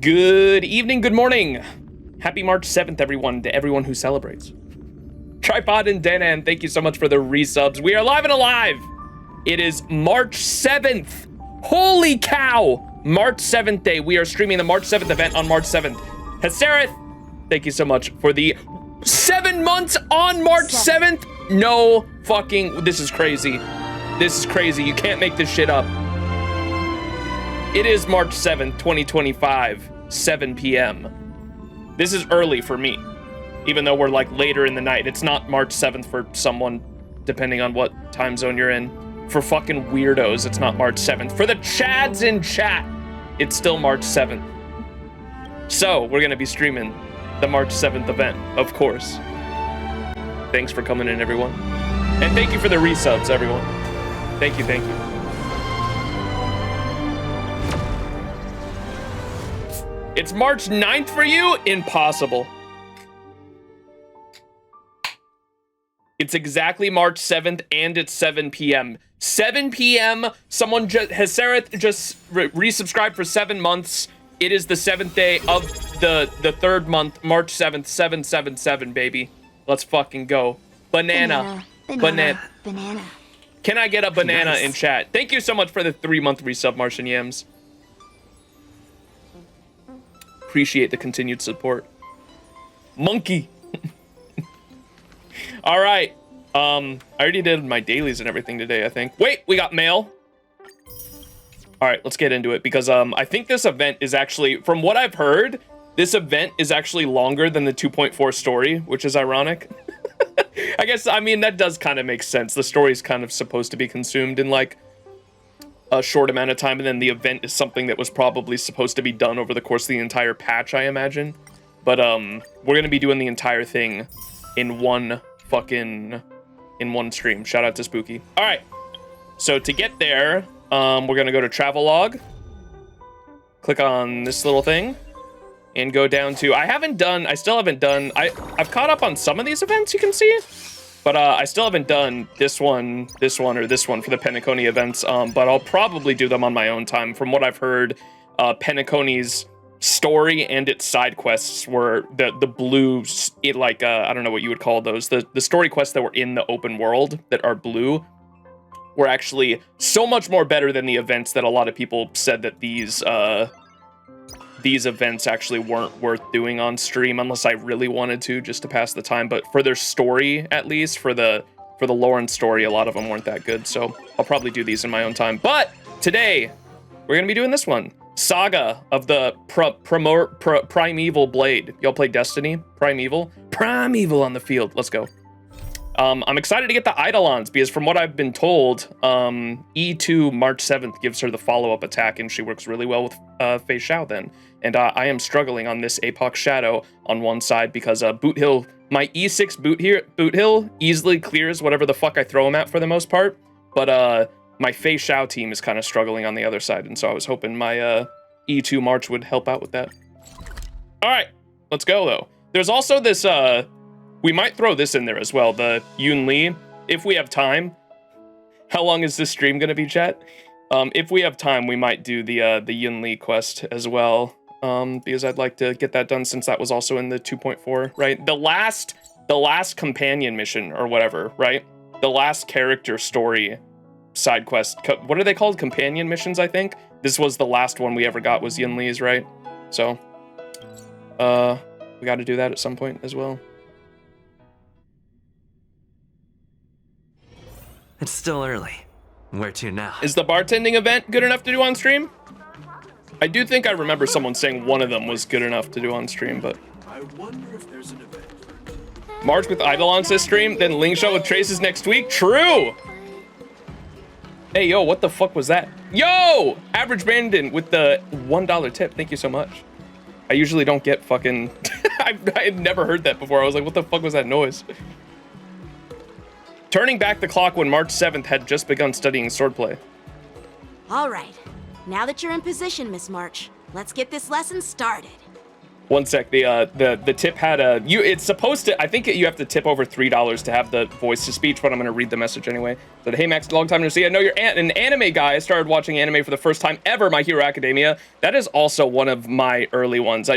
Good evening, good morning. Happy March 7th, everyone, to everyone who celebrates. Tripod and Danan, thank you so much for the resubs. We are live and alive. It is March 7th. Holy cow. March 7th day. We are streaming the March 7th event on March 7th. Hesareth, thank you so much for the 7 months on March 7th. No fucking, this is crazy. This is crazy. You can't make this shit up. It is March 7th, 2025, 7 p.m. This is early for me, even though we're like later in the night. It's not March 7th for someone, depending on what time zone you're in. For fucking weirdos, it's not March 7th. For the Chads in chat, it's still March 7th. So, we're gonna be streaming the March 7th event, of course. Thanks for coming in, everyone. And thank you for the resubs, everyone. Thank you, thank you. It's March 9th for you? Impossible. It's exactly March 7th and it's 7 p.m. 7 p.m. Someone Hesareth just resubscribed for 7 months. It is the 7th day of the third month, March 7th, 777, baby. Let's fucking go. Banana. Can I get a banana in chat? Thank you so much for the 3-month resub, Martian Yams. Appreciate the continued support. Monkey. All right. I already did my dailies and everything today, I think. Wait, we got mail. All right, let's get into it because I think this event is actually, from what I've heard, this event is actually longer than the 2.4 story, which is ironic. I guess, I mean, that does kind of make sense. The story is kind of supposed to be consumed in like a short amount of time, and then the event is something that was probably supposed to be done over the course of the entire patch, I imagine. But we're gonna be doing the entire thing in one stream. Shout out to Spooky. All right, so to get there, we're gonna go to Travelog, click on this little thing, and go down to, I still haven't done, I've caught up on some of these events, you can see, but I still haven't done this one, or this one for the Penacony events, but I'll probably do them on my own time. From what I've heard, Penacony's story and its side quests were the blue, I don't know what you would call those, the story quests that were in the open world that are blue were actually so much more better than the events that a lot of people said that these events actually weren't worth doing on stream unless I really wanted to, just to pass the time. But for their story, at least for the lore and story, a lot of them weren't that good. So I'll probably do these in my own time. But today we're gonna be doing this one, Saga of the Primaveral Blade. Y'all play Destiny? Primeval on the field. Let's go. I'm excited to get the Eidolons because from what I've been told, E2 March 7th gives her the follow-up attack and she works really well with Fei Xiao then. And I am struggling on this APOC Shadow on one side because Boot Hill, my E6 Boot Hill easily clears whatever the fuck I throw him at for the most part. But my Fei Xiao team is kind of struggling on the other side, and so I was hoping my E2 March would help out with that. All right, let's go though. There's also this, we might throw this in there as well, the Yunli, if we have time. How long is this stream gonna be, chat? If we have time, we might do the Yunli quest as well, because I'd like to get that done since that was also in the 2.4, right? The last companion mission or whatever, right? The last character story side quest. What are they called? Companion missions, I think. This was the last one we ever got was Yunli's, right? So, we got to do that at some point as well. It's still early. Where to now? Is the bartending event good enough to do on stream? I do think I remember someone saying one of them was good enough to do on stream, but I wonder if there's an event. March with Eidolons this stream, then Ling Shot with Traces next week. True. Hey, yo, what the fuck was that? Yo! Average Brandon with the $1 tip. Thank you so much. I usually don't get fucking... I had never heard that before. I was like, what the fuck was that noise? Turning back the clock when March 7th had just begun studying swordplay. All right. Now that you're in position, Miss March, let's get this lesson started. One sec. The tip had a it's supposed to. I think you have to tip over $3 to have the voice to speech, but I'm gonna read the message anyway. Said, hey Max, long time no see. I know you're an anime guy. I started watching anime for the first time ever. My Hero Academia. That is also one of my early ones.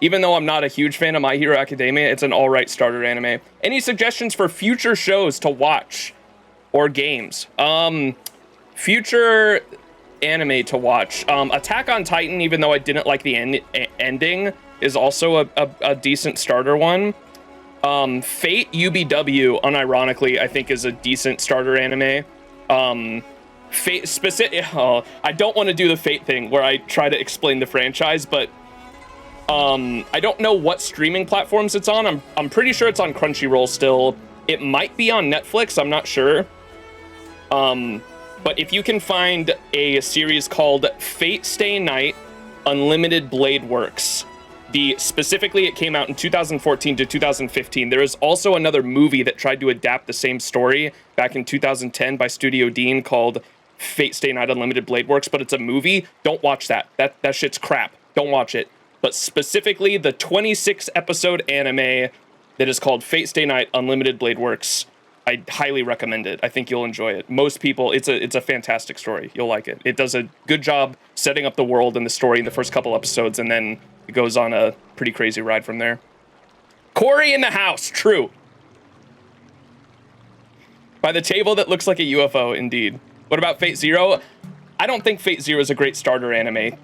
Even though I'm not a huge fan of My Hero Academia, it's an alright starter anime. Any suggestions for future shows to watch or games? Future anime to watch. Attack on Titan, even though I didn't like the ending, is also a decent starter one. Fate UBW, unironically, I think is a decent starter anime. Fate specific. I don't want to do the Fate thing where I try to explain the franchise, but I don't know what streaming platforms it's on. I'm pretty sure it's on Crunchyroll still. It might be on Netflix. I'm not sure. But if you can find a series called Fate Stay Night Unlimited Blade Works. Specifically, it came out in 2014 to 2015. There is also another movie that tried to adapt the same story back in 2010 by Studio Dean called Fate Stay Night Unlimited Blade Works, but it's a movie. Don't watch that. That shit's crap. Don't watch it. But specifically, the 26-episode anime that is called Fate Stay Night Unlimited Blade Works. I highly recommend it. I think you'll enjoy it. Most people, it's a fantastic story. You'll like it. It does a good job setting up the world and the story in the first couple episodes, and then it goes on a pretty crazy ride from there. Corey in the house, true. By the table that looks like a UFO, indeed. What about Fate Zero? I don't think Fate Zero is a great starter anime,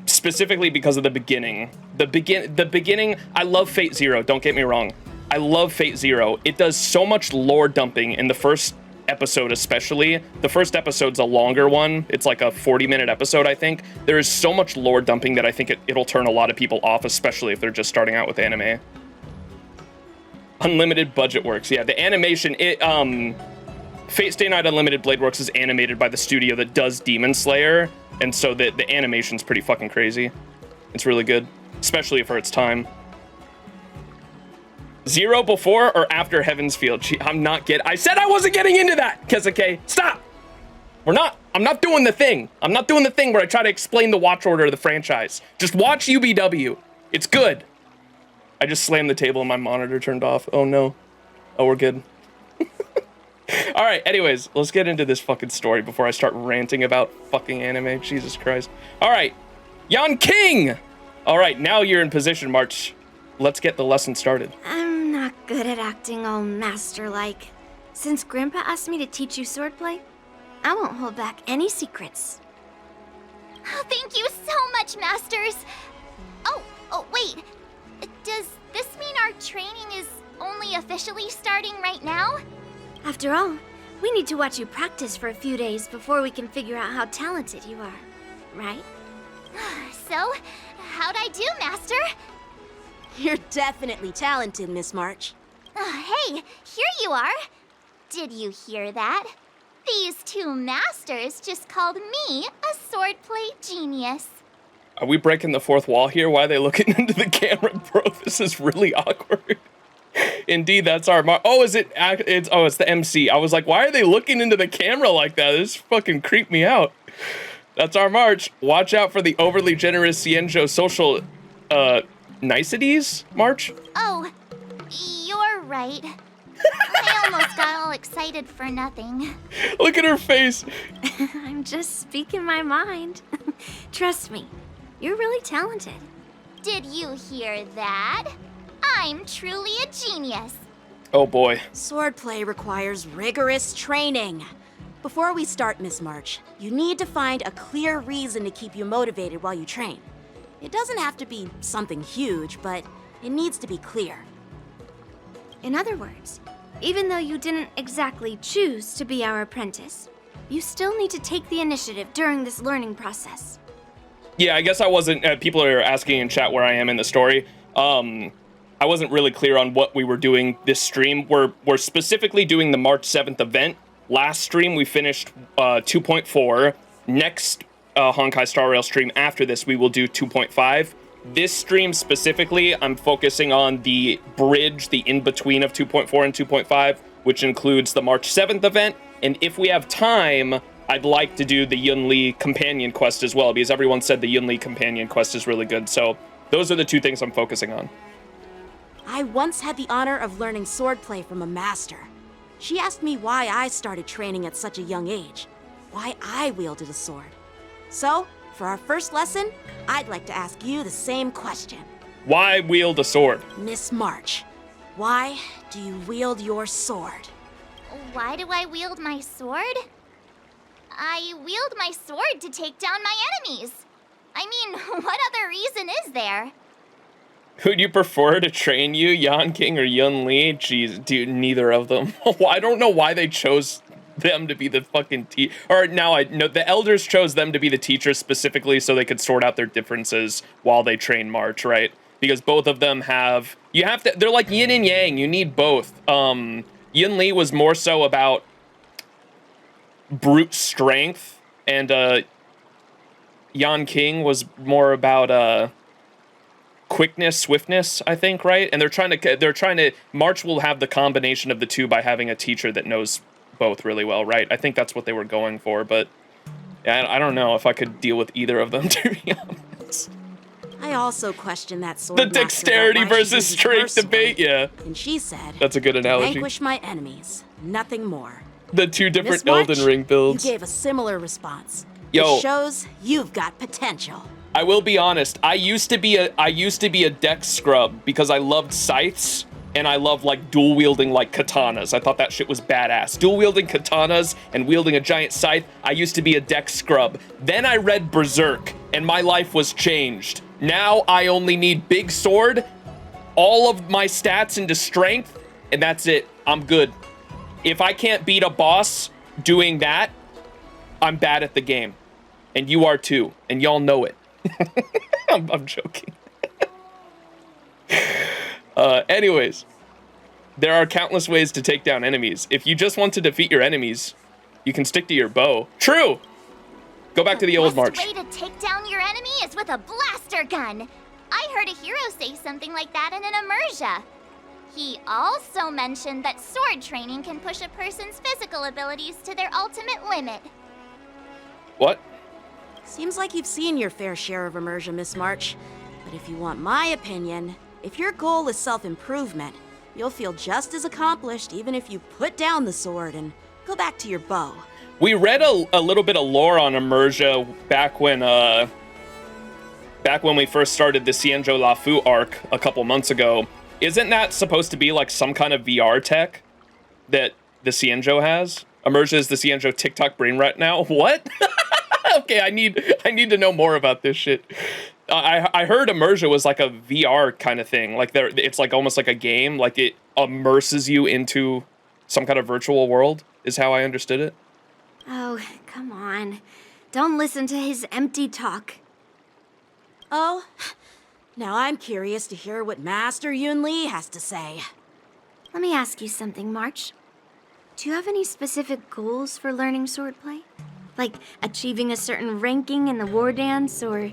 specifically because of the beginning. The beginning, I love Fate Zero, don't get me wrong. I love Fate Zero. It does so much lore dumping in the first episode especially. The first episode's a longer one. It's like a 40-minute episode, I think. There is so much lore dumping that I think it'll turn a lot of people off, especially if they're just starting out with anime. Unlimited Budget Works. Yeah, the animation, Fate Stay Night Unlimited Blade Works is animated by the studio that does Demon Slayer, and so the animation's pretty fucking crazy. It's really good, especially for its time. Zero before or after Heaven's Field? I'm not getting. I said I wasn't getting into that, Kezuke. Stop. I'm not doing the thing. I'm not doing the thing where I try to explain the watch order of the franchise. Just watch UBW. It's good. I just slammed the table and my monitor turned off. Oh no. Oh, we're good. All right. Anyways, let's get into this fucking story before I start ranting about fucking anime. Jesus Christ. All right. Yan King. All right. Now you're in position, March. Let's get the lesson started. I'm not good at acting all master-like. Since Grandpa asked me to teach you swordplay, I won't hold back any secrets. Oh, thank you so much, Masters! Oh, wait. Does this mean our training is only officially starting right now? After all, we need to watch you practice for a few days before we can figure out how talented you are, right? So, how'd I do, Master? You're definitely talented, Miss March. Hey, here you are. Did you hear that? These two masters just called me a swordplay genius. Are we breaking the fourth wall here? Why are they looking into the camera, bro? This is really awkward. Indeed, that's our oh, is it? It's the MC. I was like, why are they looking into the camera like that? This fucking creeped me out. That's our March. Watch out for the overly generous Cienjo social niceties, March. Oh, you're right. I almost got all excited for nothing. Look at her face. I'm just speaking my mind. Trust me, you're really talented. Did you hear that? I'm truly a genius. Oh boy. Swordplay requires rigorous training. Before we start, Miss March, you need to find a clear reason to keep you motivated while you train. It doesn't have to be something huge, but it needs to be clear. In other words, even though you didn't exactly choose to be our apprentice, you still need to take the initiative during this learning process. Yeah, I guess I wasn't. People are asking in chat where I am in the story. I wasn't really clear on what we were doing this stream. We're specifically doing the March 7th event. Last stream we finished 2.4. Next Honkai Star Rail stream after this we will do 2.5. This stream specifically, I'm focusing on the bridge, the in-between of 2.4 and 2.5, which includes the March 7th event. And if we have time, I'd like to do the Yunli companion quest as well, because everyone said the Yunli companion quest is really good. So Those are the two things I'm focusing on. I once had the honor of learning swordplay from a master. She asked me why I started training at such a young age, why I wielded a sword. So, for our first lesson, I'd like to ask you the same question. Why wield a sword? Miss March, why do you wield your sword? Why do I wield my sword? I wield my sword to take down my enemies. I mean, what other reason is there? Who'd you prefer to train you, Yan King or Yunli? Jeez, dude, neither of them. I don't know why they chose them to be the fucking or now I know the elders chose them to be the teachers specifically so they could sort out their differences while they train March, right? Because both of them have, they're like yin and yang, you need both. Yunli was more so about brute strength, and Yan King was more about quickness, swiftness, I think, right? And they're trying to March will have the combination of the two by having a teacher that knows both really well, right? I think that's what they were going for, but yeah, I don't know if I could deal with either of them, to be honest. I also question that sword. The dexterity versus strength debate, yeah. And she said, that's a good analogy. Vanquish my enemies, nothing more. The two different Miss March, Elden Ring builds. You gave a similar response. Yo. It shows you've got potential. I will be honest, I used to be a dex scrub because I loved scythes and I loved like dual wielding like katanas. I thought that shit was badass. Dual wielding katanas and wielding a giant scythe, I used to be a dex scrub. Then I read Berserk and my life was changed. Now I only need big sword, all of my stats into strength, and that's it. I'm good. If I can't beat a boss doing that, I'm bad at the game. And you are too, and y'all know it. I'm joking. Anyways, there are countless ways to take down enemies. If you just want to defeat your enemies, you can stick to your bow. True! Go back to the old March. The best way to take down your enemy is with a blaster gun. I heard a hero say something like that in an immersia. He also mentioned that sword training can push a person's physical abilities to their ultimate limit. What? Seems like you've seen your fair share of immersion, Miss March. But if you want my opinion, if your goal is self-improvement, you'll feel just as accomplished even if you put down the sword and go back to your bow. We read a little bit of lore on immersia back when we first started the Xianzhou Lafu arc a couple months ago. Isn't that supposed to be like some kind of VR tech that the Xianzhou has? Immersia is the Xianzhou TikTok brain right now. What? Okay, I need to know more about this shit. I heard immersia was like a VR kind of thing. Like it's like almost like a game. Like it immerses you into some kind of virtual world, is how I understood it. Oh, come on. Don't listen to his empty talk. Oh, now I'm curious to hear what Master Yunli has to say. Let me ask you something, March. Do you have any specific goals for learning swordplay? Like achieving a certain ranking in the war dance, or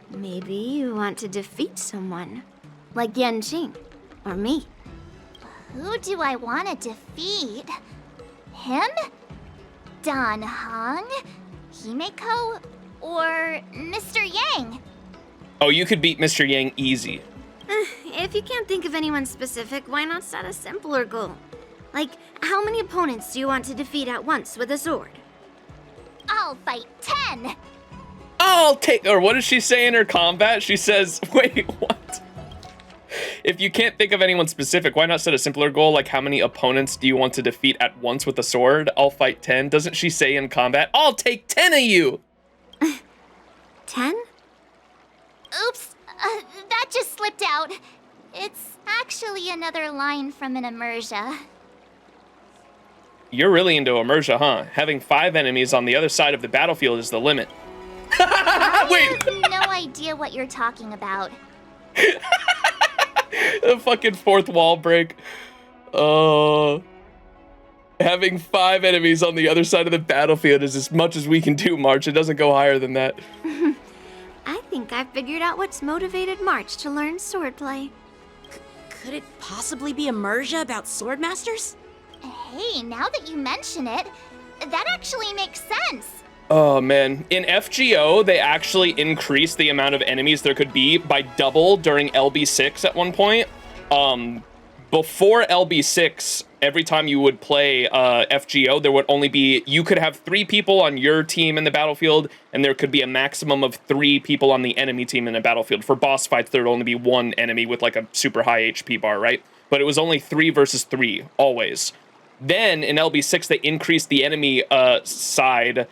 maybe you want to defeat someone, like Yan Qing, or me. Who do I want to defeat? Him? Dan Heng? Himeko? Or Mr. Yang? Oh, you could beat Mr. Yang easy. If you can't think of anyone specific, why not set a simpler goal? Like, how many opponents do you want to defeat at once with a sword? I'll fight 10! I'll take, or what does she say in her combat? She says, wait, what? If you can't think of anyone specific, why not set a simpler goal? Like, how many opponents do you want to defeat at once with a sword? I'll fight 10. Doesn't she say in combat, I'll take 10 of you? 10? Oops, that just slipped out. It's actually another line from an immersia. You're really into immersia, huh? Having 5 enemies on the other side of the battlefield is the limit. Wait. I have no idea what you're talking about. The fucking fourth wall break. Having 5 enemies on the other side of the battlefield is as much as we can do, March. It doesn't go higher than that. I think I figured out what's motivated March to learn swordplay. Could it possibly be immersia about swordmasters? Hey, now that you mention it, that actually makes sense. Oh man, in FGO, they actually increased the amount of enemies there could be by double during LB6 at one point. Before LB6, every time you would play FGO, there would only be, you could have 3 people on your team in the battlefield, and there could be a maximum of 3 people on the enemy team in the battlefield. For boss fights, there would only be 1 enemy with like a super high HP bar, right? But it was only 3 versus 3, always. Then in LB6, they increased the enemy side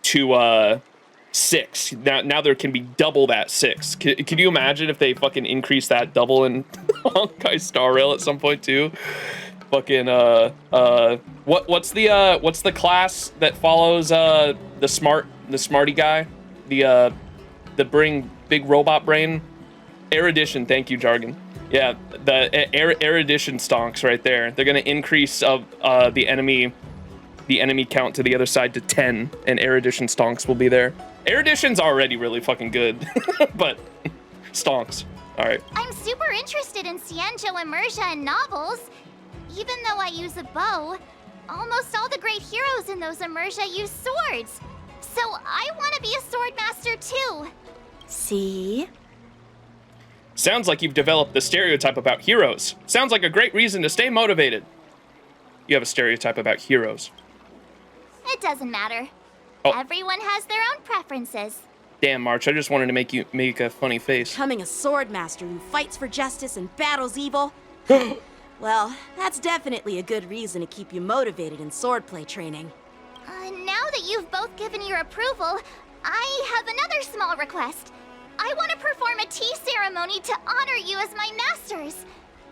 to 6. Now there can be double that 6. Can you imagine if they fucking increase that double in Honkai Star Rail at some point too? Fucking what's the class that follows the smarty guy, the big robot brain? Erudition, thank you, Jargon. Yeah, the erudition stonks right there. They're gonna increase the enemy count to the other side to 10, and erudition stonks will be there. Erudition's already really fucking good, but stonks. All right. I'm super interested in Xianzhou immersion and novels. Even though I use a bow, almost all the great heroes in those immersia use swords. So I want to be a sword master too. See? Sounds like you've developed the stereotype about heroes. Sounds like a great reason to stay motivated. You have a stereotype about heroes. It doesn't matter. Oh. Everyone has their own preferences. Damn, March, I just wanted to make you make a funny face. Becoming a sword master who fights for justice and battles evil? Well, that's definitely a good reason to keep you motivated in swordplay training. Now that you've both given your approval, I have another small request. I want to perform a tea ceremony to honor you as my masters.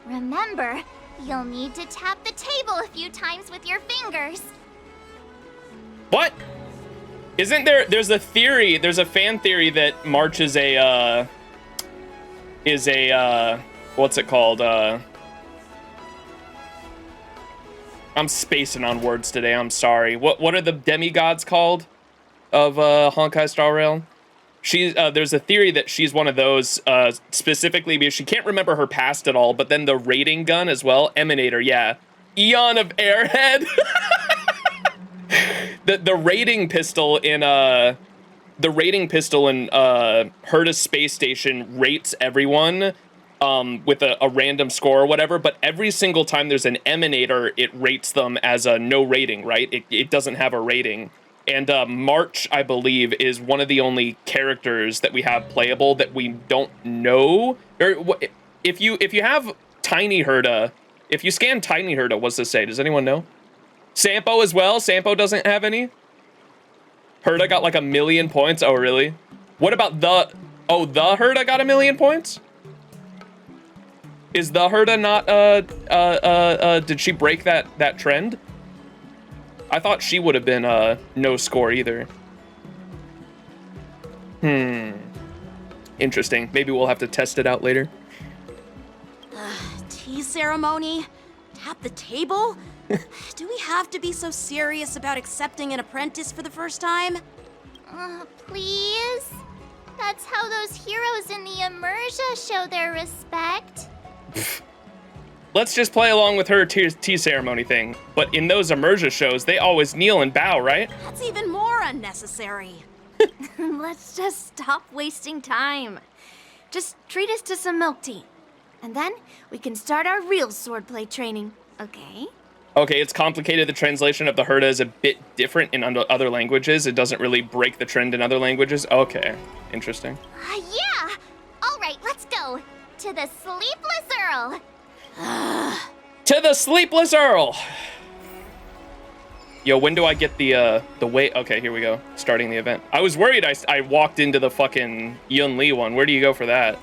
Remember, you'll need to tap the table a few times with your fingers. What? Isn't there's a theory, there's a fan theory that March is a what's it called? I'm spacing on words today, I'm sorry. What are the demigods called of Honkai Star Rail? There's a theory that she's one of those, specifically because she can't remember her past at all, but then the rating gun as well, Emanator, yeah. Eon of Airhead. The rating pistol in Herta's space station rates everyone with a random score or whatever, but every single time there's an Emanator, it rates them as a no rating, right? It doesn't have a rating. And March, I believe, is one of the only characters that we have playable that we don't know. Or if you have Tiny Herta, if you scan Tiny Herta, what's this say? Does anyone know? Sampo as well? Sampo doesn't have any? Herta got like 1,000,000 points? Oh, really? What about the Herta got 1,000,000 points? Is the Herta not, did she break that trend? I thought she would have been, no score either. Interesting. Maybe we'll have to test it out later. Tea ceremony? Tap the table? Do we have to be so serious about accepting an apprentice for the first time? Please? That's how those heroes in the immersia show their respect. Let's just play along with her tea ceremony thing. But in those immersia shows, they always kneel and bow, right? That's even more unnecessary. Let's just stop wasting time. Just treat us to some milk tea. And then we can start our real swordplay training, okay? Okay, it's complicated. The translation of the Herta is a bit different in other languages. It doesn't really break the trend in other languages. Okay, interesting. Yeah! All right, let's go. To the Sleepless Earl. To the Sleepless Earl! Yo, when do I get the way? Okay, here we go. Starting the event. I was worried I walked into the fucking Yunli one. Where do you go for that?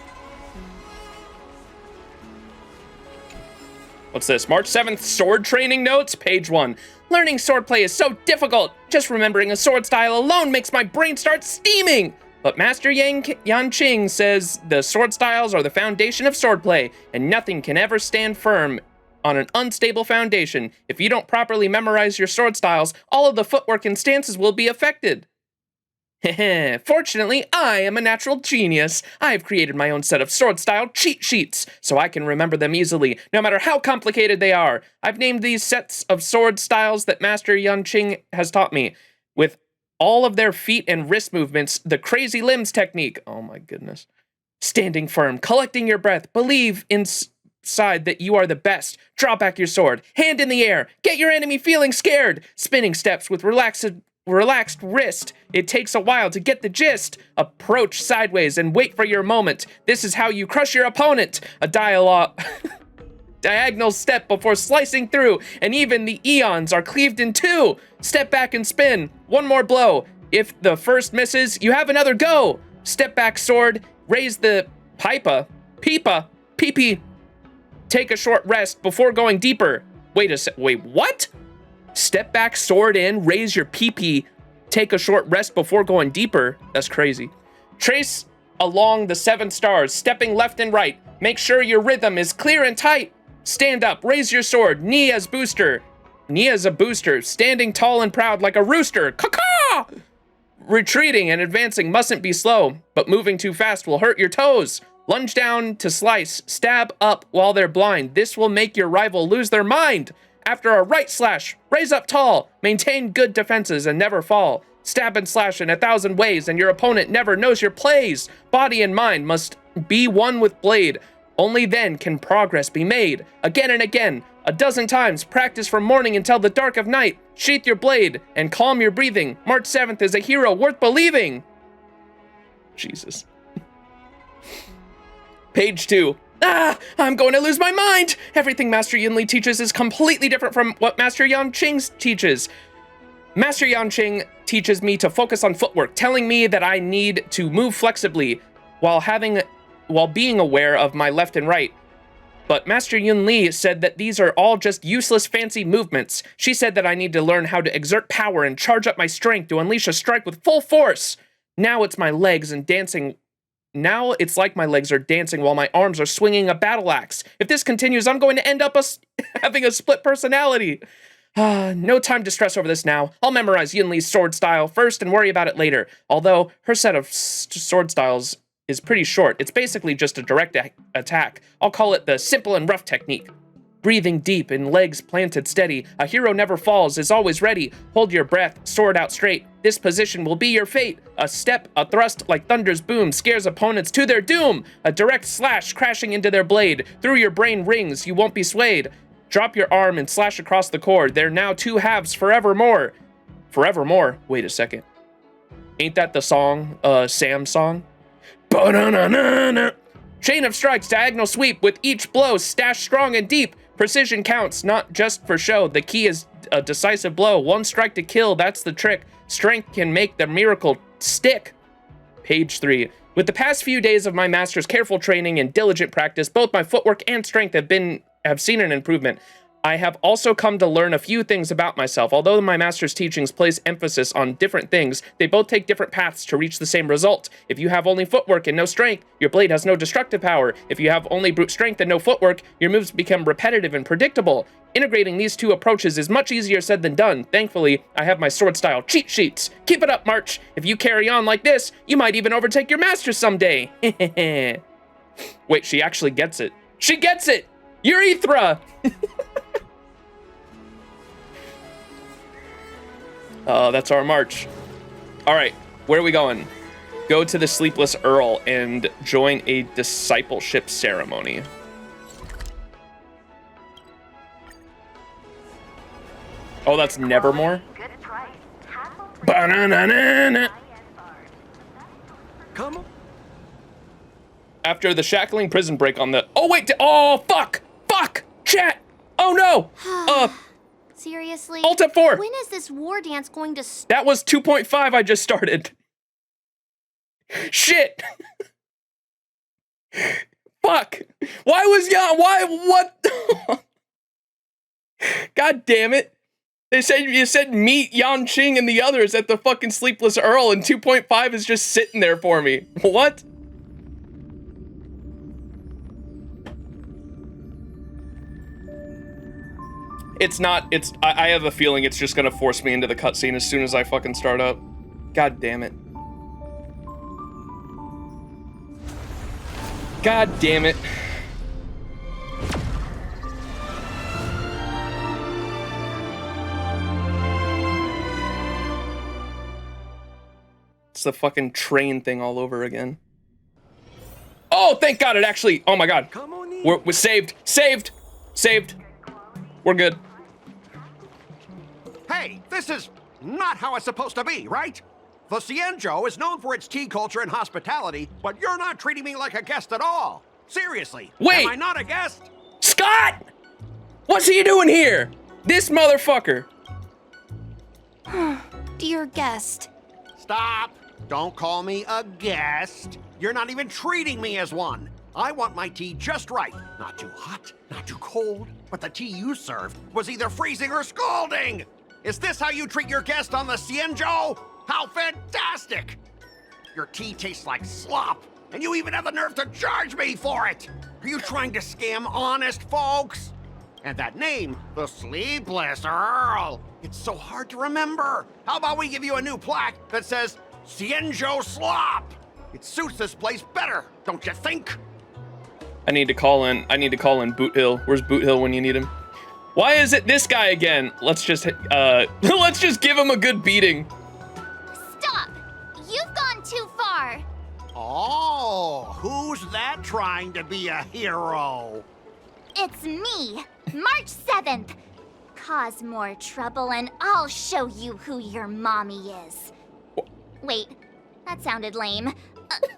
What's this? March 7th sword training notes, page 1. Learning swordplay is so difficult. Just remembering a sword style alone makes my brain start steaming. But Master Yanqing says the sword styles are the foundation of swordplay, and nothing can ever stand firm on an unstable foundation. If you don't properly memorize your sword styles, all of the footwork and stances will be affected. Fortunately, I am a natural genius. I have created my own set of sword-style cheat sheets, so I can remember them easily, no matter how complicated they are. I've named these sets of sword styles that Master Yanqing has taught me, with all of their feet and wrist movements, the crazy limbs technique. Oh my goodness. Standing firm, collecting your breath, believe inside that you are the best. Draw back your sword, hand in the air, get your enemy feeling scared. Spinning steps with relaxed wrist. It takes a while to get the gist. Approach sideways and wait for your moment. This is how you crush your opponent. A diagonal step before slicing through, and even the eons are cleaved in two. Step back and spin. One more blow. If the first misses, you have another go. Step back sword, raise the peepee. Take a short rest before going deeper. Wait, what? Step back sword in, raise your peepee, take a short rest before going deeper. That's crazy. Trace along the 7 stars, stepping left and right. Make sure your rhythm is clear and tight. Stand up, raise your sword, knee as booster. Knee as a booster, standing tall and proud like a rooster. Caw-caw! Retreating and advancing mustn't be slow, but moving too fast will hurt your toes. Lunge down to slice, stab up while they're blind. This will make your rival lose their mind. After a right slash, raise up tall. Maintain good defenses and never fall. Stab and slash in 1,000 ways and your opponent never knows your plays. Body and mind must be one with blade. Only then can progress be made. Again and again, a dozen times, practice from morning until the dark of night. Sheath your blade and calm your breathing. March 7th is a hero worth believing. Jesus. Page 2. I'm going to lose my mind! Everything Master Yunli teaches is completely different from what Master Yanqing teaches. Master Yanqing teaches me to focus on footwork, telling me that I need to move flexibly while being aware of my left and right. But Master Yunli said that these are all just useless fancy movements. She said that I need to learn how to exert power and charge up my strength to unleash a strike with full force. Now it's like my legs are dancing while my arms are swinging a battle axe. If this continues, I'm going to end up having a split personality. No time to stress over this now. I'll memorize Yunli's sword style first and worry about it later. Although her set of sword styles is pretty short. It's basically just a direct attack. I'll call it the simple and rough technique. Breathing deep and legs planted steady. A hero never falls, is always ready. Hold your breath, sword out straight. This position will be your fate. A step, a thrust like thunder's boom scares opponents to their doom. A direct slash crashing into their blade. Through your brain rings, you won't be swayed. Drop your arm and slash across the cord. They're now 2 halves forevermore. Forevermore? Wait a second. Ain't that the song, Sam's song? Ba-na-na-na-na. Chain of strikes, diagonal sweep with each blow stashed strong and deep. Precision counts, not just for show. The key is a decisive blow. 1 strike to kill, that's the trick. Strength can make the miracle stick. Page 3. With the past few days of my master's careful training and diligent practice, both my footwork and strength have seen an improvement. I have also come to learn a few things about myself. Although my master's teachings place emphasis on different things, they both take different paths to reach the same result. If you have only footwork and no strength, your blade has no destructive power. If you have only brute strength and no footwork, your moves become repetitive and predictable. Integrating these 2 approaches is much easier said than done. Thankfully, I have my sword style cheat sheets. Keep it up, March. If you carry on like this, you might even overtake your master someday. Wait, she actually gets it. She gets it! Urethra! That's our march. All right, where are we going? Go to the Sleepless Earl and join a discipleship ceremony. Oh, that's Nevermore? Ba-na-na-na-na. Come on. After the shackling prison break on the... Oh, wait! Oh, fuck! Fuck! Chat! Oh, no! Seriously? Alt F4! When is this war dance going to start? That was 2.5 I just started. Shit! Fuck! Why was what? God damn it. You said meet Yanqing and the others at the fucking Sleepless Earl, and 2.5 is just sitting there for me. What? It's not, I have a feeling it's just gonna force me into the cutscene as soon as I fucking start up. God damn it. God damn it. It's the fucking train thing all over again. Oh, thank God it actually, oh my God. Come on in. We're saved. We're good. Hey, this is not how it's supposed to be, right? The Cienjo is known for its tea culture and hospitality, but you're not treating me like a guest at all. Seriously. Wait. Am I not a guest? Scott! What's he doing here? This motherfucker. Dear guest. Stop. Don't call me a guest. You're not even treating me as one. I want my tea just right. Not too hot, not too cold, but the tea you served was either freezing or scalding. Is this how you treat your guest on the Cienjo? How fantastic! Your tea tastes like slop, and you even have the nerve to charge me for it! Are you trying to scam honest folks? And that name, the Sleepless Earl, it's so hard to remember. How about we give you a new plaque that says Cienjo Slop? It suits this place better, don't you think? I need to call in Boot Hill. Where's Boot Hill when you need him? Why is it this guy again? Let's just give him a good beating. Stop! You've gone too far. Oh, who's that trying to be a hero? It's me, March 7th. Cause more trouble and I'll show you who your mommy is. Wait, that sounded lame.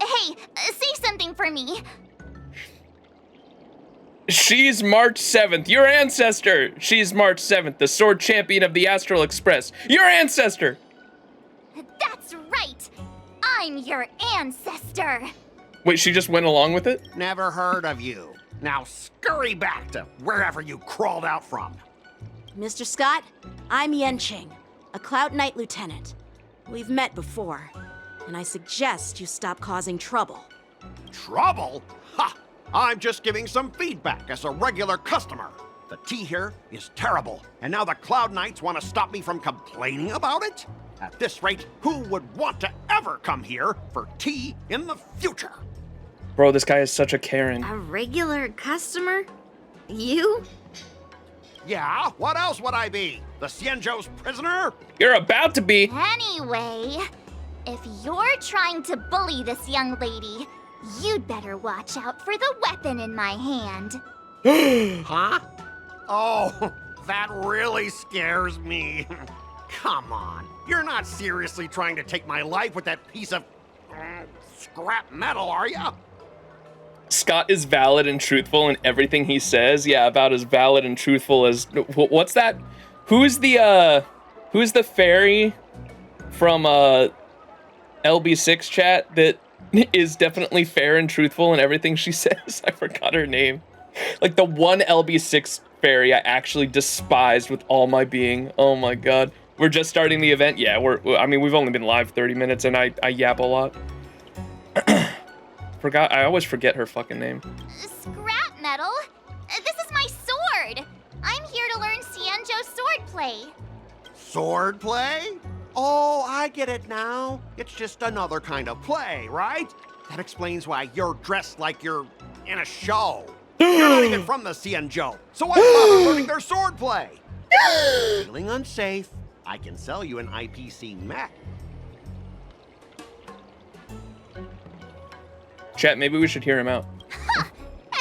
Hey, say something for me. She's March 7th, your ancestor. She's March 7th, the sword champion of the Astral Express. Your ancestor. That's right. I'm your ancestor. Wait, she just went along with it? Never heard of you. Now scurry back to wherever you crawled out from. Mr. Scott, I'm Yenching, a Cloud Knight lieutenant. We've met before, and I suggest you stop causing trouble. Trouble? Ha! I'm just giving some feedback as a regular customer. The tea here is terrible, and now the Cloud Knights want to stop me from complaining about it? At this rate, who would want to ever come here for tea in the future? Bro, this guy is such a Karen. A regular customer? You? Yeah, what else would I be? The Cienjo's prisoner? You're about to be. Anyway, if you're trying to bully this young lady, you'd better watch out for the weapon in my hand. Huh? Oh, that really scares me. Come on, you're not seriously trying to take my life with that piece of scrap metal, are you? Scott is valid and truthful in everything he says. Yeah, about as valid and truthful as what's that? Who's the fairy from LB6 chat that is definitely fair and truthful in everything she says? I forgot her name. Like the one LB6 fairy I actually despised with all my being. Oh my God. We're just starting the event. Yeah, we've only been live 30 minutes and I yap a lot. I always forget her fucking name. Scrap metal? This is my sword. I'm here to learn Cienjo swordplay. Swordplay? Oh, I get it now. It's just another kind of play, right? That explains why you're dressed like you're in a show. You're not even from the Cienjo, so why bother learning their swordplay? Feeling unsafe? I can sell you an IPC mech. Chat, maybe we should hear him out.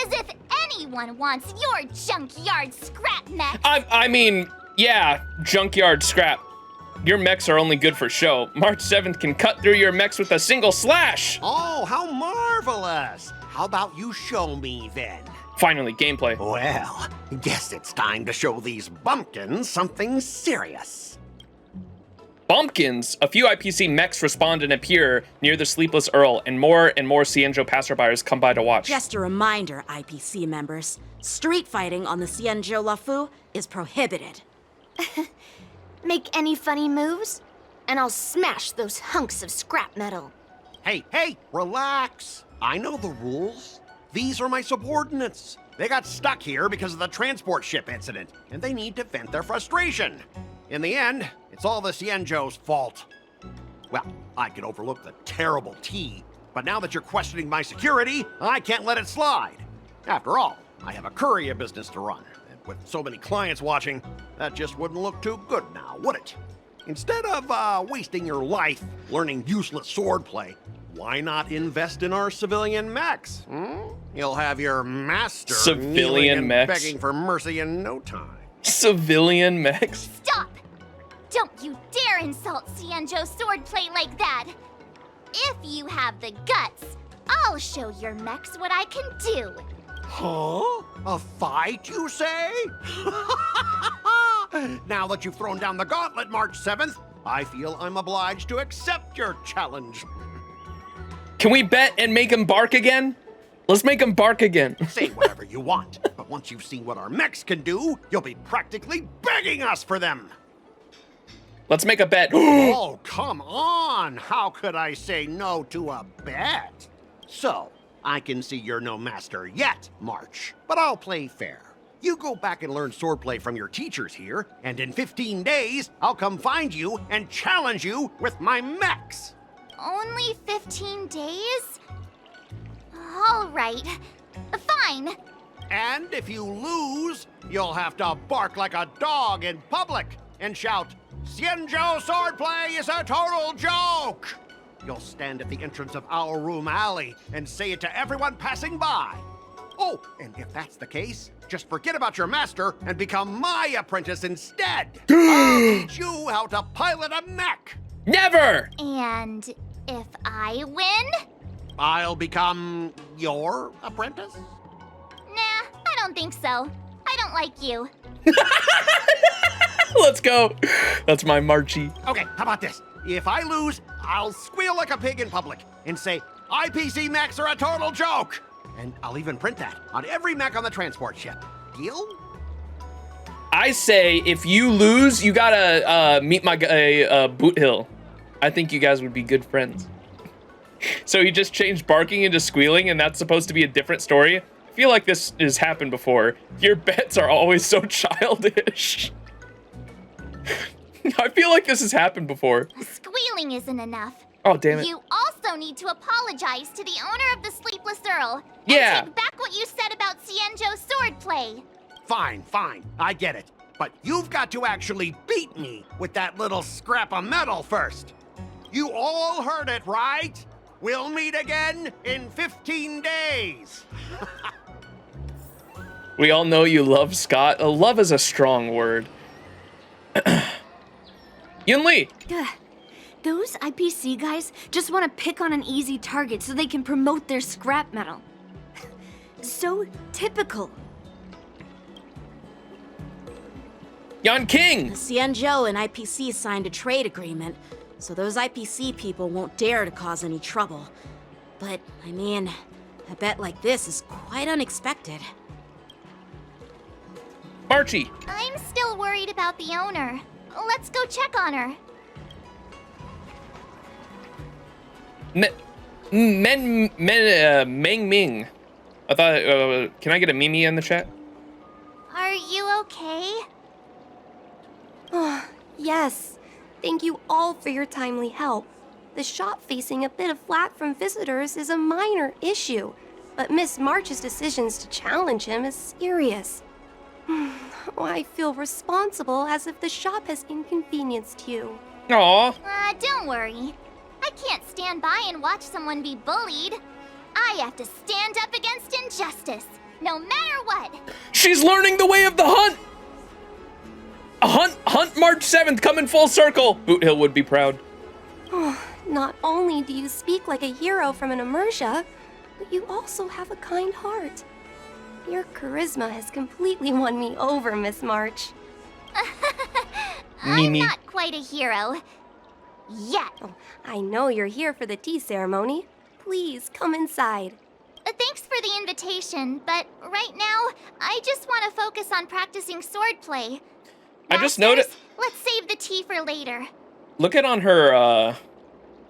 As if anyone wants your junkyard scrap mech. I mean, yeah, junkyard scrap. Your mechs are only good for show. March 7th can cut through your mechs with a single slash. Oh, how marvelous. How about you show me then? Finally, gameplay. Well, guess it's time to show these bumpkins something serious. Bumpkins, a few IPC mechs respond and appear near the Sleepless Earl, and more Cienjo passerbyers come by to watch. Just a reminder, IPC members, street fighting on the Cienjo Lafu is prohibited. Make any funny moves, and I'll smash those hunks of scrap metal. Hey, relax. I know the rules. These are my subordinates. They got stuck here because of the transport ship incident, and they need to vent their frustration. In the end, it's all the Cienjo's fault. Well, I could overlook the terrible tea, but now that you're questioning my security, I can't let it slide. After all, I have a courier business to run, and with so many clients watching, that just wouldn't look too good now, would it? Instead of wasting your life learning useless swordplay, why not invest in our civilian mechs? You'll have your master Civilian kneeling and mechs? begging for mercy in no time. Civilian mechs. Stop! Don't you dare insult Xianzhou swordplay like that! If you have the guts, I'll show your mechs what I can do. Huh? A fight, you say? Now that you've thrown down the gauntlet, March 7th, I feel I'm obliged to accept your challenge. Can we bet and make him bark again? Let's make him bark again. Say whatever you want, but once you've seen what our mechs can do, you'll be practically begging us for them. Let's make a bet. Oh, come on! How could I say no to a bet? So, I can see you're no master yet, March, but I'll play fair. You go back and learn swordplay from your teachers here, and in 15 days, I'll come find you and challenge you with my mechs. Only 15 days? All right. Fine. And if you lose, you'll have to bark like a dog in public and shout, "Xianzhou swordplay is a total joke!" You'll stand at the entrance of our room alley and say it to everyone passing by. Oh, and if that's the case, just forget about your master and become my apprentice instead. I'll teach you how to pilot a mech. Never! And if I win? I'll become your apprentice? Nah, I don't think so. I don't like you. Let's go. That's my Marchie. Okay, how about this? If I lose, I'll squeal like a pig in public and say, IPC mechs are a total joke. And I'll even print that on every mech on the transport ship. Deal? I say if you lose, you gotta meet my guy, Boot Hill. I think you guys would be good friends. So he just changed barking into squealing, and that's supposed to be a different story. I feel like this has happened before. Your bets are always so childish. I feel like this has happened before. Squealing isn't enough. Oh, damn it. You also need to apologize to the owner of the Sleepless Earl. Yeah. And take back what you said about Xianzhou swordplay. Fine, I get it. But you've got to actually beat me with that little scrap of metal first. You all heard it, right? We'll meet again in 15 days. We all know you love Scott. Love is a strong word. Yunli! Ugh. Those IPC guys just want to pick on an easy target so they can promote their scrap metal. So typical. Yan King! Xianzhou and IPC signed a trade agreement, so those IPC people won't dare to cause any trouble. But, I mean, a bet like this is quite unexpected. Marchie! I'm still worried about the owner. Let's go check on her. Meng Ming. I thought, can I get a Mimi in the chat? Are you okay? Oh, yes. Thank you all for your timely help. The shop facing a bit of flack from visitors is a minor issue, but Miss March's decisions to challenge him is serious. I feel responsible as if the shop has inconvenienced you. Aw. Don't worry. I can't stand by and watch someone be bullied. I have to stand up against injustice, no matter what. She's learning the way of the hunt! A hunt March 7th coming full circle! Boot Hill would be proud. Not only do you speak like a hero from an immersia, but you also have a kind heart. Your charisma has completely won me over, Miss March. I'm Mimi. not quite a hero. Yet. Oh, I know you're here for the tea ceremony. Please come inside. Thanks for the invitation, but right now, I just want to focus on practicing swordplay. I just Masters, noticed. Let's save the tea for later. Look at on her,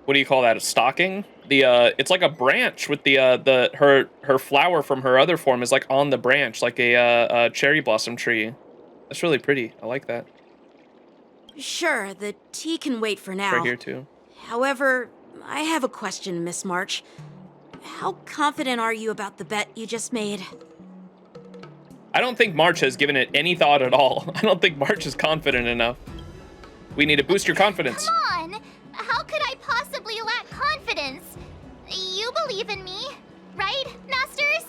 what do you call that? A stocking? It's like a branch with her flower from her other form is like on the branch, like a cherry blossom tree. That's really pretty. I like that. Sure, the tea can wait for now. Right here too. However, I have a question, Miss March. How confident are you about the bet you just made? I don't think March has given it any thought at all. I don't think March is confident enough. We need to boost your confidence. Come on! How could I possibly lack confidence? You believe in me, right, Masters?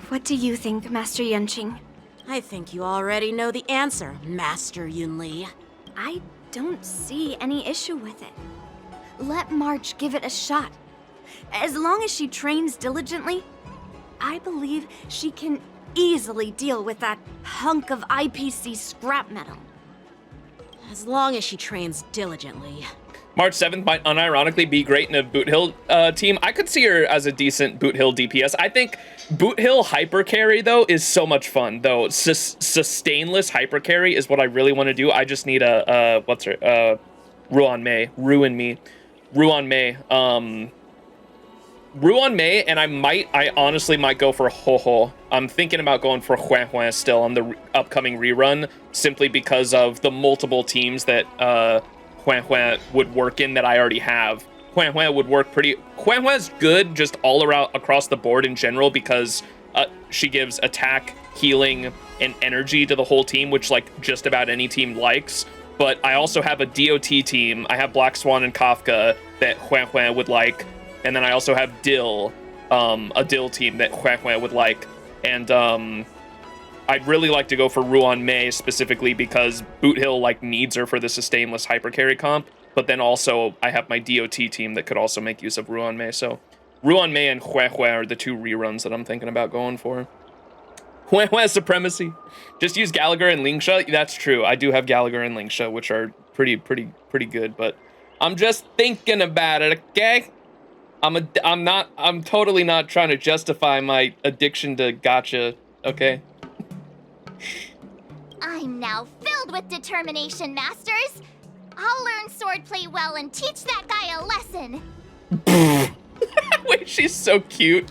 What do you think, Master Yunqing? I think you already know the answer, Master Yunli. I don't see any issue with it. Let March give it a shot. As long as she trains diligently, I believe she can easily deal with that hunk of IPC scrap metal. As long as she trains diligently. March 7th might unironically be great in a Boot Hill team. I could see her as a decent Boot Hill DPS. I think Boot Hill hyper carry, though, is so much fun, though. Sustainless hyper carry is what I really want to do. I just need a, what's her, Ruan Mei. Ruin me. Ruan Mei. Ruan Mei, and I honestly might go for Ho-Ho. I'm thinking about going for Huan Huan still on the upcoming rerun, simply because of the multiple teams that, Huan Huan would work in that I already have. Huan Huan would work pretty... Huan Huan's good just all around across the board in general because she gives attack, healing, and energy to the whole team, which like just about any team likes. But I also have a DOT team. I have Black Swan and Kafka that Huan Huan would like. And then I also have Dill, a Dill team that Huan Huan would like. And I'd really like to go for Ruan Mei specifically because Boot Hill like needs her for the sustainless hyper carry comp, but then also I have my DOT team that could also make use of Ruan Mei. So Ruan Mei and Huan Huan are the two reruns that I'm thinking about going for. Huan Huan supremacy. Just use Gallagher and Lingsha. That's true. I do have Gallagher and Lingsha, which are pretty good, but I'm just thinking about it, okay? I'm totally not trying to justify my addiction to gacha, okay? I'm now filled with determination, Masters. I'll learn swordplay well and teach that guy a lesson. Wait, she's so cute.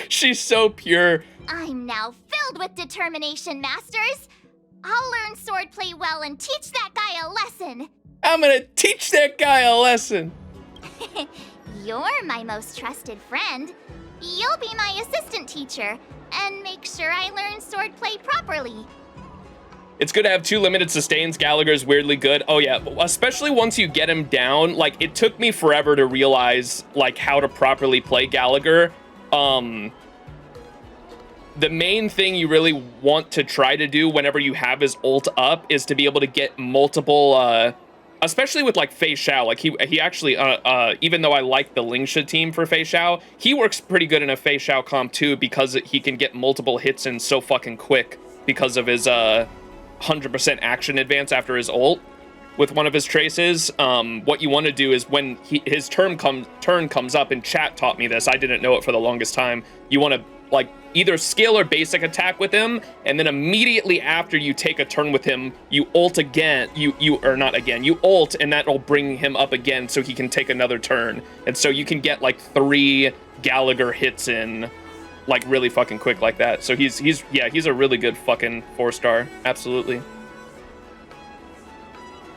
She's so pure. I'm now filled with determination, Masters. I'll learn swordplay well and teach that guy a lesson. I'm gonna teach that guy a lesson. You're my most trusted friend. You'll be my assistant teacher and make sure I learn swordplay properly. It's good to have 2 limited sustains. Gallagher's weirdly good. Oh yeah, especially once you get him down. Like, it took me forever to realize, like, how to properly play Gallagher. The main thing you really want to try to do whenever you have his ult up is to be able to get multiple, especially with, like, Fei Xiao. Like, he actually, even though I like the Lingsha team for Fei Xiao, he works pretty good in a Fei Xiao comp, too, because he can get multiple hits in so fucking quick because of his, 100% action advance after his ult with one of his traces. What you want to do is when his turn comes up, and chat taught me this, I didn't know it for the longest time, you want to like either skill or basic attack with him, and then immediately after you take a turn with him, you ult again, you ult, and that'll bring him up again so he can take another turn. And so you can get like 3 Gallagher hits in like really fucking quick like that. So he's a really good fucking 4-star. Absolutely.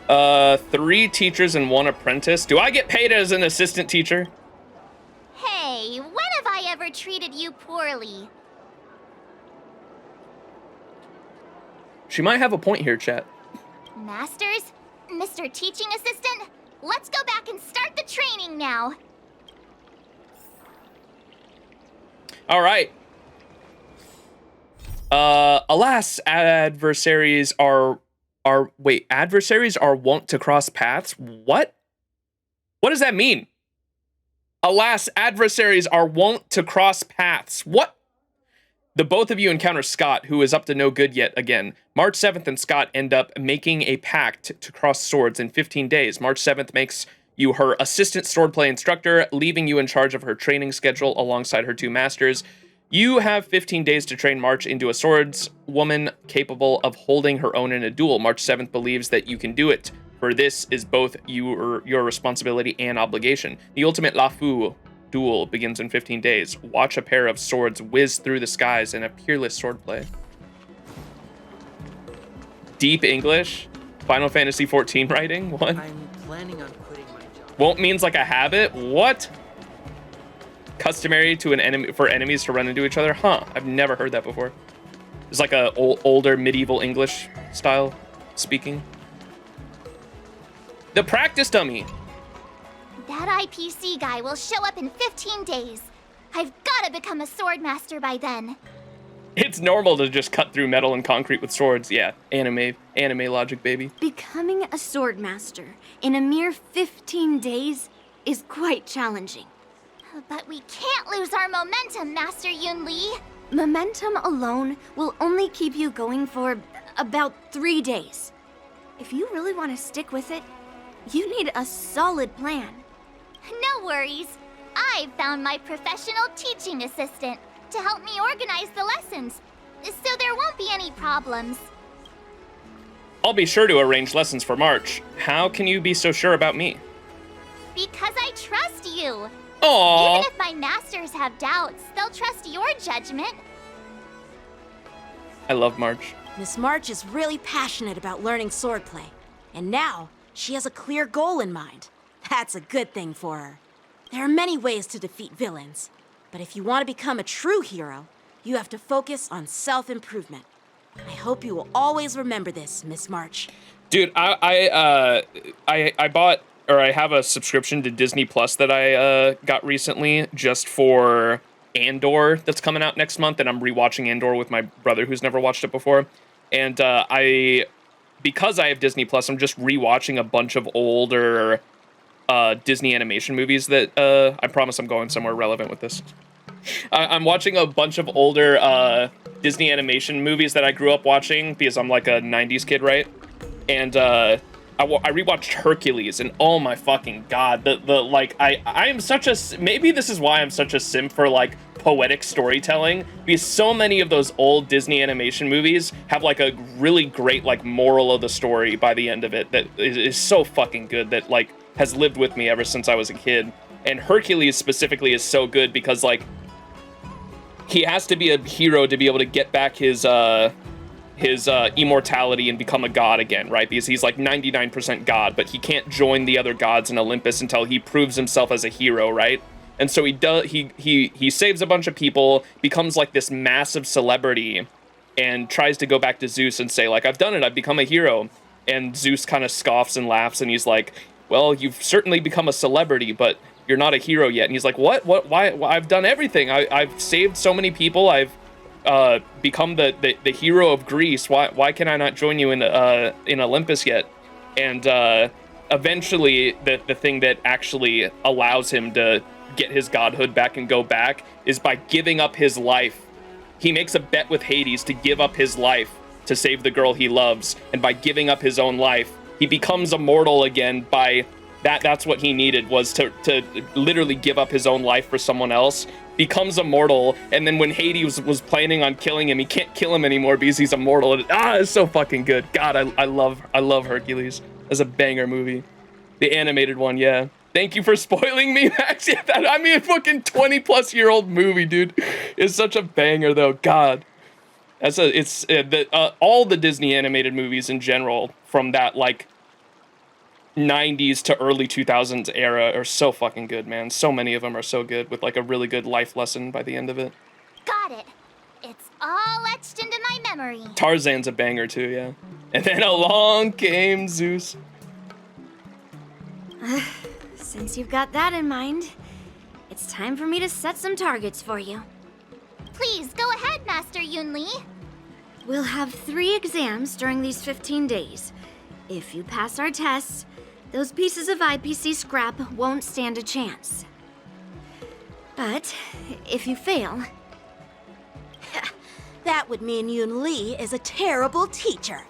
3 teachers and 1 apprentice. Do I get paid as an assistant teacher? Hey, when have I ever treated you poorly? She might have a point here, chat. Masters, Mr. Teaching Assistant, let's go back and start the training now. All right. Alas, adversaries are wont to cross paths? What? What does that mean? Alas, adversaries are wont to cross paths. What? The both of you encounter Scott, who is up to no good yet again. March 7th and Scott end up making a pact to cross swords in 15 days. March 7th makes you her assistant swordplay instructor, leaving you in charge of her training schedule alongside her 2 masters. You have 15 days to train March into a swordswoman capable of holding her own in a duel. March 7th believes that you can do it, for this is both your responsibility and obligation. The ultimate Lafu duel begins in 15 days. Watch a pair of swords whiz through the skies in a peerless swordplay. Deep English? Final Fantasy 14 writing? What? I'm planning on quitting my job. Won't means like a habit? What? Customary to an enemy for enemies to run into each other? Huh, I've never heard that before. It's like a older medieval English style speaking. The practice dummy. That IPC guy will show up in 15 days. I've gotta become a sword master by then. It's normal to just cut through metal and concrete with swords. Yeah, anime logic, baby. Becoming a sword master in a mere 15 days is quite challenging. But we can't lose our momentum, Master Yunli. Momentum alone will only keep you going for about 3 days. If you really want to stick with it, you need a solid plan. No worries. I've found my professional teaching assistant to help me organize the lessons, so there won't be any problems. I'll be sure to arrange lessons for March. How can you be so sure about me? Because I trust you. Aww. Even if my masters have doubts, they'll trust your judgment. I love March. Miss March is really passionate about learning swordplay, and now she has a clear goal in mind. That's a good thing for her. There are many ways to defeat villains, but if you want to become a true hero, you have to focus on self-improvement. I hope you will always remember this, Miss March. Dude, I bought, or I have a subscription to Disney Plus that I got recently just for Andor that's coming out next month, and I'm rewatching Andor with my brother who's never watched it before. And because I have Disney Plus, I'm just rewatching a bunch of older Disney animation movies that I promise I'm going somewhere relevant with this. I'm watching a bunch of older Disney animation movies that I grew up watching because I'm like a 90s kid, right? And I rewatched Hercules, and oh my fucking god, I am such a, maybe this is why I'm such a simp for like poetic storytelling, because so many of those old Disney animation movies have like a really great like moral of the story by the end of it that is so fucking good that like has lived with me ever since I was a kid. And Hercules specifically is so good because like he has to be a hero to be able to get back his immortality and become a god again, right? Because he's like 99% god, but he can't join the other gods in Olympus until he proves himself as a hero, right? And so he saves a bunch of people, becomes like this massive celebrity, and tries to go back to Zeus and say like, I've done it, I've become a hero. And Zeus kind of scoffs and laughs, and he's like, well, you've certainly become a celebrity, but you're not a hero yet. And he's like, what? Why? I've done everything. I've saved so many people. I've become the hero of Greece. Why can I not join you in Olympus yet? And eventually, the thing that actually allows him to get his godhood back and go back is by giving up his life. He makes a bet with Hades to give up his life to save the girl he loves, and by giving up his own life, he becomes immortal again. By that's what he needed, was to literally give up his own life for someone else. Becomes immortal, and then when Hades was planning on killing him, he can't kill him anymore because he's immortal. It's so fucking good. God, I love Hercules. It's a banger movie. The animated one, yeah. Thank you for spoiling me, Max. Yeah, I mean, a fucking 20-plus-year-old movie, dude. It's such a banger, though. God, all the Disney animated movies in general from that like 90s to early 2000s era are so fucking good, man. So many of them are so good, with like a really good life lesson by the end of it. Got it. It's all etched into my memory. Tarzan's a banger too, yeah. And then along came Zeus. Since you've got that in mind, it's time for me to set some targets for you. Please, go ahead, Master Yunli. We'll have 3 exams during these 15 days. If you pass our tests, those pieces of IPC scrap won't stand a chance. But if you fail... That would mean Yunli is a terrible teacher.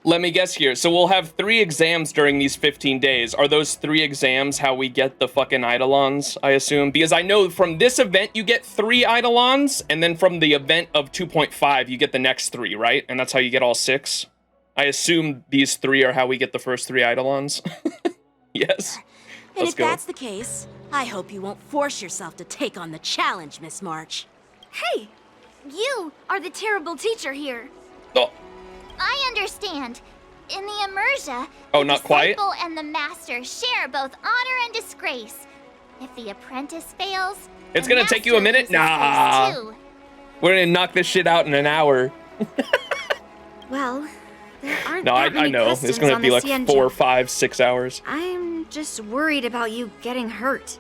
Let me guess here. So we'll have 3 exams during these 15 days. Are those 3 exams how we get the fucking Eidolons, I assume? Because I know from this event you get 3 Eidolons, and then from the event of 2.5 you get the next 3, right? And that's how you get all 6? I assume these 3 are how we get the first 3 Eidolons. Yes. And Let's if go. that's the case, I hope you won't force yourself to take on the challenge, Miss March. Hey! You are the terrible teacher here. Oh. I understand. In the Immersia, Oh, the not quite? disciple and the master share both honor and disgrace. If the apprentice fails, It's the gonna take you a master minute? loses face Nah. too. We're gonna knock this shit out in an hour. Well, there aren't aren't No, that I many know. pistons It's gonna on be the like CN 4, jet. 5, 6 hours. I'm just worried about you getting hurt.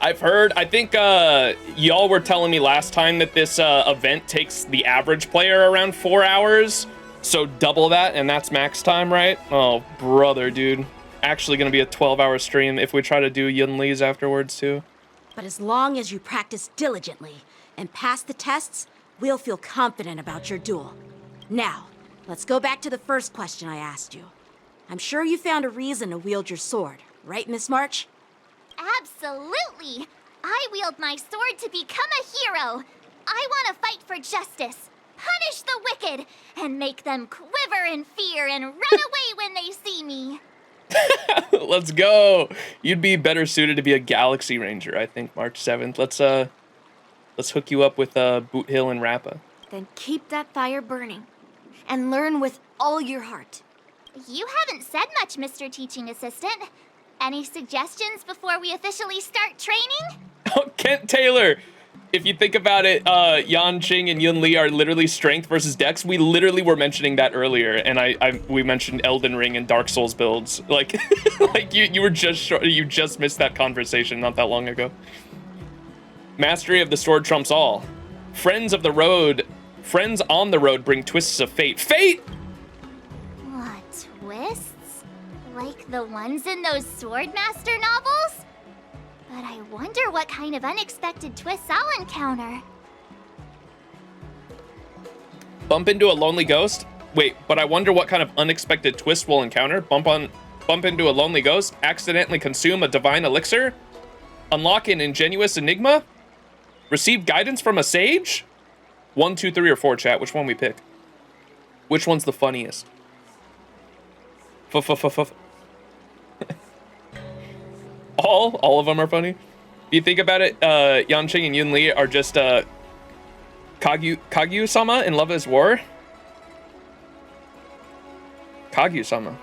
I've heard, I think y'all were telling me last time that this event takes the average player around 4 hours. So double that, and that's max time, right? Oh, brother, dude. Actually gonna be a 12-hour stream if we try to do Yunli's afterwards, too. But as long as you practice diligently and pass the tests, we'll feel confident about your duel. Now, let's go back to the first question I asked you. I'm sure you found a reason to wield your sword, right, Miss March? Absolutely! I wield my sword to become a hero! I want to fight for justice, punish the wicked, and make them quiver in fear and run away when they see me! Let's go! You'd be better suited to be a Galaxy Ranger, I think, March 7th. Let's hook you up with Boot Hill and Rappa. Then keep that fire burning. And learn with all your heart. You haven't said much, Mr. Teaching Assistant. Any suggestions before we officially start training? Oh, Kent Taylor! If you think about it, Yan Qing and Yun Li are literally strength versus dex. We literally were mentioning that earlier, and we mentioned Elden Ring and Dark Souls builds. Like, like you just missed that conversation not that long ago. Mastery of the sword trumps all. Friends on the road bring twists of fate. Fate! What, twists? Like the ones in those Swordmaster novels? But I wonder what kind of unexpected twists I'll encounter. Bump into a lonely ghost? Wait, but I wonder what kind of unexpected twist we'll encounter. Bump into a lonely ghost? Accidentally consume a divine elixir? Unlock an ingenious enigma? Receive guidance from a sage? 1, 2, 3, or 4, chat. Which one we pick? Which one's the funniest? All of them are funny. If you think about it, Yan Qing and Yun Li are just Kaguya-sama in Love is War. Kaguya-sama.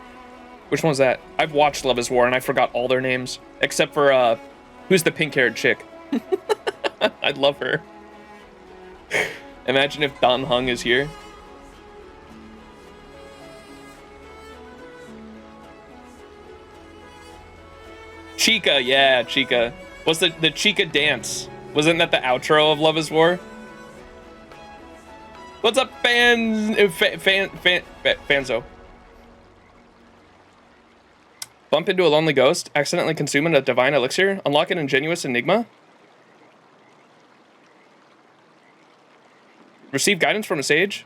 Which one's that? I've watched Love is War and I forgot all their names. Except for, who's the pink-haired chick? I'd love her. Imagine if Dan Heng is here. Chica, yeah, Chica. What's the Chica dance? Wasn't that the outro of Love is War? What's up, Fanzo? Bump into a lonely ghost, accidentally consuming a divine elixir, unlock an ingenious enigma. Receive guidance from a sage.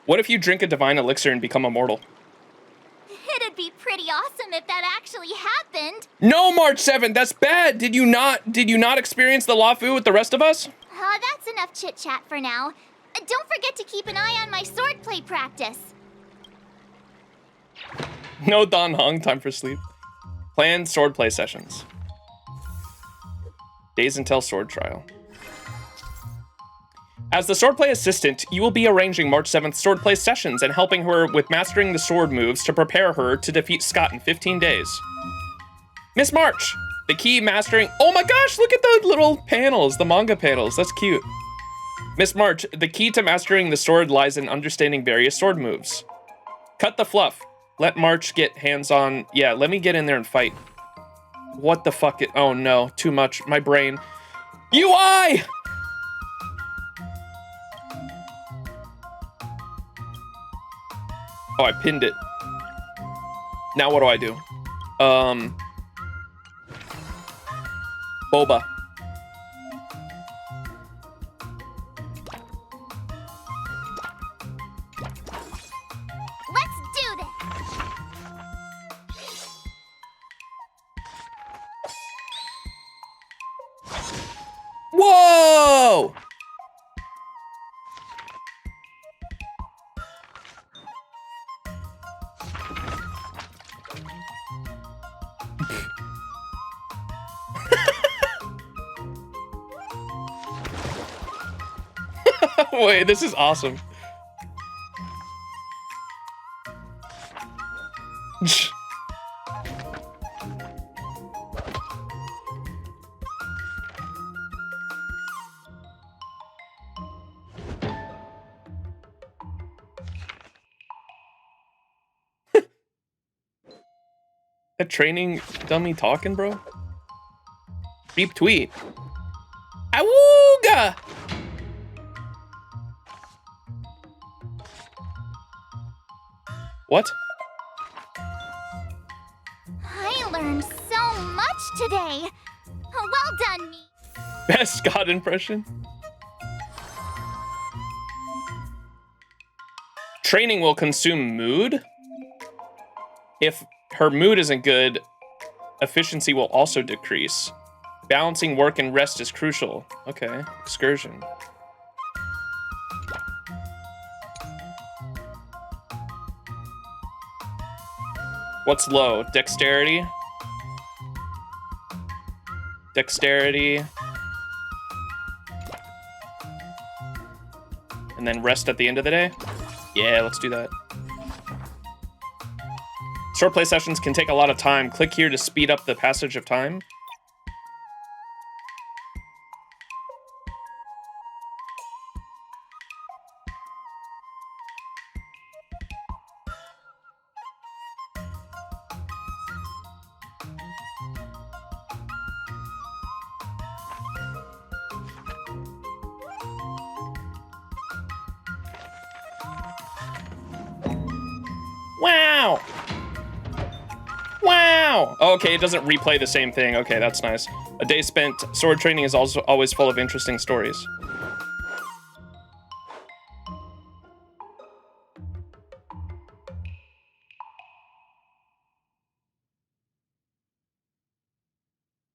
What if you drink a divine elixir and become immortal? It'd be pretty awesome if that actually happened. No, March 7th, that's bad. Did you not experience the Lafu with the rest of us? That's enough chit-chat for now. Don't forget to keep an eye on my swordplay practice. No Dan Heng, time for sleep. Planned swordplay sessions. Days until sword trial. As the swordplay assistant, you will be arranging March 7th swordplay sessions and helping her with mastering the sword moves to prepare her to defeat Scott in 15 days. Miss March, the key mastering... Oh my gosh, look at the little panels, the manga panels. That's cute. Miss March, the key to mastering the sword lies in understanding various sword moves. Cut the fluff. Let March get hands-on... Yeah, let me get in there and fight. What the fuck? Oh no, too much. My brain. UI! Oh, I pinned it. Now what do I do? Boba. Let's do this! Whoa! Wait, this is awesome. That training dummy talking, bro? Deep tweet. Awooga! What? I learned so much today. Well done, me. Best God impression? Training will consume mood. If her mood isn't good, efficiency will also decrease. Balancing work and rest is crucial. Okay, excursion. What's low? Dexterity? Dexterity. And then rest at the end of the day? Yeah, let's do that. Short play sessions can take a lot of time. Click here to speed up the passage of time. Wow! Wow! Okay, it doesn't replay the same thing. Okay, that's nice. A day spent sword training is also always full of interesting stories.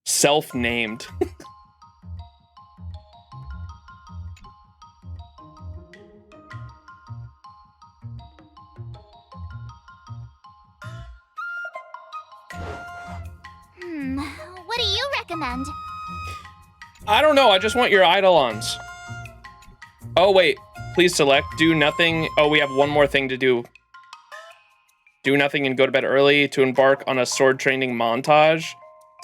Self-named. What do you recommend? I don't know, I just want your eidolons. Oh wait, please select, do nothing. Oh, we have one more thing to do. Do nothing and go to bed early, to embark on a sword training montage,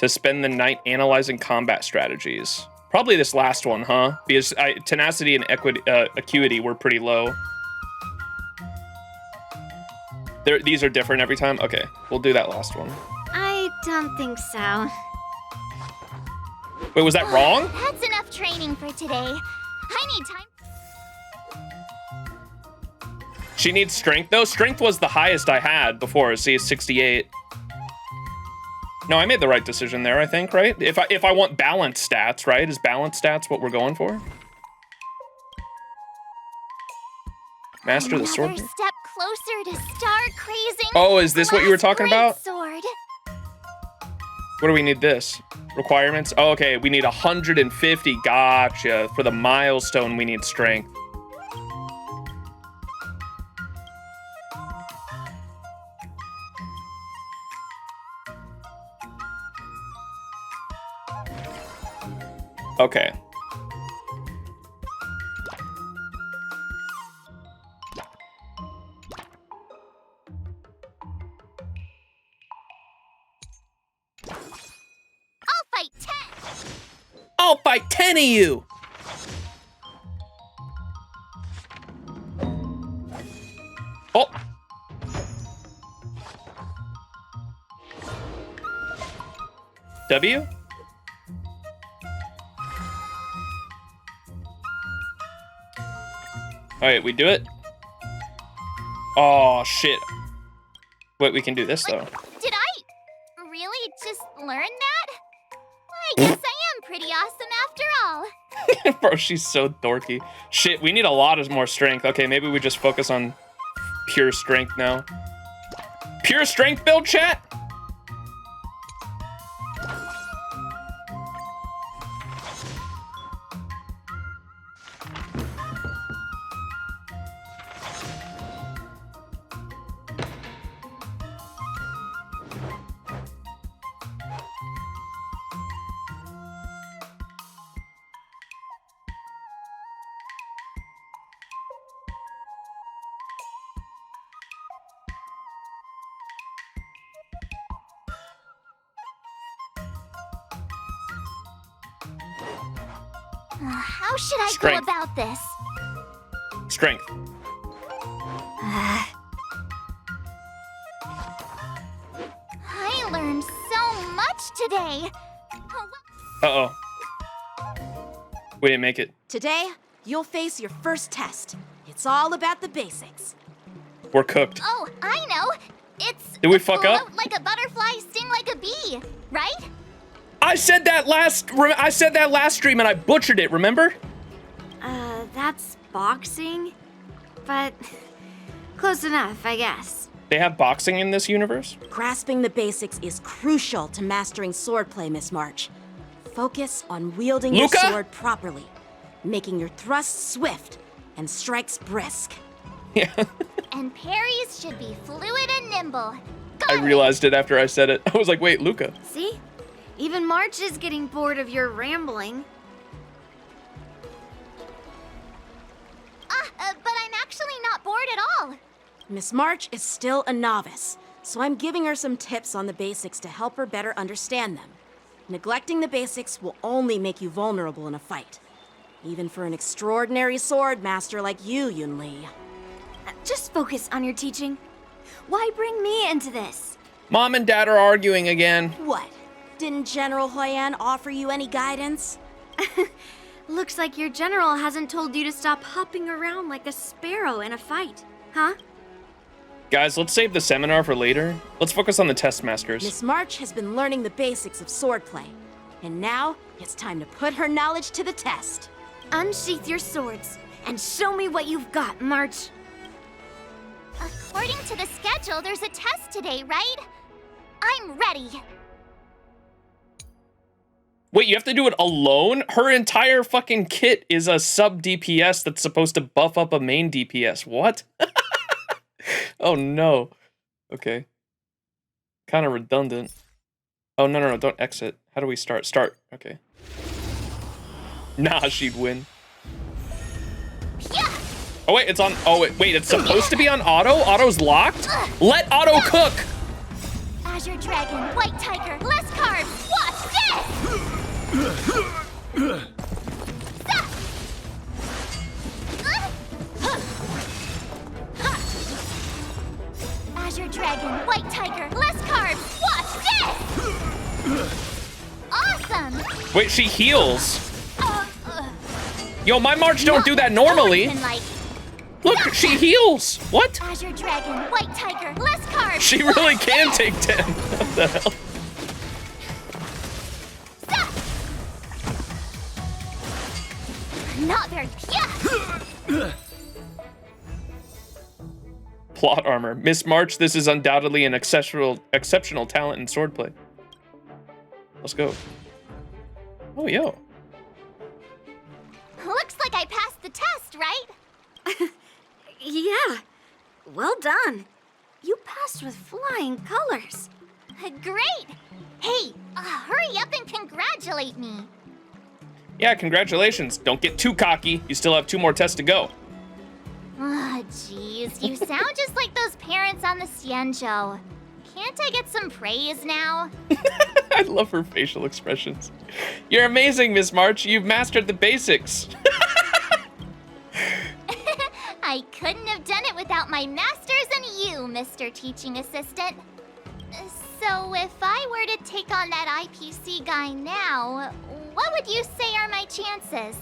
to spend the night analyzing combat strategies. Probably this last one, huh? Because tenacity and acuity were pretty low. These are different every time? Okay, we'll do that last one. I don't think so. Wait, was that wrong? That's enough training for today. I need time. She needs strength, though. Strength was the highest I had before. See, 68. No, I made the right decision there, I think, right? If I want balanced stats, right? Is balanced stats what we're going for? Master the sword. Another step closer to star crazing. Oh, is this what you were talking about? Sword. What do we need this? Requirements? Oh, okay, we need 150. Gotcha. For the milestone, we need strength. Okay. I'll fight 10 of you! Oh! W? Alright, we do it? Oh, shit. Wait, we can do this, though. Did I really just learn that? I guess I am pretty awesome after all. Bro, she's so dorky. Shit, we need a lot of more strength. Okay, maybe we just focus on pure strength now. Pure strength build, chat? How should I Strength. go about this? Strength. I learned today. Uh-oh. We didn't make it. Today, you'll face your first test. It's all about the basics. We're cooked. Oh, I know. It's Did we fuck float up? like a butterfly, sting like a bee, right? I said that last stream and I butchered it, remember? That's boxing? But close enough, I guess. They have boxing in this universe? Grasping the basics is crucial to mastering swordplay, Miss March. Focus on wielding Luca? your sword properly, making your thrusts swift and strikes brisk. Yeah. And parries should be fluid and nimble. I Got it. realized it after I said it. I was like, wait, Luca. See? Even March is getting bored of your rambling. But I'm actually not bored at all. Miss March is still a novice, so I'm giving her some tips on the basics to help her better understand them. Neglecting the basics will only make you vulnerable in a fight. Even for an extraordinary sword master like you, Yunli. Just focus on your teaching. Why bring me into this? Mom and Dad are arguing again. What? Didn't General Huyan offer you any guidance? Looks like your general hasn't told you to stop hopping around like a sparrow in a fight, huh? Guys, let's save the seminar for later. Let's focus on the test masters. Miss March has been learning the basics of swordplay, and now it's time to put her knowledge to the test. Unsheath your swords and show me what you've got, March. According to the schedule, there's a test today, right? I'm ready. Wait, you have to do it alone? Her entire fucking kit is a sub DPS that's supposed to buff up a main DPS. What? Oh no. Okay. Kind of redundant. Oh, no, don't exit. How do we start? Start. Okay. Nah, she'd win. Yeah. Oh wait, it's on. Oh wait, it's supposed to be on auto? Auto's locked? Let auto cook! Azure Dragon, White Tiger, less carbs. Watch this! Azure Dragon, White Tiger, less carbs. Watch this! Awesome! Wait, she heals. Yo, my March don't do that normally. Look, she heals. What? Azure Dragon, White Tiger, less carbs. She really can take 10. What the hell? Not very. Yeah. Plot armor. Miss March, this is undoubtedly an exceptional talent in swordplay. Let's go. Oh, yo. Looks like I passed the test, right? Yeah. Well done. You passed with flying colors. Great. Hey, hurry up and congratulate me. Yeah, congratulations. Don't get too cocky. You still have 2 more tests to go. Oh, jeez. You sound just like those parents on the Xianzhou. Can't I get some praise now? I love her facial expressions. You're amazing, Miss March. You've mastered the basics. I couldn't have done it without my masters and you, Mr. Teaching Assistant. So if I were to take on that IPC guy now, what would you say are my chances?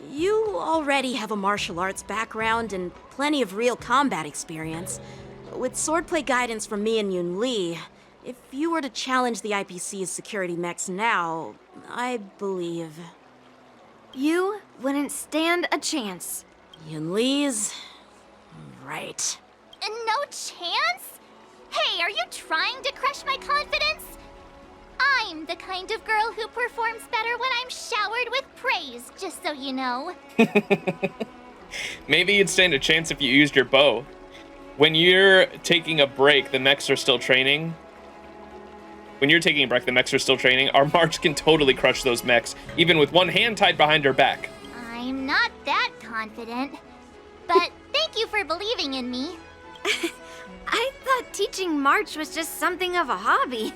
You already have a martial arts background and plenty of real combat experience. With swordplay guidance from me and Yunli, if you were to challenge the IPC's security mechs now, I believe... You wouldn't stand a chance. Yunli's... right. No chance? Hey, are you trying to crush my confidence? I'm the kind of girl who performs better when I'm showered with praise, just so you know. Maybe you'd stand a chance if you used your bow. When you're taking a break, the mechs are still training. When you're taking a break, the mechs are still training. Our March can totally crush those mechs, even with one hand tied behind her back. I'm not that confident. But thank you for believing in me. I thought teaching March was just something of a hobby.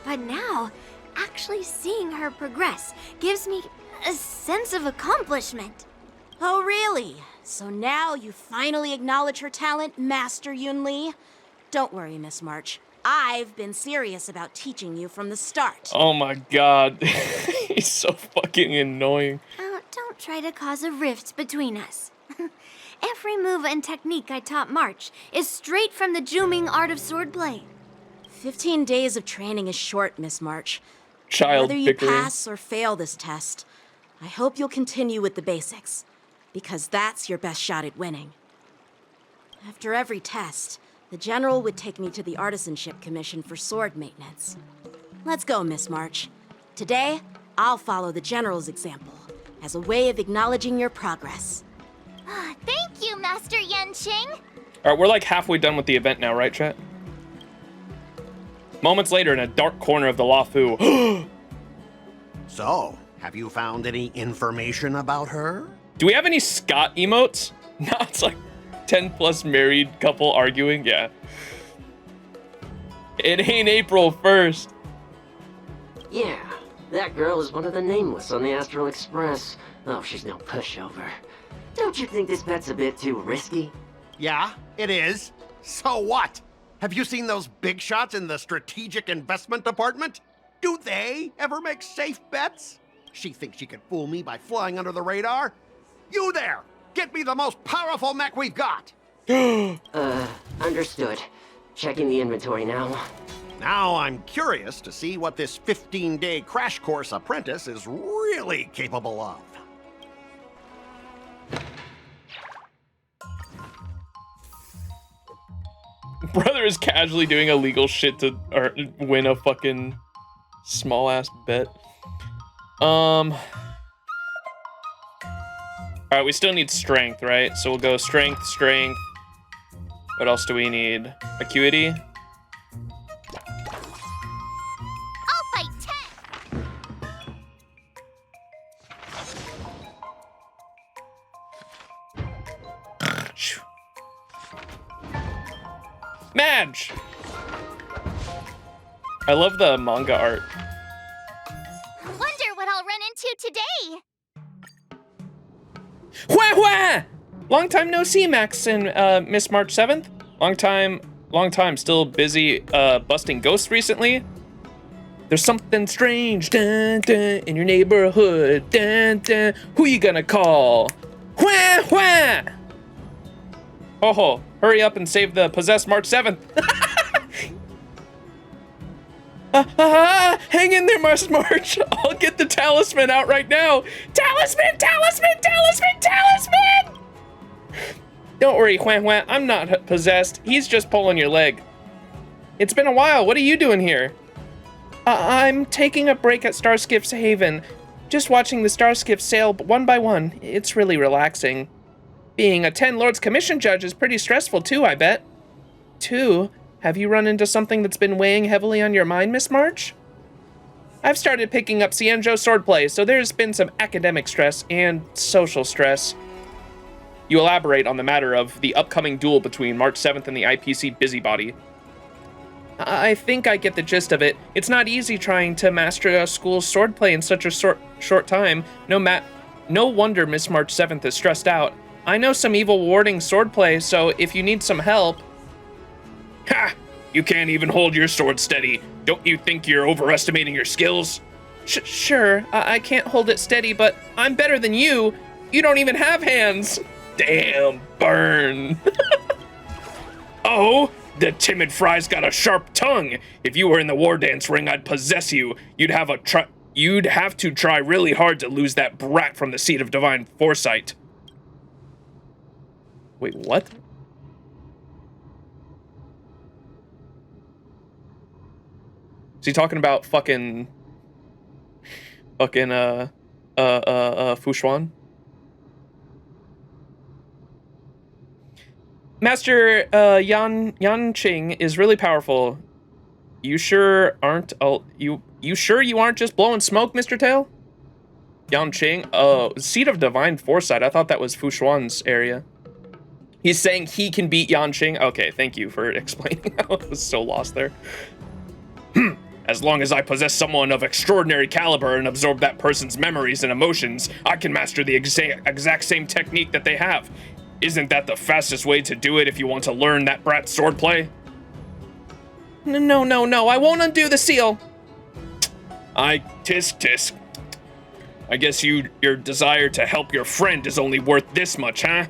But now, actually seeing her progress gives me a sense of accomplishment. Oh, really? So now you finally acknowledge her talent, Master Yunli? Don't worry, Miss March. I've been serious about teaching you from the start. Oh my god. He's so fucking annoying. Oh, don't try to cause a rift between us. Every move and technique I taught March is straight from the Juming art of swordplay. 15 days of training is short, Miss March. Child Whether you bickering. pass or fail this test, I hope you'll continue with the basics, because that's your best shot at winning. After every test, the General would take me to the Artisanship Commission for sword maintenance. Let's go, Miss March. Today, I'll follow the General's example as a way of acknowledging your progress. Thank you, Master Yenqing. Alright, we're like halfway done with the event now, right, chat? Moments later, in a dark corner of the Luofu. So, have you found any information about her? Do we have any Scott emotes? No, it's like 10 plus married couple arguing. Yeah. It ain't April 1st. Yeah, that girl is one of the nameless on the Astral Express. Oh, she's no pushover. Don't you think this bet's a bit too risky? Yeah, it is. So what? Have you seen those big shots in the strategic investment department? Do they ever make safe bets? She thinks she can fool me by flying under the radar? You there! Get me the most powerful mech we've got! Understood. Checking the inventory now. Now I'm curious to see what this 15-day crash course apprentice is really capable of. Brother is casually doing illegal shit to win a fucking small ass bet. Alright, we still need strength, right? So we'll go strength, strength. What else do we need? Acuity? I'll fight 10. Madge! I love the manga art. Wonder what I'll run into today. Wah wah! Long time no see, Max and Miss March 7th. Long time. Still busy busting ghosts recently. There's something strange dun, dun, in your neighborhood. Dun, dun. Who you gonna call? Wah wah! Oh, hurry up and save the possessed March 7th. Hang in there, March. I'll get the talisman out right now. Talisman! Don't worry, Huan Huan, I'm not possessed. He's just pulling your leg. It's been a while. What are you doing here? I'm taking a break at Starskiff's Haven. Just watching the Starskiffs sail one by one. It's really relaxing. Being a 10 Lords Commission judge is pretty stressful too, I bet. 2? Have you run into something that's been weighing heavily on your mind, Miss March? I've started picking up Xianzhou swordplay, so there's been some academic stress and social stress. You elaborate on the matter of the upcoming duel between March 7th and the IPC Busybody. I think I get the gist of it. It's not easy trying to master a school's swordplay in such a short time. No wonder Miss March 7th is stressed out. I know some evil warding swordplay, so if you need some help... Ha! You can't even hold your sword steady. Don't you think you're overestimating your skills? Sure, I can't hold it steady, but I'm better than you. You don't even have hands. Damn, burn. Oh, the timid fry's got a sharp tongue. If you were in the war dance ring, I'd possess you. You'd have to try really hard to lose that brat from the seat of divine foresight. Wait, what? Is he talking about fucking Fushuan? Master Yanqing is really powerful. You sure you sure you aren't just blowing smoke, Mr. Tail? Yanqing, seat of divine foresight. I thought that was Fushuan's area. He's saying he can beat Yanqing. Okay, thank you for explaining. I was so lost there. As long as I possess someone of extraordinary caliber and absorb that person's memories and emotions, I can master the exact same technique that they have. Isn't that the fastest way to do it if you want to learn that brat's swordplay? No, no, no, I won't undo the seal. Tisk. I guess your desire to help your friend is only worth this much, huh?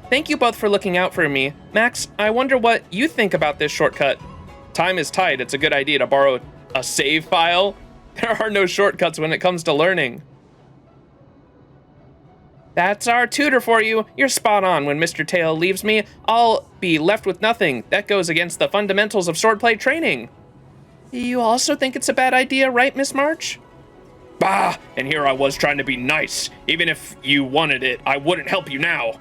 Thank you both for looking out for me. Max, I wonder what you think about this shortcut. Time is tight. It's a good idea to borrow a save file. There are no shortcuts when it comes to learning. That's our tutor for you. You're spot on. When Mr. Tail leaves me, I'll be left with nothing. That goes against the fundamentals of swordplay training. You also think it's a bad idea, right, Miss March? Bah, and here I was trying to be nice. Even if you wanted it, I wouldn't help you now.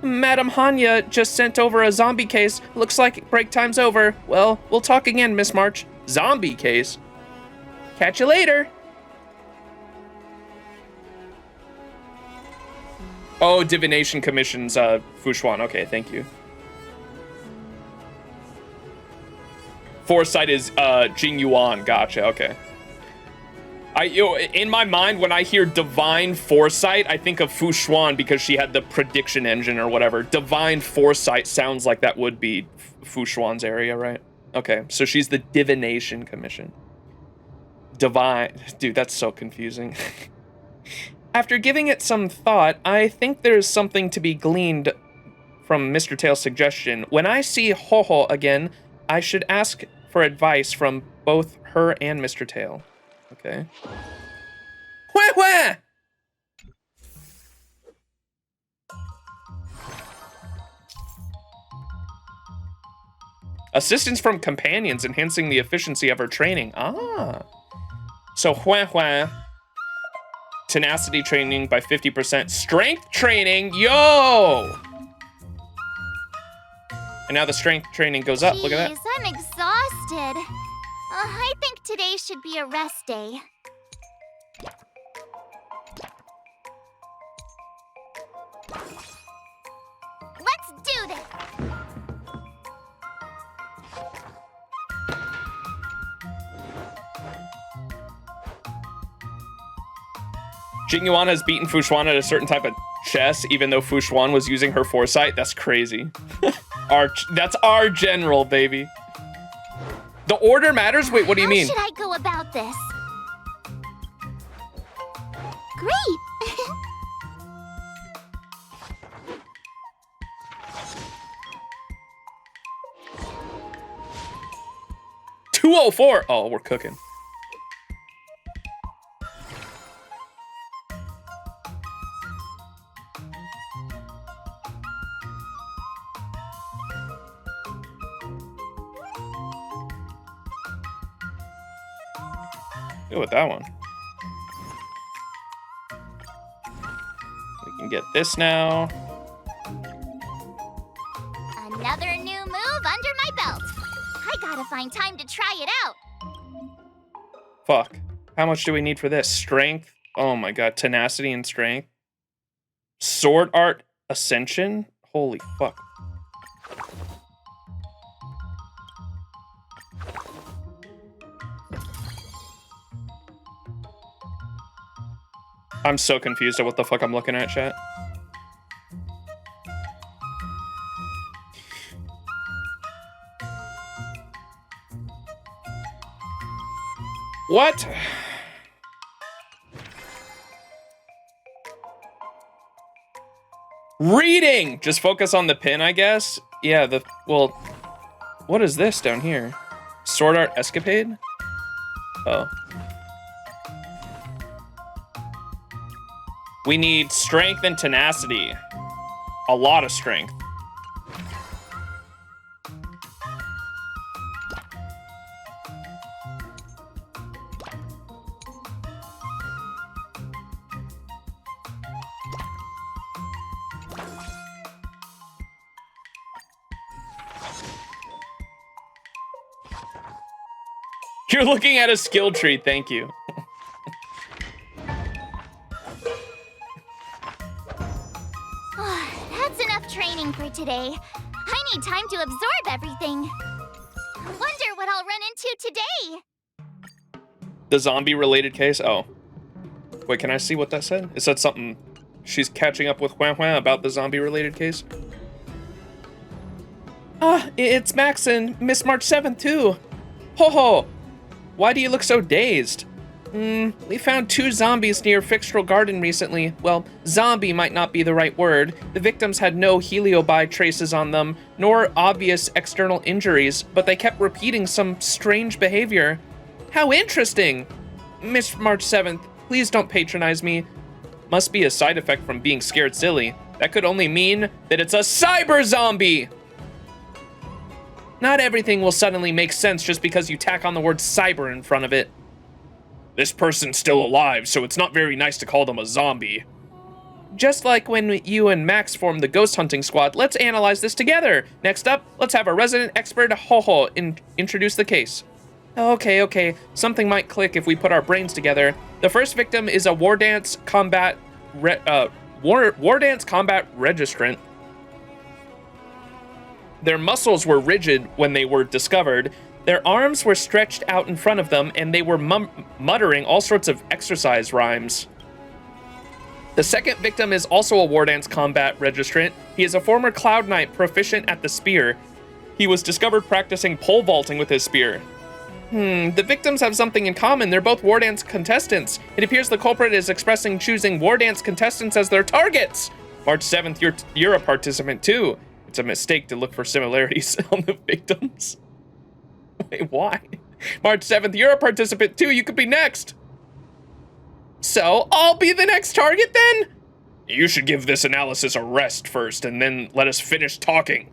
Madam Hanya just sent over a zombie case. Looks like break time's over. Well, we'll talk again, Miss March. Zombie case? Catch you later. Oh, Divination Commission's Fushuan. Okay, thank you. Foresight is Jing Yuan. Gotcha. Okay. In my mind, when I hear Divine Foresight, I think of Fushuan because she had the prediction engine or whatever. Divine Foresight sounds like that would be Fushuan's area, right? Okay, so she's the Divination Commission. Divine. Dude, that's so confusing. After giving it some thought, I think there's something to be gleaned from Mr. Tail's suggestion. When I see Ho-Ho again, I should ask for advice from both her and Mr. Tail. Okay. Wah! Assistance from companions enhancing the efficiency of her training. Ah. So Hua tenacity training by 50%. Strength training, yo! And now the strength training goes up. Look at that. I'm exhausted. I think today should be a rest day. Let's do this! 'Jingyuan has beaten Fushuan at a certain type of chess, even though Fushuan was using her foresight. That's crazy. That's our general, baby. The order matters? Wait, what do you mean? How should I go about this? Great! 204! Oh, we're cooking. Go with that one. We can get this now. Another new move under my belt. I gotta find time to try it out. Fuck. How much do we need for this? Strength? Oh my god. Tenacity and strength. Sword art ascension? Holy fuck. I'm so confused at what the fuck I'm looking at, chat. What? Reading! Just focus on the pin, I guess? Yeah, well, what is this down here? Sword Art Escapade? Oh. We need strength and tenacity. A lot of strength. You're looking at a skill tree, thank you. That's enough training for today. I need time to absorb everything. Wonder what I'll run into today. The zombie-related case? Oh. Wait, can I see what that said? It said something. She's catching up with Hua Hua about the zombie-related case. It's Max and Miss March 7th too. Ho ho! Why do you look so dazed? We found 2 zombies near Fixtral Garden recently. Well, zombie might not be the right word. The victims had no heliobi traces on them, nor obvious external injuries, but they kept repeating some strange behavior. How interesting! Miss March 7th, please don't patronize me. Must be a side effect from being scared silly. That could only mean that it's a cyber zombie! Not everything will suddenly make sense just because you tack on the word cyber in front of it. This person's still alive, so it's not very nice to call them a zombie. Just like when you and Max formed the ghost hunting squad, let's analyze this together. Next up, let's have our resident expert, Ho-Ho, introduce the case. Okay. Something might click if we put our brains together. The first victim is a war dance combat registrant. Their muscles were rigid when they were discovered. Their arms were stretched out in front of them, and they were muttering all sorts of exercise rhymes. The second victim is also a war dance combat registrant. He is a former Cloud Knight proficient at the spear. He was discovered practicing pole vaulting with his spear. The victims have something in common. They're both war dance contestants. It appears the culprit is choosing war dance contestants as their targets. March 7th, you're a participant too. It's a mistake to look for similarities on the victims. Wait, why? March 7th, you're a participant too. You could be next. So, I'll be the next target then? You should give this analysis a rest first and then let us finish talking.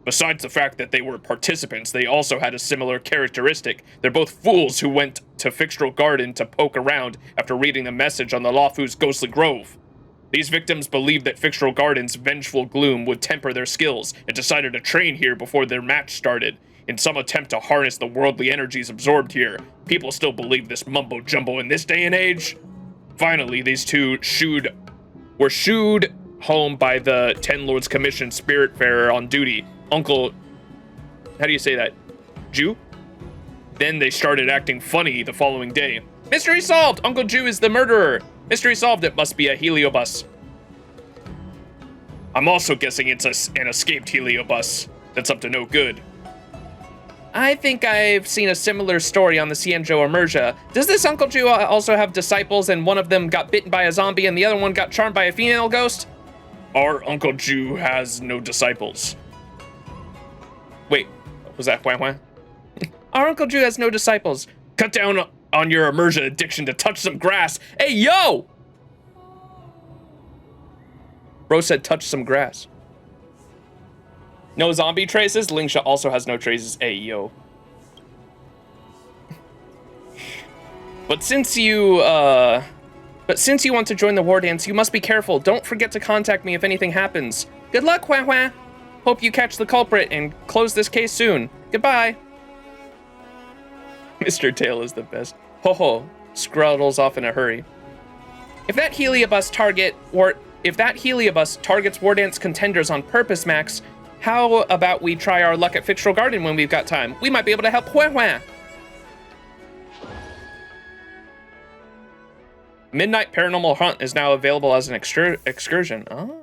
Besides the fact that they were participants, they also had a similar characteristic. They're both fools who went to Fixtral Garden to poke around after reading the message on the Lafu's ghostly grove. These victims believed that Fixtral Garden's vengeful gloom would temper their skills and decided to train here before their match started. In some attempt to harness the worldly energies absorbed here, people still believe this mumbo-jumbo in this day and age? Finally, these two were shooed home by the Ten Lords Commission Spiritfarer on duty, Uncle... How do you say that? Jew? Then they started acting funny the following day. Mystery solved! Uncle Jew is the murderer! Mystery solved, it must be a heliobus. I'm also guessing it's an escaped heliobus that's up to no good. I think I've seen a similar story on the Cienjo Emergia. Does this Uncle Jew also have disciples and one of them got bitten by a zombie and the other one got charmed by a female ghost? Our Uncle Jew has no disciples. Wait, was that Huan Huan? Our Uncle Jew has no disciples. Cut down on your Emergia addiction to touch some grass. Hey, yo! Bro said touch some grass. No zombie traces. Lingsha also has no traces. Hey, yo. But since you want to join the war dance, you must be careful. Don't forget to contact me if anything happens. Good luck, Huan Huan. Hope you catch the culprit and close this case soon. Goodbye. Mr. Tail is the best. Ho-ho, scruddles off in a hurry. If that heliobus targets war dance contenders on purpose, Max, how about we try our luck at Fixtral Garden when we've got time? We might be able to help Huan Huan. Midnight Paranormal Hunt is now available as an excursion. Oh.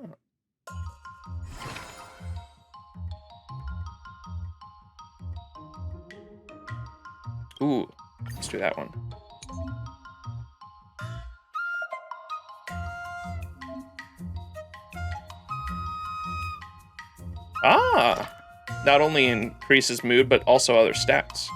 Ooh, let's do that one. Ah, not only increases mood, but also other stats.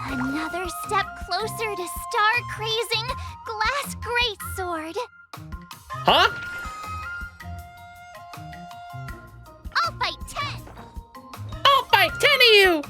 Another step closer to star-crazing glass greatsword. Huh? I'll fight 10. I'll fight 10 of you!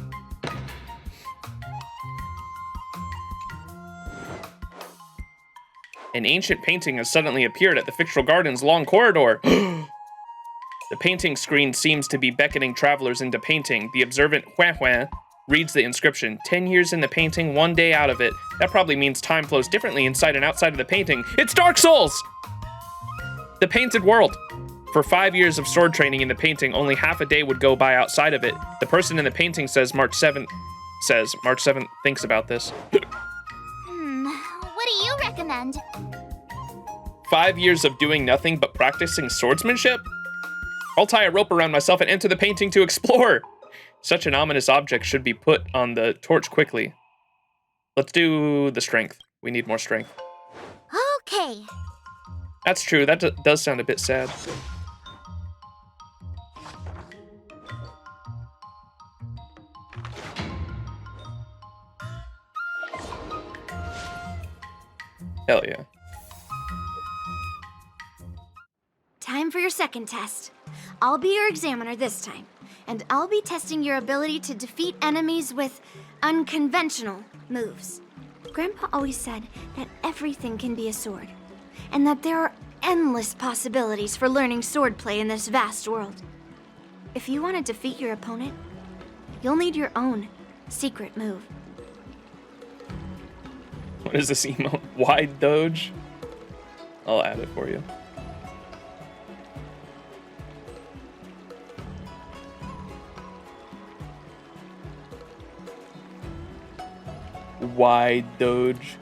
An ancient painting has suddenly appeared at the Fixtral Garden's long corridor. The painting screen seems to be beckoning travelers into painting. The observant Huan Huan reads the inscription, 10 years in the painting, 1 day out of it. That probably means time flows differently inside and outside of the painting. It's Dark Souls! The painted world. For 5 years of sword training in the painting, only half a day would go by outside of it. The person in the painting says March 7th thinks about this. What do you recommend? 5 years of doing nothing but practicing swordsmanship? I'll tie a rope around myself and enter the painting to explore. Such an ominous object should be put on the torch quickly. Let's do the strength. We need more strength. Okay. That's true. That does sound a bit sad. Hell yeah. Time for your second test. I'll be your examiner this time, and I'll be testing your ability to defeat enemies with unconventional moves. Grandpa always said that everything can be a sword, and that there are endless possibilities for learning swordplay in this vast world. If you want to defeat your opponent, you'll need your own secret move. What is this emote? Wide Doge? I'll add it for you. Wide Doge.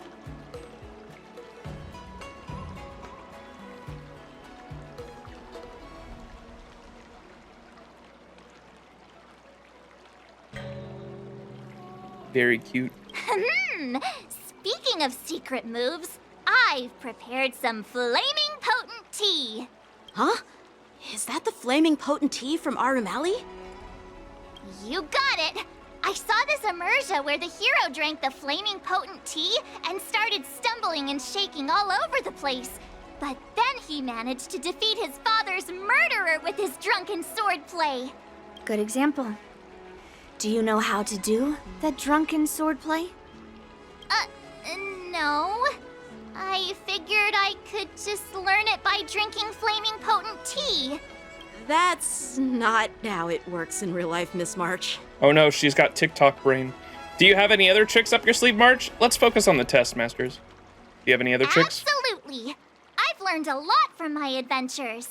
Very cute. Speaking of secret moves, I've prepared some flaming potent tea. Huh? Is that the flaming potent tea from Arumali? You got it! I saw this immersion where the hero drank the flaming potent tea and started stumbling and shaking all over the place. But then he managed to defeat his father's murderer with his drunken swordplay. Good example. Do you know how to do the drunken swordplay? No. I figured I could just learn it by drinking flaming potent tea. That's not how it works in real life, Miss March. Oh no, she's got TikTok brain. Do you have any other tricks up your sleeve, March? Let's focus on the test, Masters. Do you have any other tricks? Absolutely. I've learned a lot from my adventures.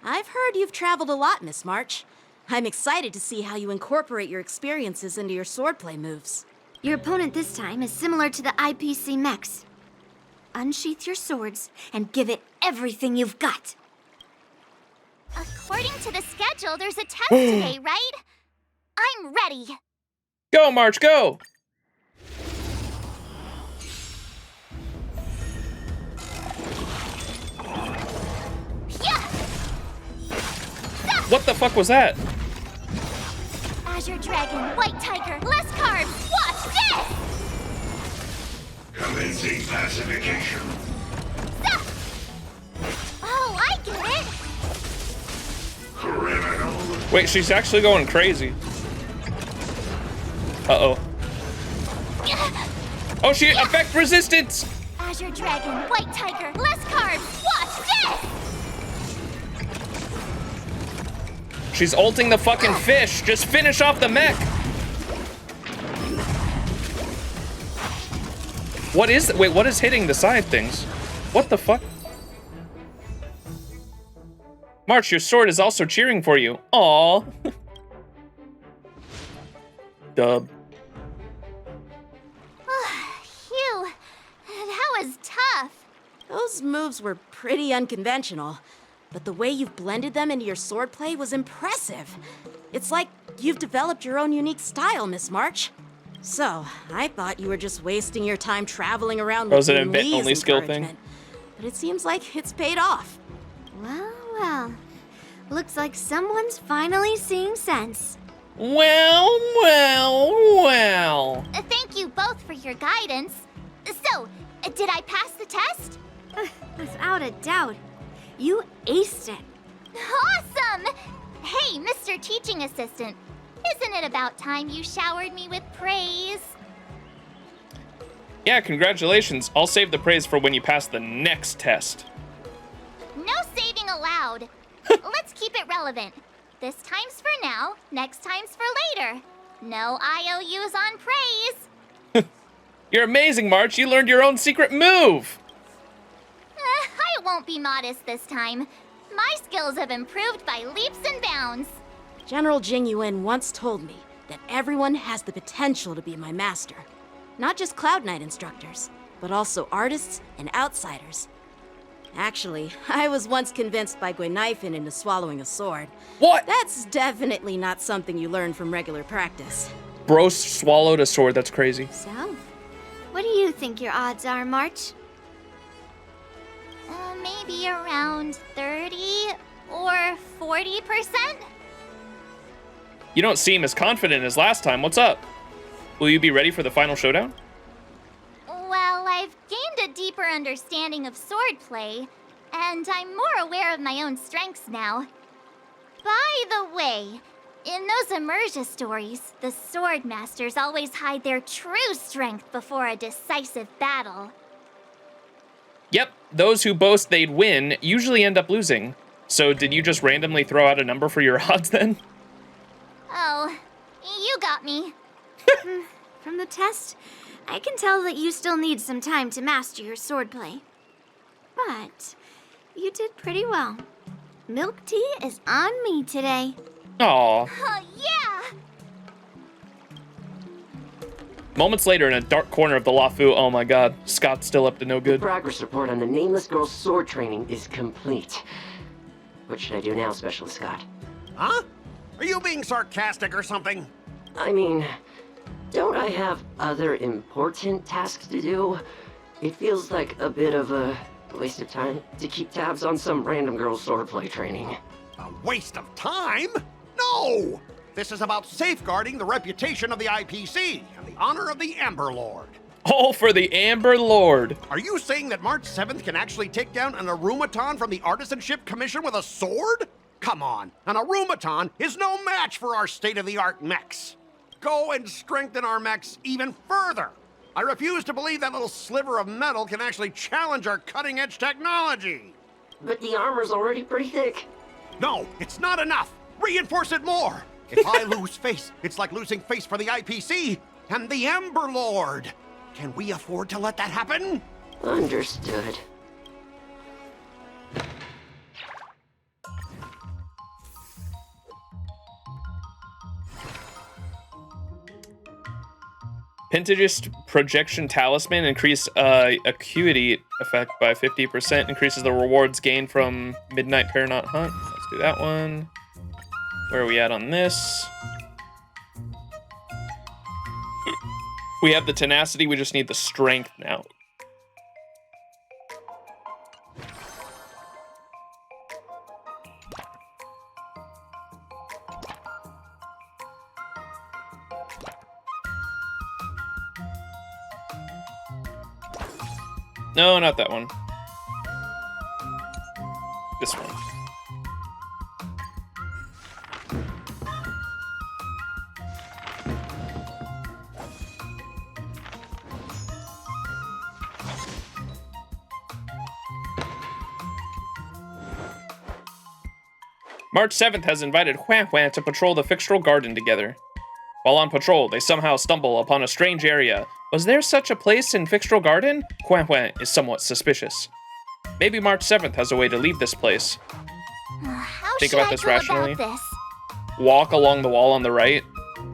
I've heard you've traveled a lot, Miss March. I'm excited to see how you incorporate your experiences into your swordplay moves. Your opponent this time is similar to the IPC mechs. Unsheath your swords and give it everything you've got. According to the schedule, there's a test today, right? I'm ready. Go, March, go! What the fuck was that? Azure Dragon, White Tiger, less carbs. Watch this! Commencing pacification. Oh, I get it. Criminal. Wait, she's actually going crazy. Uh-oh. Oh, she effect resistance! Azure Dragon, White Tiger, less carbs. Watch this! She's ulting the fucking fish. Just finish off the mech. What is, wait, what is hitting the side things? What the fuck? March, your sword is also cheering for you. Aww. Dub. Phew, that was tough. Those moves were pretty unconventional, but the way you've blended them into your swordplay was impressive. It's like you've developed your own unique style, Miss March. So, I thought you were just wasting your time traveling around with an Lee's only skill thing? encouragement. But it seems like it's paid off. Well, well. Looks like someone's finally seeing sense. Well, well, well. Thank you both for your guidance. So, did I pass the test? Without a doubt. You aced it. Awesome! Hey, Mr. Teaching Assistant, isn't it about time you showered me with praise? Yeah, congratulations. I'll save the praise for when you pass the next test. No saving allowed. Let's keep it relevant. This time's for now, next time's for later. No IOUs on praise. You're amazing, March. You learned your own secret move. I won't be modest this time. My skills have improved by leaps and bounds. General Jing Yuan once told me that everyone has the potential to be my master. Not just Cloud Knight instructors, but also artists and outsiders. Actually, I was once convinced by Guinifin into swallowing a sword. What? That's definitely not something you learn from regular practice. Bro swallowed a sword. That's crazy. So, what do you think your odds are, March? Maybe around 30 or 40%? You don't seem as confident as last time. What's up? Will you be ready for the final showdown? Well, I've gained a deeper understanding of swordplay, and I'm more aware of my own strengths now. By the way, in those Immersia stories, the sword masters always hide their true strength before a decisive battle. Yep, those who boast they'd win usually end up losing. So did you just randomly throw out a number for your odds then? Oh, you got me. From the test, I can tell that you still need some time to master your swordplay. But you did pretty well. Milk tea is on me today. Aww. Oh, yeah! Moments later, in a dark corner of the Lafu, oh my god, Scott's still up to no The good. progress report on the nameless girl's sword training is complete. What should I do now, Specialist Scott? Huh? Are you being sarcastic or something? I mean, don't I have other important tasks to do? It feels like a bit of a waste of time to keep tabs on some random girl's swordplay training. A waste of time? No! This is about safeguarding the reputation of the IPC and the honor of the Amber Lord. All for the Amber Lord. Are you saying that March 7th can actually take down an Arumaton from the Artisanship Commission with a sword? Come on, an Arumaton is no match for our state-of-the-art mechs. Go and strengthen our mechs even further. I refuse to believe that little sliver of metal can actually challenge our cutting-edge technology. But the armor's already pretty thick. No, it's not enough. Reinforce it more. If I lose face, it's like losing face for the IPC and the Ember Lord. Can we afford to let that happen? Understood. Pentagist Projection Talisman increase acuity effect by 50%. Increases the rewards gained from Midnight Paranaut Hunt. Let's do that one. Where are we at on this? We have the tenacity, we just need the strength now. No, not that one. This one. March 7th has invited Huan Huan to patrol the Fictional Garden together. While on patrol, they somehow stumble upon a strange area. Was there such a place in Fictional Garden? Huan Huan is somewhat suspicious. Maybe March 7th has a way to leave this place. How Think should about I this go rationally. about this? Walk along the wall on the right.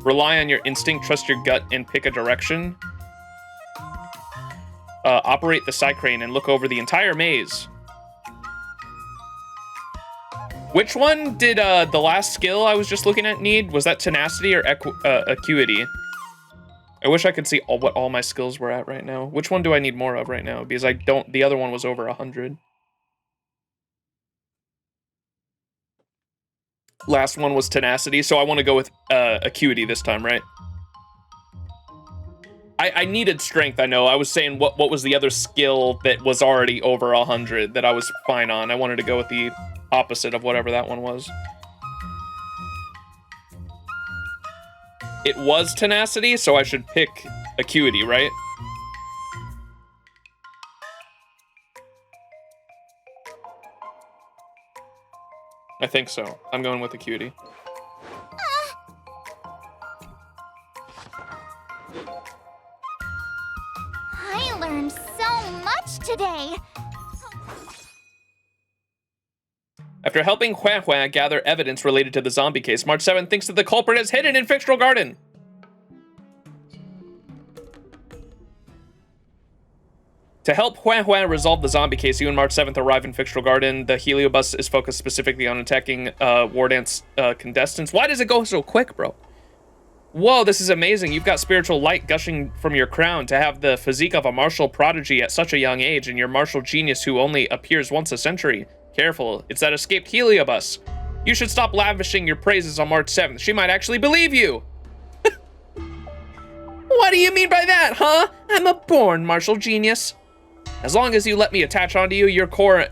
Rely on your instinct, trust your gut, and pick a direction. Operate the side crane and look over the entire maze. Which one did the last skill I was just looking at need? Was that tenacity or acuity? I wish I could see what all my skills were at right now. Which one do I need more of right now? Because I don't, the other one was over 100. Last one was tenacity, so I want to go with acuity this time, right? I needed strength, I know. I was saying what was the other skill that was already over 100 that I was fine on. I wanted to go with the opposite of whatever that one was. It was tenacity, so I should pick acuity, right? I think so. I'm going with acuity. I learned so much today. After helping Hua Hua gather evidence related to the zombie case, March 7th thinks that the culprit is hidden in Fictional Garden. To help Hua Hua resolve the zombie case, you and March 7th arrive in Fictional Garden. The heliobus is focused specifically on attacking War Dance contestants. Why does it go so quick, bro? Whoa, this is amazing. You've got spiritual light gushing from your crown. To have the physique of a martial prodigy at such a young age, and your martial genius who only appears once a century. Careful, it's that escaped heliobus. You should stop lavishing your praises on March 7th. She might actually believe you. What do you mean by that, huh? I'm a born martial genius. As long as you let me attach onto you, your core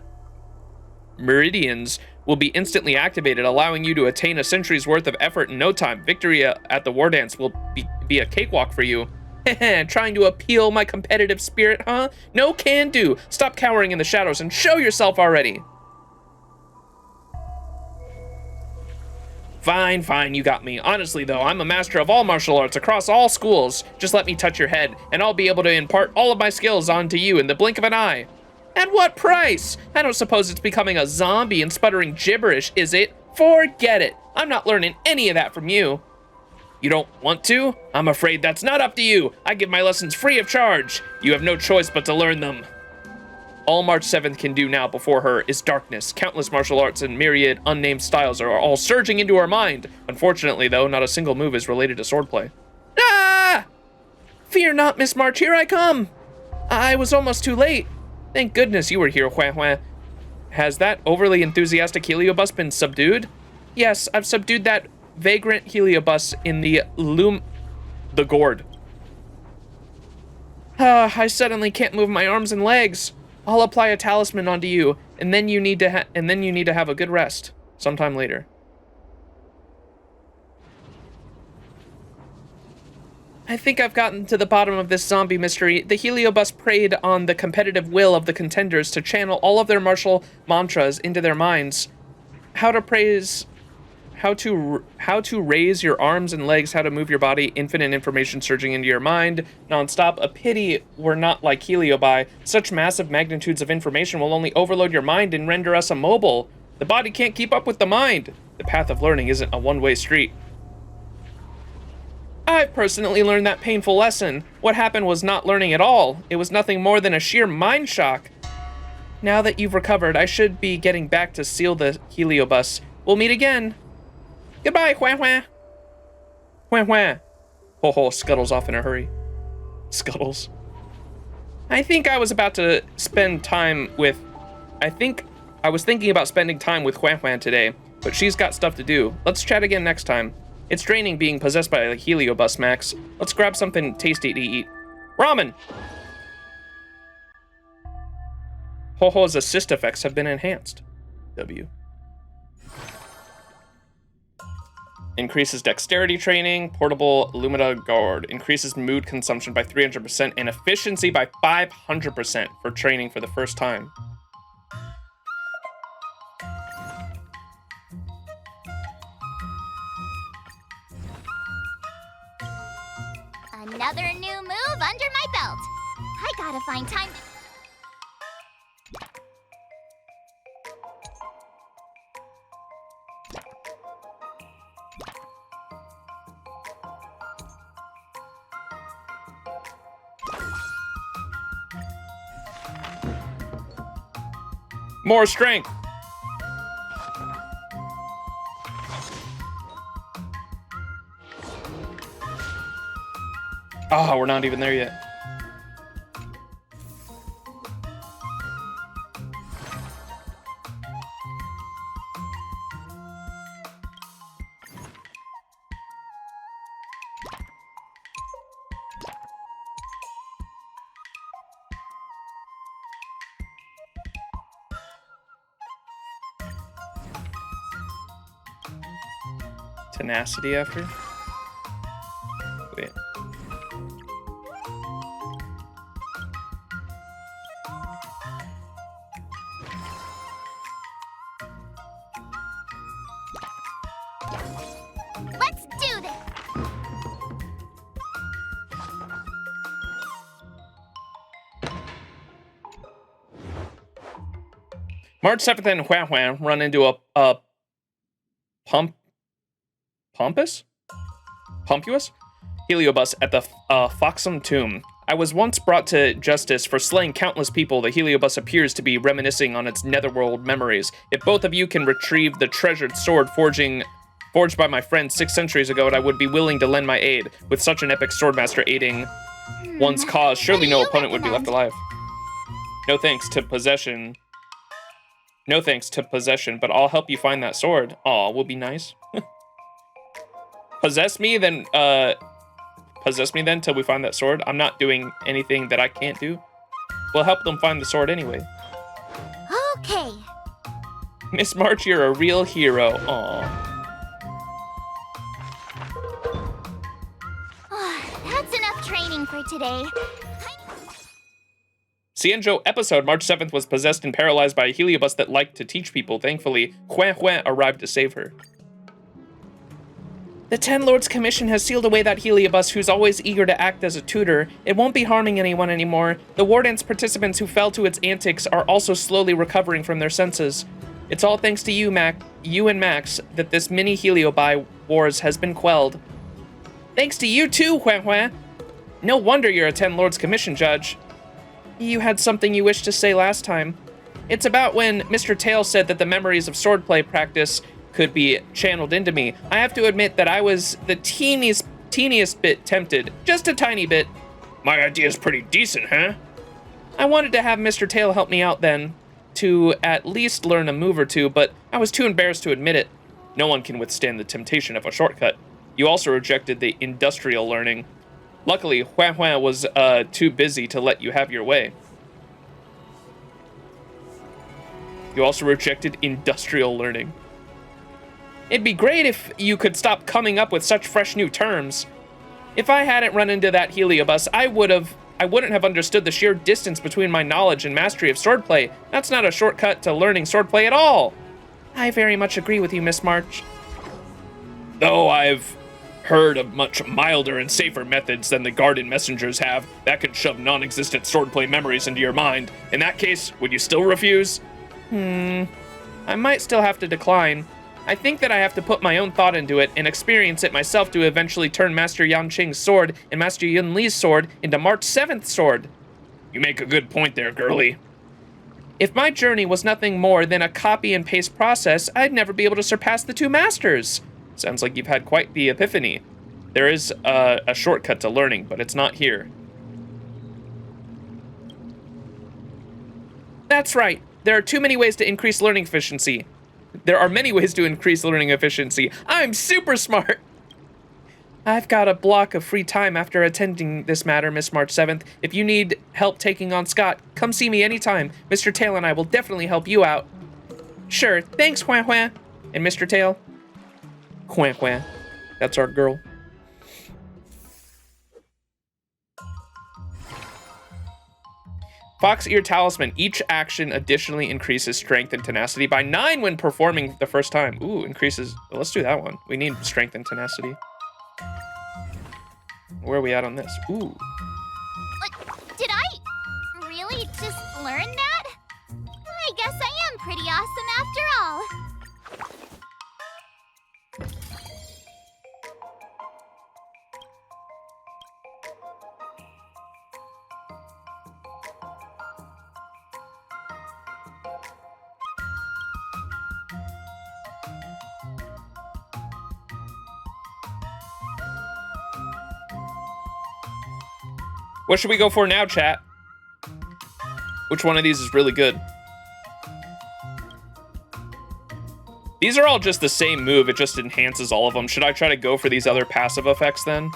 meridians will be instantly activated, allowing you to attain a century's worth of effort in no time. Victory at the War Dance will be a cakewalk for you. Trying to appeal my competitive spirit, huh? No can do. Stop cowering in the shadows and show yourself already. Fine, fine, you got me. Honestly, though, I'm a master of all martial arts across all schools. Just let me touch your head, and I'll be able to impart all of my skills onto you in the blink of an eye. At what price? I don't suppose it's becoming a zombie and sputtering gibberish, is it? Forget it. I'm not learning any of that from you. You don't want to? I'm afraid that's not up to you. I give my lessons free of charge. You have no choice but to learn them. All March 7th can do now before her is darkness. Countless martial arts and myriad unnamed styles are all surging into her mind. Unfortunately, though, not a single move is related to swordplay. Ah! Fear not, Miss March, here I come. I was almost too late. Thank goodness you were here, Hua Hua. Has that overly enthusiastic heliobus been subdued? Yes, I've subdued that vagrant heliobus in the gourd. I suddenly can't move my arms and legs. I'll apply a talisman onto you, and then you need to have a good rest sometime later. I think I've gotten to the bottom of this zombie mystery. The heliobus preyed on the competitive will of the contenders to channel all of their martial mantras into their minds. How to raise your arms and legs, how to move your body, infinite information surging into your mind, nonstop. A pity we're not like heliobi. Such massive magnitudes of information will only overload your mind and render us immobile. The body can't keep up with the mind. The path of learning isn't a one-way street. I've personally learned that painful lesson. What happened was not learning at all. It was nothing more than a sheer mind shock. Now that you've recovered, I should be getting back to seal the heliobus. We'll meet again. Goodbye, Hua Hua. Hua Hua. Ho ho scuttles off in a hurry. Scuttles. I was thinking about spending time with Hua Hua today, but she's got stuff to do. Let's chat again next time. It's draining being possessed by a heliobus, Max. Let's grab something tasty to eat. Ramen! Ho ho's assist effects have been enhanced. W. Increases dexterity training, portable Lumina Guard. Increases mood consumption by 300% and efficiency by 500% for training for the first time. Another new move under my belt. I gotta find time to... More strength. Oh, we're not even there yet. Tenacity after? Wait. Let's do this! March 7th and Huan Huan run into a Pompous heliobus at the Foxham Tomb. I was once brought to justice for slaying countless people. The heliobus appears to be reminiscing on its netherworld memories. If both of you can retrieve the treasured sword forged by my friend 6 centuries ago, I would be willing to lend my aid. With such an epic swordmaster aiding one's cause, surely no opponent would be left alive. No thanks to possession, but I'll help you find that sword. Aw, will be nice. Possess me then till we find that sword. I'm not doing anything that I can't do. We'll help them find the sword anyway. Okay. Miss March, you're a real hero. Aw. That's enough training for today. Xianzhou episode March 7th was possessed and paralyzed by a heliobus that liked to teach people. Thankfully, Huan Huan arrived to save her. The Ten Lords Commission has sealed away that heliobus who's always eager to act as a tutor. It won't be harming anyone anymore. The War Dance participants who fell to its antics are also slowly recovering from their senses. It's all thanks to you, you and Max, that this mini heliobi wars has been quelled. Thanks to you too, Huan Huan. No wonder you're a Ten Lords Commission judge. You had something you wished to say last time. It's about when Mr. Tail said that the memories of swordplay practice could be channeled into me. I have to admit that I was the teeniest bit tempted. Just a tiny bit. My idea's pretty decent, huh? I wanted to have Mr. Tail help me out then, to at least learn a move or two, but I was too embarrassed to admit it. No one can withstand the temptation of a shortcut. You also rejected the industrial learning. Luckily, Huan Huan was too busy to let you have your way. You also rejected industrial learning. It'd be great if you could stop coming up with such fresh new terms. If I hadn't run into that heliobus, I wouldn't have understood the sheer distance between my knowledge and mastery of swordplay. That's not a shortcut to learning swordplay at all. I very much agree with you, Miss March. Though I've heard of much milder and safer methods than the garden messengers have that can shove non-existent swordplay memories into your mind. In that case, would you still refuse? I might still have to decline. I think that I have to put my own thought into it and experience it myself to eventually turn Master Yanqing's sword and Master Yunli's sword into March 7th's sword. You make a good point there, girlie. If my journey was nothing more than a copy and paste process, I'd never be able to surpass the two masters. Sounds like you've had quite the epiphany. There is a shortcut to learning, but it's not here. That's right. There are too many ways to increase learning efficiency. There are many ways to increase learning efficiency. I'm super smart. I've got a block of free time after attending this matter, Miss March 7th. If you need help taking on Scott, come see me anytime. Mr. Tail and I will definitely help you out. Sure, thanks, Huan Huan. And Mr. Tail? Huan Huan. That's our girl. Fox Ear Talisman. Each action additionally increases strength and tenacity by 9 when performing the first time. Ooh, increases. Well, let's do that one. We need strength and tenacity. Where are we at on this? Ooh. Did I really just learn that? I guess I am pretty awesome after all. What should we go for now, chat? Which one of these is really good? These are all just the same move, it just enhances all of them. Should I try to go for these other passive effects then?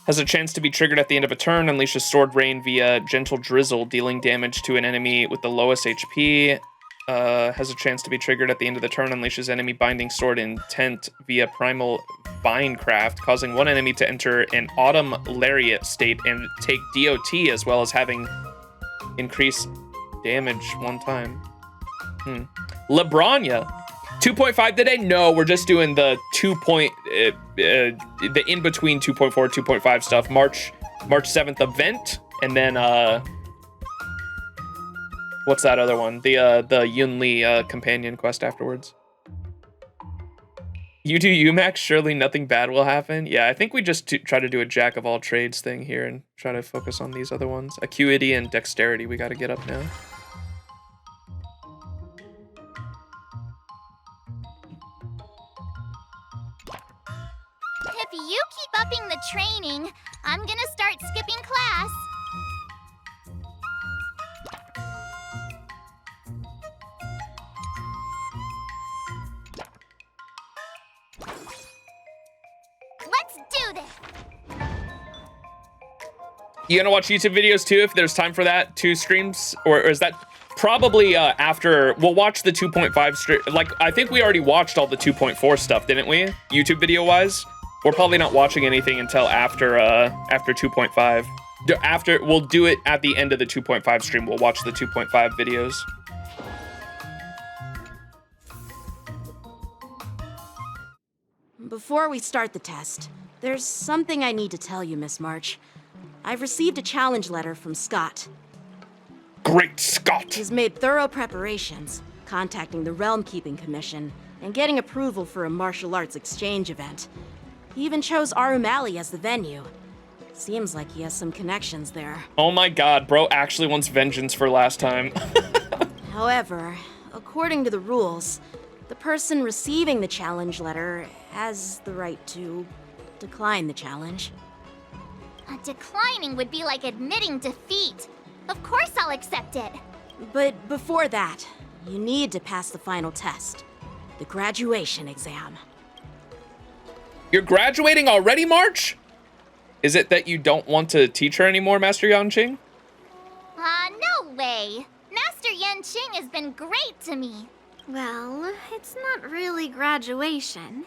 Has a chance to be triggered at the end of a turn, unleashes Sword Rain via Gentle Drizzle, dealing damage to an enemy with the lowest HP. Has a chance to be triggered at the end of the turn, unleashes enemy Binding Sword Intent via Primal Vinecraft, causing one enemy to enter an Autumn Lariat state and take DOT, as well as having increased damage one time. Lebronya. 2.5 today? No, we're just doing the the in-between 2.4, 2.5 stuff. March 7th event, and then What's that other one? The Yunli companion quest afterwards. You do UMAX, surely nothing bad will happen. Yeah, I think we just try to do a jack of all trades thing here and try to focus on these other ones. Acuity and dexterity we got to get up now. If you keep upping the training, I'm gonna start skipping class. Let's do this! You gonna watch YouTube videos too if there's time for that? 2 streams? Or is that probably after? We'll watch the 2.5 stream. Like, I think we already watched all the 2.4 stuff, didn't we? YouTube video wise? We're probably not watching anything until after 2.5. We'll do it at the end of the 2.5 stream. We'll watch the 2.5 videos. Before we start the test, there's something I need to tell you, Miss March. I've received a challenge letter from Scott. Great Scott! He's made thorough preparations, contacting the Realm Keeping Commission, and getting approval for a martial arts exchange event. He even chose Arumali as the venue. Seems like he has some connections there. Oh my god, bro actually wants vengeance for last time. However, according to the rules, the person receiving the challenge letter has the right to decline the challenge. Declining would be like admitting defeat. Of course I'll accept it. But before that, you need to pass the final test, the graduation exam. You're graduating already, March? Is it that you don't want to teach her anymore, Master Yanqing? No way. Master Yanqing has been great to me. Well, it's not really graduation.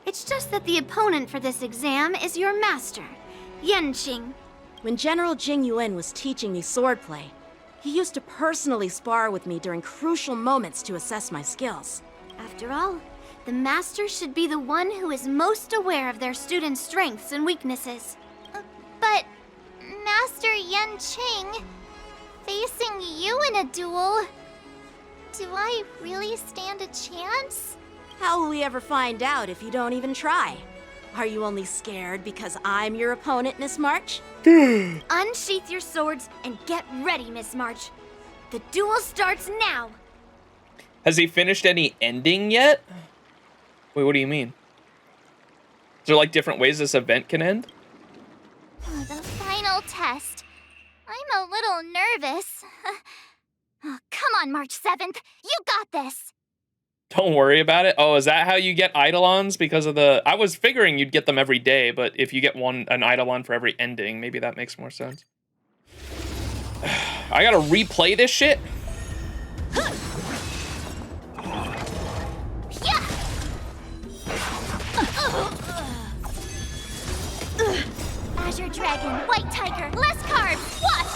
It's just that the opponent for this exam is your master, Yanqing. When General Jing Yuan was teaching me swordplay, he used to personally spar with me during crucial moments to assess my skills. After all, the master should be the one who is most aware of their students' strengths and weaknesses. But, Master Yanqing, facing you in a duel, do I really stand a chance? How will we ever find out if you don't even try? Are you only scared because I'm your opponent, Miss March? Unsheath your swords and get ready, Miss March. The duel starts now. Has he finished any ending yet? Wait, what do you mean? Is there like different ways this event can end? The final test. I'm a little nervous. Oh, come on, March 7th. You got this. Don't worry about it. Oh, is that how you get Eidolons? Because of the... I was figuring you'd get them every day, but if you get an Eidolon for every ending, maybe that makes more sense. I gotta replay this shit? Azure Dragon, White Tiger, less carbs. Watch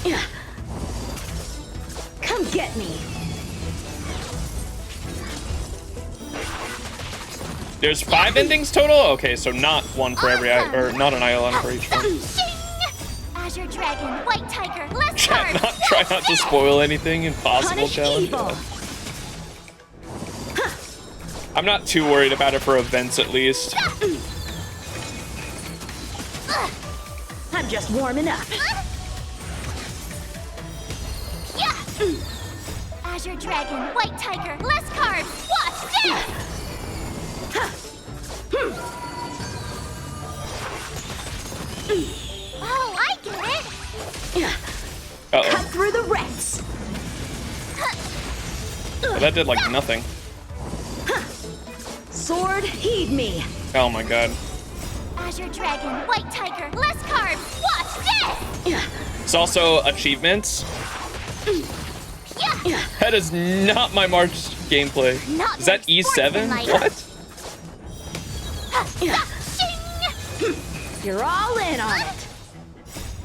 this! Come get me! There's 5 endings total? Okay, so not one for every... or not an Eidolon for each one. Azure Dragon, White Tiger, less Chat, carbs. try not to spoil anything. Impossible challenge. Yeah. I'm not too worried about it for events, at least. I'm just warming up. Azure Dragon, White Tiger, less carbs. Watch this! Oh, I get it! Uh-oh. Cut through the ranks. Well, that did like nothing. Sword, heed me. Oh my god. Azure Dragon, White Tiger, less carbs. Watch this! It's also achievements. That is not my March gameplay. Not Is that like E7? sportsmanlike. What? You're all in on it.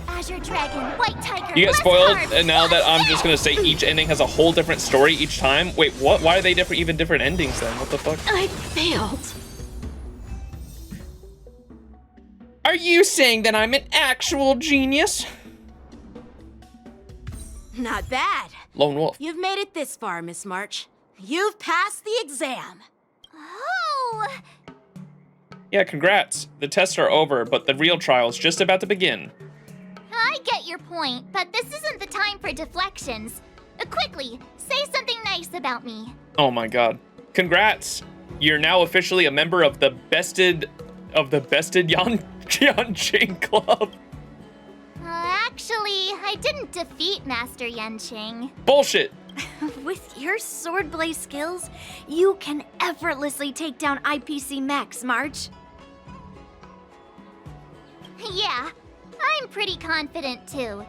Azure Dragon, White Tiger, You get less spoiled, carbs. and now that Watch I'm just gonna say each ending has a whole different story each time. Wait, what? Why are they different? Even different endings then? What the fuck? I failed. Are you saying that I'm an actual genius? Not bad. Lone wolf. You've made it this far, Miss March. You've passed the exam. Oh! Yeah, congrats. The tests are over, but the real trial's just about to begin. I get your point, but this isn't the time for deflections. Quickly, say something nice about me. Oh my god. Congrats. You're now officially a member of the bested Yanqing Club. Actually, I didn't defeat Master Yenqing. Bullshit. With your swordplay skills, you can effortlessly take down IPC Max, March. Yeah, I'm pretty confident too.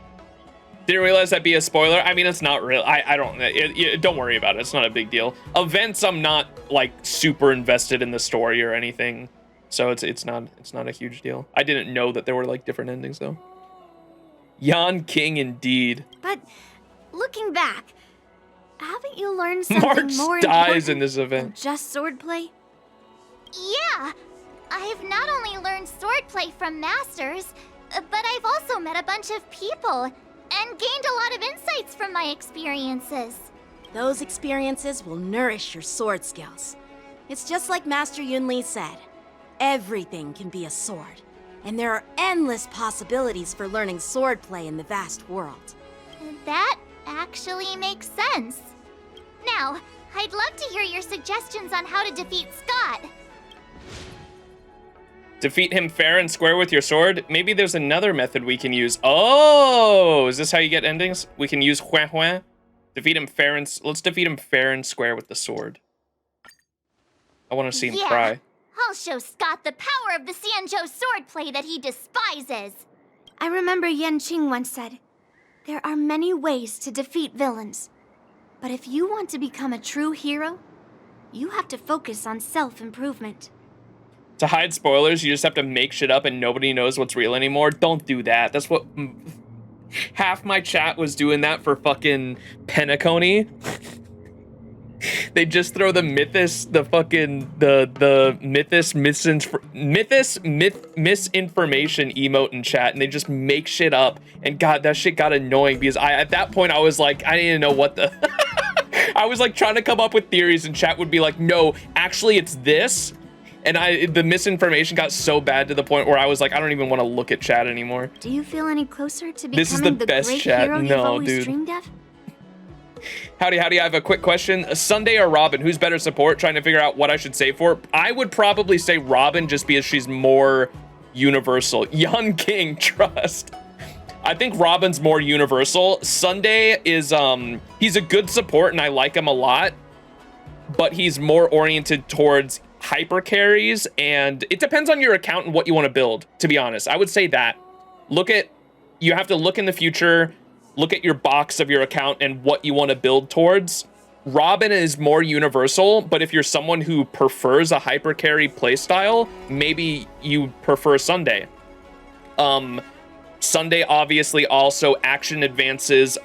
Didn't realize that'd be a spoiler. I mean, it's not real. I don't. Don't worry about it. It's not a big deal. Events, I'm not like super invested in the story or anything, so it's not a huge deal. I didn't know that there were like different endings though. Yan King indeed. But looking back, haven't you learned something March more dies important in this than event. just swordplay? Yeah, I've not only learned swordplay from masters, but I've also met a bunch of people and gained a lot of insights from my experiences. Those experiences will nourish your sword skills. It's just like Master Yunli said. Everything can be a sword, and there are endless possibilities for learning swordplay in the vast world. That actually makes sense. Now, I'd love to hear your suggestions on how to defeat Scott. Defeat him fair and square with your sword? Maybe there's another method we can use. Oh, is this how you get endings? We can use Hua Hua. Defeat him fair and... Let's defeat him fair and square with the sword. I want to see him cry. I'll show Scott the power of the Xianzhou swordplay that he despises. I remember Yenqing once said, there are many ways to defeat villains. But if you want to become a true hero, you have to focus on self-improvement. To hide spoilers, you just have to make shit up and nobody knows what's real anymore. Don't do that. That's what... Half my chat was doing that for fucking Penacony. They just throw the Mythos, the Mythos misinformation emote in chat, and they just make shit up. And God, that shit got annoying because at that point I was like, I didn't know what the... I was like trying to come up with theories, and chat would be like, no, actually it's this. And the misinformation got so bad to the point where I was like, I don't even want to look at chat anymore. Do you feel any closer to This is becoming the best great chat. hero you've No, always dude. dreamed of? Howdy, I have a quick question. Sunday or Robin, who's better support? Trying to figure out what I should say for. I would probably say Robin just because she's more universal. Young King, trust. I think Robin's more universal. Sunday is, he's a good support and I like him a lot, but he's more oriented towards hyper carries, and it depends on your account and what you want to build, to be honest. I would say that. You have to look in the future, look at your box of your account and what you want to build towards. Robin is more universal, but if you're someone who prefers a hyper carry playstyle, maybe you prefer Sunday. Sunday obviously also action advances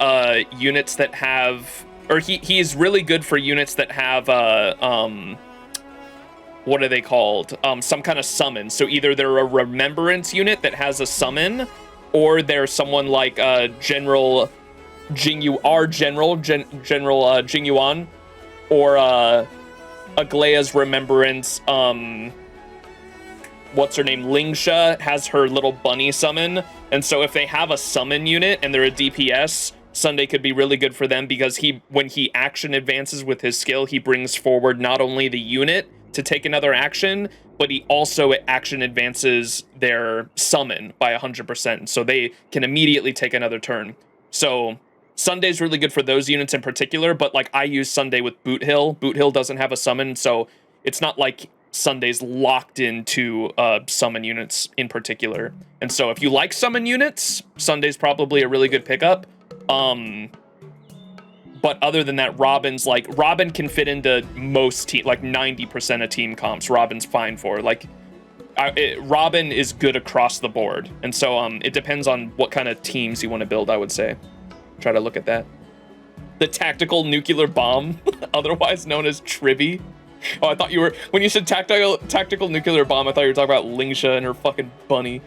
units that have, or he is really good for units that have what are they called? Some kind of summon. So either they're a remembrance unit that has a summon, or they're someone like General Jingyuan, or Aglaya's remembrance. What's her name? Lingsha has her little bunny summon, and so if they have a summon unit and they're a DPS, Sunday could be really good for them because when he action advances with his skill, he brings forward not only the unit to take another action, but he also action advances their summon by 100%, so they can immediately take another turn. So Sunday's really good for those units in particular, but like I use Sunday with Boot Hill. Boot Hill doesn't have a summon, so it's not like Sunday's locked into summon units in particular. And so if you like summon units, Sunday's probably a really good pickup. But other than that, Robin can fit into most team, like 90% of team comps. Robin's fine for Robin is good across the board, and so it depends on what kind of teams you want to build. I would say, try to look at that. The tactical nuclear bomb, otherwise known as Tribby. Oh, I thought you were, when you said tactical nuclear bomb, I thought you were talking about Lingsha and her fucking bunny.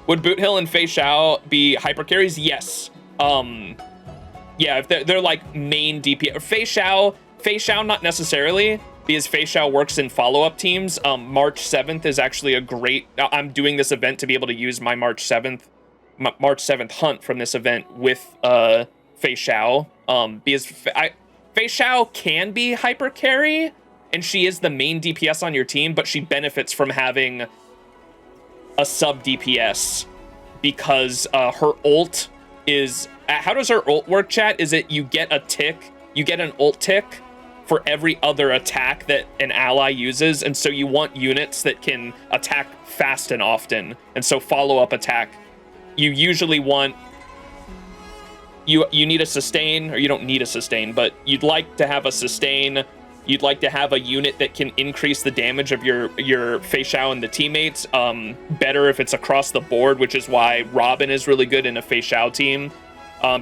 Would Boot Hill and Fei Xiao be hyper carries? Yes. Yeah, if they're like main DPS. Fei Xiao not necessarily, because Fei Xiao works in follow-up teams. March 7th is actually a great... I'm doing this event to be able to use my March 7th hunt from this event with Fei Xiao. Because Fei Xiao can be hyper carry, and she is the main DPS on your team, but she benefits from having a sub DPS because her ult is... How does her ult work, chat? Is it you get a tick, you get an ult tick for every other attack that an ally uses, and so you want units that can attack fast and often, and so follow-up attack. You usually want... You need a sustain, or you don't need a sustain, but you'd like to have a sustain. You'd like to have a unit that can increase the damage of your Fei Xiao and the teammates. Better if it's across the board, which is why Robin is really good in a Fei Xiao team.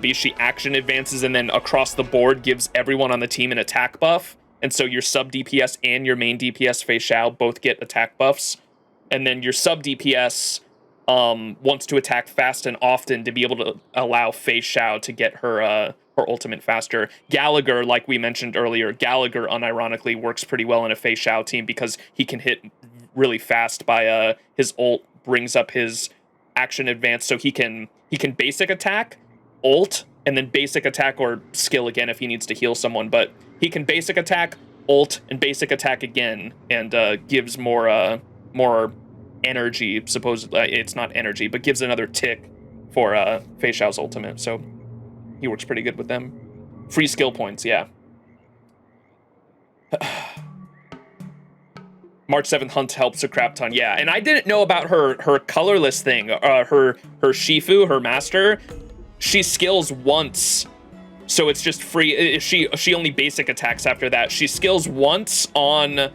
Because she action advances and then across the board gives everyone on the team an attack buff. And so your sub DPS and your main DPS Fei Xiao both get attack buffs. And then your sub DPS wants to attack fast and often to be able to allow Fei Xiao to get her ultimate faster. Gallagher, like we mentioned earlier, Gallagher unironically works pretty well in a Fei Xiao team because he can hit really fast by his ult brings up his action advance, so he can basic attack, ult, and then basic attack or skill again if he needs to heal someone, but he can basic attack, ult, and basic attack again, and gives more energy, supposedly. It's not energy, but gives another tick for Fei Xiao's ultimate, so he works pretty good with them. Free skill points, yeah. March 7th hunt helps a crap ton, yeah. And I didn't know about her colorless thing, her Shifu, her master. She skills once, so it's just free. She only basic attacks after that. She skills once on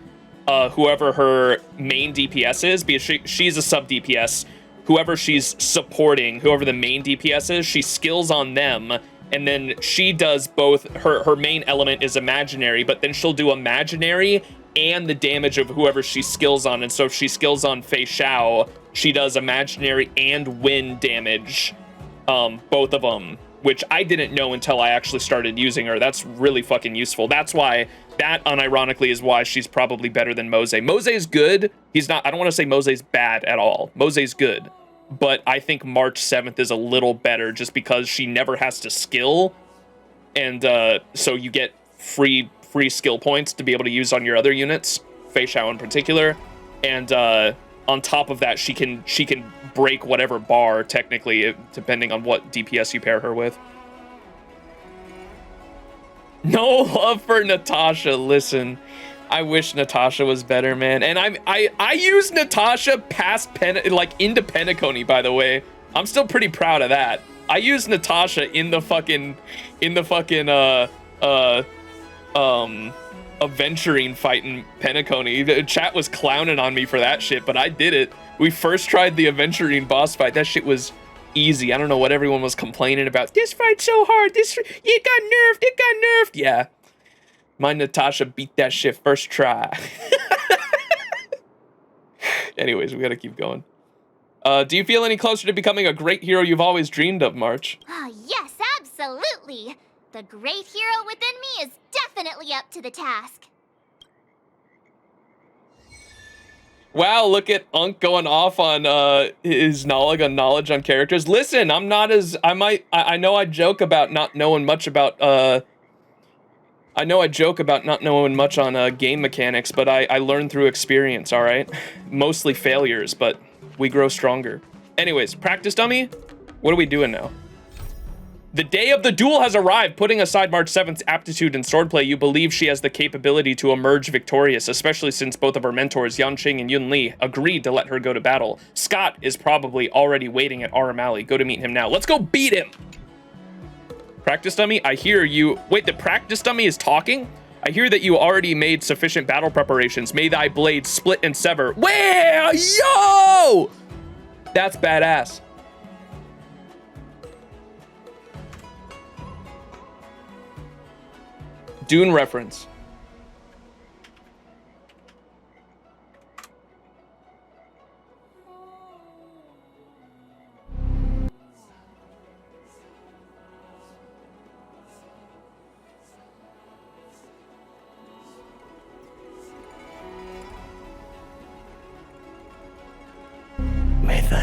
whoever her main DPS is, because she's a sub DPS. Whoever she's supporting, whoever the main DPS is, she skills on them, and then she does both. Her main element is imaginary, but then she'll do imaginary and the damage of whoever she skills on. And so if she skills on Fei Xiao, she does imaginary and wind damage. Both of them, which I didn't know until I actually started using her. That's really fucking useful. That's why, that unironically is why she's probably better than Mose. Mose's good. He's not, I don't want to say Mose's bad at all. Mose's good. But I think March 7th is a little better just because she never has to skill. And so you get free skill points to be able to use on your other units, Fei Xiao in particular. And on top of that, she can break whatever bar, technically, depending on what DPS you pair her with. No love for Natasha. Listen, I wish Natasha was better, man. And I use Natasha past into Penacony, by the way. I'm still pretty proud of that. I use Natasha in the fucking aventuring fight in Penacony. The chat was clowning on me for that shit, but I did it. We first tried the aventuring boss fight. That shit was easy. I don't know what everyone was complaining about. This fight's so hard. It got nerfed. Yeah. My Natasha beat that shit first try. Anyways, we gotta keep going. Do you feel any closer to becoming a great hero you've always dreamed of, March? Oh, yes, absolutely. The great hero within me is definitely up to the task. Wow, look at Unk going off on his knowledge on characters. Listen, I'm not as I know I joke about not knowing much about on game mechanics, but I learn through experience, all right? Mostly failures, but we grow stronger. Anyways, practice dummy. What are we doing now? The day of the duel has arrived. Putting aside March 7th's aptitude in swordplay, you believe she has the capability to emerge victorious, especially since both of her mentors, Yanqing and Yunli, agreed to let her go to battle. Scott is probably already waiting at Aram Alley. Go to meet him now. Let's go beat him! Practice dummy, I hear you... Wait, the practice dummy is talking? I hear that you already made sufficient battle preparations. May thy blade split and sever. Where? Yo! That's badass. Dune reference.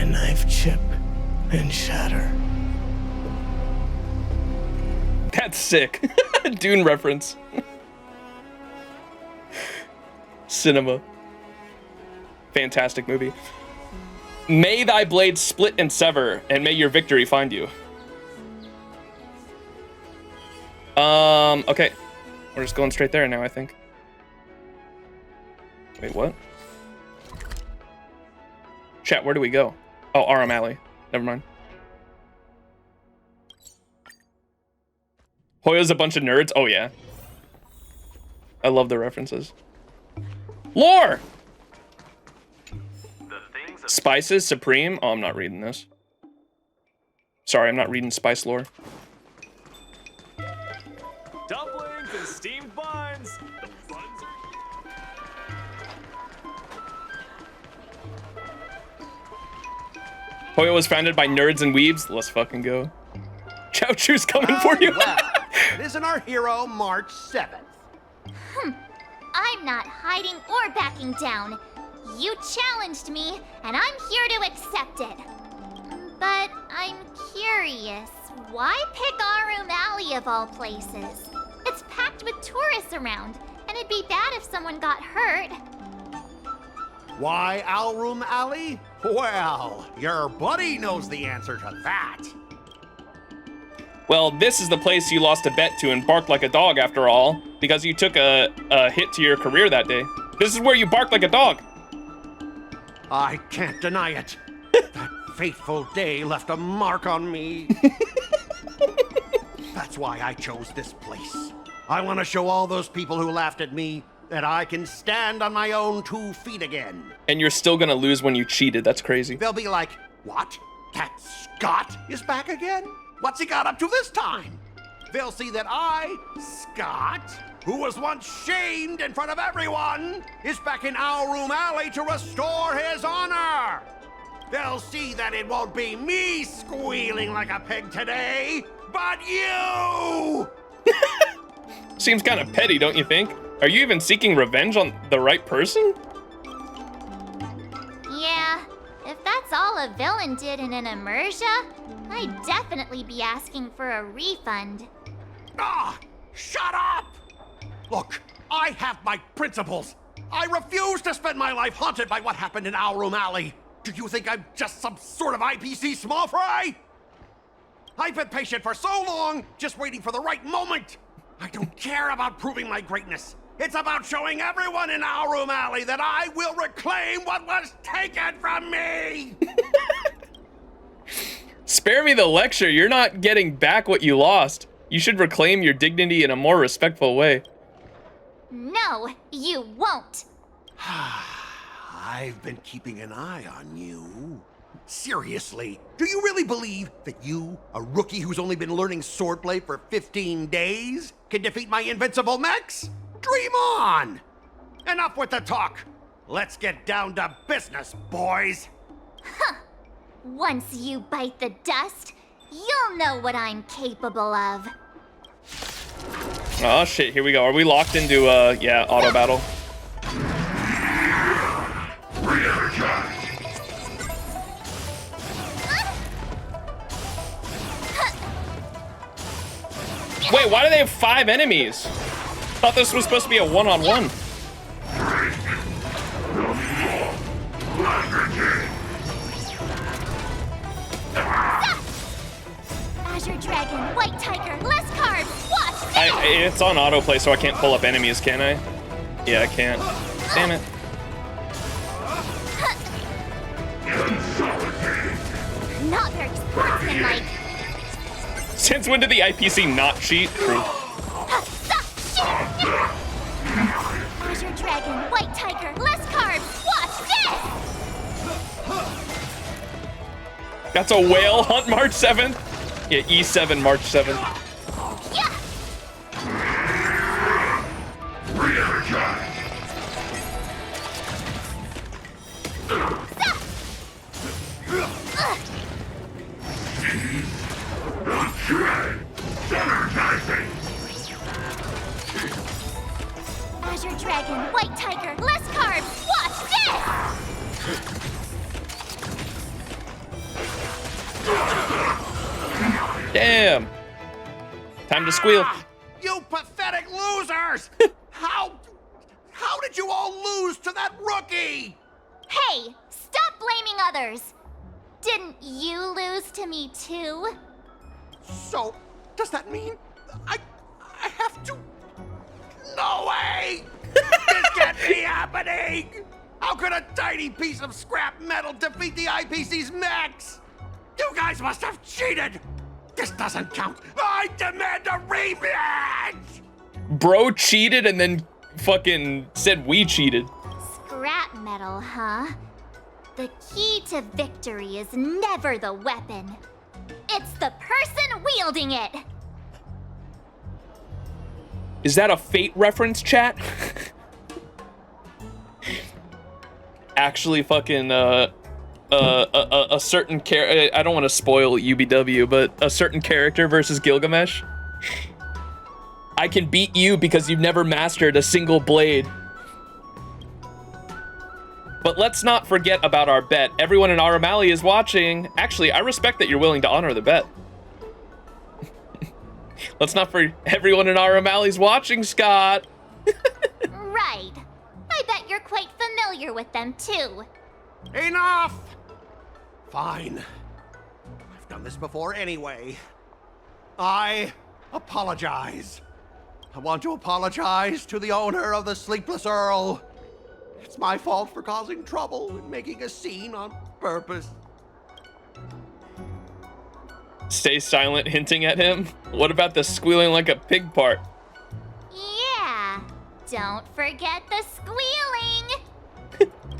knife chip and shatter. That's sick. Dune reference. Cinema. Fantastic movie. May thy blade split and sever, and may your victory find you. Okay. We're just going straight there now, I think. Wait, what? Chat, where do we go? Oh, Aram Alley. Never mind. Hoyo's a bunch of nerds? Oh, yeah. I love the references. Lore! Spices, Supreme? Oh, I'm not reading this. Sorry, I'm not reading Spice lore. Dumplings and steamed buns. The buns are... Hoyo was founded by nerds and weebs. Let's fucking go. Chow Chew's coming for you. Well, it isn't our hero, March 7th. I'm not hiding or backing down. You challenged me, and I'm here to accept it. But I'm curious, why pick Arum Alley of all places? It's packed with tourists around, and it'd be bad if someone got hurt. Why Alroom Alley? Well, your buddy knows the answer to that. Well, this is the place you lost a bet to and barked like a dog after all, because you took a hit to your career that day. This is where you barked like a dog. I can't deny it. That fateful day left a mark on me. That's why I chose this place. I want to show all those people who laughed at me that I can stand on my own 2 feet again. And you're still gonna lose when you cheated. That's crazy. They'll be like, what? That Scott is back again? What's he got up to this time? They'll see that I, Scott, who was once shamed in front of everyone, is back in Alroom Alley to restore his honor. They'll see that it won't be me squealing like a pig today, but you! Seems kind of petty, don't you think? Are you even seeking revenge on the right person? Yeah, if that's all a villain did in an immersia, I'd definitely be asking for a refund. Ah! Shut up! Look, I have my principles. I refuse to spend my life haunted by what happened in Alroom Alley. Do you think I'm just some sort of IPC small fry? I've been patient for so long, just waiting for the right moment. I don't care about proving my greatness. It's about showing everyone in Alroom Alley that I will reclaim what was taken from me! Spare me the lecture. You're not getting back what you lost. You should reclaim your dignity in a more respectful way. No, you won't. I've been keeping an eye on you. Seriously, do you really believe that you, a rookie who's only been learning swordplay for 15 days, can defeat my invincible mechs? Dream on! Enough with the talk. Let's get down to business, boys. Huh. Once you bite the dust, you'll know what I'm capable of. Oh shit, here we go. Are we locked into, yeah, auto battle? Wait, why do they have 5 enemies? Thought this was supposed to be a one-on-one. Azure Dragon, White Tiger, less carbs, watch this! It's on autoplay, so I can't pull up enemies, can I? Yeah, I can't. Damn it. Not very sportsmanlike. Since when did the IPC not cheat? True. Azure Dragon, White Tiger, less carbs, watch this! That's a whale hunt March 7th? Yeah, E7 March 7th. Yeah! Azure Dragon, White Tiger, less carbs, watch this! Damn. Time to squeal. You pathetic losers! How did you all lose to that rookie? Hey, stop blaming others. Didn't you lose to me too? So, does that mean I have to? No way! This can't be happening! How could a tiny piece of scrap metal defeat the IPC's max? You guys must have cheated! This doesn't count! I demand a rematch! Bro cheated and then fucking said we cheated. Scrap metal, huh? The key to victory is never the weapon. It's the person wielding it! Is that a Fate reference, chat? Actually fucking, a certain I don't want to spoil UBW, but a certain character versus Gilgamesh. I can beat you because you've never mastered a single blade. But let's not forget about our bet. Everyone in Aramali is watching. Actually, I respect that you're willing to honor the bet. Let's not forget everyone in Aramali's watching, Scott. Right. I bet you're quite familiar with them too. Enough! Fine. I've done this before anyway. I apologize. I want to apologize to the owner of the Sleepless Earl. It's my fault for causing trouble and making a scene on purpose. Stay silent, hinting at him. What about the squealing like a pig part? Yeah. Don't forget the squealing.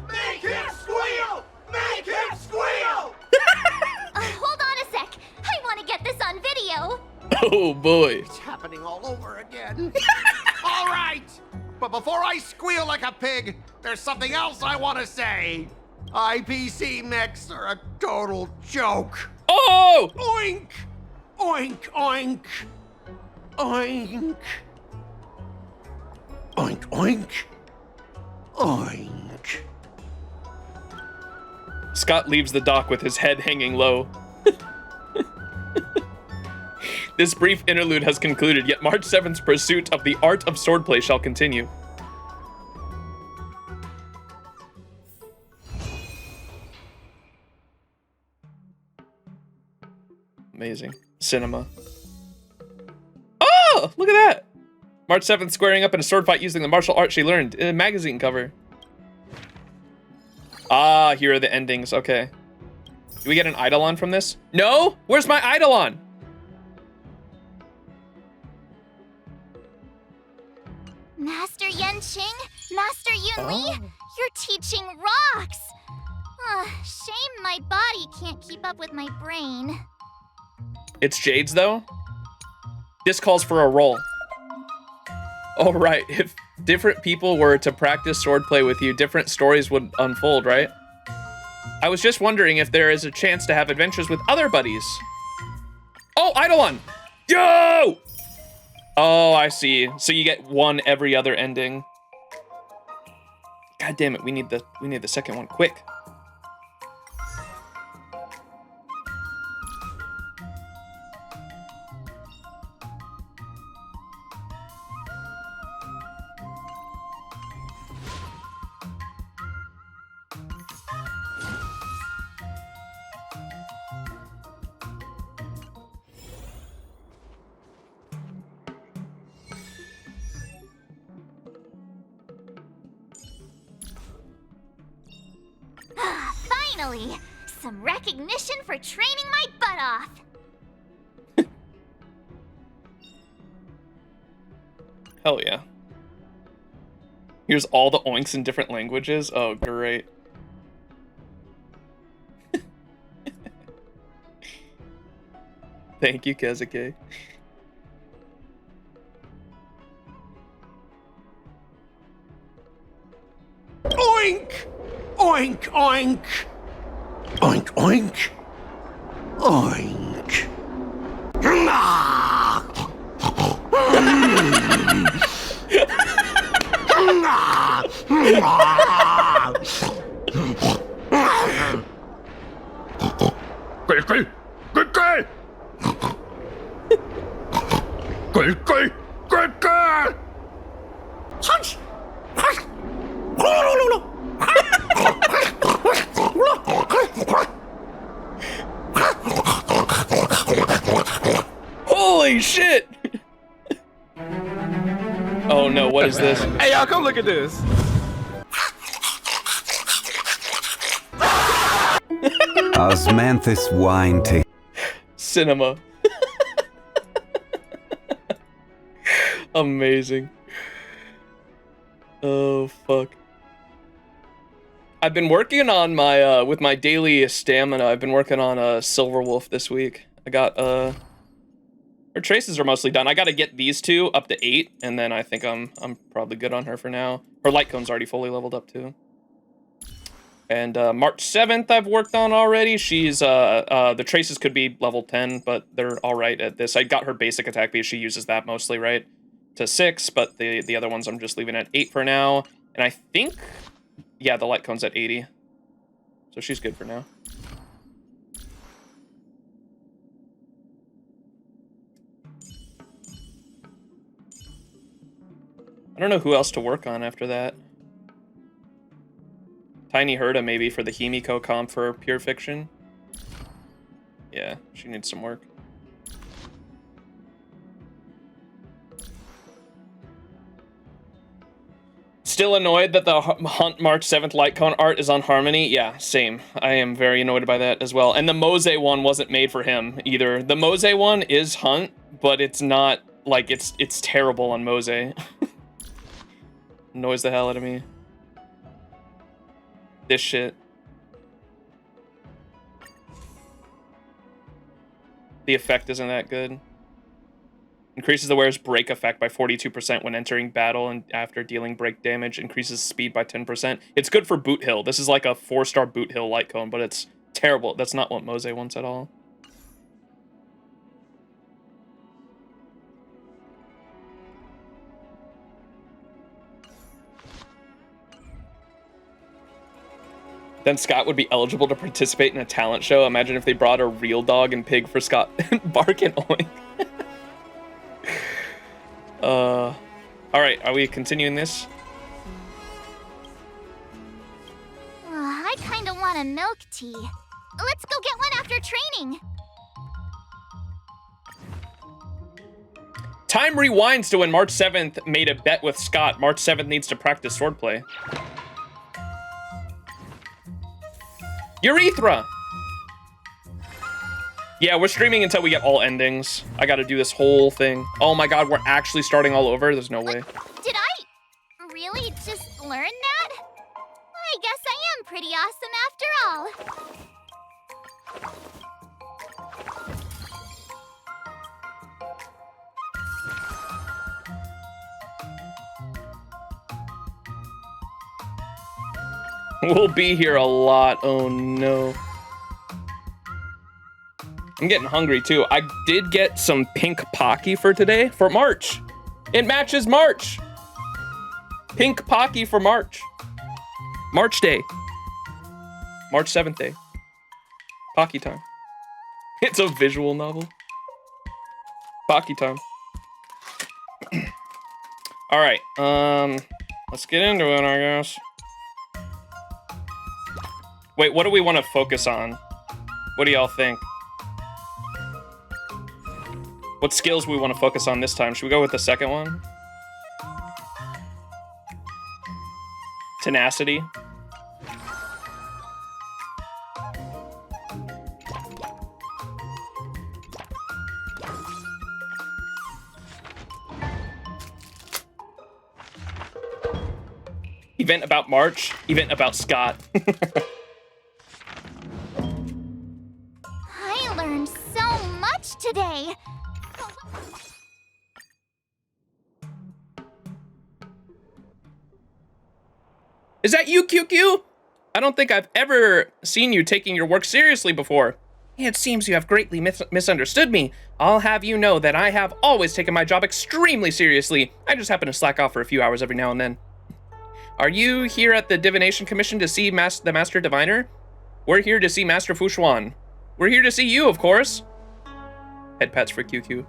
Make him squeal! Make him squeal! Hold on a sec. I want to get this on video. Oh boy. It's happening all over again. All right, but before I squeal like a pig, there's something else I want to say. IPC mechs are a total joke. Oh! Oink! Oink, oink. Oink. Oink, oink. Oink. Scott leaves the dock with his head hanging low. This brief interlude has concluded, yet March 7th's pursuit of the art of swordplay shall continue. Amazing. Cinema. Oh, look at that! March 7th squaring up in a sword fight using the martial art she learned in a magazine cover. Ah, here are the endings. Okay. Do we get an Eidolon from this? No? Where's my Eidolon? Master Yenqing, Master Yunli, your teaching rocks. Shame my body can't keep up with my brain. It's Jade's though? This calls for a roll. Oh right, if different people were to practice swordplay with you, different stories would unfold, right? I was just wondering if there is a chance to have adventures with other buddies. Oh, Eidolon! Yo! Oh, I see. So you get one every other ending. God damn it, we need the second one quick. Finally, some recognition for training my butt off. Hell yeah. Here's all the oinks in different languages. Oh, great. Thank you, Kazuke. Oink! Oink, oink. Oink, oink. Oink. Holy shit! Oh no, what is this? Hey, y'all, come look at this. Osmanthus wine tea. Cinema. Amazing. Oh fuck. I've been working on my with my daily stamina. I've been working on Silver Wolf this week. I got her traces are mostly done. I got to get these two up to 8, and then I think I'm probably good on her for now. Her light cone's already fully leveled up too. And March 7th I've worked on already. She's the traces could be level 10, but they're all right at this. I got her basic attack because she uses that mostly, right? To 6, but the other ones I'm just leaving at 8 for now. And I think, yeah, the light cone's at 80. So she's good for now. I don't know who else to work on after that. Tiny Herda maybe for the Himiko comp for Pure Fiction. Yeah, she needs some work. Still annoyed that the Hunt March 7th light cone art is on Harmony? Yeah, same. I am very annoyed by that as well. And the Mose one wasn't made for him either. The Mose one is Hunt, but it's not, like, it's terrible on Mose. Annoys the hell out of me. This shit. The effect isn't that good. Increases the wearer's break effect by 42% when entering battle and after dealing break damage. Increases speed by 10%. It's good for Boot Hill. This is like a 4-star Boot Hill light cone, but it's terrible. That's not what Mose wants at all. Then Scott would be eligible to participate in a talent show. Imagine if they brought a real dog and pig for Scott. Bark and oink. Alright, are we continuing this? I kinda want a milk tea. Let's go get one after training. Time rewinds to when March 7th made a bet with Scott. March 7th needs to practice swordplay. Urethra! Yeah, we're streaming until we get all endings. I gotta do this whole thing. Oh my god, we're actually starting all over? There's no way. Did I really just learn that? I guess I am pretty awesome after all. We'll be here a lot. Oh no. I'm getting hungry too. I did get some pink Pocky for today, for March. It matches March. Pink Pocky for March. March Day. March 7th day. Pocky time. It's a visual novel. Pocky time. All right, let's get into it, I guess. Wait, what do we want to focus on? What do y'all think? What skills we want to focus on this time? Should we go with the second one? Tenacity. Event about March, event about Scott. I learned so much today. Is that you, QQ? I don't think I've ever seen you taking your work seriously before. It seems you have greatly misunderstood me. I'll have you know that I have always taken my job extremely seriously. I just happen to slack off for a few hours every now and then. Are you here at the Divination Commission to see the Master Diviner? We're here to see Master Fushuan. We're here to see you, of course. Head pats for QQ.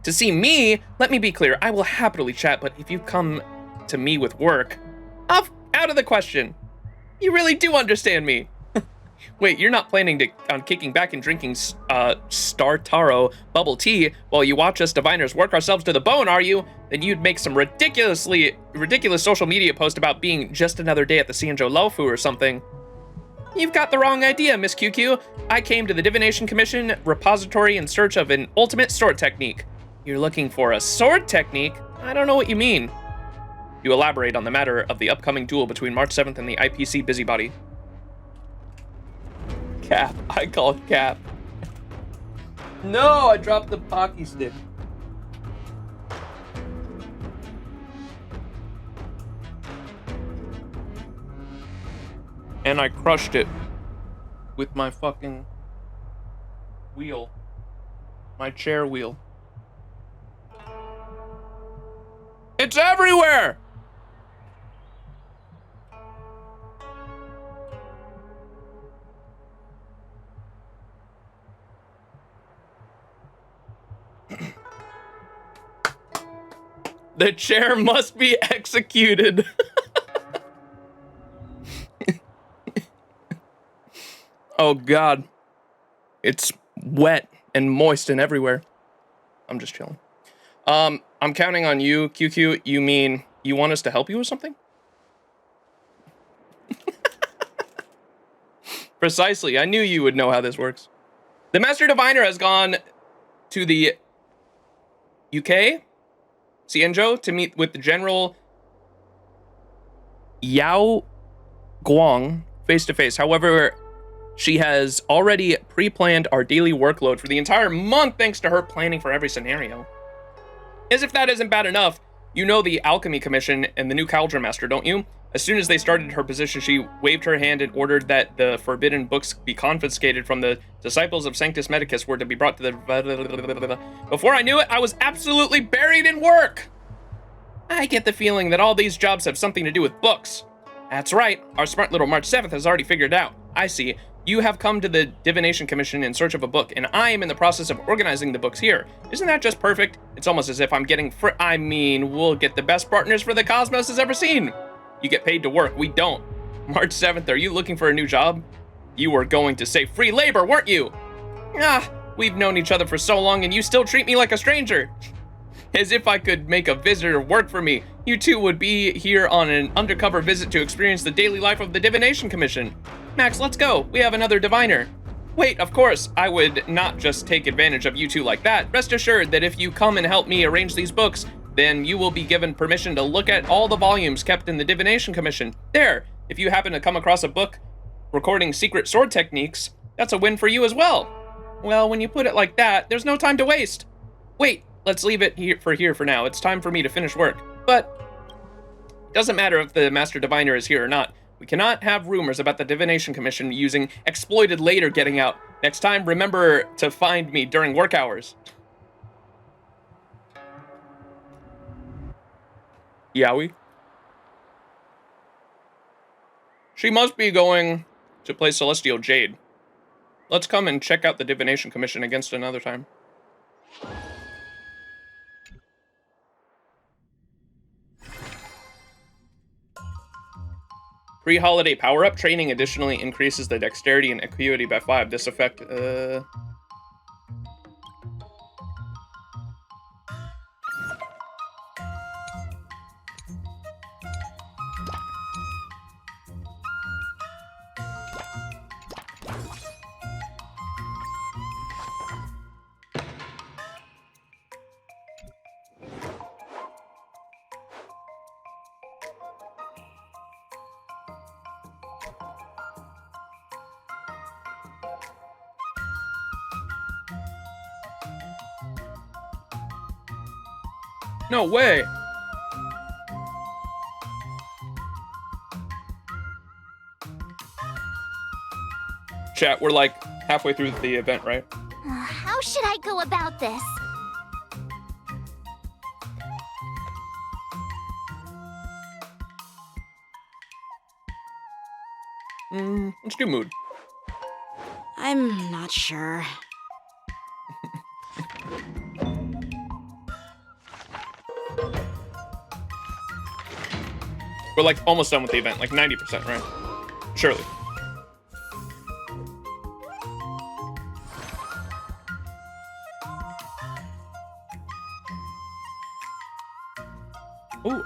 To see me, let me be clear, I will happily chat, but if you come to me with work, out of the question. You really do understand me. Wait, you're not planning on kicking back and drinking Star Taro bubble tea while you watch us diviners work ourselves to the bone, are you? Then you'd make some ridiculous social media post about being just another day at the Sanjo Lofu or something. You've got the wrong idea, Miss QQ. I came to the Divination Commission repository in search of an ultimate sword technique. You're looking for a sword technique? I don't know what you mean. You elaborate on the matter of the upcoming duel between March 7th and the IPC Busybody. Cap. I call it Cap. No, I dropped the Pocky stick. And I crushed it with my fucking wheel. My chair wheel. It's everywhere! The chair must be executed. Oh God. It's wet and moist and everywhere. I'm just chilling. I'm counting on you, QQ. You mean you want us to help you with something? Precisely. I knew you would know how this works. The Master Diviner has gone to the UK, Xianzhou, to meet with the General Yao Guang face-to-face. However, she has already pre-planned our daily workload for the entire month thanks to her planning for every scenario. As if that isn't bad enough, you know the Alchemy Commission and the new Cauldron Master, don't you? As soon as they started her position, she waved her hand and ordered that the forbidden books be confiscated from the disciples of Sanctus Medicus were to be brought to the... Before I knew it, I was absolutely buried in work! I get the feeling that all these jobs have something to do with books. That's right, our smart little March 7th has already figured it out. I see. You have come to the Divination Commission in search of a book, and I am in the process of organizing the books here. Isn't that just perfect? It's almost as if I'm getting we'll get the best partners for the cosmos has ever seen. You get paid to work, we don't. March 7th, are you looking for a new job? You were going to say free labor, weren't you? We've known each other for so long and you still treat me like a stranger. As if I could make a visitor work for me. You two would be here on an undercover visit to experience the daily life of the Divination Commission. Max, let's go. We have another diviner. Wait, of course, I would not just take advantage of you two like that. Rest assured that if you come and help me arrange these books, then you will be given permission to look at all the volumes kept in the Divination Commission. There, if you happen to come across a book recording secret sword techniques, that's a win for you as well. Well, when you put it like that, there's no time to waste. Wait, let's leave it here for now. It's time for me to finish work. But it doesn't matter if the Master Diviner is here or not. We cannot have rumors about the Divination Commission using exploited later getting out. Next time, remember to find me during work hours. Yowie? She must be going to play Celestial Jade. Let's come and check out the Divination Commission against another time. Pre-holiday power-up training additionally increases the dexterity and acuity by 5. This effect, no way! Chat, we're like halfway through the event, right? How should I go about this? Let's do mood. I'm not sure. We're like almost done with the event, like 90%, right? Surely. Ooh.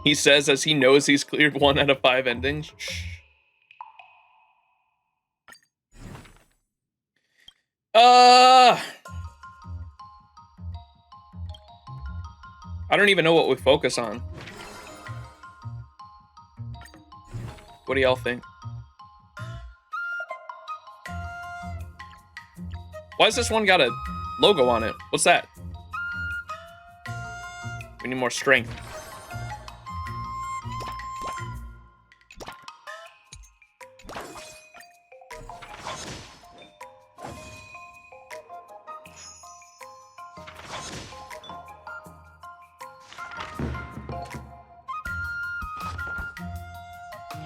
He says as he knows he's cleared 1 out of 5 endings. Shh. I don't even know what we focus on. What do y'all think? Why has this one got a logo on it? What's that? We need more strength.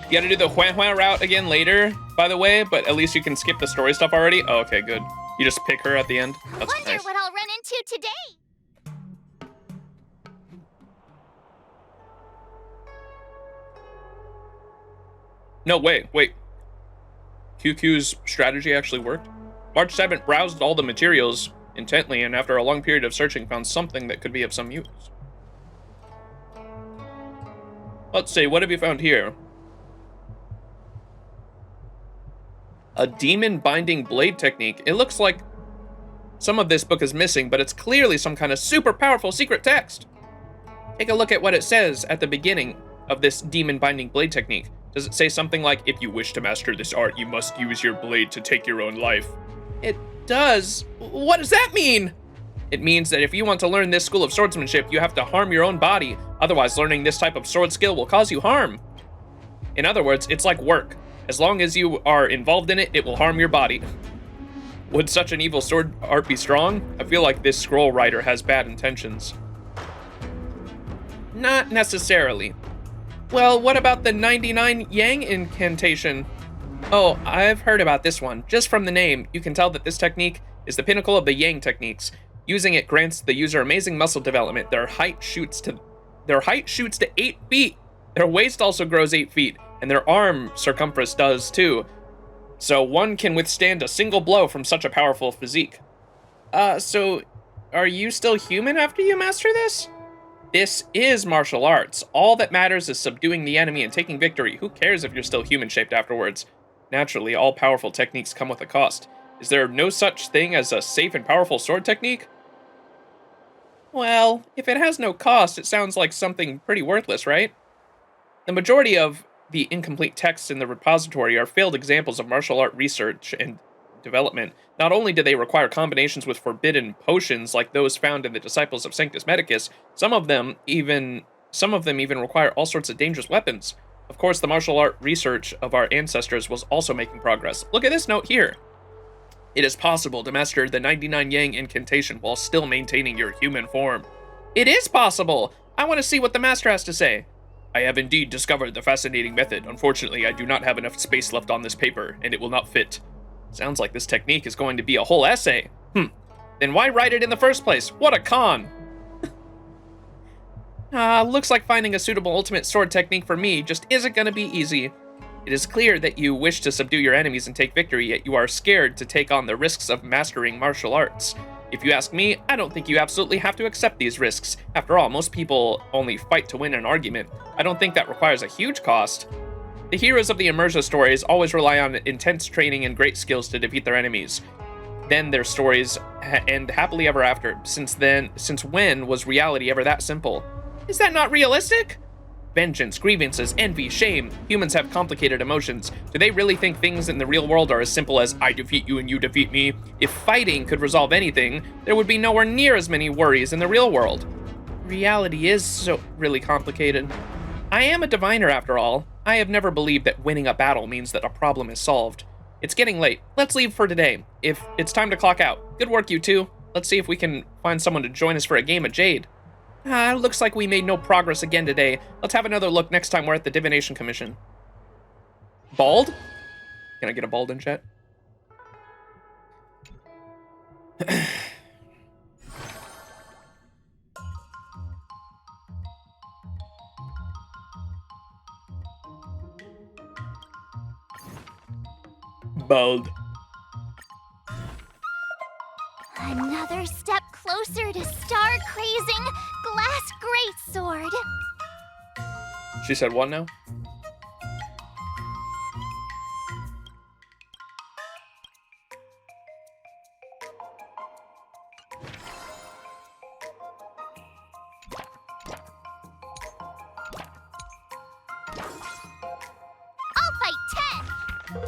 You gotta do the Huan Huan route again later, by the way, but at least you can skip the story stuff already. Oh, okay, good. You just pick her at the end. That's Wonder nice. what I'll run into today. No, wait. QQ's strategy actually worked? March 7th browsed all the materials intently and after a long period of searching found something that could be of some use. Let's see, what have you found here? A demon binding blade technique. It looks like some of this book is missing, but it's clearly some kind of super powerful secret text. Take a look at what it says at the beginning of this demon binding blade technique. Does it say something like, if you wish to master this art, you must use your blade to take your own life? It does. What does that mean? It means that if you want to learn this school of swordsmanship, you have to harm your own body. Otherwise, learning this type of sword skill will cause you harm. In other words, it's like work. As long as you are involved in it, it will harm your body. Would such an evil sword art be strong? I feel like this scroll writer has bad intentions. Not necessarily. Well, what about the 99 Yang incantation? Oh, I've heard about this one. Just from the name, you can tell that this technique is the pinnacle of the Yang techniques. Using it grants the user amazing muscle development. Their height shoots to 8 feet. Their waist also grows 8 feet, and their arm circumference does too. So one can withstand a single blow from such a powerful physique. So are you still human after you master this? This is martial arts. All that matters is subduing the enemy and taking victory. Who cares if you're still human-shaped afterwards? Naturally, all powerful techniques come with a cost. Is there no such thing as a safe and powerful sword technique? Well, if it has no cost, it sounds like something pretty worthless, right? The majority of the incomplete texts in the repository are failed examples of martial art research and development. Not only do they require combinations with forbidden potions like those found in the Disciples of Sanctus Medicus, some of them even require all sorts of dangerous weapons. Of course, the martial art research of our ancestors was also making progress. Look at this note here. It is possible to master the 99 Yang incantation while still maintaining your human form. It is possible! I want to see what the master has to say. I have indeed discovered the fascinating method. Unfortunately, I do not have enough space left on this paper, and it will not fit. Sounds like this technique is going to be a whole essay. Then why write it in the first place? What a con! Looks like finding a suitable ultimate sword technique for me just isn't gonna be easy. It is clear that you wish to subdue your enemies and take victory, yet you are scared to take on the risks of mastering martial arts. If you ask me, I don't think you absolutely have to accept these risks. After all, most people only fight to win an argument. I don't think that requires a huge cost. The heroes of the Immersia stories always rely on intense training and great skills to defeat their enemies. Then their stories end happily ever after. Since when was reality ever that simple? Is that not realistic? Vengeance, grievances, envy, shame. Humans have complicated emotions. Do they really think things in the real world are as simple as I defeat you and you defeat me? If fighting could resolve anything, there would be nowhere near as many worries in the real world. Reality is so really complicated. I am a diviner after all. I have never believed that winning a battle means that a problem is solved. It's getting late. Let's leave for today. If it's time to clock out. Good work, you two. Let's see if we can find someone to join us for a game of Jade. Looks like we made no progress again today. Let's have another look next time we're at the Divination Commission. Bald? Can I get a bald in chat? Bold. Another step closer to star-crazing glass greatsword. She said what now? I'll fight 10.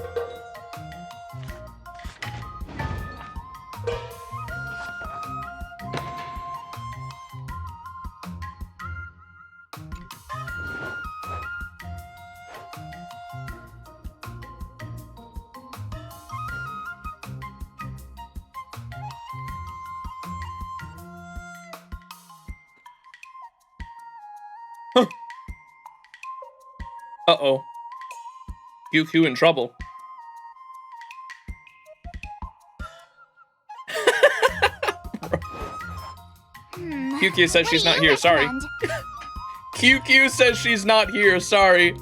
Uh-oh. QQ in trouble. QQ says she's not here, sorry. QQ says she's not here, sorry.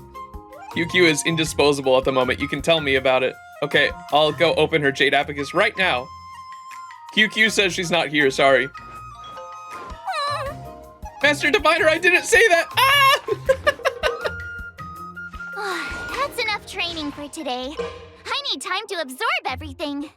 QQ is indisposable at the moment. You can tell me about it. Okay, I'll go open her Jade Apicus right now. QQ says she's not here, sorry. Master Diviner, I didn't say that! Ah! That's enough training for today. I need time to absorb everything.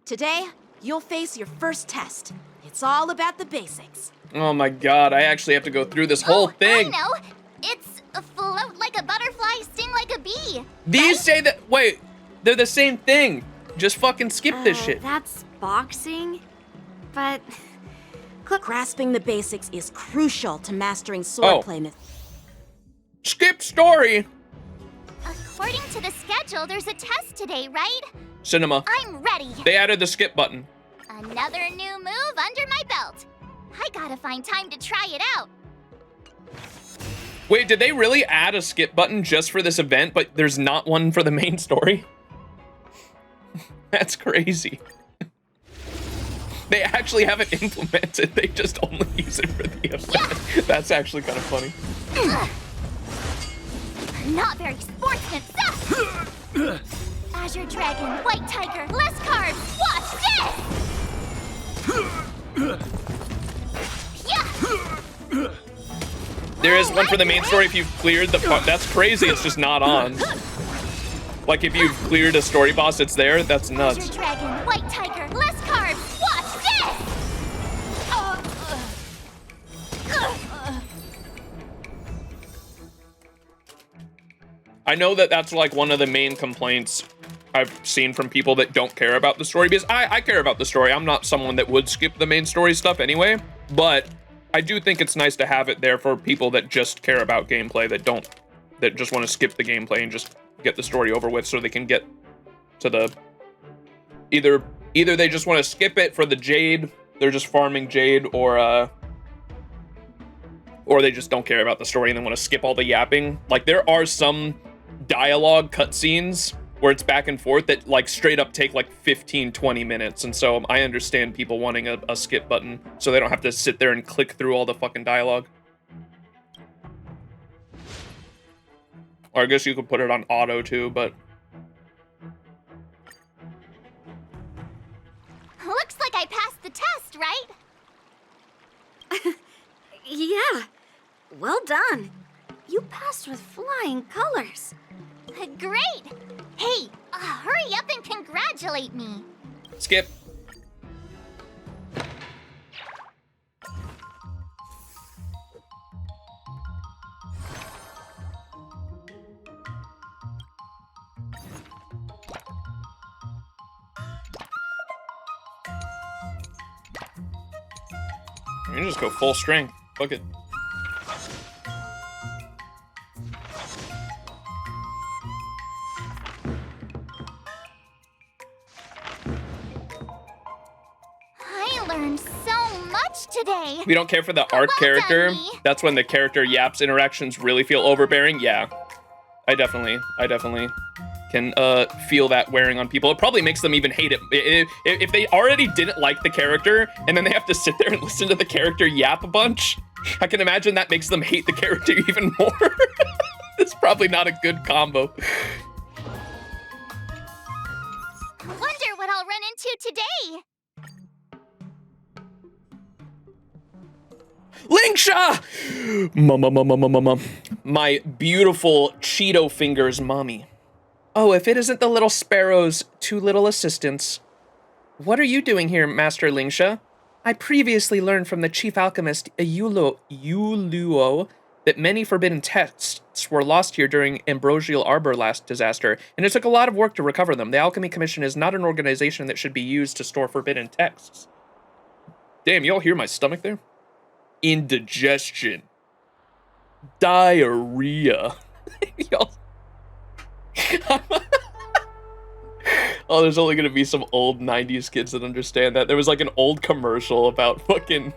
Today, you'll face your first test. It's all about the basics. Oh my god, I actually have to go through this whole thing. I know. It's float like a butterfly, sting like a bee. These say that, wait, they're the same thing. Just fucking skip this shit. That's boxing, but Grasping the basics is crucial to mastering swordplay. Skip story. According to the schedule, there's a test today, right? Cinema. I'm ready. They added the skip button. Another new move under my belt. I gotta find time to try it out. Wait, did they really add a skip button just for this event, but there's not one for the main story? That's crazy. They actually have it implemented. They just only use it for the event. Yeah. That's actually kind of funny. Not very sportsman stuff. Azure Dragon, White Tiger, less carbs. Watch this! Yeah. There is one for the main story if you've cleared the part. That's crazy, it's just not on. Like if you've cleared a story boss, it's there. That's nuts. Azure Dragon, White Tiger, less carbs. Watch this! I know that that's like one of the main complaints I've seen from people that don't care about the story, because I care about the story. I'm not someone that would skip the main story stuff anyway, but I do think it's nice to have it there for people that just care about gameplay, that just want to skip the gameplay and just get the story over with so they can get to the either they just want to skip it for the Jade, they're just farming Jade, or they just don't care about the story and they want to skip all the yapping. Like there are some dialogue cutscenes where it's back and forth that like straight up take like 15-20 minutes, and so I understand people wanting a skip button so they don't have to sit there and click through all the fucking dialogue. Or I guess you could put it on auto too, but Looks like I passed the test, right? yeah. Well done. You passed with flying colors. Great! Hey, hurry up and congratulate me. skip. You can just go full strength. Fuck it. I learned so much today. We don't care for the art Well character. done, me. That's when the character yaps interactions really feel overbearing. Yeah, I definitely can feel that wearing on people. It probably makes them even hate it. If they already didn't like the character, and then they have to sit there and listen to the character yap a bunch, I can imagine that makes them hate the character even more. It's probably not a good combo. Wonder what I'll run into today. Lingsha! Mama. My beautiful Cheeto Fingers mommy. Oh, if it isn't the little sparrow's two little assistants. What are you doing here, Master Lingsha? I previously learned from the chief alchemist Yuluo that many forbidden texts were lost here during Ambrosial Arbor last disaster, and it took a lot of work to recover them. The Alchemy Commission is not an organization that should be used to store forbidden texts. Damn, y'all hear my stomach there? Indigestion. Diarrhea. Y'all. Oh, there's only gonna be some old 90s kids that understand that. There was like an old commercial about fucking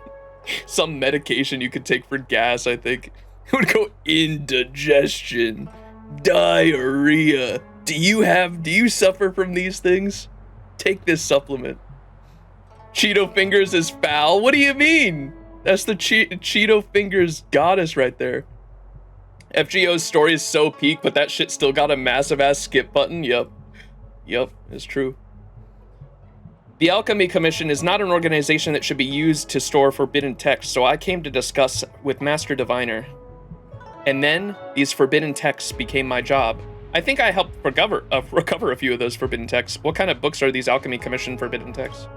some medication you could take for gas, I think. It would go indigestion, diarrhea. Do you suffer from these things? Take this supplement. Cheeto Fingers is foul? What do you mean? That's the Cheeto Fingers goddess right there. FGO's story is so peak, but that shit still got a massive ass skip button. Yup, it's true. The Alchemy Commission is not an organization that should be used to store forbidden texts, so I came to discuss with Master Diviner. And then these forbidden texts became my job. I think I helped recover a few of those forbidden texts. What kind of books are these Alchemy Commission forbidden texts?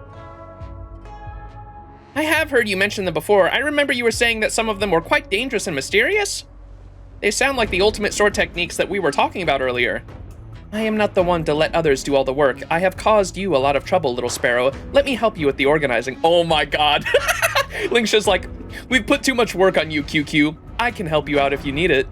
I have heard you mention them before. I remember you were saying that some of them were quite dangerous and mysterious. They sound like the ultimate sword techniques that we were talking about earlier. I am not the one to let others do all the work. I have caused you a lot of trouble, little sparrow. Let me help you with the organizing. Oh my god. Lingsha's like, we've put too much work on you, QQ. I can help you out if you need it.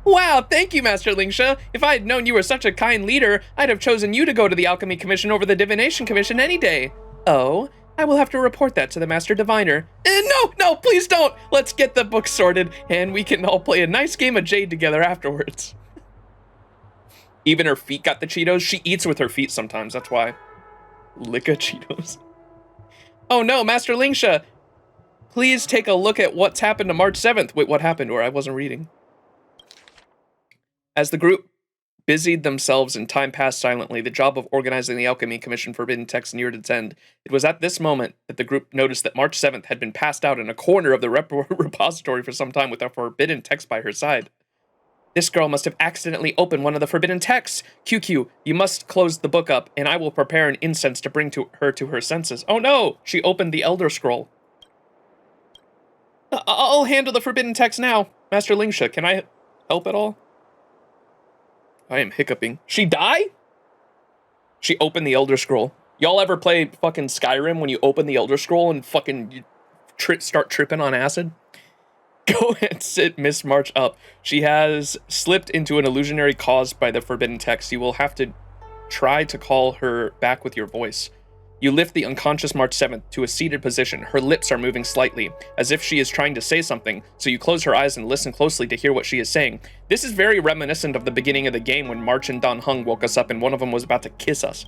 Wow, thank you, Master Lingsha. If I had known you were such a kind leader, I'd have chosen you to go to the Alchemy Commission over the Divination Commission any day. Oh? I will have to report that to the Master Diviner. No, please don't. Let's get the book sorted, and we can all play a nice game of Jade together afterwards. Even her feet got the Cheetos. She eats with her feet sometimes, that's why. Licka Cheetos. Oh no, Master Lingsha. Please take a look at what's happened to March 7th. Wait, what happened? Or I wasn't reading. As the group busied themselves and time passed silently, the job of organizing the Alchemy Commission forbidden text neared its end. It was at this moment that the group noticed that March 7th had been passed out in a corner of the repository for some time with a forbidden text by her side. This girl must have accidentally opened one of the forbidden texts. QQ, you must close the book up, and I will prepare an incense to bring to her senses. Oh no! She opened the Elder Scroll. I'll handle the forbidden text now. Master Lingsha, can I help at all? I am hiccuping. She die? She opened the Elder Scroll. Y'all ever play fucking Skyrim when you open the Elder Scroll and fucking start tripping on acid? Go and sit Miss March up. She has slipped into an illusionary caused by the forbidden text. You will have to try to call her back with your voice. You lift the unconscious March 7th to a seated position. Her lips are moving slightly, as if she is trying to say something, so you close her eyes and listen closely to hear what she is saying. This is very reminiscent of the beginning of the game when March and Don Hung woke us up and one of them was about to kiss us.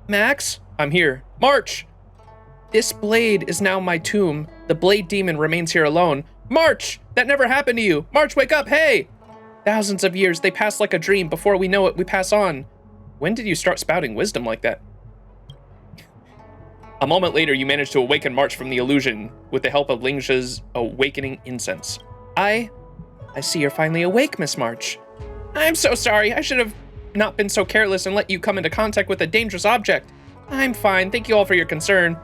Max? I'm here. March! This blade is now my tomb. The blade demon remains here alone. March! That never happened to you! March, wake up, hey! Thousands of years, they pass like a dream. Before we know it, we pass on. When did you start spouting wisdom like that? A moment later, you manage to awaken March from the illusion with the help of Lingsha's awakening incense. I see you're finally awake, Miss March. I'm so sorry. I should have not been so careless and let you come into contact with a dangerous object. I'm fine. Thank you all for your concern.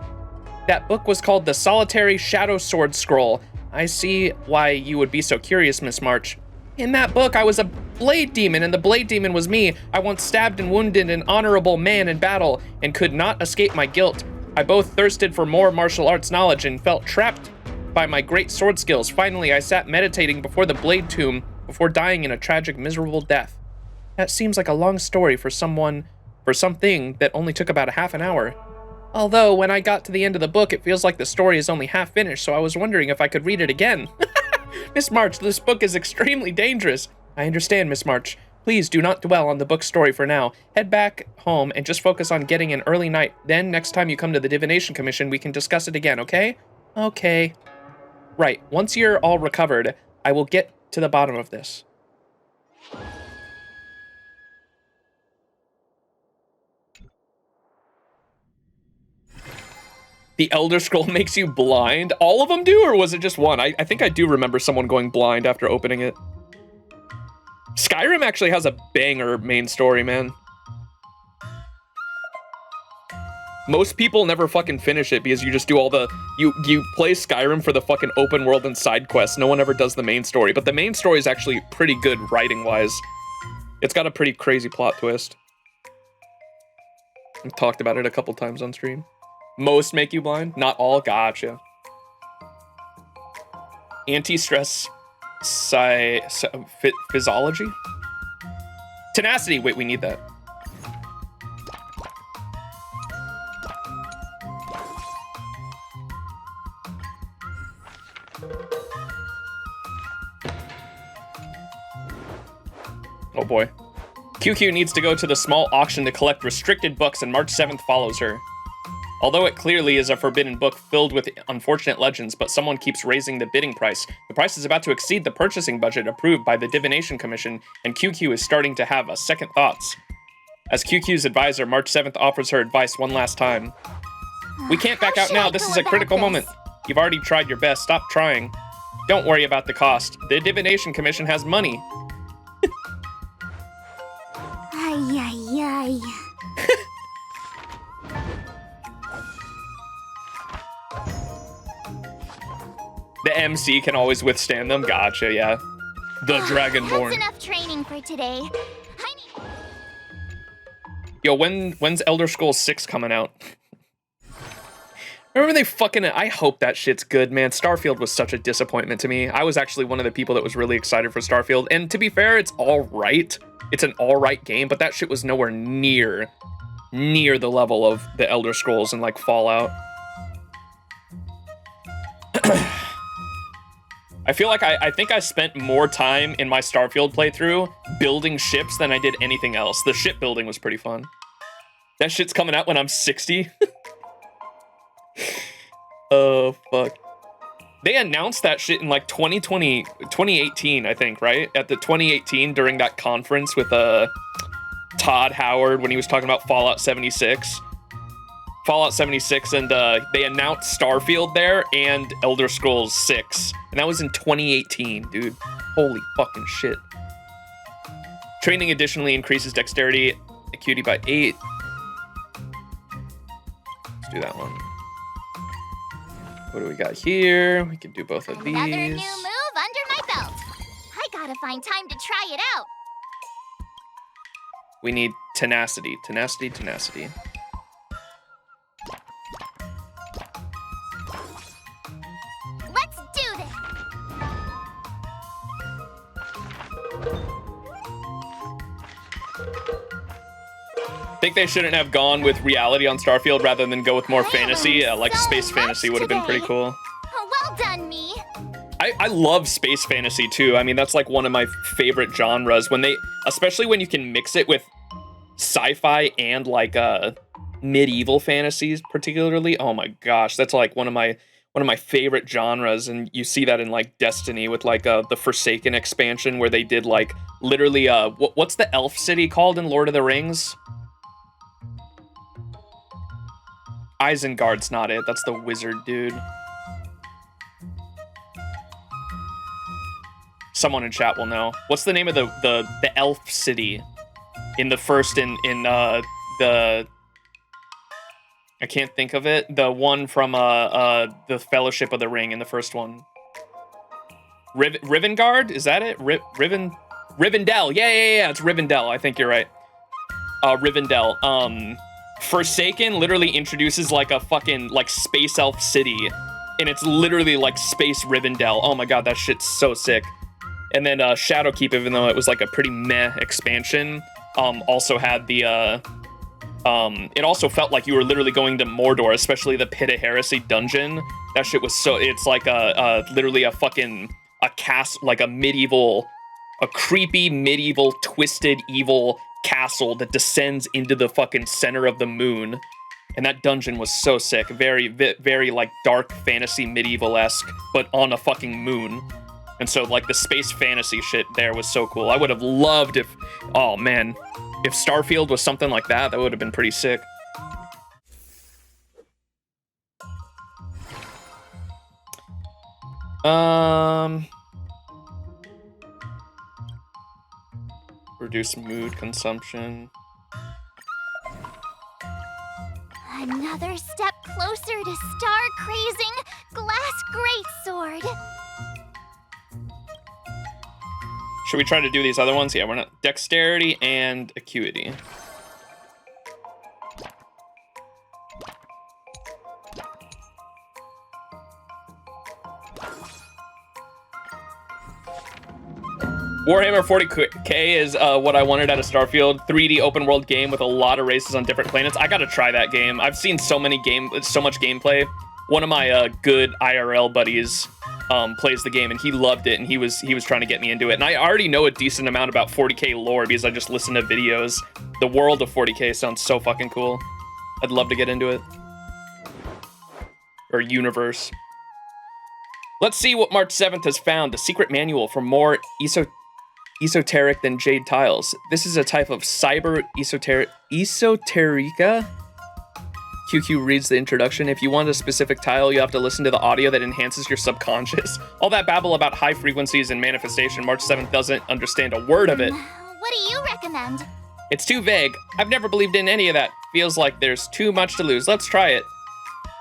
That book was called The Solitary Shadow Sword Scroll. I see why you would be so curious, Miss March. In that book, I was a blade demon, and the blade demon was me. I once stabbed and wounded an honorable man in battle and could not escape my guilt. I both thirsted for more martial arts knowledge and felt trapped by my great sword skills. Finally, I sat meditating before the blade tomb before dying in a tragic, miserable death. That seems like a long story for something that only took about a half an hour. Although, when I got to the end of the book, it feels like the story is only half finished, so I was wondering if I could read it again. Miss March, this book is extremely dangerous. I understand, Miss March. Please do not dwell on the book story for now. Head back home and just focus on getting an early night. Then, next time you come to the Divination Commission, we can discuss it again, okay? Okay. Right, once you're all recovered, I will get to the bottom of this. The Elder Scroll makes you blind? All of them do, or was it just one? I think I do remember someone going blind after opening it. Skyrim actually has a banger main story, man. Most people never fucking finish it because you just do all the... You play Skyrim for the fucking open world and side quests. No one ever does the main story. But the main story is actually pretty good writing-wise. It's got a pretty crazy plot twist. I've talked about it a couple times on stream. Most make you blind? Not all? Gotcha. Anti-stress physiology? Tenacity. Wait, we need that. Oh boy. QQ needs to go to the small auction to collect restricted books, and March 7th follows her. Although it clearly is a forbidden book filled with unfortunate legends, but someone keeps raising the bidding price. The price is about to exceed the purchasing budget approved by the Divination Commission, and QQ is starting to have second thoughts. As QQ's advisor, March 7th offers her advice one last time. We can't back out now. This is a critical moment. You've already tried your best. Stop trying. Don't worry about the cost. The Divination Commission has money. Ay, ay, ay. The MC can always withstand them. Gotcha, yeah. The Dragonborn. That's enough training for today. Yo, when's Elder Scrolls 6 coming out? Remember they fucking... I hope that shit's good, man. Starfield was such a disappointment to me. I was actually one of the people that was really excited for Starfield. And to be fair, it's all right. It's an all right game, but that shit was nowhere near the level of the Elder Scrolls and like Fallout. I feel like I think I spent more time in my Starfield playthrough building ships than I did anything else. The shipbuilding was pretty fun. That shit's coming out when I'm 60. Oh, fuck. They announced that shit in like 2018, I think, right? At the 2018 during that conference with Todd Howard when he was talking about Fallout 76. Fallout 76, and they announced Starfield there and Elder Scrolls 6. And that was in 2018, dude. Holy fucking shit. Training additionally increases dexterity, acuity by 8. Let's do that one. What do we got here? We can do both of these. Another new move under my belt. I gotta find time to try it out. We need tenacity, tenacity, tenacity. Let's do this. Think they shouldn't have gone with reality on Starfield rather than go with more fantasy. Like space fantasy would have been pretty cool. Oh, well done, me. I love space fantasy too. I mean, that's like one of my favorite genres when they, especially when you can mix it with sci-fi and like medieval fantasies particularly. Oh my gosh, that's like one of my favorite genres, and you see that in like Destiny with like the Forsaken expansion where they did like literally what's the elf city called in Lord of the Rings? Isengard's not it. That's the wizard dude. Someone in chat will know. What's the name of the elf city in the first in the I can't think of it. The one from the Fellowship of the Ring in the first one. Rivendell, is that it? Rivendell. Yeah. It's Rivendell. I think you're right. Rivendell. Forsaken literally introduces like a fucking like space elf city, and it's literally like space Rivendell. Oh my god, that shit's so sick. And then Shadowkeep, even though it was like a pretty meh expansion, also had the it also felt like you were literally going to Mordor, especially the Pit of Heresy dungeon. That shit was so, it's like literally a fucking cast, like a medieval a creepy, medieval, twisted, evil castle that descends into the fucking center of the moon. And that dungeon was so sick. Very, very like dark fantasy medieval-esque, but on a fucking moon. And so like the space fantasy shit there was so cool. I would have loved if, oh man, if Starfield was something like that, that would have been pretty sick. Reduce mood consumption. Another step closer to star-crazing glass greatsword. Should we try to do these other ones? Yeah, we're not. Dexterity and acuity. Warhammer 40K is what I wanted out of Starfield. 3D open world game with a lot of races on different planets. I gotta try that game. I've seen so much gameplay. One of my good IRL buddies plays the game and he loved it and he was trying to get me into it. And I already know a decent amount about 40K lore because I just listened to videos. The world of 40K sounds so fucking cool. I'd love to get into it. Or universe. Let's see what March 7th has found. The secret manual for more esoteric than jade tiles. This is a type of cyber esoterica. QQ reads the introduction. If you want a specific tile, you have to listen to the audio that enhances your subconscious. All that babble about high frequencies and manifestation, March 7th doesn't understand a word of it. What do you recommend? It's too vague. I've never believed in any of that. Feels like there's too much to lose. Let's try it.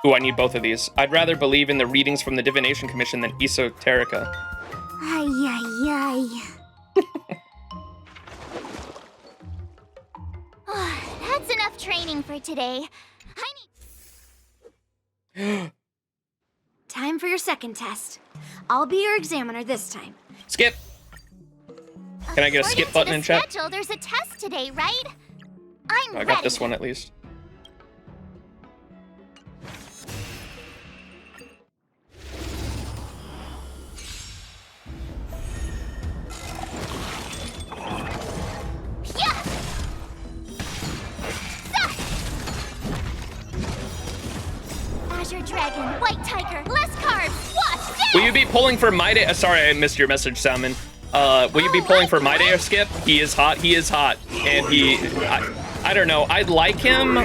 Ooh, I need both of these. I'd rather believe in the readings from the Divination Commission than esoterica. Ay, ay, ay. That's enough training for today. Time for your second test. I'll be your examiner this time. Skip. Can I get a skip button in chat? Schedule, there's a test today, right? I'm I got this one at least. Azure Dragon, White Tiger, less carbs, watch this! Will you be pulling for my day? Sorry, I missed your message, Salmon. Will you be pulling for my day or Skip? He is hot. He is hot. And I don't know. I'd like him,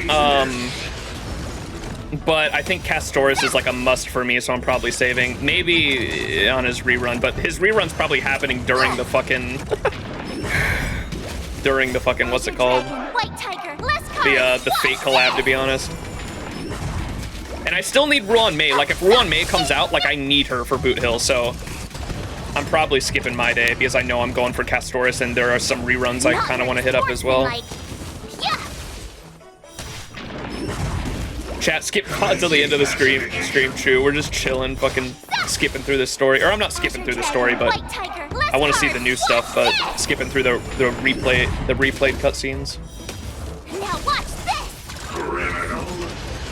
but I think Castoris is like a must for me, so I'm probably saving. Maybe on his rerun, but his rerun's probably happening during the fucking... during the fucking, what's it called? White Tiger, less carbs, the Fate collab, to be honest. And I still need Ruan Mei. Like, if Ruan Mei comes out, like, I need her for Boot Hill, so... I'm probably skipping my day because I know I'm going for Castoris and there are some reruns I kind of want to hit up as well. Chat, skip until the end of the stream, true. We're just chilling, fucking skipping through this story. Or I'm not skipping through the story, but I want to see the new stuff, but skipping through the replayed cutscenes. Now watch this!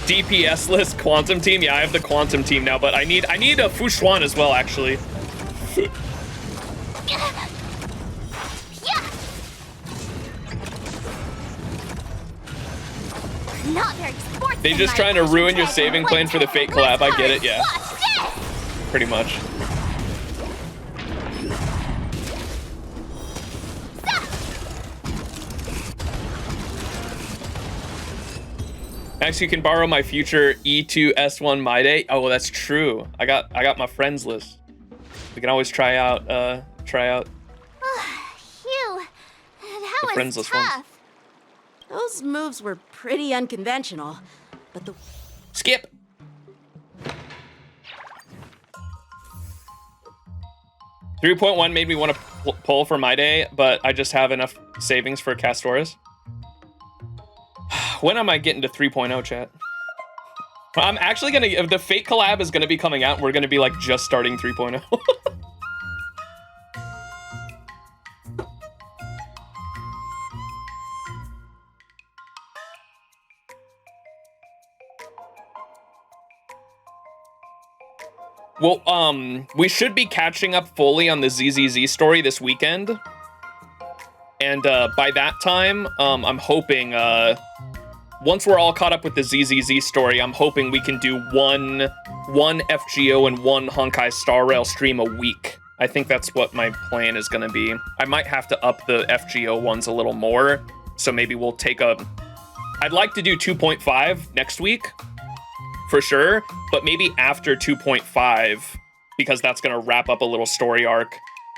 DPS list Quantum Team? Yeah, I have the Quantum Team now, but I need a Fushuan as well, actually. They just trying to ruin your saving plan for the Fate collab. I get it, yeah. Pretty much. Max, you can borrow my future E2S1 My Day. Oh, that's true. I got my friends list. We can always try out. Phew, that was tough. Those moves were pretty unconventional, but the... Skip! 3.1 made me want to pull for my day, but I just have enough savings for Castoris. When am I getting to 3.0, chat? I'm actually gonna... The Fate collab is gonna be coming out, and we're gonna be, like, just starting 3.0. Well, we should be catching up fully on the ZZZ story this weekend. And by that time, I'm hoping, once we're all caught up with the ZZZ story, I'm hoping we can do one FGO and one Honkai Star Rail stream a week. I think that's what my plan is gonna be. I might have to up the FGO ones a little more, so maybe we'll take I'd like to do 2.5 next week, for sure, but maybe after 2.5, because that's gonna wrap up a little story arc.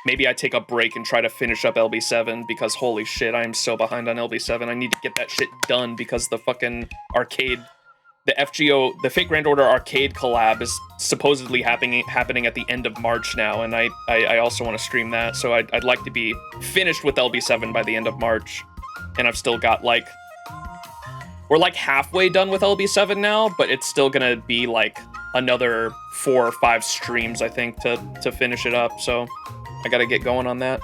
Maybe I take a break and try to finish up LB7, because holy shit, I am so behind on LB7. I need to get that shit done because the fucking arcade, the FGO, the Fate Grand Order arcade collab is supposedly happening at the end of March now, and I also want to stream that, so I'd like to be finished with LB7 by the end of March. And I've still got like, we're like halfway done with LB7 now, but it's still gonna be like another 4 or 5 streams, I think, to finish it up, so I gotta get going on that.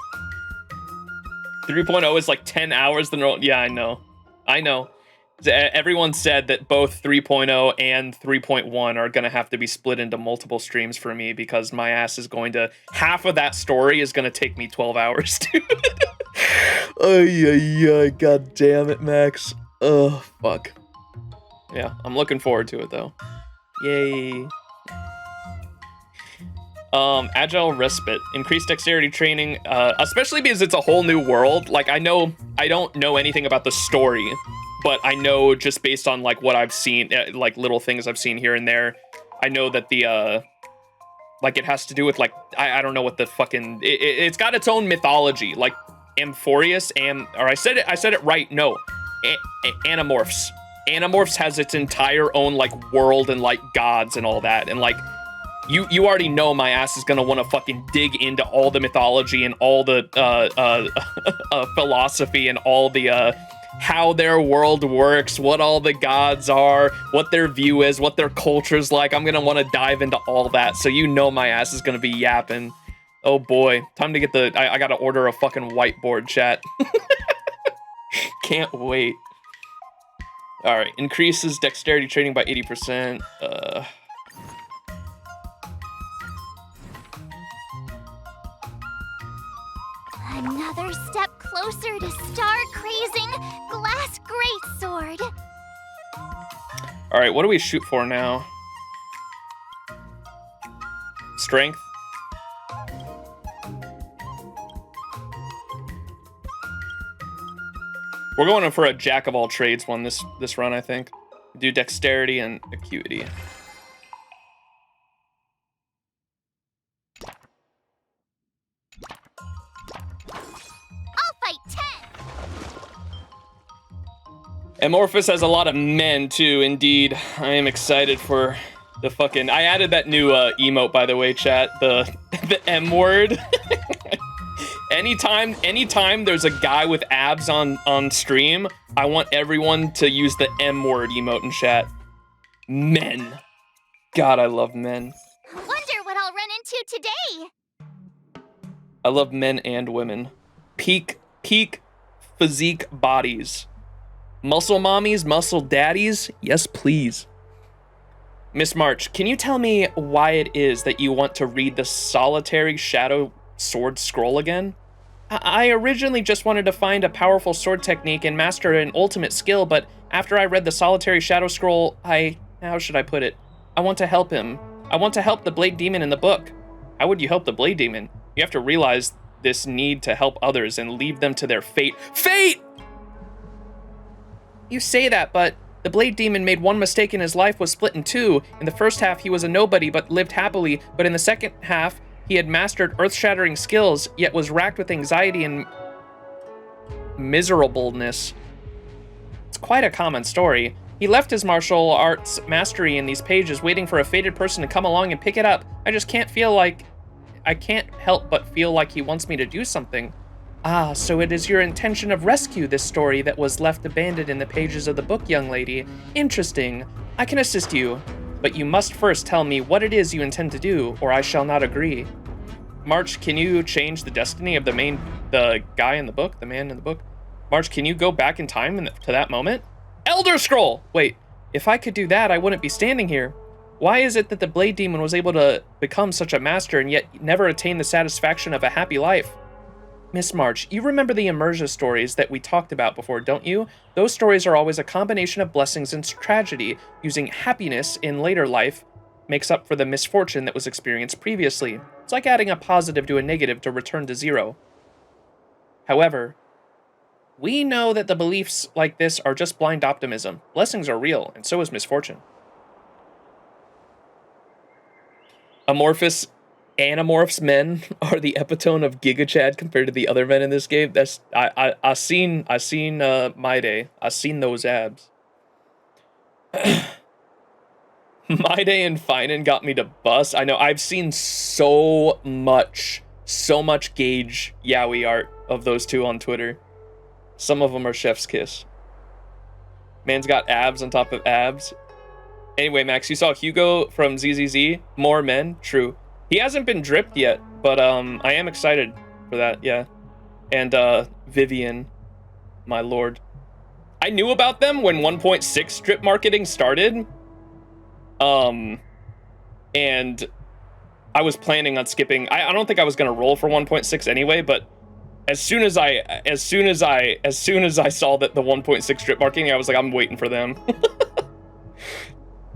3.0 is like 10 hours. Yeah, I know. Everyone said that both 3.0 and 3.1 are gonna have to be split into multiple streams for me, because my ass is going to, half of that story is gonna take me 12 hours, dude. Oh, god damn it, Max. Oh, fuck. Yeah, I'm looking forward to it, though. Yay. Agile Respite. Increased dexterity training, especially because it's a whole new world. Like, I don't know anything about the story, but I know just based on, like, what I've seen, like, little things I've seen here and there, I know that the, like, it has to do with, like, I don't know what the fucking, it's got its own mythology, like, Amphorius, or I said it right, no, Animorphs. Animorphs has its entire own, like, world and, like, gods and all that, and, like, you already know my ass is gonna want to fucking dig into all the mythology and all the philosophy and all the how their world works, what all the gods are, what their view is, what their culture's like. I'm gonna want to dive into all that, so you know my ass is gonna be yapping. Oh boy, time to get I gotta order a fucking whiteboard, chat. Can't wait. All right, increases dexterity training by 80%. Another step closer to star-crazing glass greatsword. All right, what do we shoot for now? Strength. We're going in for a jack of all trades one this run, I think. Do dexterity and acuity. Amorphous has a lot of men, too, indeed. I am excited for the fucking... I added that new emote, by the way, chat. The M word. Anytime there's a guy with abs on stream, I want everyone to use the M word emote in chat. Men. God, I love men. Wonder what I'll run into today. I love men and women. Peak physique bodies. Muscle mommies, muscle daddies, yes please. Miss March, can you tell me why it is that you want to read the Solitary Shadow Sword Scroll again? I originally just wanted to find a powerful sword technique and master an ultimate skill, but after I read the Solitary Shadow Scroll, how should I put it? I want to help him. I want to help the Blade Demon in the book. How would you help the Blade Demon? You have to realize this need to help others and leave them to their fate. Fate! You say that, but the Blade Demon made one mistake in his life, was split in two. In the first half, he was a nobody but lived happily, but in the second half, he had mastered earth-shattering skills, yet was racked with anxiety and miserableness. It's quite a common story. He left his martial arts mastery in these pages, waiting for a fated person to come along and pick it up. I can't help but feel like he wants me to do something. Ah, so it is your intention of rescue this story that was left abandoned in the pages of the book, young lady. Interesting. I can assist you, but you must first tell me what it is you intend to do, or I shall not agree. March, can you change the destiny of the guy in the book, the man in the book? March, can you go back in time to that moment? Elder Scroll! Wait, if I could do that, I wouldn't be standing here. Why is it that the Blade Demon was able to become such a master and yet never attain the satisfaction of a happy life? Miss March, you remember the Immersia stories that we talked about before, don't you? Those stories are always a combination of blessings and tragedy, using happiness in later life makes up for the misfortune that was experienced previously. It's like adding a positive to a negative to return to zero. However, we know that the beliefs like this are just blind optimism. Blessings are real, and so is misfortune. Anamorphs men are the epitome of Giga Chad compared to the other men in this game. That's I seen My Day. I seen those abs. My Day and Finan got me to bust. I know I've seen so much Gage Yaoi art of those two on Twitter. Some of them are chef's kiss. Man's got abs on top of abs. Anyway, Max, you saw Hugo from ZZZ. More men, true. He hasn't been dripped yet, but I am excited for that, yeah. And Vivian, my lord. I knew about them when 1.6 drip marketing started. And I was planning on skipping. I don't think I was gonna roll for 1.6 anyway, but as soon as I saw that the 1.6 drip marketing, I was like, I'm waiting for them.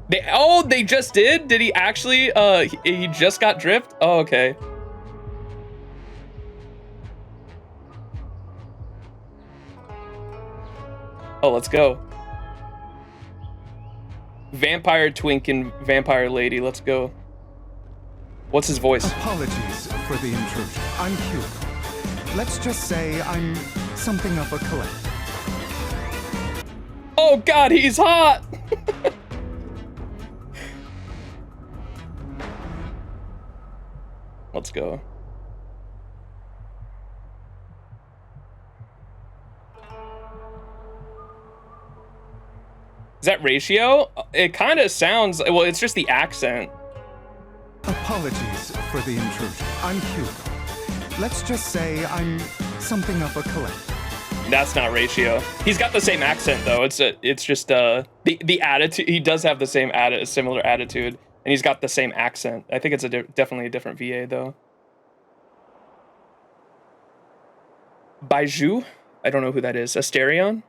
They just did? Did he actually? He just got dripped? Oh, okay. Oh, let's go. Vampire Twink and Vampire Lady, let's go. What's his voice? Apologies for the intrusion. I'm Hugo. Let's just say I'm something of a collector. Oh god, he's hot! Let's go. Is that Ratio? It kind of sounds, well, it's just the accent. Apologies for the intrusion. I'm Hugo. Let's just say I'm something of a collector. That's not Ratio. He's got the same accent though. It's just the attitude. He does have the same similar attitude, and he's got the same accent. I think it's definitely a different VA though. Baiju? I don't know who that is. Asterion?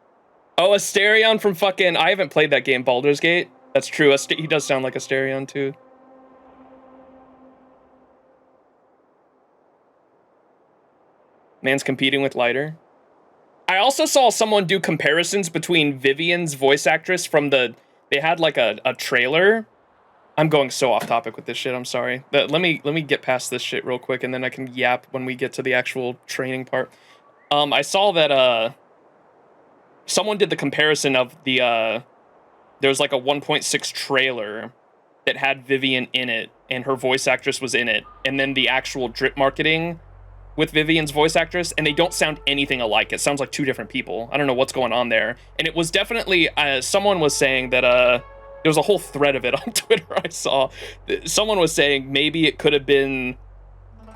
Oh, Asterion from fucking... I haven't played that game, Baldur's Gate. That's true. He does sound like Asterion too. Man's competing with Lighter. I also saw someone do comparisons between Vivian's voice actress from the... They had like a trailer. I'm going so off topic with this shit, I'm sorry. But let me get past this shit real quick, and then I can yap when we get to the actual training part. I saw that someone did the comparison of the there was like a 1.6 trailer that had Vivian in it, and her voice actress was in it, and then the actual drip marketing with Vivian's voice actress, and they don't sound anything alike. It sounds like two different people. I don't know what's going on there. And it was definitely someone was saying that there was a whole thread of it on Twitter I saw. Someone was saying maybe it could have been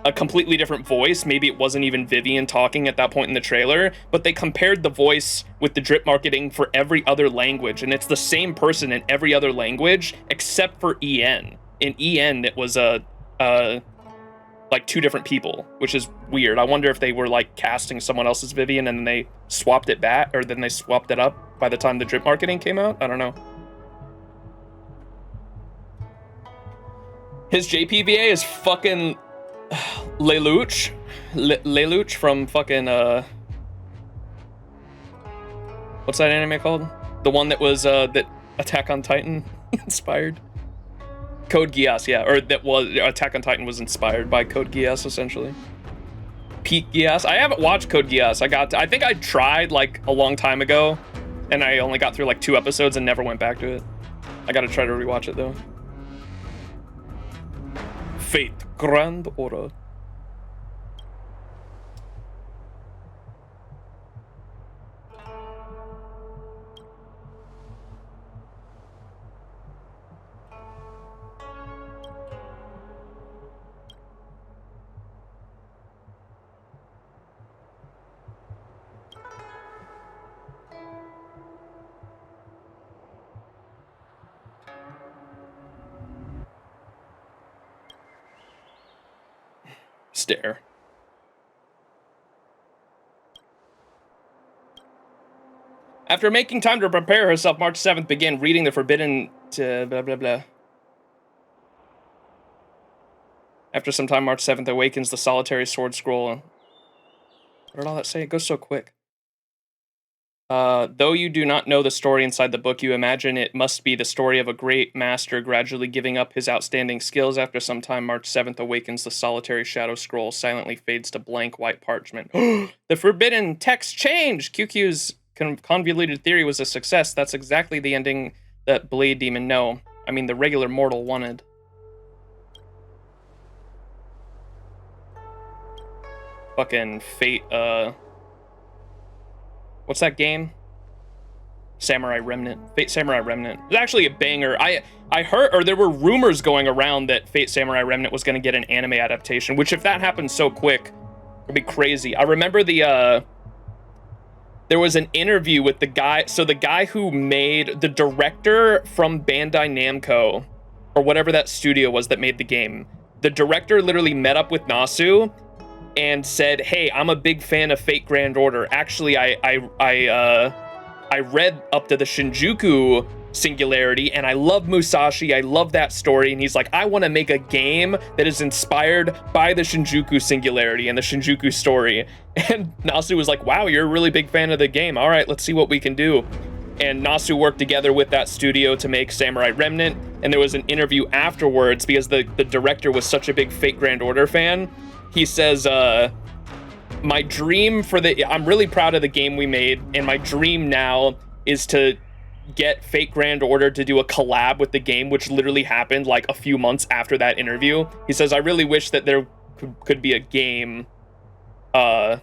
a completely different voice. Maybe it wasn't even Vivian talking at that point in the trailer, but they compared the voice with the drip marketing for every other language, and it's the same person in every other language except for EN. In EN, it was like two different people, which is weird. I wonder if they were like casting someone else's Vivian and then they swapped it back, or then they swapped it up by the time the drip marketing came out. I don't know. His JPVA is fucking Lelouch. Lelouch from fucking what's that anime called? The one that was that Attack on Titan inspired. Code Geass, yeah, or that was Attack on Titan was inspired by Code Geass essentially. Pete Geass. I haven't watched Code Geass. I think I tried like a long time ago, and I only got through like 2 episodes and never went back to it. I gotta try to rewatch it though. Fate Grand Order. Stare. After making time to prepare herself, March 7th began reading the forbidden to blah blah blah. After some time, March 7th awakens the solitary sword scroll. What did all that say? It goes so quick. Though you do not know the story inside the book, you imagine it must be the story of a great master gradually giving up his outstanding skills. After some time, March 7th awakens the solitary shadow scroll, silently fades to blank white parchment. The forbidden text changed! QQ's convoluted theory was a success. That's exactly the ending that Blade Demon the regular mortal wanted. Fucking Fate, what's that game? Samurai Remnant. Fate Samurai Remnant. It's actually a banger. I heard, or there were rumors going around that Fate Samurai Remnant was going to get an anime adaptation, which if that happened so quick, it'd be crazy. I remember there was an interview with the guy, so the guy who made, the director from Bandai Namco, or whatever that studio was that made the game, the director literally met up with Nasu and said, hey, I'm a big fan of Fate Grand Order. Actually, I read up to the Shinjuku Singularity, and I love Musashi. I love that story. And he's like, I want to make a game that is inspired by the Shinjuku Singularity and the Shinjuku story. And Nasu was like, wow, you're a really big fan of the game. All right, let's see what we can do. And Nasu worked together with that studio to make Samurai Remnant. And there was an interview afterwards because the director was such a big Fate Grand Order fan. He says, my dream I'm really proud of the game we made, and my dream now is to get Fate Grand Order to do a collab with the game, which literally happened like a few months after that interview. He says, I really wish that there could be a game, or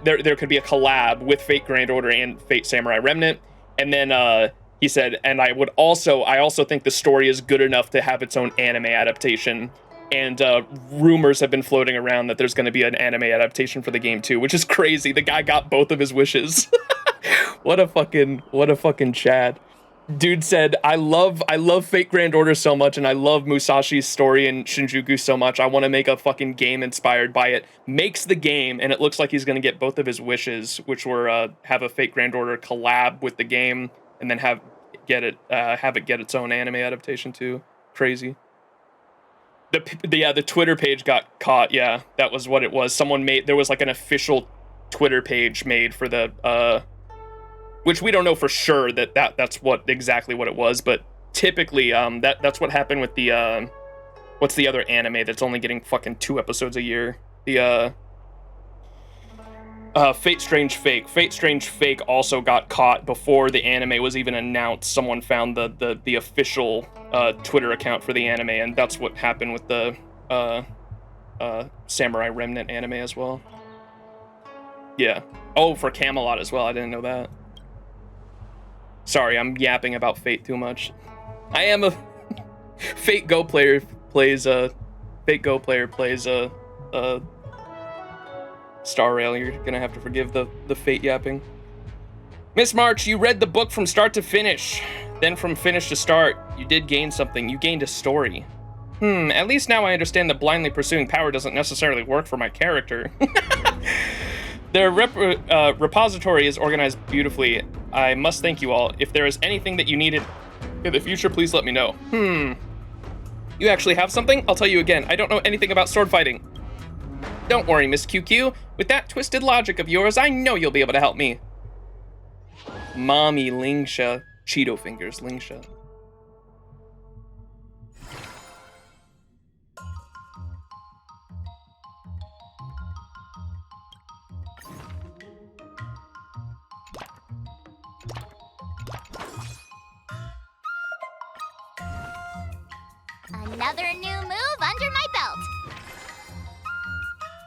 there could be a collab with Fate Grand Order and Fate Samurai Remnant. And then he said, and I also think the story is good enough to have its own anime adaptation. And rumors have been floating around that there's going to be an anime adaptation for the game too, which is crazy. The guy got both of his wishes. What a fucking Chad. Dude said, I love Fate Grand Order so much, and I love Musashi's story in Shinjuku so much. I want to make a fucking game inspired by it. Makes the game, and it looks like he's going to get both of his wishes, which were have a Fate Grand Order collab with the game, and then have it get its own anime adaptation too. Crazy. The Twitter page got caught. Yeah, that was what it was. There was like an official Twitter page made for the which we don't know for sure that's exactly what it was, but typically that's what happened with the what's the other anime that's only getting fucking 2 episodes a year? The Fate Strange Fake. Fate Strange Fake also got caught before the anime was even announced. Someone found the official Twitter account for the anime, and that's what happened with the Samurai Remnant anime as well. Yeah. Oh, for Camelot as well. I didn't know that. Sorry, I'm yapping about Fate too much. I am a Fate Go player plays Star Rail. You're gonna have to forgive the Fate yapping. Miss March, you read the book from start to finish. Then from finish to start, you did gain something. You gained a story. At least now I understand that blindly pursuing power doesn't necessarily work for my character. The repository is organized beautifully. I must thank you all. If there is anything that you needed in the future, please let me know. You actually have something? I'll tell you again. I don't know anything about sword fighting. Don't worry, Miss QQ. With that twisted logic of yours, I know you'll be able to help me. Mommy Lingsha. Cheeto fingers, Lingsha. Another new move under my belt.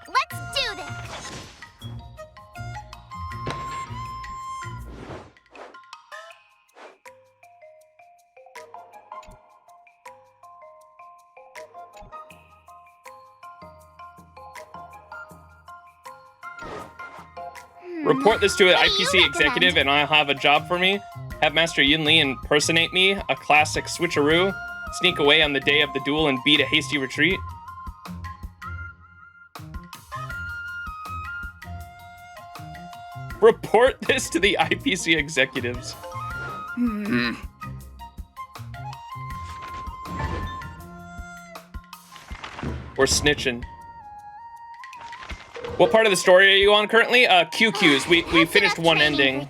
Let's do this. Report this to an What do you IPC executive recommend? and I'll have a job for me. Have Master Yunli impersonate me, a classic switcheroo. Sneak away on the day of the duel and beat a hasty retreat. Report this to the IPC executives. We're snitching. What part of the story are you on currently? QQs. We finished one ending.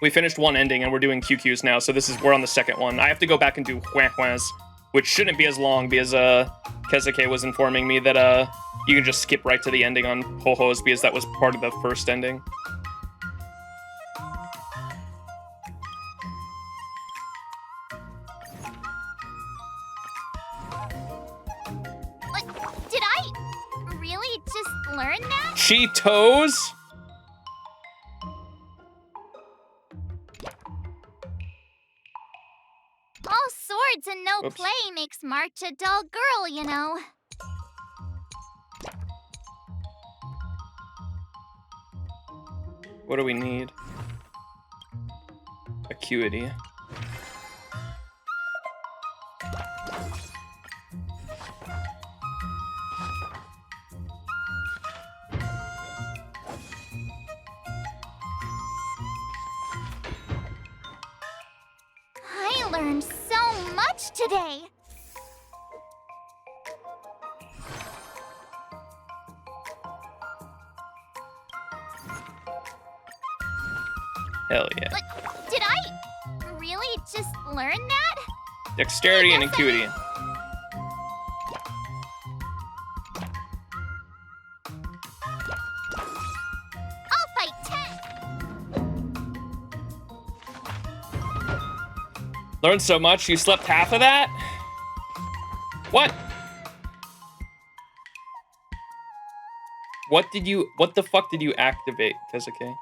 We finished one ending and we're doing QQs now, so we're on the second one. I have to go back and do Huahhuas, which shouldn't be as long because Kezuke was informing me that you can just skip right to the ending on Ho-Ho's because that was part of the first ending. Did I really just learn that? Cheetos? All swords and no play makes March a dull girl, you know. What do we need? Acuity. I learned so much today. Hell yeah. But did I really just learn that? Dexterity and acuity. I'll fight 10. Learned so much, you slept half of that? What? What the fuck did you activate, Tezuka?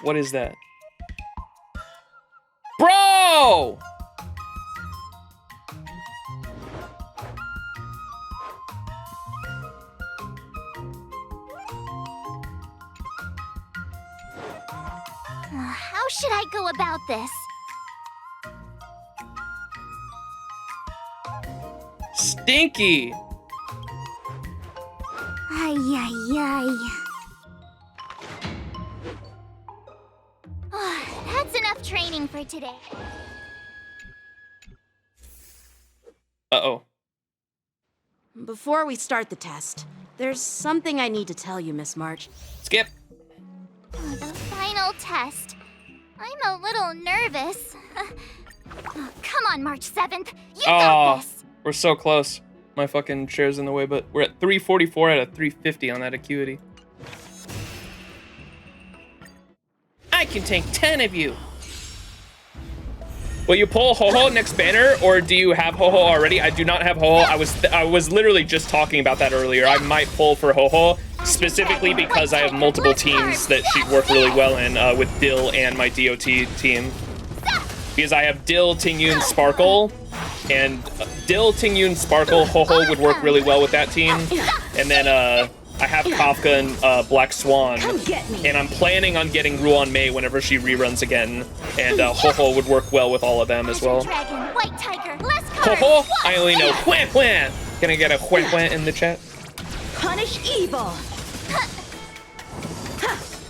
What is that? Bro! How should I go about this? Stinky! Ay, ay, ay. That's enough training for today. Uh-oh. Before we start the test, there's something I need to tell you, Miss March. Skip. The final test. I'm a little nervous. Come on, March 7th. You got this. We're so close. My fucking chair's in the way, but we're at 344 out of 350 on that acuity. I can take 10 of you. Will you pull Ho-Ho next banner, or do you have Ho-Ho already? I do not have Ho-Ho. I was literally just talking about that earlier. I might pull for Ho-Ho, specifically because I have multiple teams that she'd work really well in with Dill and my DOT team. Because I have Dill, Tingyun, Sparkle, and Dill, Tingyun, Sparkle, Ho-Ho would work really well with that team. And then I have Kafka and Black Swan, and I'm planning on getting Ruan Mei whenever she reruns again, and Ho-Ho would work well with all of them as well. Dragon, White Tiger, less cards. Ho-Ho, I only know Huan Huan. Can I get a Huan Huan in the chat? Punish evil.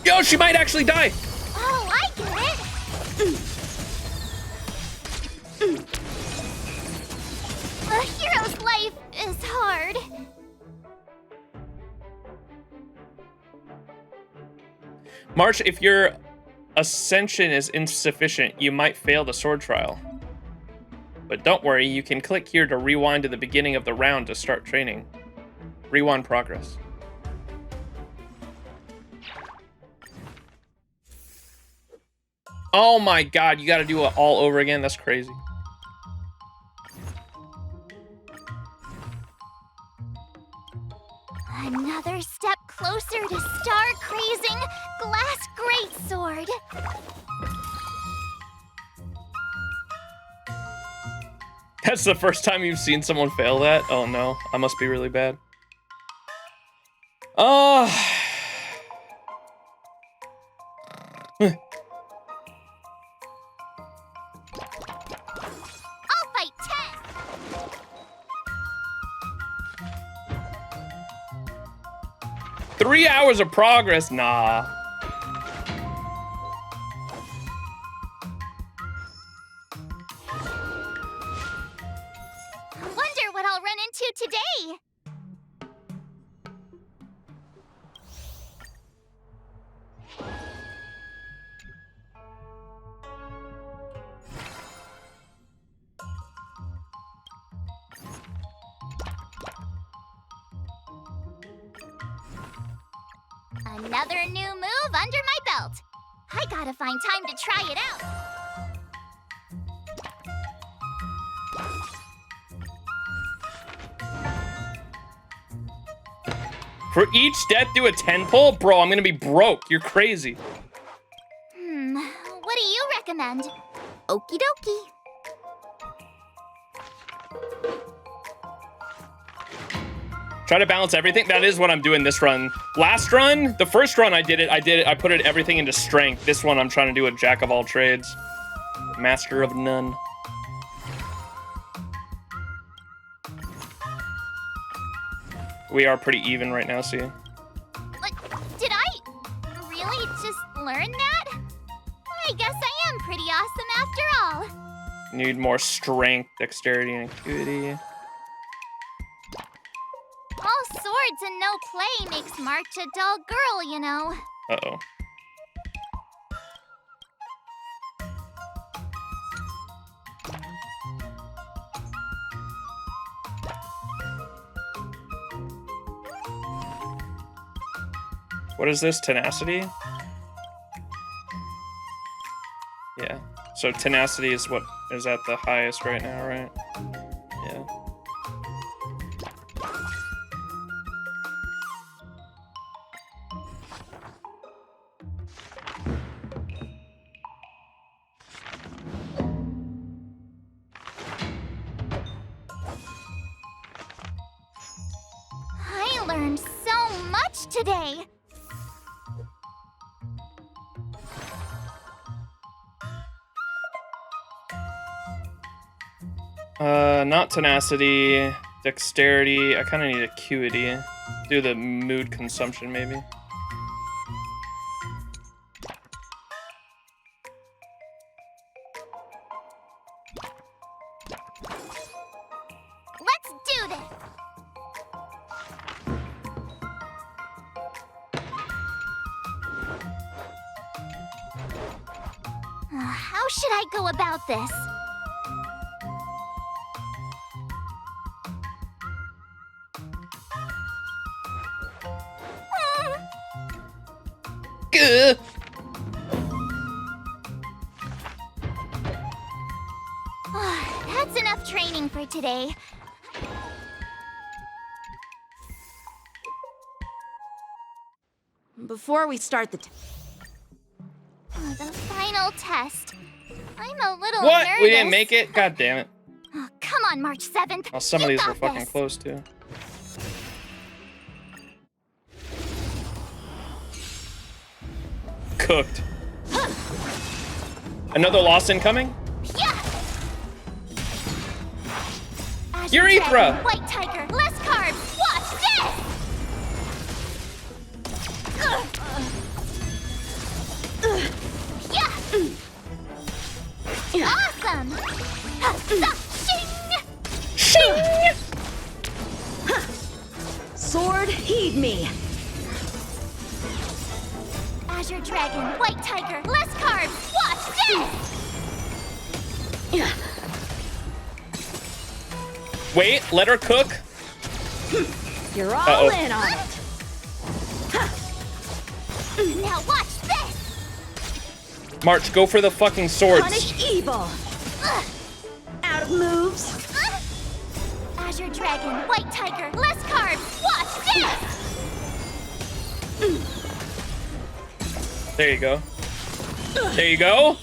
Yo, she might actually die. Oh, I get it. A hero's life is hard. March, if your ascension is insufficient, you might fail the sword trial. But don't worry, you can click here to rewind to the beginning of the round to start training. Rewind progress. Oh my god, you gotta do it all over again? That's crazy. Another step closer to star-crazing Glass Greatsword. That's the first time you've seen someone fail that? Oh no, I must be really bad. Oh. I'll fight 10. 3 hours of progress? Nah. Wonder what I'll run into today. Another new move under my belt. I gotta find time to try it out. For each death, do a 10 pull? Bro, I'm gonna be broke. You're crazy. What do you recommend? Okie dokie. Try to balance everything. That is what I'm doing this run. Last run, the first run I put everything into strength. This one I'm trying to do a jack of all trades. Master of none. We are pretty even right now, see? Did I really just learn that? I guess I am pretty awesome after all. Need more strength, dexterity, and acuity. All swords and no play makes March a dull girl, you know. Uh-oh. What is this? Tenacity? Yeah. So tenacity is what is at the highest right now, right? Yeah. I learned so much today. Not tenacity, dexterity. I kind of need acuity. Do the mood consumption, maybe. Let's do this. How should I go about this? Gah. That's enough training for today. Before we start the The final test. I'm a little What? nervous. We didn't make it? God damn it. Oh, come on, March 7th. Well, some You of these got were fucking this. close, too. Cooked. Another loss incoming? Yeah. Azure Urethra! Dragon, White Tiger, less carbs. Watch this! Yeah. Awesome! Shing! Shing! sword, heed me. Azure Dragon, White Tiger, less carbs. Watch this! Wait, let her cook. You're all in on it. Now watch this! March, go for the fucking swords. Punish evil. Out of moves. Azure Dragon, White Tiger, less carbs. Watch this! There you go. There you go.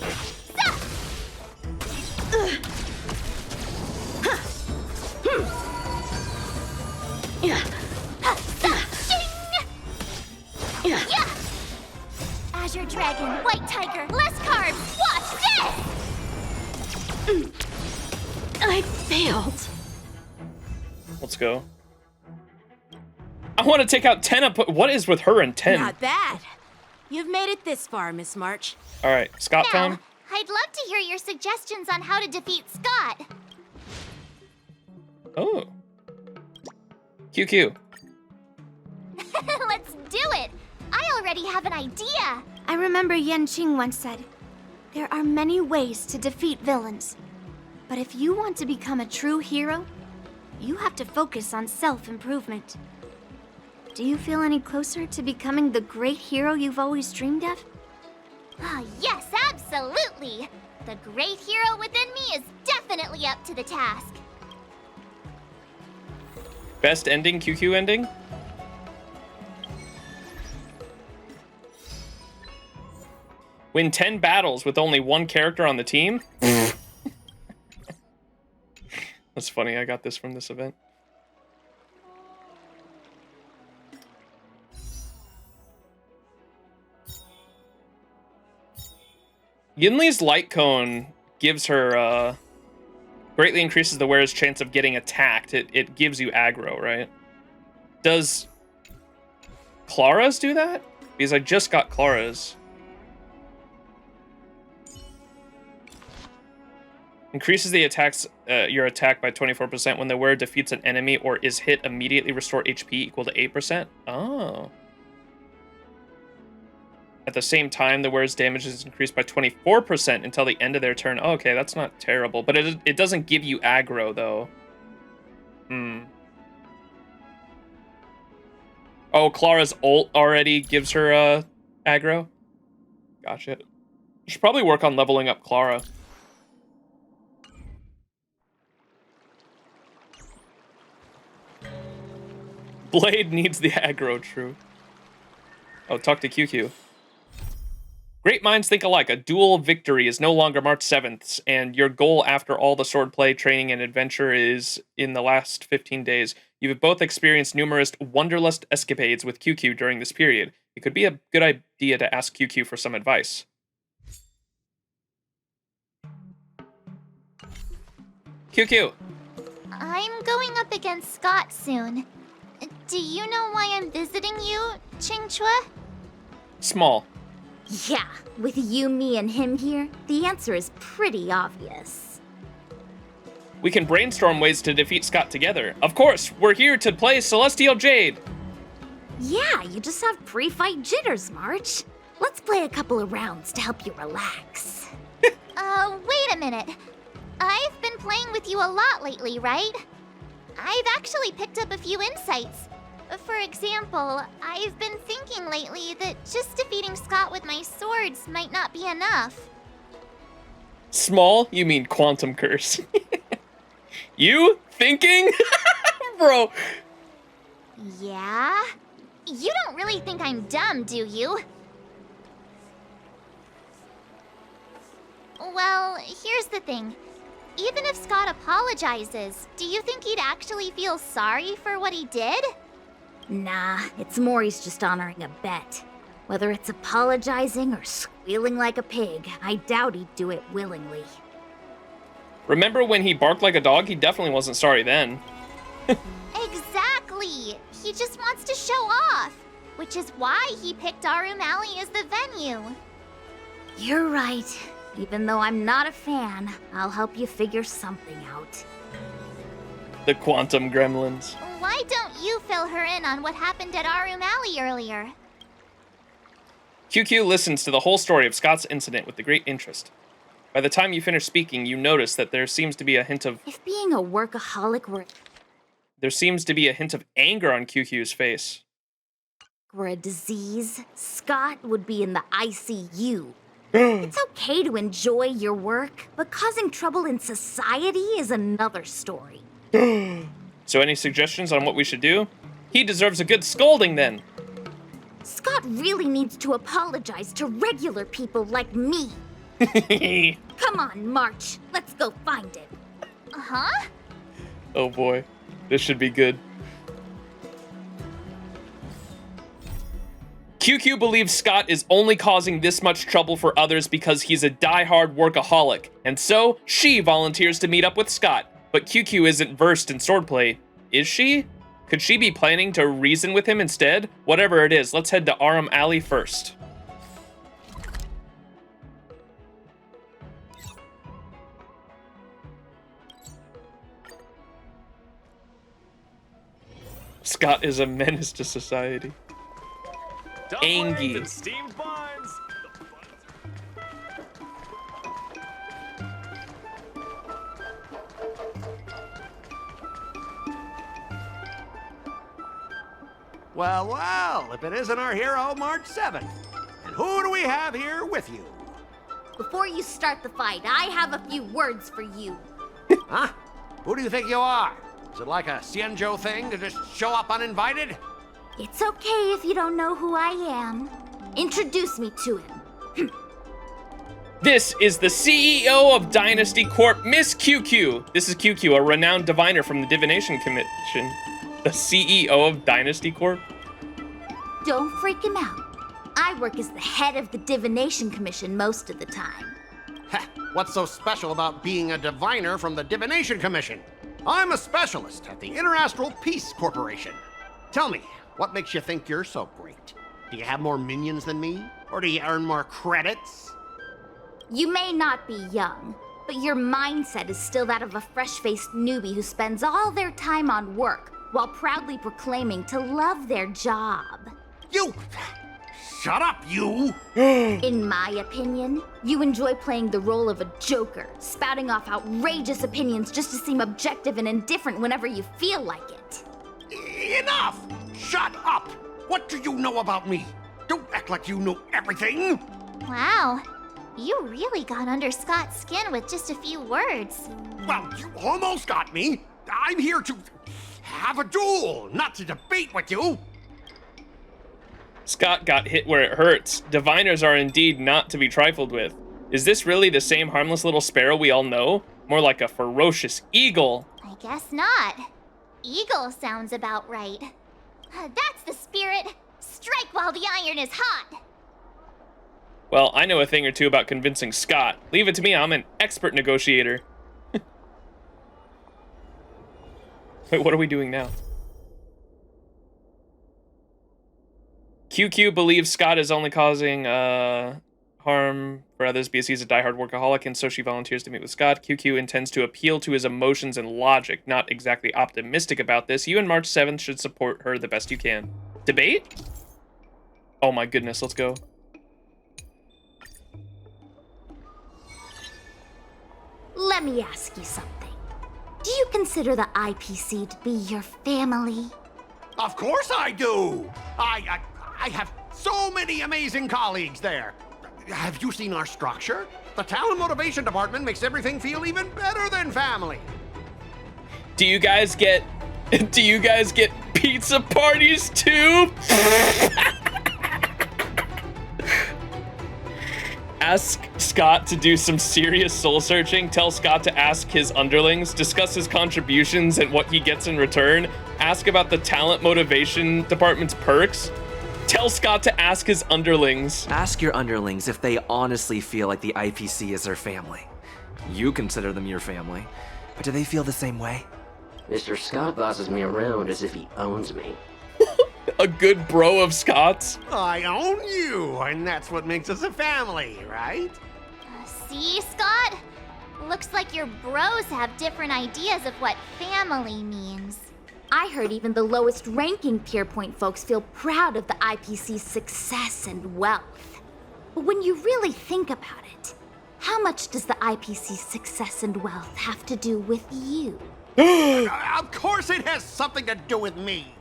Azure Dragon, White Tiger, less carbs. Watch this! I failed. Let's go. I want to take out 10 up. What is with her and 10? Not bad. You've made it this far, Miss March. All right, Scott time. Now, I'd love to hear your suggestions on how to defeat Scott. Oh. QQ. Let's do it. I already have an idea. I remember Yan Qing once said, there are many ways to defeat villains. But if you want to become a true hero, you have to focus on self-improvement. Do you feel any closer to becoming the great hero you've always dreamed of? Ah, yes, absolutely. The great hero within me is definitely up to the task. Best ending, QQ ending? Win 10 battles with only one character on the team? That's funny, I got this from this event. Yunli's light cone gives her, greatly increases the wearer's chance of getting attacked. It gives you aggro, right? Does Clara's do that? Because I just got Clara's. Increases the attacks, your attack by 24% when the wearer defeats an enemy or is hit. Immediately restore HP equal to 8%. Oh. At the same time, the wearer's damage is increased by 24% until the end of their turn. Oh, okay, that's not terrible, but it doesn't give you aggro though. Oh, Clara's ult already gives her aggro. Gotcha. Should probably work on leveling up Clara. Blade needs the aggro, true. Oh, talk to QQ. Great minds think alike. A duel victory is no longer March 7th, and your goal after all the swordplay, training, and adventure is in the last 15 days. You have both experienced numerous wonderlust escapades with QQ during this period. It could be a good idea to ask QQ for some advice. QQ. I'm going up against Scott soon. Do you know why I'm visiting you, Qingchua? Small. Yeah, with you, me, and him here, the answer is pretty obvious. We can brainstorm ways to defeat Scott together. Of course, we're here to play Celestial Jade. Yeah, you just have pre-fight jitters, March. Let's play a couple of rounds to help you relax. Wait a minute. I've been playing with you a lot lately, right? I've actually picked up a few insights. For example, I've been thinking lately that just defeating Scott with my swords might not be enough. Small? You mean quantum curse. You thinking? Bro. Yeah? You don't really think I'm dumb, do you? Well, here's the thing. Even if Scott apologizes, do you think he'd actually feel sorry for what he did? Nah, it's more he's just honoring a bet. Whether it's apologizing or squealing like a pig, I doubt he'd do it willingly. Remember when he barked like a dog? He definitely wasn't sorry then. Exactly! He just wants to show off, which is why he picked Arum Alley as the venue. You're right. Even though I'm not a fan, I'll help you figure something out. The quantum gremlins. Why don't you fill her in on what happened at Arum Alley earlier? QQ listens to the whole story of Scott's incident with the great interest. By the time you finish speaking, you notice that there seems to be a hint of... If being a workaholic were... There seems to be a hint of anger on QQ's face. ...were a disease, Scott would be in the ICU. It's okay to enjoy your work, but causing trouble in society is another story. So any suggestions on what we should do? He deserves a good scolding then. Scott really needs to apologize to regular people like me. Come on, March. Let's go find him. Huh? Oh boy, this should be good. QQ believes Scott is only causing this much trouble for others because he's a die-hard workaholic, and so she volunteers to meet up with Scott. But QQ isn't versed in swordplay, is she? Could she be planning to reason with him instead? Whatever it is, let's head to Arum Alley first. Scott is a menace to society. Angie. And steamed buns. Well, well, if it isn't our hero, March 7th. And who do we have here with you? Before you start the fight, I have a few words for you. Huh? Who do you think you are? Is it like a Xianzhou thing to just show up uninvited? It's okay if you don't know who I am. Introduce me to him. This is the CEO of Dynasty Corp, Miss QQ. This is QQ, a renowned diviner from the Divination Commission. The CEO of Dynasty Corp? Don't freak him out. I work as the head of the Divination Commission most of the time. Heh, what's so special about being a diviner from the Divination Commission? I'm a specialist at the Interastral Peace Corporation. Tell me, what makes you think you're so great? Do you have more minions than me? Or do you earn more credits? You may not be young, but your mindset is still that of a fresh-faced newbie who spends all their time on work while proudly proclaiming to love their job. You! Shut up, you! In my opinion, you enjoy playing the role of a joker, spouting off outrageous opinions just to seem objective and indifferent whenever you feel like it. Enough! Shut up! What do you know about me? Don't act like you know everything! Wow, you really got under Scott's skin with just a few words. Well, you almost got me. I'm here to have a duel, not to debate with you. Scott got hit where it hurts. Diviners are indeed not to be trifled with. Is this really the same harmless little sparrow we all know? More like a ferocious eagle. I guess not. Eagle sounds about right. That's the spirit. Strike while the iron is hot. Well, I know a thing or two about convincing Scott. Leave it to me, I'm an expert negotiator. Wait, what are we doing now? QQ believes Scott is only causing harm for others because he's a diehard workaholic, and so she volunteers to meet with Scott. QQ intends to appeal to his emotions and logic. Not exactly optimistic about this. You and March 7th should support her the best you can. Debate? Oh my goodness, let's go. Let me ask you something. Do you consider the IPC to be your family? Of course I do! I have so many amazing colleagues there. Have you seen our structure? The talent motivation department makes everything feel even better than family. Do you guys get pizza parties too? Ask Scott to do some serious soul searching. Tell Scott to ask his underlings, discuss his contributions and what he gets in return. Ask about the talent motivation department's perks. Tell Scott to ask his underlings. Ask your underlings if they honestly feel like the IPC is their family. You consider them your family, but do they feel the same way? Mr. Scott bosses me around as if he owns me. A good bro of Scott's. I own you, and that's what makes us a family, right? See, Scott? Looks like your bros have different ideas of what family means. I heard even the lowest ranking Pierpoint folks feel proud of the IPC's success and wealth. But when you really think about it, how much does the IPC's success and wealth have to do with you? Of course it has something to do with me.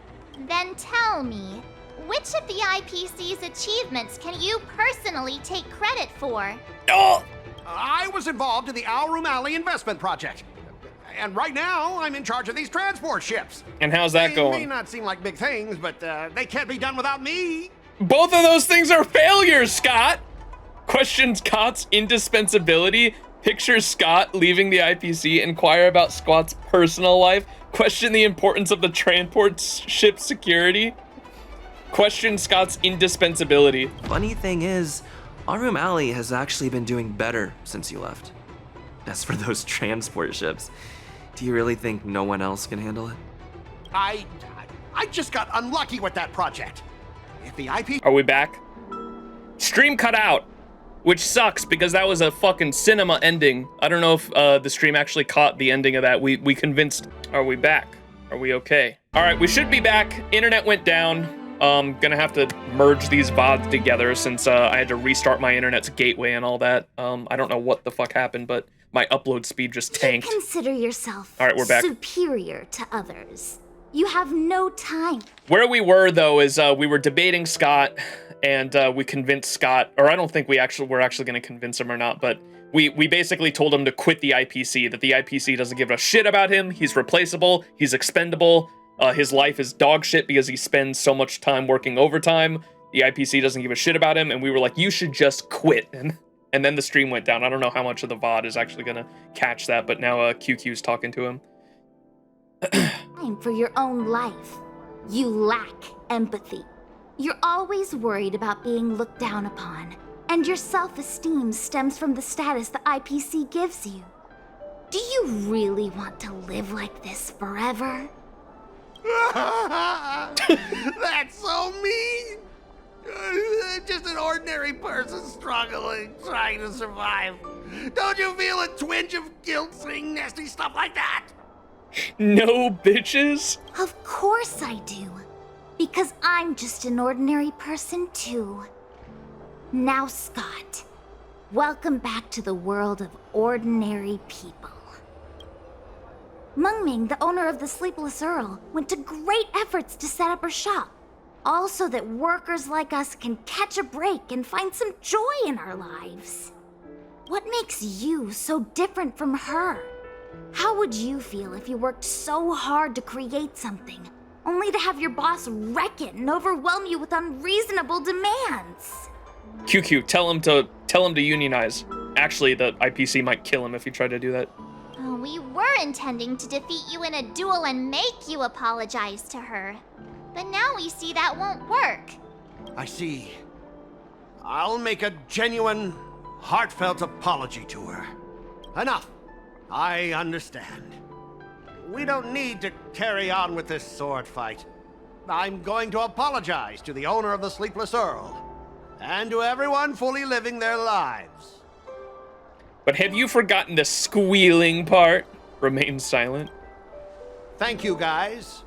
Then tell me, which of the IPC's achievements can you personally take credit for? Oh! I was involved in the Alrum Alley investment project. And right now, I'm in charge of these transport ships. And how's that going? They may not seem like big things, but they can't be done without me. Both of those things are failures, Scott! Question Scott's indispensability. Picture Scott leaving the IPC. Inquire about Scott's personal life. Question the importance of the transport ship security. Question Scott's indispensability. Funny thing is, Arum Alley has actually been doing better since you left. As for those transport ships, do you really think no one else can handle it? I I just got unlucky with that project. If the IP... Are we back? Stream cut out, which sucks because that was a fucking cinema ending. I don't know if the stream actually caught the ending of that. We convinced... Are we back? Are we okay? All right, we should be back. Internet went down. Gonna have to merge these VODs together since I had to restart my internet's gateway and all that. I don't know what the fuck happened, but my upload speed just tanked. You consider yourself all right, we're back. Superior to others. You have no time. Where we were, though, is we were debating Scott, and we convinced Scott, or I don't think we're actually going to convince him or not, but we basically told him to quit the IPC, that the IPC doesn't give a shit about him, he's replaceable, he's expendable, his life is dog shit because he spends so much time working overtime, the IPC doesn't give a shit about him, and we were like, you should just quit, and then the stream went down. I don't know how much of the VOD is actually going to catch that, but now QQ's talking to him. For your own life. You lack empathy. You're always worried about being looked down upon, and your self-esteem stems from the status the IPC gives you. Do you really want to live like this forever? That's so mean! Just an ordinary person struggling, trying to survive. Don't you feel a twinge of guilt saying nasty stuff like that? No, bitches? Of course I do. Because I'm just an ordinary person too. Now, Scott, welcome back to the world of ordinary people. Mungming, the owner of the Sleepless Earl, went to great efforts to set up her shop. All so that workers like us can catch a break and find some joy in our lives. What makes you so different from her? How would you feel if you worked so hard to create something, only to have your boss wreck it and overwhelm you with unreasonable demands? QQ, tell him to unionize. Actually, the IPC might kill him if he tried to do that. We were intending to defeat you in a duel and make you apologize to her. But now we see that won't work. I see. I'll make a genuine, heartfelt apology to her. Enough. I understand. We don't need to carry on with this sword fight. I'm going to apologize to the owner of the Sleepless Earl, and to everyone fully living their lives. But have you forgotten the squealing part? Remain silent. Thank you, guys.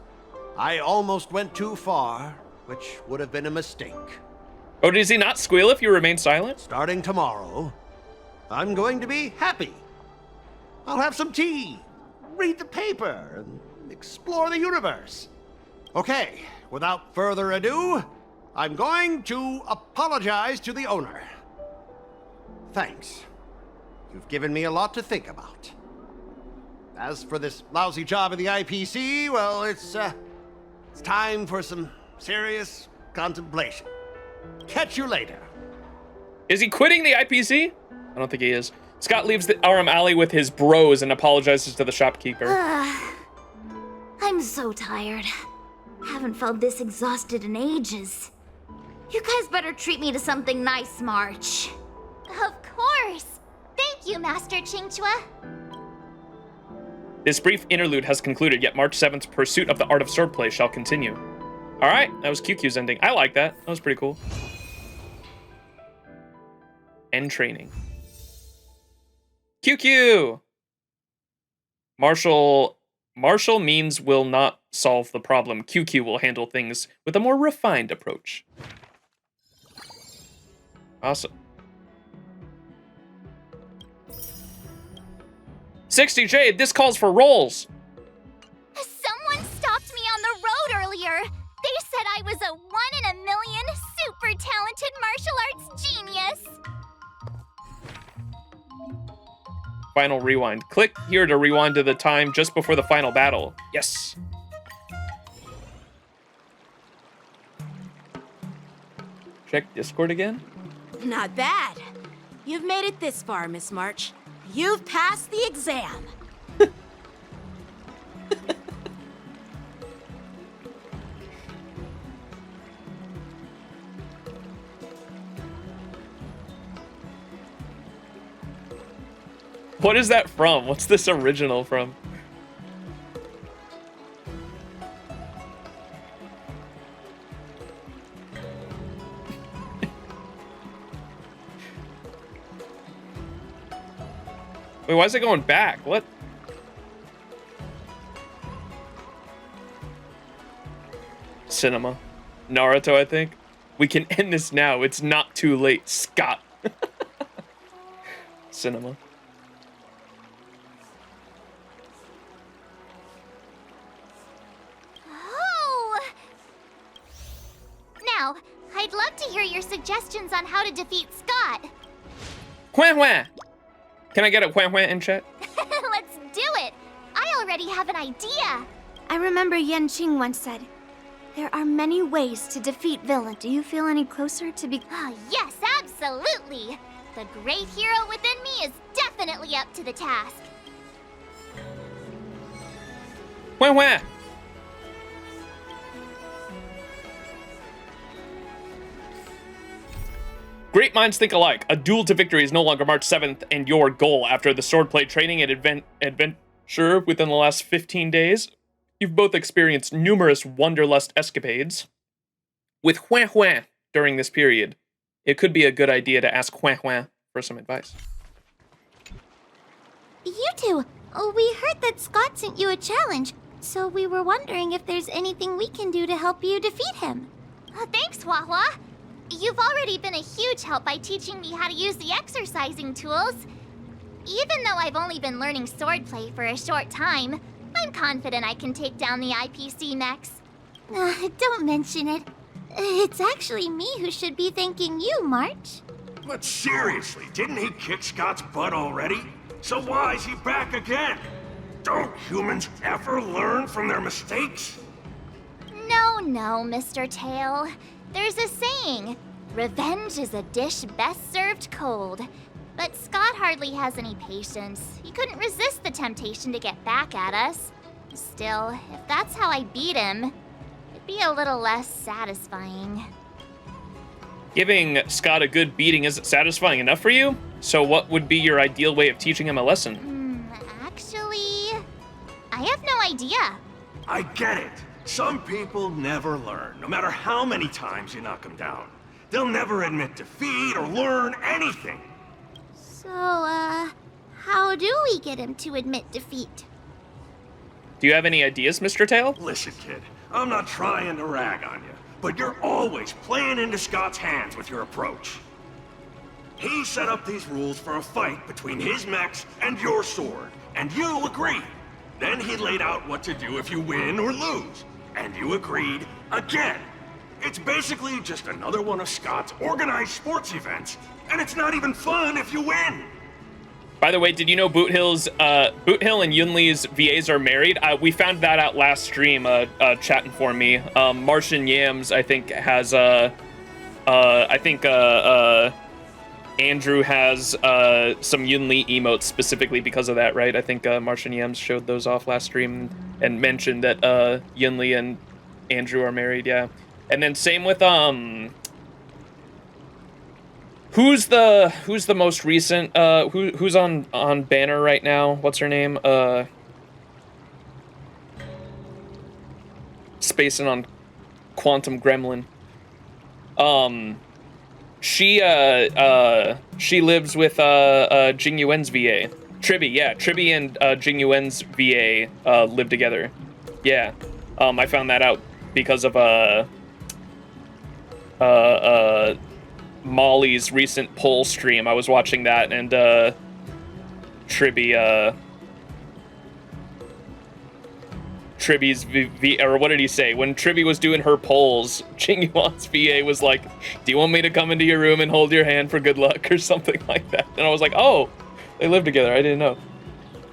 I almost went too far, which would have been a mistake. Oh, does he not squeal if you remain silent? Starting tomorrow, I'm going to be happy. I'll have some tea, read the paper, and explore the universe. Okay, without further ado, I'm going to apologize to the owner. Thanks. You've given me a lot to think about. As for this lousy job at the IPC, well, it's time for some serious contemplation. Catch you later. Is he quitting the IPC? I don't think he is. Scott leaves the Aram Alley with his bros and apologizes to the shopkeeper. I'm so tired. Haven't felt this exhausted in ages. You guys better treat me to something nice, March. Of course. Thank you, Master Chingchua. This brief interlude has concluded, yet March 7th's pursuit of the art of swordplay shall continue. All right, that was QQ's ending. I like that. That was pretty cool. End training. QQ! Martial means will not solve the problem. QQ will handle things with a more refined approach. Awesome. 60 Jade, this calls for rolls. Someone stopped me on the road earlier. They said I was a 1 in a million super talented martial arts genius. Final rewind. Click here to rewind to the time just before the final battle. Yes. Check Discord again. Not bad. You've made it this far, Miss March. You've passed the exam. What is that from? What's this original from? Wait, why is it going back? What? Cinema. Naruto, I think. We can end this now. It's not too late, Scott. Cinema. Oh! Now, I'd love to hear your suggestions on how to defeat Scott. Hwah hwah. Can I get a hwah hwah in chat? Let's do it! I already have an idea! I remember Yan Qing once said, there are many ways to defeat villain. Do you feel any closer to be— Oh, yes, absolutely! The great hero within me is definitely up to the task. Hwah hwah. Great minds think alike. A duel to victory is no longer March 7th and your goal. After the swordplay training and adventure within the last 15 days, you've both experienced numerous Wanderlust escapades. With Hwah Hwah during this period, it could be a good idea to ask Hwah Hwah for some advice. You two, we heard that Scott sent you a challenge, so we were wondering if there's anything we can do to help you defeat him. Thanks, Hwah Hwah. You've already been a huge help by teaching me how to use the exercising tools. Even though I've only been learning swordplay for a short time, I'm confident I can take down the IPC mechs. Don't mention it. It's actually me who should be thanking you, March. But seriously, didn't he kick Scott's butt already? So why is he back again? Don't humans ever learn from their mistakes? No, Mr. Tail. There's a saying, revenge is a dish best served cold. But Scott hardly has any patience. He couldn't resist the temptation to get back at us. Still, if that's how I beat him, it'd be a little less satisfying. Giving Scott a good beating isn't satisfying enough for you? So what would be your ideal way of teaching him a lesson? Actually, I have no idea. I get it. Some people never learn, no matter how many times you knock them down. They'll never admit defeat or learn anything. So, how do we get him to admit defeat? Do you have any ideas, Mr. Tail? Listen, kid, I'm not trying to rag on you, but you're always playing into Scott's hands with your approach. He set up these rules for a fight between his mechs and your sword, and you agreed. Then he laid out what to do if you win or lose, and you agreed again. It's basically just another one of Scott's organized sports events, and it's not even fun if you win. By the way, did you know Boot Hill and Yunli's VAs are married? We found that out last stream, chatting for me. Martian Yams, I think, has, Andrew has some Yunli emotes specifically because of that, right? I think Martian Yams showed those off last stream and mentioned that Yunli and Andrew are married, yeah. And then same with who's the most recent who's on banner right now? What's her name? Spacing on Quantum Gremlin. She lives with Jing Yuan's VA. Tribby, yeah. Tribby and Jing Yuan's VA live together. Yeah. I found that out because of Molly's recent poll stream. I was watching that, and Tribby's or what did he say? When Tribby was doing her polls, Jing Yuan's VA was like, "Do you want me to come into your room and hold your hand for good luck?" or something like that. And I was like, "Oh, they live together. I didn't know."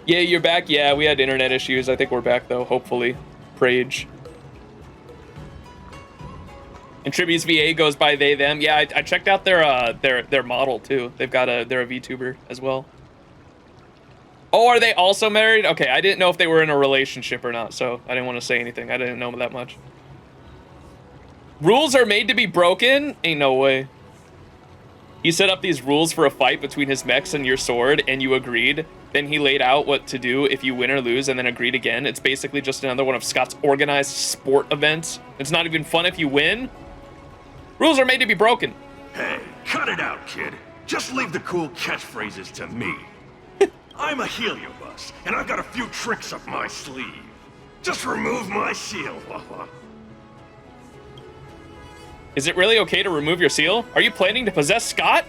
Yeah, you're back. Yeah, we had internet issues. I think we're back though. Hopefully, Prage. And Tribby's VA goes by they them. Yeah, I checked out their model too. They're a VTuber as well. Oh, are they also married? Okay, I didn't know if they were in a relationship or not, so I didn't want to say anything. I didn't know that much. Rules are made to be broken? Ain't no way. He set up these rules for a fight between his mechs and your sword, and you agreed. Then he laid out what to do if you win or lose, and then agreed again. It's basically just another one of Scott's organized sport events. It's not even fun if you win. Rules are made to be broken. Hey, cut it out, kid. Just leave the cool catchphrases to me. I'm a heliobus, and I've got a few tricks up my sleeve. Just remove my seal. Is it really okay to remove your seal? Are you planning to possess Scott?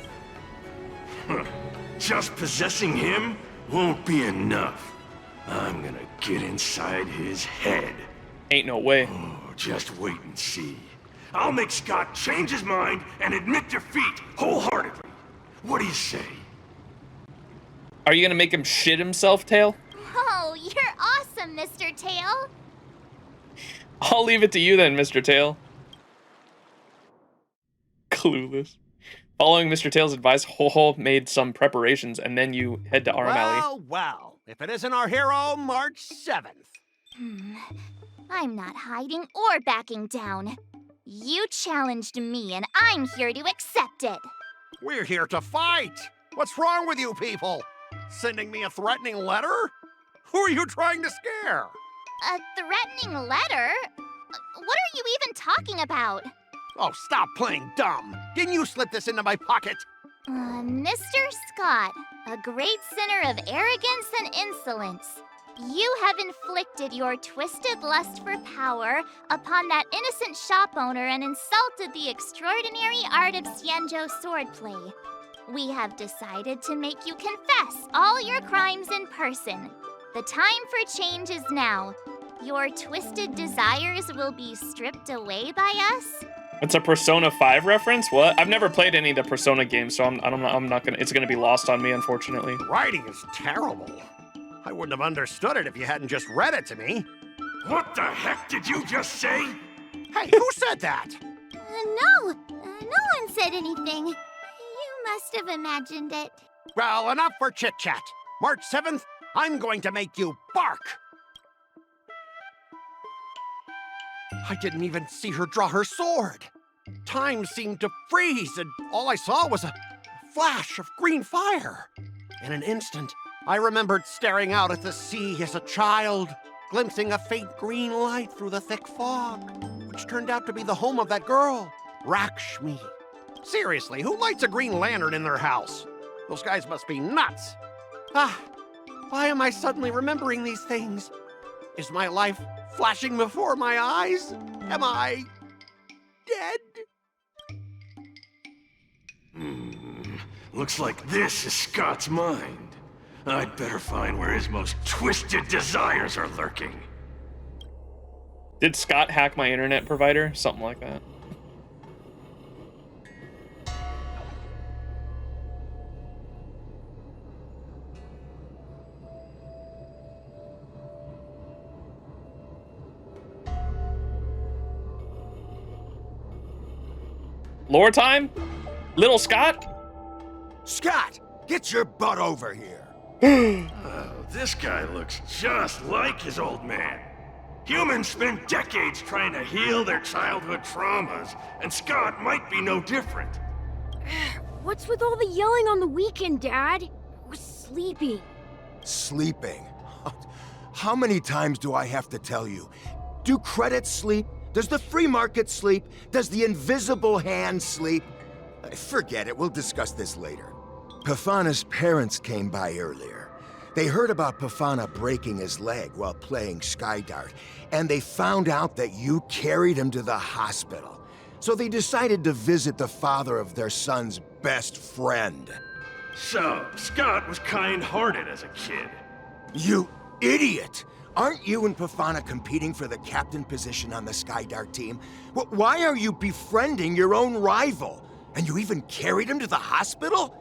Just possessing him won't be enough. I'm gonna get inside his head. Ain't no way. Oh, just wait and see. I'll make Scott change his mind and admit defeat wholeheartedly. What do you say? Are you gonna make him shit himself, Tail? Oh, you're awesome, Mr. Tail. I'll leave it to you then, Mr. Tail. Clueless. Following Mr. Tail's advice, Ho-Ho made some preparations, and then you head to Arm Alley. Well, if it isn't our hero, March 7th. I'm not hiding or backing down. You challenged me, and I'm here to accept it. We're here to fight. What's wrong with you people? Sending me a threatening letter? Who are you trying to scare? A threatening letter? What are you even talking about? Oh, stop playing dumb. Didn't you slip this into my pocket? Mr. Scott, a great sinner of arrogance and insolence. You have inflicted your twisted lust for power upon that innocent shop owner and insulted the extraordinary art of Xianzhou swordplay. We have decided to make you confess all your crimes in person. The time for change is now. Your twisted desires will be stripped away by us. It's a Persona 5 reference? What? I've never played any of the Persona games, so I'm not gonna. It's gonna be lost on me, unfortunately. Writing is terrible. I wouldn't have understood it if you hadn't just read it to me. What the heck did you just say? Hey, who said that? No one said anything. You must have imagined it. Well, enough for chit-chat. March 7th, I'm going to make you bark. I didn't even see her draw her sword. Time seemed to freeze, and all I saw was a flash of green fire. In an instant, I remembered staring out at the sea as a child, glimpsing a faint green light through the thick fog, which turned out to be the home of that girl, Rakshmi. Seriously, who lights a green lantern in their house? Those guys must be nuts. Why am I suddenly remembering these things? Is my life flashing before my eyes? Am I dead? Looks like this is Scott's mind. I'd better find where his most twisted desires are lurking. Did Scott hack my internet provider? Something like that. Lore time? Little Scott? Scott, get your butt over here. Oh, this guy looks just like his old man. Humans spend decades trying to heal their childhood traumas, and Scott might be no different. What's with all the yelling on the weekend, Dad? I was sleeping. Sleeping? How many times do I have to tell you? Do credits sleep? Does the free market sleep? Does the invisible hand sleep? Forget it, we'll discuss this later. Pafana's parents came by earlier. They heard about Pafana breaking his leg while playing Skydart, and they found out that you carried him to the hospital. So they decided to visit the father of their son's best friend. So, Scott was kind-hearted as a kid. You idiot! Aren't you and Pafana competing for the captain position on the Skydart team? Why are you befriending your own rival? And you even carried him to the hospital?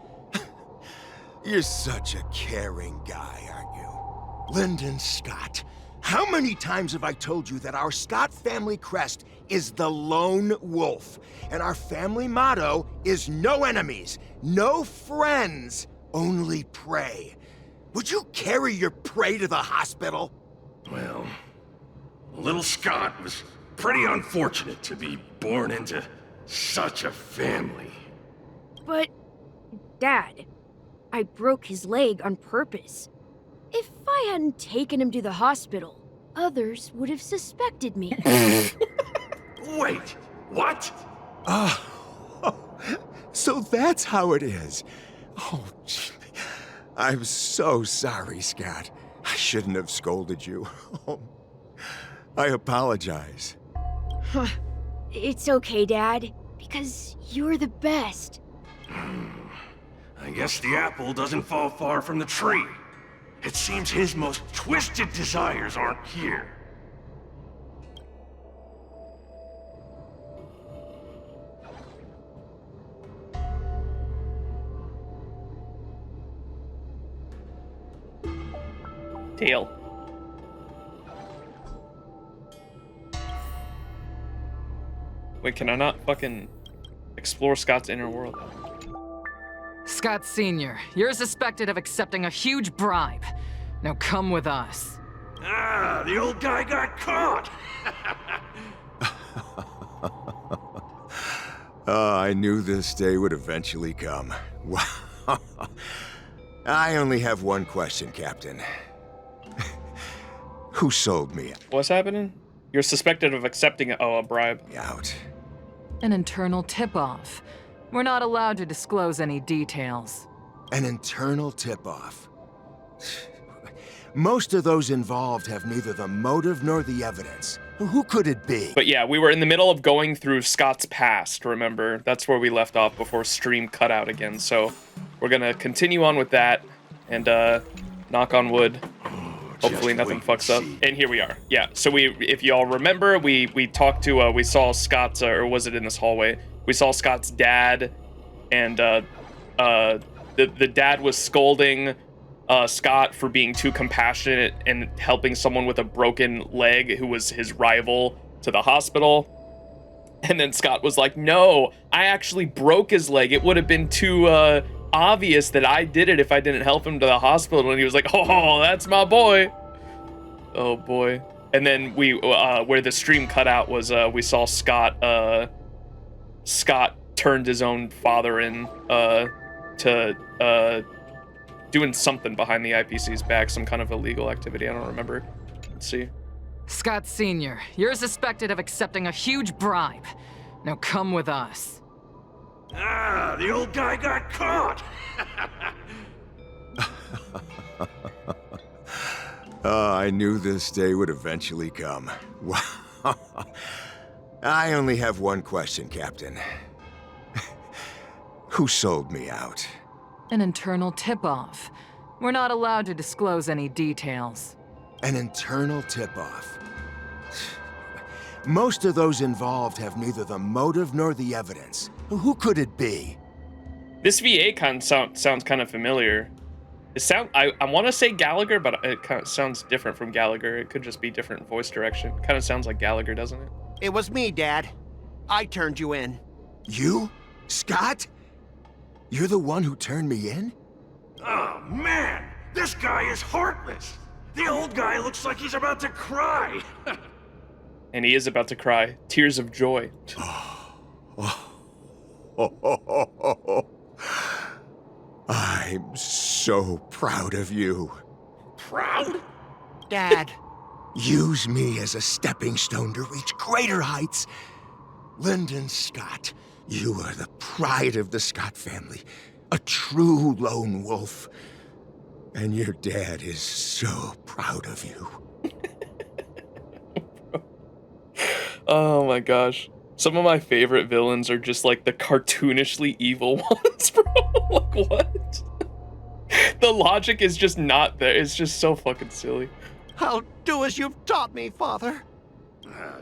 You're such a caring guy, aren't you? Lyndon Scott, how many times have I told you that our Scott family crest is the lone wolf, and our family motto is no enemies, no friends, only prey. Would you carry your prey to the hospital? Well, little Scott was pretty unfortunate to be born into such a family. But, Dad, I broke his leg on purpose. If I hadn't taken him to the hospital, others would have suspected me. Wait, what? Oh, so that's how it is. Oh, gee. I'm so sorry, Scott. I shouldn't have scolded you. I apologize. It's okay, Dad, because you're the best. I guess the apple doesn't fall far from the tree. It seems his most twisted desires aren't here. Tail. Wait, can I not fucking explore Scott's inner world? Scott Sr., you're suspected of accepting a huge bribe. Now come with us. Ah, the old guy got caught! I knew this day would eventually come. I only have one question, Captain. Who sold me What's happening? You're suspected of accepting a bribe. out? An internal tip-off. We're not allowed to disclose any details. An internal tip-off. Most of those involved have neither the motive nor the evidence. Who could it be? But yeah, we were in the middle of going through Scott's past, remember? That's where we left off before stream cut out again. So we're gonna continue on with that and knock on wood. Hopefully nothing fucks up. And here we are. Yeah, so if y'all remember, we talked to, we saw Scott's, or was it in this hallway? We saw Scott's dad, and the dad was scolding Scott for being too compassionate and helping someone with a broken leg who was his rival to the hospital. And then Scott was like, no, I actually broke his leg. It would have been too obvious that I did it if I didn't help him to the hospital. And he was like, oh, that's my boy. Oh boy. And then we where the stream cut out was we saw Scott turned his own father in to doing something behind the IPC's back, some kind of illegal activity. I don't remember. Let's see. Scott Sr., you're suspected of accepting a huge bribe. Now come with us. Ah, the old guy got caught! I knew this day would eventually come. I only have one question, Captain. Who sold me out? An internal tip-off. We're not allowed to disclose any details. An internal tip-off. Most of those involved have neither the motive nor the evidence. Who could it be? This VA sounds kind of familiar. I want to say Gallagher, but it kind of sounds different from Gallagher. It could just be different voice direction. Kind of sounds like Gallagher, doesn't it? It was me, Dad. I turned you in. You? Scott? You're the one who turned me in? Oh, man! This guy is heartless! The old guy looks like he's about to cry! And he is about to cry. Tears of joy. I'm so proud of you. Proud? Dad. Use me as a stepping stone to reach greater heights. Lyndon Scott, you are the pride of the Scott family. A true lone wolf. And your dad is so proud of you. Oh my gosh. Some of my favorite villains are just like the cartoonishly evil ones, bro. Like, what? The logic is just not there. It's just so fucking silly. I'll do as you've taught me, Father.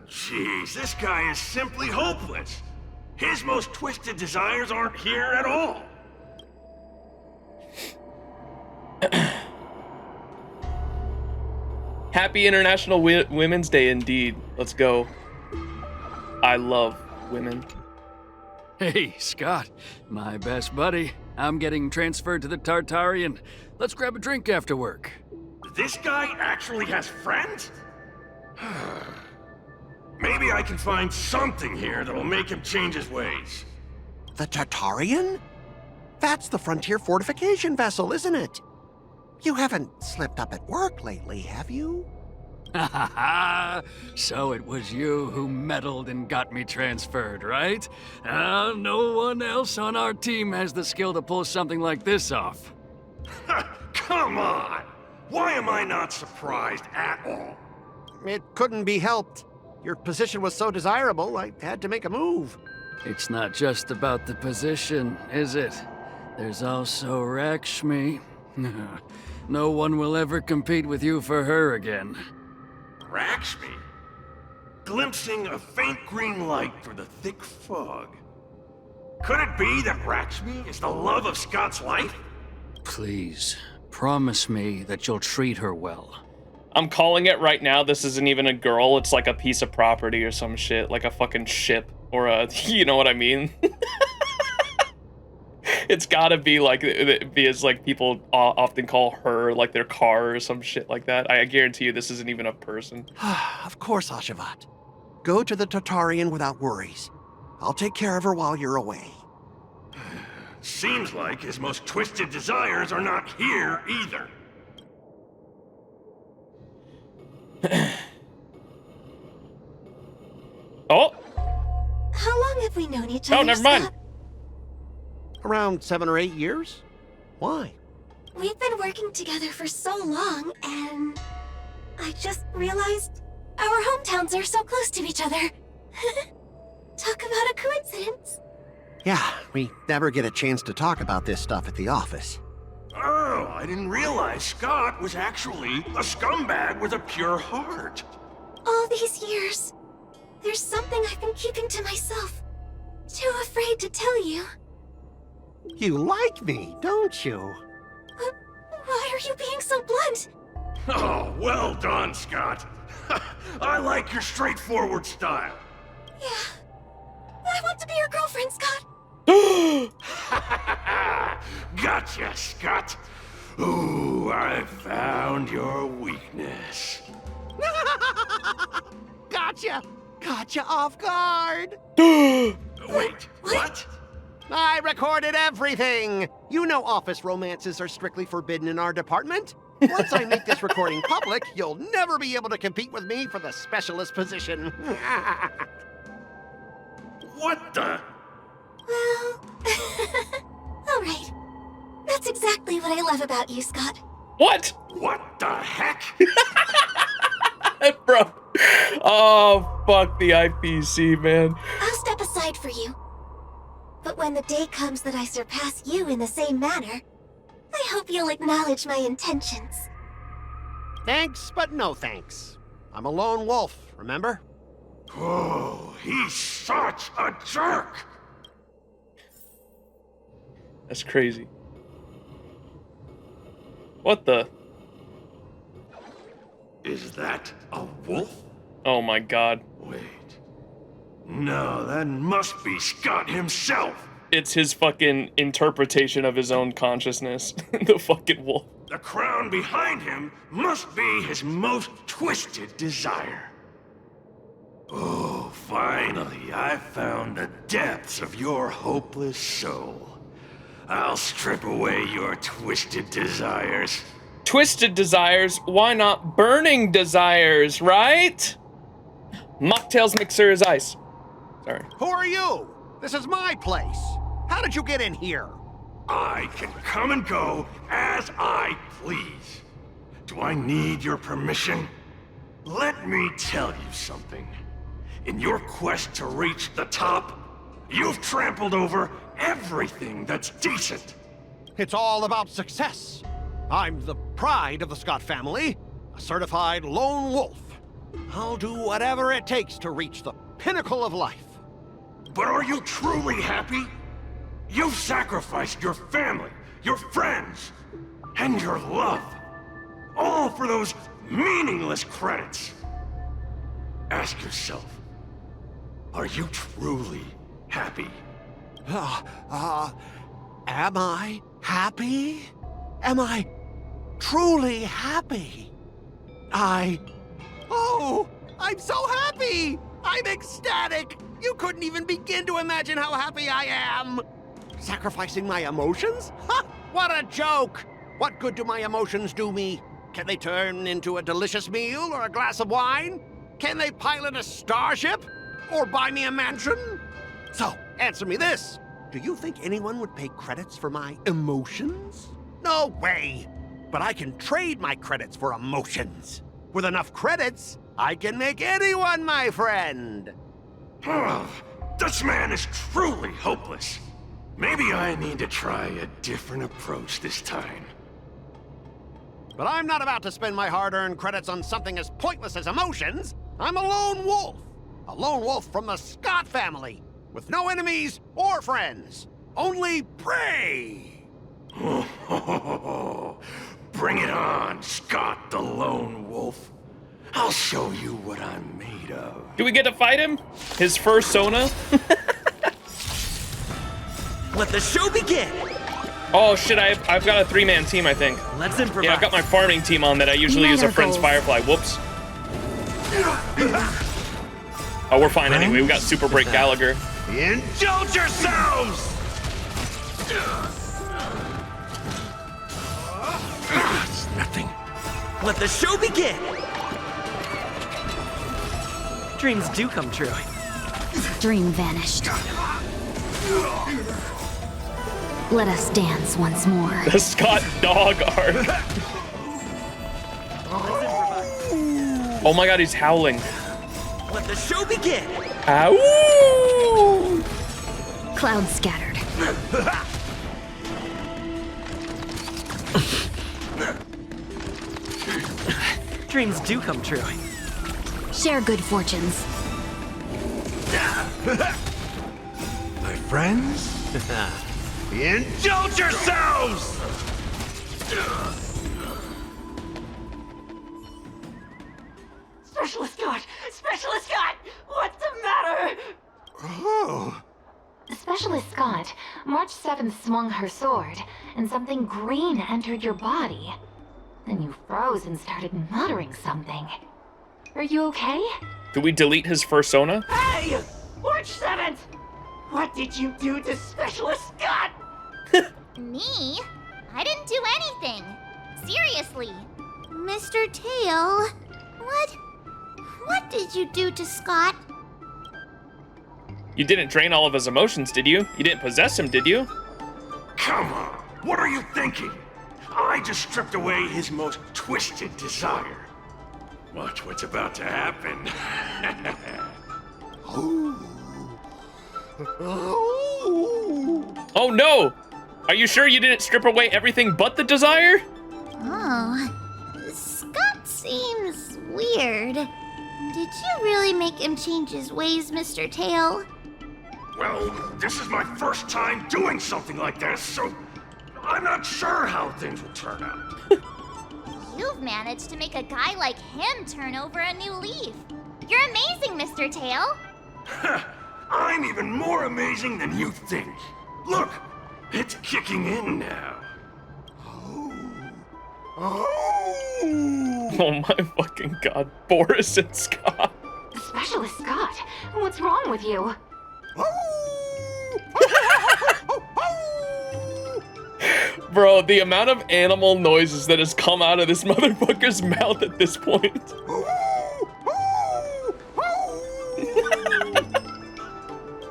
Jeez, this guy is simply hopeless. His most twisted desires aren't here at all. Happy International Women's Day indeed. Let's go. I love women. Hey, Scott, my best buddy. I'm getting transferred to the Tartarian. Let's grab a drink after work. This guy actually has friends? Maybe I can find something here that'll make him change his ways. The Tartarian? That's the frontier fortification vessel, isn't it? You haven't slipped up at work lately, have you? Ha ha ha! So it was you who meddled and got me transferred, right? No one else on our team has the skill to pull something like this off. Come on! Why am I not surprised at all? It couldn't be helped. Your position was so desirable, I had to make a move. It's not just about the position, is it? There's also Rakshmi. No one will ever compete with you for her again. Rakshmi? Glimpsing a faint green light through the thick fog. Could it be that Rakshmi is the love of Scott's life? Please, promise me that you'll treat her well. I'm calling it right now. This isn't even a girl. It's like a piece of property or some shit. Like a fucking ship. Or a, you know what I mean? It's gotta be like, because like people often call her like their car or some shit like that. I guarantee you this isn't even a person. Of course, Ashavat. Go to the Tartarian without worries. I'll take care of her while you're away. Seems like his most twisted desires are not here either. Oh! How long have we known each other? Oh, never mind. Scott? Around 7 or 8 years? Why? We've been working together for so long, and I just realized our hometowns are so close to each other. Talk about a coincidence. Yeah, we never get a chance to talk about this stuff at the office. Oh, I didn't realize Scott was actually a scumbag with a pure heart. All these years, there's something I've been keeping to myself. Too afraid to tell you. You like me, don't you? Why are you being so blunt? Oh, well done, Scott. I like your straightforward style. Yeah. I want to be your girlfriend, Scott. Gotcha, Scott. Ooh, I found your weakness. Gotcha! Gotcha off guard! Wait, what? I recorded everything! You know office romances are strictly forbidden in our department. Once I make this recording public, you'll never be able to compete with me for the specialist position. What the? Well, all right. That's exactly what I love about you, Scott. What? What the heck? Bro. Oh, fuck the IPC, man. I'll step aside for you. But when the day comes that I surpass you in the same manner, I hope you'll acknowledge my intentions. Thanks, but no thanks. I'm a lone wolf, remember? Oh, he's such a jerk! That's crazy. What the? Is that a wolf? Oh my god. Wait. No, that must be Scott himself. It's his fucking interpretation of his own consciousness. The fucking wolf. The crown behind him must be his most twisted desire. Oh, finally, I found the depths of your hopeless soul. I'll strip away your twisted desires. Twisted desires? Why not burning desires, right? Mocktails mixer is ice. Sorry. Who are you? This is my place. How did you get in here? I can come and go as I please. Do I need your permission? Let me tell you something. In your quest to reach the top, you've trampled over everything that's decent. It's all about success. I'm the pride of the Scott family, a certified lone wolf. I'll do whatever it takes to reach the pinnacle of life. But are you truly happy? You've sacrificed your family, your friends, and your love. All for those meaningless credits. Ask yourself, are you truly happy? Am I happy? Am I truly happy? Oh, I'm so happy! I'm ecstatic! You couldn't even begin to imagine how happy I am! Sacrificing my emotions? Ha! What a joke! What good do my emotions do me? Can they turn into a delicious meal or a glass of wine? Can they pilot a starship? Or buy me a mansion? So, answer me this. Do you think anyone would pay credits for my emotions? No way! but I can trade my credits for emotions. With enough credits, I can make anyone my friend. This man is truly hopeless. Maybe I need to try a different approach this time. But I'm not about to spend my hard-earned credits on something as pointless as emotions. I'm a lone wolf. A lone wolf from the Scott family, with no enemies or friends. Only prey! Bring it on, Scott the Lone Wolf. I'll show you what I'm made of. Do we get to fight him? His fursona? Let the show begin! Oh shit, I've got a 3-man team, I think. Let's improvise. Yeah, I've got my farming team on that I usually use a friend's Firefly. Whoops. Oh, we're fine anyway. We got Super Break Gallagher. Indulge yourselves! It's nothing. Let the show begin! Dreams do come true. Dream vanished. Let us dance once more. The Scott dog art. Oh my god, he's howling. Let the show begin! Ow! Cloud scattered. Dreams do come true. Share good fortunes. My friends? Indulge yourselves! Specialist Scott! Specialist Scott! What's the matter? Oh. Specialist Scott, March 7th swung her sword, and something green entered your body. Then you froze and started muttering something. Are you okay? Do we delete his fursona? Hey! March 7th! What did you do to Specialist Scott? Me? I didn't do anything. Seriously. Mr. Tail, what did you do to Scott? You didn't drain all of his emotions, did you? You didn't possess him, did you? Come on, what are you thinking? I just stripped away his most twisted desire. Watch what's about to happen. Oh no! Are you sure you didn't strip away everything but the desire? Oh, Scott seems weird. Did you really make him change his ways, Mr. Tail? Well, this is my first time doing something like this, so I'm not sure how things will turn out. You've managed to make a guy like him turn over a new leaf. You're amazing, Mr. Tail. I'm even more amazing than you think. Look, it's kicking in now. Oh my fucking god, Boris and Scott. Specialist Scott, what's wrong with you? Bro, the amount of animal noises that has come out of this motherfucker's mouth at this point.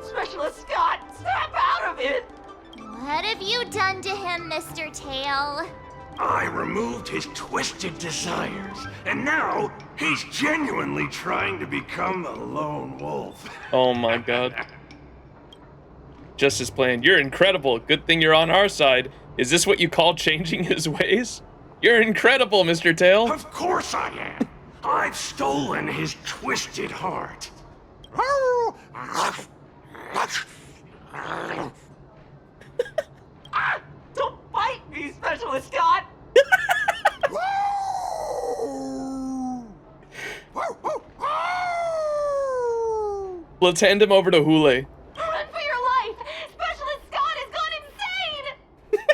Specialist Scott, snap out of it! What have you done to him, Mr. Tail? I removed his twisted desires, and now he's genuinely trying to become a lone wolf. Oh my god. Just as planned. You're incredible. Good thing you're on our side. Is this what you call changing his ways? You're incredible, Mr. Tail. Of course I am. I've stolen his twisted heart. Don't bite me, Specialist Scott! Let's hand him over to Hule. Run for your life! Specialist Scott has gone insane!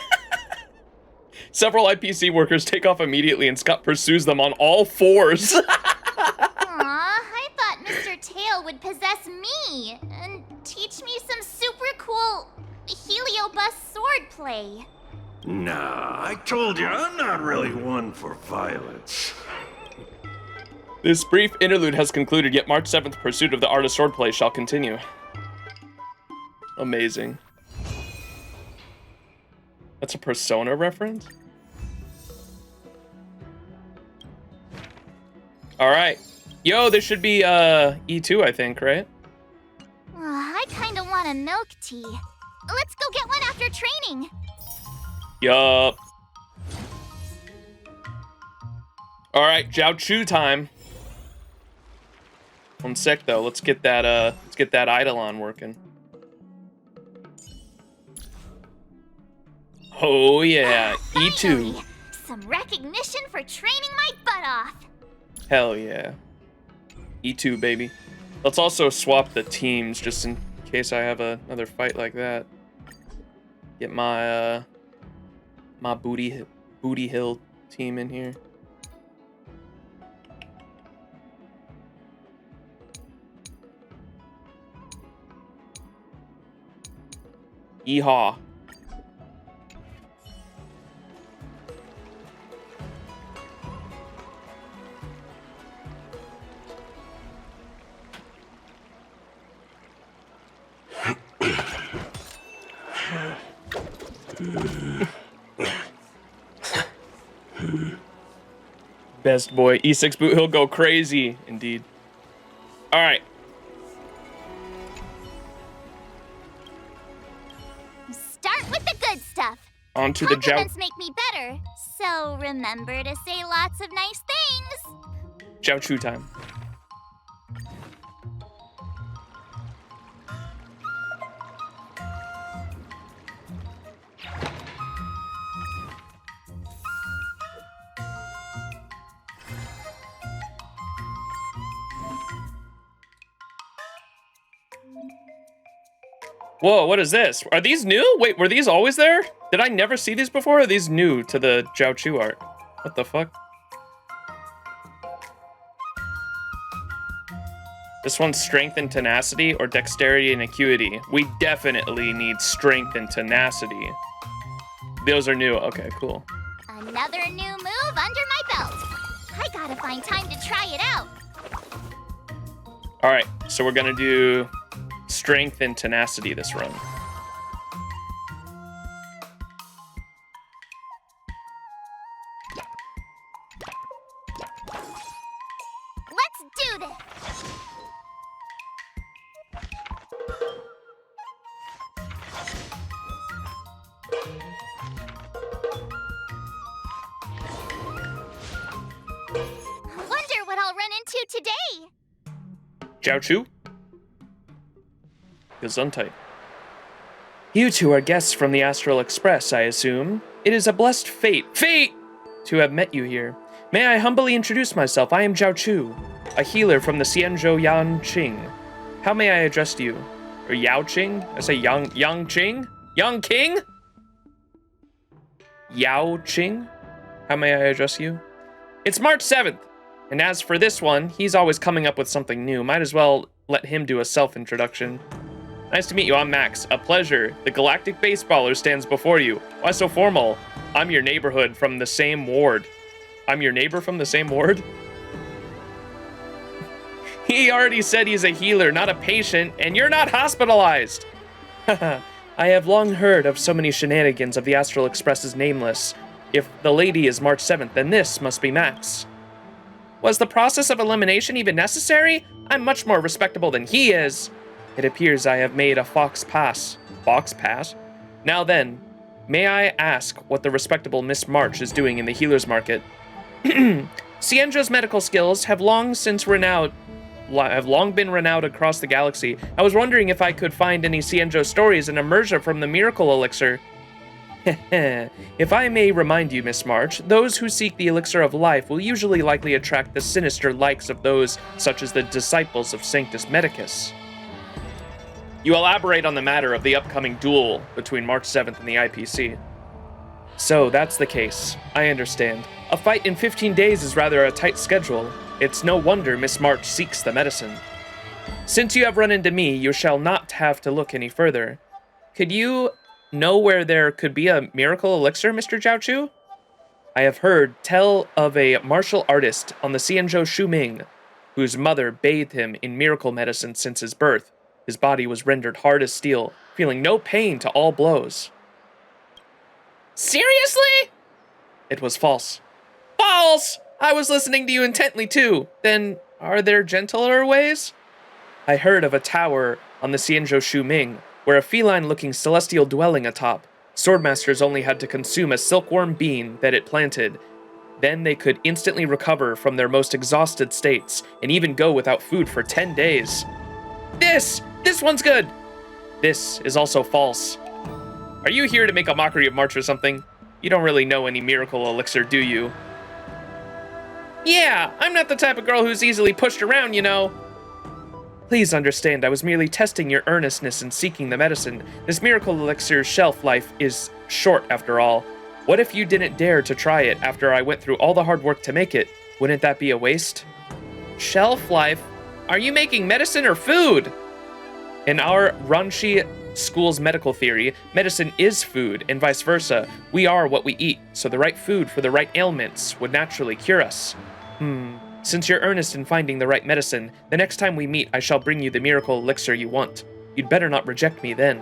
Several IPC workers take off immediately and Scott pursues them on all fours. Aw, I thought Mr. Tail would possess me and teach me some super cool heliobus swordplay. Nah, I told you, I'm not really one for violence. This brief interlude has concluded, yet March 7th pursuit of the art of swordplay shall continue. Amazing. That's a Persona reference? All right. Yo, this should be E2, I think, right? I kinda want a milk tea. Let's go get one after training. Yup. All right, Jiao Chu time. One sec though. Let's get that Eidolon working. Oh yeah, E2. Some recognition for training my butt off. Hell yeah. E2, baby. Let's also swap the teams just in case I have another fight like that. Get my my booty hill team in here. Yeehaw. Best boy. E6 boot, he'll go crazy. Indeed. All right. Start with the good stuff. On to the Jiao. Compliments make me better, so remember to say lots of nice things. Jiao Chu time. Whoa, what is this? Are these new? Wait, were these always there? Did I never see these before? Or are these new to the Jiao Chu art? What the fuck? This one's strength and tenacity or dexterity and acuity. We definitely need strength and tenacity. Those are new. Okay, cool. Another new move under my belt. I gotta find time to try it out. All right, so we're gonna do strength and tenacity this run. Let's do this. Wonder what I'll run into today. Jiao Chu? Gesundheit. You two are guests from the Astral Express, I assume. It is a blessed fate to have met you here. May I humbly introduce myself? I am Jiao Chu, a healer from the Xianzhou Yanqing. How may I address you? Or Yao Qing? I say Yang Qing? Yang King? Yao Qing? How may I address you? It's March 7th, and as for this one, he's always coming up with something new. Might as well let him do a self-introduction. Nice to meet you, I'm Max. A pleasure. The galactic baseballer stands before you. Why so formal? I'm your neighborhood from the same ward. I'm your neighbor from the same ward? He already said he's a healer, not a patient, and you're not hospitalized. I have long heard of so many shenanigans of the Astral Express's Nameless. If the lady is March 7th, then this must be Max. Was the process of elimination even necessary? I'm much more respectable than he is. It appears I have made a fox pass. Fox pass? Now then, may I ask what the respectable Miss March is doing in the healer's market? Xianzhou's medical skills have long been renowned across the galaxy. I was wondering if I could find any Xianzhou stories and immersion from the miracle elixir. If I may remind you, Miss March, those who seek the elixir of life will usually likely attract the sinister likes of those such as the disciples of Sanctus Medicus. You elaborate on the matter of the upcoming duel between March 7th and the IPC. So, that's the case. I understand. A fight in 15 days is rather a tight schedule. It's no wonder Miss March seeks the medicine. Since you have run into me, you shall not have to look any further. Could you know where there could be a miracle elixir, Mr. Jiao Chu? I have heard tell of a martial artist on the Xianzhou Shuming, whose mother bathed him in miracle medicine since his birth. His body was rendered hard as steel, feeling no pain to all blows. Seriously? It was false. False! I was listening to you intently too. Then, are there gentler ways? I heard of a tower on the Xianzhou Shuming, where a feline-looking celestial dwelling atop. Swordmasters only had to consume a silkworm bean that it planted. Then they could instantly recover from their most exhausted states, and even go without food for 10 days. This one's good! This is also false. Are you here to make a mockery of March or something? You don't really know any miracle elixir, do you? Yeah, I'm not the type of girl who's easily pushed around, you know. Please understand, I was merely testing your earnestness in seeking the medicine. This miracle elixir's shelf life is short, after all. What if you didn't dare to try it after I went through all the hard work to make it? Wouldn't that be a waste? Shelf life? Are you making medicine or food? In our Ranshi school's medical theory, medicine is food, and vice versa. We are what we eat, so the right food for the right ailments would naturally cure us. Since you're earnest in finding the right medicine, the next time we meet, I shall bring you the miracle elixir you want. You'd better not reject me then.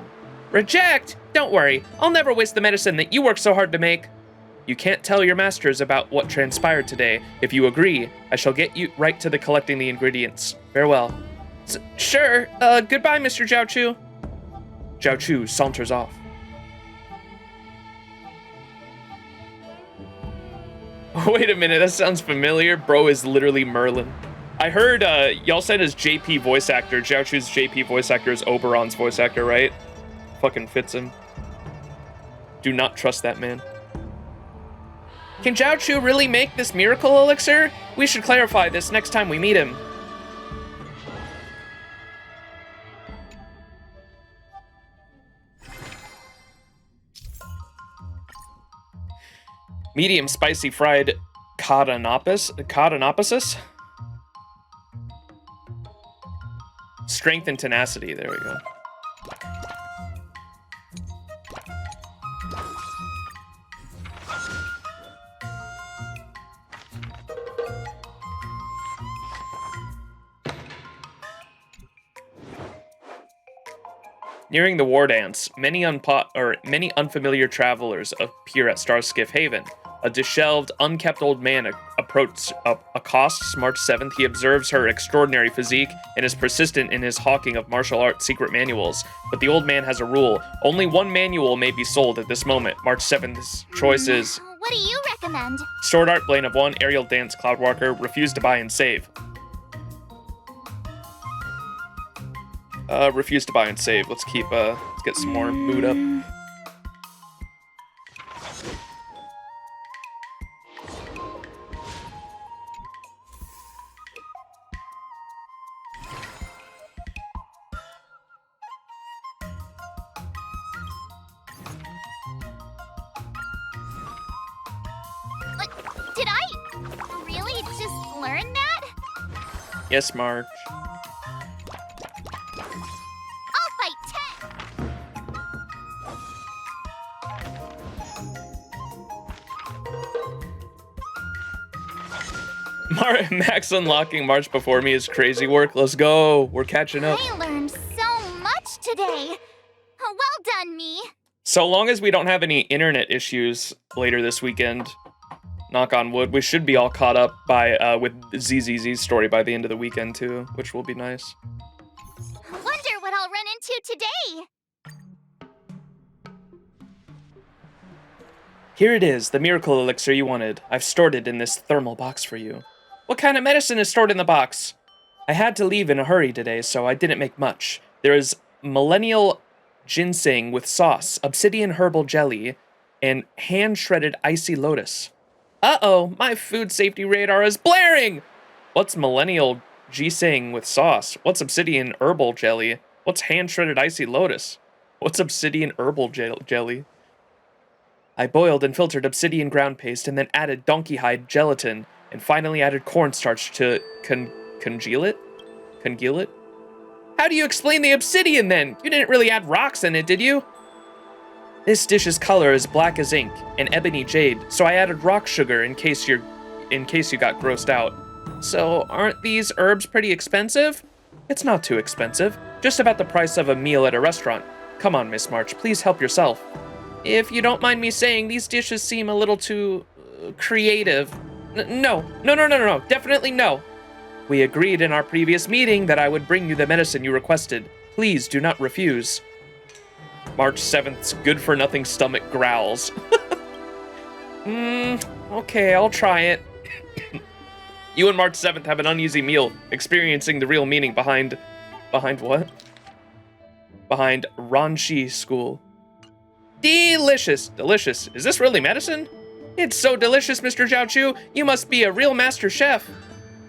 Reject? Don't worry, I'll never waste the medicine that you worked so hard to make. You can't tell your masters about what transpired today. If you agree, I shall get you right to the collecting the ingredients. Farewell. Sure, goodbye, Mr. Jiaochu. Jiaochu saunters off. Wait a minute, that sounds familiar. Bro is literally Merlin. I heard, y'all said his JP voice actor. Jiaochu's JP voice actor is Oberon's voice actor, right? Fucking fits him. Do not trust that man. Can Jiaochu really make this miracle elixir? We should clarify this next time we meet him. Medium spicy fried codonopsis? Strength and tenacity, there we go. Nearing the war dance, many unfamiliar travelers appear at Starskiff Haven. A disheveled, unkept old man accosts March 7th. He observes her extraordinary physique and is persistent in his hawking of martial arts secret manuals. But the old man has a rule. Only one manual may be sold at this moment. March 7th's choice is... What do you recommend? Sword Art, Blade of One, Aerial Dance, Cloudwalker, Refuse to Buy and Save. Refuse to buy and save. Let's get some more mood up. Did I really just learn that? Yes, March. Max unlocking March before me is crazy work. Let's go. We're catching up. I learned so much today. Well done, me. So long as we don't have any internet issues later this weekend, knock on wood, we should be all caught up by with ZZZ's story by the end of the weekend too, which will be nice. Wonder what I'll run into today. Here it is, the miracle elixir you wanted. I've stored it in this thermal box for you. What kind of medicine is stored in the box? I had to leave in a hurry today, so I didn't make much. There is millennial ginseng with sauce, obsidian herbal jelly, and hand-shredded icy lotus. Uh-oh, my food safety radar is blaring! What's millennial ginseng with sauce? What's obsidian herbal jelly? What's hand-shredded icy lotus? What's obsidian herbal jelly? I boiled and filtered obsidian ground paste and then added donkey hide gelatin and finally added cornstarch to congeal it? How do you explain the obsidian then? You didn't really add rocks in it, did you? This dish's color is black as ink and ebony jade, so I added rock sugar in case you got grossed out. So aren't these herbs pretty expensive? It's not too expensive, just about the price of a meal at a restaurant. Come on, Miss March, please help yourself. If you don't mind me saying, these dishes seem a little too creative. No. Definitely no. We agreed in our previous meeting that I would bring you the medicine you requested. Please do not refuse. March 7th's good-for-nothing stomach growls. Okay, I'll try it. You and March 7th have an uneasy meal, experiencing the real meaning behind what? Behind Ranshi School. Delicious. Is this really medicine? It's so delicious, Mr. Jiaochu. You must be a real master chef.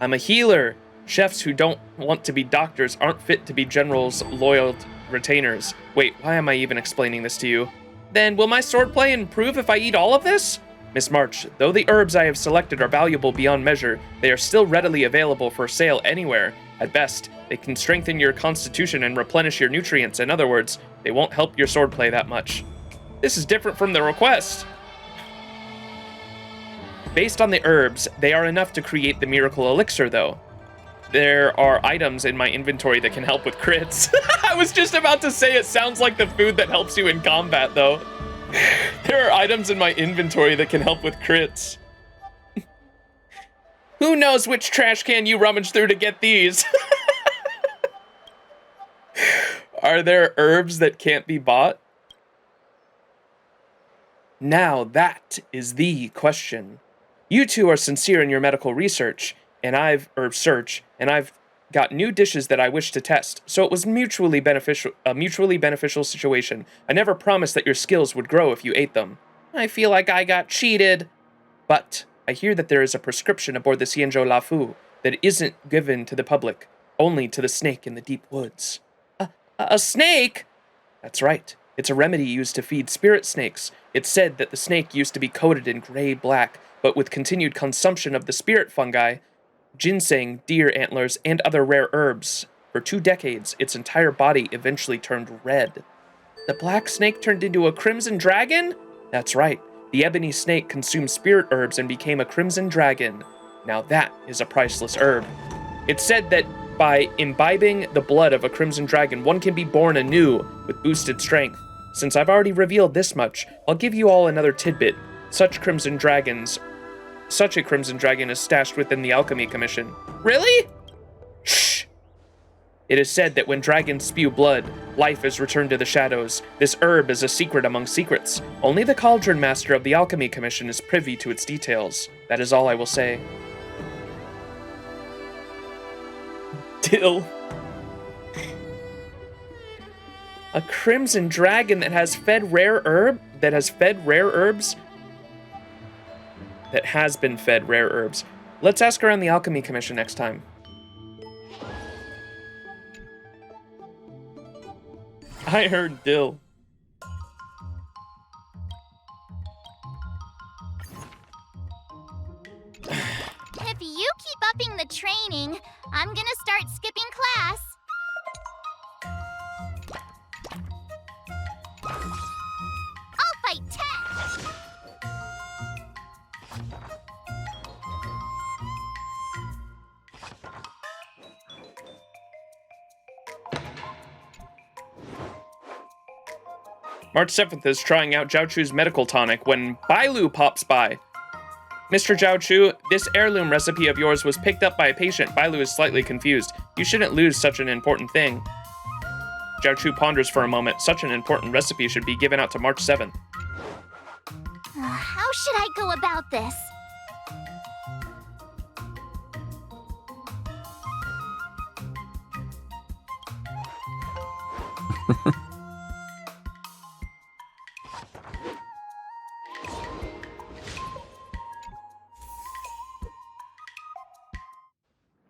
I'm a healer. Chefs who don't want to be doctors aren't fit to be generals' loyal retainers. Wait, why am I even explaining this to you? Then will my swordplay improve if I eat all of this? Miss March, though the herbs I have selected are valuable beyond measure, they are still readily available for sale anywhere. At best, they can strengthen your constitution and replenish your nutrients. In other words, they won't help your swordplay that much. This is different from the request. Based on the herbs, they are enough to create the miracle elixir, though. There are items in my inventory that can help with crits. I was just about to say it sounds like the food that helps you in combat, though. There are items in my inventory that can help with crits. Who knows which trash can you rummage through to get these? Are there herbs that can't be bought? Now that is the question. You two are sincere in your medical research, and I've got new dishes that I wish to test, so it was a mutually beneficial situation. I never promised that your skills would grow if you ate them. I feel like I got cheated. But I hear that there is a prescription aboard the Xianzhou Lafu that isn't given to the public, only to the snake in the deep woods. A snake? That's right. It's a remedy used to feed spirit snakes. It's said that the snake used to be coated in gray-black, but with continued consumption of the spirit fungi, ginseng, deer antlers, and other rare herbs, for 2 decades, its entire body eventually turned red. The black snake turned into a crimson dragon? That's right. The ebony snake consumed spirit herbs and became a crimson dragon. Now that is a priceless herb. It's said that by imbibing the blood of a crimson dragon, one can be born anew with boosted strength. Since I've already revealed this much, I'll give you all another tidbit. Such a crimson dragon is stashed within the Alchemy Commission. Really? Shh! It is said that when dragons spew blood, life is returned to the shadows. This herb is a secret among secrets. Only the Cauldron Master of the Alchemy Commission is privy to its details. That is all I will say. Dill. A crimson dragon that has fed rare herbs? That has been fed rare herbs. Let's ask around the Alchemy Commission next time. I heard dill. If you keep upping the training, I'm gonna start skipping class. I'll fight 10! March 7th is trying out Jiaochu's medical tonic when Bailu pops by. Mr. Jiaochu, this heirloom recipe of yours was picked up by a patient. Bailu is slightly confused. You shouldn't lose such an important thing. Jiaochu ponders for a moment. Such an important recipe should be given out to March 7th. How should I go about this?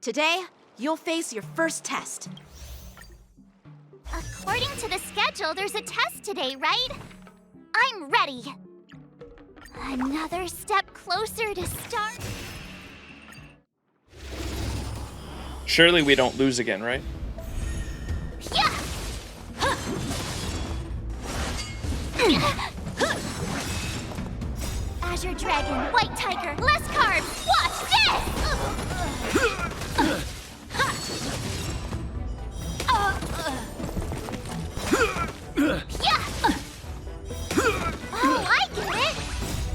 Today, you'll face your first test. According to the schedule, there's a test today, right? I'm ready. Another step closer to start. Surely we don't lose again, right? Yeah! Azure Dragon, White Tiger, less carbs! Watch this! Oh, I get it!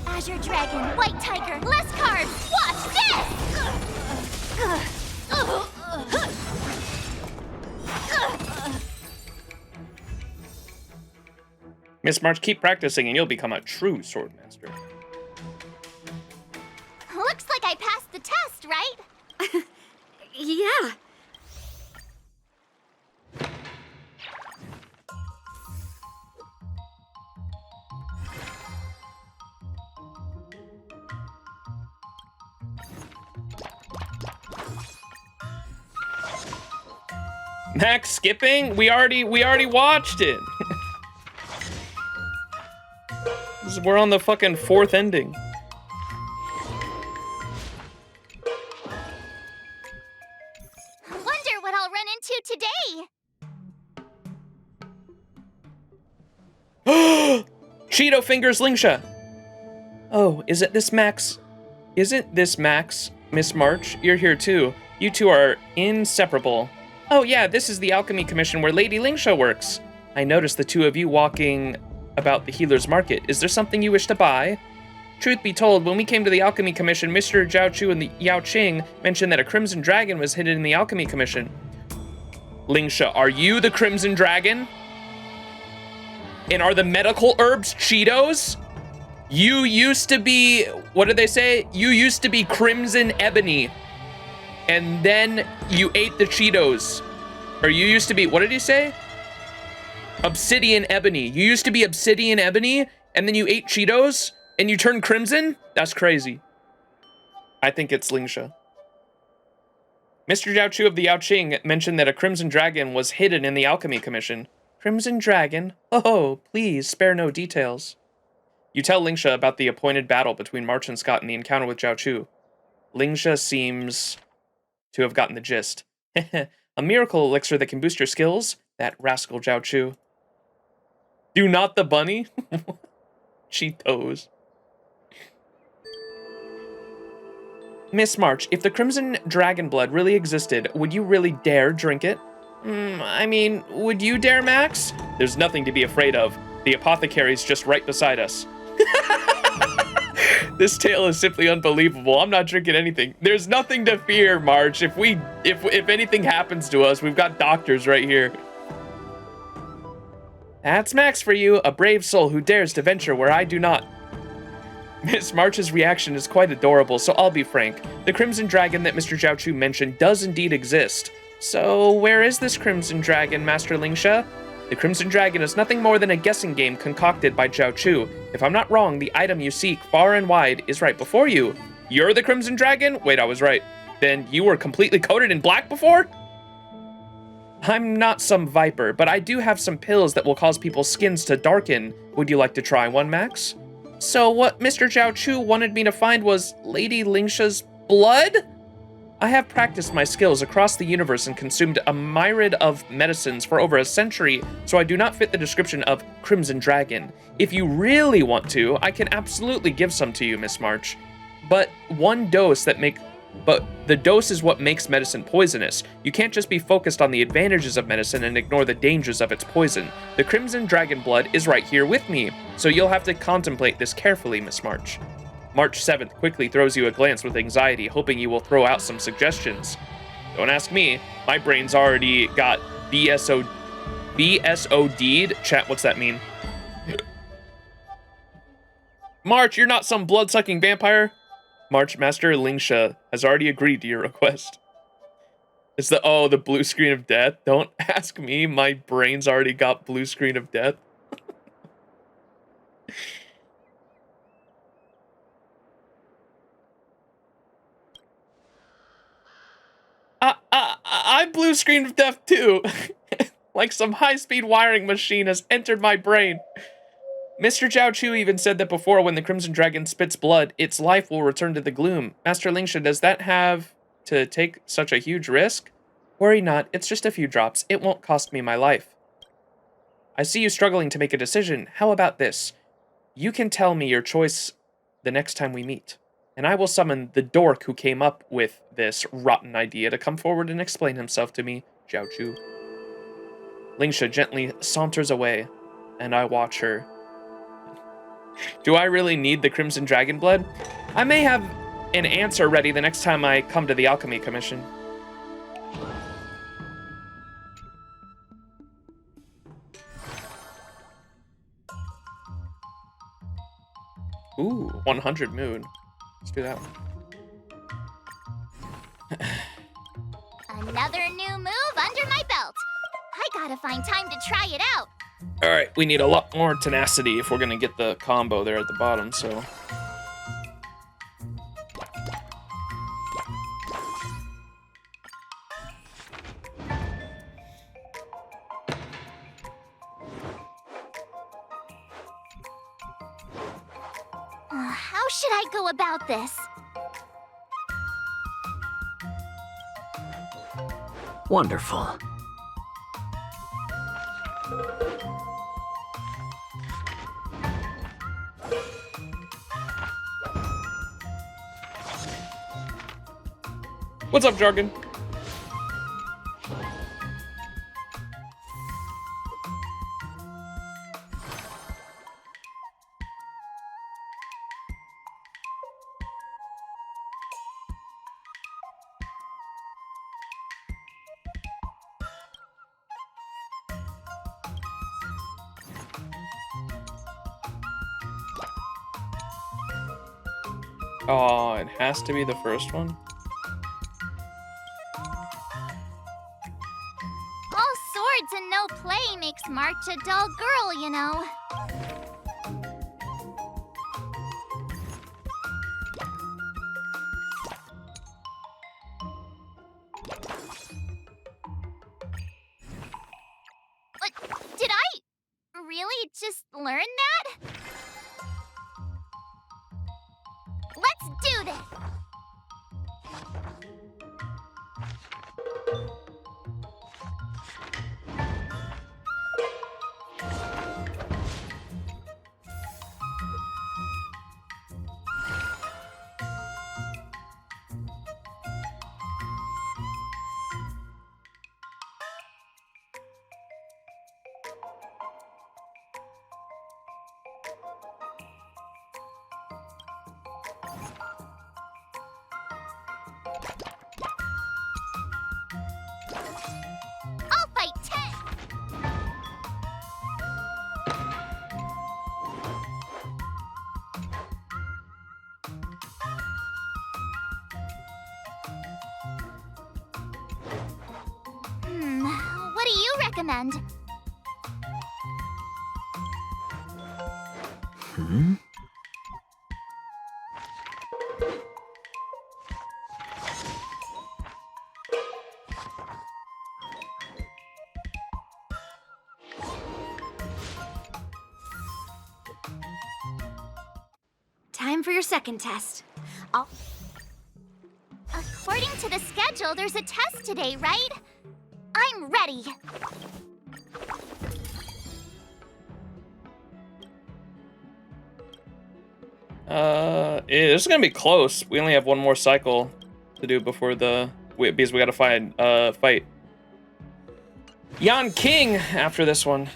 Azure Dragon, White Tiger, less carbs! Watch Miss March, keep practicing and you'll become a true sword master. Looks like I passed the test, right? Yeah. Max skipping? We already watched it. We're on the fucking 4th ending. Wonder what I'll run into today. Cheeto fingers Lingsha. Oh, isn't this Max? Isn't this Max? Miss March, you're here too. You two are inseparable. Oh yeah, this is the Alchemy Commission where Lady Lingsha works. I noticed the two of you walking about the Healer's Market. Is there something you wish to buy? Truth be told, when we came to the Alchemy Commission, Mr. Zhao Chu and the Yao Qing mentioned that a Crimson Dragon was hidden in the Alchemy Commission. Lingsha, are you the Crimson Dragon? And are the medical herbs Cheetos? You used to be, what did they say? You used to be Crimson Ebony. And then you ate the Cheetos. Or you used to be, what did he say? Obsidian Ebony. You used to be Obsidian Ebony, and then you ate Cheetos, and you turned crimson? That's crazy. I think it's Lingsha. Mr. Zhao Chu of the Yao Qing mentioned that a Crimson Dragon was hidden in the Alchemy Commission. Crimson Dragon? Oh, please, spare no details. You tell Lingsha about the appointed battle between March and Scott and the encounter with Zhao Chu. Lingsha seems to have gotten the gist. A miracle elixir that can boost your skills? That rascal Zhao Chu. Do not the bunny? Cheetos. Miss March, if the Crimson Dragon blood really existed, would you really dare drink it? I mean, would you dare, Max? There's nothing to be afraid of. The apothecary's just right beside us. This tale is simply unbelievable. I'm not drinking anything. There's nothing to fear, March. If anything happens to us, we've got doctors right here. That's Max for you, a brave soul who dares to venture where I do not. Miss March's reaction is quite adorable, so I'll be frank. The Crimson Dragon that Mr. Zhao Chu mentioned does indeed exist. So where is this Crimson Dragon, Master Lingsha? The Crimson Dragon is nothing more than a guessing game concocted by Zhao Chu. If I'm not wrong, the item you seek far and wide is right before you. You're the Crimson Dragon? Wait, I was right. Then you were completely coated in black before? I'm not some viper, but I do have some pills that will cause people's skins to darken. Would you like to try one, Max? So what Mr. Zhao Chu wanted me to find was Lady Lingsha's blood? I have practiced my skills across the universe and consumed a myriad of medicines for over a century, so I do not fit the description of Crimson Dragon. If you really want to, I can absolutely give some to you, Miss March. But the dose is what makes medicine poisonous. You can't just be focused on the advantages of medicine and ignore the dangers of its poison. The Crimson Dragon blood is right here with me, so you'll have to contemplate this carefully, Miss March. March 7th quickly throws you a glance with anxiety, hoping you will throw out some suggestions. Don't ask me. My brain's already got BSOD'd. Chat, what's that mean? March, you're not some blood-sucking vampire. March, Master Lingsha has already agreed to your request. It's the blue screen of death. Don't ask me. My brain's already got blue screen of death. I blue screen of death too. Like some high-speed wiring machine has entered my brain. Mr. Zhao Chu even said that before, when the Crimson Dragon spits blood, its life will return to the gloom. Master Lingsha, does that have to take such a huge risk? Worry not, it's just a few drops. It won't cost me my life. I see you struggling to make a decision. How about this? You can tell me your choice the next time we meet, and I will summon the dork who came up with this rotten idea to come forward and explain himself to me, Zhao Chu. Lingsha gently saunters away, and I watch her. Do I really need the Crimson Dragon blood? I may have an answer ready the next time I come to the Alchemy Commission. Ooh, 100 mood. Let's do that one. Another new move under my belt. I gotta find time to try it out. All right, we need a lot more tenacity if we're gonna get the combo there at the bottom, so. How should I go about this? Wonderful. What's up, Jargon? Oh, it has to be the first one. All swords and no play makes March a dull girl, you know. What? Did I really just learn that? Let's do this! I'll fight 10! What do you recommend? Time for your second test. According to the schedule, there's a test today, right? I'm ready. This is gonna be close. We only have one more cycle to do before because we gotta fight Yan King after this one.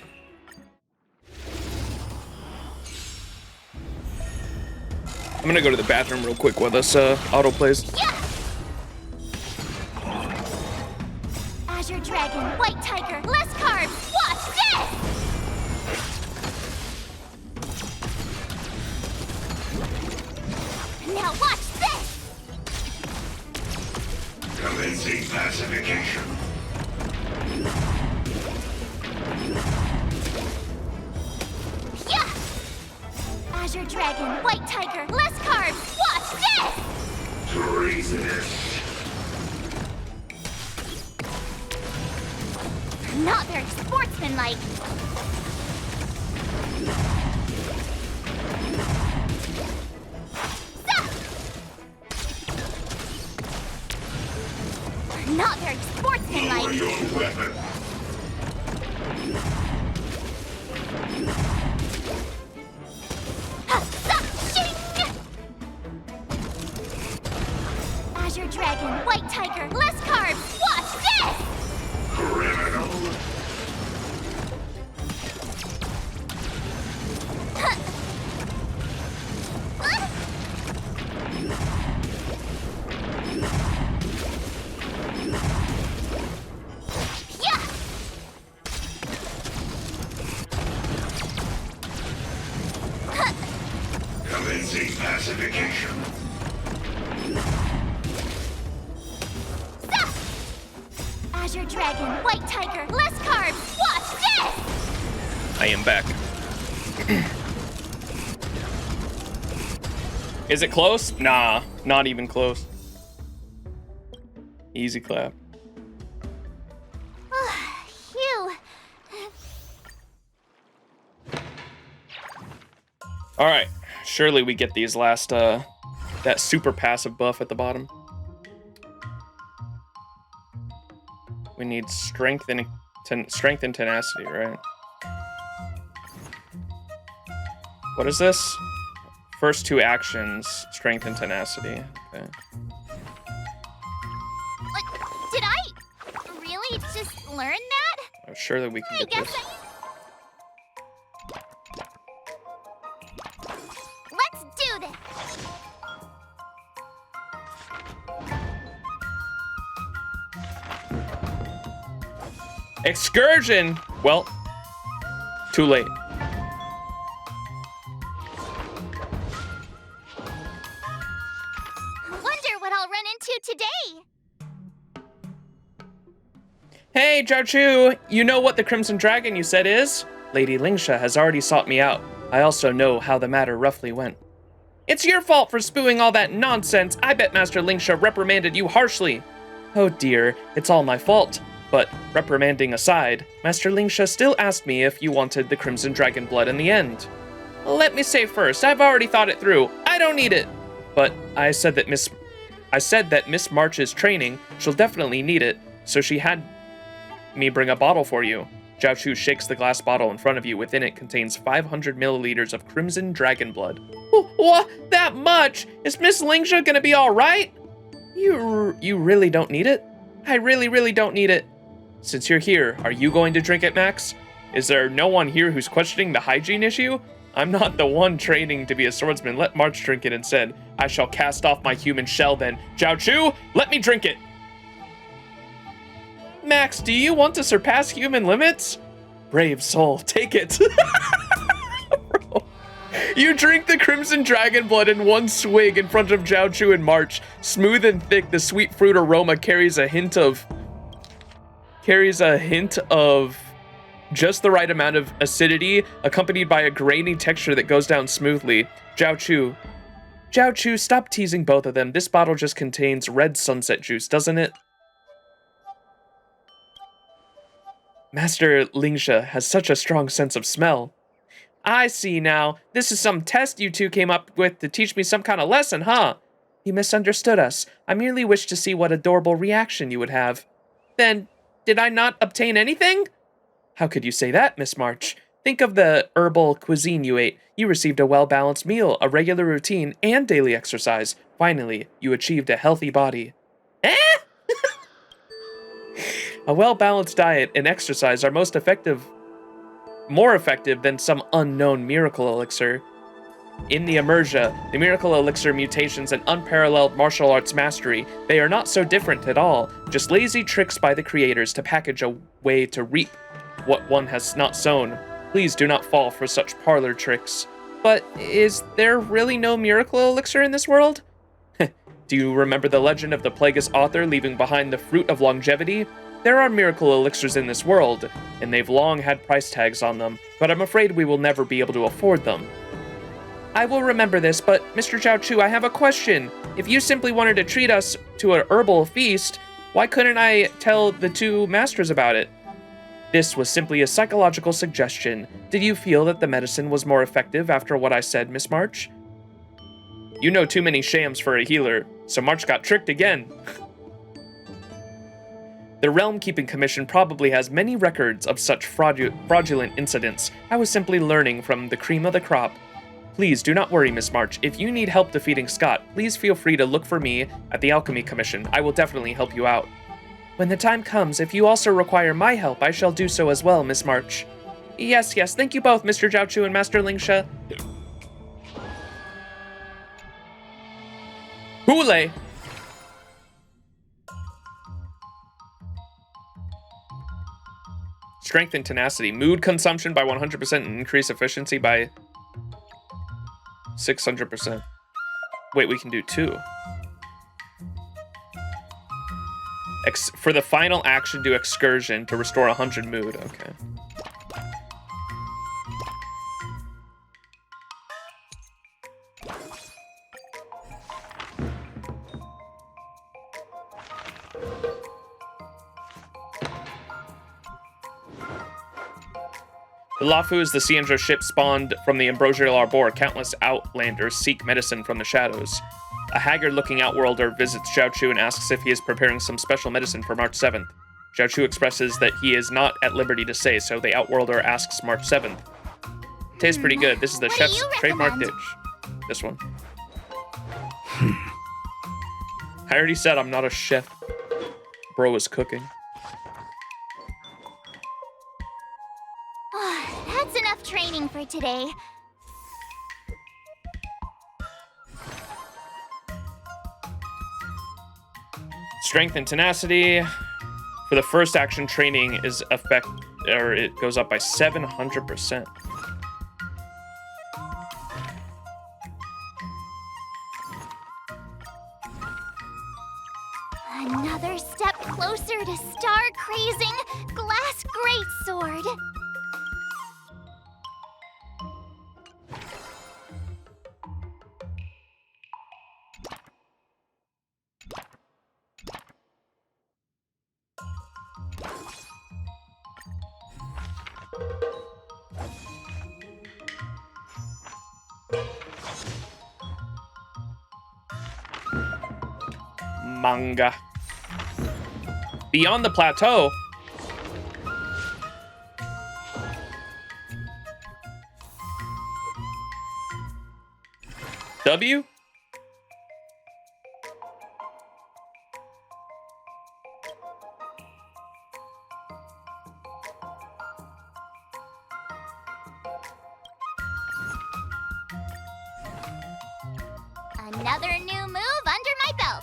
I'm gonna go to the bathroom real quick while this auto plays. Yeah! Azure Dragon, White Tiger, less carbs, watch this! Now watch this! Commencing pacification. Yeah! Azure Dragon, White Tiger, less carbs, watch this! Treasonous. Not very sportsmanlike. Not very sportsmanlike. Lower your weapon. Azure Dragon, White Tiger, less carbs, watch this! Criminal. Commencing pacification. Azure Dragon, White Tiger, less carbs. Watch this! I am back. Is it close? Nah, not even close. Easy clap. Phew. All right, surely we get these last, that super passive buff at the bottom. We need strength and tenacity, right? What is this? First two actions, strength and tenacity. Okay. Did I really just learn that? Surely we can get this. Let's do this! Excursion! Well, too late. Wonder what I'll run into today! Hey, Jiaochu! You know what the Crimson Dragon you said is? Lady Lingsha has already sought me out. I also know how the matter roughly went. It's your fault for spewing all that nonsense. I bet Master Lingsha reprimanded you harshly. Oh dear, it's all my fault. But reprimanding aside, Master Lingsha still asked me if you wanted the Crimson Dragon blood in the end. Let me say first, I've already thought it through. I don't need it. But I said that Miss March's training, she'll definitely need it, so she had me bring a bottle for you. Jiaochu shakes the glass bottle in front of you. Within it contains 500 milliliters of Crimson Dragon blood. What? That much? Is Miss Lingsha gonna be all right? You really don't need it? I really don't need it. Since you're here, are you going to drink it, Max? Is there no one here who's questioning the hygiene issue? I'm not the one training to be a swordsman. Let March drink it instead. I shall cast off my human shell then. Jiaochu, let me drink it! Max, do you want to surpass human limits? Brave soul, take it. Bro. You drink the Crimson Dragon blood in one swig in front of Jiaochu and March. Smooth and thick, the sweet fruit aroma carries a hint of just the right amount of acidity, accompanied by a grainy texture that goes down smoothly. Jiaochu, stop teasing both of them. This bottle just contains red sunset juice, doesn't it? Master Lingsha has such a strong sense of smell. I see now. This is some test you two came up with to teach me some kind of lesson, huh? You misunderstood us. I merely wished to see what adorable reaction you would have. Then, did I not obtain anything? How could you say that, Miss March? Think of the herbal cuisine you ate. You received a well-balanced meal, a regular routine, and daily exercise. Finally, you achieved a healthy body. Eh? A well-balanced diet and exercise are more effective than some unknown miracle elixir. In the Emergia, the miracle elixir mutations and unparalleled martial arts mastery, they are not so different at all, just lazy tricks by the creators to package a way to reap what one has not sown. Please do not fall for such parlor tricks. But is there really no miracle elixir in this world? Do you remember the legend of the Plagueis author leaving behind the fruit of longevity? There are miracle elixirs in this world, and they've long had price tags on them, but I'm afraid we will never be able to afford them. I will remember this, but Mr. Jiaochu, I have a question. If you simply wanted to treat us to an herbal feast, why couldn't I tell the two masters about it? This was simply a psychological suggestion. Did you feel that the medicine was more effective after what I said, Miss March? You know too many shams for a healer, so March got tricked again. The Realm Keeping Commission probably has many records of such fraudulent incidents. I was simply learning from the cream of the crop. Please do not worry, Miss March. If you need help defeating Scott, please feel free to look for me at the Alchemy Commission. I will definitely help you out. When the time comes, if you also require my help, I shall do so as well, Miss March. Yes, thank you both, Mr. Jiaochu and Master Lingsha. Hule! Strength and tenacity. Mood consumption by 100% and increase efficiency by 600%. Wait, we can do 2. For the final action, do excursion to restore 100 mood. Okay. The Lafu is the Cienjo ship spawned from the Ambrosial Arbor. Countless outlanders seek medicine from the shadows. A haggard-looking outworlder visits Xiaochu and asks if he is preparing some special medicine for March 7th. Xiaochu expresses that he is not at liberty to say, so the outworlder asks March 7th. Tastes pretty good. This is the chef's trademark dish. This one. I already said I'm not a chef. Bro is cooking. That's enough training for today. Strength and tenacity for the first action training is it goes up by 700%. Another step closer to star-crazing glass greatsword. Manga. Beyond the plateau. W? Another new move under my belt.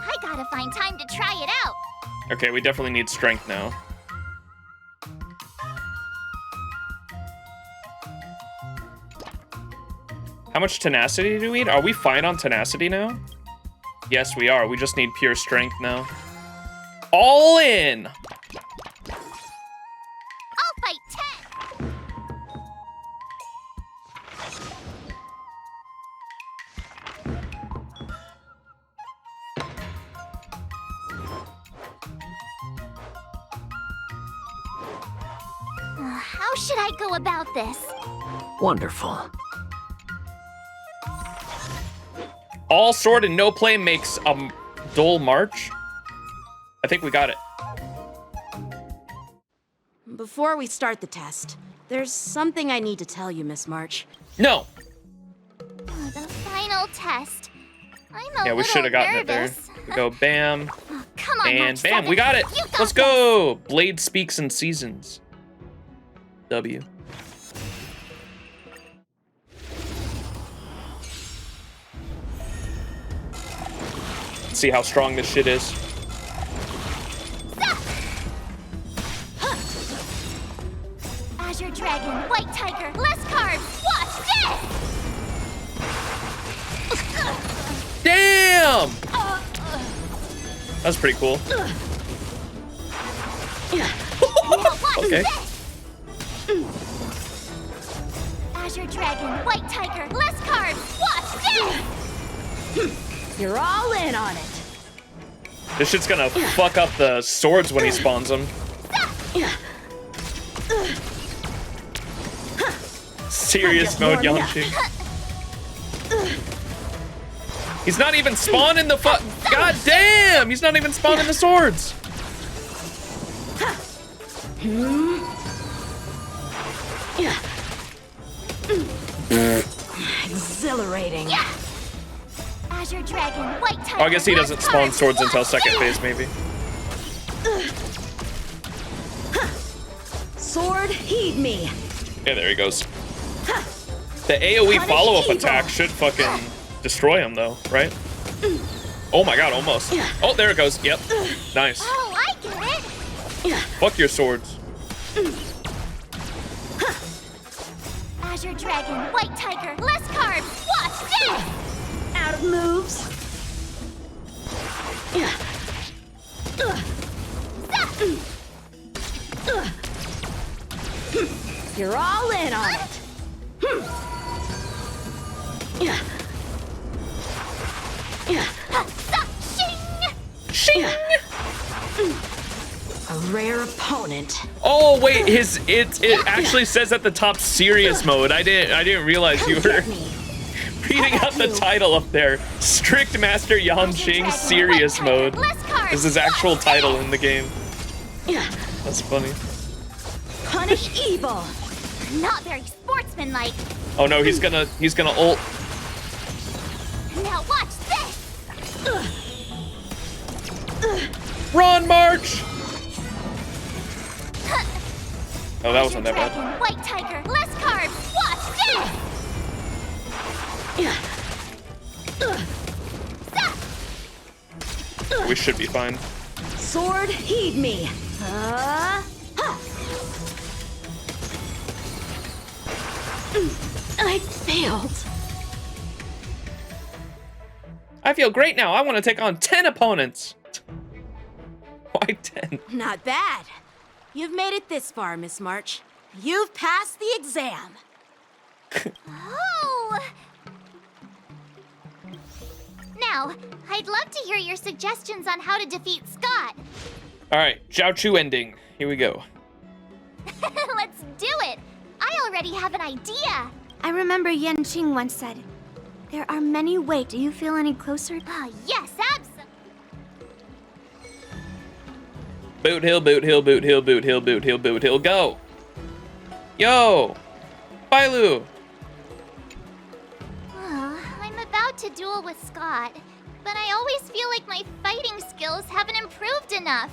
I gotta find time to try it out. Okay, we definitely need strength now. How much tenacity do we need? Are we fine on tenacity now? Yes, we are. We just need pure strength now. All in! I'll fight 10! How should I go about this? Wonderful. All sword and no play makes a dull march. I think we got it. Before we start the test, there's something I need to tell you, Miss March. No. The final test. I'm a Yeah, we should have gotten nervous. it there. We go bam, Come on, and March bam. 7th. We got it. You got Let's go. Blade speaks in seasons. W. See how strong this shit is. Azure Dragon, White Tiger, less carbs. Watch this! Damn! That's pretty cool. Okay. Azure Dragon, White Tiger, less carbs. Watch this! You're all in on it. This shit's gonna fuck up the swords when he spawns them. Serious mode, Yonchi. He's not even spawning the God damn! He's not even spawning the swords. Exhilarating. Azure Dragon, White Tiger. Oh, I guess he doesn't spawn swords until second phase, maybe. Sword, heed me. Yeah, there he goes. The AoE follow-up attack should fucking destroy him, though, right? Oh my god, almost. Oh, there it goes. Yep. Nice. Oh, I get it. Fuck your swords. Azure Dragon, White Tiger, less carbs. Watch this! Out of moves. You're all in on it. Shing! A rare opponent. Oh wait, it actually says at the top serious mode. I didn't realize you were reading out the title up there. Strict Master Yanqing serious mode is his actual title in the game. That's funny. Punish evil. Not very sportsmanlike. Oh no, he's gonna ult. Now watch this. Run, March! Oh, that wasn't that bad. Dragon, White Tiger, less carbs. Watch this. We should be fine. Sword, heed me. I failed. I feel great now. I want to take on 10 opponents. Why 10? Not bad. You've made it this far, Miss March. You've passed the exam. Oh! Now, I'd love to hear your suggestions on how to defeat Scott. All right, Zhao Chu ending. Here we go. Let's do it. I already have an idea. I remember Yanqing once said, there are many ways. Do you feel any closer? Yes, absolutely. Boot hill, boot hill, boot hill, boot hill, boot hill, boot hill, go! Yo! Bailu! I'm about to duel with Scott, but I always feel like my fighting skills haven't improved enough.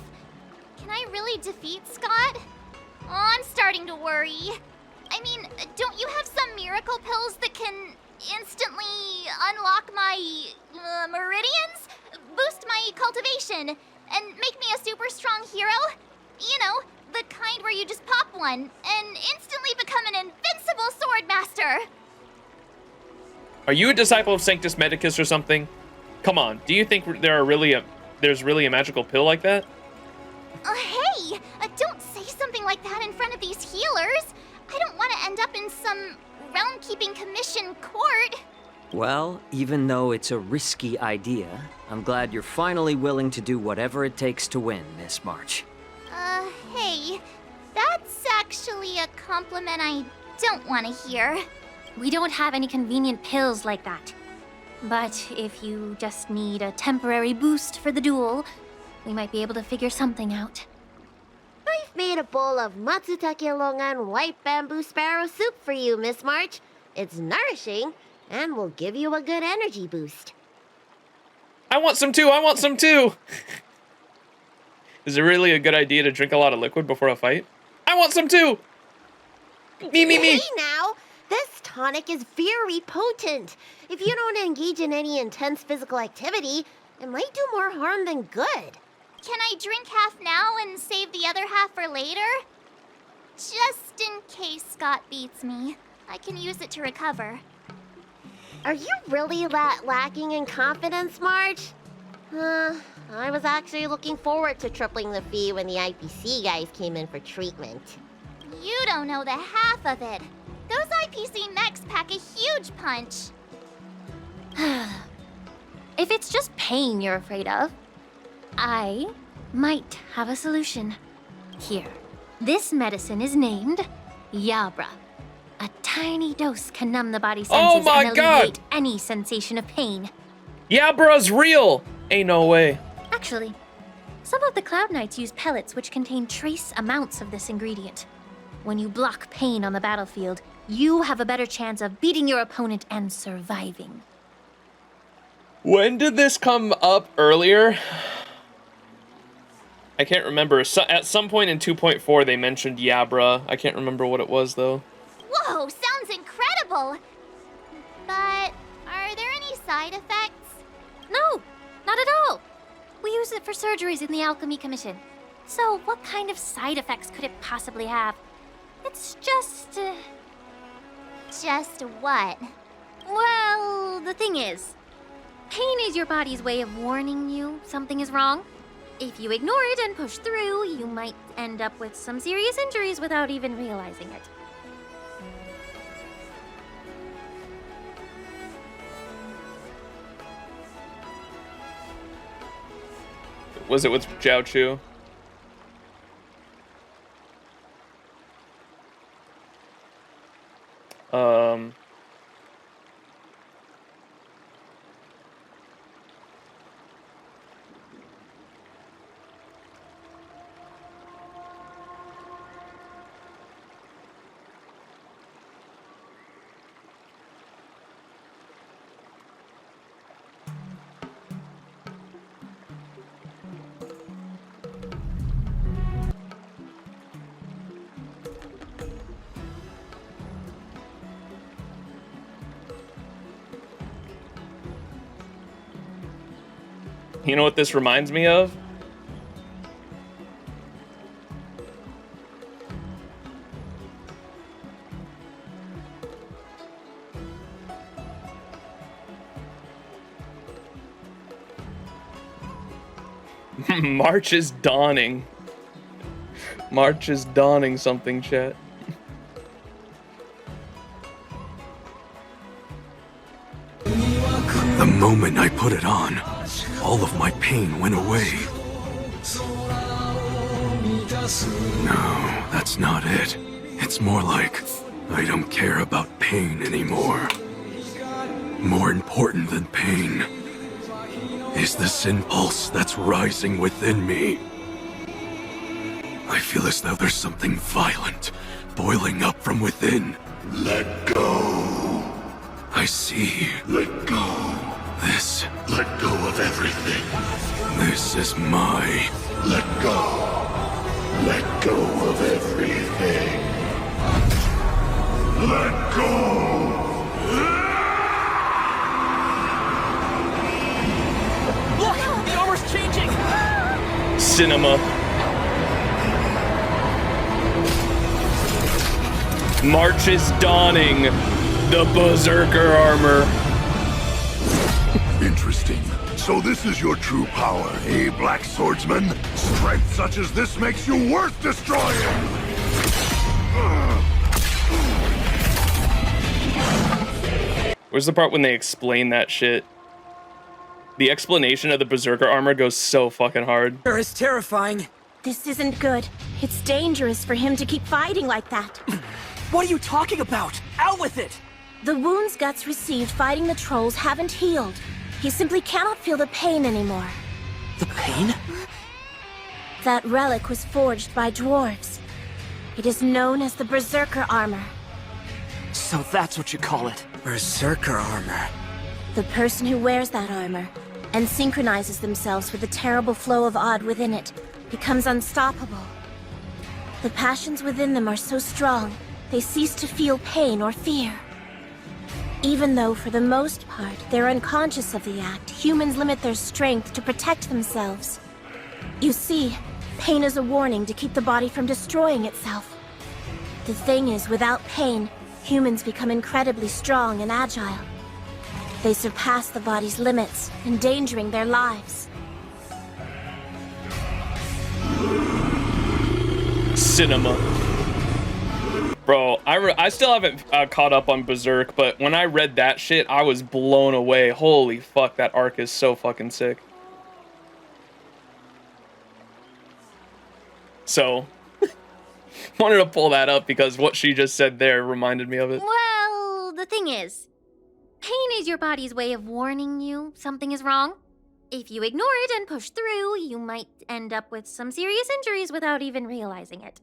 Can I really defeat Scott? Oh, I'm starting to worry. I mean, don't you have some miracle pills that can instantly unlock my meridians? Boost my cultivation? And make me a super strong hero? You know, the kind where you just pop one and instantly become an invincible sword master. Are you a disciple of Sanctus Medicus or something? Come on, do you think there's really a magical pill like that? Hey, don't say something like that in front of these healers. I don't want to end up in some realm-keeping commission court. Well, even though it's a risky idea, I'm glad you're finally willing to do whatever it takes to win, Miss March. Hey, that's actually a compliment I don't want to hear. We don't have any convenient pills like that. But if you just need a temporary boost for the duel, we might be able to figure something out. I've made a bowl of Matsutake Longan white bamboo sparrow soup for you, Miss March. It's nourishing and will give you a good energy boost. I want some too, I want some too! Is it really a good idea to drink a lot of liquid before a fight? I want some too! Me! Hey now, this tonic is very potent. If you don't engage in any intense physical activity, it might do more harm than good. Can I drink half now and save the other half for later? Just in case Scott beats me, I can use it to recover. Are you really that lacking in confidence, Marge? I was actually looking forward to tripling the fee when the IPC guys came in for treatment. You don't know the half of it. Those IPC mechs pack a huge punch. If it's just pain you're afraid of, I might have a solution. Here, this medicine is named Yabra. A tiny dose can numb the body senses and alleviate any sensation of pain. Yabra's real! Ain't no way. Actually, some of the Cloud Knights use pellets which contain trace amounts of this ingredient. When you block pain on the battlefield, you have a better chance of beating your opponent and surviving. When did this come up earlier? I can't remember. At some point in 2.4 they mentioned Yabra. I can't remember what it was though. Whoa, sounds incredible! But are there any side effects? No, not at all. We use it for surgeries in the Alchemy Commission. So what kind of side effects could it possibly have? It's just... Just what? Well, the thing is, pain is your body's way of warning you something is wrong. If you ignore it and push through, you might end up with some serious injuries without even realizing it. Was it with Jiao Chu? You know what this reminds me of? March is dawning. March is dawning something, chat. The moment I put it on, all of my pain went away. No, that's not it. It's more like I don't care about pain anymore. More important than pain is this impulse that's rising within me. I feel as though there's something violent boiling up from within. Let go. I see. Let go. This. Let go of everything. This is my. Let go. Let go of everything. Let go. Look! The armor's changing! Cinema. March is dawning. The Berserker armor. Interesting. So this is your true power, eh, Black Swordsman? Strength such as this makes you worth destroying! Where's the part when they explain that shit? The explanation of the Berserker armor goes so fucking hard. It's terrifying. This isn't good. It's dangerous for him to keep fighting like that. What are you talking about? Out with it! The wounds Guts received fighting the trolls haven't healed. He simply cannot feel the pain anymore. The pain? That relic was forged by dwarves. It is known as the Berserker armor. So that's what you call it. Berserker armor. The person who wears that armor and synchronizes themselves with the terrible flow of odd within it becomes unstoppable. The passions within them are so strong, they cease to feel pain or fear. Even though, for the most part, they're unconscious of the act, humans limit their strength to protect themselves. You see, pain is a warning to keep the body from destroying itself. The thing is, without pain, humans become incredibly strong and agile. They surpass the body's limits, endangering their lives. Cinema. Bro, I still haven't caught up on Berserk, but when I read that shit, I was blown away. Holy fuck, that arc is so fucking sick. So, wanted to pull that up because what she just said there reminded me of it. Well, the thing is, pain is your body's way of warning you something is wrong. If you ignore it and push through, you might end up with some serious injuries without even realizing it.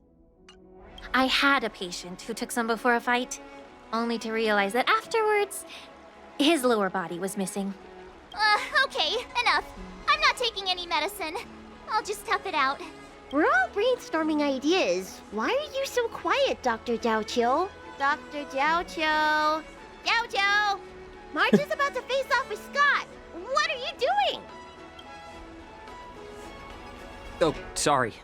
I had a patient who took some before a fight, only to realize that afterwards, his lower body was missing. Okay, enough. I'm not taking any medicine. I'll just tough it out. We're all brainstorming ideas. Why are you so quiet, Dr. Jiao? Dr. Jiao. Jiao! March is about to face off with Scott. What are you doing? Oh, sorry.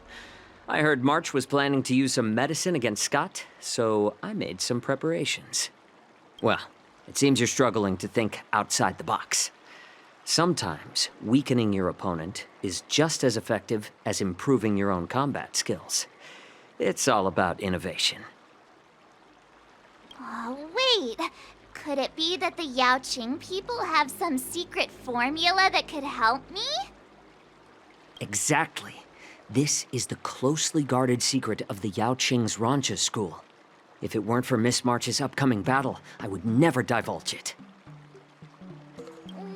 I heard March was planning to use some medicine against Scott, so I made some preparations. Well, it seems you're struggling to think outside the box. Sometimes weakening your opponent is just as effective as improving your own combat skills. It's all about innovation. Oh, wait. Could it be that the Yaoqing people have some secret formula that could help me? Exactly. This is the closely guarded secret of the Yaoqing's Rancha school. If it weren't for Miss March's upcoming battle, I would never divulge it.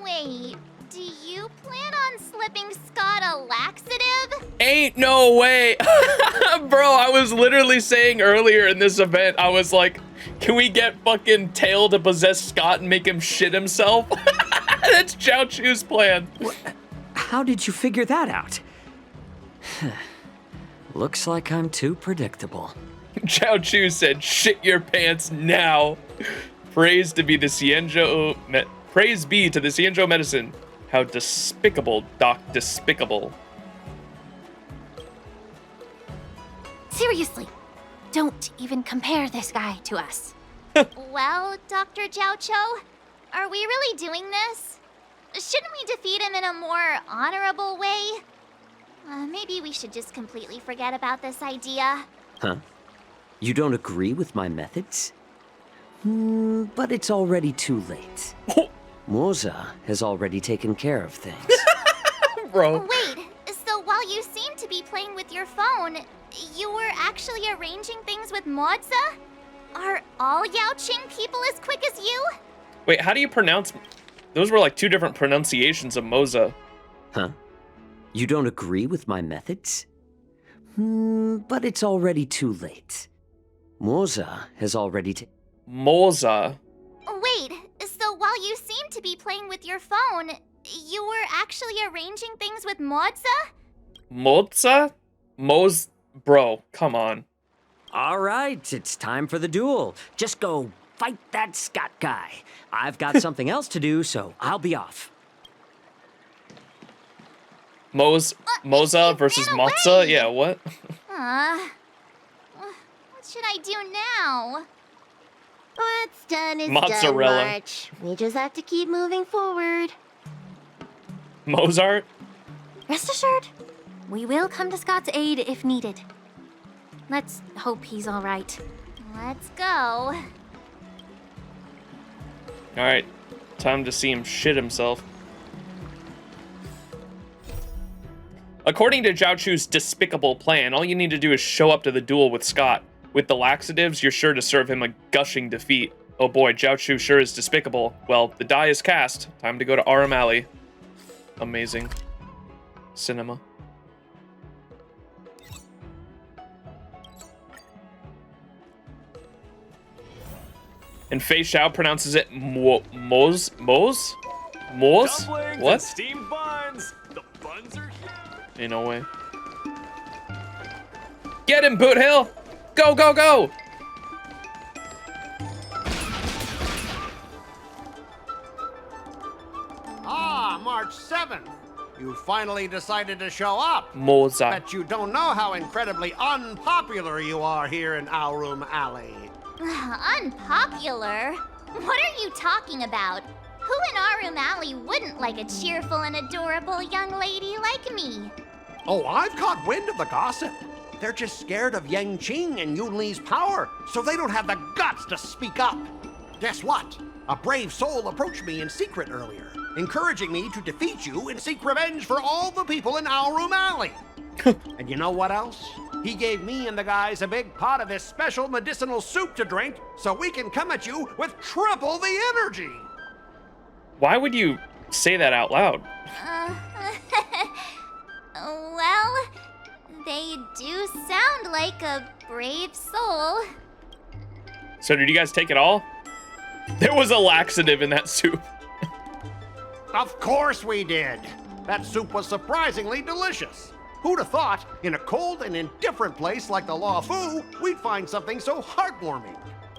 Wait, do you plan on slipping Scott a laxative? Ain't no way. Bro, I was literally saying earlier in this event, I was like, can we get fucking Tail to possess Scott and make him shit himself? That's Zhao Chu's plan. How did you figure that out? Looks like I'm too predictable. Zhao Chu said, shit your pants now. Praise be to the Xianzhou medicine. How despicable, Doc, despicable. Seriously, don't even compare this guy to us. Well, Dr. Zhao Cho, are we really doing this? Shouldn't we defeat him in a more honorable way? Maybe we should just completely forget about this idea. Huh? You don't agree with my methods? But it's already too late. Moza has already taken care of things. Bro. Wait, so while you seem to be playing with your phone, you were actually arranging things with Moza? Are all Yaoqing people as quick as you? Wait, how do you pronounce... Those were like two different pronunciations of Moza. Huh? You don't agree with my methods? But it's already too late. Moza has already Moza? Wait, so while you seem to be playing with your phone, you were actually arranging things with Moza? Moza? Bro, come on. All right, it's time for the duel. Just go fight that Scott guy. I've got something else to do, so I'll be off. Moza versus Matza? Yeah, what? What should I do now? What's done is Mozzarella. done, March. We just have to keep moving forward. Mozart? Rest assured, we will come to Scott's aid if needed. Let's hope he's all right. Let's go. Alright, time to see him shit himself. According to Zhao Chu's despicable plan, all you need to do is show up to the duel with Scott. With the laxatives, you're sure to serve him a gushing defeat. Oh boy, Zhao Chu sure is despicable. Well, the die is cast. Time to go to Arum Alley. Amazing. Cinema. And Fei Xiao pronounces it Moz? Dumplings What? and steamed buns. The buns are here. Ain't no way. Get him, Boot Hill! Go, go, go! Ah, March 7th. You finally decided to show up. Moza. Bet you don't know how incredibly unpopular you are here in Aurum Alley. Unpopular? What are you talking about? Who in Arum Alley wouldn't like a cheerful and adorable young lady like me? Oh, I've caught wind of the gossip. They're just scared of Yang Qing and Yunli's power, so they don't have the guts to speak up. Guess what? A brave soul approached me in secret earlier, encouraging me to defeat you and seek revenge for all the people in Aurum Alley. And you know what else? He gave me and the guys a big pot of his special medicinal soup to drink, so we can come at you with triple the energy. Why would you say that out loud? Well, they do sound like a brave soul. So did you guys take it all? There was a laxative in that soup. Of course we did. That soup was surprisingly delicious. Who'd have thought, in a cold and indifferent place like the Law Fu, we'd find something so heartwarming?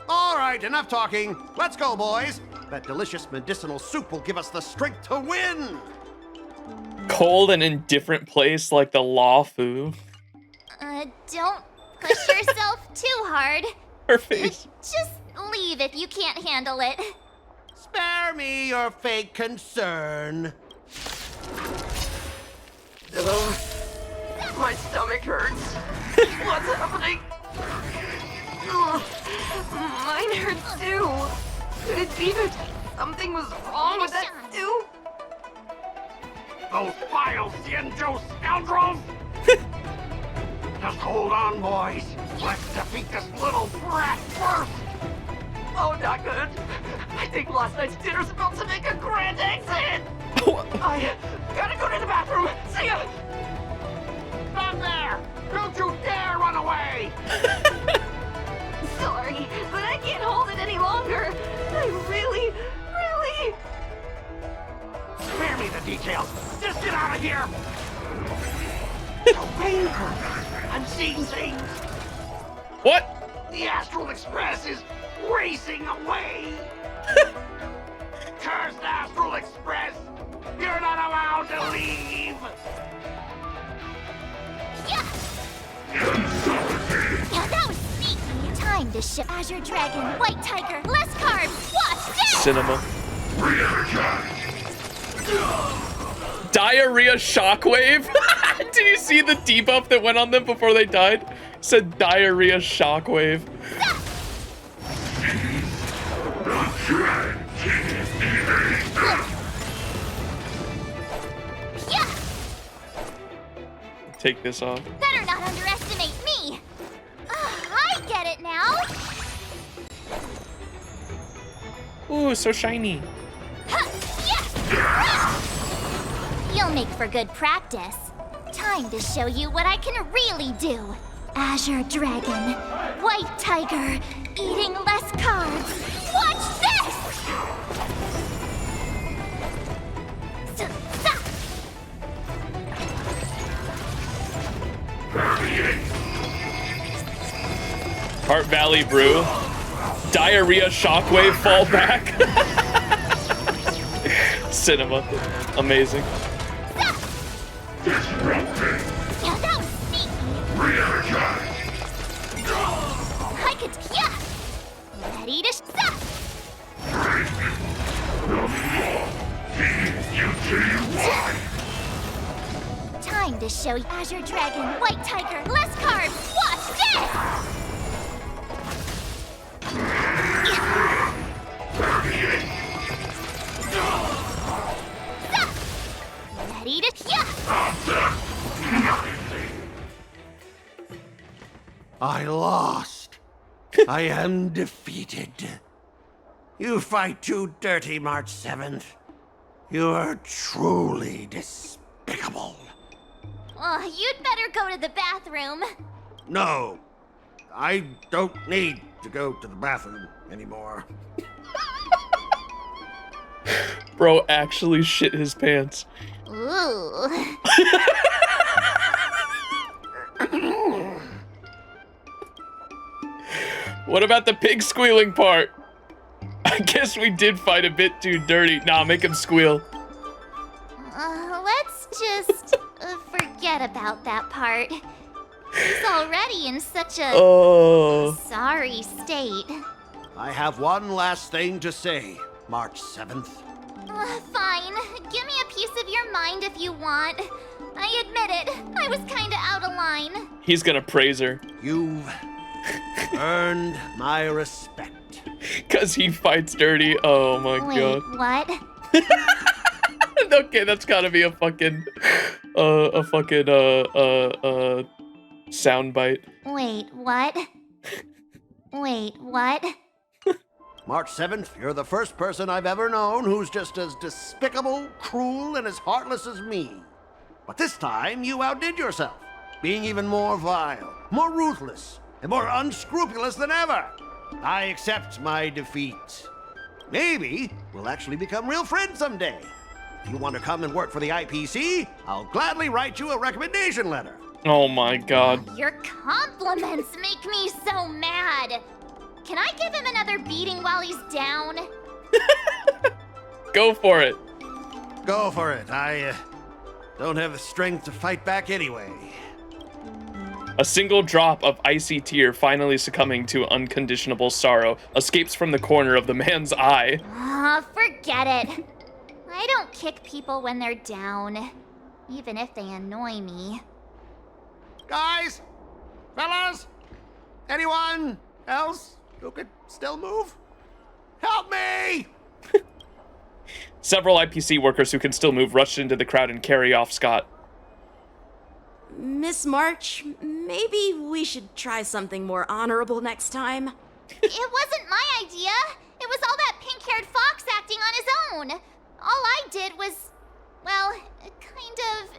All right, enough talking. Let's go, boys. That delicious medicinal soup will give us the strength to win. Cold and indifferent place like the Law Fu. Don't push yourself too hard. Her face. Just Leave if you can't handle it. Spare me your fake concern. My stomach hurts. What's happening? Ugh, mine hurts too. Could it be that something was wrong with that stew? Those vile Xianzhou scoundrels! Just hold on, boys. Let's defeat this little brat first! Oh, not good. I think last night's dinner's about to make a grand exit. I gotta go to the bathroom. See ya. Stop there! Don't you dare run away! Sorry, but I can't hold it any longer. I really... Spare me the details. Just get out of here! Pain curve. I'm seeing things. What? The Astral Express is racing away. Cursed Astral Express! You're not allowed to leave! Now that was sneaky. Time to show Azure Dragon, White Tiger, less carbs. Watch this! Cinema. Diarrhea shockwave? Did you see the debuff that went on them before they died? It said diarrhea shockwave. Take this off. Better not underestimate me. I get it now. Ooh, so shiny. You'll make for good practice. Time to show you what I can really do. Azure Dragon, White Tiger, eating less carbs. Watch this! Heart Valley Brew. Diarrhea shockwave fallback. Cinema. Amazing. Yeah, that was sneaky. I could, ready to stop. Time to show you Azure Dragon, White Tiger, less carbs. Watch this! Ready to I lost. I am defeated. You fight too dirty, March 7th. You are truly despicable. You'd better go to the bathroom. No, I don't need to go to the bathroom anymore. Bro actually shit his pants. Ooh. What about the pig squealing part? I guess we did fight a bit too dirty. Nah, make him squeal. Let's just forget about that part. He's already in such a sorry state. I have one last thing to say, March 7th. Fine. Give me a piece of your mind if you want. I admit it. I was kinda out of line. He's gonna praise her. You've earned my respect. Cause he fights dirty. Oh my god. What? Okay, that's gotta be a fucking soundbite. Wait, what? Wait, what? March 7th, you're the first person I've ever known who's just as despicable, cruel, and as heartless as me. But this time, you outdid yourself, being even more vile, more ruthless, and more unscrupulous than ever. I accept my defeat. Maybe we'll actually become real friends someday. If you want to come and work for the IPC, I'll gladly write you a recommendation letter. Oh my god. Your compliments make me so mad. Can I give him another beating while he's down? Go for it. Go for it. I don't have the strength to fight back anyway. A single drop of icy tear finally succumbing to unconditionable sorrow escapes from the corner of the man's eye. Forget it. I don't kick people when they're down, even if they annoy me. Guys? Fellas? Anyone else who could still move? Help me! Several IPC workers who can still move rush into the crowd and carry off Scott. Miss March, maybe we should try something more honorable next time. It wasn't my idea. It was all that pink-haired fox acting on his own. All I did was, well, kind of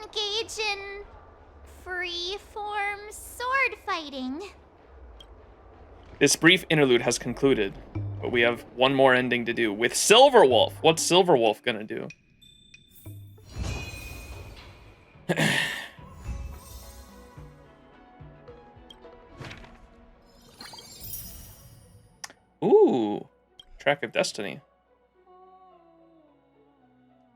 engage in free-form sword fighting. This brief interlude has concluded, but we have one more ending to do with Silverwolf. What's Silverwolf gonna do? Ooh, Track of Destiny.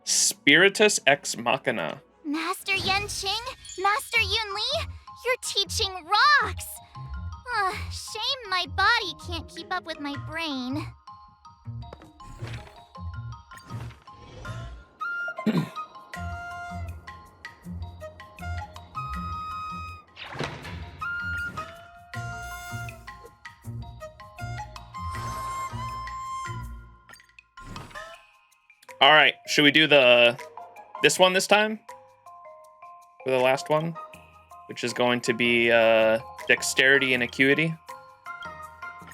Spiritus Ex Machina. Master Yenqing, Master Yunli, your teaching rocks! Shame my body can't keep up with my brain. All right, should we do this one this time? For the last one, which is going to be dexterity and acuity.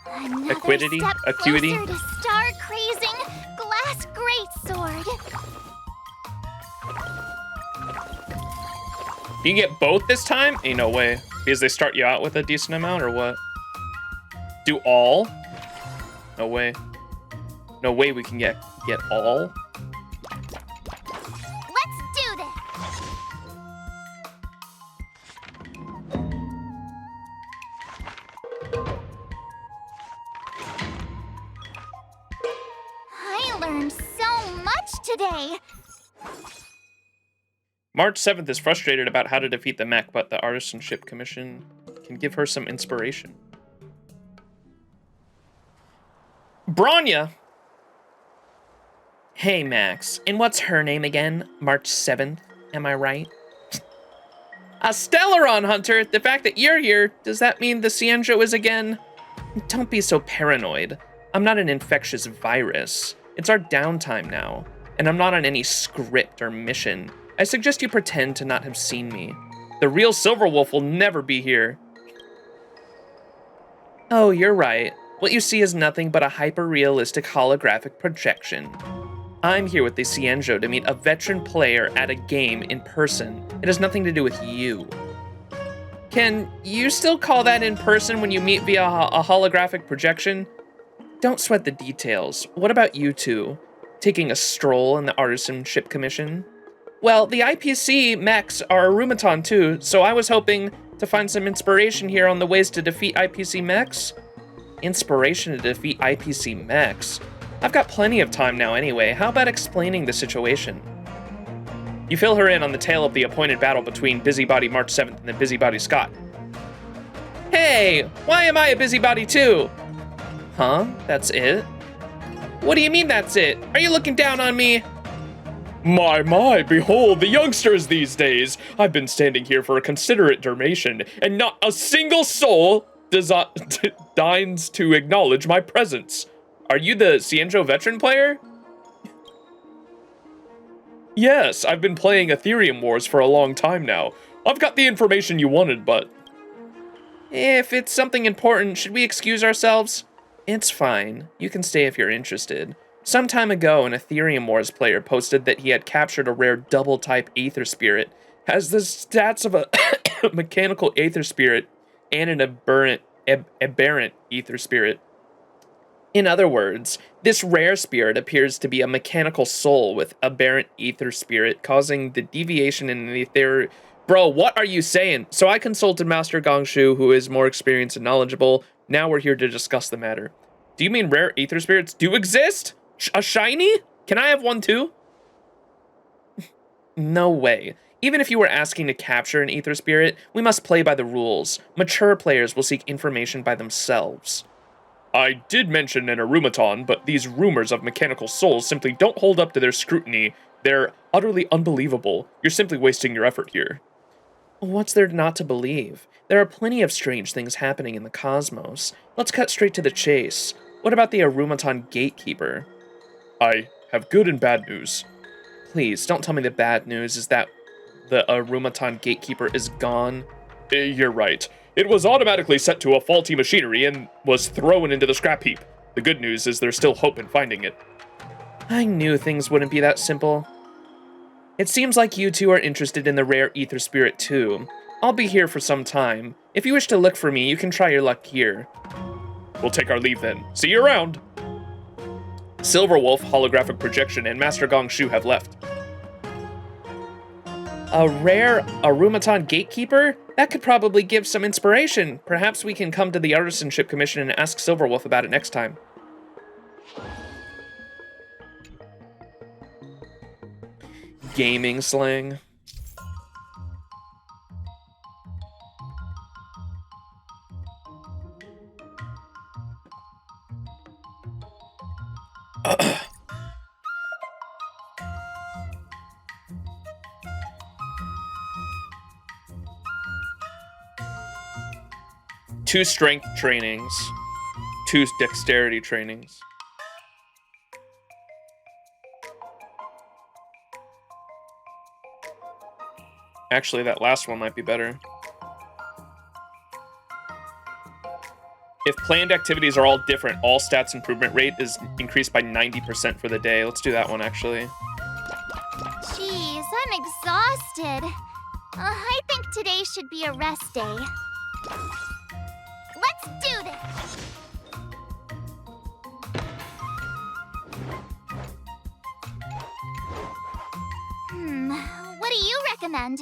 Another Acuity, step acuity. closer to star-crazing glass greatsword. You can get both this time? Ain't no way. Because they start you out with a decent amount, or what? Do all? No way. No way we can get all. Let's do this. I learned so much today. March 7th is frustrated about how to defeat the mech, but the Artisanship Commission can give her some inspiration. Bronya! Hey, Max. And what's her name again? March 7th, am I right? A Stellaron Hunter! The fact that you're here, does that mean the Cienjo is again? Don't be so paranoid. I'm not an infectious virus. It's our downtime now, and I'm not on any script or mission. I suggest you pretend to not have seen me. The real Silverwolf will never be here. Oh, you're right. What you see is nothing but a hyper-realistic holographic projection. I'm here with the Cienjo to meet a veteran player at a game in person. It has nothing to do with you. Can you still call that in person when you meet via a holographic projection? Don't sweat the details. What about you two? Taking a stroll in the Artisanship Commission? Well, the IPC mechs are a Rumaton too, so I was hoping to find some inspiration here on the ways to defeat IPC mechs. Inspiration to defeat IPC mechs? I've got plenty of time now anyway. How about explaining the situation? You fill her in on the tale of the appointed battle between Busybody March 7th and the Busybody Scott. Hey, why am I a busybody too? Huh? That's it? What do you mean that's it? Are you looking down on me? My, behold the youngsters these days. I've been standing here for a considerate duration, and not a single soul deigns to acknowledge my presence. Are you the Cienjo veteran player? Yes, I've been playing Ethereum Wars for a long time now. I've got the information you wanted, but... If it's something important, should we excuse ourselves? It's fine. You can stay if you're interested. Some time ago, an Ethereum Wars player posted that he had captured a rare double-type Aether Spirit, has the stats of a mechanical Aether Spirit and an aberrant Aether Spirit. In other words, this rare spirit appears to be a mechanical soul with aberrant Aether Spirit, causing the deviation in the Aether... Bro, what are you saying? So I consulted Master Gongshu, who is more experienced and knowledgeable. Now we're here to discuss the matter. Do you mean rare Aether Spirits do exist? A shiny? Can I have one too? No way. Even if you were asking to capture an ether spirit, we must play by the rules. Mature players will seek information by themselves. I did mention an Arumaton, but these rumors of mechanical souls simply don't hold up to their scrutiny. They're utterly unbelievable. You're simply wasting your effort here. What's there not to believe? There are plenty of strange things happening in the cosmos. Let's cut straight to the chase. What about the Arumaton Gatekeeper? I have good and bad news. Please, don't tell me the bad news is that the Arumaton Gatekeeper is gone. You're right. It was automatically set to a faulty machinery and was thrown into the scrap heap. The good news is there's still hope in finding it. I knew things wouldn't be that simple. It seems like you two are interested in the rare ether spirit too. I'll be here for some time. If you wish to look for me, you can try your luck here. We'll take our leave then. See you around! Silverwolf, Holographic Projection, and Master Gong Shu have left. A rare Arumaton Gatekeeper? That could probably give some inspiration. Perhaps we can come to the Artisanship Commission and ask Silverwolf about it next time. Gaming slang. Two strength trainings. Two dexterity trainings. Actually, that last one might be better. If planned activities are all different, all stats improvement rate is increased by 90% for the day. Let's do that one, actually. Jeez, I'm exhausted. I think today should be a rest day. Let's do this! What do you recommend?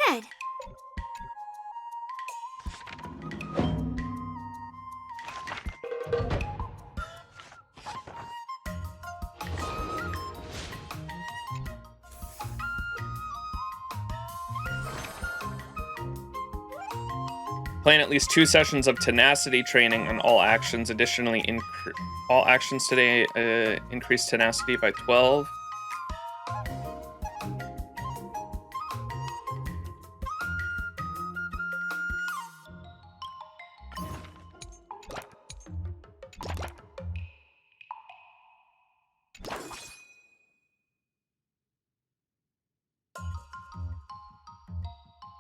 Good. Plan at least 2 sessions of tenacity training on all actions. Additionally, all actions today increase tenacity by 12.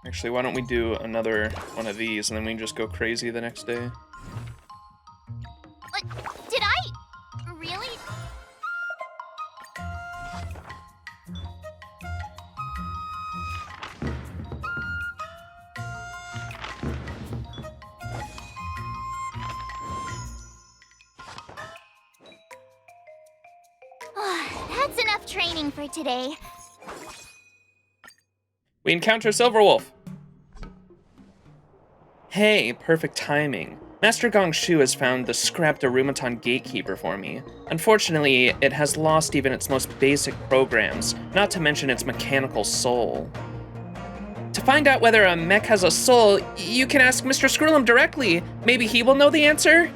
Actually, why don't we do another one of these and then we can just go crazy the next day? Did I? Really? That's enough training for today. We encounter Silverwolf. Hey, perfect timing. Master Gong Shu has found the scrapped Arumaton Gatekeeper for me. Unfortunately, it has lost even its most basic programs, not to mention its mechanical soul. To find out whether a mech has a soul, you can ask Mr. Skrullum directly. Maybe he will know the answer?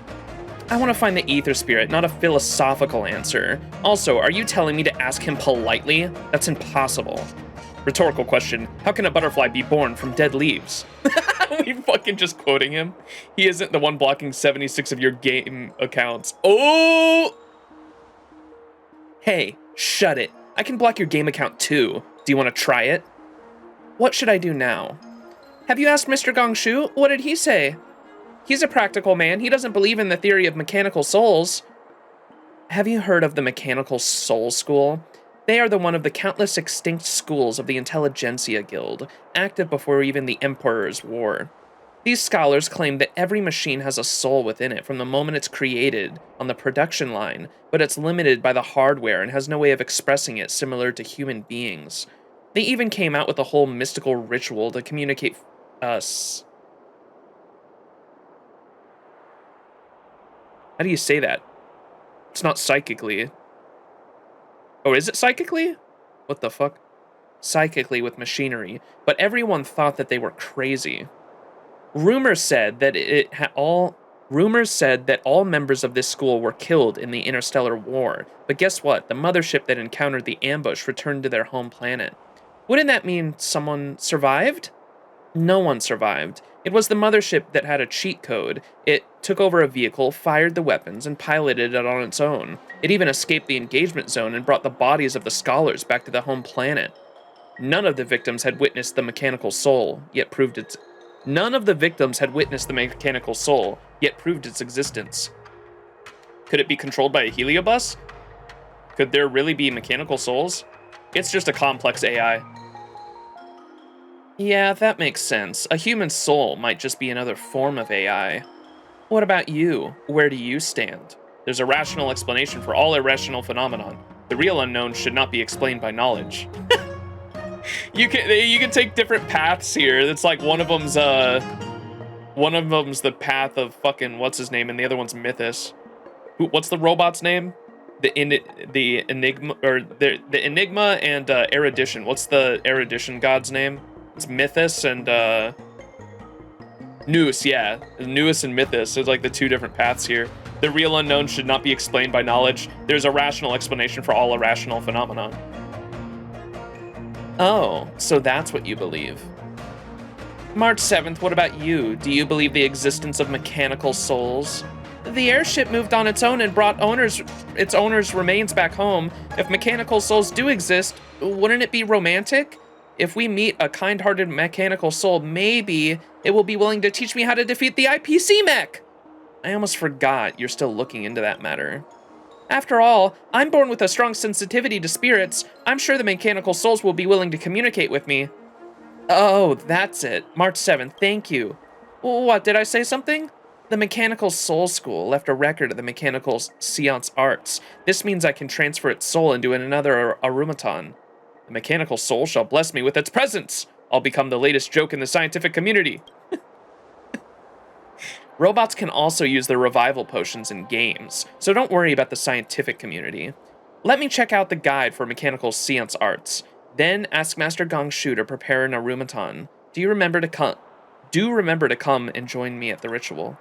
I want to find the ether spirit, not a philosophical answer. Also, are you telling me to ask him politely? That's impossible. Rhetorical question, how can a butterfly be born from dead leaves? We fucking just quoting him. He isn't the one blocking 76 of your game accounts. Oh! Hey, shut it. I can block your game account too. Do you want to try it? What should I do now? Have you asked Mr. Gong Shu? What did he say? He's a practical man. He doesn't believe in the theory of mechanical souls. Have you heard of the Mechanical Soul School? They are one of the countless extinct schools of the Intelligentsia Guild, active before even the Emperor's War. These scholars claim that every machine has a soul within it from the moment it's created on the production line, but it's limited by the hardware and has no way of expressing it similar to human beings. They even came out with a whole mystical ritual to communicate us. How do you say that? It's not psychically. Oh, is it psychically? What the fuck? Psychically with machinery, but everyone thought that they were crazy. Rumors said that all members of this school were killed in the Interstellar War. But guess what? The mothership that encountered the ambush returned to their home planet. Wouldn't that mean someone survived? No one survived. It was the mothership that had a cheat code. It took over a vehicle, fired the weapons, and piloted it on its own. It even escaped the engagement zone and brought the bodies of the scholars back to the home planet. None of the victims had witnessed the mechanical soul, yet proved its existence. Could it be controlled by a heliobus? Could there really be mechanical souls? It's just a complex AI. Yeah, that makes sense. A human soul might just be another form of AI. What about you? Where do you stand? There's a rational explanation for all irrational phenomenon. The real unknown should not be explained by knowledge. You can take different paths here. It's like one of them's the path of fucking what's his name, and the other one's Mythos. What's the robot's name? The Enigma and Erudition. What's the Erudition god's name? It's Mythos and Nous, yeah. Nous and Mythos. There's like the two different paths here. The real unknown should not be explained by knowledge. There's a rational explanation for all irrational phenomenon. Oh, so that's what you believe. March 7th, what about you? Do you believe the existence of mechanical souls? The airship moved on its own and brought its owner's remains back home. If mechanical souls do exist, wouldn't it be romantic? If we meet a kind-hearted mechanical soul, maybe it will be willing to teach me how to defeat the IPC mech. I almost forgot you're still looking into that matter. After all, I'm born with a strong sensitivity to spirits. I'm sure the mechanical souls will be willing to communicate with me. Oh, that's it. March 7th, thank you. What, did I say something? The Mechanical Soul School left a record of the mechanical seance arts. This means I can transfer its soul into another arumaton. The mechanical soul shall bless me with its presence. I'll become the latest joke in the scientific community. Robots can also use their revival potions in games, so don't worry about the scientific community. Let me check out the guide for mechanical seance arts. Then ask Master Gong Shu to prepare an arumaton. Do remember to come and join me at the ritual.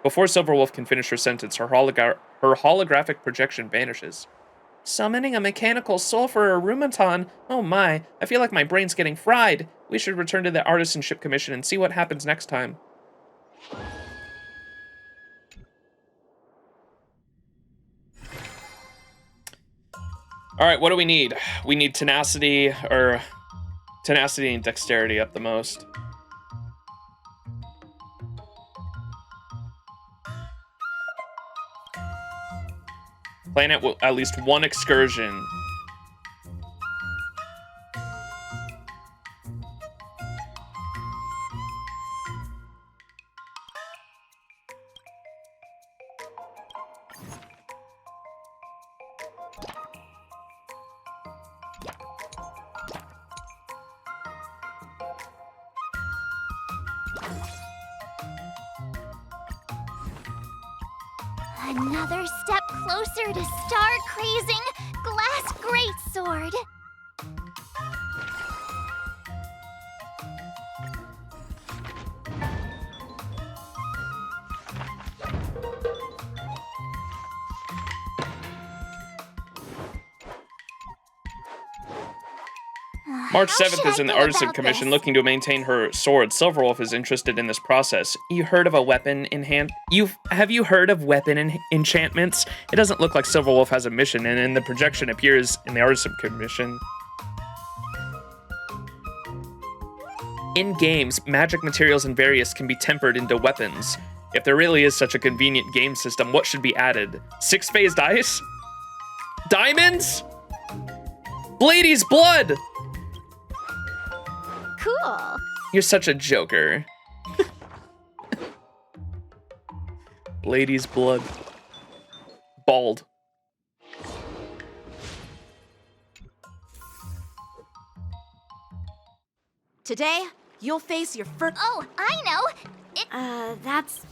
Before Silverwolf can finish her sentence, her holographic projection vanishes. Summoning a mechanical soul for a arumaton? Oh my, I feel like my brain's getting fried. We should return to the Artisanship Commission and see what happens next time. All right, what do we need? We need tenacity and dexterity up the most. Plan at least one excursion. Another step closer to star-crazing glass greatsword. March 7th is in the Artisan Commission looking to maintain her sword. Silverwolf is interested in this process. You heard of a weapon in hand? Have you heard of weapon enchantments? It doesn't look like Silverwolf has a mission, and in the projection appears in the Artisan Commission. In games, magic materials and various can be tempered into weapons. If there really is such a convenient game system, what should be added? 6-phase dice? Diamonds? Blady's blood! Cool. You're such a joker. Lady's blood. Bald. Today, you'll face your first... Oh, I know! That's...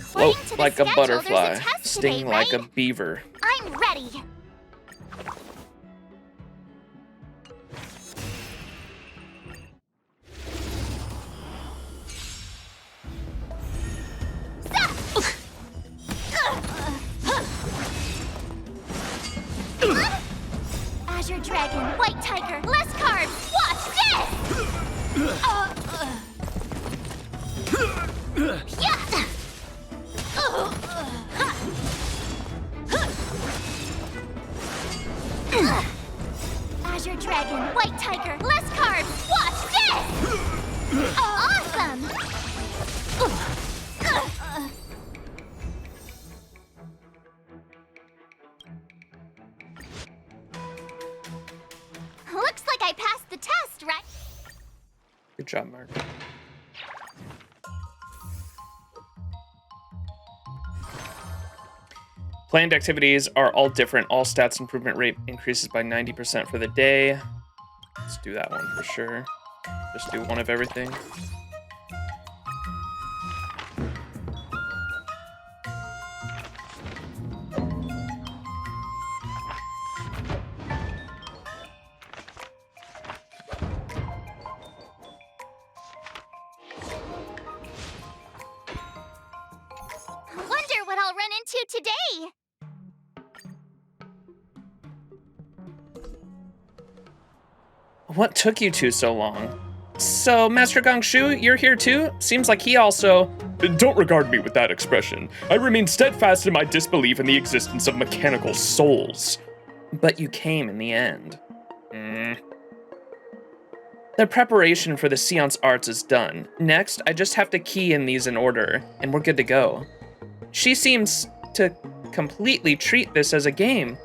Float like a butterfly, sting like a beaver. I'm ready. Good job, Mark. Planned activities are all different. All stats improvement rate increases by 90% for the day. Let's do that one for sure. Just do one of everything. Wonder what I'll run into today. What took you two so long? So, Master Gongshu, you're here too? Seems like he also... Don't regard me with that expression. I remain steadfast in my disbelief in the existence of mechanical souls. But you came in the end. The preparation for the seance arts is done. Next, I just have to key in these in order, and we're good to go. She seems to completely treat this as a game.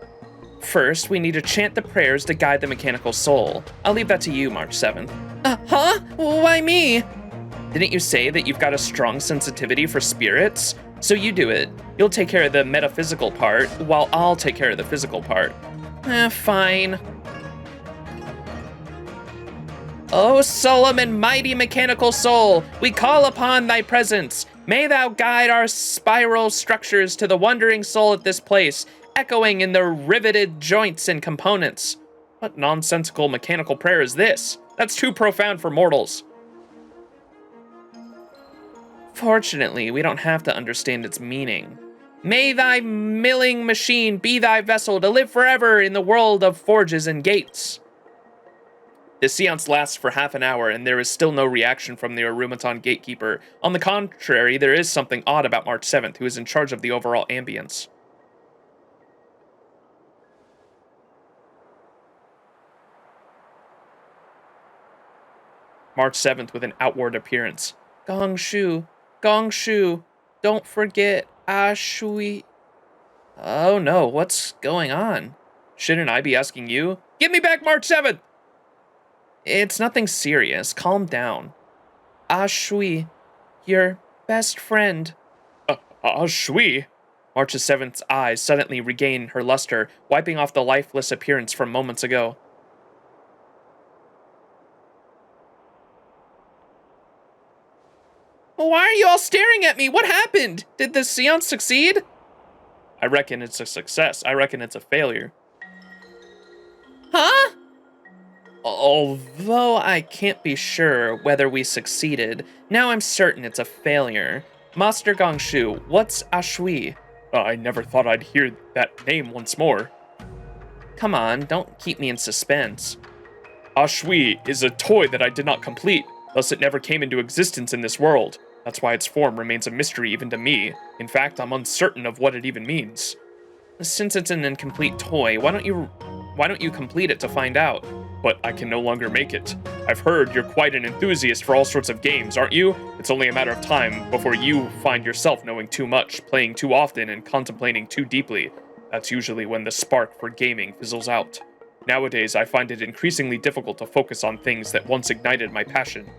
First, we need to chant the prayers to guide the mechanical soul. I'll leave that to you, March 7th. Huh? Why me? Didn't you say that you've got a strong sensitivity for spirits? So you do it. You'll take care of the metaphysical part, while I'll take care of the physical part. Fine. O solemn and mighty mechanical soul, we call upon thy presence. May thou guide our spiral structures to the wandering soul at this place, echoing in their riveted joints and components. What nonsensical mechanical prayer is this? That's too profound for mortals. Fortunately, we don't have to understand its meaning. May thy milling machine be thy vessel to live forever in the world of forges and gates. The seance lasts for half an hour, and there is still no reaction from the Arumaton gatekeeper. On the contrary, there is something odd about March 7th, who is in charge of the overall ambience. March 7th with an outward appearance. Gongshu, don't forget Ashui. Oh no, what's going on? Shouldn't I be asking you? Give me back March 7th! It's nothing serious, calm down. Ashui, your best friend. Ashui? March 7th's eyes suddenly regain her luster, wiping off the lifeless appearance from moments ago. Why are you all staring at me? What happened? Did the seance succeed? I reckon it's a success. I reckon it's a failure. Huh? Although I can't be sure whether we succeeded, now I'm certain it's a failure. Master Gongshu, what's Ashui? I never thought I'd hear that name once more. Come on, don't keep me in suspense. Ashui is a toy that I did not complete, thus it never came into existence in this world. That's why its form remains a mystery even to me. In fact, I'm uncertain of what it even means. Since it's an incomplete toy, why don't you complete it to find out? But I can no longer make it. I've heard you're quite an enthusiast for all sorts of games, aren't you? It's only a matter of time before you find yourself knowing too much, playing too often, and contemplating too deeply. That's usually when the spark for gaming fizzles out. Nowadays, I find it increasingly difficult to focus on things that once ignited my passion.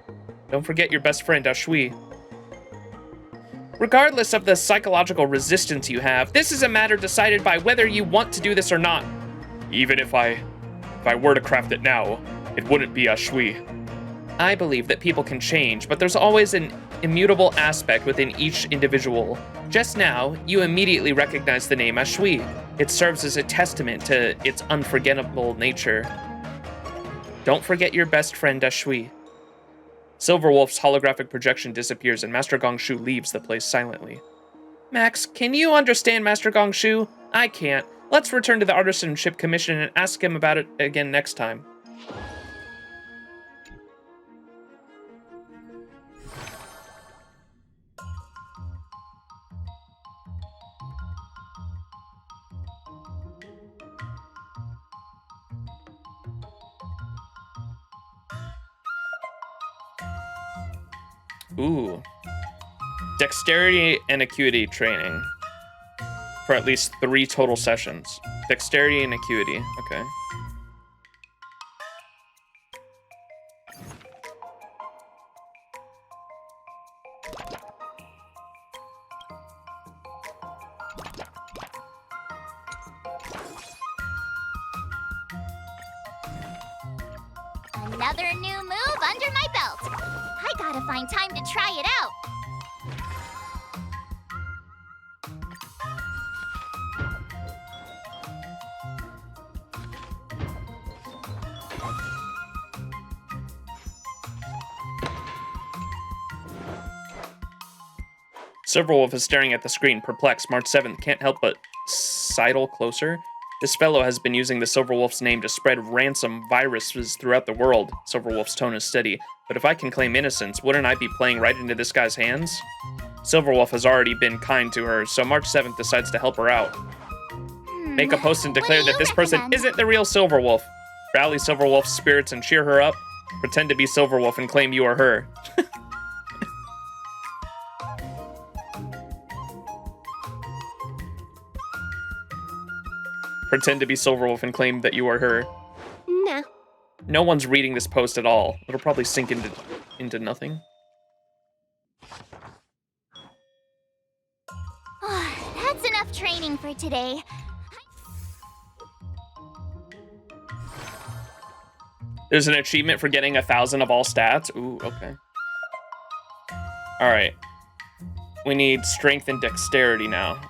Don't forget your best friend, Ashui. Regardless of the psychological resistance you have, this is a matter decided by whether you want to do this or not. Even if I were to craft it now, it wouldn't be Ashui. I believe that people can change, but there's always an immutable aspect within each individual. Just now, you immediately recognize the name Ashui. It serves as a testament to its unforgettable nature. Don't forget your best friend, Ashui. Silverwolf's holographic projection disappears and Master Gongshu leaves the place silently. Max, can you understand Master Gongshu? I can't. Let's return to the Artisanship Commission and ask him about it again next time. Ooh. Dexterity and acuity training. For at least 3 total sessions. Dexterity and acuity, okay. Another new move under my belt. I gotta find time to try it out. Silverwolf is staring at the screen, perplexed. March 7th, can't help but sidle closer. This fellow has been using the Silverwolf's name to spread ransom viruses throughout the world. Silverwolf's tone is steady. But if I can claim innocence, wouldn't I be playing right into this guy's hands? Silverwolf has already been kind to her, so March 7th decides to help her out. Make a post and declare that this person isn't the real Silverwolf. Rally Silverwolf's spirits and cheer her up. Pretend to be Silverwolf and claim you are her. Pretend to be Silverwolf and claim that you are her. Nah. No one's reading this post at all. It'll probably sink into nothing. That's enough training for today. There's an achievement for getting 1,000 of all stats. Ooh, okay. All right. We need strength and dexterity now.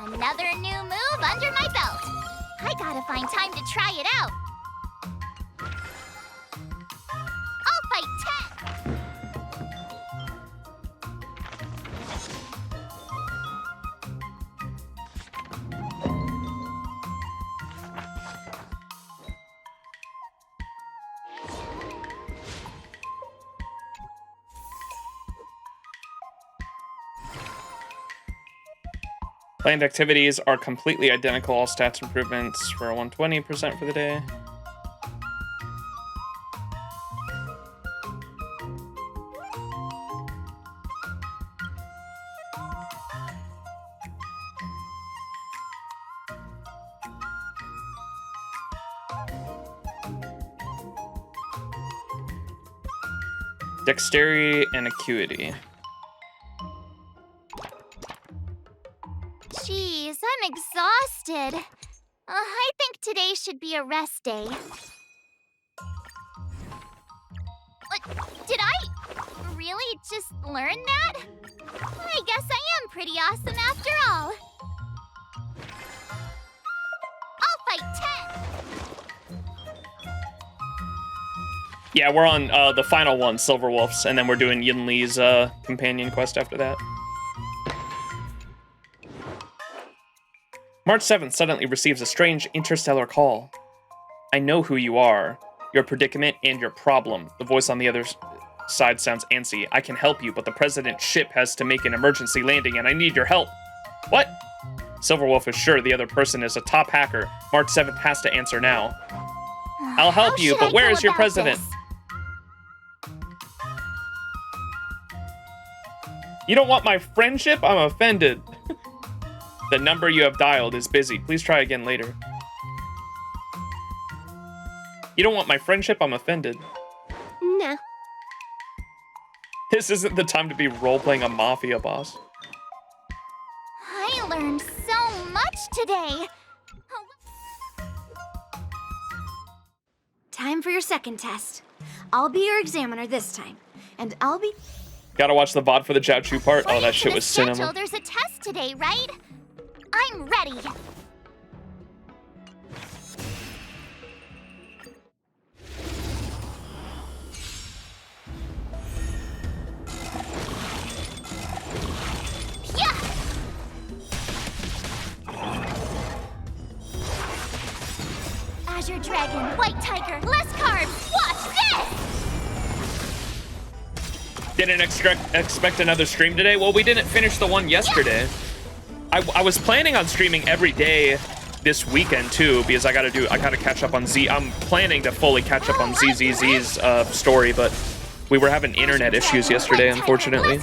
Another new move under my belt. I gotta find time to try it out. I'll fight 10. Planned activities are completely identical. All stats improvements for 120% for the day. Dexterity and acuity. Jeez, I'm exhausted. I think today should be a rest day. Did I really just learn that? I guess I am pretty awesome after all. I'll fight 10. Yeah, we're on the final one, Silverwolf's, and then we're doing Yunli's companion quest after that. March 7th suddenly receives a strange interstellar call. I know who you are, your predicament, and your problem. The voice on the other side sounds antsy. I can help you, but the president's ship has to make an emergency landing, and I need your help. What? Silverwolf is sure the other person is a top hacker. March 7th has to answer now. I'll help you, but where is your president? You don't want my friendship? I'm offended. The number you have dialed is busy. Please try again later. You don't want my friendship? I'm offended. Nah. This isn't the time to be role-playing a mafia boss. I learned so much today. Time for your second test. I'll be your examiner this time, and I'll be... Gotta watch the VOD for the Jiao Chu part. Oh, that shit was cinema. There's a test today, right? I'm ready. Yeah. Azure Dragon, White Tiger, less carbs. Watch this. Didn't expect another stream today. Well, we didn't finish the one yesterday. I was planning on streaming every day this weekend too, because I gotta catch up on Z. I'm planning to fully catch up on ZZZ's story, but we were having internet issues yesterday, unfortunately.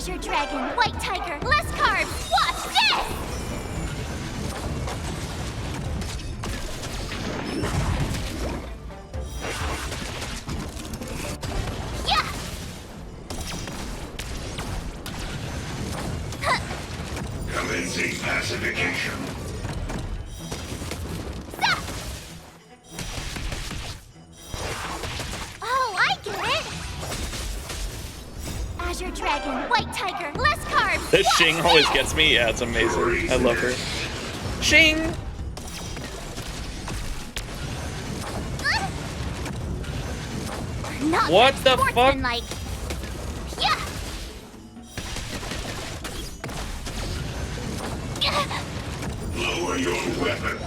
Azure Dragon, White Tiger, less carbs! Watch this! Yeah! Commencing pacification. Oh, I get it! Azure Dragon, White Tiger, less carbs! This Shing always gets me. Yeah, it's amazing. I love her. Shing! Not What the fuck? Like. Yeah! Lower your weapon.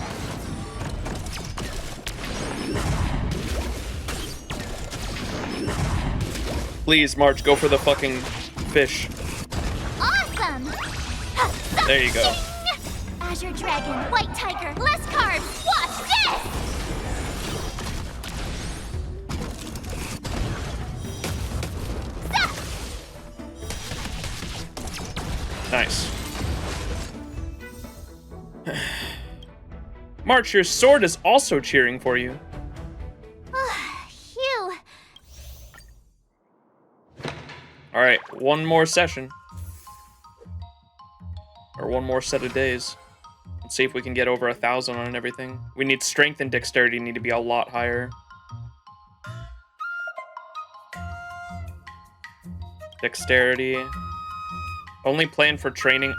Please, March, go for the fucking fish. Awesome! There you go. Azure Dragon, White Tiger, less carbs! Watch this! Nice. March, your sword is also cheering for you. Phew. All right, one more session. Or one more set of days. Let's see if we can get over 1,000 on everything. We need strength and dexterity need to be a lot higher. Dexterity. Only plan for training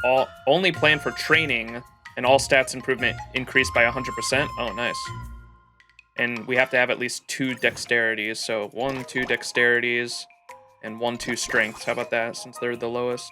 and all stats improvement increased by 100%. Oh, nice. And we have to have at least 2 dexterities. So 1, 2 dexterities and 1, 2 strengths. How about that, since they're the lowest?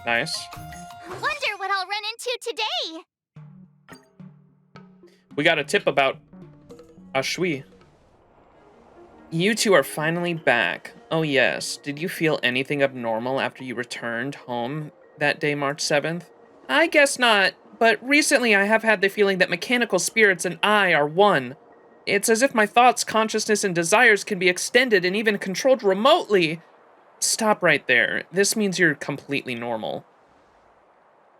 Nice. Wonder what I'll run into today. We got a tip about Ashui. You two are finally back. Oh yes, did you feel anything abnormal after you returned home that day, March 7th? I guess not, but recently I have had the feeling that mechanical spirits and I are one. It's as if my thoughts, consciousness, and desires can be extended and even controlled remotely. Stop right there. This means you're completely normal.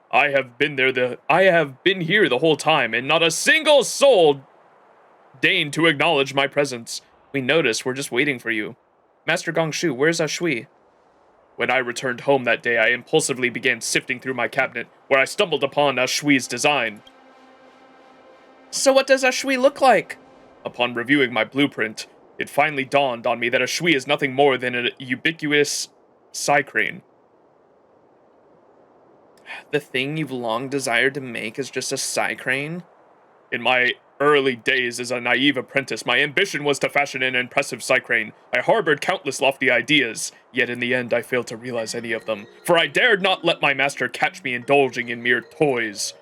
I have been here the whole time, and not a single soul deigned to acknowledge my presence. We noticed, we're just waiting for you. Master Gongshu, where's Ashui? When I returned home that day, I impulsively began sifting through my cabinet, where I stumbled upon Ashui's design. So what does Ashui look like? Upon reviewing my blueprint, it finally dawned on me that Ashui is nothing more than a ubiquitous Psycrane. The thing you've long desired to make is just a Psycrane? In my early days as a naive apprentice, my ambition was to fashion an impressive Psycrane. I harbored countless lofty ideas, yet in the end I failed to realize any of them, for I dared not let my master catch me indulging in mere toys.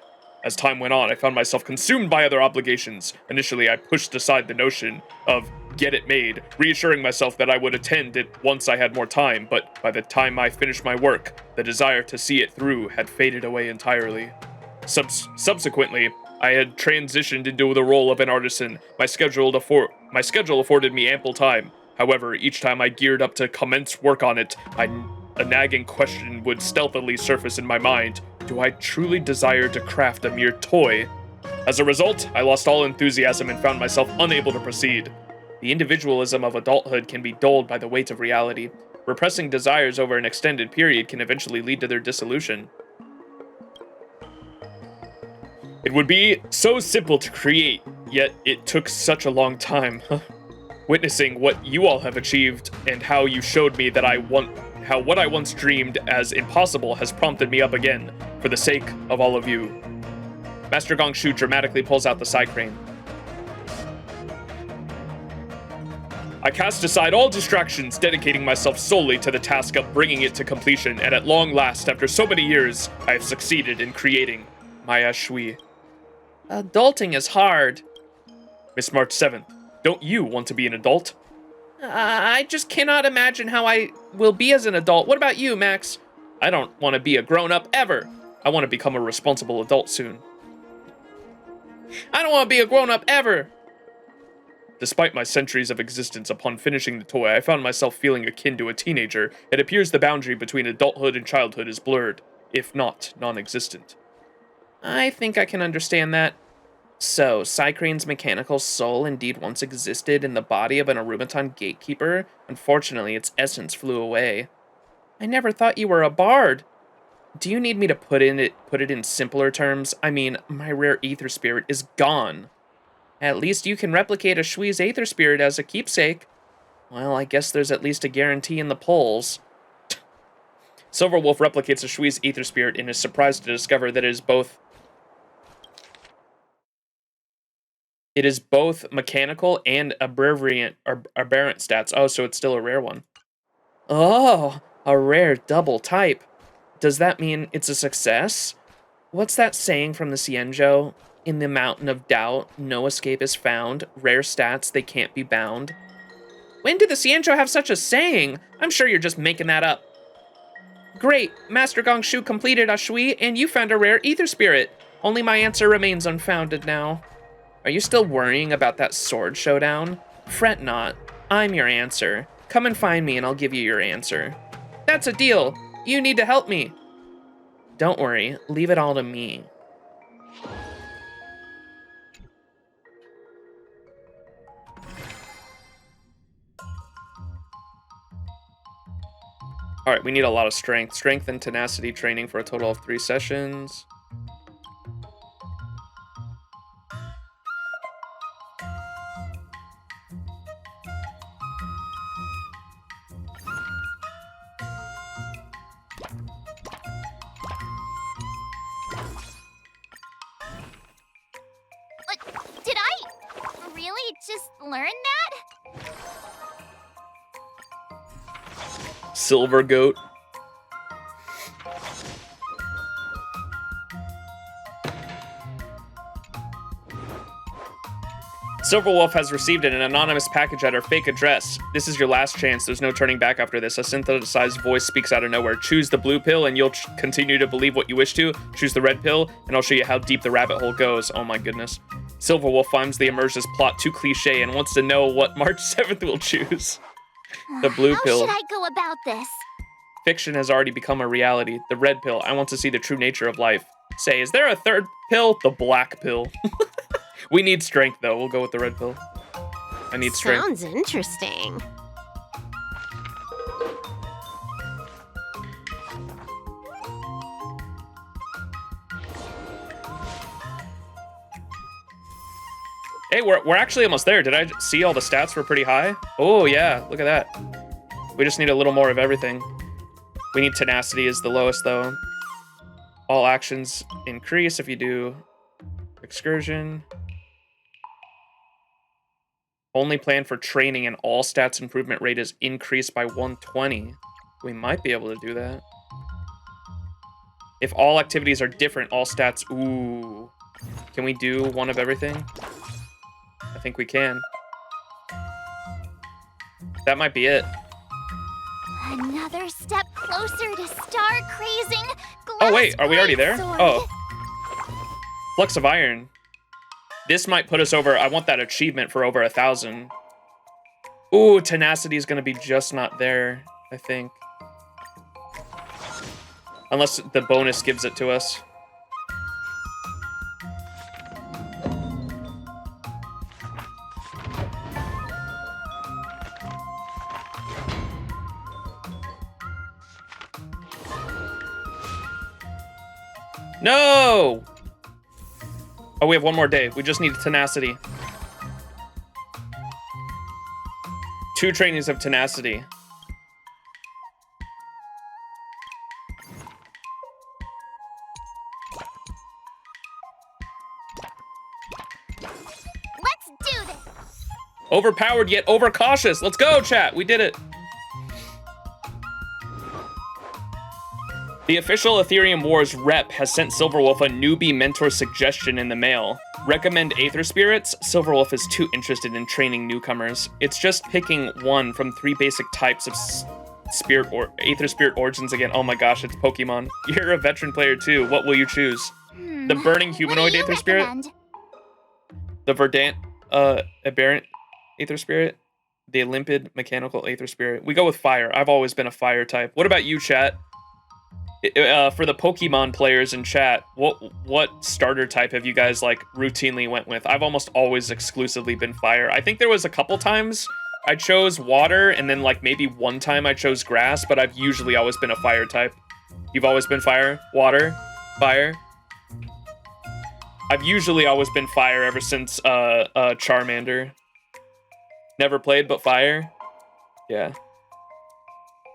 As time went on, I found myself consumed by other obligations. Initially, I pushed aside the notion of get it made, reassuring myself that I would attend it once I had more time, but by the time I finished my work, the desire to see it through had faded away entirely. Subsequently, I had transitioned into the role of an artisan. My schedule afforded me ample time. However, each time I geared up to commence work on it, a nagging question would stealthily surface in my mind. Do I truly desire to craft a mere toy? As a result, I lost all enthusiasm and found myself unable to proceed. The individualism of adulthood can be dulled by the weight of reality. Repressing desires over an extended period can eventually lead to their dissolution. It would be so simple to create, yet it took such a long time. Witnessing what you all have achieved and how you showed me that how what I once dreamed as impossible has prompted me up again, for the sake of all of you. Master Gongshu dramatically pulls out the Psycrane. I cast aside all distractions, dedicating myself solely to the task of bringing it to completion, and at long last, after so many years, I have succeeded in creating my Ashui. Adulting is hard. Miss March 7th, don't you want to be an adult? I just cannot imagine how I will be as an adult. What about you, Max? I don't want to be a grown-up ever. I want to become a responsible adult soon. I don't want to be a grown-up ever. Despite my centuries of existence, upon finishing the toy, I found myself feeling akin to a teenager. It appears the boundary between adulthood and childhood is blurred, if not non-existent. I think I can understand that. So, Cycrane's mechanical soul indeed once existed in the body of an Arumaton gatekeeper. Unfortunately, its essence flew away. I never thought you were a bard. Do you need me to put it in simpler terms? I mean, my rare ether spirit is gone. At least you can replicate a Shui's ether spirit as a keepsake. Well, I guess there's at least a guarantee in the polls. Silverwolf replicates a Shui's ether spirit and is surprised to discover that it is both mechanical and aberrant stats. Oh, so it's still a rare one. Oh, a rare double type. Does that mean it's a success? What's that saying from the Xianzhou? In the mountain of doubt, no escape is found. Rare stats, they can't be bound. When did the Xianzhou have such a saying? I'm sure you're just making that up. Great, Master Gongshu completed a Shui, and you found a rare ether spirit. Only my answer remains unfounded now. Are you still worrying about that sword showdown? Fret not. I'm your answer. Come and find me and I'll give you your answer. That's a deal. You need to help me. Don't worry. Leave it all to me. All right, we need a lot of strength. Strength and tenacity training for a total of 3 sessions. Did I really just learn that? Silver goat. Silverwolf has received an anonymous package at her fake address. This is your last chance. There's no turning back after this. A synthesized voice speaks out of nowhere. Choose the blue pill and you'll continue to believe what you wish to. Choose the red pill and I'll show you how deep the rabbit hole goes. Oh my goodness. Silverwolf finds the Immersive's plot too cliche and wants to know what March 7th will choose. The blue pill. How should I go about this? Fiction has already become a reality. The red pill. I want to see the true nature of life. Say, is there a third pill? The black pill. We need strength, though. We'll go with the red pill. I need strength. Sounds interesting. Hey, we're actually almost there. Did I see all the stats were pretty high? Oh, yeah. Look at that. We just need a little more of everything. We need tenacity is the lowest, though. All actions increase if you do excursion. Only plan for training and all stats improvement rate is increased by 120. We might be able to do that. If all activities are different, all stats... Ooh. Can we do one of everything? I think we can. That might be it. Another step closer to star-crazing glass. Oh, wait. Are we already there? sword. Oh. Flux of Iron. This might put us over... I want that achievement for over 1,000. Ooh, tenacity is going to be just not there, I think. Unless the bonus gives it to us. No! Oh, we have one more day. We just need tenacity. 2 trainings of tenacity. Let's do this. Overpowered yet overcautious. Let's go, chat. We did it. The official Ethereum Wars rep has sent Silverwolf a newbie mentor suggestion in the mail. Recommend Aether Spirits? Silverwolf is too interested in training newcomers. It's just picking one from 3 basic types of spirit or Aether Spirit origins again. Oh my gosh, it's Pokemon. You're a veteran player too. What will you choose? The Burning Humanoid Aether Spirit? The Verdant Aberrant Aether Spirit? The Limpid Mechanical Aether Spirit? We go with fire. I've always been a fire type. What about you, chat? For the Pokemon players in chat, what starter type have you guys like routinely went with? I've almost always exclusively been fire. I think there was a couple times I chose water, and then like maybe one time I chose grass, but I've usually always been a fire type. You've always been fire? Water? Fire? I've usually always been fire ever since Charmander. Never played but fire? Yeah.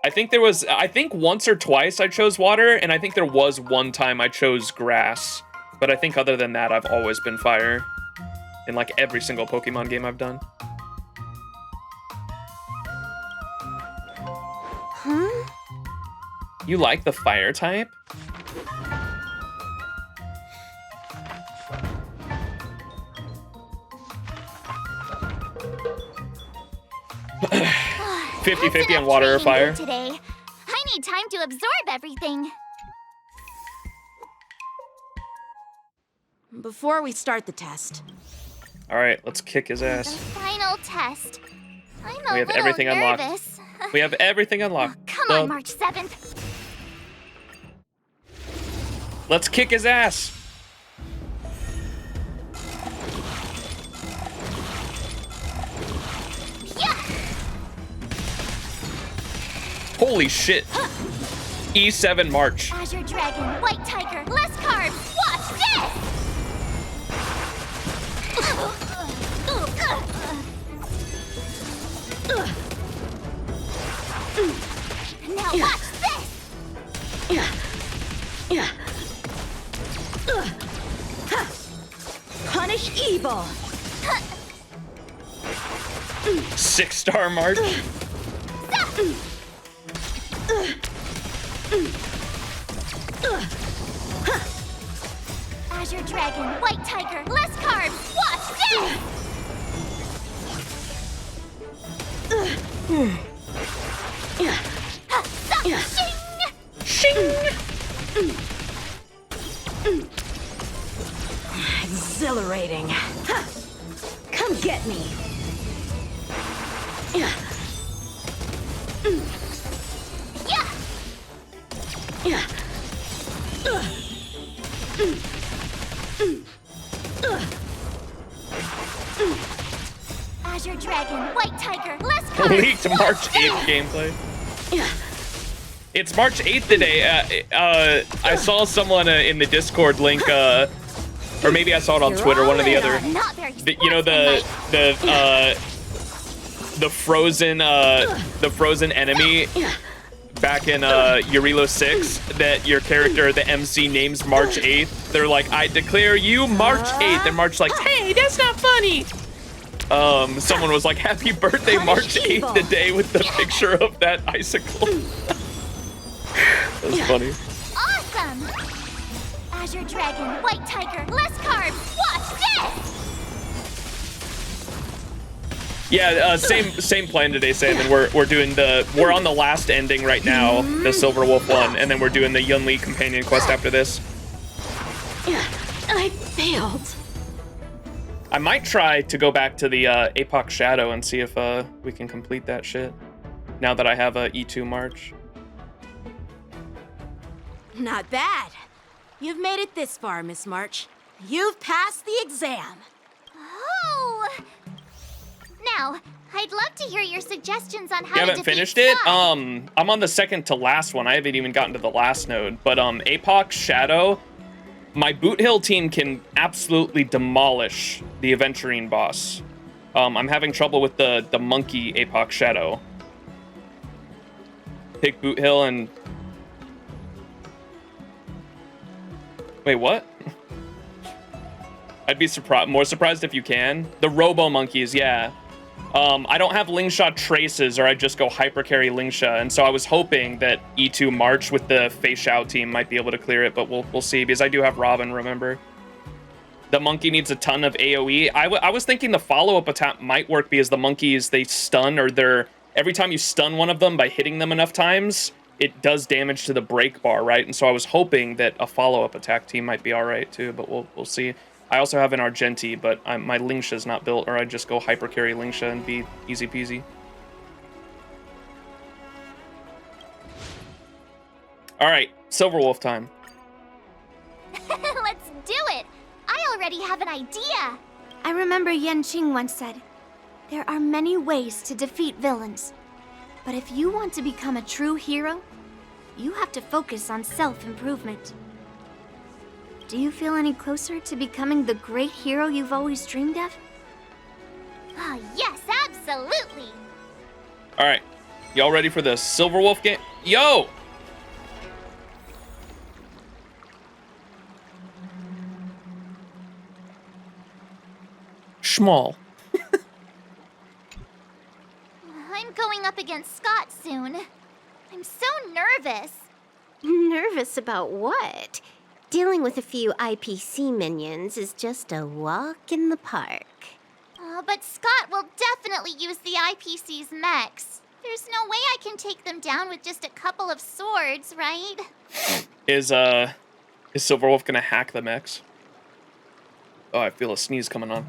I think once or twice I chose water, and I think there was one time I chose grass. But I think other than that, I've always been fire in like every single Pokemon game I've done. Huh? You like the fire type? It's 50-50 on enough water or training fire. Today. I need time to absorb everything. Before we start the test. All right, let's kick his ass. Final test. I'm a We have little everything nervous. unlocked. We have everything unlocked. Come on, March 7th. Let's kick his ass. Holy shit. E7 March. Azure Dragon, White Tiger, less carbs. Watch this! Now watch this! Punish evil! 6-star March. Azure Dragon, White Tiger, less carbs. Watch this! Exhilarating. Come get me. Azure Dragon, White Tiger, less carbs. Leaked March 8th gameplay. It's March 8th today. I saw someone in the Discord link, or maybe I saw it on Twitter, one or the other. You know the frozen enemy back in Eurilo 6 that your character, the MC, names March 8th. They're like, I declare you March 8th, and March like, hey, that's not funny. Someone was like, happy birthday March 8th today with the picture of that icicle. That's funny. Awesome! Azure Dragon, White Tiger, less carbs. Watch this! Yeah, same plan today, Sam. And we're on the last ending right now, the Silverwolf one, and then we're doing the Yunli companion quest after this. I failed. I might try to go back to the APOC Shadow and see if we can complete that shit. Now that I have a E2 March. Not bad. You've made it this far, Miss March. You've passed the exam. Oh! Now, I'd love to hear your suggestions on how You to haven't defeat finished it? Scott. I'm on the second to last one. I haven't even gotten to the last node. But APOC Shadow, my Boot Hill team can absolutely demolish the Aventurine boss. I'm having trouble with the monkey APOC Shadow. Pick Boot Hill and... Wait, what? I'd be more surprised if you can. The Robo Monkeys, yeah. I don't have Lingshot traces, or I just go hyper carry Lingsha, and so I was hoping that E2 March with the Fei Shao team might be able to clear it, but we'll see, because I do have Robin, remember? The monkey needs a ton of AoE. I was thinking the follow-up attack might work, because the monkeys, they stun, or every time you stun one of them by hitting them enough times, it does damage to the break bar, right? And so I was hoping that a follow-up attack team might be alright too, but we'll see. I also have an Argenti, but my Lingsha's not built, or I just go hyper carry Lingsha and be easy peasy. Alright, Silverwolf time. Let's do it! I already have an idea! I remember Yan Qing once said, there are many ways to defeat villains. But if you want to become a true hero, you have to focus on self-improvement. Do you feel any closer to becoming the great hero you've always dreamed of? Oh, yes, absolutely! Alright, y'all ready for the Silverwolf game? Yo! Schmall. I'm going up against Scott soon. I'm so nervous. Nervous about what? Dealing with a few IPC minions is just a walk in the park. But Scott will definitely use the IPC's mechs. There's no way I can take them down with just a couple of swords, right? Is Silverwolf gonna hack the mechs? Oh, I feel a sneeze coming on.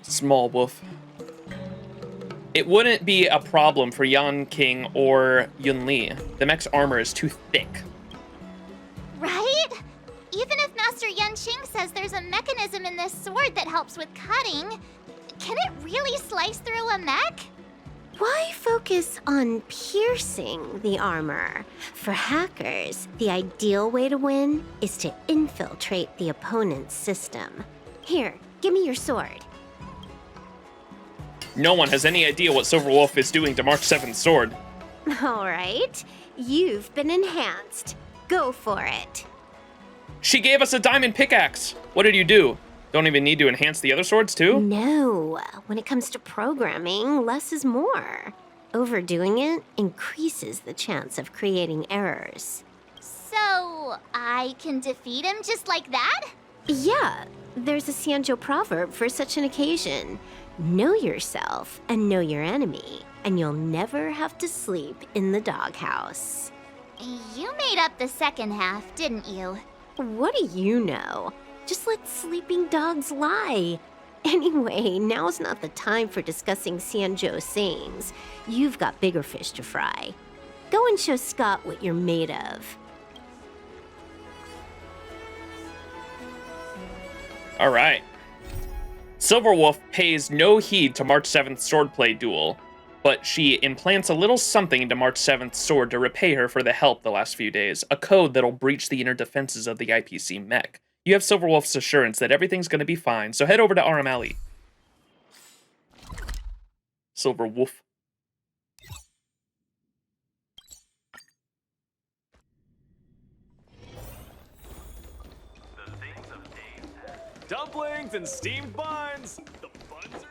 Small wolf. It wouldn't be a problem for Yan King or Yunli. The mech's armor is too thick. Right? Even if Master Yan Qing says there's a mechanism in this sword that helps with cutting, can it really slice through a mech? Why focus on piercing the armor? For hackers, the ideal way to win is to infiltrate the opponent's system. Here, give me your sword. No one has any idea what Silverwolf is doing to March 7th's sword. All right, you've been enhanced. Go for it. She gave us a diamond pickaxe. What did you do? Don't even need to enhance the other swords too? No, when it comes to programming, less is more. Overdoing it increases the chance of creating errors. So, I can defeat him just like that? Yeah, there's a Xianzhou proverb for such an occasion. Know yourself and know your enemy, and you'll never have to sleep in the doghouse. You made up the second half, didn't you? What do you know? Just let sleeping dogs lie. Anyway, now's not the time for discussing Xianzhou sayings. You've got bigger fish to fry. Go and show Scott what you're made of. All right. Silverwolf pays no heed to March 7th's swordplay duel, but she implants a little something into March 7th's sword to repay her for the help the last few days, a code that'll breach the inner defenses of the IPC mech. You have Silverwolf's assurance that everything's going to be fine, so head over to RM Alley. Silverwolf. Dumplings and steamed buns. The buns are...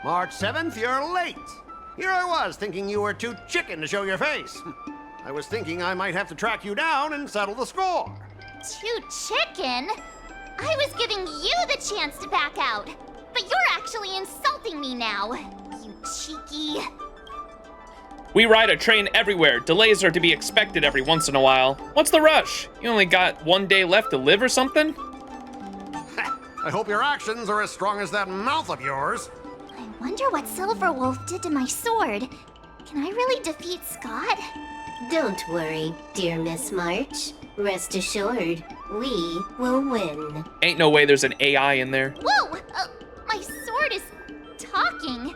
March 7th, you're late. Here I was, thinking you were too chicken to show your face. I was thinking I might have to track you down and settle the score. Too chicken? I was giving you the chance to back out, but you're actually insulting me now. You cheeky... We ride a train everywhere. Delays are to be expected every once in a while. What's the rush? You only got 1 day left to live or something? I hope your actions are as strong as that mouth of yours. I wonder what Silverwolf did to my sword. Can I really defeat Scott? Don't worry, dear Miss March. Rest assured, we will win. Ain't no way there's an AI in there. Whoa! My sword is talking.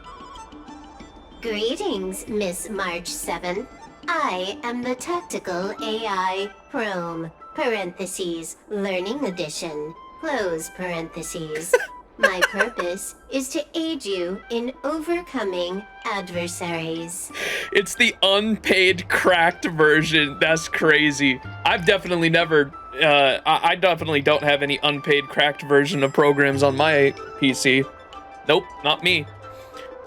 Greetings, Miss March 7th. I am the Tactical AI Chrome, parentheses, Learning Edition, close parentheses. My purpose is to aid you in overcoming adversaries. It's the unpaid cracked version. That's crazy. I've definitely never, I definitely don't have any unpaid cracked version of programs on my PC. Nope, not me.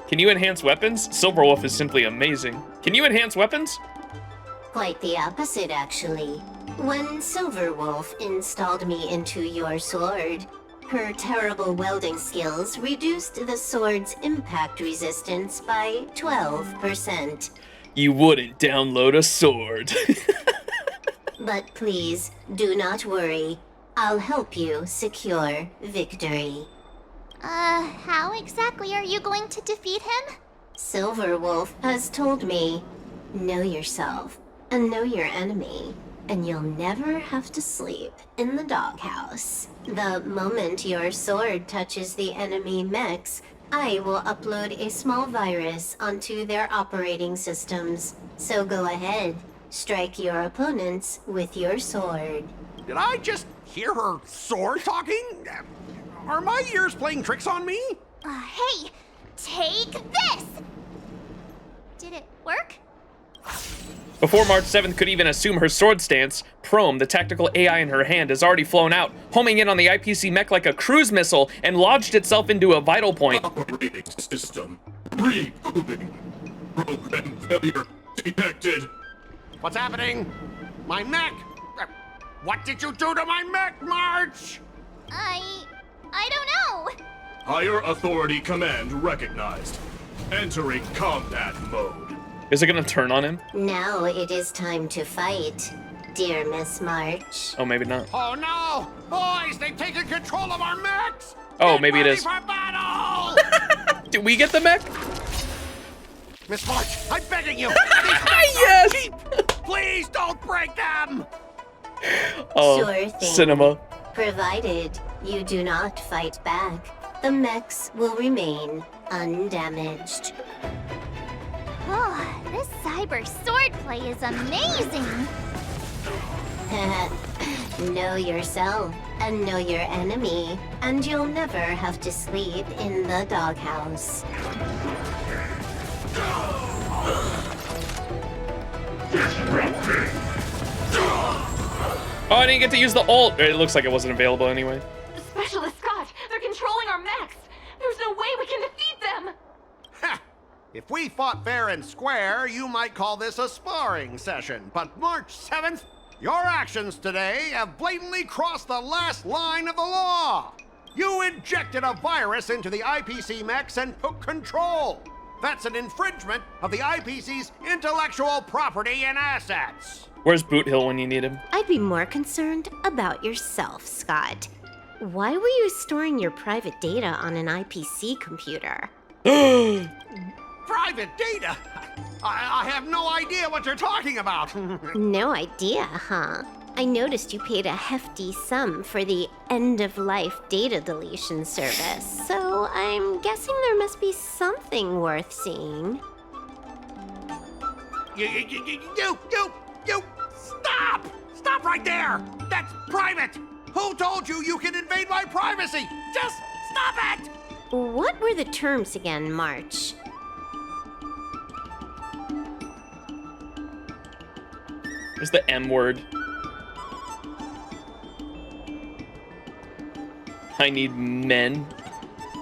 Can you enhance weapons? Silverwolf is simply amazing. Can you enhance weapons? Quite the opposite, actually. When Silverwolf installed me into your sword, her terrible welding skills reduced the sword's impact resistance by 12%. You wouldn't download a sword. But please, do not worry. I'll help you secure victory. How exactly are you going to defeat him? Silverwolf has told me, know yourself and know your enemy, and you'll never have to sleep in the doghouse. The moment your sword touches the enemy mechs, I will upload a small virus onto their operating systems. So go ahead, strike your opponents with your sword. Did I just hear her sword talking? Are my ears playing tricks on me? Hey, take this! Did it work? Before March 7th could even assume her sword stance, Prome, the tactical AI in her hand, has already flown out, homing in on the IPC mech like a cruise missile and lodged itself into a vital point. Operating system rebooting. Program failure detected. What's happening? My mech! What did you do to my mech, March? I don't know. Higher authority command recognized. Entering combat mode. Is it gonna turn on him? Now it is time to fight, dear Miss March. Oh, maybe not. Oh no! Boys, they've taken control of our mechs! Oh, maybe it is. For battle! Do we get the mech? Miss March, I'm begging you! Yes! Cheap. Please don't break them! Oh, Sure thing. cinema. Provided you do not fight back, the mechs will remain undamaged. Oh, this cyber swordplay is amazing. Know yourself and know your enemy, and you'll never have to sleep in the doghouse. Oh, I didn't get to use the ult. It looks like it wasn't available anyway. Specialist Scott, they're controlling our mechs. There's no way we can defeat them. Ha! If we fought fair and square, you might call this a sparring session. But March 7th, your actions today have blatantly crossed the last line of the law. You injected a virus into the IPC mechs and took control. That's an infringement of the IPC's intellectual property and assets. Where's Boot Hill when you need him? I'd be more concerned about yourself, Scott. Why were you storing your private data on an IPC computer? Private data? I have no idea what you're talking about. No idea, huh? I noticed you paid a hefty sum for the end-of-life data deletion service, so I'm guessing there must be something worth seeing. You, stop! Stop right there! That's private! Who told you you can invade my privacy? Just stop it! What were the terms again, March? There's the M word. I need men.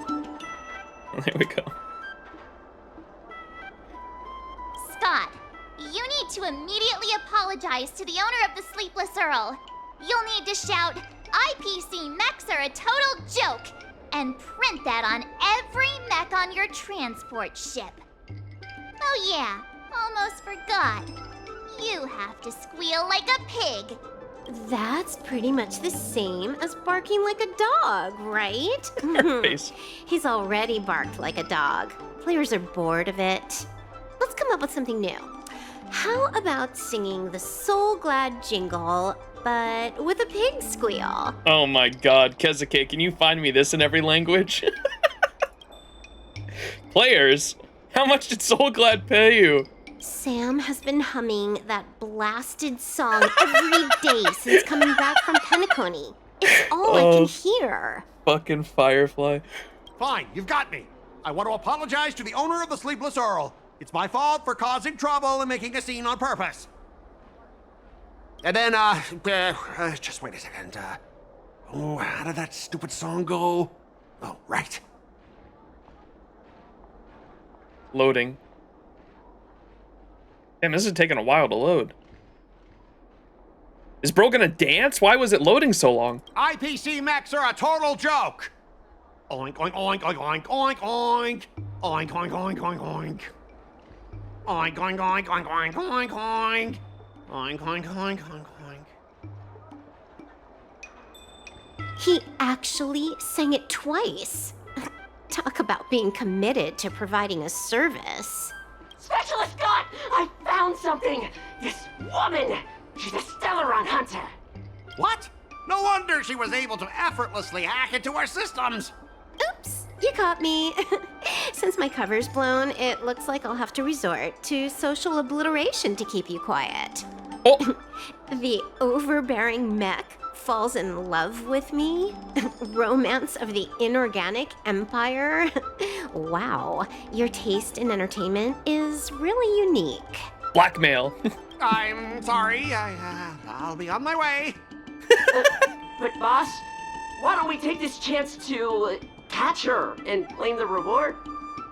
There we go. Scott, you need to immediately apologize to the owner of the Sleepless Earl. You'll need to shout, IPC mechs are a total joke, and print that on every mech on your transport ship. Oh yeah, almost forgot. You have to squeal like a pig. That's pretty much the same as barking like a dog, right? Her face. He's already barked like a dog. Players are bored of it. Let's come up with something new. How about singing the Soul Glad jingle, but with a pig squeal? Oh my god, Kezuke, can you find me this in every language? Players, how much did Soul Glad pay you? Sam has been humming that blasted song every day since coming back from Penacony. It's all I can hear. Fucking Firefly. Fine, you've got me. I want to apologize to the owner of the Sleepless Earl. It's my fault for causing trouble and making a scene on purpose. And then, just wait a second. Oh, how did that stupid song go? Oh, right. Loading. Damn, this is taking a while to load. Is bro gonna dance? Why was it loading so long? IPC mechs are a total joke. Oink, oink, oink, oink, oink, oink, oink. Oink, oink, oink, oink, oink. Oink, oink, oink, oink, oink, oink, oink. Oink, oink, oink, oink, oink. He actually sang it twice. Talk about being committed to providing a service. Specialist Scott, I found something. This woman, she's a Stellaron hunter. What? No wonder she was able to effortlessly hack into our systems. Oops, you caught me. Since my cover's blown, it looks like I'll have to resort to social obliteration to keep you quiet. Oh. The overbearing mech falls in love with me. Romance of the inorganic empire. Wow, your taste in entertainment is really unique. Blackmail. I'm sorry. I'll be on my way. But boss, why don't we take this chance to catch her and claim the reward?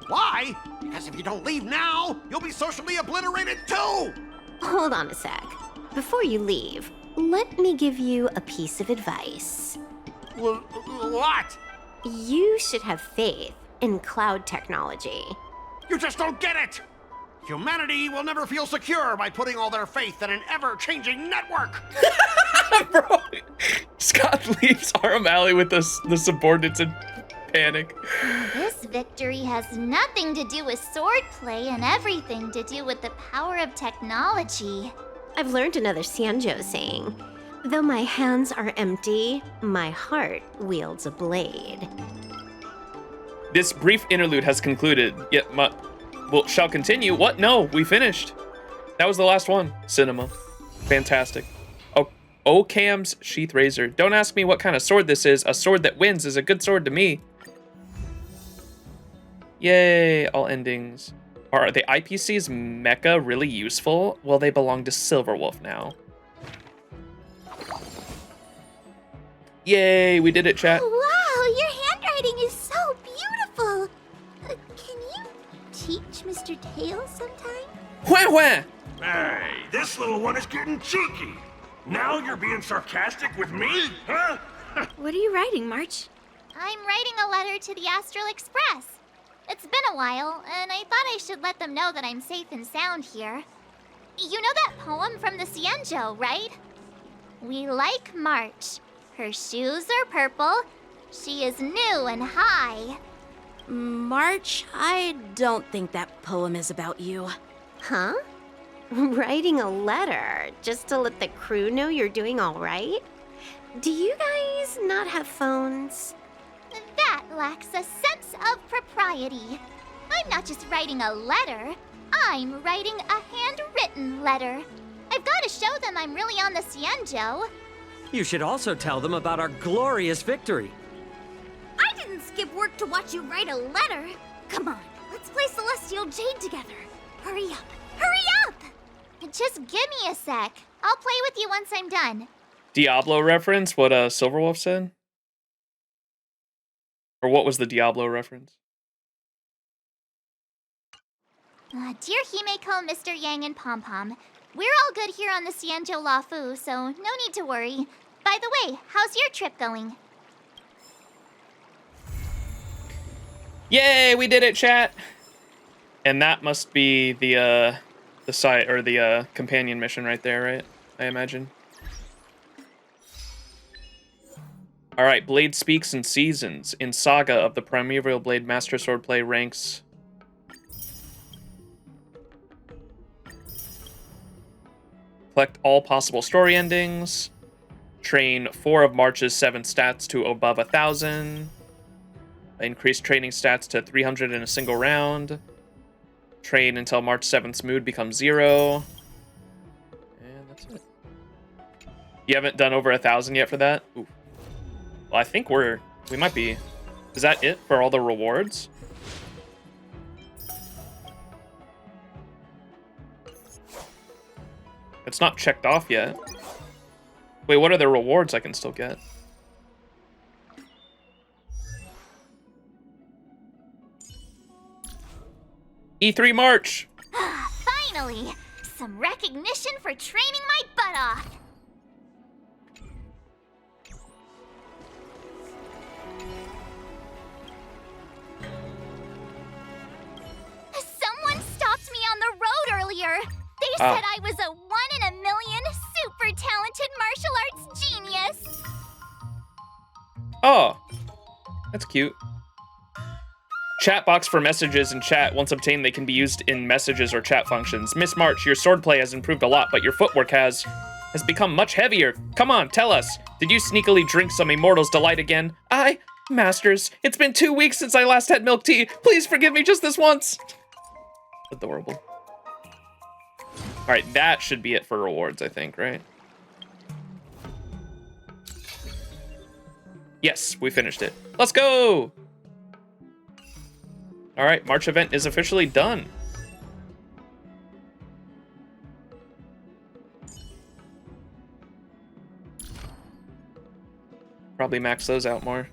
Why? Because if you don't leave now, you'll be socially obliterated too! Hold on a sec. Before you leave, let me give you a piece of advice. What? You should have faith in cloud technology. You just don't get it! Humanity will never feel secure by putting all their faith in an ever-changing network! Bro, Scott leaves Arm Alley with the subordinates in panic. This victory has nothing to do with swordplay and everything to do with the power of technology. I've learned another Sanjo saying, though my hands are empty, my heart wields a blade. This brief interlude has concluded, yet shall continue. What? No, we finished. That was the last one. Cinema. Fantastic. Oh, Ocam's Sheath Razor. Don't ask me what kind of sword this is. A sword that wins is a good sword to me. Yay, all endings. Are the IPC's mecha really useful? Well, they belong to Silverwolf now. Yay, we did it, chat. Wow, your handwriting is so beautiful. Can you teach Mr. Tails sometime? Wah wah! Hey, this little one is getting cheeky. Now you're being sarcastic with me, huh? What are you writing, March? I'm writing a letter to the Astral Express. It's been a while, and I thought I should let them know that I'm safe and sound here. You know that poem from the Cienjo, right? We like March. Her shoes are purple. She is new and high. March, I don't think that poem is about you. Huh? Writing a letter just to let the crew know you're doing all right? Do you guys not have phones? That lacks a sense of propriety. I'm not just writing a letter. I'm writing a handwritten letter. I've got to show them I'm really on the Cienjo. You should also tell them about our glorious victory. I didn't skip work to watch you write a letter. Come on, let's play Celestial Jade together. Hurry up, hurry up! Just give me a sec. I'll play with you once I'm done. Diablo reference? What Silverwolf said? Or what was the Diablo reference? Dear Himeko, Mr. Yang, and Pom Pom, we're all good here on the Cienjo Lafu, so no need to worry. By the way, how's your trip going? Yay, we did it, chat! And that must be the site or the companion mission right there, right? I imagine. All right, Blade Speaks and Seasons. In Saga of the Primaveral Blade Master Swordplay ranks. Collect all possible story endings. Train 4 of March's 7 stats to above 1,000. Increase training stats to 300 in a single round. Train until March 7th's mood becomes 0. And that's it. You haven't done over 1,000 yet for that? Ooh. Well, I think we might be... Is that it for all the rewards? It's not checked off yet. Wait, what are the rewards I can still get? E3 March! Finally! Some recognition for training my butt off! Someone stopped me on the road earlier! They said I was a 1 in a million super talented martial arts genius! Oh, that's cute. Chat box for messages and chat. Once obtained, they can be used in messages or chat functions. Miss March, your swordplay has improved a lot, but your footwork has become much heavier. Come on, tell us. Did you sneakily drink some Immortal's Delight again? Masters, it's been 2 weeks since I last had milk tea. Please forgive me just this once. Adorable. All right, that should be it for rewards, I think, right? Yes, we finished it. Let's go! All right, March event is officially done. Probably max those out more.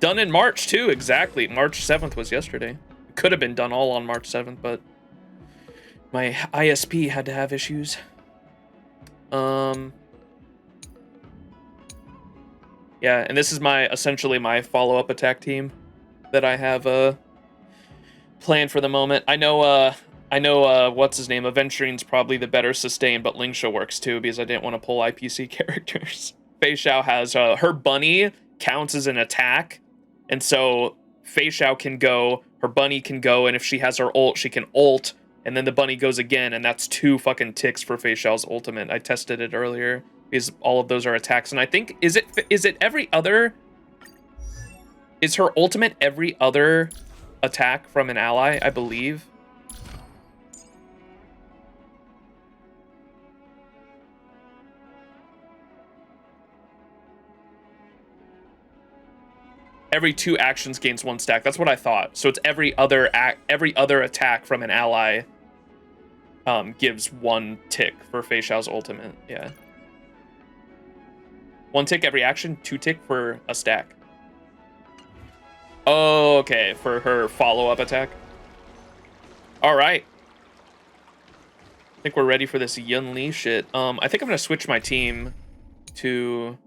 Done in March, too, exactly. March 7th was yesterday. It could have been done all on March 7th, but my ISP had to have issues. Yeah, and this is essentially my follow-up attack team that I have planned for the moment. I know what's his name, Aventurine's probably the better sustain, but Lingsha works too because I didn't want to pull IPC characters. Fei Xiao has her bunny counts as an attack, and so Fei Xiao can go, her bunny can go, and if she has her ult, she can ult, and then the bunny goes again, and that's 2 fucking ticks for Fei Xiao's ultimate. I tested it earlier because all of those are attacks, and I think is it every other? Is her ultimate every other attack from an ally, I believe? Every 2 actions gains 1 stack. That's what I thought. So it's every other attack from an ally gives 1 tick for Fei Xiao's ultimate. Yeah. 1 tick every action, 2 tick for a stack. Oh, okay, for her follow-up attack. All right. I think we're ready for this Yunli shit. I think I'm gonna switch my team to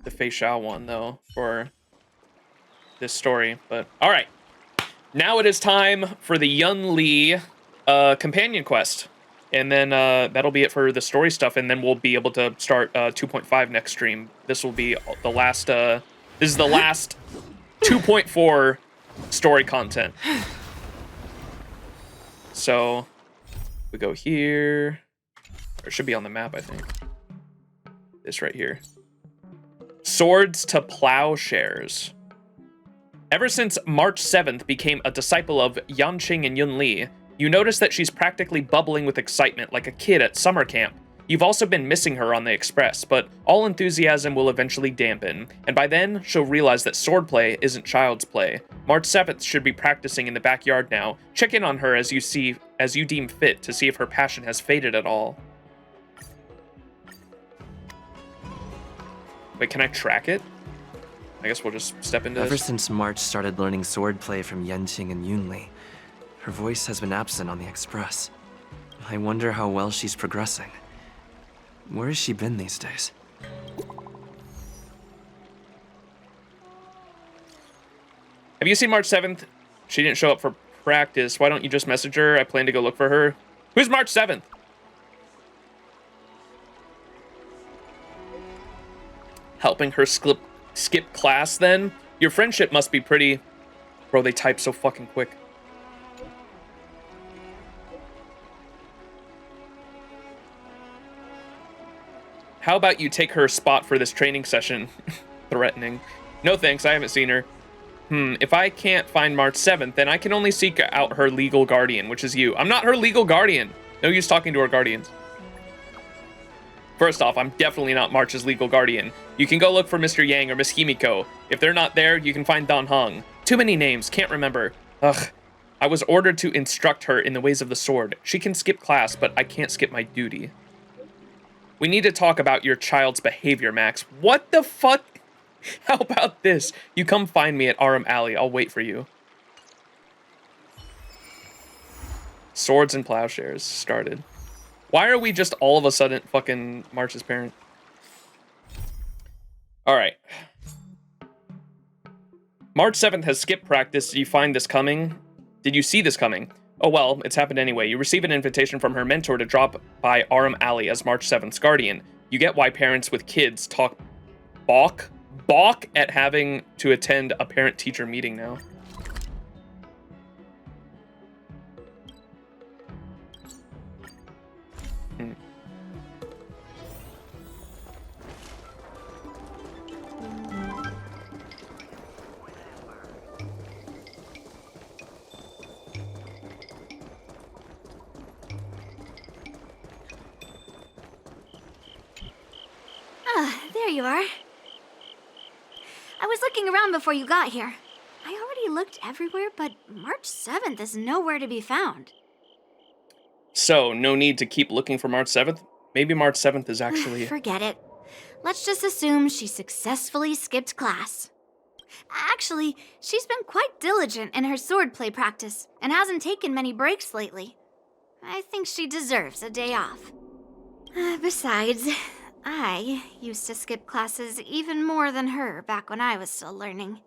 the Fei Xiao one though for this story. But all right, now it is time for the Yunli companion quest, and then that'll be it for the story stuff. And then we'll be able to start 2.5 next stream. This will be the last. This is the last 2.4 story content. So we go here. Or it should be on the map, I think. This right here. Swords to Plowshares. Ever since March 7th became a disciple of Yanqing and Yunli, you notice that she's practically bubbling with excitement like a kid at summer camp. You've also been missing her on the express, but all enthusiasm will eventually dampen, and by then, she'll realize that swordplay isn't child's play. March 7th should be practicing in the backyard now. Check in on her as you deem fit to see if her passion has faded at all. Wait, can I track it? I guess we'll just step into this. Ever since March started learning swordplay from Yanqing and Yunli, her voice has been absent on the express. I wonder how well she's progressing. Where has she been these days? Have you seen March 7th? She didn't show up for practice. Why don't you just message her? I plan to go look for her. Who's March 7th? Helping her skip class then? Your friendship must be pretty... Bro, they type so fucking quick. How about you take her spot for this training session? Threatening. No thanks, I haven't seen her. If I can't find March 7th, then I can only seek out her legal guardian, which is you. I'm not her legal guardian. No use talking to her guardians. First off, I'm definitely not March's legal guardian. You can go look for Mr. Yang or Miss Himiko. If they're not there, you can find Dan Heng. Too many names, can't remember. Ugh. I was ordered to instruct her in the ways of the sword. She can skip class, but I can't skip my duty. We need to talk about your child's behavior, Max. What the fuck? How about this? You come find me at Arum Alley. I'll wait for you. Swords and plowshares started. Why are we just all of a sudden fucking March's parent? Alright. March 7th has skipped practice. Did you find this coming? Did you see this coming? Oh well, it's happened anyway. You receive an invitation from her mentor to drop by Arum Alley as March 7th's guardian. You get why parents with kids balk at having to attend a parent-teacher meeting now. There you are. I was looking around before you got here. I already looked everywhere, but March 7th is nowhere to be found. So, no need to keep looking for March 7th? Maybe March 7th is actually... Forget it. Let's just assume she successfully skipped class. Actually, she's been quite diligent in her swordplay practice and hasn't taken many breaks lately. I think she deserves a day off. Besides, I used to skip classes even more than her back when I was still learning.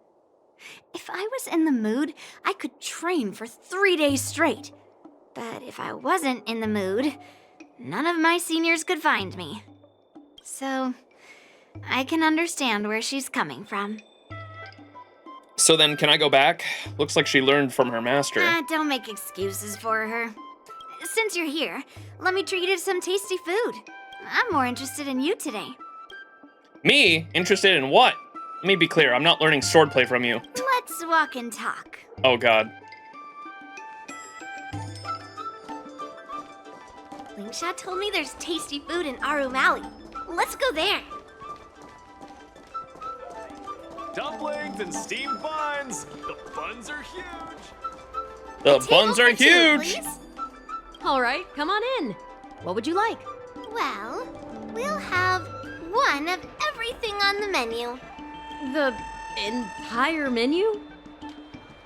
If I was in the mood, I could train for 3 days straight. But if I wasn't in the mood, none of my seniors could find me. So, I can understand where she's coming from. So then, can I go back? Looks like she learned from her master. Don't make excuses for her. Since you're here, let me treat you to some tasty food. I'm more interested in you today. Me? Interested in what? Let me be clear, I'm not learning swordplay from you. Let's walk and talk. Oh god. Lingsha told me there's tasty food in Arum Alley. Let's go there. Dumplings and steamed buns. The buns are huge. The buns are huge. All right, come on in. What would you like? Well, we'll have one of everything on the menu. The entire menu?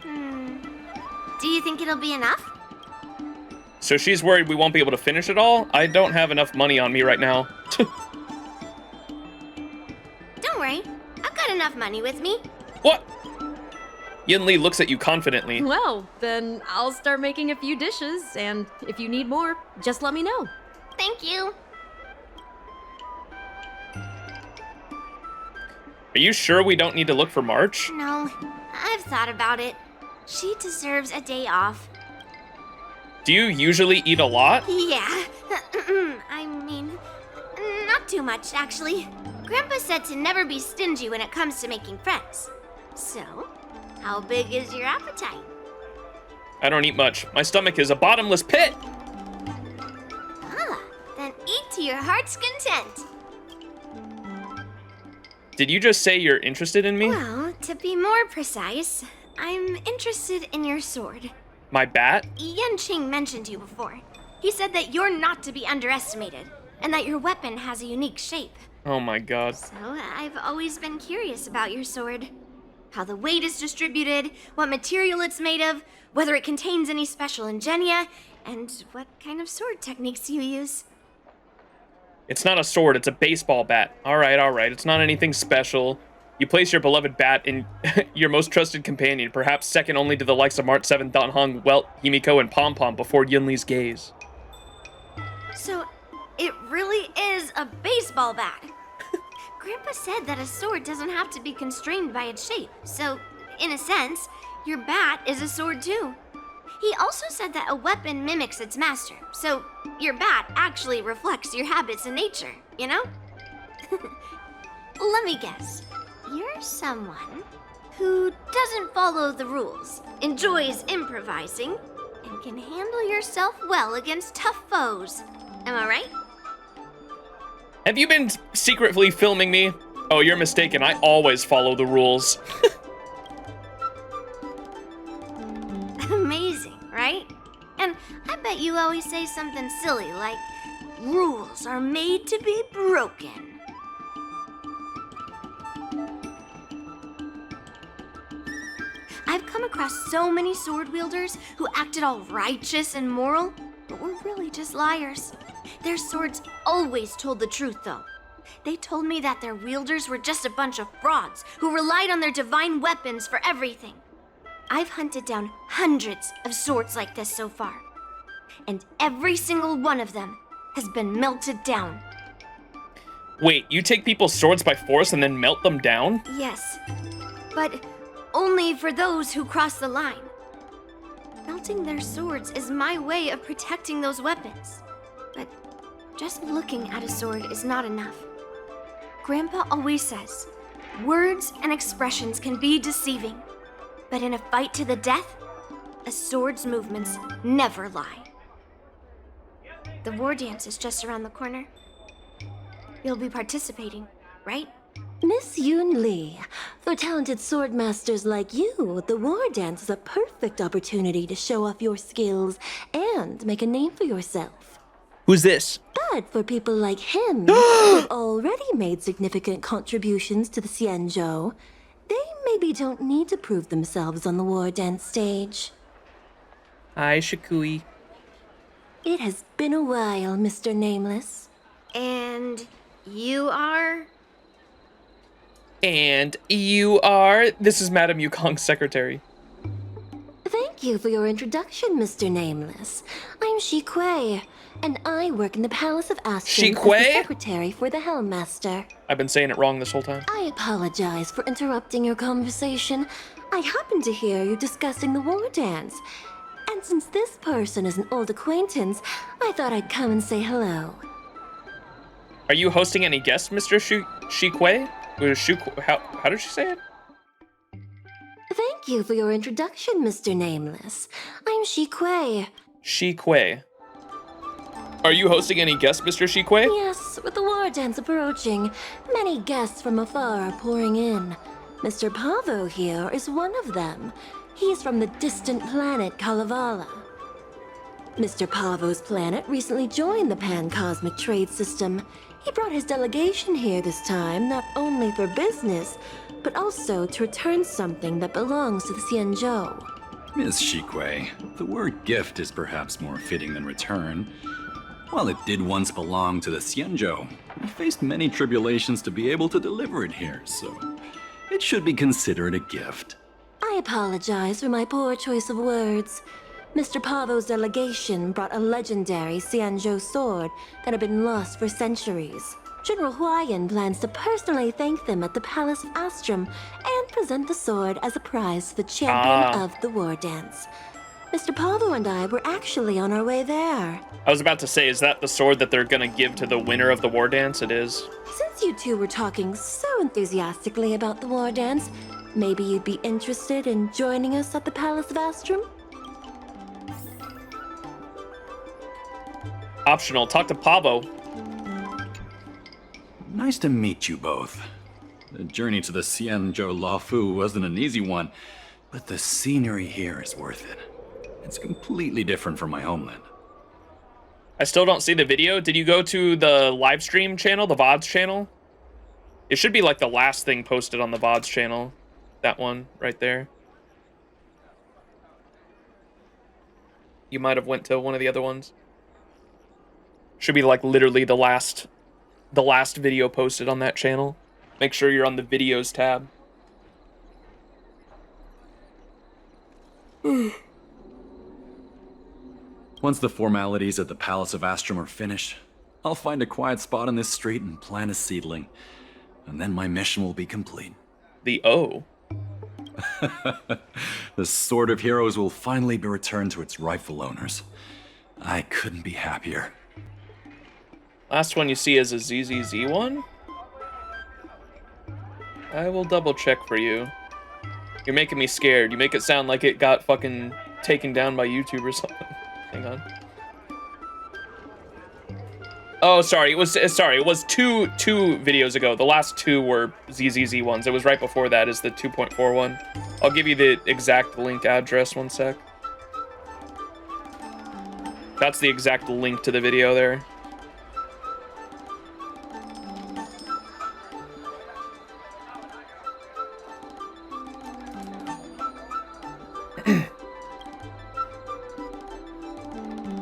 Do you think it'll be enough? So she's worried we won't be able to finish it all? I don't have enough money on me right now. Don't worry, I've got enough money with me. What? Yunli looks at you confidently. Well, then I'll start making a few dishes, and if you need more, just let me know. Thank you. Are you sure we don't need to look for March? No, I've thought about it. She deserves a day off. Do you usually eat a lot? Yeah. I mean, not too much, actually. Grandpa said to never be stingy when it comes to making friends. So, how big is your appetite? I don't eat much. My stomach is a bottomless pit. Then eat to your heart's content. Did you just say you're interested in me? Well, to be more precise, I'm interested in your sword. My bat? Yanqing mentioned you before. He said that you're not to be underestimated, and that your weapon has a unique shape. Oh my god. So, I've always been curious about your sword. How the weight is distributed, what material it's made of, whether it contains any special ingenia, and what kind of sword techniques you use. It's not a sword, it's a baseball bat. Alright. It's not anything special. You place your beloved bat in your most trusted companion, perhaps second only to the likes of March 7, Dan Heng, Welt, Himiko, and Pom Pom before Yunli's gaze. So, it really is a baseball bat. Grandpa said that a sword doesn't have to be constrained by its shape, so, in a sense, your bat is a sword too. He also said that a weapon mimics its master, so your bat actually reflects your habits and nature, you know? Let me guess. You're someone who doesn't follow the rules, enjoys improvising, and can handle yourself well against tough foes. Am I right? Have you been secretly filming me? Oh, you're mistaken. I always follow the rules. Amazing, right? And I bet you always say something silly like, rules are made to be broken. I've come across so many sword wielders who acted all righteous and moral, but were really just liars. Their swords always told the truth, though. They told me that their wielders were just a bunch of frauds who relied on their divine weapons for everything. I've hunted down hundreds of swords like this so far, and every single one of them has been melted down. Wait, you take people's swords by force and then melt them down? Yes, but only for those who cross the line. Melting their swords is my way of protecting those weapons. But just looking at a sword is not enough. Grandpa always says, words and expressions can be deceiving, but in a fight to the death, a sword's movements never lie. The war dance is just around the corner. You'll be participating, right? Miss Yunli, for talented sword masters like you, the war dance is a perfect opportunity to show off your skills and make a name for yourself. Who's this? But for people like him, who've already made significant contributions to the Xianzhou, they maybe don't need to prove themselves on the war dance stage. Hi, Shikui. It has been a while, Mr. Nameless. And you are? And you are? This is Madame Yukong's secretary. Thank you for your introduction, Mr. Nameless. I'm Shi Kui, and I work in the Palace of Astrum as the secretary for the Helmmaster. I've been saying it wrong this whole time. I apologize for interrupting your conversation. I happened to hear you discussing the war dance. And since this person is an old acquaintance, I thought I'd come and say hello. Are you hosting any guests, Mr. Shikui? How did she say it? Thank you for your introduction, Mr. Nameless. I'm Shi Kui. Shikui. Are you hosting any guests, Mr. Shikui? Yes, with the war dance approaching, many guests from afar are pouring in. Mr. Pavo here is one of them. He's from the distant planet Kalevala. Mr. Pavo's planet recently joined the Pan-Cosmic Trade System. He brought his delegation here this time, not only for business, but also to return something that belongs to the Xianzhou. Miss Shikui, the word gift is perhaps more fitting than return. While it did once belong to the Xianzhou, we faced many tribulations to be able to deliver it here, so it should be considered a gift. I apologize for my poor choice of words. Mr. Pavo's delegation brought a legendary Xianzhou sword that had been lost for centuries. General Huayan plans to personally thank them at the Palace of Astrum and present the sword as a prize to the champion of the war dance. Mr. Pavo and I were actually on our way there. I was about to say, is that the sword that they're gonna give to the winner of the war dance? It is. Since you two were talking so enthusiastically about the war dance, maybe you'd be interested in joining us at the Palace of Astrum? Optional. Talk to Pavo. Nice to meet you both. The journey to the Xianzhou Lafu wasn't an easy one, but the scenery here is worth it. It's completely different from my homeland. I still don't see the video. Did you go to the live stream channel, the VODs channel? It should be like the last thing posted on the VODs channel. That one right there. You might have went to one of the other ones. Should be like literally the last video posted on that channel. Make sure you're on the videos tab. Once the formalities at the Palace of Astrum are finished, I'll find a quiet spot on this street and plant a seedling. And then my mission will be complete. The O. The Sword of Heroes will finally be returned to its rightful owners. I couldn't be happier. Last one you see is a ZZZ one? I will double check for you. You're making me scared. You make it sound like it got fucking taken down by YouTube or something. Hang on. Oh, sorry. It was two videos ago. The last two were ZZZ ones. It was right before that is the 2.4 one. I'll give you the exact link address. One sec. That's the exact link to the video there.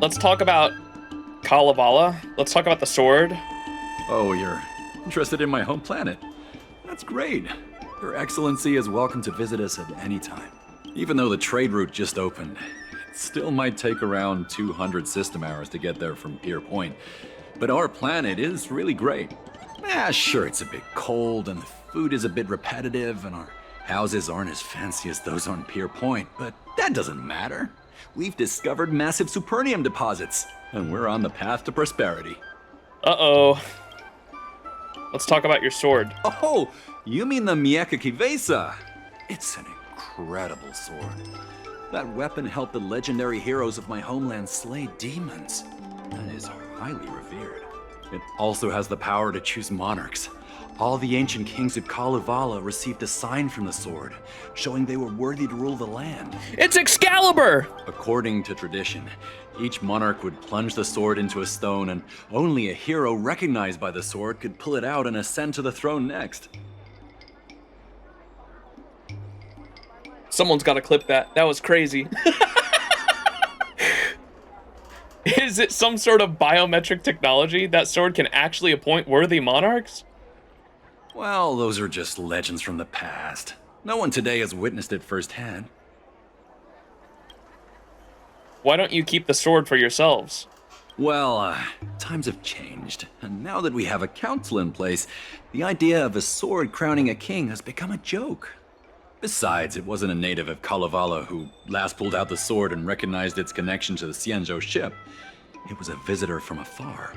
Let's talk about Kalevala. Let's talk about the sword. Oh, you're interested in my home planet? That's great. Your Excellency is welcome to visit us at any time. Even though the trade route just opened, it still might take around 200 system hours to get there from Pier Point. But our planet is really great. Sure, it's a bit cold and the food is a bit repetitive and our houses aren't as fancy as those on Pier Point, but that doesn't matter. We've discovered massive supernium deposits, and we're on the path to prosperity. Uh-oh. Let's talk about your sword. Oh, you mean the Mieka Kivesa? It's an incredible sword. That weapon helped the legendary heroes of my homeland slay demons. That is highly revered. It also has the power to choose monarchs. All the ancient kings of Kalevala received a sign from the sword, showing they were worthy to rule the land. It's Excalibur! According to tradition, each monarch would plunge the sword into a stone, and only a hero recognized by the sword could pull it out and ascend to the throne next. Someone's got to clip that. That was crazy. Is it some sort of biometric technology? That sword can actually appoint worthy monarchs? Well, those are just legends from the past. No one today has witnessed it firsthand. Why don't you keep the sword for yourselves? Well, times have changed, and now that we have a council in place, the idea of a sword crowning a king has become a joke. Besides, it wasn't a native of Kalevala who last pulled out the sword and recognized its connection to the Xianzhou ship. It was a visitor from afar.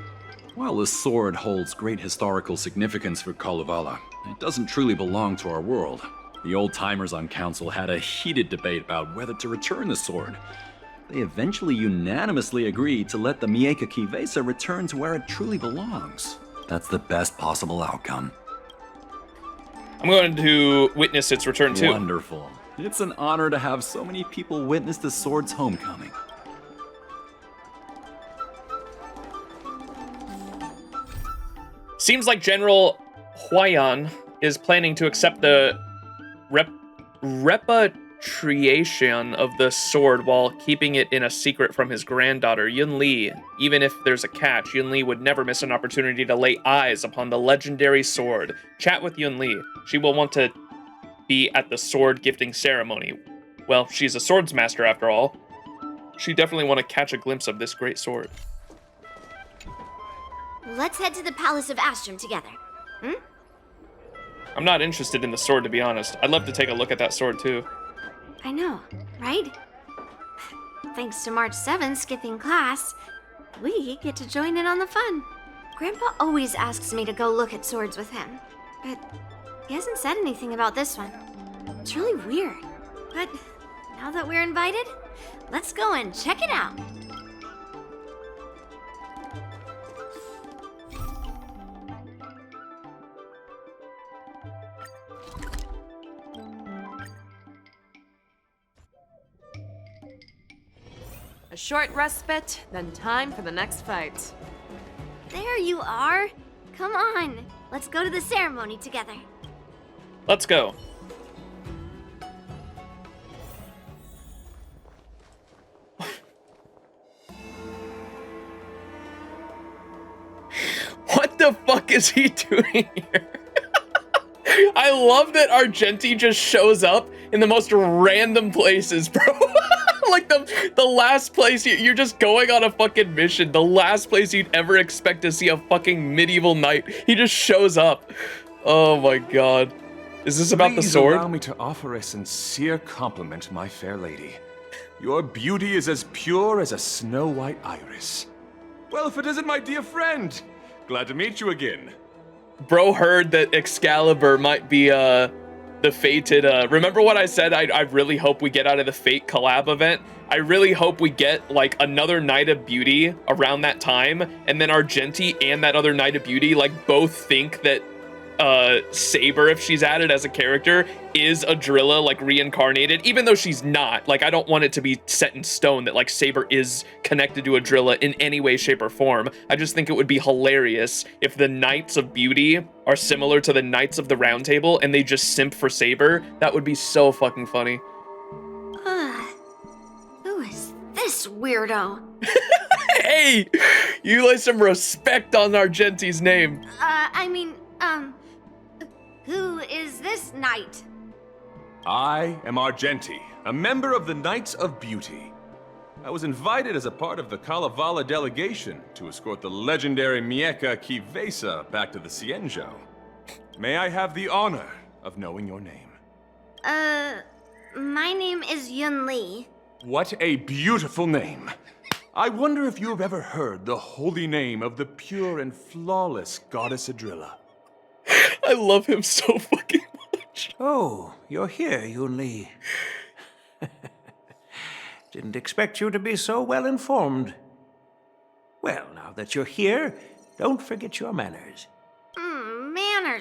While the sword holds great historical significance for Kalevala, it doesn't truly belong to our world. The old-timers on council had a heated debate about whether to return the sword. They eventually unanimously agreed to let the Mieka Kivesa return to where it truly belongs. That's the best possible outcome. I'm going to witness its return too. Wonderful. It's an honor to have so many people witness the sword's homecoming. Seems like General Huayan is planning to accept the repatriation of the sword while keeping it in a secret from his granddaughter, Yunli. Even if there's a catch, Yunli would never miss an opportunity to lay eyes upon the legendary sword. Chat with Yunli. She will want to be at the sword gifting ceremony. Well, she's a swordsmaster after all. She definitely want to catch a glimpse of this great sword. Let's head to the Palace of Astrum together. I'm not interested in the sword, to be honest. I'd love to take a look at that sword, too. I know, right? Thanks to March 7th skipping class, we get to join in on the fun. Grandpa always asks me to go look at swords with him, but he hasn't said anything about this one. It's really weird, but now that we're invited, let's go and check it out. A short respite, then time for the next fight. There you are. Come on, let's go to the ceremony together. Let's go. What the fuck is he doing here? I love that Argenti just shows up in the most random places, bro. Like the last place you're just going on a fucking mission. The last place you'd ever expect to see a fucking medieval knight. He just shows up. Oh my god. Is this about the sword? Please allow me to offer a sincere compliment, my fair lady. Your beauty is as pure as a snow-white iris. Well, if it isn't my dear friend. Glad to meet you again. Bro heard that Excalibur might be the fated remember what I said? I really hope we get out of the Fate collab event. I really hope we get like another Night of Beauty around that time, and then Argenti and that other Night of Beauty like both think that Saber, if she's added as a character, is Adrilla like reincarnated, even though she's not. Like, I don't want it to be set in stone that like Saber is connected to Adrilla in any way, shape, or form. I just think it would be hilarious if the Knights of Beauty are similar to the Knights of the Round Table and they just simp for Saber. That would be so fucking funny. Who is this weirdo? Hey, you lay some respect on Argenti's name. Who is this knight? I am Argenti, a member of the Knights of Beauty. I was invited as a part of the Kalevala delegation to escort the legendary Mieka Kivesa back to the Xianzhou. May I have the honor of knowing your name? My name is Yunli. What a beautiful name. I wonder if you have ever heard the holy name of the pure and flawless goddess Adrilla. I love him so fucking much. Oh, you're here, Yunli. Didn't expect you to be so well informed. Well, now that you're here, don't forget your manners.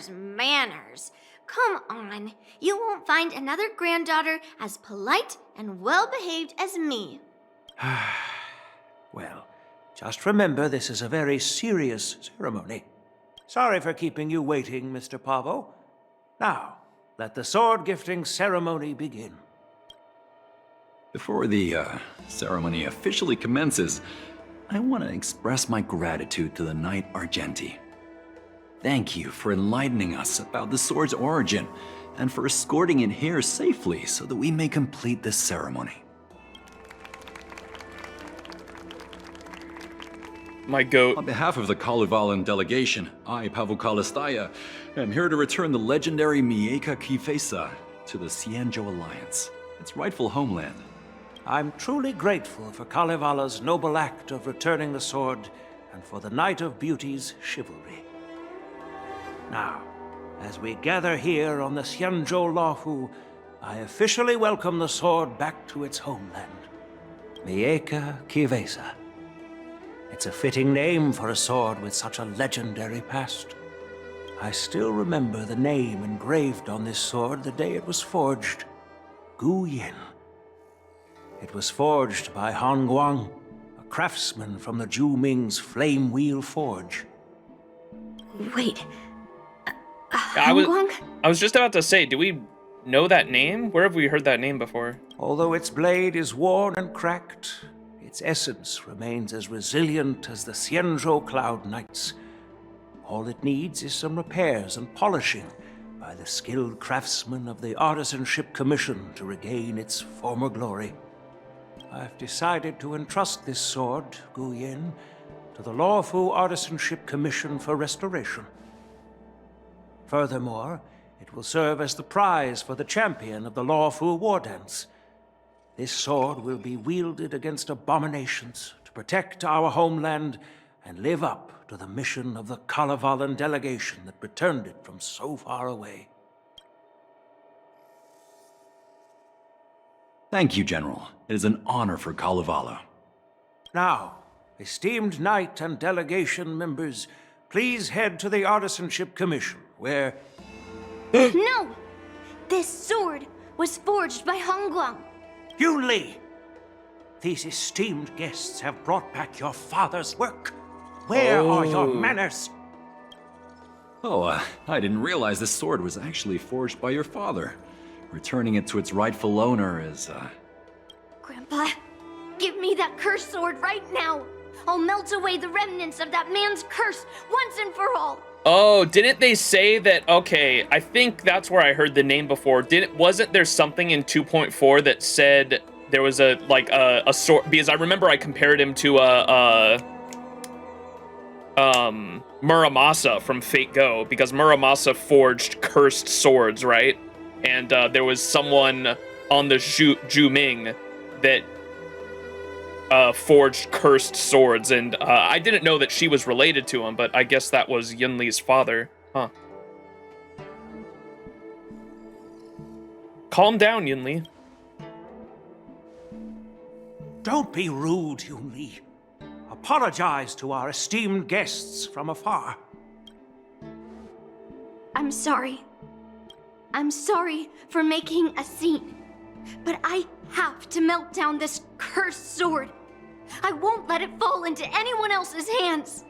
Manners. Come on. You won't find another granddaughter as polite and well-behaved as me. Well, just remember this is a very serious ceremony. Sorry for keeping you waiting, Mr. Pavo. Now, let the sword gifting ceremony begin. Before the ceremony officially commences, I want to express my gratitude to the Knight Argenti. Thank you for enlightening us about the sword's origin and for escorting it here safely so that we may complete this ceremony. My goat. On behalf of the Kalevalan delegation, I, Pavel Kalistaya, am here to return the legendary Mieka Kifesa to the Xianzhou Alliance, its rightful homeland. I'm truly grateful for Kalevala's noble act of returning the sword and for the Knight of Beauty's chivalry. Now, as we gather here on the Xianzhou Laofu, I officially welcome the sword back to its homeland. Mieka Kivesa. It's a fitting name for a sword with such a legendary past. I still remember the name engraved on this sword the day it was forged. Gu Yin. It was forged by Han Guang, a craftsman from the Zhu Ming's Flame Wheel Forge. Wait. I was just about to say, do we know that name? Where have we heard that name before? Although its blade is worn and cracked, its essence remains as resilient as the Xianzhou Cloud Knights. All it needs is some repairs and polishing by the skilled craftsmen of the Artisanship Commission to regain its former glory. I've decided to entrust this sword, Gu Yin, to the Laofu Artisanship Commission for restoration. Furthermore, it will serve as the prize for the champion of the Laofu War Dance. This sword will be wielded against abominations to protect our homeland and live up to the mission of the Kalevalan delegation that returned it from so far away. Thank you, General. It is an honor for Kalevala. Now, esteemed Knight and delegation members, please head to the Artisanship Commission, where... No! This sword was forged by Han Guang. Yunli! These esteemed guests have brought back your father's work. Where are your manners? I didn't realize this sword was actually forged by your father. Returning it to its rightful owner is, Grandpa, give me that cursed sword right now. I'll melt away the remnants of that man's curse once and for all. Oh, didn't they say that? Okay, I think that's where I heard the name before. Wasn't there something in 2.4 that said there was a sword? Because I remember I compared him to Muramasa from Fate Go, because Muramasa forged cursed swords, right? And there was someone on the Zhu Ming that forged cursed swords, and I didn't know that she was related to him, but I guess that was Yunli's father. Huh. Calm down, Yunli. Don't be rude, Yunli. Apologize to our esteemed guests from afar. I'm sorry. I'm sorry for making a scene. But I have to melt down this cursed sword. I won't let it fall into anyone else's hands.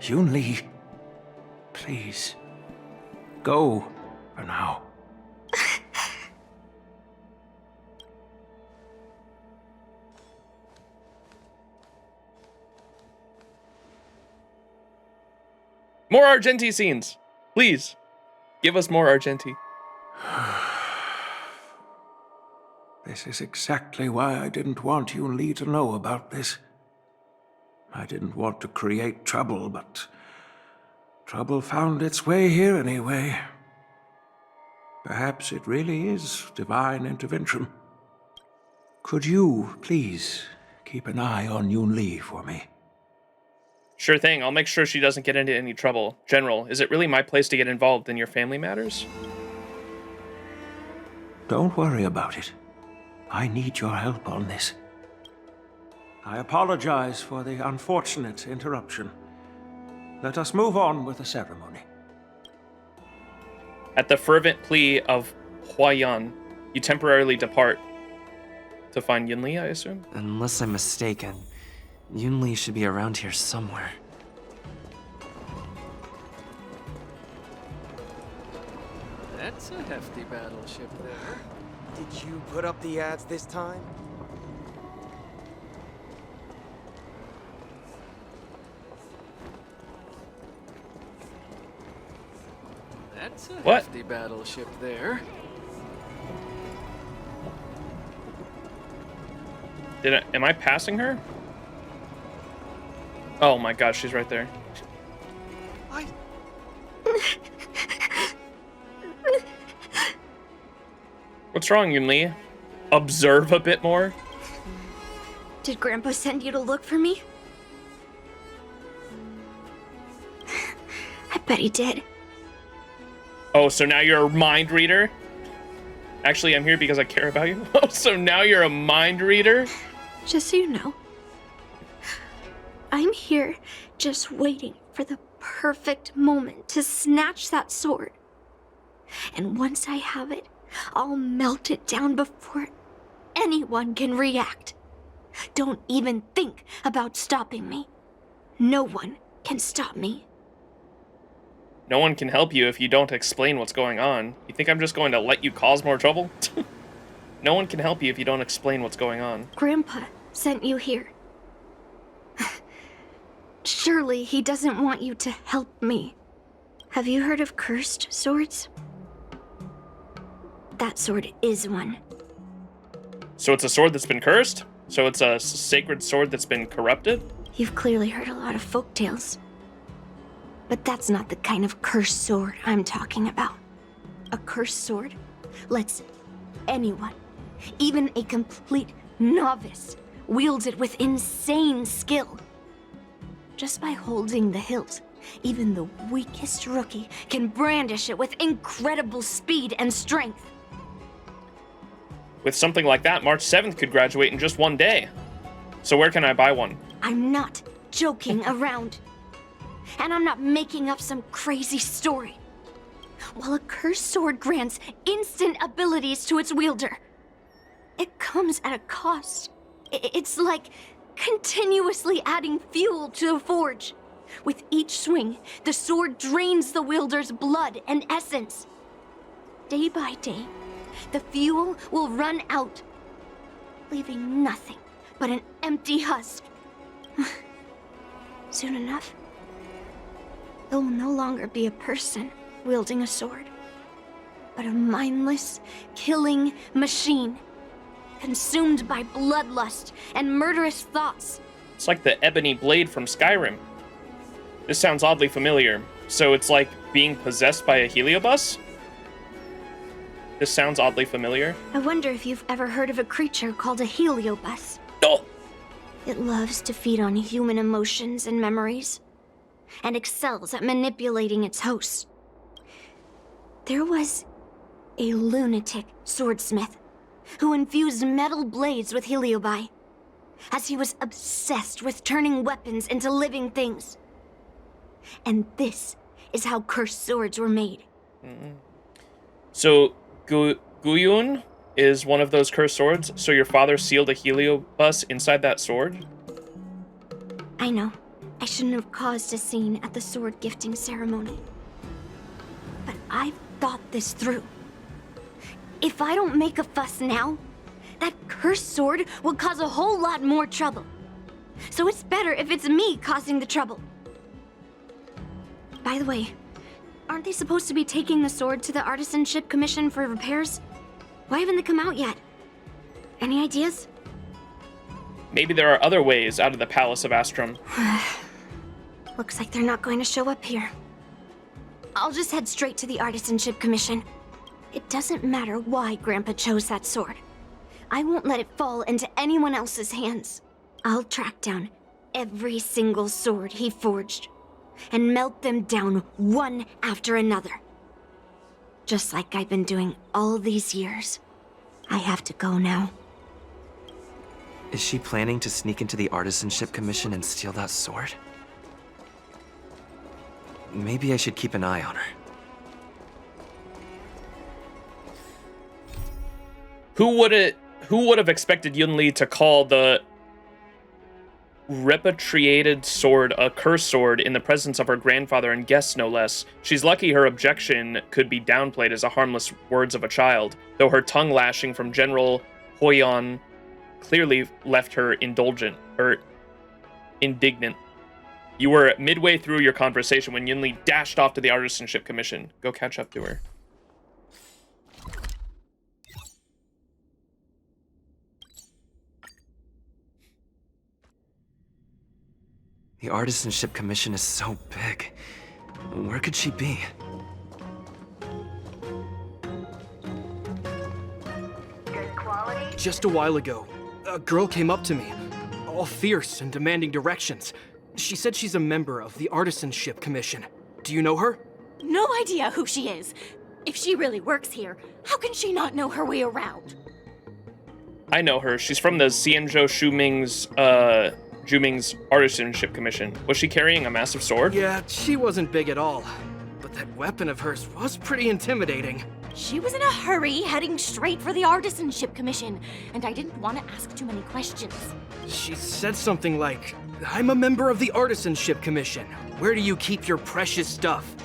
Yunli, please, go for now. More Argenti scenes, please. Give us more Argenti. This is exactly why I didn't want Yunli to know about this. I didn't want to create trouble, but trouble found its way here anyway. Perhaps it really is divine intervention. Could you, please, keep an eye on Yunli for me? Sure thing. I'll make sure she doesn't get into any trouble. General, is it really my place to get involved in your family matters? Don't worry about it. I need your help on this. I apologize for the unfortunate interruption. Let us move on with the ceremony. At the fervent plea of Huayan, you temporarily depart to find Yunli, I assume? Unless I'm mistaken, Yunli should be around here somewhere. That's a hefty battleship there. Did you put up the ads this time? That's a What? hefty battleship there. Am I passing her? Oh my gosh, she's right there. What's wrong, Yunli? Observe a bit more? Did Grandpa send you to look for me? I bet he did. Oh, so now you're a mind reader? Actually, I'm here because I care about you. Oh, so now you're a mind reader? Just so you know, I'm here just waiting for the perfect moment to snatch that sword. And once I have it, I'll melt it down before anyone can react. Don't even think about stopping me. No one can stop me. No one can help you if you don't explain what's going on. You think I'm just going to let you cause more trouble? No one can help you if you don't explain what's going on. Grandpa sent you here. Surely he doesn't want you to help me. Have you heard of cursed swords? That sword is one. So it's a sword that's been cursed? So it's a sacred sword that's been corrupted? You've clearly heard a lot of folktales. But that's not the kind of cursed sword I'm talking about. A cursed sword lets anyone, even a complete novice, wield it with insane skill. Just by holding the hilt, even the weakest rookie can brandish it with incredible speed and strength. With something like that, March 7th could graduate in just one day. So where can I buy one? I'm not joking around. And I'm not making up some crazy story. While a cursed sword grants instant abilities to its wielder, it comes at a cost. It's like continuously adding fuel to the forge. With each swing, the sword drains the wielder's blood and essence. Day by day, the fuel will run out, leaving nothing but an empty husk. Soon enough, it will no longer be a person wielding a sword, but a mindless, killing machine, consumed by bloodlust and murderous thoughts. It's like the ebony blade from Skyrim. This sounds oddly familiar. So it's like being possessed by a heliobus? This sounds oddly familiar. I wonder if you've ever heard of a creature called a heliobus. Oh! It loves to feed on human emotions and memories, and excels at manipulating its hosts. There was A lunatic swordsmith who infused metal blades with heliobi, as he was obsessed with turning weapons into living things. And this is how cursed swords were made. So, Guyun is one of those cursed swords, so your father sealed a heliobus inside that sword? I know. I shouldn't have caused a scene at the sword gifting ceremony. But I've thought this through. If I don't make a fuss now, that cursed sword will cause a whole lot more trouble. So it's better if it's me causing the trouble. By the way, aren't they supposed to be taking the sword to the Artisanship Commission for repairs? Why haven't they come out yet? Any ideas? Maybe there are other ways out of the Palace of Astrum. Looks like they're not going to show up here. I'll just head straight to the Artisanship Commission. It doesn't matter why Grandpa chose that sword. I won't let it fall into anyone else's hands. I'll track down every single sword he forged and melt them down one after another. Just like I've been doing all these years. I have to go now. Is she planning to sneak into the Artisanship Commission and steal that sword? Maybe I should keep an eye on her. Who would have expected Yunli to call the repatriated sword a cursed sword in the presence of her grandfather and guests, no less? She's lucky her objection could be downplayed as a harmless words of a child, though her tongue lashing from General Hoyon clearly left her indignant. You were midway through your conversation when Yunli dashed off to the Artisanship Commission. Go catch up to her. The Artisanship Commission is so big. Where could she be? Just a while ago, a girl came up to me, all fierce and demanding directions. She said she's a member of the Artisanship Commission. Do you know her? No idea who she is. If she really works here, how can she not know her way around? I know her. She's from the Xianzhou Juming's Artisanship Commission. Was she carrying a massive sword? Yeah, she wasn't big at all. But that weapon of hers was pretty intimidating. She was in a hurry, heading straight for the Artisanship Commission, and I didn't want to ask too many questions. She said something like, "I'm a member of the Artisanship Commission. Where do you keep your precious stuff?"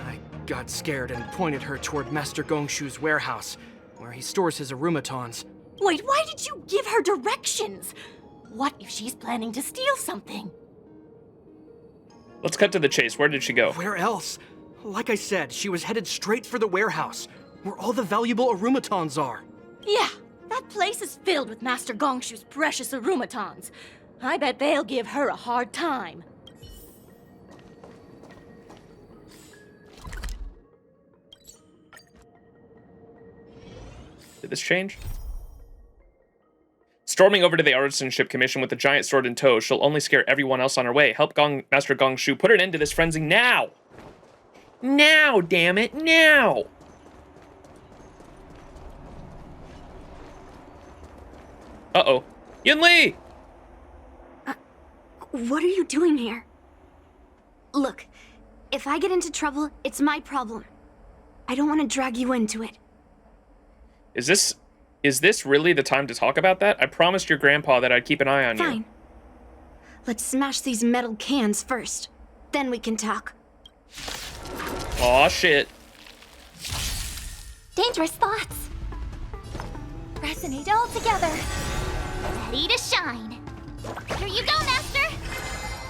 I got scared and pointed her toward Master Gongshu's warehouse, where he stores his arumatons. Wait, why did you give her directions? What if she's planning to steal something? Let's cut to the chase. Where did she go? Where else? Like I said, she was headed straight for the warehouse, where all the valuable arumatons are. Yeah, that place is filled with Master Gongshu's precious arumatons. I bet they'll give her a hard time. Did this change? Storming over to the Artisanship Commission with the giant sword in tow, she'll only scare everyone else on her way. Help Master Gongshu put an end to this frenzy now! Now, damn it, now! Uh-oh. Yunli! What are you doing here? Look, if I get into trouble, it's my problem. I don't want to drag you into it. Is this really the time to talk about that? I promised your grandpa that I'd keep an eye on you. Fine. Let's smash these metal cans first. Then we can talk. Aw, shit. Dangerous thoughts. Resonate all together. Ready to shine. Here you go, Master.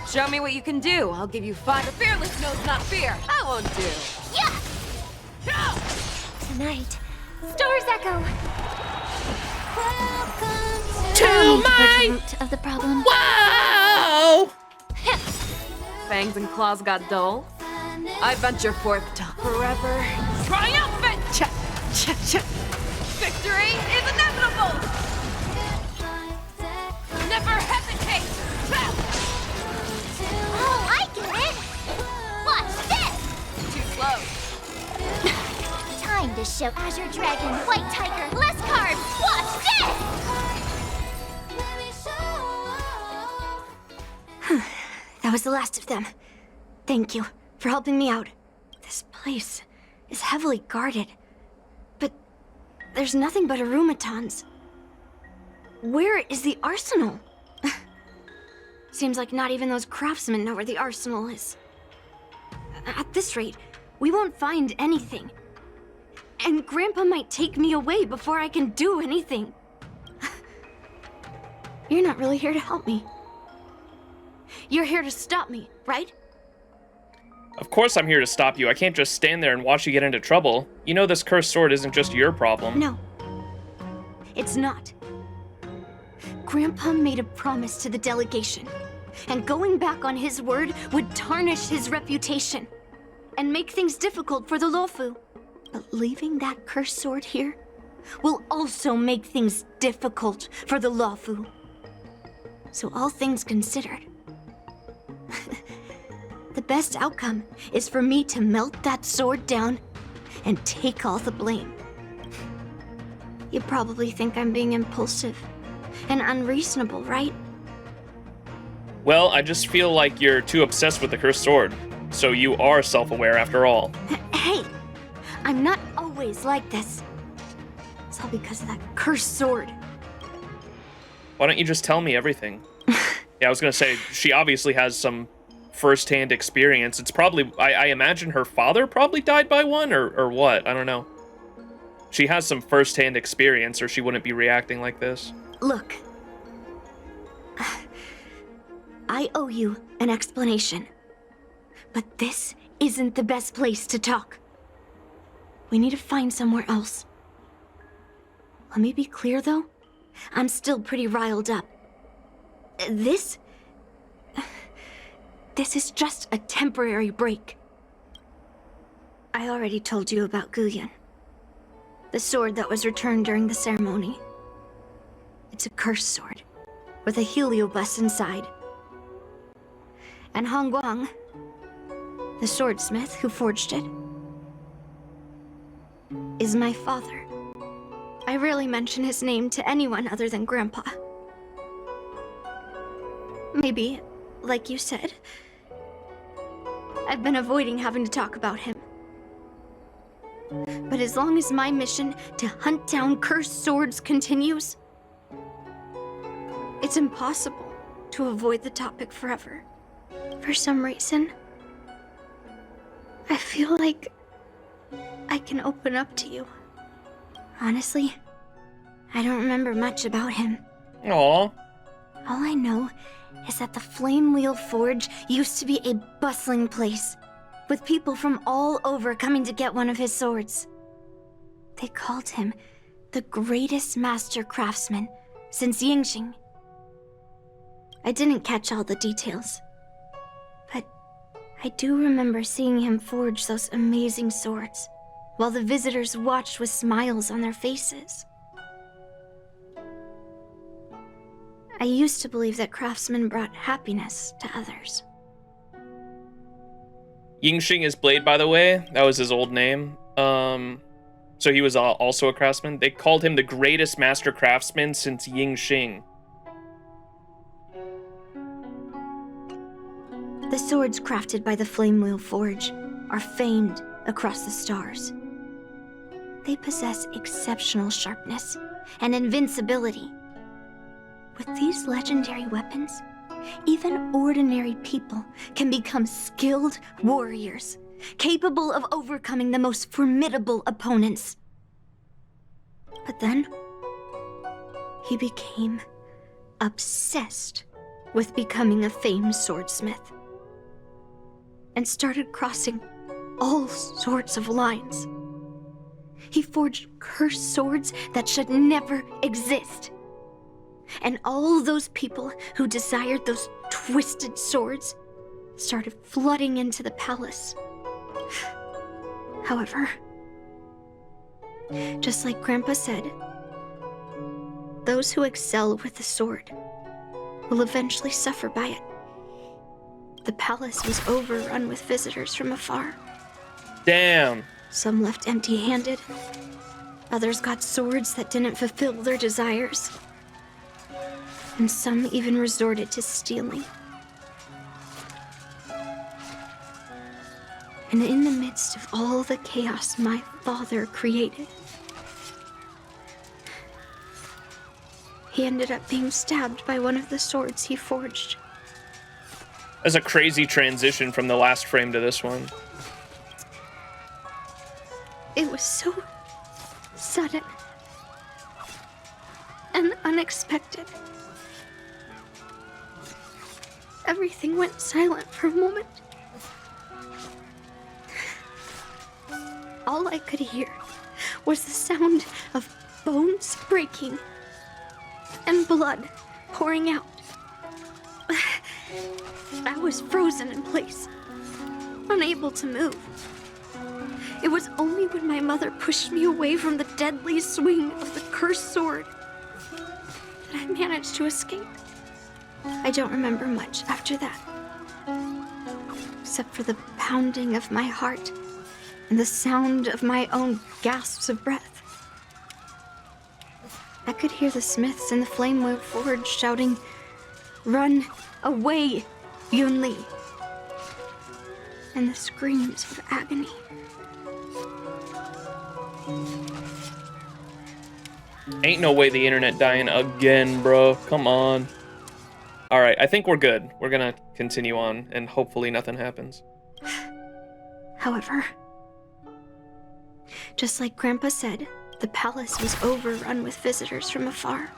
Show me what you can do. I'll give you 5. A fearless knows not fear. I won't do. Yeah! Tonight, stars echo. To my root of the problem. Whoa! Fangs and claws got dull. I venture forth to forever triumphant. Victory is inevitable. Never hesitate. Oh, I get it. Watch this. Too slow. Time to Show Azure Dragon, White Tiger, less carbs. Watch this! That was the last of them. Thank you for helping me out. This place is heavily guarded, but there's nothing but arumatons. Where is the arsenal? Seems like not even those craftsmen know where the arsenal is. At this rate, we won't find anything. And Grandpa might take me away before I can do anything. You're not really here to help me. You're here to stop me, right? Of course I'm here to stop you. I can't just stand there and watch you get into trouble. You know this cursed sword isn't just your problem. No. It's not. Grandpa made a promise to the delegation, and going back on his word would tarnish his reputation and make things difficult for the Luofu. But leaving that cursed sword here will also make things difficult for the Luofu. So all things considered, the best outcome is for me to melt that sword down and take all the blame. You probably think I'm being impulsive and unreasonable, right? Well, I just feel like you're too obsessed with the cursed sword. So you are self-aware after all. Hey! I'm not always like this. It's all because of that cursed sword. Why don't you just tell me everything? Yeah, I was gonna say, she obviously has some first-hand experience. It's probably, I imagine her father probably died by one, or what? I don't know. She has some first-hand experience, or she wouldn't be reacting like this. Look. I owe you an explanation. But this isn't the best place to talk. We need to find somewhere else. Let me be clear, though. I'm still pretty riled up. This is just a temporary break. I already told you about Guyan. The sword that was returned during the ceremony. It's a cursed sword, with a heliobus inside. And Hongguang, the swordsmith who forged it, is my father. I rarely mention his name to anyone other than Grandpa. Maybe, like you said, I've been avoiding having to talk about him. But as long as my mission to hunt down cursed swords continues, it's impossible to avoid the topic forever. For some reason, I feel like I can open up to you. Honestly, I don't remember much about him. Aww. All I know is that the Flame Wheel Forge used to be a bustling place, with people from all over coming to get one of his swords. They called him the greatest master craftsman since Yingxing. I didn't catch all the details, but I do remember seeing him forge those amazing swords, while the visitors watched with smiles on their faces. I used to believe that craftsmen brought happiness to others. Yingxing is Blade, by the way. That was his old name. So he was also a craftsman. They called him the greatest master craftsman since Yingxing. The swords crafted by the Flame Wheel Forge are famed across the stars. They possess exceptional sharpness and invincibility. With these legendary weapons, even ordinary people can become skilled warriors, capable of overcoming the most formidable opponents. But then, he became obsessed with becoming a famed swordsmith, and started crossing all sorts of lines. He forged cursed swords that should never exist. And all those people who desired those twisted swords started flooding into the palace. However, just like Grandpa said, those who excel with the sword will eventually suffer by it. The palace was overrun with visitors from afar. Damn. Some left empty-handed. Others got swords that didn't fulfill their desires. And some even resorted to stealing. And in the midst of all the chaos my father created, he ended up being stabbed by one of the swords he forged. That's a crazy transition from the last frame to this one. It was so sudden and unexpected. Everything went silent for a moment. All I could hear was the sound of bones breaking and blood pouring out. I was frozen in place, unable to move. It was only when my mother pushed me away from the deadly swing of the cursed sword that I managed to escape. I don't remember much after that, except for the pounding of my heart and the sound of my own gasps of breath. I could hear the smiths in the Flame Wheel Forge shouting, "Run away, Yunli!" and the screams of agony. Ain't no way the internet dying again, bro. Come on. All right, I think we're good. We're gonna continue on, and hopefully nothing happens. However, just like Grandpa said, the palace was overrun with visitors from afar.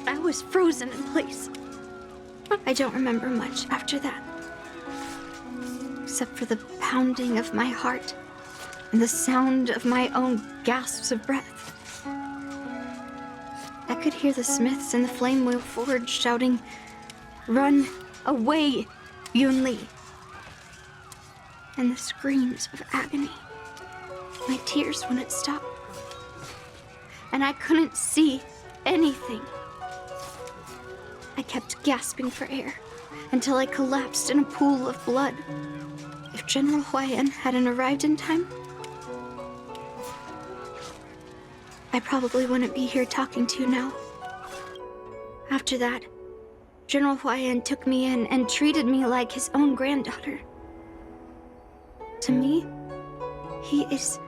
I was frozen in place. I don't remember much after that, except for the pounding of my heart and the sound of my own gasps of breath. I could hear the smiths in the Flame Wheel Forge shouting, "Run away, Yunli!" and the screams of agony. My tears wouldn't stop, and I couldn't see anything. I kept gasping for air until I collapsed in a pool of blood. If General Huayan hadn't arrived in time, I probably wouldn't be here talking to you now. After that, General Huayan took me in and treated me like his own granddaughter. To me, he is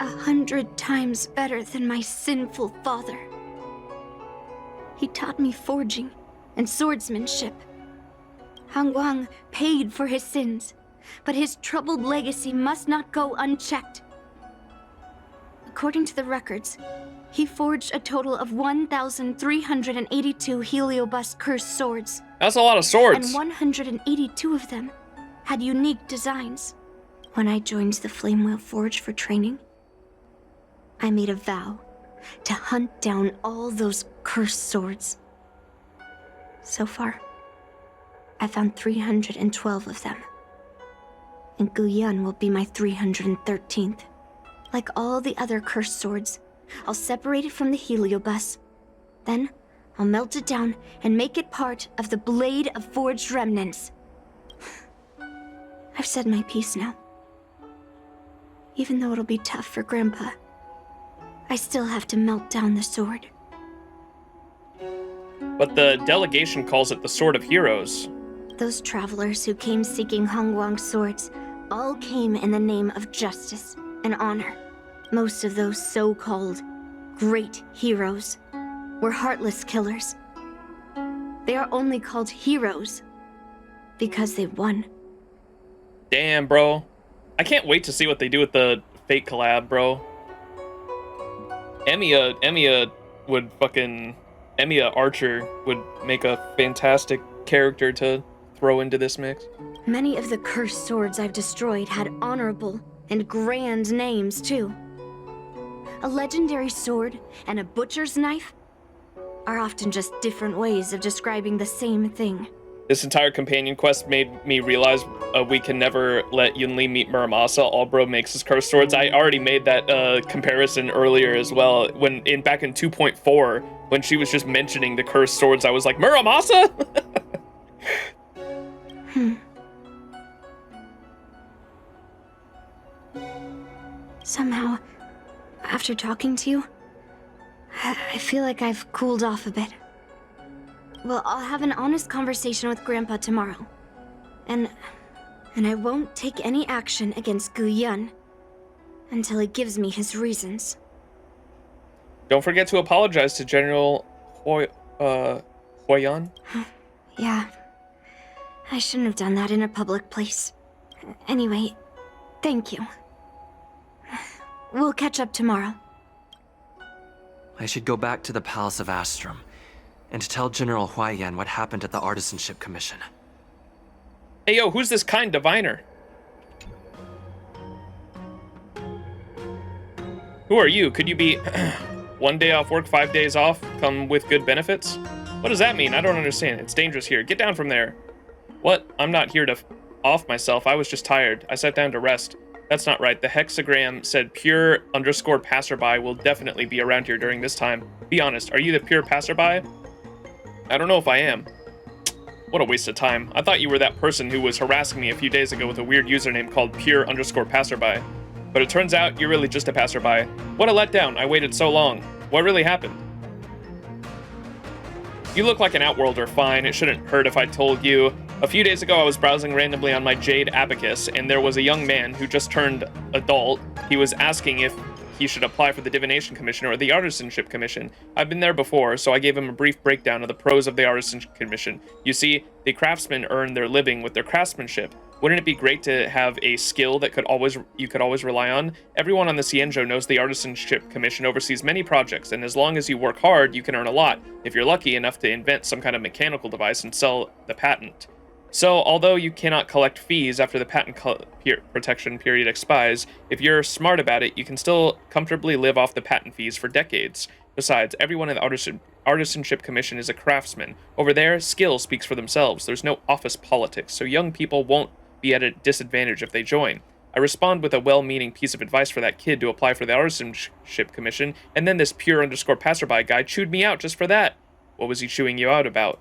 100 times better than my sinful father. He taught me forging and swordsmanship. Han Guang paid for his sins, but his troubled legacy must not go unchecked. According to the records, he forged a total of 1,382 Heliobus cursed swords. That's a lot of swords. And 182 of them had unique designs. When I joined the Flame Wheel Forge for training, I made a vow to hunt down all those cursed swords. So far, I found 312 of them. And Guyan will be my 313th. Like all the other cursed swords, I'll separate it from the Heliobus. Then, I'll melt it down and make it part of the Blade of Forged Remnants. I've said my piece now. Even though it'll be tough for Grandpa, I still have to melt down the sword. But the delegation calls it the Sword of Heroes. Those travelers who came seeking Han Guang's swords all came in the name of justice and honor. Most of those so-called great heroes were heartless killers. They are only called heroes because they won. Damn, bro. I can't wait to see what they do with the Fate collab, bro. Emiya Archer would make a fantastic character to throw into this mix. Many of the cursed swords I've destroyed had honorable and grand names, too. A legendary sword and a butcher's knife are often just different ways of describing the same thing. This entire companion quest made me realize we can never let Yunli meet Muramasa. All bro makes is cursed swords. I already made that comparison earlier as well. Back in 2.4, when she was just mentioning the cursed swords, I was like, Muramasa? Somehow, after talking to you, I feel like I've cooled off a bit. Well, I'll have an honest conversation with Grandpa tomorrow. And I won't take any action against Gu Yun until he gives me his reasons. Don't forget to apologize to General Huayan. Yeah. I shouldn't have done that in a public place. Anyway, thank you. We'll catch up tomorrow. I should go back to the Palace of Astrum and tell General Huayan what happened at the Artisanship Commission. Hey yo, who's this kind diviner? Who are you? Could you be 1 day off work, 5 days off, come with good benefits? What does that mean? I don't understand. It's dangerous here. Get down from there. What? I'm not here to off myself. I was just tired. I sat down to rest. That's not right. The hexagram said pure_passerby will definitely be around here during this time. Be honest, are you the pure passerby? I don't know if I am. What a waste of time. I thought you were that person who was harassing me a few days ago with a weird username called pure_passerby. But it turns out you're really just a passerby. What a letdown. I waited so long. What really happened? You look like an outworlder. Fine, it shouldn't hurt if I told you. A few days ago, I was browsing randomly on my Jade Abacus, and there was a young man who just turned adult. He was asking if he should apply for the Divination Commission or the Artisanship Commission. I've been there before, so I gave him a brief breakdown of the pros of the Artisanship Commission. You see, the craftsmen earn their living with their craftsmanship. Wouldn't it be great to have a skill that you could always rely on? Everyone on the Xianzhou knows the Artisanship Commission oversees many projects, and as long as you work hard, you can earn a lot, if you're lucky enough to invent some kind of mechanical device and sell the patent. So, although you cannot collect fees after the patent protection period expires, if you're smart about it, you can still comfortably live off the patent fees for decades. Besides, everyone in the Artisanship Commission is a craftsman. Over there, skill speaks for themselves. There's no office politics, so young people won't be at a disadvantage if they join. I respond with a well-meaning piece of advice for that kid to apply for the Artisanship Commission, and then this pure_passerby guy chewed me out just for that. What was he chewing you out about?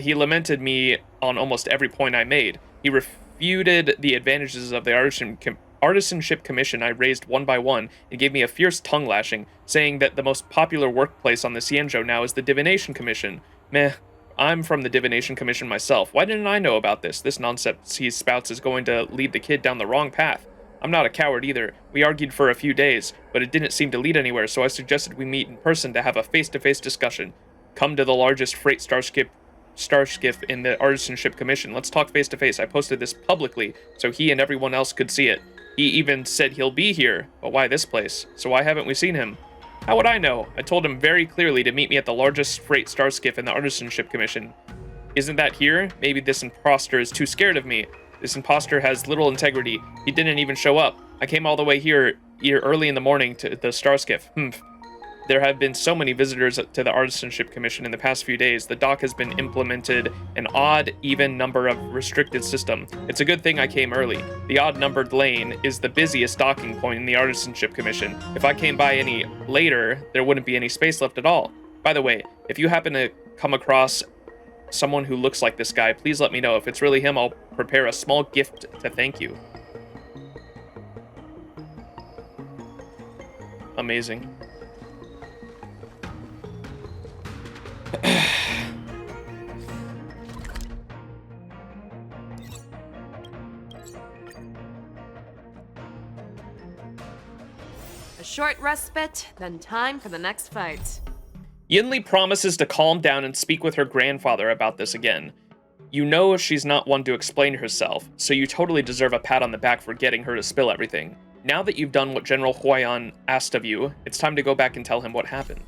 He lamented me on almost every point I made. He refuted the advantages of the Artisanship Commission I raised one by one and gave me a fierce tongue lashing, saying that the most popular workplace on the Xianzhou now is the Divination Commission. Meh, I'm from the Divination Commission myself. Why didn't I know about this? This nonsense he spouts is going to lead the kid down the wrong path. I'm not a coward either. We argued for a few days, but it didn't seem to lead anywhere, so I suggested we meet in person to have a face-to-face discussion. Come to the largest freight starship in the Artisanship Commission. Let's talk face to face. I posted this publicly so he and everyone else could see it. He even said he'll be here, but why this place? So why haven't we seen him? How would I know? I told him very clearly to meet me at the largest freight starship in the Artisanship Commission. Isn't that here? Maybe this imposter is too scared of me. This imposter has little integrity. He didn't even show up. I came all the way here early in the morning to the starship. There have been so many visitors to the Artisanship Commission in the past few days. The dock has been implemented an odd, even number of restricted system. It's a good thing I came early. The odd-numbered lane is the busiest docking point in the Artisanship Commission. If I came by any later, there wouldn't be any space left at all. By the way, if you happen to come across someone who looks like this guy, please let me know. If it's really him, I'll prepare a small gift to thank you. Amazing. A short respite, then time for the next fight. Yunli promises to calm down and speak with her grandfather about this again. You know she's not one to explain herself, so you totally deserve a pat on the back for getting her to spill everything. Now that you've done what General Huayan asked of you, it's time to go back and tell him what happened.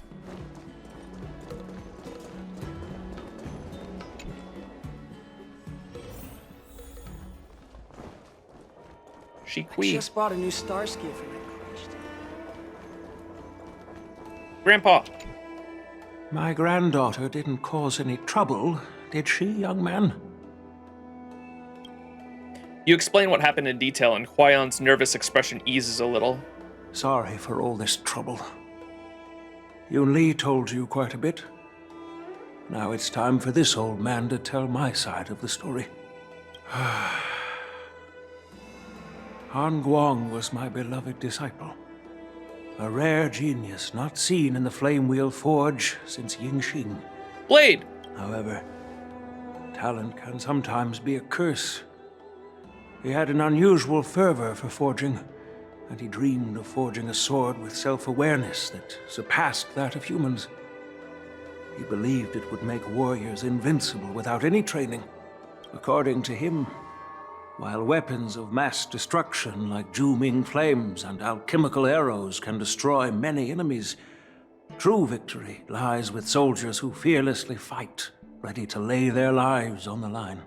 I just bought a new star ski for my college. Grandpa. My granddaughter didn't cause any trouble, did she, young man? You explain what happened in detail, and Huayan's nervous expression eases a little. Sorry for all this trouble. Yunli told you quite a bit. Now it's time for this old man to tell my side of the story. Han Guang was my beloved disciple. A rare genius not seen in the Flame Wheel Forge since Yingxing. Blade! However, talent can sometimes be a curse. He had an unusual fervor for forging, and he dreamed of forging a sword with self-awareness that surpassed that of humans. He believed it would make warriors invincible without any training. According to him, while weapons of mass destruction like Zhu-Ming flames and alchemical arrows can destroy many enemies, true victory lies with soldiers who fearlessly fight, ready to lay their lives on the line.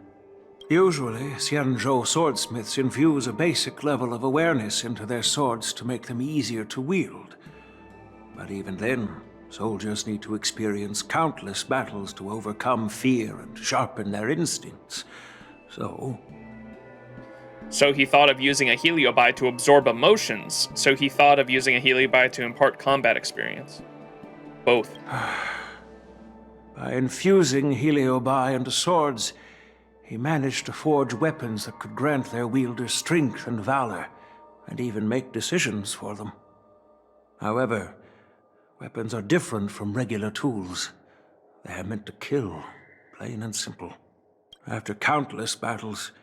Usually, Xianzhou swordsmiths infuse a basic level of awareness into their swords to make them easier to wield. But even then, soldiers need to experience countless battles to overcome fear and sharpen their instincts. So he thought of using a heliobi to absorb emotions. So he thought of using a heliobi to impart combat experience. Both. By infusing heliobi into swords, he managed to forge weapons that could grant their wielders strength and valor, and even make decisions for them. However, weapons are different from regular tools. They are meant to kill, plain and simple. After countless battles,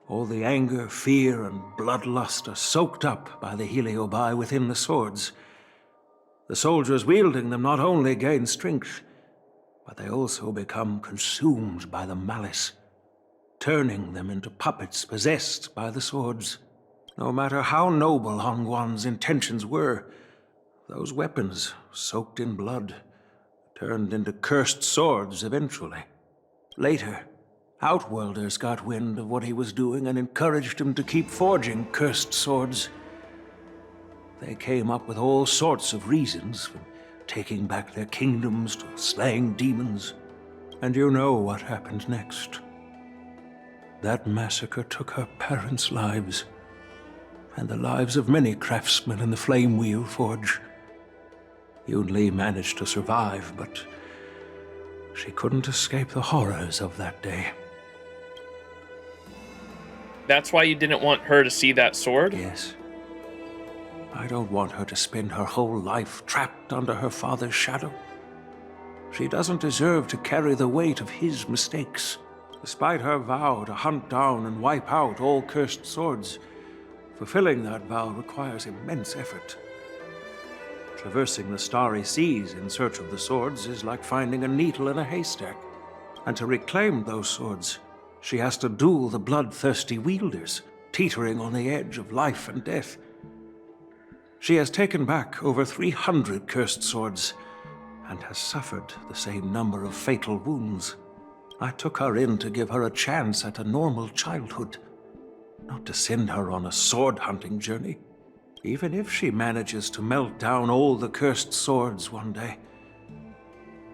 all the anger, fear, and bloodlust are soaked up by the heliobi within the swords. The soldiers wielding them not only gain strength, but they also become consumed by the malice, turning them into puppets possessed by the swords. No matter how noble Han Guan's intentions were, those weapons, soaked in blood, turned into cursed swords eventually. Later, Outworlders got wind of what he was doing and encouraged him to keep forging cursed swords. They came up with all sorts of reasons, from taking back their kingdoms to slaying demons. And you know what happened next. That massacre took her parents' lives, and the lives of many craftsmen in the Flame Wheel Forge. Yunli managed to survive, but she couldn't escape the horrors of that day. That's why you didn't want her to see that sword? Yes. I don't want her to spend her whole life trapped under her father's shadow. She doesn't deserve to carry the weight of his mistakes. Despite her vow to hunt down and wipe out all cursed swords, fulfilling that vow requires immense effort. Traversing the starry seas in search of the swords is like finding a needle in a haystack. And to reclaim those swords, she has to duel the bloodthirsty wielders, teetering on the edge of life and death. She has taken back over 300 cursed swords, and has suffered the same number of fatal wounds. I took her in to give her a chance at a normal childhood, not to send her on a sword-hunting journey. Even if she manages to melt down all the cursed swords one day,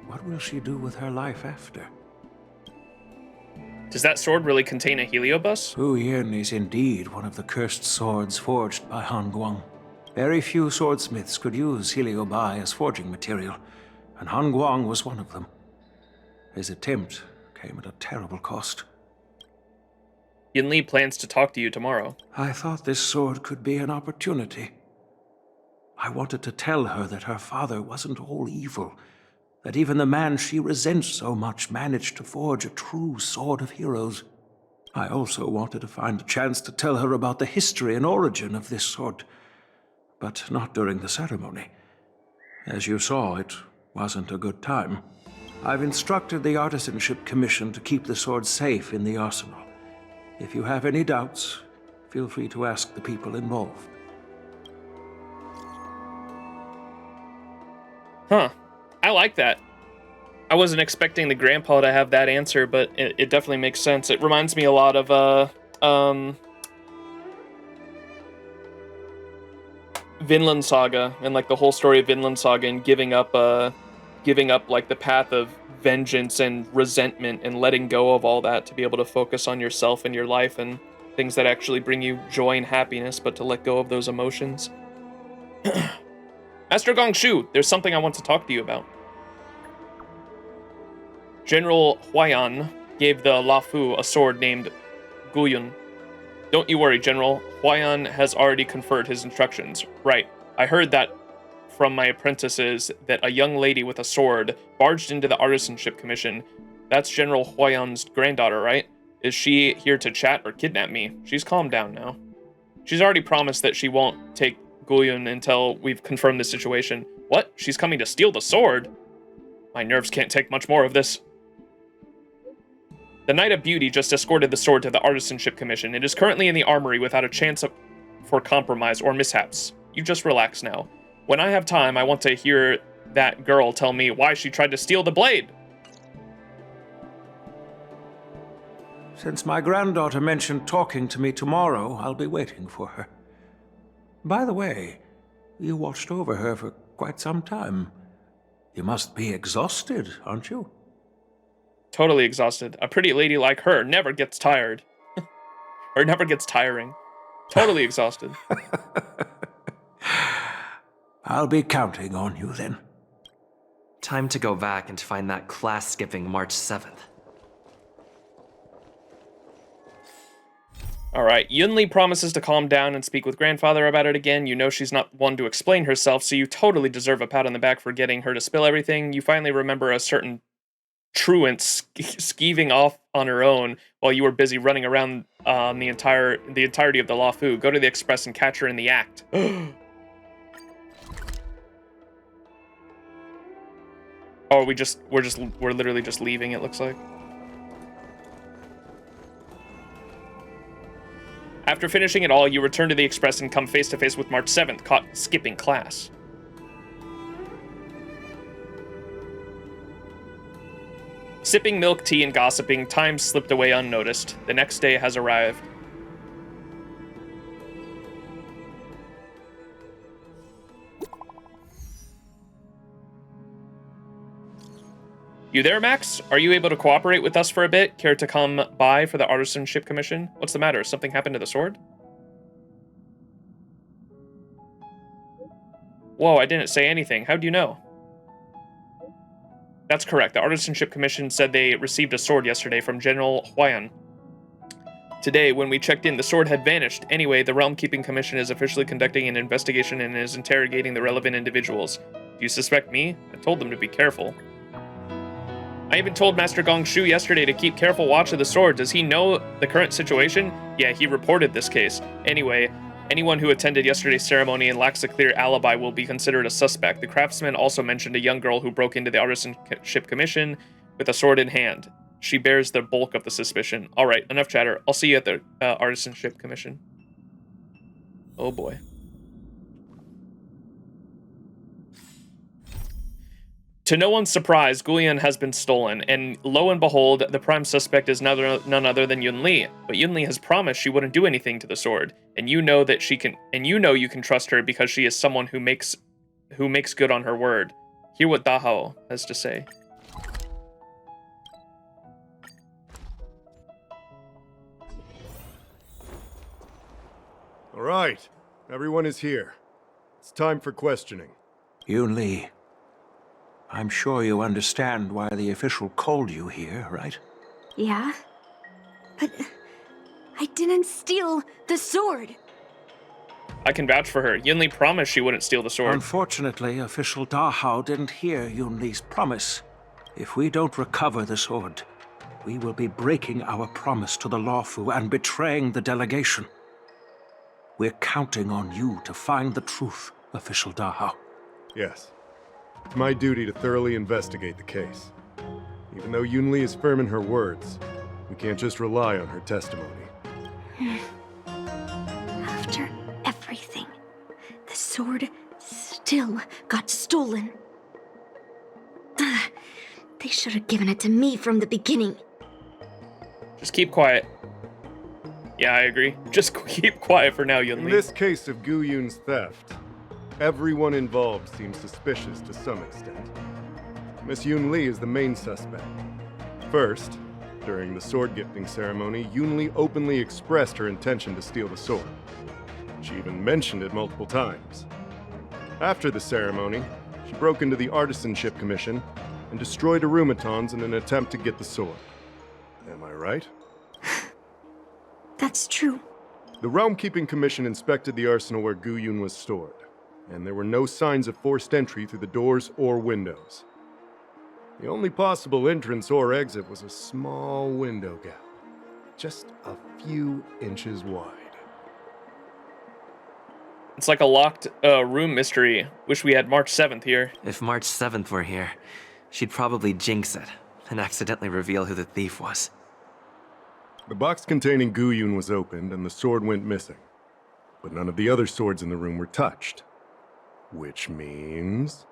what will she do with her life after? Does that sword really contain a heliobus? Hu Yin is indeed one of the cursed swords forged by Han Guang. Very few swordsmiths could use heliobi as forging material, and Han Guang was one of them. His attempt came at a terrible cost. Yunli plans to talk to you tomorrow. I thought this sword could be an opportunity. I wanted to tell her that her father wasn't all evil, that even the man she resents so much managed to forge a true sword of heroes. I also wanted to find a chance to tell her about the history and origin of this sword, but not during the ceremony. As you saw, it wasn't a good time. I've instructed the Artisanship Commission to keep the sword safe in the arsenal. If you have any doubts, feel free to ask the people involved. Huh. I like that. I wasn't expecting the grandpa to have that answer, but it definitely makes sense. It reminds me a lot of, Vinland Saga, and like the whole story of Vinland Saga, and giving up like the path of vengeance and resentment and letting go of all that to be able to focus on yourself and your life and things that actually bring you joy and happiness, but to let go of those emotions. Master Gongshu, there's something I want to talk to you about. General Huayan gave the Lafu a sword named Guyun. Don't you worry, General. Huayan has already conferred his instructions. Right. I heard that from my apprentices that a young lady with a sword barged into the Artisanship Commission. That's General Huayan's granddaughter, right? Is she here to chat or kidnap me? She's calmed down now. She's already promised that she won't take Guyun until we've confirmed the situation. What? She's coming to steal the sword? My nerves can't take much more of this. The Knight of Beauty just escorted the sword to the Artisanship Commission. It is currently in the armory without a chance for compromise or mishaps. You just relax now. When I have time, I want to hear that girl tell me why she tried to steal the blade. Since my granddaughter mentioned talking to me tomorrow, I'll be waiting for her. By the way, you watched over her for quite some time. You must be exhausted, aren't you? Totally exhausted. A pretty lady like her never gets tired. Or never gets tiring. Totally exhausted. I'll be counting on you then. Time to go back and find that class-skipping March 7th. Alright, Yunli promises to calm down and speak with grandfather about it again. You know she's not one to explain herself, so you totally deserve a pat on the back for getting her to spill everything. You finally remember a certain truant skeeving off on her own while you were busy running around the entirety of the Lafu. Go to the Express and catch her in the act. Oh, we're literally just leaving, it looks like. After finishing it all, you return to the Express and come face to face with March 7th, caught skipping class. Sipping milk tea and gossiping, time slipped away unnoticed. The next day has arrived. You there, Max? Are you able to cooperate with us for a bit? Care to come by for the Artisanship Commission? What's the matter? Something happened to the sword? Whoa, I didn't say anything. How'd you know? That's correct. The Artisanship Commission said they received a sword yesterday from General Huayan. Today, when we checked in, the sword had vanished. Anyway, the Realm Keeping Commission is officially conducting an investigation and is interrogating the relevant individuals. Do you suspect me? I told them to be careful. I even told Master Gongshu yesterday to keep careful watch of the sword. Does he know the current situation? Yeah, he reported this case. Anyway, anyone who attended yesterday's ceremony and lacks a clear alibi will be considered a suspect. The craftsman also mentioned a young girl who broke into the Artisanship Commission with a sword in hand. She bears the bulk of the suspicion. All right, enough chatter. I'll see you at the Artisanship Commission. Oh boy. To no one's surprise, Guyun has been stolen, and lo and behold, the prime suspect is none other than Yunli. But Yunli has promised she wouldn't do anything to the sword, and you know that she can, and you know you can trust her because she is someone who makes good on her word. Hear what Dahao has to say. All right, everyone is here. It's time for questioning. Yunli, I'm sure you understand why the official called you here, right? Yeah? But I didn't steal the sword. I can vouch for her. Yunli promised she wouldn't steal the sword. Unfortunately, official Dahao didn't hear Yunli's promise. If we don't recover the sword, we will be breaking our promise to the Lafu and betraying the delegation. We're counting on you to find the truth, official Dahao. Yes. It's my duty to thoroughly investigate the case. Even though Yunli is firm in her words, we can't just rely on her testimony. After everything, the sword still got stolen. They should have given it to me from the beginning. Just keep quiet. Yeah, I agree. Just keep quiet for now, Yunli. In this case of Guyun's theft, everyone involved seems suspicious to some extent. Miss Yunli is the main suspect. First, during the sword gifting ceremony, Yunli openly expressed her intention to steal the sword. She even mentioned it multiple times. After the ceremony, she broke into the Artisanship Commission and destroyed Arumatons in an attempt to get the sword. Am I right? That's true. The Realm Keeping Commission inspected the arsenal where Gu Yun was stored, and there were no signs of forced entry through the doors or windows. The only possible entrance or exit was a small window gap, just a few inches wide. It's like a locked room mystery. Wish we had March 7th here. If March 7th were here, she'd probably jinx it and accidentally reveal who the thief was. The box containing Gu Yun was opened and the sword went missing. But none of the other swords in the room were touched. Which means...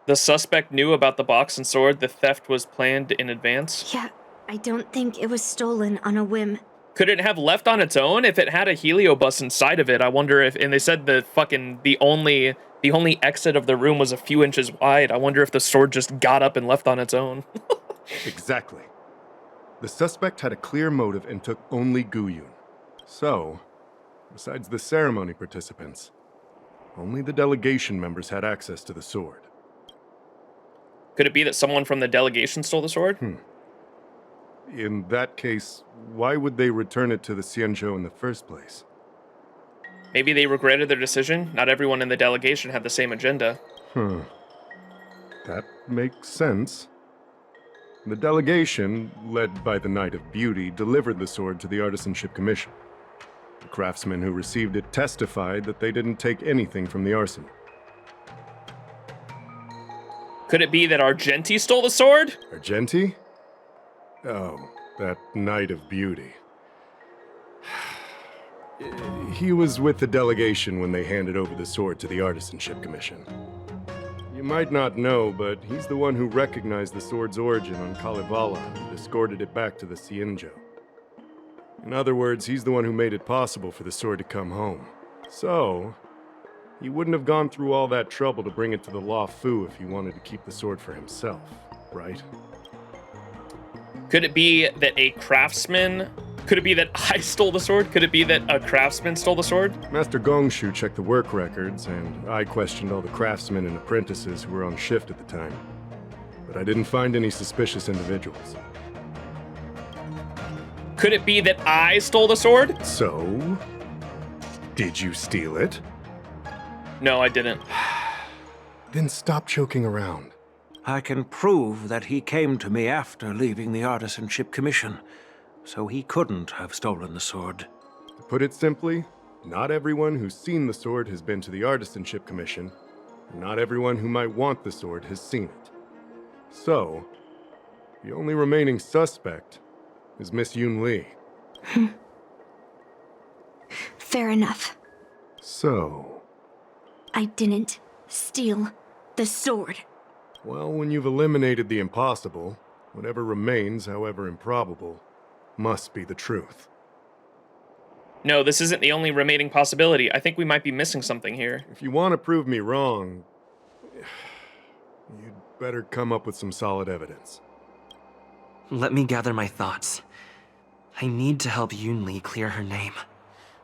The suspect knew about the box and sword. The theft was planned in advance. Yeah, I don't think it was stolen on a whim. Could it have left on its own? If it had a heliobus inside of it, I wonder if, and they said the only exit of the room was a few inches wide. I wonder if the sword just got up and left on its own. Exactly. The suspect had a clear motive and took only Gu Yun. So, besides the ceremony participants, only the delegation members had access to the sword. Could it be that someone from the delegation stole the sword? In that case, why would they return it to the Xianzhou in the first place? Maybe they regretted their decision. Not everyone in the delegation had the same agenda. That makes sense. The delegation, led by the Knight of Beauty, delivered the sword to the Artisanship Commission. The craftsmen who received it testified that they didn't take anything from the arsenal. Could it be that Argenti stole the sword? Argenti? Oh, that Knight of Beauty. He was with the delegation when they handed over the sword to the Artisanship Commission. You might not know, but he's the one who recognized the sword's origin on Kalevala and escorted it back to the Xianzhou. In other words, he's the one who made it possible for the sword to come home. So, he wouldn't have gone through all that trouble to bring it to the Law Fu if he wanted to keep the sword for himself, right? Could it be that a craftsman... Could it be that I stole the sword? Could it be that a craftsman stole the sword? Master Gongshu checked the work records, and I questioned all the craftsmen and apprentices who were on shift at the time. But I didn't find any suspicious individuals. Could it be that I stole the sword? So, did you steal it? No, I didn't. Then stop joking around. I can prove that he came to me after leaving the Artisanship Commission, so he couldn't have stolen the sword. To put it simply, not everyone who's seen the sword has been to the Artisanship Commission, and not everyone who might want the sword has seen it. So, the only remaining suspect is Miss Yunli. Fair enough. So... I didn't steal the sword. Well, when you've eliminated the impossible, whatever remains, however improbable, must be the truth. No, this isn't the only remaining possibility. I think we might be missing something here. If you want to prove me wrong, you'd better come up with some solid evidence. Let me gather my thoughts. I need to help Yunli clear her name.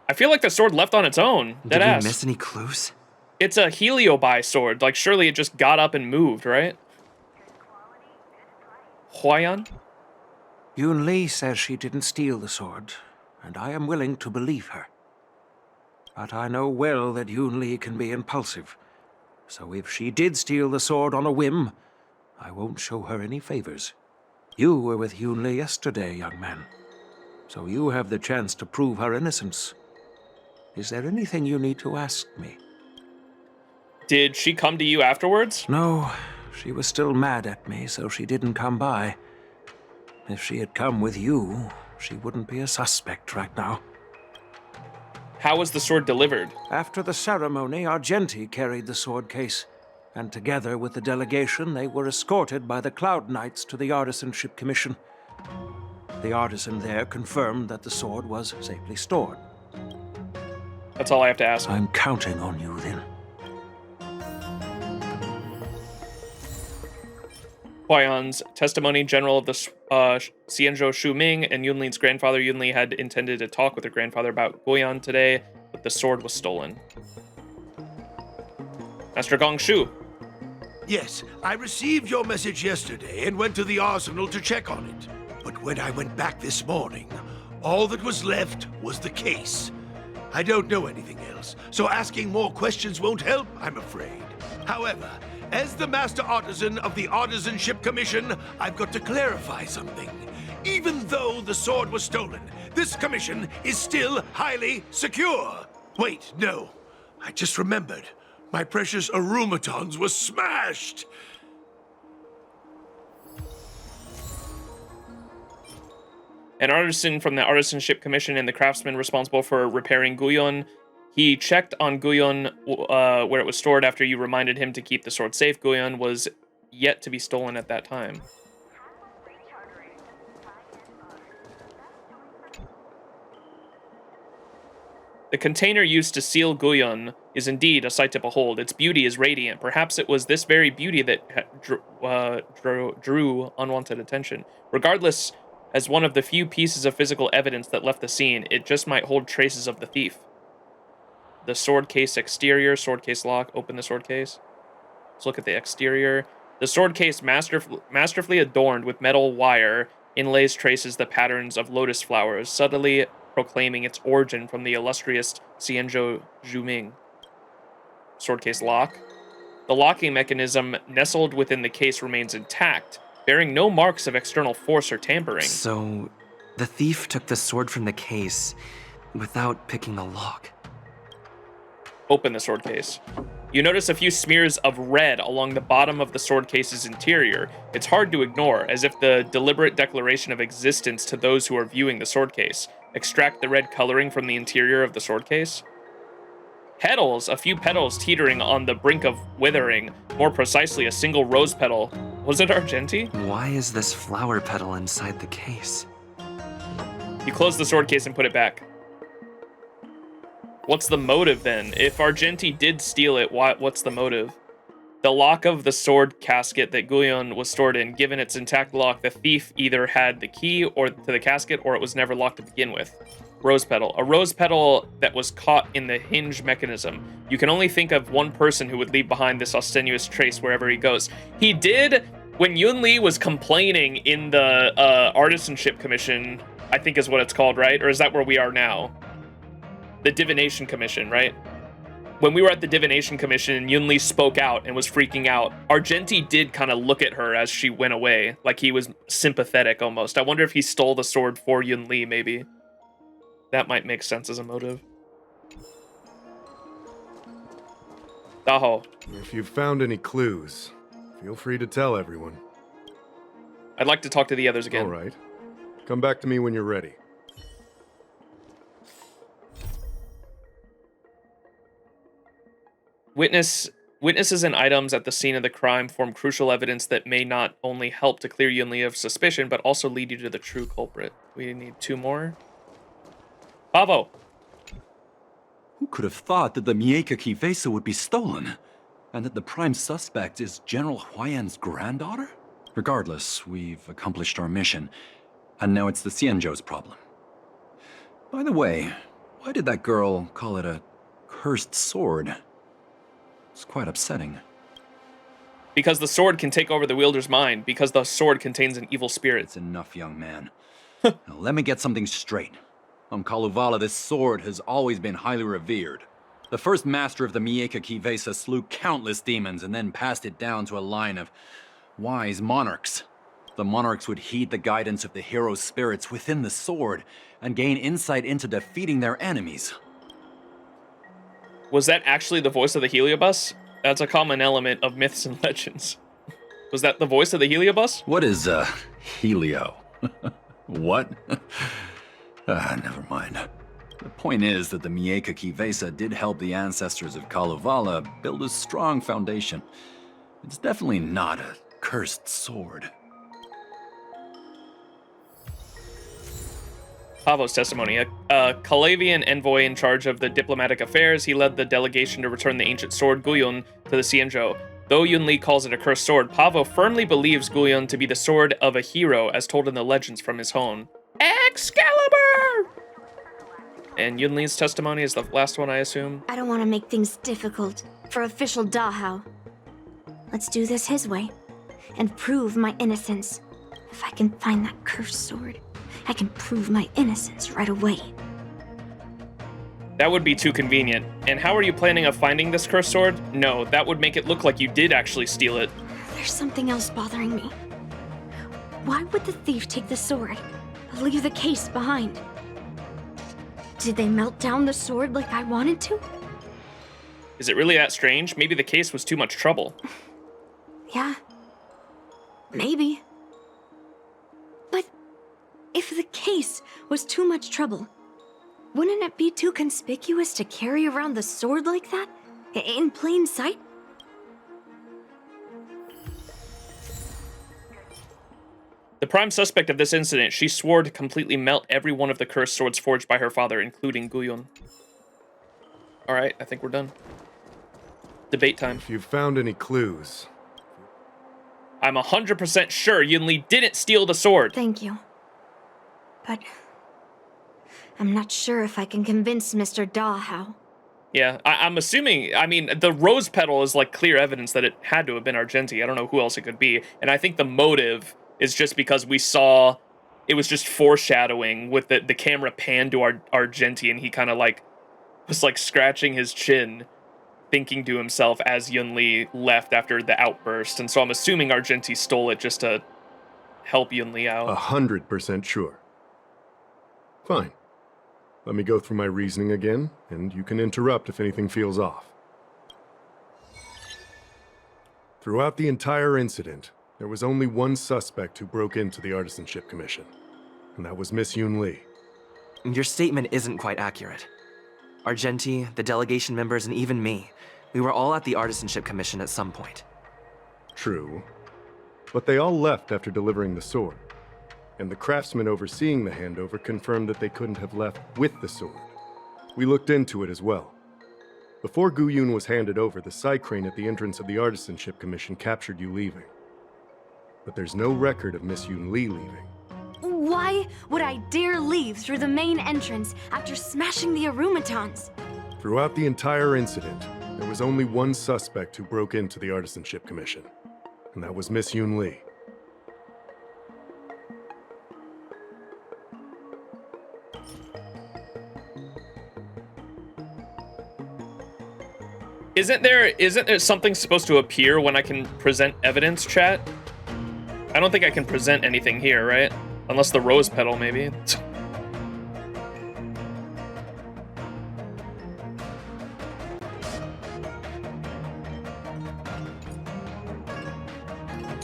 I feel like the sword left on its own. Did we miss any clues? It's a heliobi sword. Like, surely it just got up and moved, right? Huayan? Yunli says she didn't steal the sword, and I am willing to believe her. But I know well that Yunli can be impulsive, so if she did steal the sword on a whim, I won't show her any favors. You were with Yunli yesterday, young man, so you have the chance to prove her innocence. Is there anything you need to ask me? Did she come to you afterwards? No, she was still mad at me, so she didn't come by. If she had come with you, she wouldn't be a suspect right now. How was the sword delivered? After the ceremony, Argenti carried the sword case, and together with the delegation, they were escorted by the Cloud Knights to the Artisanship Commission. The artisan there confirmed that the sword was safely stored. That's all I have to ask. I'm counting on you, then. Huayan's testimony, General of the Xianzhou Shuming and Yunlin's grandfather. Yunli had intended to talk with her grandfather about Guoyan today, but the sword was stolen. Master Gongshu. Yes, I received your message yesterday and went to the arsenal to check on it. But when I went back this morning, All that was left was the case. I don't know anything else, so asking more questions won't help, I'm afraid. However, as the Master Artisan of the Artisanship Commission, I've got to clarify something. Even though the sword was stolen, this commission is still highly secure. Wait, no. I just remembered. My precious arumatons were smashed! An artisan from the Artisanship Commission and the craftsman responsible for repairing Guyon. He checked on Guyon where it was stored after you reminded him to keep the sword safe. Guyon was yet to be stolen at that time. The container used to seal Guyon is indeed a sight to behold. Its beauty is radiant. Perhaps it was this very beauty that drew unwanted attention. Regardless, as one of the few pieces of physical evidence that left the scene, it just might hold traces of the thief. The sword case exterior, sword case lock, open the sword case. Let's look at the exterior. The sword case masterfully adorned with metal wire inlays traces the patterns of lotus flowers, subtly proclaiming its origin from the illustrious Xianzhou Zhuming. Sword case lock. The locking mechanism nestled within the case remains intact, bearing no marks of external force or tampering. So, the thief took the sword from the case without picking the lock. Open the sword case. You notice a few smears of red along the bottom of the sword case's interior. It's hard to ignore, as if the deliberate declaration of existence to those who are viewing the sword case. Extract the red coloring from the interior of the sword case. Petals, a few petals teetering on the brink of withering, more precisely a single rose petal. Was it Argenti? Why is this flower petal inside the case? You close the sword case and put it back. What's the motive then? If Argenti did steal it, what's the motive? The lock of the sword casket that Guyon was stored in, given its intact lock, the thief either had the key or to the casket or it was never locked to begin with. Rose petal. A rose petal that was caught in the hinge mechanism. You can only think of one person who would leave behind this ostensious trace wherever he goes. He did, when Yunli was complaining in the Artisanship Commission, I think is what it's called, right? Or is that where we are now? The Divination Commission, right? When we were at the Divination Commission, Yunli spoke out and was freaking out. Argenti did kind of look at her as she went away, like he was sympathetic almost. I wonder if he stole the sword for Yunli, maybe. That might make sense as a motive. Daho. If you've found any clues, feel free to tell everyone. I'd like to talk to the others again. All right. Come back to me when you're ready. Witnesses and items at the scene of the crime form crucial evidence that may not only help to clear Yunli of suspicion, but also lead you to the true culprit. We need 2 more. Pavo! Who could have thought that the Mieka Kivesa would be stolen? And that the prime suspect is General Huayan's granddaughter? Regardless, we've accomplished our mission, and now it's the Xianzhou's problem. By the way, why did that girl call it a cursed sword? It's quite upsetting. Because the sword can take over the wielder's mind, because the sword contains an evil spirit. It's enough, young man. Now, let me get something straight. On Kalevala, this sword has always been highly revered. The first master of the Mieka Kivesa slew countless demons and then passed it down to a line of wise monarchs. The monarchs would heed the guidance of the hero spirits within the sword and gain insight into defeating their enemies. Was that actually the voice of the Heliobus? That's a common element of myths and legends. Was that the voice of the Heliobus? What is, Helio? What? Never mind. The point is that the Mieka Kivesa did help the ancestors of Kalevala build a strong foundation. It's definitely not a cursed sword. Pavo's testimony. A Kalavian envoy in charge of the diplomatic affairs, he led the delegation to return the ancient sword Guyon to the Xianzhou. Though Yunli calls it a cursed sword, Pavo firmly believes Guyon to be the sword of a hero as told in the legends from his home. Excalibur! And Yunli's testimony is the last one, I assume. I don't want to make things difficult for official Dahao. Let's do this his way and prove my innocence. If I can find that cursed sword, I can prove my innocence right away. That would be too convenient. And how are you planning on finding this cursed sword? No, that would make it look like you did actually steal it. There's something else bothering me. Why would the thief take the sword, but leave the case behind? Did they melt down the sword like I wanted to? Is it really that strange? Maybe the case was too much trouble. Yeah. Maybe. But if the case was too much trouble, wouldn't it be too conspicuous to carry around the sword like that? In plain sight? The prime suspect of this incident, she swore to completely melt every one of the cursed swords forged by her father, including Guyun. Alright, I think we're done. Debate time. If you've found any clues. I'm 100% sure Yunli didn't steal the sword. Thank you. But I'm not sure if I can convince Mr. Da how. Yeah, I'm assuming, I mean, the rose petal is like clear evidence that it had to have been Argenti. I don't know who else it could be. And I think the motive is just because we saw, it was just foreshadowing with the camera pan to Argenti, and he kind of like, was like scratching his chin, thinking to himself as Yunli left after the outburst. And so I'm assuming Argenti stole it just to help Yunli out. 100% sure. Fine. Let me go through my reasoning again, and you can interrupt if anything feels off. Throughout the entire incident, there was only one suspect who broke into the Artisanship Commission, and that was Miss Yunli. Your statement isn't quite accurate. Argenti, the delegation members, and even me, we were all at the Artisanship Commission at some point. True, but they all left after delivering the sword, and the craftsman overseeing the handover confirmed that they couldn't have left with the sword. We looked into it as well. Before Guyun was handed over, the side crane at the entrance of the Artisanship Commission captured you leaving. But there's no record of Miss Yunli leaving. Why would I dare leave through the main entrance after smashing the Arumatons? Throughout the entire incident, there was only one suspect who broke into the Artisanship Commission, and that was Miss Yunli. Isn't there something supposed to appear when I can present evidence, chat? I don't think I can present anything here, right? Unless the rose petal, maybe.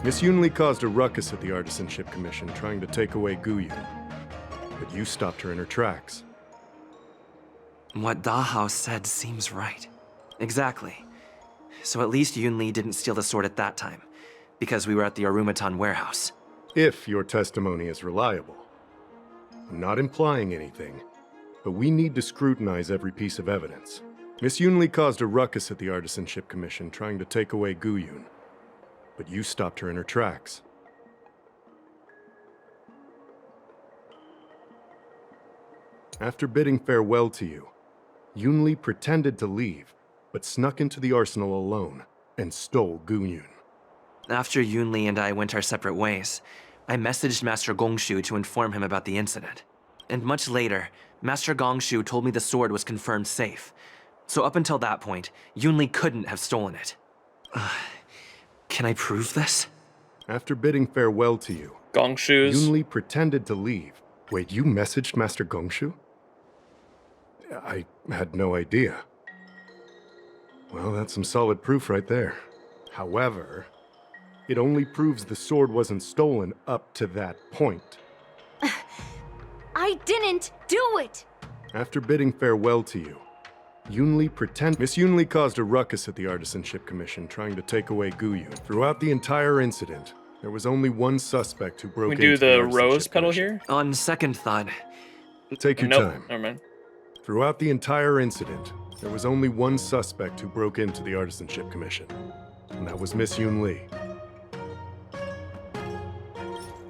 Miss Yunli caused a ruckus at the Artisanship Commission trying to take away Guyun, but you stopped her in her tracks. What Dahao said seems right. Exactly. So at least Yunli didn't steal the sword at that time, because we were at the Arumaton warehouse. If your testimony is reliable. I'm not implying anything, but we need to scrutinize every piece of evidence. Miss Yunli caused a ruckus at the Artisanship Commission trying to take away Guyun, but you stopped her in her tracks. After bidding farewell to you, Yunli pretended to leave, but snuck into the arsenal alone and stole Guyun. After Yunli and I went our separate ways, I messaged Master Gongshu to inform him about the incident. And much later, Master Gongshu told me the sword was confirmed safe. So up until that point, Yunli couldn't have stolen it. Can I prove this? After bidding farewell to you, Yunli pretended to leave. Wait, you messaged Master Gongshu? I had no idea. Well, that's some solid proof right there. However, it only proves the sword wasn't stolen up to that point. I didn't do it! After bidding farewell to you, Miss Yunli caused a ruckus at the Artisanship Commission trying to take away Guyun. Throughout the entire incident, there was only one suspect who broke into the Artisanship rose petal Commission. here? On second thought... Take your time. Never mind. Throughout the entire incident, there was only one suspect who broke into the Artisanship Commission, and that was Miss Yunli.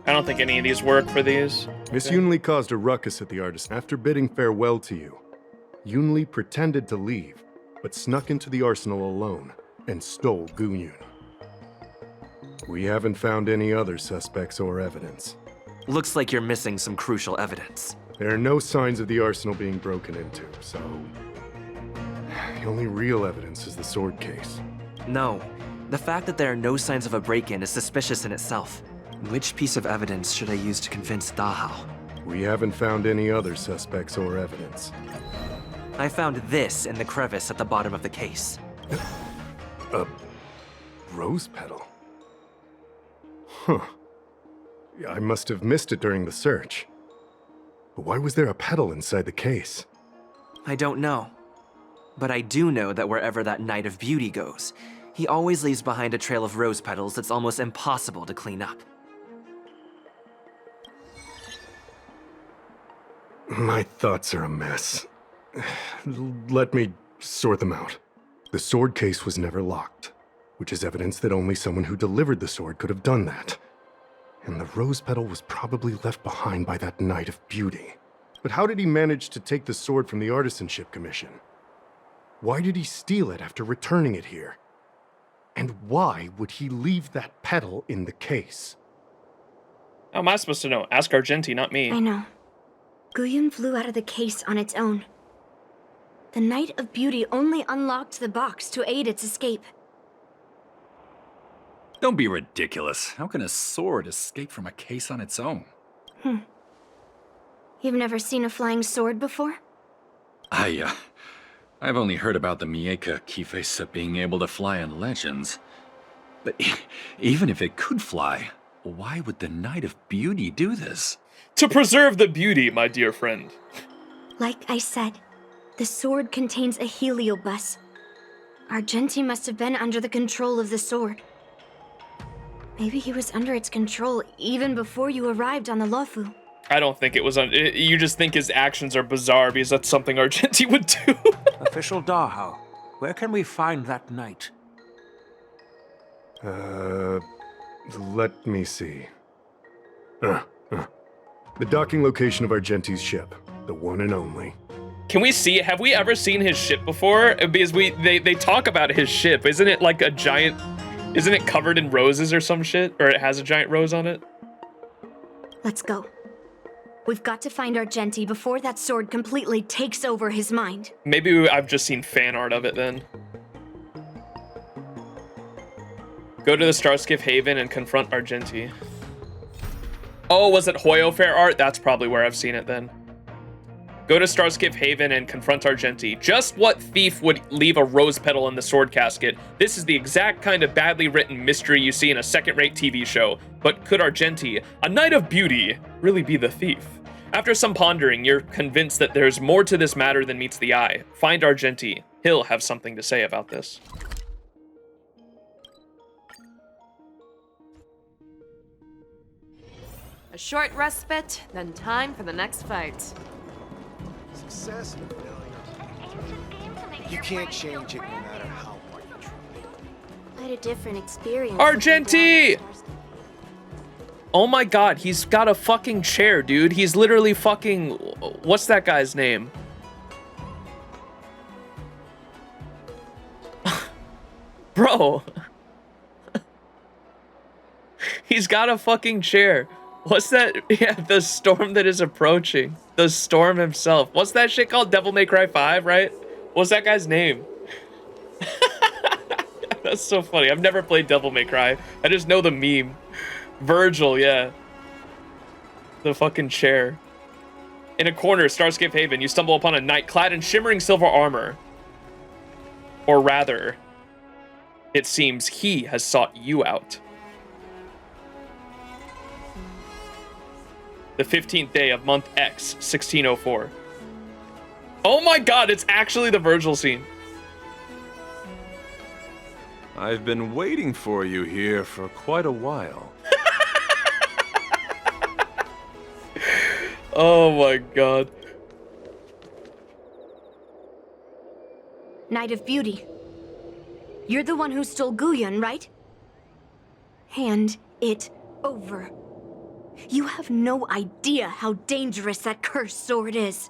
I don't think any of these work for these. Miss Yunli caused a ruckus at the artist. After bidding farewell to you, Yunli pretended to leave, but snuck into the arsenal alone and stole Guyun. We haven't found any other suspects or evidence. Looks like you're missing some crucial evidence. There are no signs of the arsenal being broken into, so... The only real evidence is the sword case. No. The fact that there are no signs of a break-in is suspicious in itself. Which piece of evidence should I use to convince Dahao? We haven't found any other suspects or evidence. I found this in the crevice at the bottom of the case. A rose petal? Huh. I must have missed it during the search. But why was there a petal inside the case? I don't know. But I do know that wherever that Knight of Beauty goes, he always leaves behind a trail of rose petals that's almost impossible to clean up. My thoughts are a mess. Let me sort them out. The sword case was never locked, which is evidence that only someone who delivered the sword could have done that. And the rose petal was probably left behind by that Knight of Beauty. But how did he manage to take the sword from the Artisanship Commission? Why did he steal it after returning it here? And why would he leave that petal in the case? How am I supposed to know? Ask Argenti, not me. I know. Guyun flew out of the case on its own. The Knight of Beauty only unlocked the box to aid its escape. Don't be ridiculous. How can a sword escape from a case on its own? You've never seen a flying sword before? I've only heard about the Mieka Kifesa being able to fly in legends. But even if it could fly, why would the Knight of Beauty do this? To preserve the beauty, my dear friend. Like I said, the sword contains a heliobus. Argenti must have been under the control of the sword. Maybe he was under its control even before you arrived on the Lofu. I don't think it was you just think his actions are bizarre because that's something Argenti would do. Official Dahao, where can we find that knight? Let me see. The docking location of Argenti's ship, the one and only. Can we see, have we ever seen his ship before? Because they talk about his ship. Isn't it like a giant, isn't it covered in roses or some shit? Or it has a giant rose on it? Let's go. We've got to find Argenti before that sword completely takes over his mind. Maybe I've just seen fan art of it then. Go to the Starskiff Haven and confront Argenti. Oh, was it Hoyo Fair art? That's probably where I've seen it then. Go to Starskiff Haven and confront Argenti. Just what thief would leave a rose petal in the sword casket? This is the exact kind of badly written mystery you see in a second-rate TV show. But could Argenti, a Knight of Beauty, really be the thief? After some pondering, you're convinced that there's more to this matter than meets the eye. Find Argenti. He'll have something to say about this. A short respite, then time for the next fight. Success and failure. You can't change it no matter how hard you try. Quite a different experience. Argenti! Oh my god, he's got a fucking chair, dude. He's literally fucking... What's that guy's name? Bro. He's got a fucking chair. What's that? Yeah, the storm that is approaching. The storm himself. What's that shit called? Devil May Cry 5, right? What's that guy's name? That's so funny. I've never played Devil May Cry. I just know the meme. Virgil, yeah. The fucking chair. In a corner, Starskiff Haven, you stumble upon a knight clad in shimmering silver armor. Or rather, it seems he has sought you out. The 15th day of month X, 1604. Oh my god, it's actually the Virgil scene. I've been waiting for you here for quite a while. Oh my god. Knight of Beauty. You're the one who stole Guyun, right? Hand it over. You have no idea how dangerous that cursed sword is.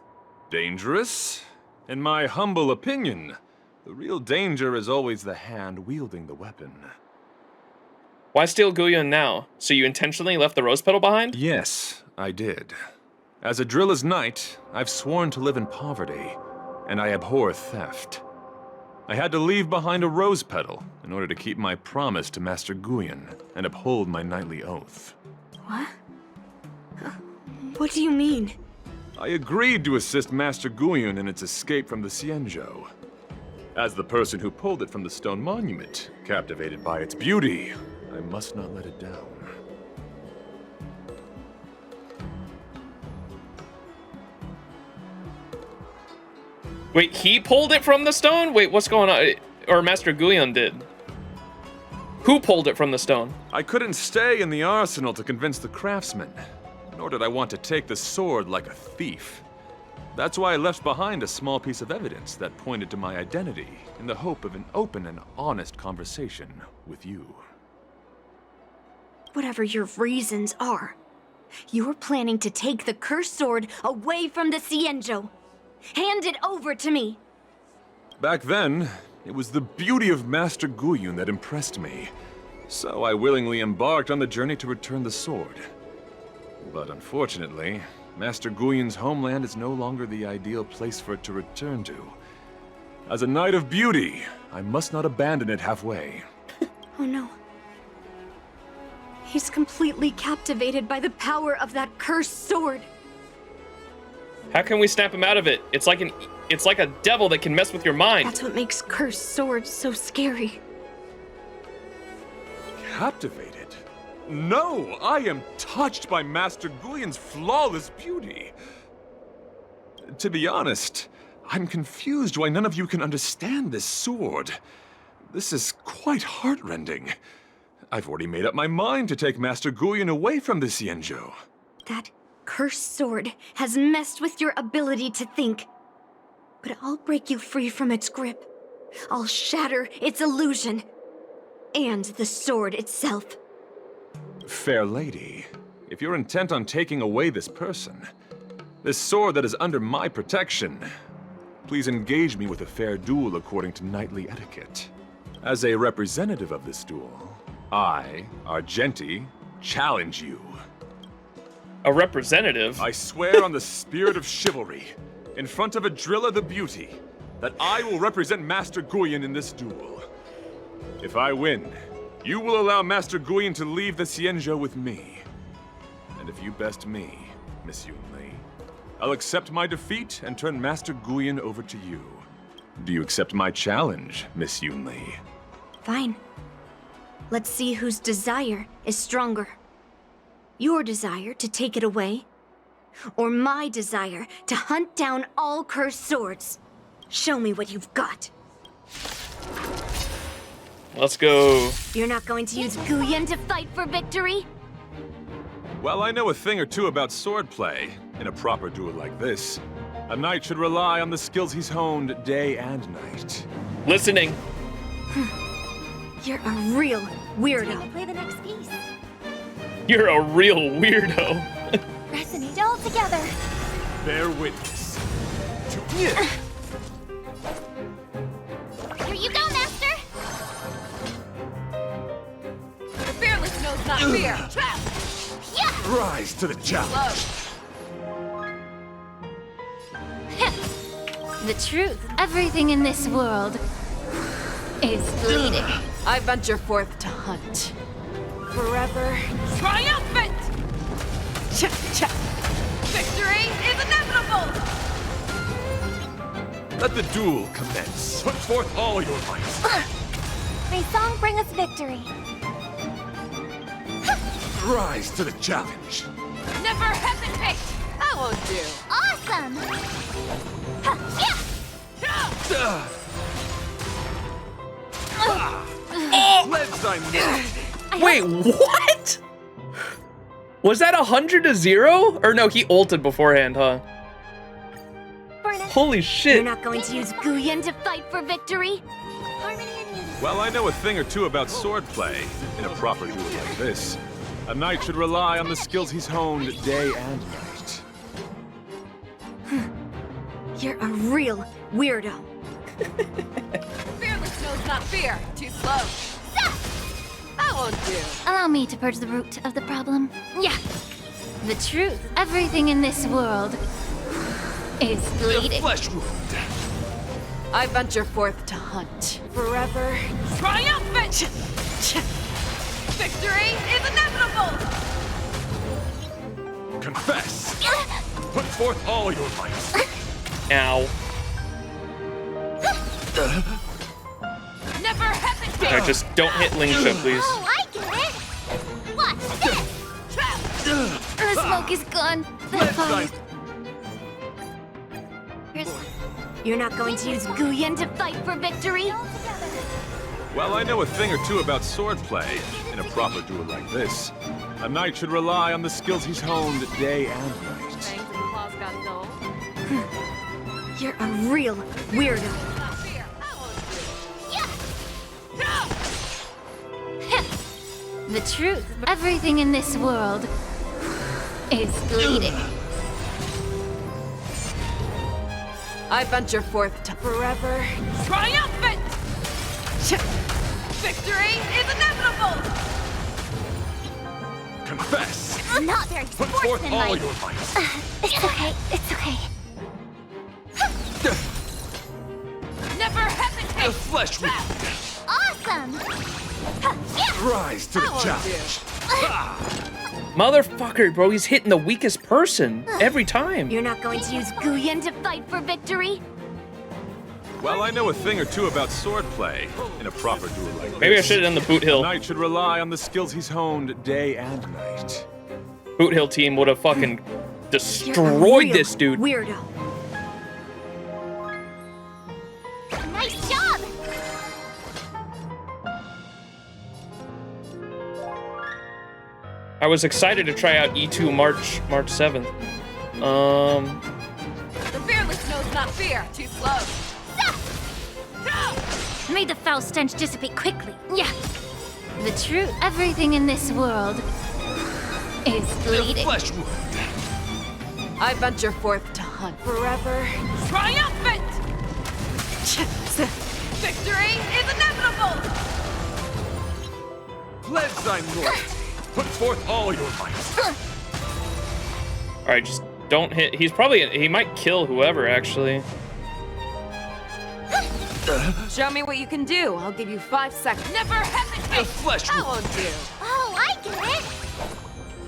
Dangerous? In my humble opinion, the real danger is always the hand wielding the weapon. Why steal Guyon now? So you intentionally left the rose petal behind? Yes, I did. As a Drilla's knight, I've sworn to live in poverty, and I abhor theft. I had to leave behind a rose petal in order to keep my promise to Master Guyon and uphold my knightly oath. What? What do you mean? I agreed to assist Master Guyon in its escape from the Xianzhou. As the person who pulled it from the stone monument, captivated by its beauty, I must not let it down. Wait, he pulled it from the stone? Wait, what's going on? Or Master Guyon did? Who pulled it from the stone? I couldn't stay in the arsenal to convince the craftsman, nor did I want to take the sword like a thief. That's why I left behind a small piece of evidence that pointed to my identity in the hope of an open and honest conversation with you. Whatever your reasons are, you're planning to take the cursed sword away from the Xianzhou. Hand it over to me! Back then, it was the beauty of Master Guyon that impressed me, so I willingly embarked on the journey to return the sword. But unfortunately, Master Guyon's homeland is no longer the ideal place for it to return to. As a knight of beauty, I must not abandon it halfway. Oh no. He's completely captivated by the power of that cursed sword. How can we snap him out of it? It's like a devil that can mess with your mind. That's what makes cursed swords so scary. Captivated? No, I am touched by Master Guyon's flawless beauty. To be honest, I'm confused why none of you can understand this sword. This is quite heartrending. I've already made up my mind to take Master Guyon away from the Xianzhou. That cursed sword has messed with your ability to think. But I'll break you free from its grip. I'll shatter its illusion. And the sword itself. Fair lady, if you're intent on taking away this person, this sword that is under my protection, please engage me with a fair duel according to knightly etiquette. As a representative of this duel, I, Argenti, challenge you. A representative? I swear on the spirit of chivalry, in front of Adrilla the Beauty, that I will represent Master Guyon in this duel. If I win, you will allow Master Guyon to leave the Xianzhou with me. And if you best me, Miss Yunli, I'll accept my defeat and turn Master Guyon over to you. Do you accept my challenge, Miss Yunli? Fine. Let's see whose desire is stronger. Your desire to take it away, or my desire to hunt down all cursed swords. Show me what you've got. Let's go. You're not going to use Guyon to fight for victory? Well, I know a thing or two about swordplay. In a proper duel like this, a knight should rely on the skills he's honed day and night. Listening. You're a real weirdo. Play the next piece. You're a real weirdo. Resonate all together. Bear witness. Here you go, Master. The fearless knows not fear. Trap! Yeah! Rise to the challenge. The truth, everything in this world is fleeting. I venture forth to hunt. Forever triumphant! Victory is inevitable! Let the duel commence. Put forth all your might. May song bring us victory. Rise to the challenge. Never hesitate! That won't do. Awesome! Pledged I'm not. Wait, what? Was that 100-0? Or no, he ulted beforehand, huh? Holy shit. You're not going to use Guyon to fight for victory? Well, I know a thing or two about swordplay. In a proper duel like this, a knight should rely on the skills he's honed day and night. You're a real weirdo. Fearless knows not fear. Too slow. That on, dear. Allow me to purge the root of the problem. Yeah. The truth. Everything in this world is bleeding. Flesh wound. I venture forth to hunt. Forever triumphant! Victory is inevitable! Confess! Put forth all your might. Ow. Never hesitate! Alright, just don't hit Lingsha, please. Oh, I get it. What? The smoke is gone. The fire. You're not going to use Guyan to fight for victory? Well, I know a thing or two about swordplay. In a proper duel like this, a knight should rely on the skills he's honed day and night. Fangs and claws got dull. You're a real weirdo. The truth. Everything in this world is bleeding. I venture forth to forever triumphant! Victory is inevitable! Confess! Not very Put forth all sportsmanlike. your might. It's okay. It's okay. Never hesitate! Flesh wound. Awesome. Rise to the challenge. Motherfucker, bro, he's hitting the weakest person every time. You're not going to use Guyan to fight for victory? Well, I know a thing or two about swordplay. In a proper duel like this, Maybe I should have done the Boot Hill. a knight should rely on the skills he's honed day and night. Boot Hill team would have fucking destroyed this dude. Weirdo. Nice job. I was excited to try out E2 March 7th. The fearless knows not fear. Too slow. May the foul stench dissipate quickly. Yeah. The truth. Everything in this world is bleeding. Flesh wound. I venture forth to hunt. Forever triumphant! Victory is inevitable! Pledge thine loyalty. Put forth all your might. Alright, just don't hit. He might kill whoever, actually. Show me what you can do. I'll give you 5 seconds. Never hesitate! Flesh How wound. on, dear? Oh, I get it.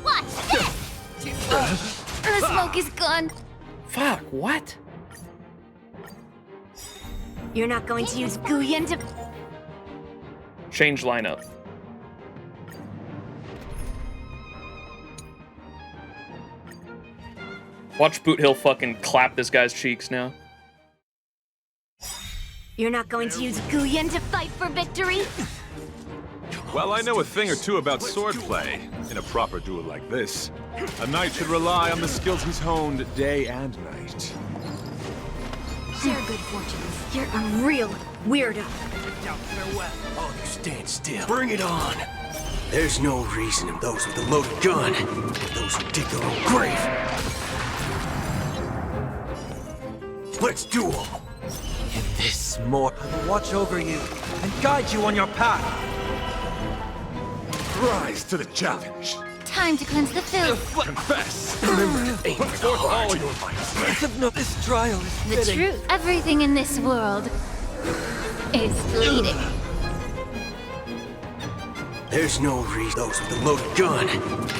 Watch this. Too slow. The smoke is gone. Fuck, what? You're not going to use Guyan to... Change lineup. Watch Boot Hill fucking clap this guy's cheeks now. You're not going to use Guyan to fight for victory? Well, I know a thing or two about swordplay. In a proper duel like this, a knight should rely on the skills he's honed day and night. Share good fortunes. You're a real weirdo. Oh, you stand still. Bring it on. There's no reason in those with a loaded gun. Those who dig their own grave. Let's duel. And this more. I will watch over you and guide you on your path. Rise to the challenge. Time to cleanse the filth. Confess. Remember to aim Put for the forth all heart. your might. No, this trial is The fitting. truth. Everything in this world is bleeding. There's no reason those with a loaded gun.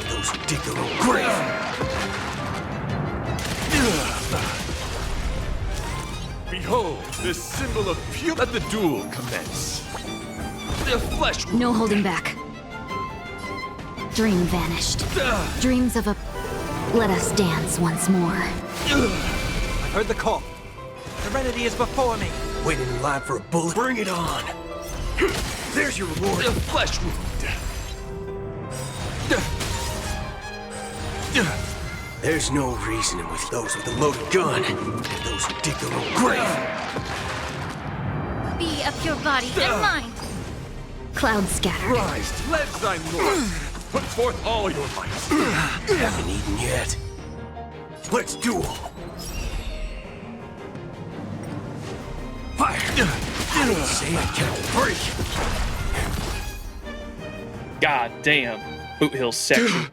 Those who dig their own grave. Behold, this symbol of pure. Let the duel commence. The flesh wound. No holding back. Dream vanished. Dreams of a... Let us dance once more. I heard the call. Serenity is before me. Waiting in line for a bullet. Bring it on. There's your reward. The flesh wound. There's no reasoning with those with a loaded gun. Those who dig their own grave. Be of your body and mind. Cloud scattered. Rise, pledge thine loyalty. Put forth all your might. Haven't eaten yet. Let's duel. Fire. I didn't say I cannot break. God damn. Foothills section.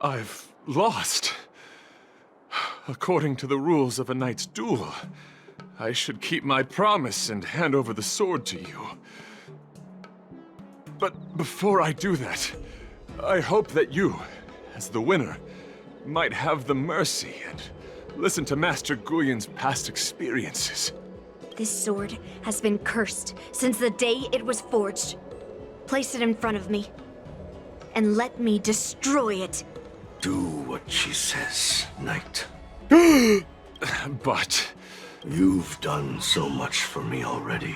I've lost. According to the rules of a knight's duel, I should keep my promise and hand over the sword to you. But before I do that, I hope that you, as the winner, might have the mercy and listen to Master Guyon's past experiences. This sword has been cursed since the day it was forged. Place it in front of me, and let me destroy it. Do what she says, Knight. But... You've done so much for me already.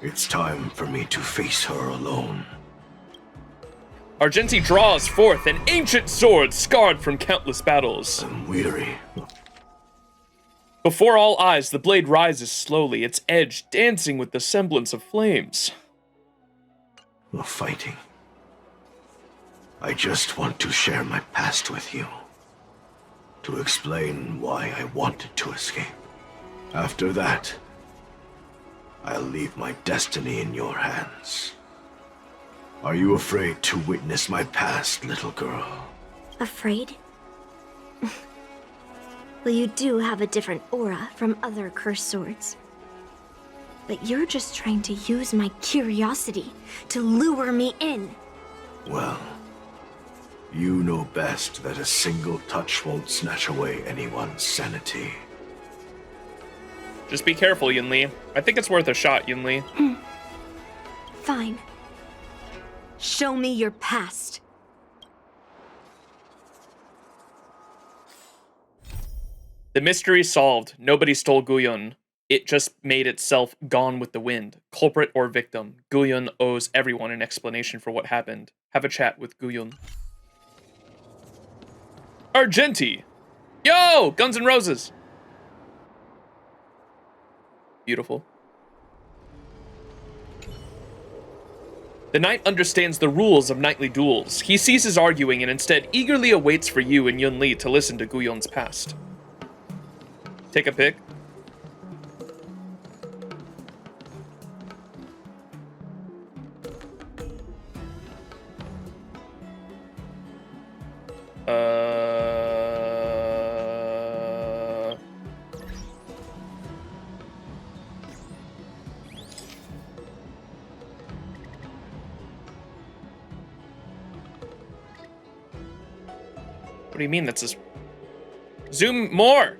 It's time for me to face her alone. Argenti draws forth an ancient sword scarred from countless battles. I'm weary. Before all eyes, the blade rises slowly, its edge dancing with the semblance of flames. We're fighting. I just want to share my past with you. To explain why I wanted to escape. After that, I'll leave my destiny in your hands. Are you afraid to witness my past, little girl? Afraid? Well, you do have a different aura from other cursed swords. But you're just trying to use my curiosity to lure me in. Well, you know best that a single touch won't snatch away anyone's sanity. Just be careful, Yunli. I think it's worth a shot, Yunli. Fine. Show me your past. The mystery solved. Nobody stole Guyon. It just made itself gone with the wind. Culprit or victim, Guyon owes everyone an explanation for what happened. Have a chat with Guyon. Argenti! Yo! Guns N' Roses! Beautiful. The knight understands the rules of knightly duels. He ceases arguing and instead eagerly awaits for you and Yunli to listen to Guyon's past. Take a pick. What do you mean? That's just... Zoom more!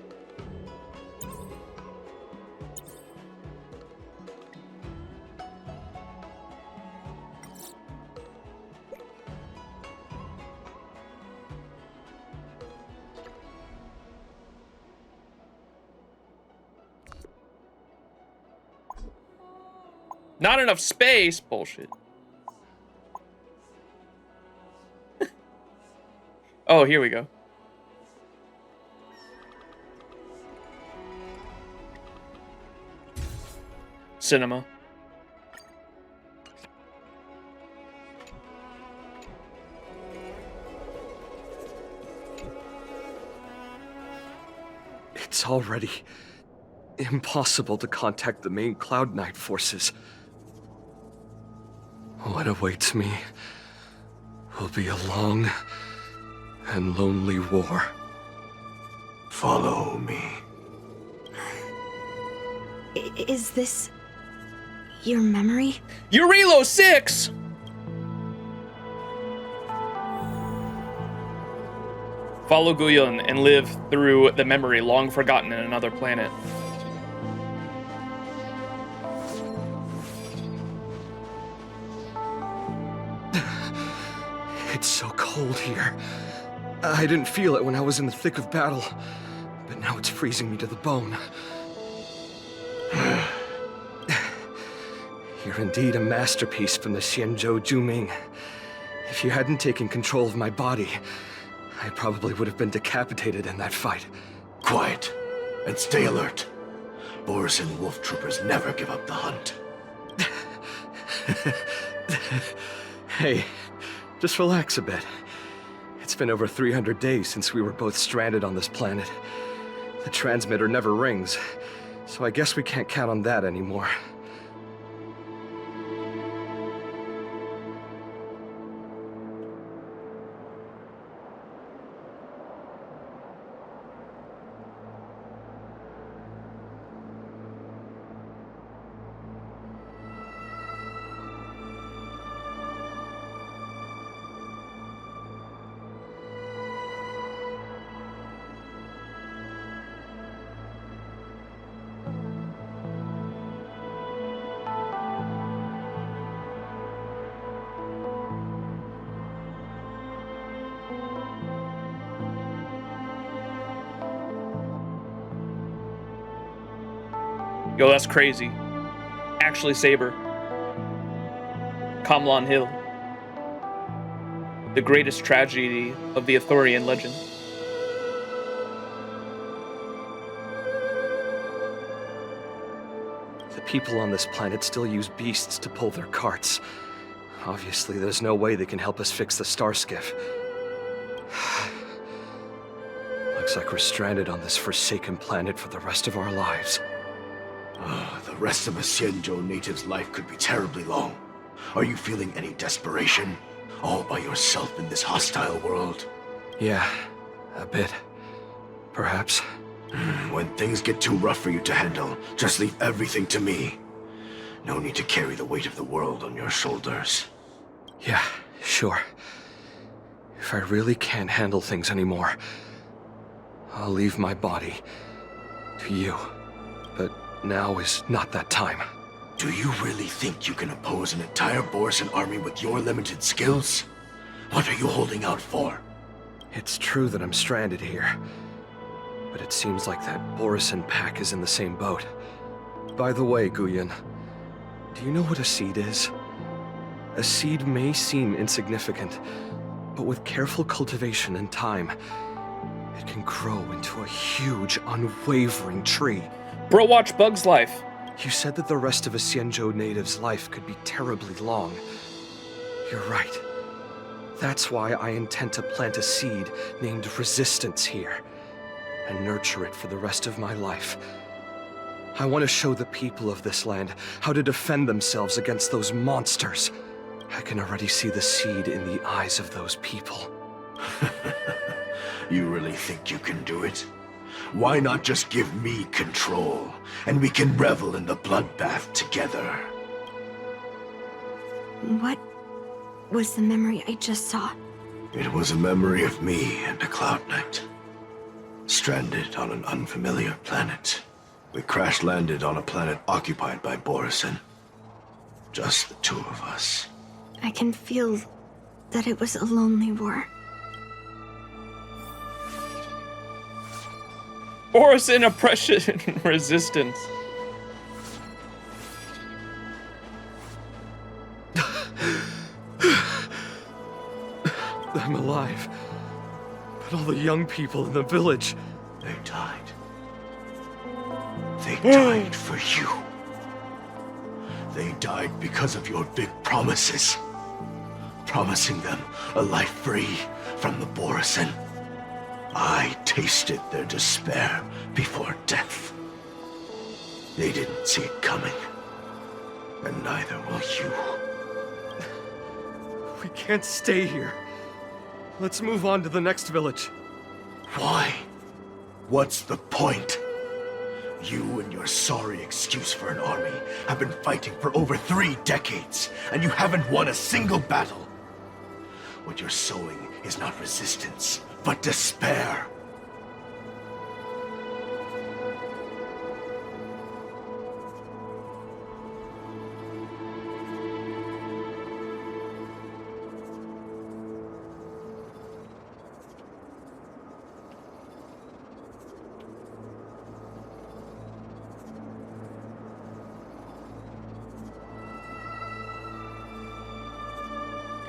Not enough space? Bullshit. Oh, here we go. Cinema. It's already impossible to contact the main Cloud Knight forces. What awaits me will be a long and lonely war. Follow me. Is this your memory? Eurilo 6! Follow Guyon and live through the memory long forgotten in another planet. It's so cold here. I didn't feel it when I was in the thick of battle, but now it's freezing me to the bone. You're indeed a masterpiece from the Xianzhou Juming. If you hadn't taken control of my body, I probably would have been decapitated in that fight. Quiet, and stay alert. Boris and Wolf Troopers never give up the hunt. Hey, just relax a bit. It's been over 300 days since we were both stranded on this planet. The transmitter never rings, so I guess we can't count on that anymore. Yo, that's crazy. Actually, Saber. Kamlan Hill. The greatest tragedy of the Arthurian legend. The people on this planet still use beasts to pull their carts. Obviously, there's no way they can help us fix the star skiff. Looks like we're stranded on this forsaken planet for the rest of our lives. The rest of a Xianzhou native's life could be terribly long. Are you feeling any desperation? All by yourself in this hostile world? Yeah, a bit. Perhaps. When things get too rough for you to handle, just leave everything to me. No need to carry the weight of the world on your shoulders. Yeah, sure. If I really can't handle things anymore, I'll leave my body to you. But now is not that time. Do you really think you can oppose an entire Borisin army with your limited skills? What are you holding out for? It's true that I'm stranded here, but it seems like that Borisin pack is in the same boat. By the way, Guyan, do you know what a seed is? A seed may seem insignificant, but with careful cultivation and time, it can grow into a huge, unwavering tree. Bro, watch Bug's Life. You said that the rest of a Xianzhou native's life could be terribly long. You're right. That's why I intend to plant a seed named Resistance here, and nurture it for the rest of my life. I want to show the people of this land how to defend themselves against those monsters. I can already see the seed in the eyes of those people. You really think you can do it? Why not just give me control, and we can revel in the bloodbath together? What was the memory I just saw? It was a memory of me and a Cloud Knight. Stranded on an unfamiliar planet. We crash-landed on a planet occupied by Borisin. Just the two of us. I can feel that it was a lonely war. Borisin oppression and resistance. I'm alive. But all the young people in the village... They died. They died for you. They died because of your big promises. Promising them a life free from the Borisin. I tasted their despair before death. They didn't see it coming. And neither will you. We can't stay here. Let's move on to the next village. Why? What's the point? You and your sorry excuse for an army have been fighting for over 3 decades, and you haven't won a single battle. What you're sowing is not resistance, but despair.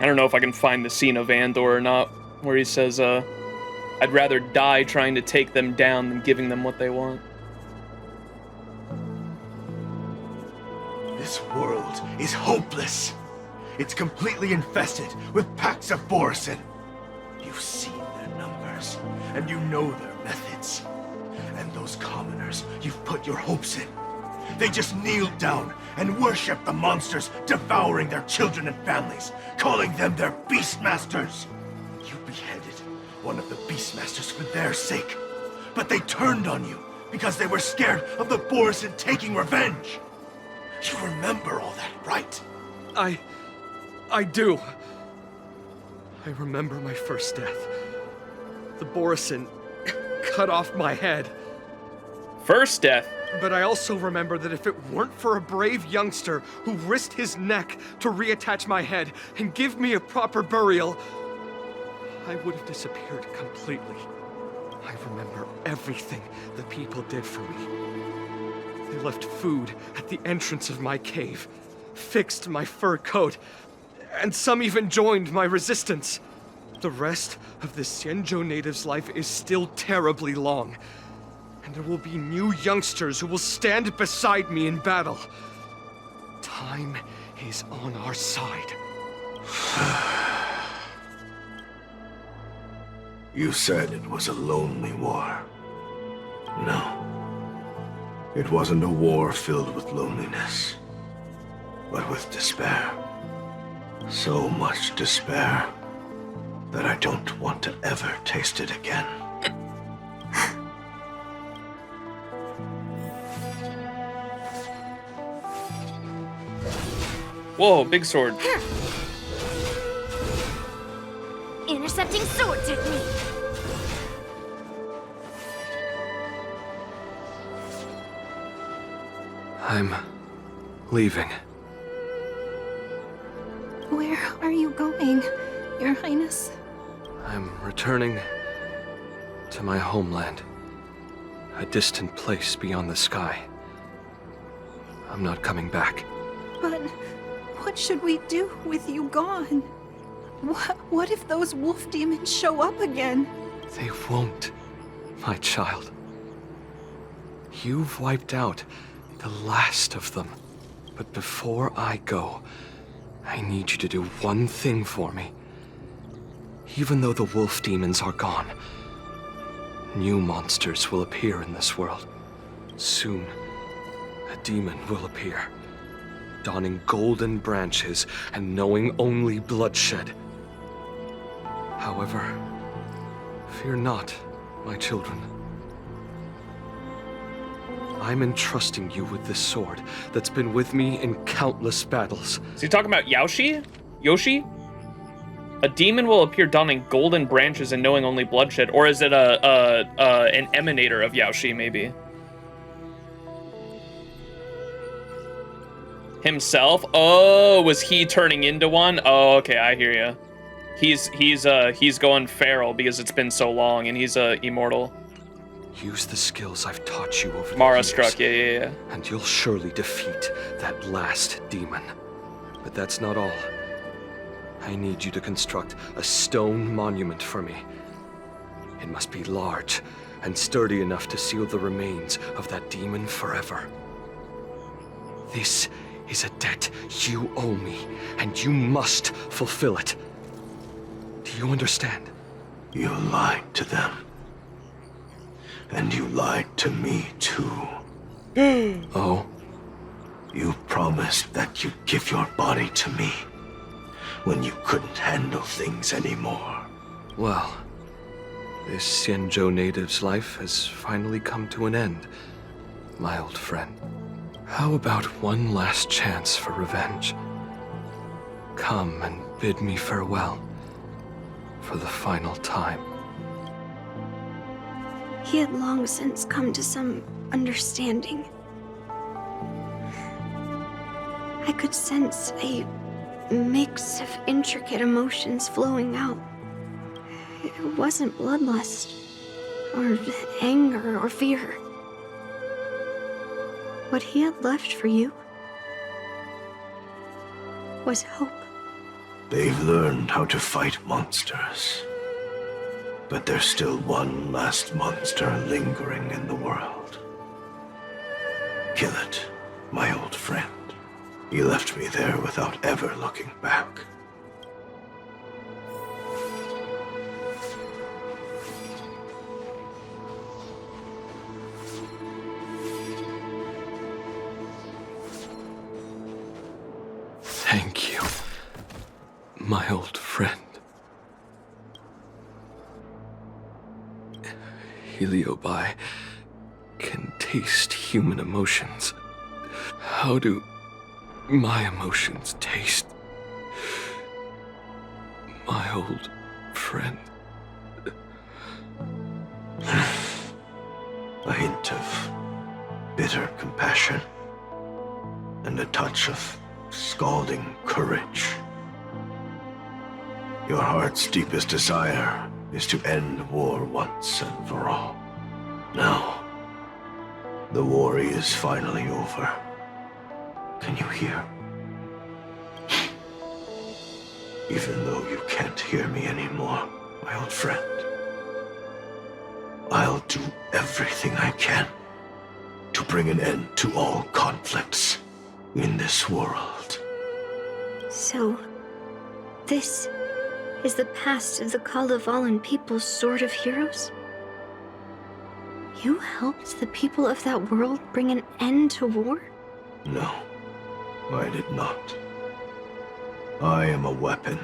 I don't know if I can find the scene of Andor or not, where he says, I'd rather die trying to take them down than giving them what they want. This world is hopeless. It's completely infested with packs of Borisin. You've seen their numbers, and you know their methods. And those commoners you've put your hopes in. They just kneeled down and worship the monsters devouring their children and families, calling them their Beastmasters. You beheaded one of the Beastmasters for their sake, but they turned on you because they were scared of the Borisin taking revenge. You remember all that, right? I do. I remember my first death. The Borisin cut off my head. First death? But I also remember that if it weren't for a brave youngster who risked his neck to reattach my head and give me a proper burial, I would have disappeared completely. I remember everything the people did for me. They left food at the entrance of my cave, fixed my fur coat, and some even joined my resistance. The rest of the Xianzhou natives' life is still terribly long, and there will be new youngsters who will stand beside me in battle. Time is on our side. You said it was a lonely war. No. It wasn't a war filled with loneliness, but with despair. So much despair that I don't want to ever taste it again. Whoa, big sword. Intercepting sword technique. I'm leaving. Where are you going, Your Highness? I'm returning to my homeland. A distant place beyond the sky. I'm not coming back. But what should we do with you gone? What if those wolf demons show up again? They won't, my child. You've wiped out the last of them. But before I go, I need you to do one thing for me. Even though the wolf demons are gone, new monsters will appear in this world. Soon, a demon will appear, donning golden branches and knowing only bloodshed. However, fear not, my children. I'm entrusting you with this sword that's been with me in countless battles. Is he talking about Yoshi? A demon will appear donning golden branches and knowing only bloodshed, or is it an emanator of Yaoshi, maybe? Himself? Oh, was he turning into one? Oh, okay, I hear you. He's going feral because it's been so long, and he's immortal. Use the skills I've taught you over Mara the years, struck, yeah. and you'll surely defeat that last demon. But that's not all. I need you to construct a stone monument for me. It must be large and sturdy enough to seal the remains of that demon forever. This is a debt you owe me, and you must fulfill it. Do you understand? You lied to them. And you lied to me, too. Oh? You promised that you'd give your body to me when you couldn't handle things anymore. Well, this Xianzhou native's life has finally come to an end, my old friend. How about one last chance for revenge? Come and bid me farewell for the final time. He had long since come to some understanding. I could sense a mix of intricate emotions flowing out. It wasn't bloodlust, or anger, or fear. What he had left for you was hope. They've learned how to fight monsters. But there's still one last monster lingering in the world. Kill it, my old friend. He left me there without ever looking back. Thank you, my old friend. Heliobi can taste human emotions. How do my emotions taste? My old friend. A hint of bitter compassion and a touch of scalding courage. Your heart's deepest desire is to end war once and for all. Now, The war is finally over. Can you hear? Even though you can't hear me anymore, my old friend, I'll do everything I can to bring an end to all conflicts in this world. So, this is the past of the Kalevalan people's Sword of Heroes? You helped the people of that world bring an end to war? No, I did not. I am a weapon,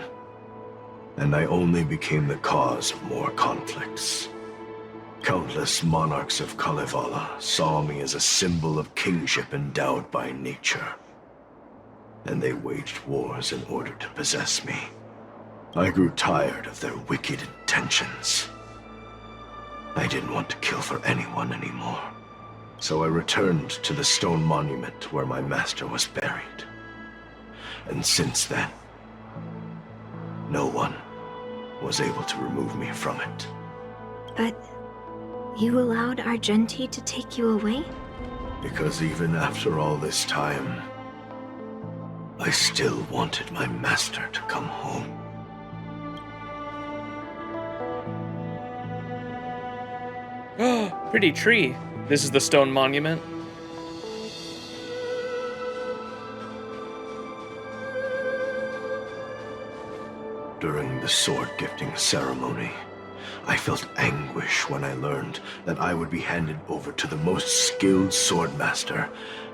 and I only became the cause of more conflicts. Countless monarchs of Kalevala saw me as a symbol of kingship endowed by nature, and they waged wars in order to possess me. I grew tired of their wicked intentions. I didn't want to kill for anyone anymore, so I returned to the stone monument where my master was buried. And since then, no one was able to remove me from it. But you allowed Argenti to take you away? Because even after all this time, I still wanted my master to come home. Pretty tree. This is the stone monument. During the sword gifting ceremony, I felt anguish when I learned that I would be handed over to the most skilled swordmaster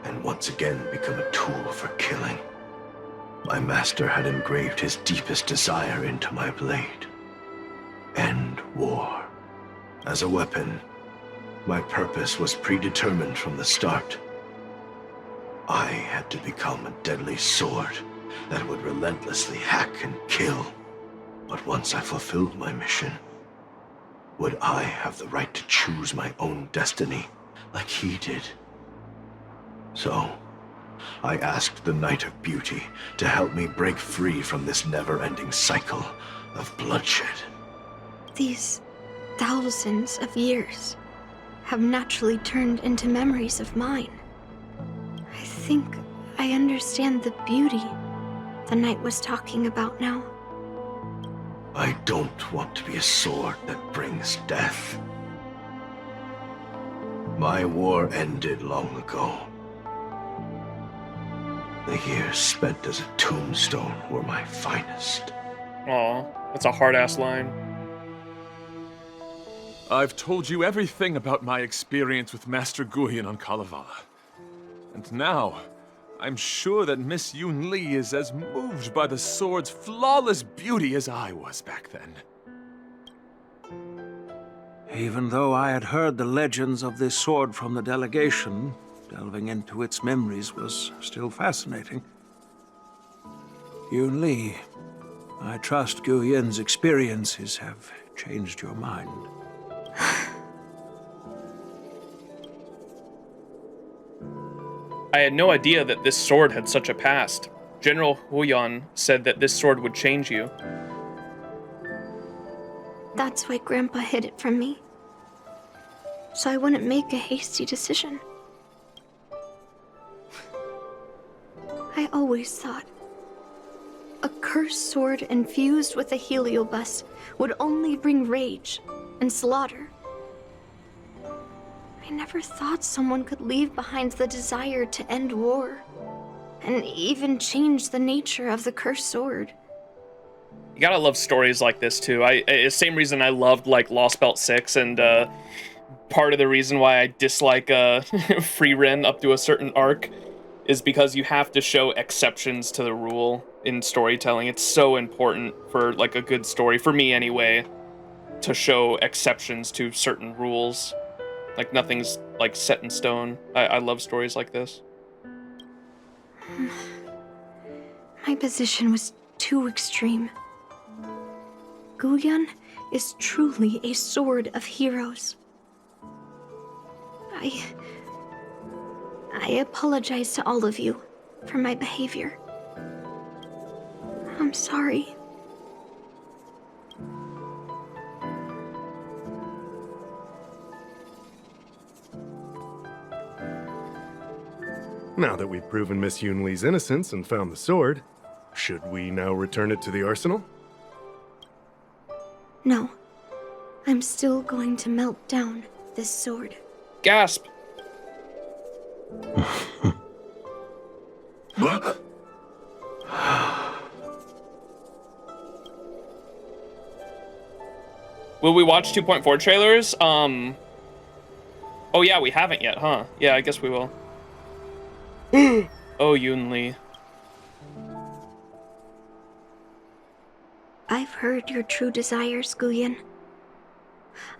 and once again become a tool for killing. My master had engraved his deepest desire into my blade. End war. As a weapon, my purpose was predetermined from the start. I had to become a deadly sword that would relentlessly hack and kill. But once I fulfilled my mission, would I have the right to choose my own destiny like he did? So, I asked the Knight of Beauty to help me break free from this never-ending cycle of bloodshed. These thousands of years have naturally turned into memories of mine. I think I understand the beauty the knight was talking about now. I don't want to be a sword that brings death. My war ended long ago. The years spent as a tombstone were my finest. Aw, that's a hard-ass line. I've told you everything about my experience with Master Guyan on Kalevala. And now, I'm sure that Miss Yunli is as moved by the sword's flawless beauty as I was back then. Even though I had heard the legends of this sword from the delegation, delving into its memories was still fascinating. Yunli, I trust Guyan's experiences have changed your mind. I had no idea that this sword had such a past. General Huyan said that this sword would change you. That's why Grandpa hid it from me. So I wouldn't make a hasty decision. I always thought a cursed sword infused with a heliobus would only bring rage and slaughter. I never thought someone could leave behind the desire to end war, and even change the nature of the cursed sword. You gotta love stories like this too. Same reason I loved like Lost Belt 6, and part of the reason why I dislike Free Ren up to a certain arc is because you have to show exceptions to the rule in storytelling. It's so important for like a good story, for me anyway, to show exceptions to certain rules. Like nothing's like set in stone. I love stories like this. My position was too extreme. Guyan is truly a sword of heroes. I apologize to all of you for my behavior. I'm sorry. Now that we've proven Miss Yunli's innocence and found the sword, should we now return it to the arsenal? No. I'm still going to melt down this sword. Gasp! What? Will we watch 2.4 trailers? Oh yeah, we haven't yet, huh? Yeah, I guess we will. Oh, Yunli. I've heard your true desires, Guyan.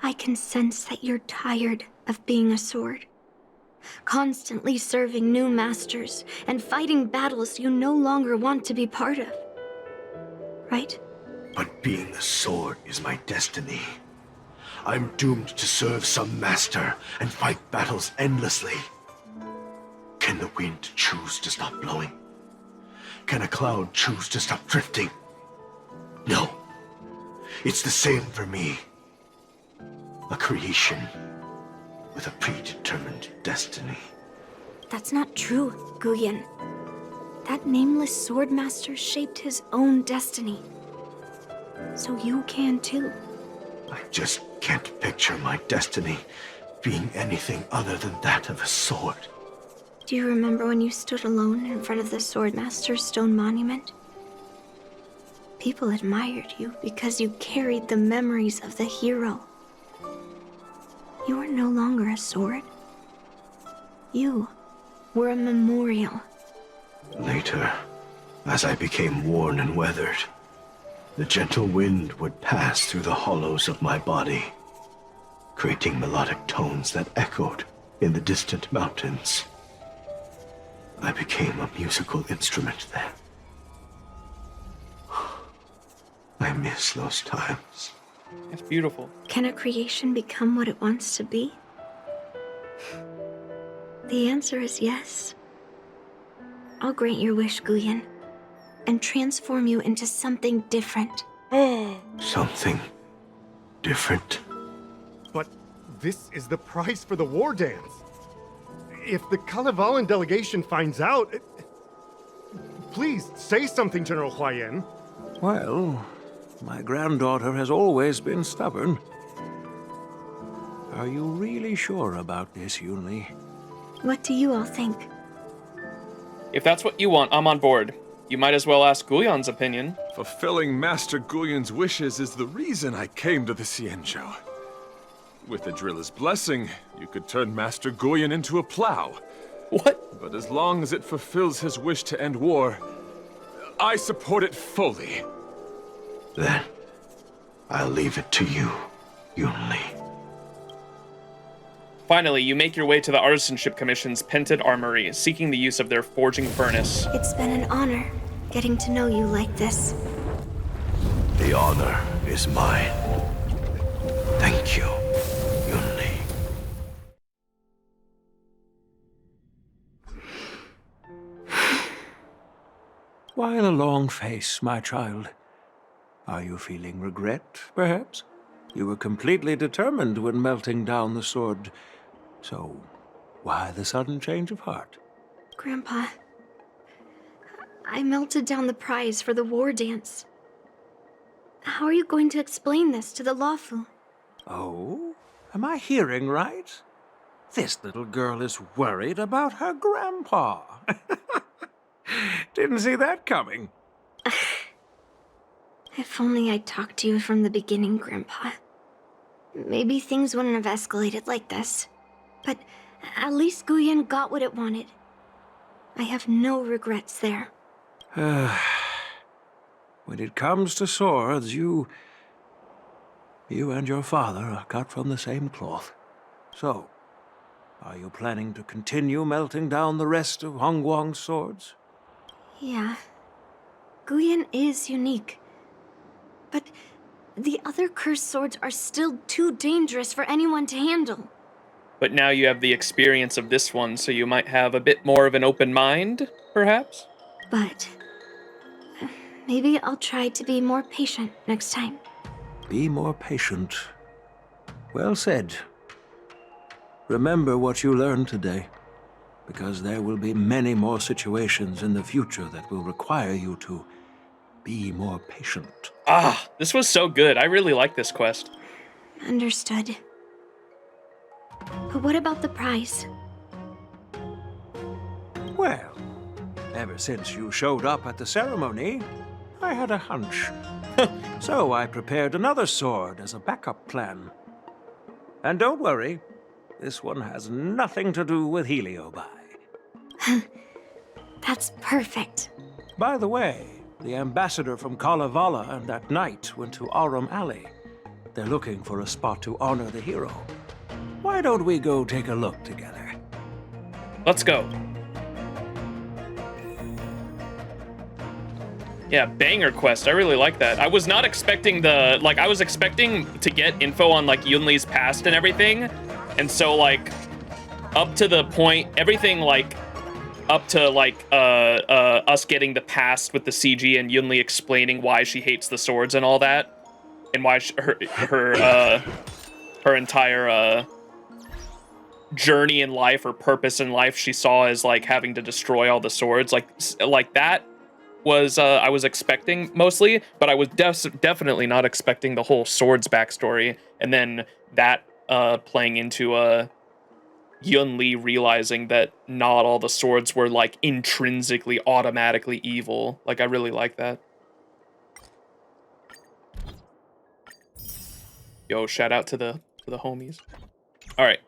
I can sense that you're tired of being a sword. Constantly serving new masters and fighting battles you no longer want to be part of. Right? But being a sword is my destiny. I'm doomed to serve some master and fight battles endlessly. Can the wind choose to stop blowing? Can a cloud choose to stop drifting? No. It's the same for me. A creation with a predetermined destiny. That's not true, Guyan. That nameless swordmaster shaped his own destiny. So you can too. I just can't picture my destiny being anything other than that of a sword. Do you remember when you stood alone in front of the swordmaster's stone monument? People admired you because you carried the memories of the hero. You were no longer a sword. You were a memorial. Later, as I became worn and weathered, the gentle wind would pass through the hollows of my body, creating melodic tones that echoed in the distant mountains. I became a musical instrument then. I miss those times. It's beautiful. Can a creation become what it wants to be? The answer is yes. I'll grant your wish, Guyan, and transform you into something different. Something different? But this is the price for the war dance. If the Kalevalan delegation finds out... Please, say something, General Huayan. Well, my granddaughter has always been stubborn. Are you really sure about this, Yunli? What do you all think? If that's what you want, I'm on board. You might as well ask Guyan's opinion. Fulfilling Master Guyan's wishes is the reason I came to the Xianzhou. With the driller's blessing, you could turn Master Guyan into a plow. What? But as long as it fulfills his wish to end war, I support it fully. Then, I'll leave it to you, Yunli. Finally, you make your way to the Artisanship Commission's Pented Armory, seeking the use of their forging furnace. It's been an honor getting to know you like this. The honor is mine. Thank you, Yunli. Why the long face, my child? Are you feeling regret, perhaps? You were completely determined when melting down the sword. So, why the sudden change of heart? Grandpa, I melted down the prize for the war dance. How are you going to explain this to the Lawfu? Oh? Am I hearing right? This little girl is worried about her grandpa. Didn't see that coming. If only I'd talked to you from the beginning, Grandpa. Maybe things wouldn't have escalated like this. But at least Guyan got what it wanted. I have no regrets there. When it comes to swords, you and your father are cut from the same cloth. So, are you planning to continue melting down the rest of Hongguang's swords? Yeah. Guyan is unique. But the other cursed swords are still too dangerous for anyone to handle. But now you have the experience of this one, so you might have a bit more of an open mind, perhaps? But maybe I'll try to be more patient next time. Be more patient. Well said. Remember what you learned today. because there will be many more situations in the future that will require you to be more patient. Ah, this was so good. I really like this quest. Understood. But what about the prize? Well, ever since you showed up at the ceremony, I had a hunch. So I prepared another sword as a backup plan. And don't worry, this one has nothing to do with Heliobi. That's perfect. By the way, the ambassador from Kalevala and that knight went to Aurum Alley. They're looking for a spot to honor the hero. Why don't we go take a look together? Let's go. Yeah, banger quest. I really like that. I was not expecting the, like, I was expecting to get info on, like, Yunli's past and everything. And so, like, up to the point, everything, like, up to, like, us getting the past with the CG and Yunli explaining why she hates the swords and all that. And why her entire, journey in life or purpose in life she saw as, like, having to destroy all the swords. Like that was, I was expecting mostly, but I was definitely not expecting the whole swords backstory. And then that, playing into, Yunli realizing that not all the swords were, like, intrinsically, automatically evil. Like, I really like that. Yo, shout out to the homies. All right,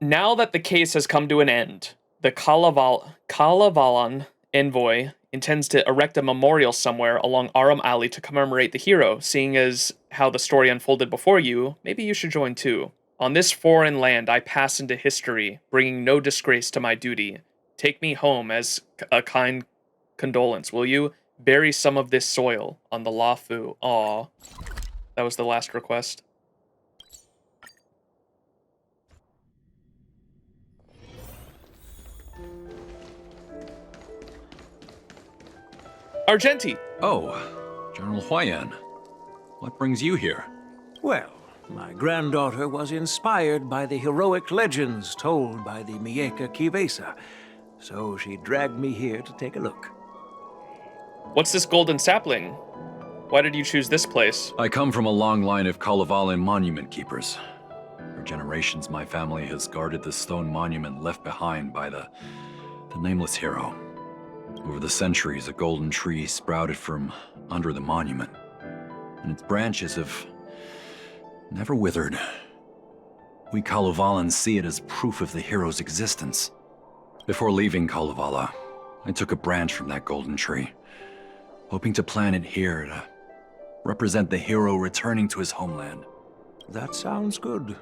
now that the case has come to an end, the Kalevalan envoy intends to erect a memorial somewhere along Aurum Alley to commemorate the hero. Seeing as how the story unfolded before you, maybe you should join too. On this foreign land, I pass into history, bringing no disgrace to my duty. Take me home as a kind condolence, will you? Bury some of this soil on the Lafu. Aw. That was the last request. Argenti! Oh, General Huayan. What brings you here? Well, my granddaughter was inspired by the heroic legends told by the Mieka Kivesa, so she dragged me here to take a look. What's this golden sapling? Why did you choose this place? I come from a long line of Kalevalan monument keepers. For generations, my family has guarded the stone monument left behind by the nameless hero. Over the centuries, a golden tree sprouted from under the monument, and its branches have never withered. We Kalevalans see it as proof of the hero's existence. Before leaving Kalevala, I took a branch from that golden tree, hoping to plant it here to represent the hero returning to his homeland. That sounds good.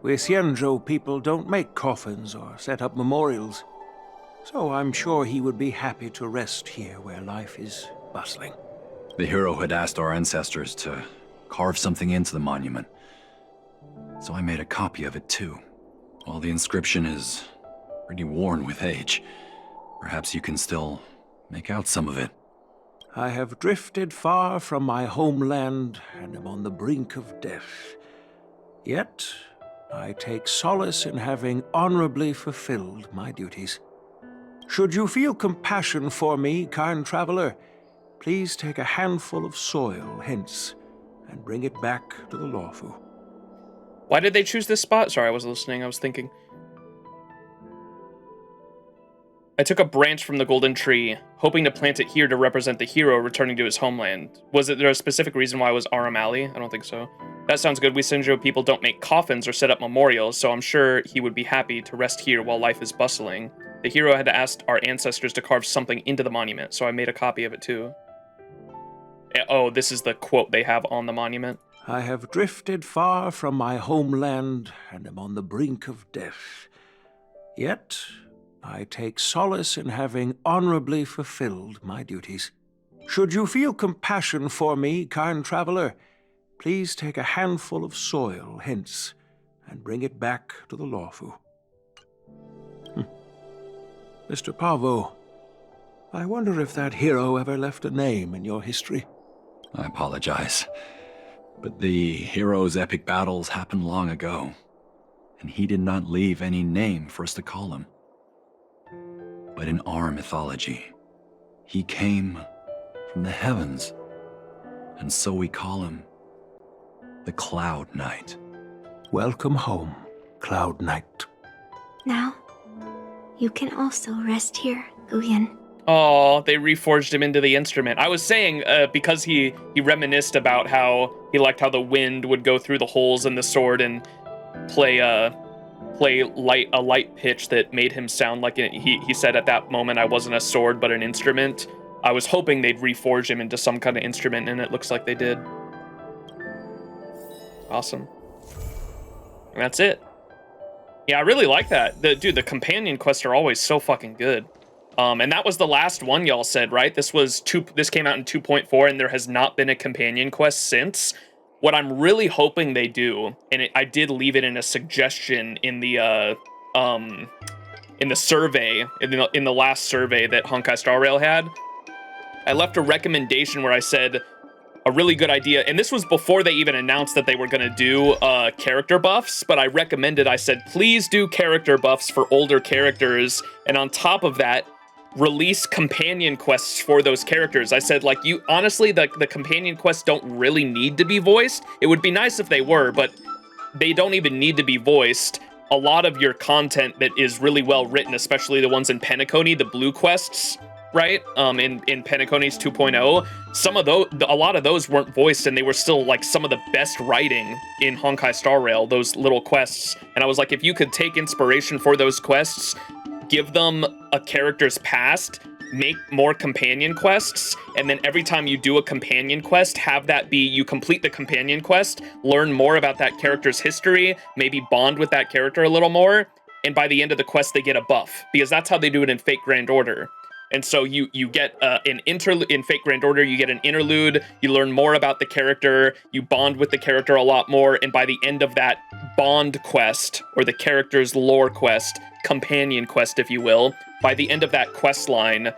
We Xianzhou people don't make coffins or set up memorials, so I'm sure he would be happy to rest here where life is bustling. The hero had asked our ancestors to carve something into the monument, so I made a copy of it too. While the inscription is pretty worn with age, perhaps you can still make out some of it. I have drifted far from my homeland and am on the brink of death. Yet, I take solace in having honorably fulfilled my duties. Should you feel compassion for me, kind traveler, please take a handful of soil hence and bring it back to the Lawfu. Why did they choose this spot? Sorry, I wasn't listening. I was thinking. I took a branch from the golden tree, hoping to plant it here to represent the hero returning to his homeland. Was there a specific reason why it was Aurum Alley? I don't think so. That sounds good. We Xianzhou people don't make coffins or set up memorials, so I'm sure he would be happy to rest here while life is bustling. The hero had asked our ancestors to carve something into the monument, so I made a copy of it too. Oh, this is the quote they have on the monument. I have drifted far from my homeland and am on the brink of death. Yet, I take solace in having honorably fulfilled my duties. Should you feel compassion for me, kind traveler, please take a handful of soil hence and bring it back to the Lawfu. Mr. Pavo, I wonder if that hero ever left a name in your history. I apologize, but the hero's epic battles happened long ago. and he did not leave any name for us to call him. But in our mythology, he came from the heavens, and so we call him the Cloud Knight. Welcome home, Cloud Knight. Now, you can also rest here, Guyan. Oh, they reforged him into the instrument. I was saying, because he reminisced about how he liked how the wind would go through the holes in the sword and play a light pitch that made him sound like he said at that moment, I wasn't a sword but an instrument. I was hoping they'd reforge him into some kind of instrument, and it looks like they did. Awesome. And that's it. Yeah, I really like that. Dude, the companion quests are always so fucking good. And that was the last one y'all said, right? This came out in 2.4, and there has not been a companion quest since. What I'm really hoping they do, and I did leave it in a suggestion in the survey, in the last survey that Honkai Star Rail had, I left a recommendation where I said a really good idea, and this was before they even announced that they were going to do character buffs, but I said, please do character buffs for older characters, and on top of that, release companion quests for those characters. I said, like, honestly, the companion quests don't really need to be voiced. It would be nice if they were, but they don't even need to be voiced. A lot of your content that is really well written, especially the ones in Penacony, the blue quests, right? In Penacony's 2.0, a lot of those weren't voiced, and they were still like some of the best writing in Honkai Star Rail, those little quests. And I was like, if you could take inspiration for those quests, give them a character's past, make more companion quests, and then every time you do a companion quest, have that be you complete the companion quest, learn more about that character's history, maybe bond with that character a little more, and by the end of the quest, they get a buff, because that's how they do it in Fate Grand Order. And so you get an interlude in Fate Grand Order, you get an interlude, you learn more about the character, you bond with the character a lot more, and by the end of that bond quest, or the character's lore quest, companion quest, if you will, by the end of that quest line,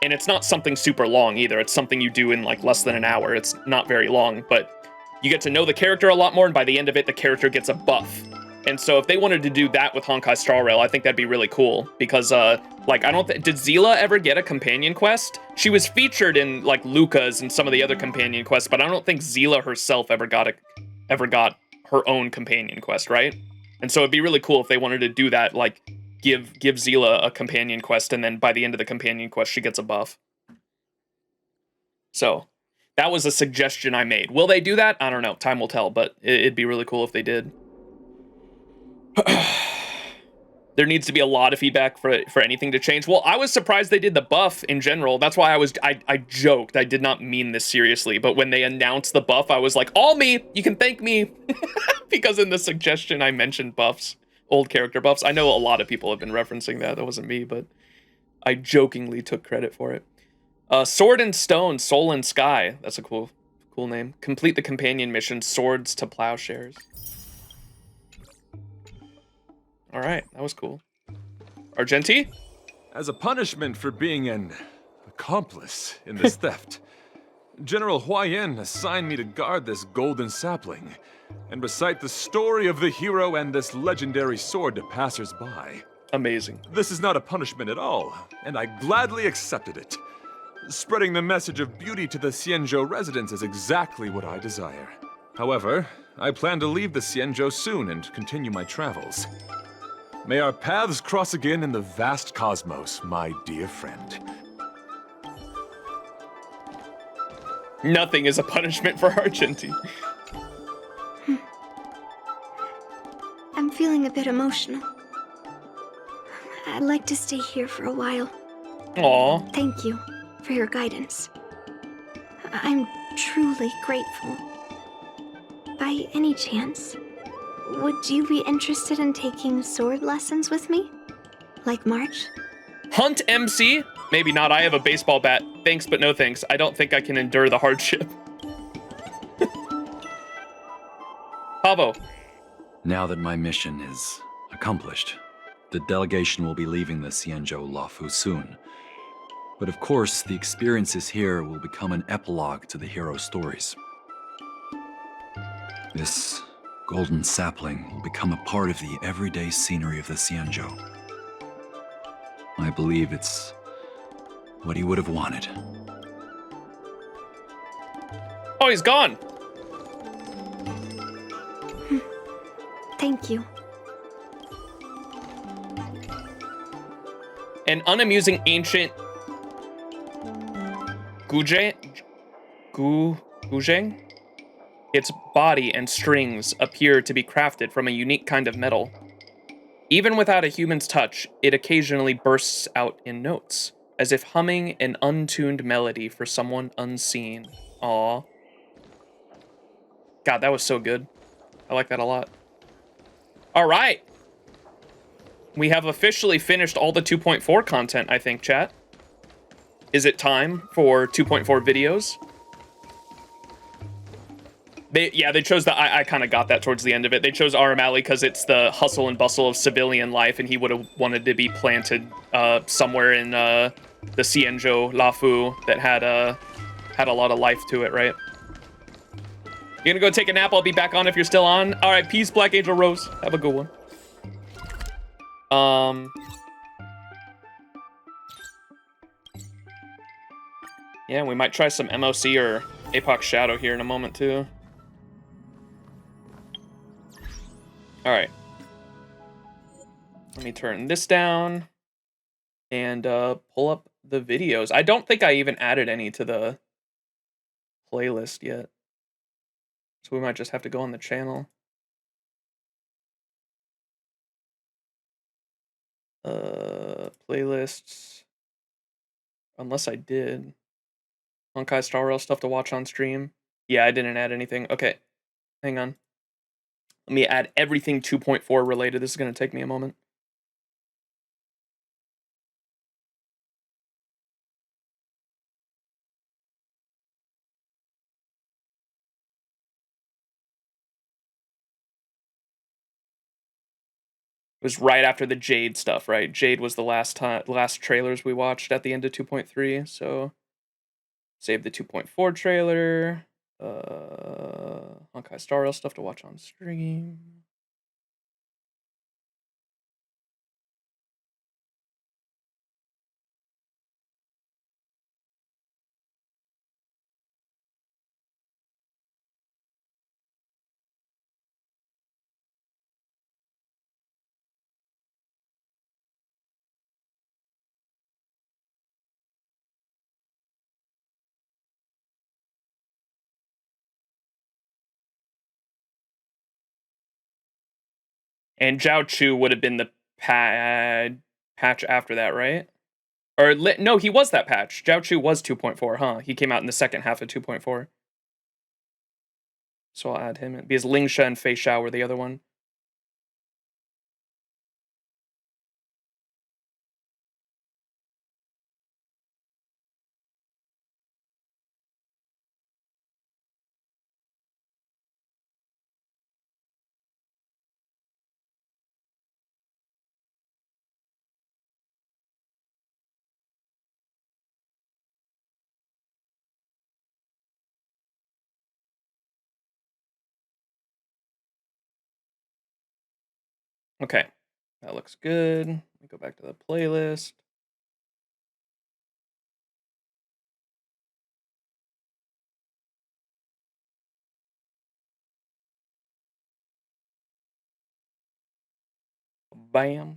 and it's not something super long either, it's something you do in like less than an hour, it's not very long, but you get to know the character a lot more, and by the end of it, the character gets a buff. And so if they wanted to do that with Honkai Star Rail, I think that'd be really cool, because like, did Zila ever get a companion quest? She was featured in like Luca's and some of the other companion quests, but I don't think Zila herself ever got her own companion quest, right? And so it'd be really cool if they wanted to do that, like give Zila a companion quest, and then by the end of the companion quest, she gets a buff. So that was a suggestion I made. Will they do that? I don't know. Time will tell, but it'd be really cool if they did. There needs to be a lot of feedback for anything to change. Well, I was surprised they did the buff in general. That's why I joked. I did not mean this seriously, but when they announced the buff, I was like, all me, you can thank me. Because in the suggestion, I mentioned buffs, old character buffs. I know a lot of people have been referencing that. That wasn't me, but I jokingly took credit for it. Sword and Stone, Soul and Sky. That's a cool name. Complete the companion mission, Swords to Plowshares. All right, that was cool. Argenti? As a punishment for being an accomplice in this theft, General Huayan assigned me to guard this golden sapling and recite the story of the hero and this legendary sword to passers-by. Amazing. This is not a punishment at all, and I gladly accepted it. Spreading the message of beauty to the Xianzhou residents is exactly what I desire. However, I plan to leave the Xianzhou soon and continue my travels. May our paths cross again in the vast cosmos, my dear friend. Nothing is a punishment for Argenti. I'm feeling a bit emotional. I'd like to stay here for a while. Aw. Thank you for your guidance. I'm truly grateful. By any chance, would you be interested in taking sword lessons with me? Like March? Hunt MC? Maybe not. I have a baseball bat. Thanks, but no thanks. I don't think I can endure the hardship. Pavo. Now that my mission is accomplished, the delegation will be leaving the Xianzhou Luofu soon. But of course, the experiences here will become an epilogue to the hero stories. This golden sapling will become a part of the everyday scenery of the Xianzhou. I believe it's what he would have wanted. Oh, he's gone. Thank you. An unamusing ancient Guzheng? Its body and strings appear to be crafted from a unique kind of metal. Even without a human's touch, it occasionally bursts out in notes, as if humming an untuned melody for someone unseen. Aww. God, that was so good. I like that a lot. All right. We have officially finished all the 2.4 content, I think, chat. Is it time for 2.4 videos? They chose the, I kind of got that towards the end of it. They chose Aramali because it's the hustle and bustle of civilian life, and he would have wanted to be planted somewhere in the Xianzhou Lafu that had a lot of life to it, right? You're gonna go take a nap. I'll be back on if you're still on. All right, peace, Black Angel Rose. Have a good one. Yeah, we might try some MOC or APOC Shadow here in a moment too. All right. Let me turn this down and pull up the videos. I don't think I even added any to the playlist yet. So we might just have to go on the channel. Playlists. Unless I did. Honkai Star Rail stuff to watch on stream. Yeah, I didn't add anything. Okay, hang on. Let me add everything 2.4 related. This is going to take me a moment. It was right after the Jade stuff, right? Jade was the last trailers we watched at the end of 2.3, so save the 2.4 trailer. Honkai Star Rail stuff to watch on stream. And Zhao Chu would have been the patch after that, right? Or no, he was that patch. Zhao Chu was 2.4, huh? He came out in the second half of 2.4. So I'll add him in. Because Lingsha and Fei Xiao were the other one. Okay, that looks good. Let me go back to the playlist. Bam.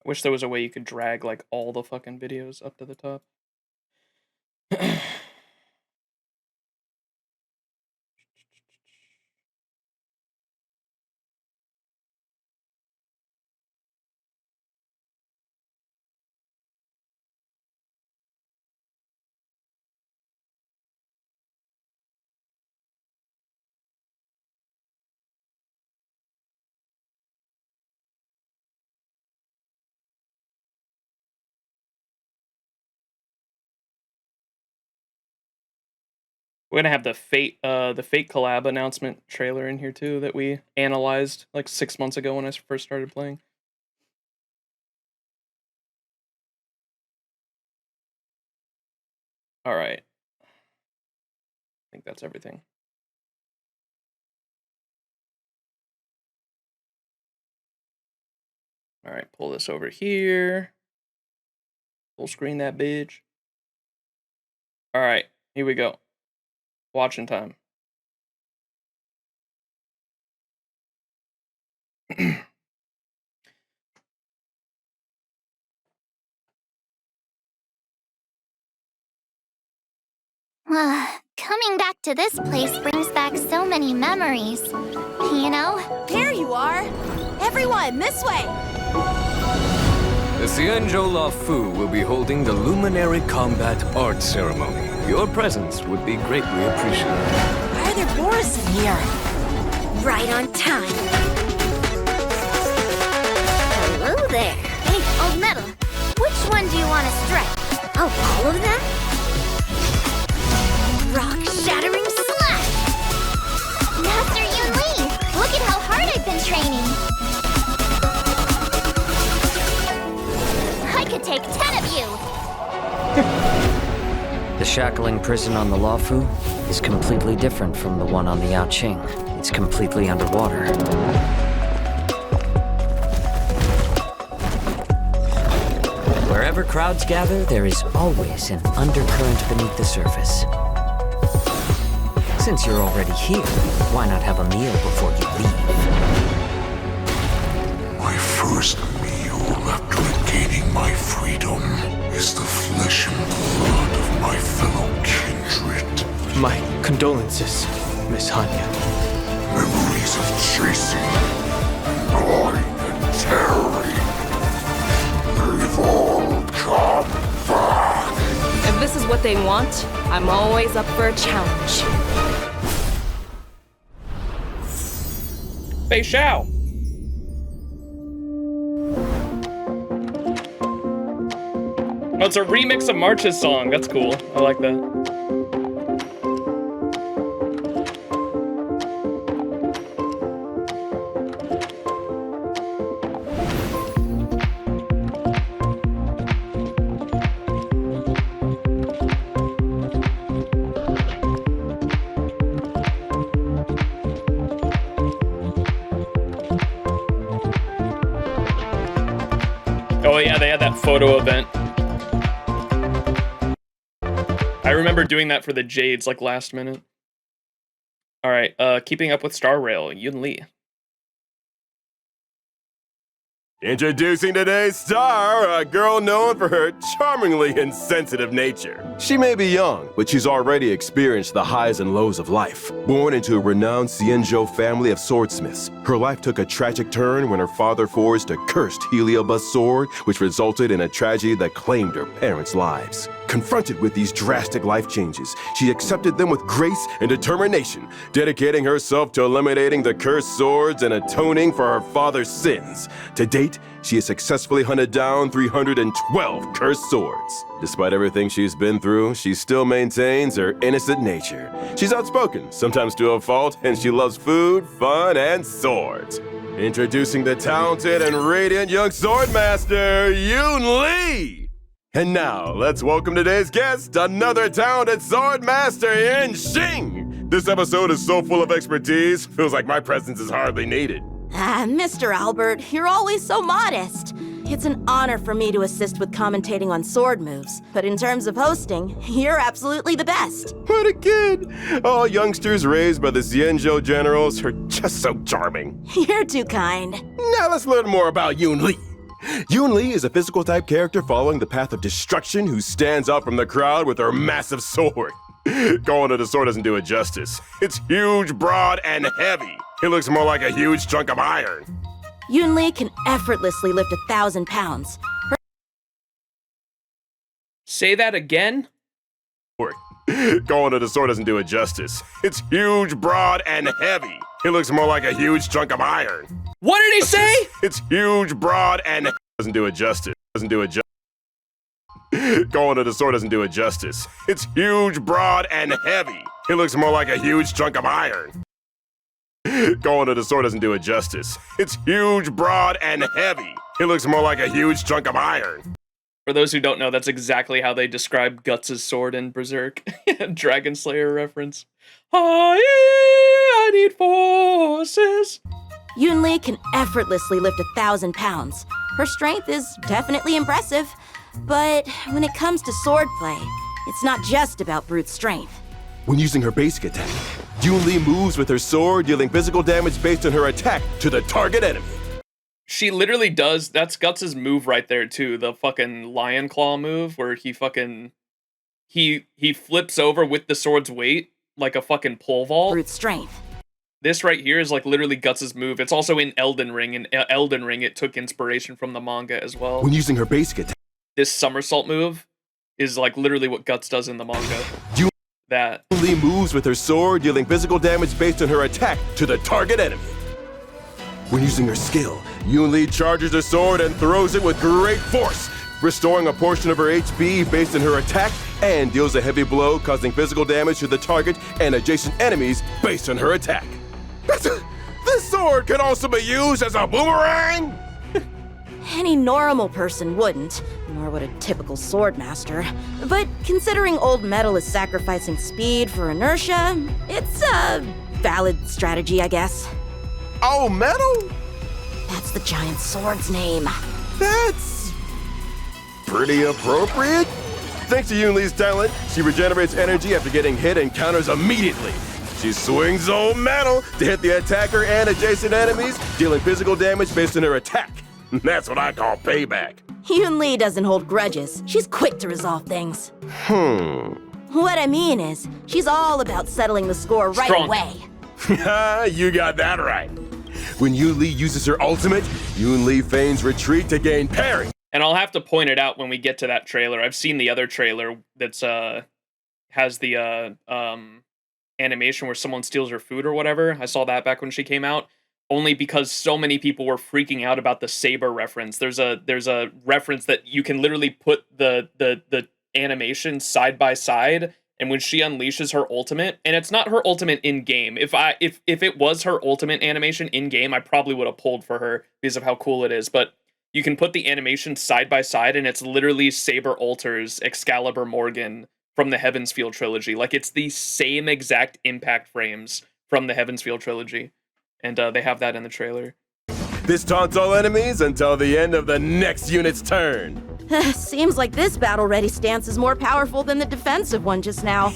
I wish there was a way you could drag like all the fucking videos up to the top. We're gonna have the Fate collab announcement trailer in here too that we analyzed like 6 months ago when I first started playing. All right. I think that's everything. All right, pull this over here. Full screen that bitch. All right, here we go. Watching time. Coming back to this place brings back so many memories. You know? There you are! Everyone, this way! The Xianzhou La Fu will be holding the Luminary Combat Art Ceremony. Your presence would be greatly appreciated. Why are there Boris in here? Right on time. Hello there. Hey, old metal. Which one do you want to strike? Oh, all of them? Rock-shattering slash! Master Yunli! Look at how hard I've been training! I could take 10 of you! The shackling prison on the Luofu is completely different from the one on the Yaoqing. It's completely underwater. Wherever crowds gather, there is always an undercurrent beneath the surface. Since you're already here, why not have a meal before you leave? My first meal after regaining my freedom is the flesh and blood of my fellow kindred. My condolences, Miss Hanya. Memories of chasing, gnawing, and tearing. They've all come back. If this is what they want, I'm always up for a challenge. Fei Xiao. Oh, it's a remix of March's song. That's cool. I like that. Oh yeah, they had that photo event. I remember doing that for the Jades like last minute. All right, keeping up with Star Rail, Yunli. Introducing today's star, a girl known for her charmingly insensitive nature. She may be young, but she's already experienced the highs and lows of life. Born into a renowned Xianzhou family of swordsmiths, her life took a tragic turn when her father forged a cursed Heliobus sword, which resulted in a tragedy that claimed her parents' lives. Confronted with these drastic life changes, she accepted them with grace and determination, dedicating herself to eliminating the cursed swords and atoning for her father's sins. To date, she has successfully hunted down 312 cursed swords. Despite everything she's been through, she still maintains her innocent nature. She's outspoken, sometimes to a fault, and she loves food, fun, and swords. Introducing the talented and radiant young swordmaster, Yunli! And now, let's welcome today's guest, another talented swordmaster in Xing! This episode is so full of expertise, feels like my presence is hardly needed. Mr. Albert, you're always so modest. It's an honor for me to assist with commentating on sword moves, but in terms of hosting, you're absolutely the best. What a kid! All youngsters raised by the Xianzhou generals are just so charming. You're too kind. Now let's learn more about Yunli. Yunli is a physical type character following the path of destruction who stands out from the crowd with her massive sword. Calling it a sword doesn't do it justice. It's huge, broad, and heavy. It looks more like a huge chunk of iron. Yunli can effortlessly lift 1,000 pounds. Say that again? Calling it a sword doesn't do it justice. It's huge, broad, and heavy. It looks more like a huge chunk of iron. What did he say? It's huge, broad, and doesn't do it justice. Doesn't do it justice. Calling it a sword doesn't do it justice. It's huge, broad, and heavy. It looks more like a huge chunk of iron. Calling it a sword doesn't do it justice. It's huge, broad, and heavy. It looks more like a huge chunk of iron. For those who don't know, that's exactly how they describe Guts' sword in Berserk. Dragon Slayer reference. I need forces. Yunli can effortlessly lift 1,000 pounds. Her strength is definitely impressive, but when it comes to swordplay, it's not just about brute strength. When using her basic attack, Yunli moves with her sword, dealing physical damage based on her attack to the target enemy. She literally does, that's Guts' move right there too, the fucking lion claw move, where he fucking, he flips over with the sword's weight, like a fucking pole vault. Brute strength. This right here is like literally Guts' move. It's also in Elden Ring, and Elden Ring it took inspiration from the manga as well. When using her basic attack, this somersault move is like literally what Guts does in the manga. That Yunli moves with her sword, dealing physical damage based on her attack to the target enemy. When using her skill, Yunli charges her sword and throws it with great force, restoring a portion of her HP based on her attack, and deals a heavy blow, causing physical damage to the target and adjacent enemies based on her attack. This sword can also be used as a boomerang! Any normal person wouldn't, nor would a typical swordmaster. But considering old metal is sacrificing speed for inertia, it's a valid strategy, I guess. Old metal? That's the giant sword's name. That's pretty appropriate. Thanks to Yunli's talent, she regenerates energy after getting hit and counters immediately. She swings old metal to hit the attacker and adjacent enemies, dealing physical damage based on her attack. That's what I call payback. Yunli doesn't hold grudges. She's quick to resolve things. What I mean is, she's all about settling the score right away. You got that right. When Yunli uses her ultimate, Yunli feigns retreat to gain parry. And I'll have to point it out when we get to that trailer. I've seen the other trailer that's has the animation where someone steals her food or whatever. I saw that back when she came out. Only because so many people were freaking out about the saber reference. There's a reference that you can literally put the animation side by side, and when she unleashes her ultimate, and it's not her ultimate in game. If it was her ultimate animation in game, I probably would have pulled for her because of how cool it is. But you can put the animation side by side, and it's literally Saber alters Excalibur Morgan from the Heavensfield trilogy. Like, it's the same exact impact frames from the Heavensfield trilogy. And they have that in the trailer. This taunts all enemies until the end of the next unit's turn. Seems like this battle-ready stance is more powerful than the defensive one just now.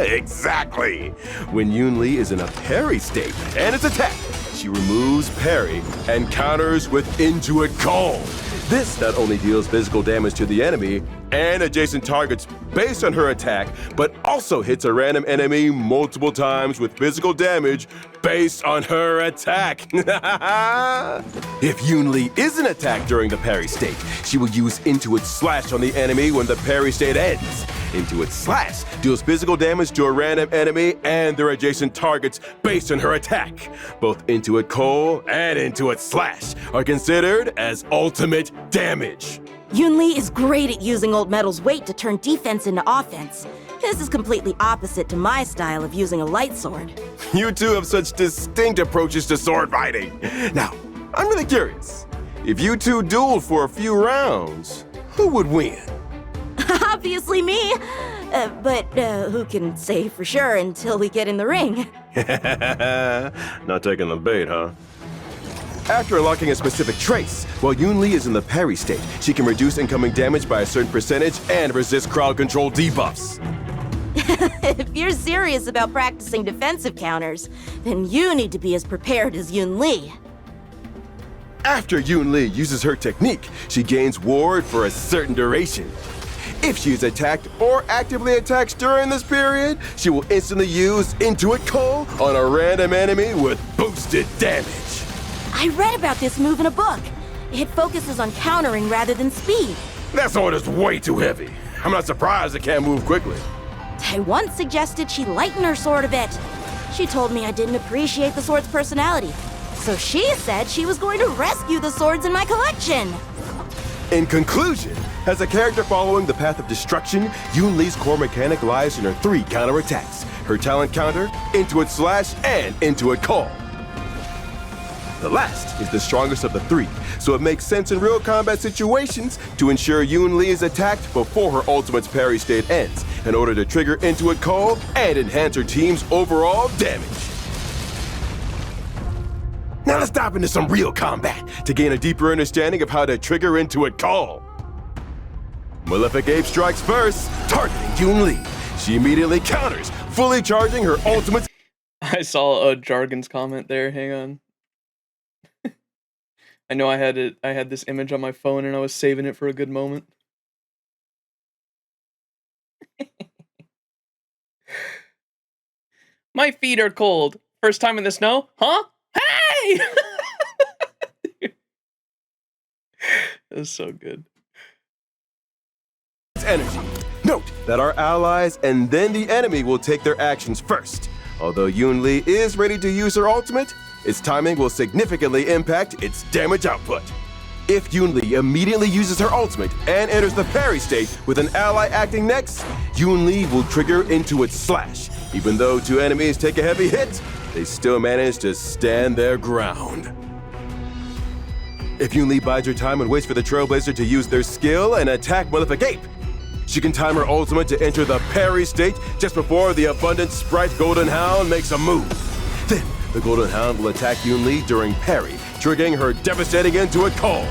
Exactly. When Yunli is in a parry state and it's attacked, she removes parry and counters with Intuit Call. This not only deals physical damage to the enemy and adjacent targets based on her attack, but also hits a random enemy multiple times with physical damage based on her attack. If Yunli isn't attacked during the parry state, she will use Intuit Slash on the enemy when the parry state ends. Intuit Slash deals physical damage to a random enemy and their adjacent targets based on her attack. Both Intuit Call and Intuit Slash are considered as ultimate damage. Yunli is great at using old metal's weight to turn defense into offense. This is completely opposite to my style of using a light sword. You two have such distinct approaches to sword fighting. Now, I'm really curious. If you two dueled for a few rounds, who would win? Obviously me. But who can say for sure until we get in the ring? Not taking the bait, huh? After unlocking a specific trace, while Yunli is in the parry state, she can reduce incoming damage by a certain percentage and resist crowd control debuffs. If you're serious about practicing defensive counters, then you need to be as prepared as Yunli. After Yunli uses her technique, she gains ward for a certain duration. If she is attacked or actively attacks during this period, she will instantly use Intuit Call on a random enemy with boosted damage. I read about this move in a book. It focuses on countering rather than speed. That sword is way too heavy. I'm not surprised it can't move quickly. I once suggested she lighten her sword a bit. She told me I didn't appreciate the sword's personality. So she said she was going to rescue the swords in my collection. In conclusion, as a character following the path of destruction, Yunli's core mechanic lies in her 3 counterattacks. Her talent counter, Intuit Slash, and Intuit Call. The last is the strongest of the 3, so it makes sense in real combat situations to ensure Yunli is attacked before her ultimate's parry state ends, in order to trigger Intuit Call and enhance her team's overall damage. Now let's dive into some real combat to gain a deeper understanding of how to trigger Intuit Call. Malefic Ape strikes first, targeting Yunli. She immediately counters, fully charging her ultimate. I saw a Jargon's comment there. Hang on. I know I had this image on my phone and I was saving it for a good moment. My feet are cold. First time in the snow? Huh? Hey! That was so good. Energy. Note that our allies and then the enemy will take their actions first. Although Yunli is ready to use her ultimate, its timing will significantly impact its damage output. If Yunli immediately uses her ultimate and enters the parry state with an ally acting next, Yunli will trigger Intuit Slash. Even though 2 enemies take a heavy hit, they still manage to stand their ground. If Yunli bides her time and waits for the Trailblazer to use their skill and attack Malefic Ape, she can time her ultimate to enter the parry state just before the abundant sprite Golden Hound makes a move. Then, the Golden Hound will attack Yunli during parry, triggering her devastating Intuit Call.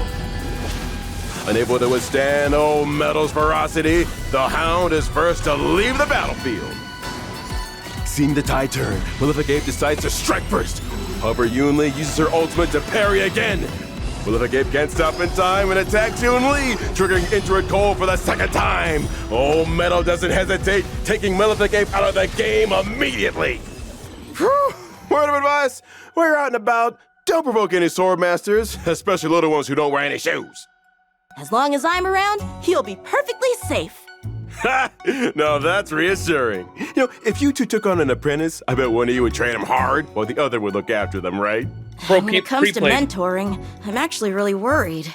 Unable to withstand old Metal's ferocity, the Hound is first to leave the battlefield. Seeing the tide turn, Malefic Ape decides to strike first. However, Yunli uses her ultimate to parry again. Malefic Ape can't stop in time and attacks Yunli, triggering Intuit Call for the 2nd time. Old Metal doesn't hesitate, taking Malefic Ape out of the game immediately. Whew. Word of advice, when you're out and about, don't provoke any sword masters, especially little ones who don't wear any shoes. As long as I'm around, he'll be perfectly safe. Ha! Now that's reassuring. You know, if you 2 took on an apprentice, I bet one of you would train them hard, while the other would look after them, right? When it comes to mentoring, I'm actually really worried.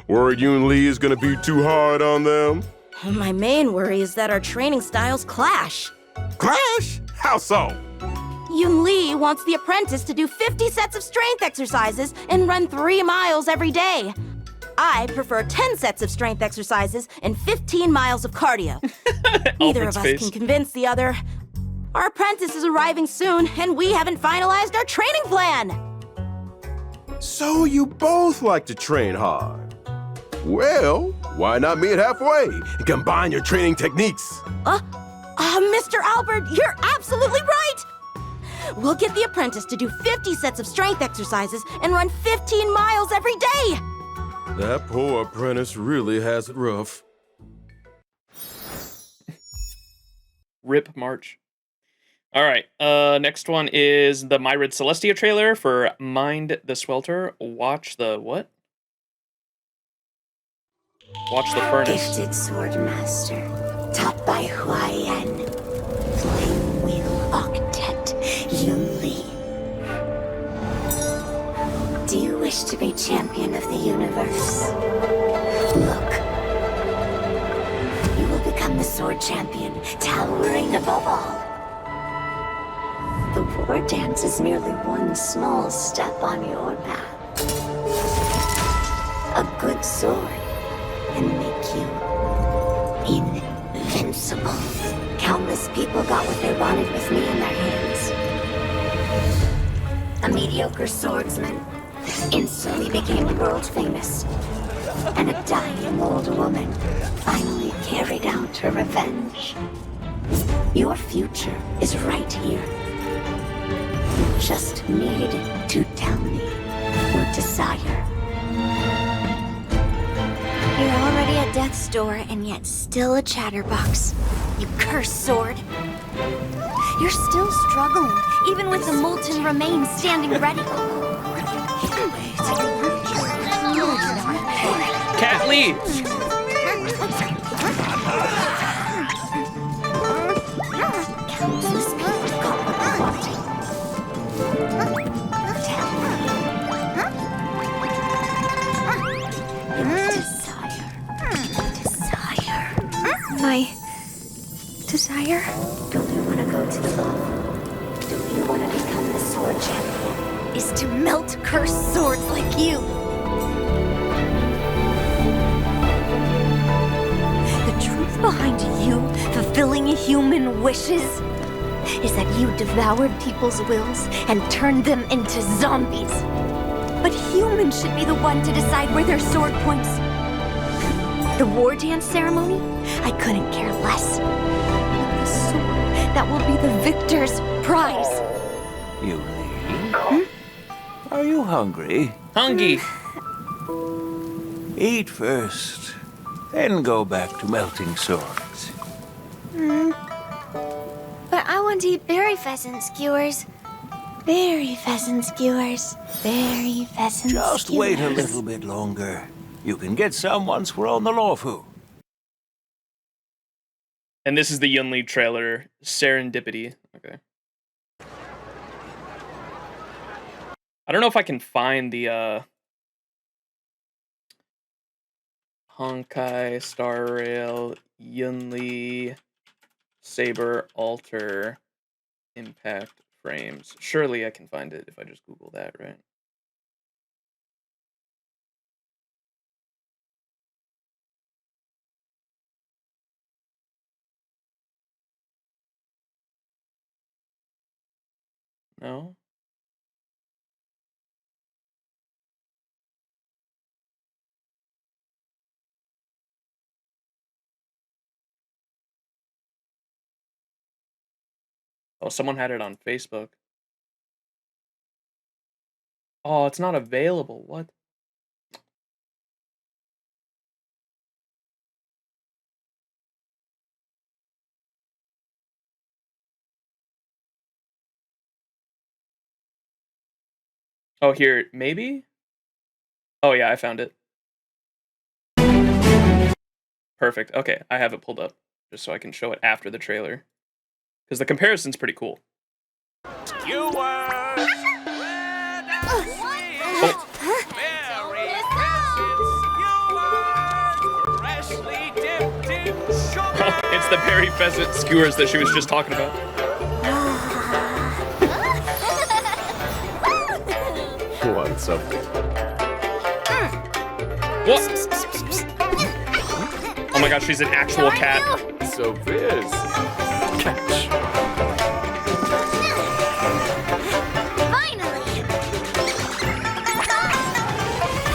Worried Yunli is gonna be too hard on them? My main worry is that our training styles clash. Clash? How so? Yunli wants the apprentice to do 50 sets of strength exercises and run 3 miles every day. I prefer 10 sets of strength exercises and 15 miles of cardio. Neither of us can convince the other. Our apprentice is arriving soon, and we haven't finalized our training plan. So you both like to train hard. Well, why not meet halfway and combine your training techniques? Mr. Albert, you're absolutely right! We'll get the apprentice to do 50 sets of strength exercises and run 15 miles every day! That poor apprentice really has it rough. Rip March. All right, next one is the Myrid Celestia trailer for Mind the Swelter. Watch the what? Watch the furnace. Gifted Swordmaster, taught by Huayan, Flame Wheel Octet, Yunli. Do you wish to be champion of the universe? Look. You will become the sword champion, towering above all. The war dance is merely one small step on your path. A good sword can make you invincible. Countless people got what they wanted with me in their hands. A mediocre swordsman instantly became world famous. And a dying old woman finally carried out her revenge. Your future is right here. You just need to tell me your desire. You're already at death's door and yet still a chatterbox. You cursed sword. You're still struggling, even with the molten remains standing ready. Cat Lee! Countless people got what they wanted. Tell me your desire. sire? Don't you want to go to the law? Do you want to become the sword champion? Is to melt cursed swords like you. The truth behind you fulfilling human wishes is that you devoured people's wills and turned them into zombies. But humans should be the one to decide where their sword points. The war dance ceremony? I couldn't care less. But the sword that will be the victor's prize. Yunli? Are you hungry? Hungry. Eat first, then go back to melting swords. But I want to eat berry pheasant skewers. Berry pheasant skewers. Berry pheasant skewers. Just wait a little bit longer. You can get some once we're on the Lawfu. And this is the Yunli trailer, Serendipity. Okay. I don't know if I can find the Honkai, Star Rail, Yunli, Saber, Alter, Impact, Frames. Surely I can find it if I just Google that, right? No? Oh, someone had it on Facebook. Oh, it's not available. What? Oh, here, maybe? Oh, yeah, I found it. Perfect. Okay, I have it pulled up just so I can show it after the trailer. Because the comparison's pretty cool. It's the berry pheasant skewers that she was just talking about. Want something? What? Oh my gosh, she's an actual cat. So Viz. Catch. Finally!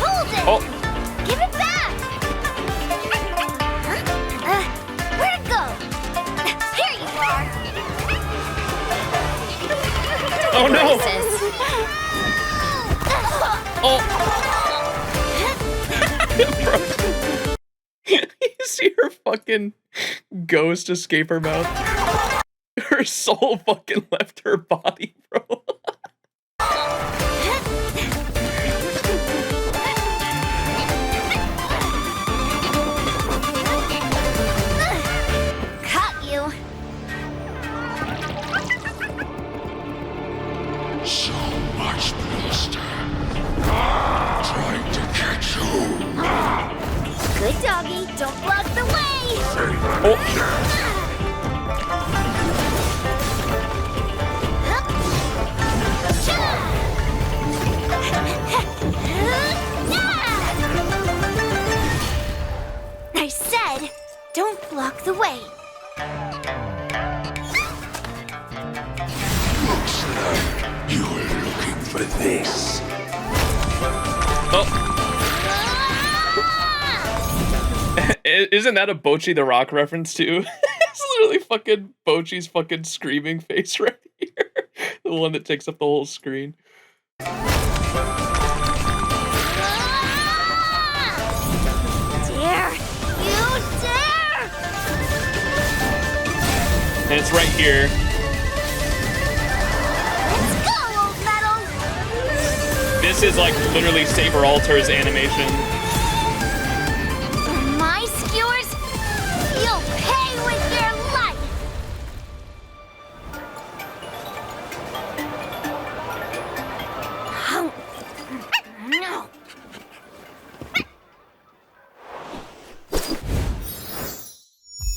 Hold it! Oh. Give it back! Where'd it go? Here you are! Oh no! Oh! Bro. You see her fucking ghost escape her mouth? Her soul fucking left her body, bro. Caught you! So much bluster. Trying to catch you. Good doggy, don't block the way! I said, don't block the way. Looks like you were looking for this. Isn't that a Bochi the Rock reference too? It's literally fucking Bochi's fucking screaming face right here. The one that takes up the whole screen. Dare! You dare! And it's right here. Let's go, old metal! This is like literally Saber Alter's animation. My skewers, you'll pay with your life! Oh. No.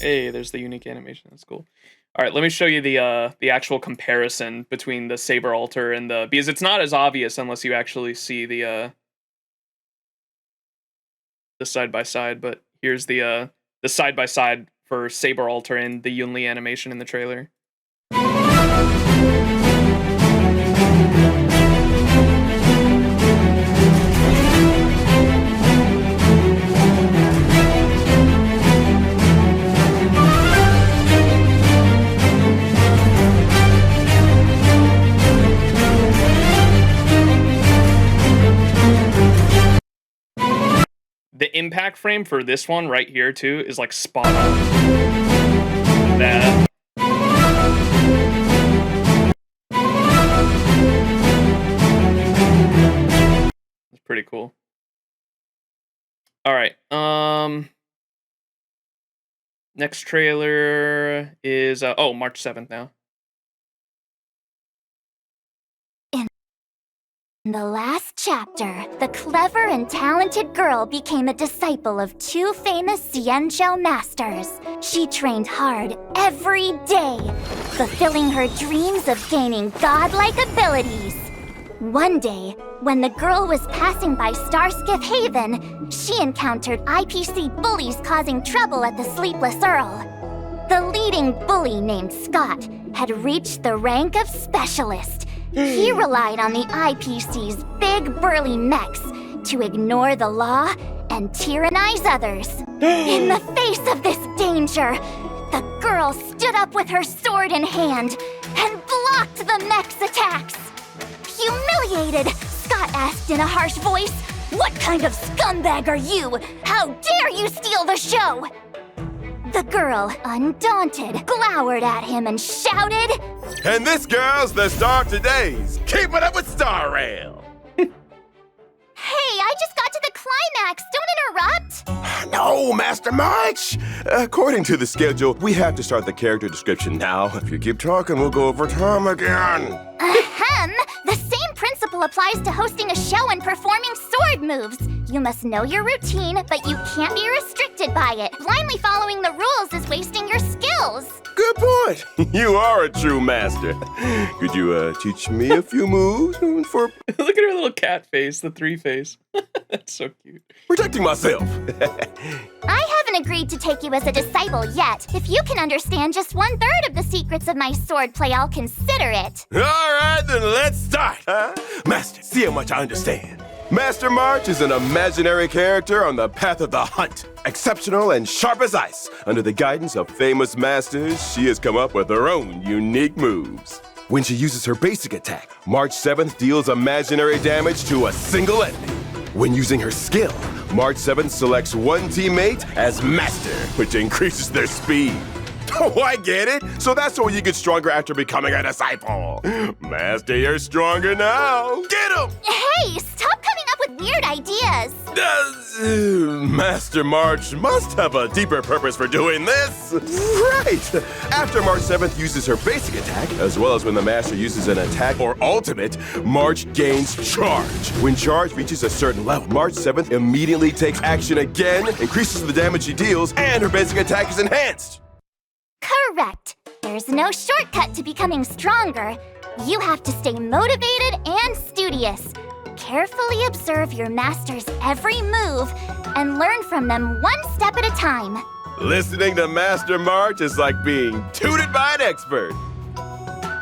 Hey, there's the unique animation. That's cool. All right, let me show you the actual comparison between the Saber Altar and the, because it's not as obvious unless you actually see the side by side. But here's the side by side for Saber Altar and the Yunli animation in the trailer. The impact frame for this one right here too is like spot on. That. It's pretty cool. All right. Next trailer is March 7th now. In the last chapter, the clever and talented girl became a disciple of two famous Xianzhou masters. She trained hard every day, fulfilling her dreams of gaining godlike abilities. One day, when the girl was passing by Starskiff Haven, she encountered IPC bullies causing trouble at the Sleepless Earl. The leading bully, named Scott, had reached the rank of specialist. He relied on the IPC's big burly mechs to ignore the law and tyrannize others. In the face of this danger, the girl stood up with her sword in hand and blocked the mech's attacks. Humiliated, Scott asked in a harsh voice, "What kind of scumbag are you? How dare you steal the show?" The girl, undaunted, glowered at him and shouted, "And this girl's the star of today's Keep It Up with Star Rail!" "Hey, I just got to the climax! Don't interrupt!" No, Master March! According to the schedule, we have to start the character description now. If you keep talking, we'll go over time again. Ahem! The same principle applies to hosting a show and performing sword moves. You must know your routine, but you can't be restricted by it. Blindly following the rules is wasting your skills. Good point. You are a true master. Could you teach me a few moves for Look at her little cat face, the 3 face. That's so cute. protecting myself? I haven't agreed to take you as a disciple yet. If you can understand just 1/3 of the secrets of my swordplay, I'll consider it. All right, then let's start. Master, see how much I understand. Master March is an imaginary character on the path of the hunt. Exceptional and sharp as ice. Under the guidance of famous masters, she has come up with her own unique moves. When she uses her basic attack, March 7th deals imaginary damage to a single enemy. When using her skill, March 7th selects one teammate as master, which increases their speed. Oh, I get it. So that's why you get stronger after becoming a disciple. Master, you're stronger now. Get him! Hey, stop coming up with weird ideas. Master March must have a deeper purpose for doing this. Right. After March 7th uses her basic attack, as well as when the Master uses an attack or ultimate, March gains charge. When charge reaches a certain level, March 7th immediately takes action again, increases the damage she deals, and her basic attack is enhanced. Correct. There's no shortcut to becoming stronger. You have to stay motivated and studious. Carefully observe your master's every move and learn from them one step at a time. Listening to Master March is like being tutored by an expert.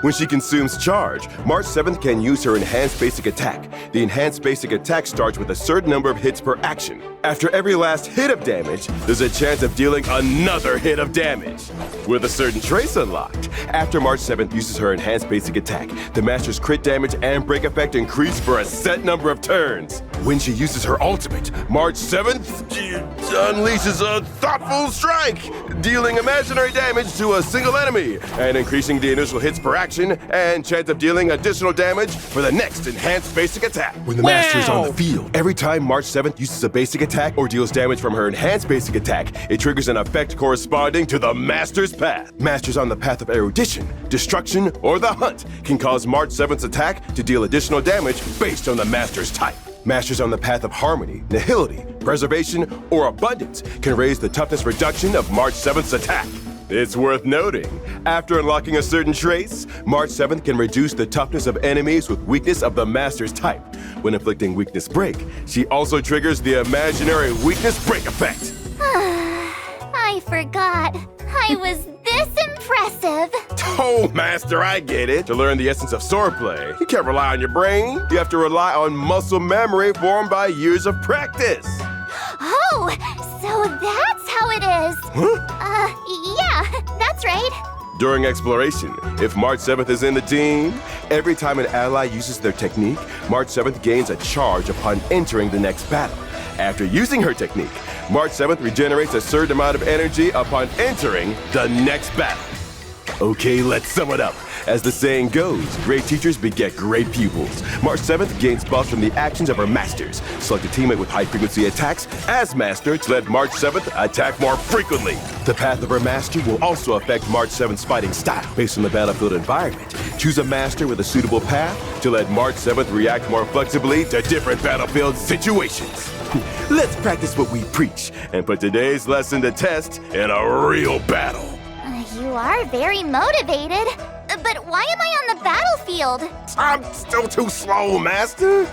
When she consumes charge, March 7th can use her enhanced basic attack. The enhanced basic attack starts with a certain number of hits per action. After every last hit of damage, there's a chance of dealing another hit of damage. With a certain trace unlocked, after March 7th uses her enhanced basic attack, the Master's crit damage and break effect increase for a set number of turns. When she uses her ultimate, March 7th, she unleashes a thoughtful strike, dealing imaginary damage to a single enemy, and increasing the initial hits per action and chance of dealing additional damage for the next enhanced basic attack. When the Master's on the field, every time March 7th uses a basic attack or deals damage from her enhanced basic attack, it triggers an effect corresponding to the Master's path. Masters on the path of erudition, destruction, or the hunt can cause March 7th's attack to deal additional damage based on the Master's type. Masters on the path of harmony, nihility, preservation, or abundance can raise the toughness reduction of March 7th's attack. It's worth noting, after unlocking a certain trace, March 7th can reduce the toughness of enemies with weakness of the Master's type. When inflicting weakness break, she also triggers the imaginary weakness break effect. I forgot. I was this impressive. Oh, Master, I get it. To learn the essence of swordplay, you can't rely on your brain. You have to rely on muscle memory formed by years of practice. Oh, so that's how it is. Huh? Yeah, that's right. During exploration, if March 7th is in the team, every time an ally uses their technique, March 7th gains a charge upon entering the next battle. After using her technique, March 7th regenerates a certain amount of energy upon entering the next battle. Okay, let's sum it up. As the saying goes, great teachers beget great pupils. March 7th gains buffs from the actions of her masters. Select a teammate with high-frequency attacks as master to let March 7th attack more frequently. The path of her master will also affect March 7th's fighting style. Based on the battlefield environment, choose a master with a suitable path to let March 7th react more flexibly to different battlefield situations. Let's practice what we preach and put today's lesson to test in a real battle. You are very motivated. But why am I on the battlefield? I'm still too slow, Master.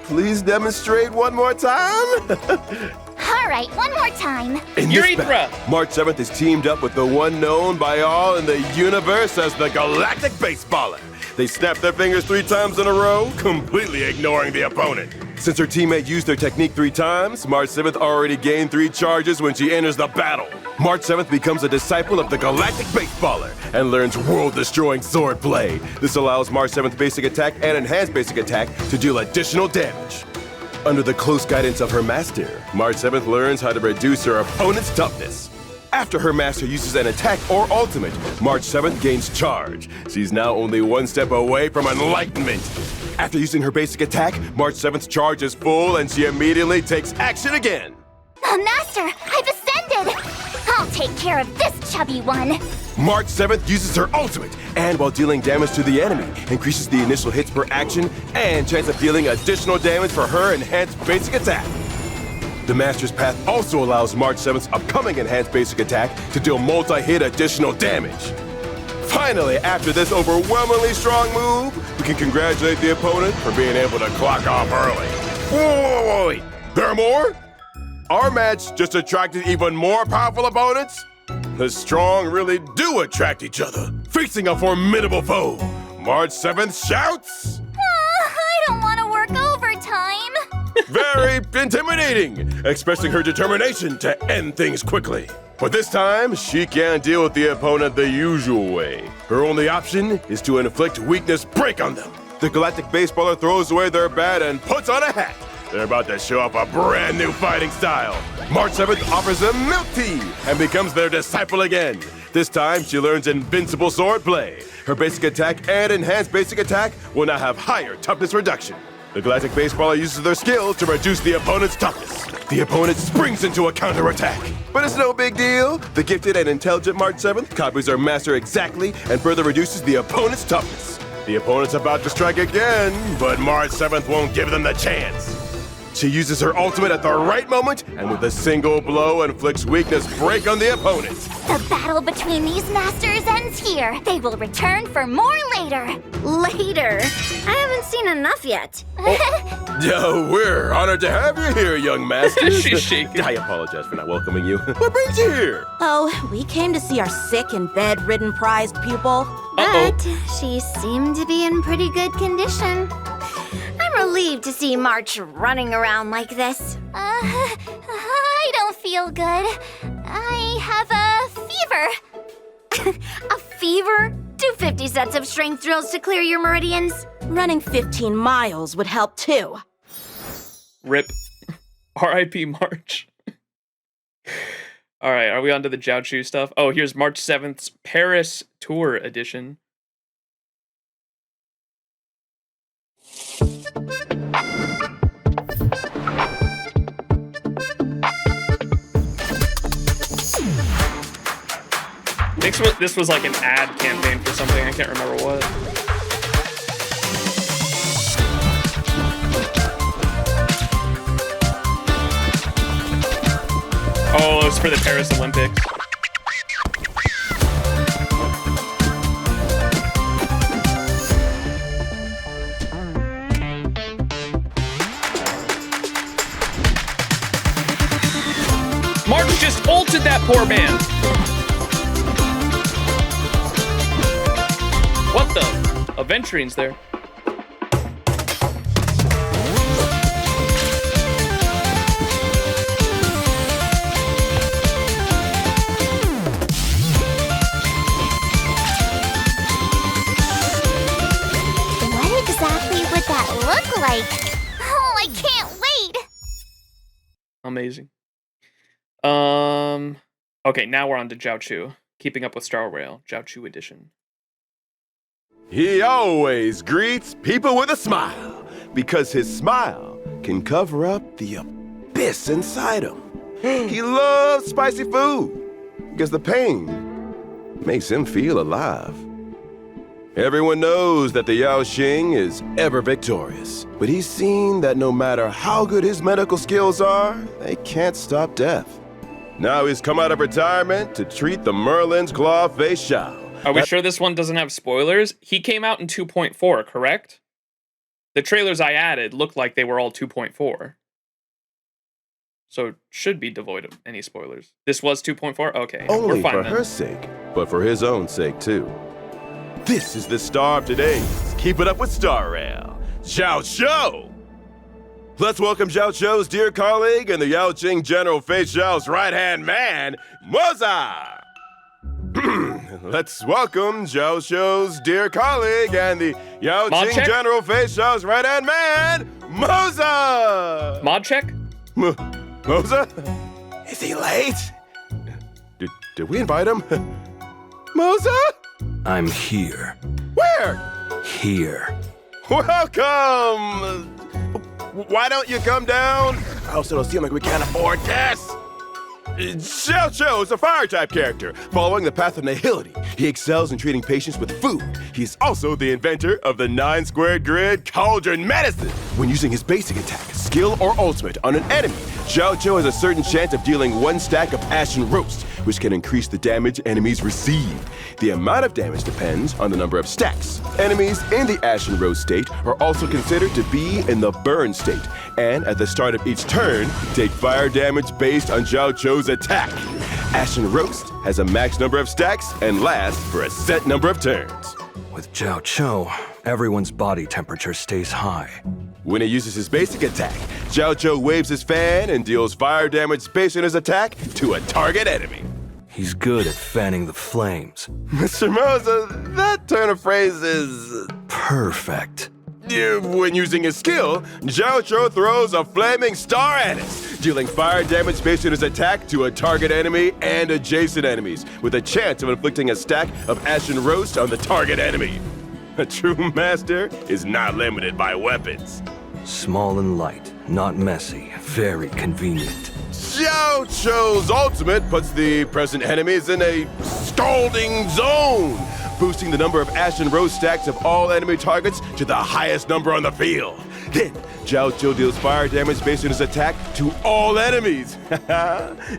Please demonstrate one more time. All right, one more time. In this battle, March 7th is teamed up with the one known by all in the universe as the Galactic Baseballer. They snap their fingers 3 times in a row, completely ignoring the opponent. Since her teammate used their technique 3 times, March 7th already gained 3 charges when she enters the battle. March 7th becomes a disciple of the Galactic Baseballer and learns world-destroying swordplay. This allows March 7th basic attack and enhanced basic attack to deal additional damage. Under the close guidance of her master, March 7th learns how to reduce her opponent's toughness. After her master uses an attack or ultimate, March 7th gains charge. She's now only 1 step away from enlightenment. After using her basic attack, March 7th's charge is full and she immediately takes action again. Master, I've ascended. I'll take care of this chubby one. March 7th uses her ultimate, and while dealing damage to the enemy, increases the initial hits per action and chance of dealing additional damage for her enhanced basic attack. The Master's Path also allows March 7th's upcoming enhanced basic attack to deal multi-hit additional damage. Finally, after this overwhelmingly strong move, we can congratulate the opponent for being able to clock off early. Wait, there are more? Our match just attracted even more powerful opponents? The strong really do attract each other, facing a formidable foe. March 7th shouts, I don't want to work overtime. very intimidating, expressing her determination to end things quickly. But this time, she can't deal with the opponent the usual way. Her only option is to inflict weakness break on them. The Galactic Baseballer throws away their bat and puts on a hat. They're about to show off a brand new fighting style. March 7th offers them milk tea and becomes their disciple again. This time, she learns invincible swordplay. Her basic attack and enhanced basic attack will now have higher toughness reduction. The Galactic Baseballer uses their skill to reduce the opponent's toughness. The opponent springs into a counterattack. But it's no big deal. The gifted and intelligent March 7th copies her master exactly and further reduces the opponent's toughness. The opponent's about to strike again, but March 7th won't give them the chance. She uses her ultimate at the right moment, and with a single blow inflicts weakness break on the opponent. The battle between these masters ends here. They will return for more later. Later? I haven't seen enough yet. We're honored to have you here, young master. She's shaking. I apologize for not welcoming you. What brings you here? Oh, we came to see our sick and bedridden prized pupil. But she seemed to be in pretty good condition. I'm relieved to see March running around like this. I don't feel good. I have a fever. A fever? Do 50 sets of strength drills to clear your meridians. Running 15 miles would help too. Rip. R.I.P. March. All right, are we on to the Jiaochu stuff? Oh, here's March 7th's Paris Tour Edition. This was like an ad campaign for something, I can't remember what. Oh, it's for the Paris Olympics. March just ulted that poor man. What the? Aventuриne's there. What exactly would that look like? Oh, I can't wait! Amazing. Okay, now we're on to Zhao Chu. Keeping Up with Star Rail, Zhao Chu edition. He always greets people with a smile, because his smile can cover up the abyss inside him. He loves spicy food, because the pain makes him feel alive. Everyone knows that the Yao Xing is ever victorious, but he's seen that no matter how good his medical skills are, they can't stop death. Now he's come out of retirement to treat the Merlin's Claw Face Shao. Are we sure this one doesn't have spoilers? He came out in 2.4, correct? The trailers I added looked like they were all 2.4. So it should be devoid of any spoilers. This was 2.4? Okay, Only we're fine for then. her sake, but for his own sake too. This is the star of today's Keep It Up with Star Rail, Zhao Chu! Let's welcome Zhao Chu's dear colleague and the Yao Qing General Fei Xiao's right-hand man, Moza! Let's welcome Zhao Chu's dear colleague and the Yao Mod Qing check? General Fei Xiao's right-hand man, Moza! Mod check? Moza? Is he late? Did we invite him? Moza? I'm here. Where? Here. Welcome! Why don't you come down? Else it'll seem like we can't afford this. Zhao Chu is a fire-type character, following the path of nihility. He excels in treating patients with food. He's also the inventor of the 9-squared grid Cauldron Medicine. When using his basic attack, skill, or ultimate on an enemy, Zhao Chu has a certain chance of dealing 1 stack of Ashen Roast, which can increase the damage enemies receive. The amount of damage depends on the number of stacks. Enemies in the Ashen Roast state are also considered to be in the Burn state, and at the start of each turn, take fire damage based on Zhao Chu's attack. Ashen Roast has a max number of stacks and lasts for a set number of turns. With Zhao Chu, everyone's body temperature stays high. When he uses his basic attack, Zhao Chu waves his fan and deals fire damage based on his attack to a target enemy. He's good at fanning the flames. Mr. Moza, that turn of phrase is... perfect. When using his skill, Zhao Chu throws a flaming star at us, dealing fire damage based on his attack to a target enemy and adjacent enemies, with a chance of inflicting a stack of Ashen Roast on the target enemy. A true master is not limited by weapons. Small and light, not messy, very convenient. Zhao Chu's ultimate puts the present enemies in a scalding zone, boosting the number of Ashen Roast stacks of all enemy targets to the highest number on the field. Then, Zhao Chu deals fire damage based on his attack to all enemies.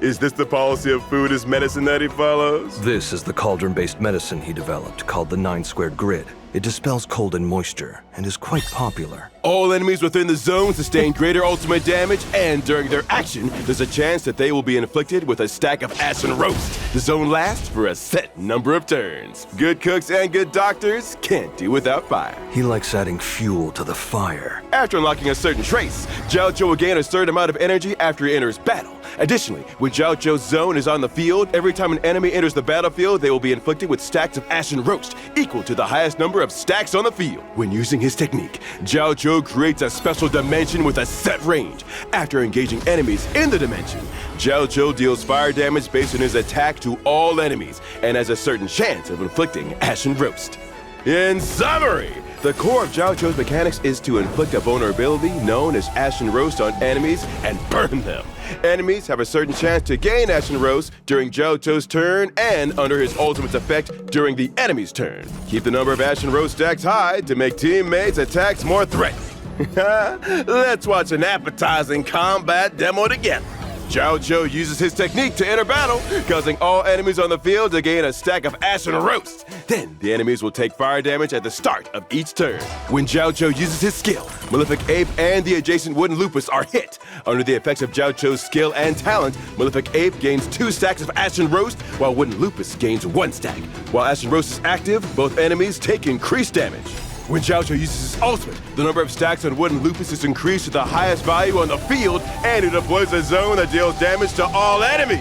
Is this the policy of food as medicine that he follows? This is the cauldron-based medicine he developed, called the 9-squared grid. It dispels cold and moisture, and is quite popular. All enemies within the zone sustain greater ultimate damage, and during their action, there's a chance that they will be inflicted with a stack of Ashen Roast. The zone lasts for a set number of turns. Good cooks and good doctors can't do without fire. He likes adding fuel to the fire. After unlocking a certain trace, Zhao Chu will gain a certain amount of energy after he enters battle. Additionally, when Zhao Chu's zone is on the field, every time an enemy enters the battlefield, they will be inflicted with stacks of Ashen Roast, equal to the highest number of stacks on the field. When using his technique, Zhao Chu creates a special dimension with a set range. After engaging enemies in the dimension, Zhao Chu deals fire damage based on his attack to all enemies, and has a certain chance of inflicting Ashen Roast. In summary, the core of Zhao Chu's mechanics is to inflict a vulnerability known as Ashen Roast on enemies and burn them. Enemies have a certain chance to gain Ashen Roast during Zhao Chu's turn and under his ultimate's effect during the enemy's turn. Keep the number of Ashen Roast stacks high to make teammates' attacks more threatening. Let's watch an appetizing combat demo together. Zhao Zhou uses his technique to enter battle, causing all enemies on the field to gain a stack of Ashen Roast. Then, the enemies will take fire damage at the start of each turn. When Zhao Zhou uses his skill, Malefic Ape and the adjacent wooden lupus are hit. Under the effects of Zhao Zhou's skill and talent, Malefic Ape gains 2 stacks of Ashen Roast, while wooden lupus gains 1 stack. While Ashen Roast is active, both enemies take increased damage. When Zhao Zhou uses his ultimate, the number of stacks on wooden lupus is increased to the highest value on the field, and it deploys a zone that deals damage to all enemies.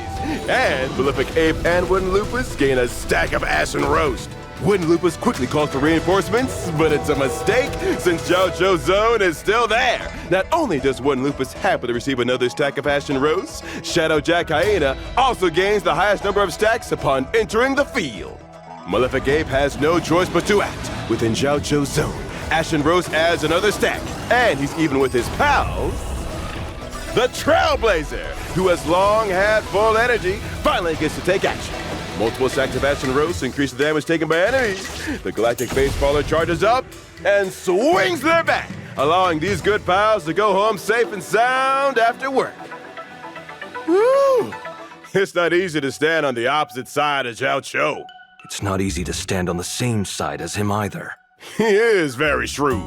And Malefic Ape and wooden lupus gain a stack of Ashen Roast. Wooden lupus quickly calls for reinforcements, but it's a mistake since Zhao Zhou's zone is still there. Not only does wooden lupus happily receive another stack of Ashen Roast, Shadow Jack Hyena also gains the highest number of stacks upon entering the field. Malefic Ape has no choice but to act. Within Zhao Zhou's zone, Ashen Roast adds another stack, and he's even with his pals. The Trailblazer, who has long had full energy, finally gets to take action. Multiple stacks of Ashen Roast increase the damage taken by enemies. The Galactic Facefaller charges up and swings their bat, allowing these good pals to go home safe and sound after work. Woo! It's not easy to stand on the opposite side of Zhao Zhou. It's not easy to stand on the same side as him either. He is very shrewd.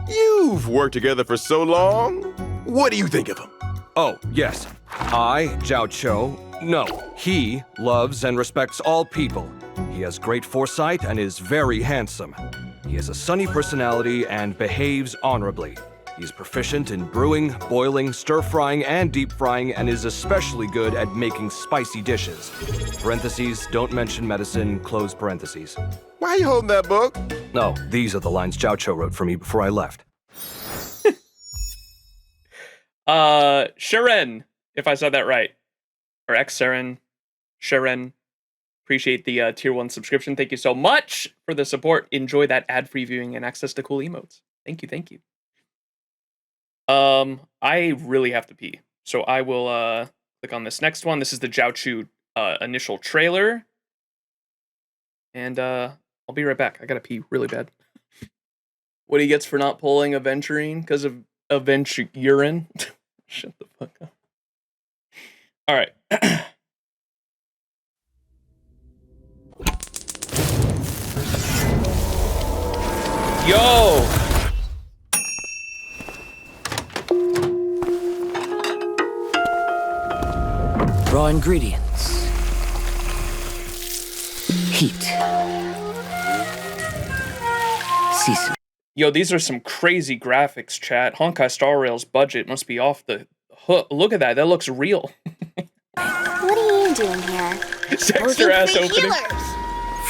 You've worked together for so long. What do you think of him? Oh, yes. Zhao Zhou, no. He loves and respects all people. He has great foresight and is very handsome. He has a sunny personality and behaves honorably. He's proficient in brewing, boiling, stir-frying, and deep-frying, and is especially good at making spicy dishes. Parentheses, don't mention medicine, close parentheses. Why are you holding that book? No, these are the lines Zhao Zhou wrote for me before I left. Sharon, if I said that right. Or X-Sharon. Sharon. Appreciate the tier 1 subscription. Thank you so much for the support. Enjoy that ad-free viewing and access to cool emotes. Thank you, thank you. I really have to pee, so I will click on this next one. This is the Zhao Chu initial trailer, and I'll be right back. I gotta pee really bad. What he gets for not pulling Aventurine because of urine. Shut the fuck up. All right. Yo. Raw ingredients. Heat. Season. Yo, these are some crazy graphics, chat. Honkai Star Rail's budget must be off the hook. Look at that. That looks real. What are you doing here? Sexter ass opening.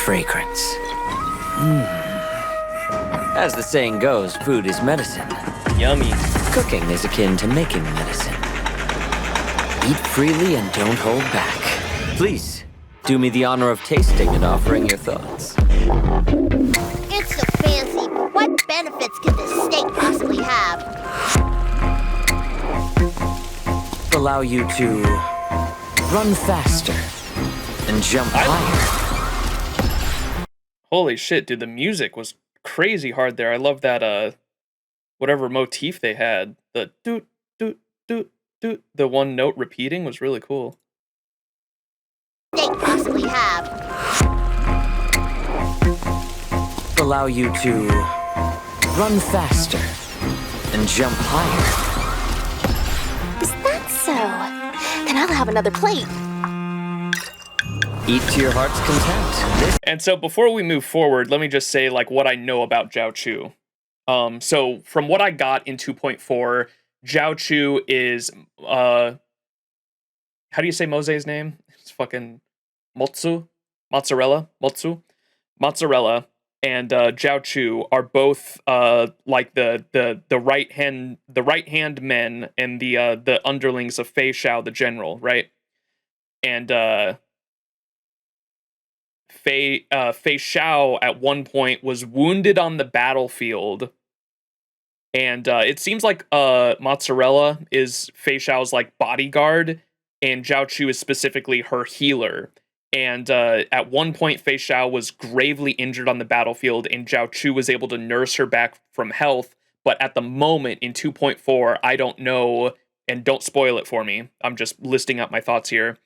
Fragrance. As the saying goes, food is medicine. Yummy. Cooking is akin to making medicine. Eat freely and don't hold back. Please, do me the honor of tasting and offering your thoughts. It's so fancy, but what benefits could this steak possibly have? Allow you to run faster and jump higher. Holy shit, dude, the music was crazy hard there. I love that, whatever motif they had. The doot, doot, doot, doot. The one note repeating was really cool. They possibly have. Allow you to run faster and jump higher. Is that so? Then I'll have another plate. Eat to your heart's content. And so before we move forward, let me just say like what I know about Zhao Chu. So from what I got in 2.4, Zhao Chu is how do you say Mose's name? It's fucking Mozzarella, and Zhao Chu are both like the right hand men and the underlings of Fei Xiao the general, right? And Fei Xiao at one point was wounded on the battlefield, and it seems like Mozzarella is Fei Xiao's like bodyguard, and Zhao Chu is specifically her healer. And at one point, Fei Xiao was gravely injured on the battlefield, and Zhao Chu was able to nurse her back from health. But at the moment in 2.4, I don't know and don't spoil it for me, I'm just listing up my thoughts here.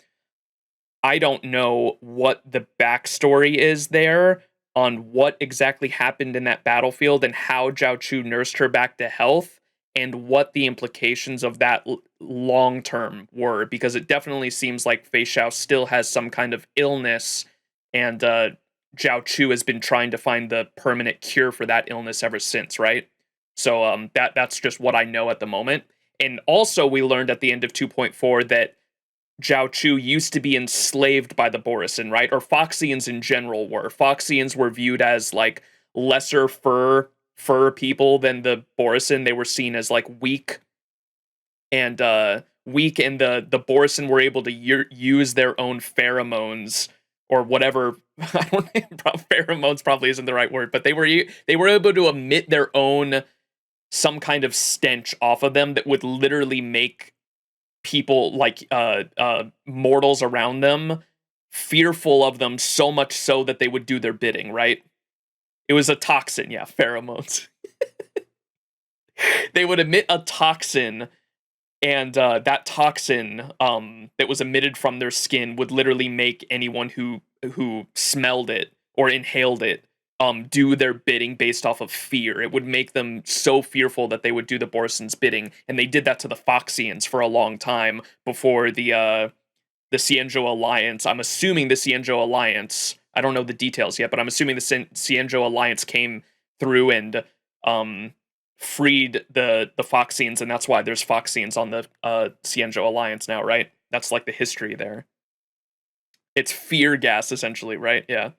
I don't know what the backstory is there on what exactly happened in that battlefield and how Zhao Chu nursed her back to health and what the implications of that long term were, because it definitely seems like Fei Xiao still has some kind of illness, and Zhao Chu has been trying to find the permanent cure for that illness ever since, right? So that's just what I know at the moment. And also we learned at the end of 2.4 that Zhao Chu used to be enslaved by the Borisin, right? Or Foxians in general were. Foxians were viewed as like lesser fur people than the Borisin. They were seen as like weak, and the Borisin were able to use their own pheromones or whatever. I don't know, pheromones probably isn't the right word, but they were able to emit their own some kind of stench off of them that would literally make people, like mortals around them, fearful of them, so much so that they would do their bidding, right? It was a toxin, yeah, pheromones. They would emit a toxin, and that toxin that was emitted from their skin would literally make anyone who smelled it or inhaled it do their bidding based off of fear. It would make them so fearful that they would do the Borisin's bidding, and they did that to the Foxians for a long time before the Xianzhou Alliance. I'm assuming the Xianzhou Alliance, I don't know the details yet, but I'm assuming the Xianzhou Alliance came through and freed the Foxians, and that's why there's Foxians on the Xianzhou Alliance now, right? That's like the history there. It's fear gas, essentially, right? Yeah.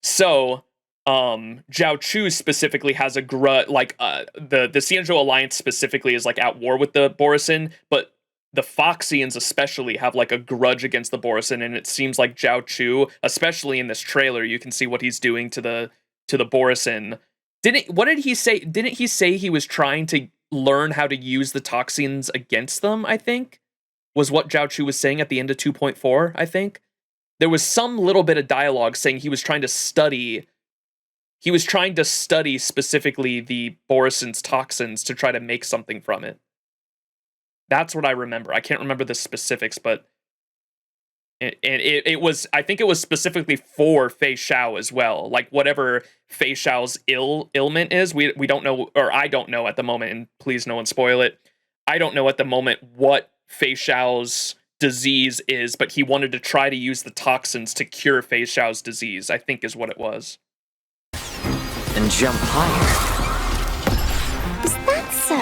So Zhao Chu specifically has a grudge, like the Xianzhou Alliance specifically is like at war with the Borisin, but the Foxians especially have like a grudge against the Borisin, and it seems like Zhao Chu, especially in this trailer, you can see what he's doing to the Borisin. What did he say? Didn't he say he was trying to learn how to use the toxins against them, I think? Was what Zhao Chu was saying at the end of 2.4, I think. There was some little bit of dialogue saying he was trying to study specifically the Borisin's toxins to try to make something from it. That's what I remember. I can't remember the specifics, but it was, I think it was specifically for Fei Xiao as well. Like whatever Fei Xiao's ailment is, we don't know, or I don't know at the moment, and please no one spoil it. I don't know at the moment what Fei Xiao's disease is, but he wanted to try to use the toxins to cure Fei Xiao's disease, I think is what it was. And jump higher. Is that so?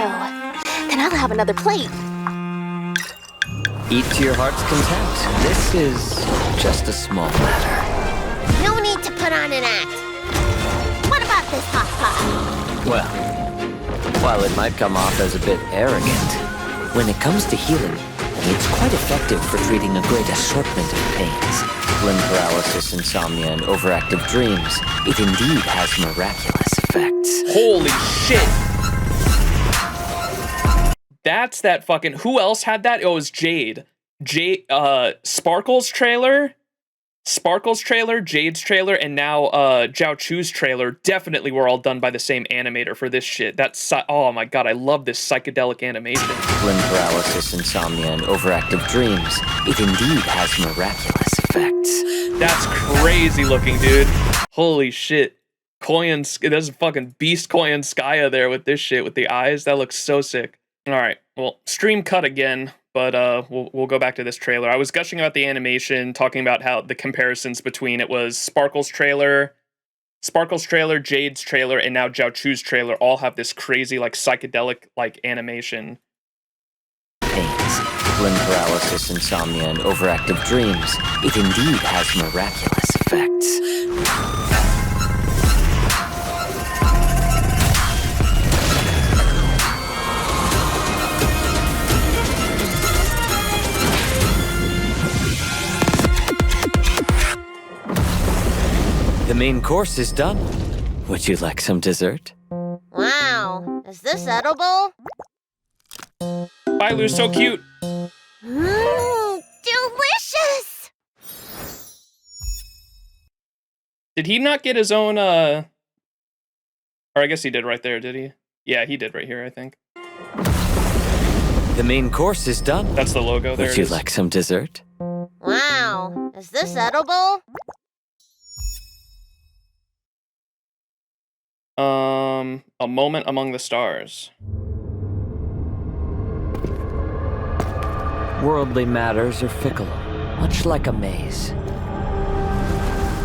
Then I'll have another plate. Eat to your heart's content. This is just a small matter. No need to put on an act. What about this hot pot? Well, while it might come off as a bit arrogant, when it comes to healing, it's quite effective for treating a great assortment of pains. Limb paralysis, insomnia, and overactive dreams. It indeed has miraculous effects. Holy shit! That's that fucking... Who else had that? Oh, it was Jade. Sparkle's trailer, Jade's trailer, and now Zhao Chu's trailer definitely were all done by the same animator for this shit. That's... Oh my god, I love this psychedelic animation. Limb paralysis, insomnia, and overactive dreams. It indeed has miraculous effects. That's crazy looking, dude. Holy shit. There's a fucking beast Koyanskaya there with this shit, with the eyes. That looks so sick. Alright, well, stream cut again, but we'll go back to this trailer. I was gushing about the animation, talking about how the comparisons between it was Sparkle's trailer, Jade's trailer, and now Zhao Chu's trailer all have this crazy, like, psychedelic, like, animation. Pains, limb paralysis, insomnia, and overactive dreams. It indeed has miraculous effects. The main course is done. Would you like some dessert? Wow, is this edible? Bailu's so cute. Delicious! Did he not get his own, Or I guess he did right there, did he? Yeah, he did right here, I think. The main course is done. That's the logo there. Would you like some dessert? Wow, is this edible? A Moment Among the Stars. Worldly matters are fickle, much like a maze.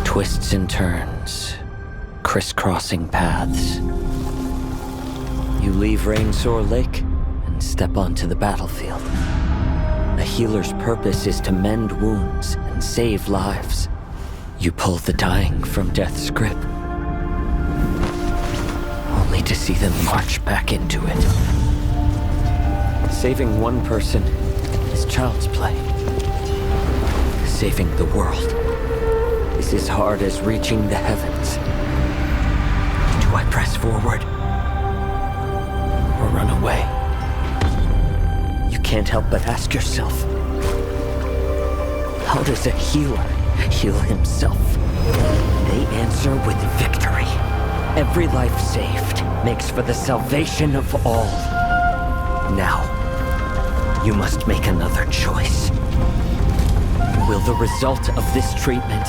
Twists and turns, crisscrossing paths. You leave Rainsore Lake and step onto the battlefield. A healer's purpose is to mend wounds and save lives. You pull the dying from death's grip, only to see them march back into it. Saving one person is child's play. Saving the world is as hard as reaching the heavens. Do I press forward or run away? You can't help but ask yourself, how does a healer heal himself? They answer with victory. Every life saved makes for the salvation of all. Now, you must make another choice. Will the result of this treatment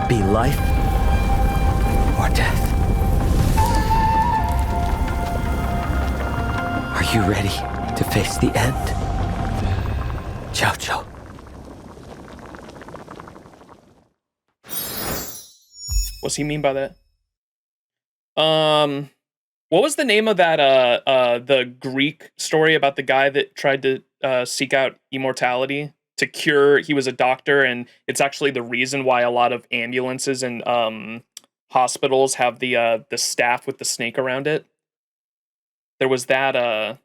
be life or death? Are you ready to face the end? Ciao, ciao. What's he mean by that? What was the name of that the Greek story about the guy that tried to seek out immortality to cure? He was a doctor, and it's actually the reason why a lot of ambulances and hospitals have the staff with the snake around it. There was that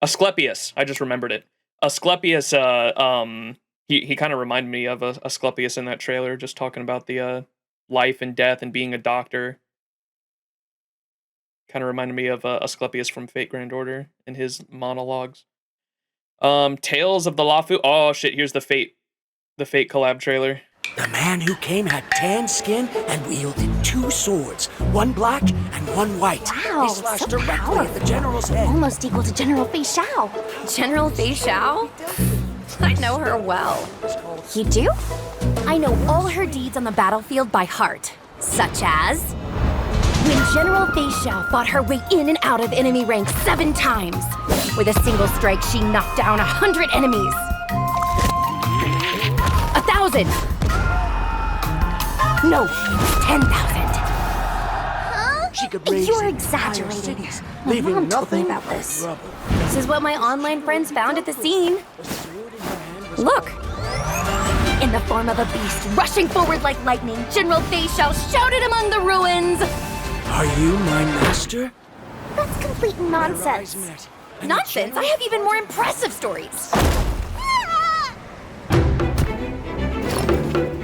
Asclepius. I just remembered it. Asclepius. He kind of reminded me of Asclepius in that trailer, just talking about the life and death and being a doctor. Kind of reminded me of Asclepius from Fate Grand Order in his monologues. Tales of the Lafu. Oh shit! Here's the Fate collab trailer. The man who came had tan skin and wielded 2 swords, one black and one white. Wow, They slashed so directly at the general's head. Almost equal to General Fei Xiao. General Fei Xiao? I know her well. You do? I know all her deeds on the battlefield by heart, such as when General Fei Xiao fought her way in and out of enemy ranks 7 times. With a single strike, she knocked down 100 enemies. 1,000. No, 10,000. She could raise You're entire exaggerating. cities, My leaving mom told me nothing about this. but rubble. This is what my online friends found at the scene. Look. In the form of a beast rushing forward like lightning, General Fei Xiao shouted among the ruins. Are you my master? That's complete nonsense. Nonsense? I have even more impressive stories.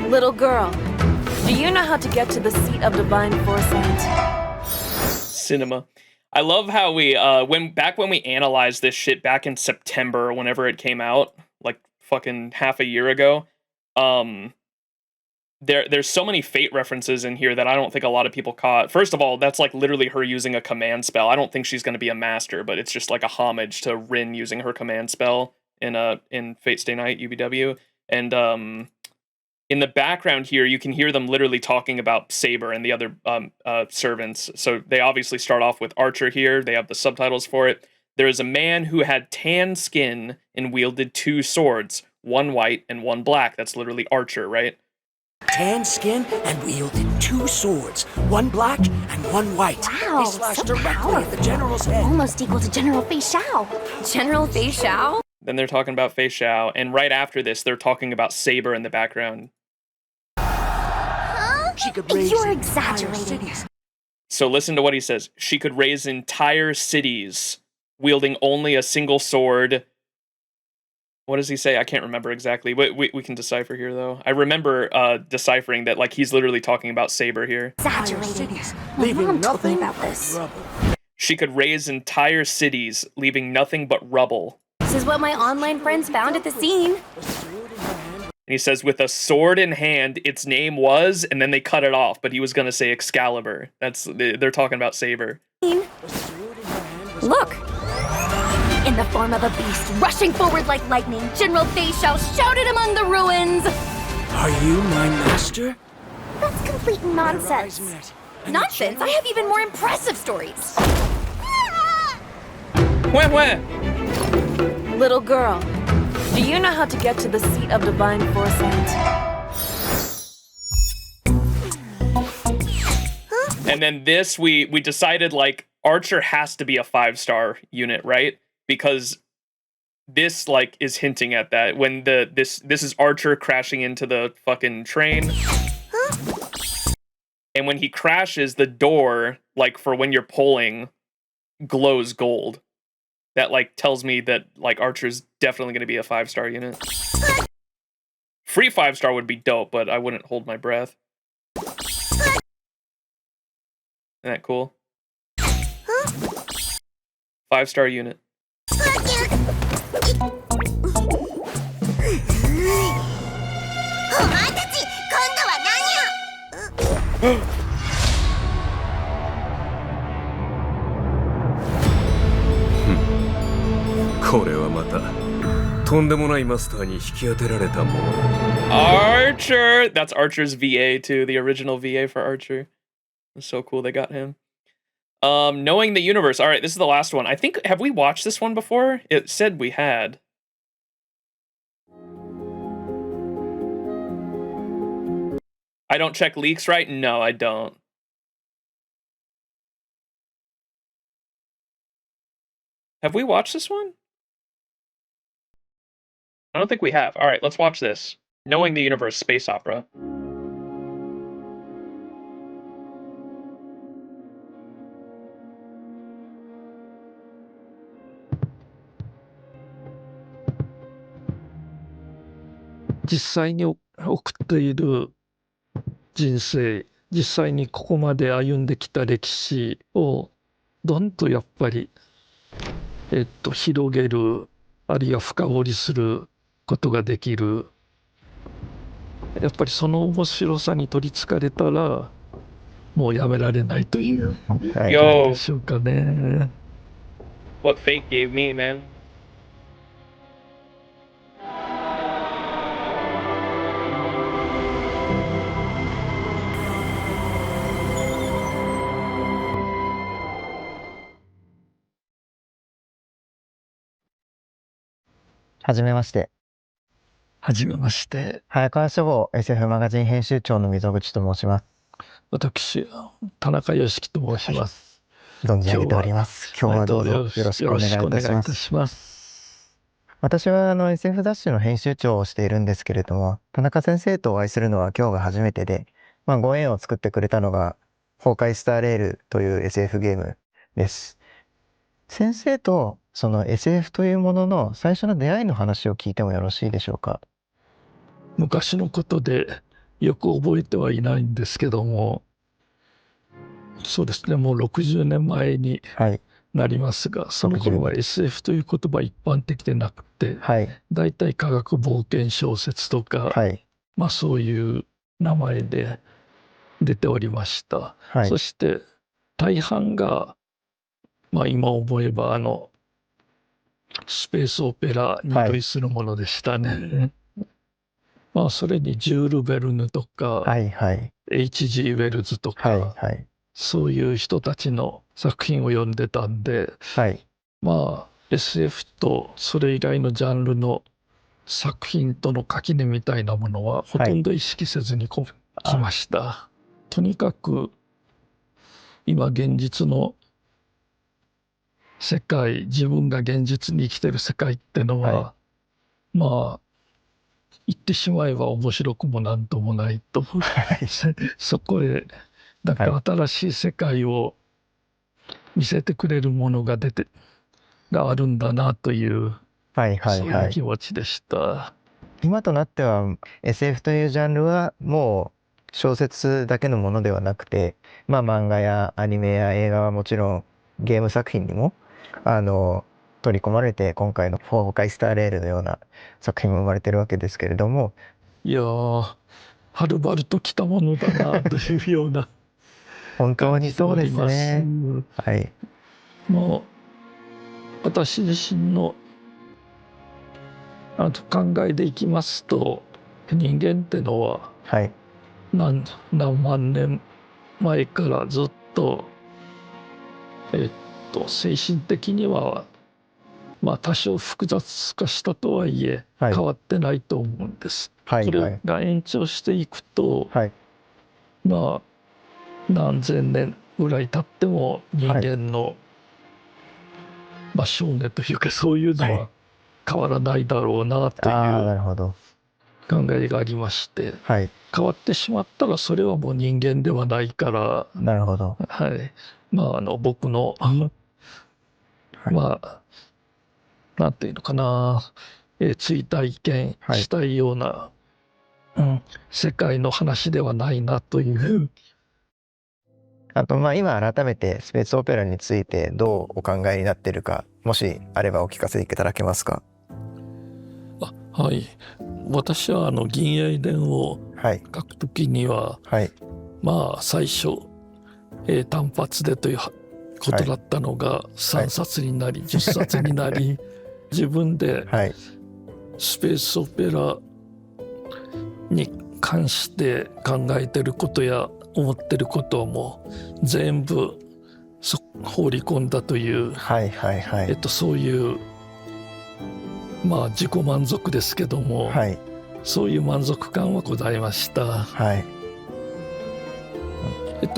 Little girl, do you know how to get to the seat of divine foresight? Cinema. I love how we when we analyzed this shit back in September, whenever it came out, like fucking half a year ago. There's so many Fate references in here that I don't think a lot of people caught. First of all, that's like literally her using a command spell. I don't think she's going to be a master, but it's just like a homage to Rin using her command spell in Fate Stay Night UBW. And in the background here, you can hear them literally talking about Saber and the other servants. So they obviously start off with Archer here. They have the subtitles for it. There is a man who had tan skin and wielded 2 swords, one white and one black. That's literally Archer, right? Tan skin and wielded 2 swords, one black and one white. Wow, They slashed so directly at the general's head. Almost equal to General Fei Xiao. General Fei Xiao? Then they're talking about Fei Xiao, and right after this, they're talking about Saber in the background. She could raise You're entire exaggerating. cities. So listen to what he says. She could raise entire cities, wielding only a single sword. What does he say? I can't remember exactly. We can decipher here, though. I remember deciphering that, like, he's literally talking about Saber here. Exaggerating. My leaving mom told me nothing about this. rubble. She could raise entire cities, leaving nothing but rubble. This is what my online friends found at the scene. And he says, with a sword in hand, its name was, and then they cut it off, but he was going to say Excalibur. They're talking about Saber. Look. In In the form of a beast, rushing forward like lightning, General Fei Xiao shouted among the ruins! Are you my master? That's complete nonsense. Nonsense? I have even more impressive stories. Where? Little girl, do you know how to get to the seat of divine foresight? And then this, we decided, like, Archer has to be a 5-star unit, right? Because this, like, is hinting at that. When this is Archer crashing into the fucking train. And when he crashes, the door, like, for when you're pulling, glows gold. That, like, tells me that, like, Archer's definitely going to be a 5-star unit. Free 5-star would be dope, but I wouldn't hold my breath. Isn't that cool? 5-star unit. Archer! That's Archer's VA too, the original VA for Archer. It's so cool they got him. Knowing the universe. All right, this is the last one. I think, have we watched this one before? It said we had. I don't check leaks, right? No, I don't. Have we watched this one? I don't think we have. All right, let's watch this. Knowing the Universe space opera.実際にここまで歩んできた歴史をどんとやっぱり、広げる、あるいは深掘りすることができる。やっぱりその面白さに取りつかれたら、もうやめられないという感じでしょうかね。What fate gave me, man.はじめまして。はじめまして。早川書房 SF マガジン編集長の溝口と申します。私、田中良樹と申します。存じ上げております。今日はどうぞよろしくお願いいたします。私はSF 雑誌の編集長をしているんですけれども、田中先生とお会いするのは今日が初めてで、ご縁を作ってくれたのが、崩壊スターレールという SF ゲームです。先生とその SF というものの最初の出会いの話を聞いてもよろしいでしょうか。昔のことでよく覚えてはいないんですけども、そうですね、もう60年前になりますが、その頃は SF という言葉一般的でなくて、だいたい科学冒険小説とか、そういう名前で出ておりました。そして大半が、今思えばスペースオペラに類するものでしたね。それにジュール・ベルヌとか、H.G. ウェルズとか、そういう人たちの作品を読んでたんで、SF とそれ以外のジャンルの作品との垣根みたいなものはほとんど意識せずに来ました。とにかく今現実の世界、自分が現実に生きてる世界ってのは、言ってしまえば面白くもなんともないと、そこへなんか新しい世界を見せてくれるものがあるんだなという、そういう気持ちでした。今となっては SF というジャンルはもう小説だけのものではなくて、漫画やアニメや映画はもちろんゲーム作品にも取り込まれて、今回の崩壊スターレールのような作品も生まれてるわけですけれども、いやー、はるばると来たものだなというような本当にそうですね。もう私自身の考えでいきますと、人間ってのは、何万年前からずっと、精神的には多少複雑化したとはいえ、変わってないと思うんです。これが延長していくと、何千年ぐらい経っても人間の、少年というかそういうのは変わらないだろうなという考えがありまして、変わってしまったらそれはもう人間ではないから、僕のなんていうのかな、追体験したいような、世界の話ではないなという。あと今改めてスペースオペラについてどうお考えになっているか、もしあればお聞かせいただけますか。はい、私は銀英伝を書くときには、最初、単発でということだったのが3冊になり、10冊になり、自分でスペースオペラに関して考えてることや思ってることはもう全部放り込んだという、そういう自己満足ですけども、そういう満足感はございました。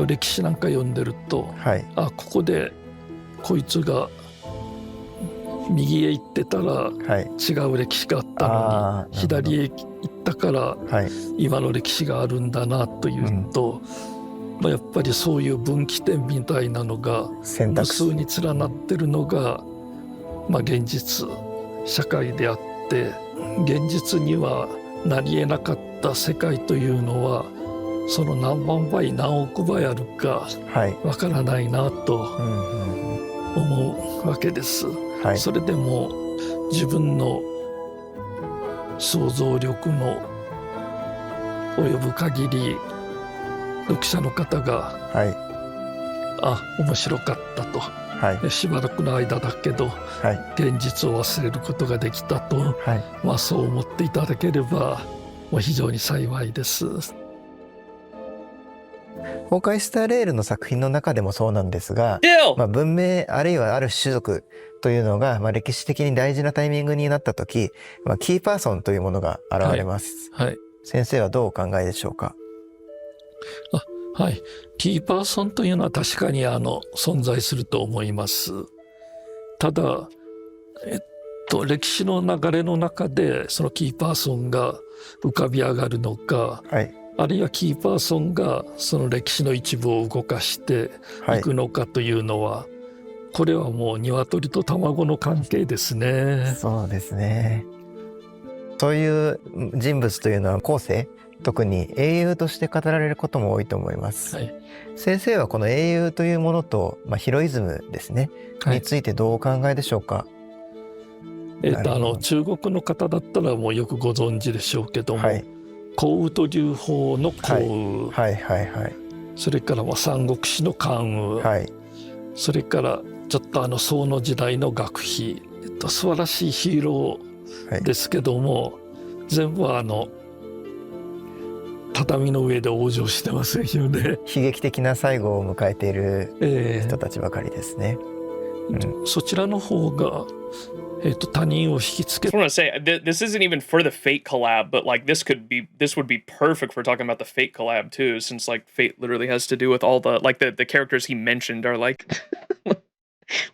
歴史なんか読んでると、ここでこいつが右へ行ってたら違う歴史があったのに、左へ行ったから今の歴史があるんだなというと、やっぱりそういう分岐点みたいなのが無数に連なってるのが、現実社会であって、現実にはなり得なかった世界というのはその何万倍何億倍あるかわからないなと思うわけです。それでも自分の想像力の及ぶ限り読者の方が、面白かったと、しばらくの間だけど、現実を忘れることができたと、そう思っていただければもう非常に幸いです。崩壊スターレールの作品の中でもそうなんですが、文明あるいはある種族というのが、歴史的に大事なタイミングになった時、キーパーソンというものが現れます。先生はどうお考えでしょうか。キーパーソンというのは確かに存在すると思います。ただ、歴史の流れの中でそのキーパーソンが浮かび上がるのか、あるいはキーパーソンがその歴史の一部を動かしていくのかというのは、これはもう鶏と卵の関係ですね。そうですね。そういう人物というのは後世、特に英雄として語られることも多いと思います。先生はこの英雄というものと、ヒロイズムですね、についてどうお考えでしょうか。中国の方だったらもうよくご存知でしょうけども、項羽と劉邦の項羽、それから三国志の関羽、それからちょっと宋の時代の学費、素晴らしいヒーローですけども、全部畳の上で往生してませんよね。悲劇的な最後を迎えている人たちばかりですね。そちらの方が他人を引きつけ。I want to say this isn't even for the Fate collab, but like this would be perfect for talking about the Fate collab too, since like Fate literally has to do with all the the characters he mentioned are like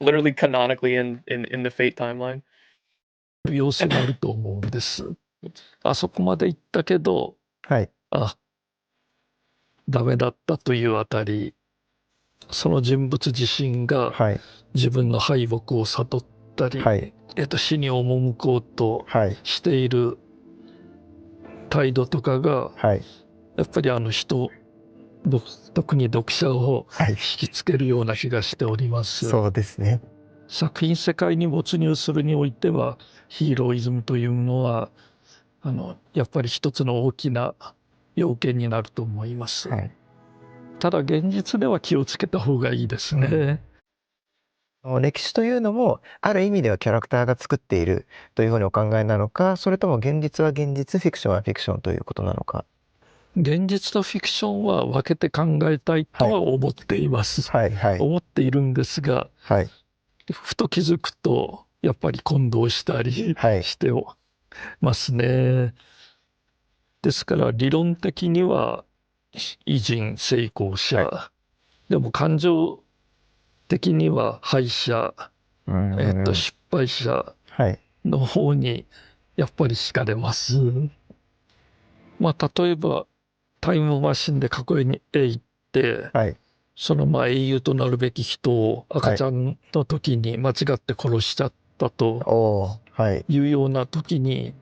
literally canonically in the Fate timeline. 要素があると思うんです。あそこまで行ったけど、ダメだったというあたり、その人物自身が自分の敗北を悟ったり、死に赴こうとしている態度とかが、やっぱり人、特に読者を引きつけるような気がしております。そうですね。作品世界に没入するにおいては、ヒーローイズムというのはやっぱり一つの大きな要件になると思います。ただ現実では気をつけた方がいいですね。歴史というのもある意味ではキャラクターが作っているというふうにお考えなのか、それとも現実は現実、フィクションはフィクションということなのか。現実とフィクションは分けて考えたいとは思っています。思っているんですが、ふと気づくとやっぱり混同したりしてますね。ですから理論的には偉人成功者、でも感情的には敗者、失敗者の方にやっぱり惹かれます。まあ例えばタイムマシンで過去へ行って、その英雄となるべき人を赤ちゃんの時に間違って殺しちゃったというような時に、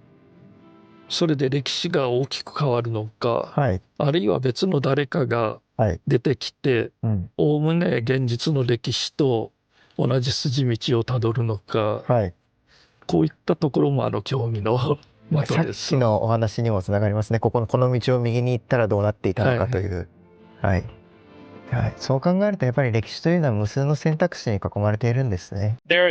それで歴史が大きく変わるのか、あるいは別の誰かが出てきて、おおむね現実の歴史と同じ筋道をたどるのか、こういったところも興味の的です。さっきのお話にもつながりますね。この道を右に行ったらどうなっていたのかという。そう考えるとやっぱり歴史というのは無数の選択肢に囲まれているんですね。The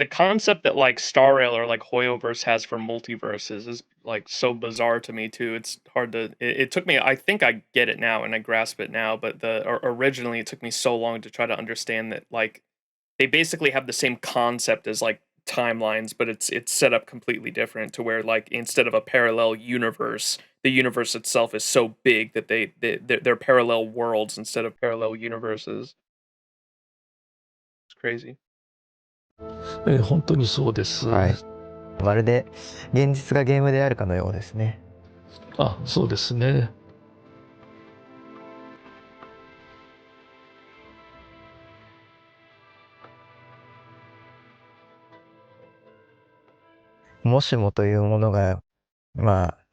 concept that like Star Rail or like Hoyoverse has for multiverses is like so bizarre to me too. It's hard to. It took me. I think I get it now and I grasp it now, but originally it took me so long to try to understand that like they basically have the same concept as like timelines, but it's set up completely different to where like instead of a parallel universe, the universe itself is so big that they're parallel worlds instead of parallel universes. It's crazy. 本当にそうです。まるで現実がゲームであるかのようですね。そうですね。もしもというものが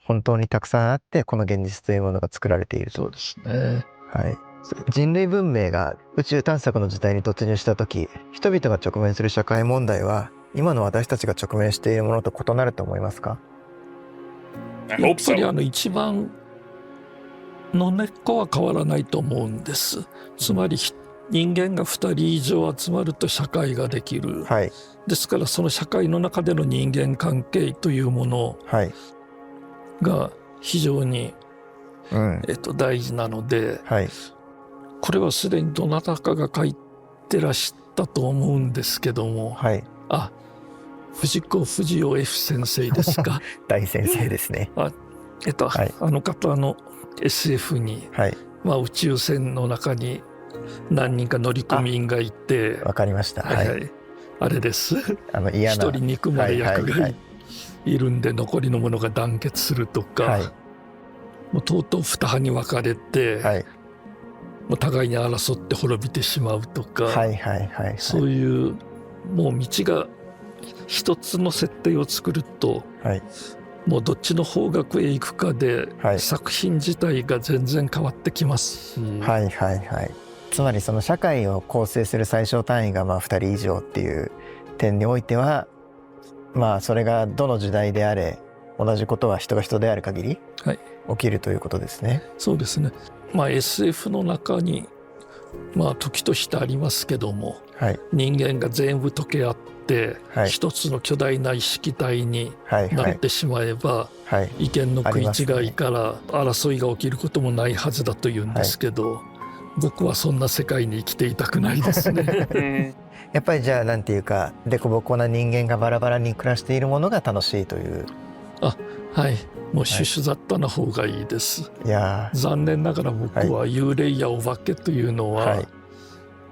本当にたくさんあって、この現実というものが作られていると。そうですね。人類文明が宇宙探索の時代に突入した時、人々が直面する社会問題は今の私たちが直面しているものと異なると思いますか？やっぱり一番の根っこは変わらないと思うんです。つまり人間が2人以上集まると社会ができる。ですからその社会の中での人間関係というものが非常に、大事なので、これはすでにどなたかが書いてらしたと思うんですけども、藤子不二雄 F 先生ですか？大先生ですね。あの方の SF に、宇宙船の中に何人か乗組員がいて、わかりました。あれです。一人憎まれ役がいるんで残りの者が団結するとか、もうとうとう二派に分かれて、もう互いに争って滅びてしまうとか、そういうもう道が一つの設定を作ると、もうどっちの方角へ行くかで、作品自体が全然変わってきます。つまりその社会を構成する最小単位が2人以上っていう点においては、それがどの時代であれ同じことは人が人である限り起きるということですね。そうですね。SF の中に時としてありますけども、人間が全部溶け合って一つの巨大な意識体になってしまえば、意見の食い違いから争いが起きることもないはずだというんですけど、僕はそんな世界に生きていたくないですね。やっぱりじゃあなんていうか凸凹な人間がバラバラに暮らしているものが楽しいという。もうシュシュ雑多な方がいいです。残念ながら僕は幽霊やお化けというのは、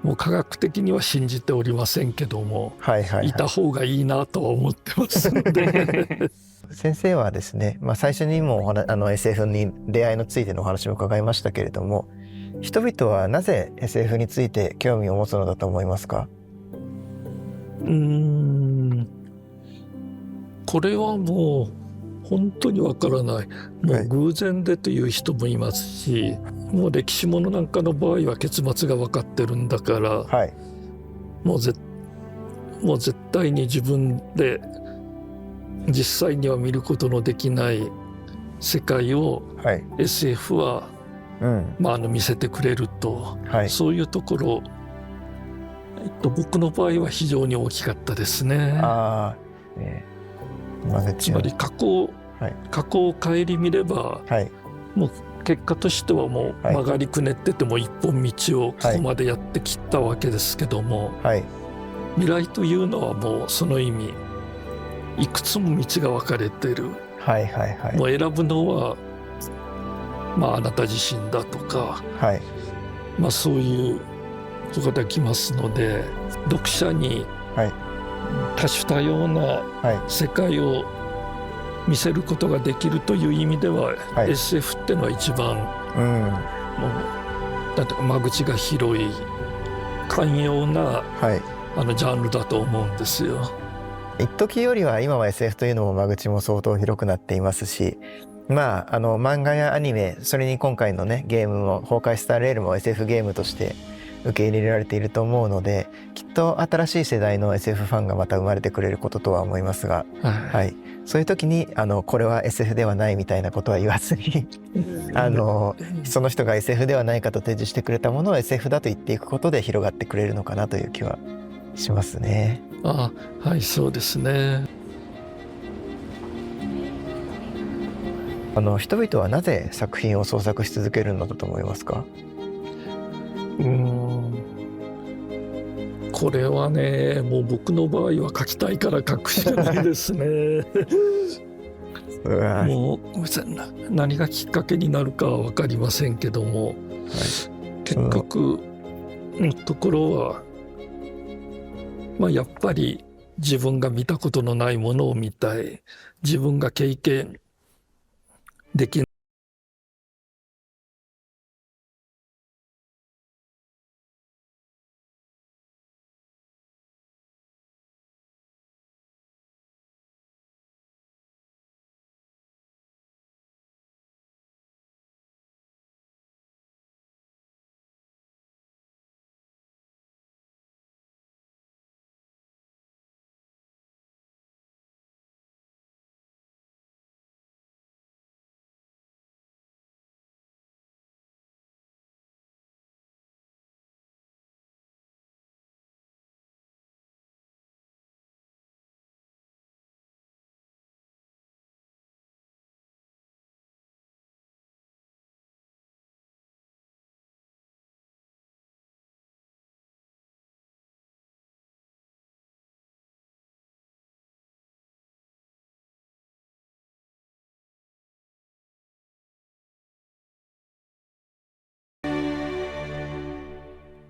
もう科学的には信じておりませんけども、いた方がいいなとは思ってますので。先生はですね、最初にもSF に出会いのついてのお話も伺いましたけれども、人々はなぜ SF について興味を持つのだと思いますか？これはもう本当にわからない。もう偶然でという人もいますし、もう歴史ものなんかの場合は結末が分かってるんだから、もう絶対に自分で実際には見ることのできない世界を SF は見せてくれると、そういうところ僕の場合は非常に大きかったですね。つまり過去を顧みれば、もう結果としてはもう曲がりくねってても一本道をここまでやってきたわけですけども、未来というのはもうその意味いくつも道が分かれてる。もう選ぶのはあなた自身だとか、そういうことができますので、読者に多種多様な世界を見せることができるという意味では、SF ってのは一番、もうだって間口が広い寛容な、ジャンルだと思うんですよ。一時よりは今は SF というのも間口も相当広くなっていますし、漫画やアニメ、それに今回のねゲームも崩壊スターレールも SF ゲームとして受け入れられていると思うので、きっと新しい世代の SF ファンがまた生まれてくれることとは思いますが、そういう時にこれは SF ではないみたいなことは言わずにその人が SF ではないかと提示してくれたものを SF だと言っていくことで広がってくれるのかなという気はしますね。そうですね。人々はなぜ作品を創作し続けるのだと思いますか？これはね、もう僕の場合は書きたいから書くしかないですね。もうごめんなさい、何がきっかけになるかは分かりませんけども、結局のところは、やっぱり自分が見たことのないものを見たい、自分が経験できない。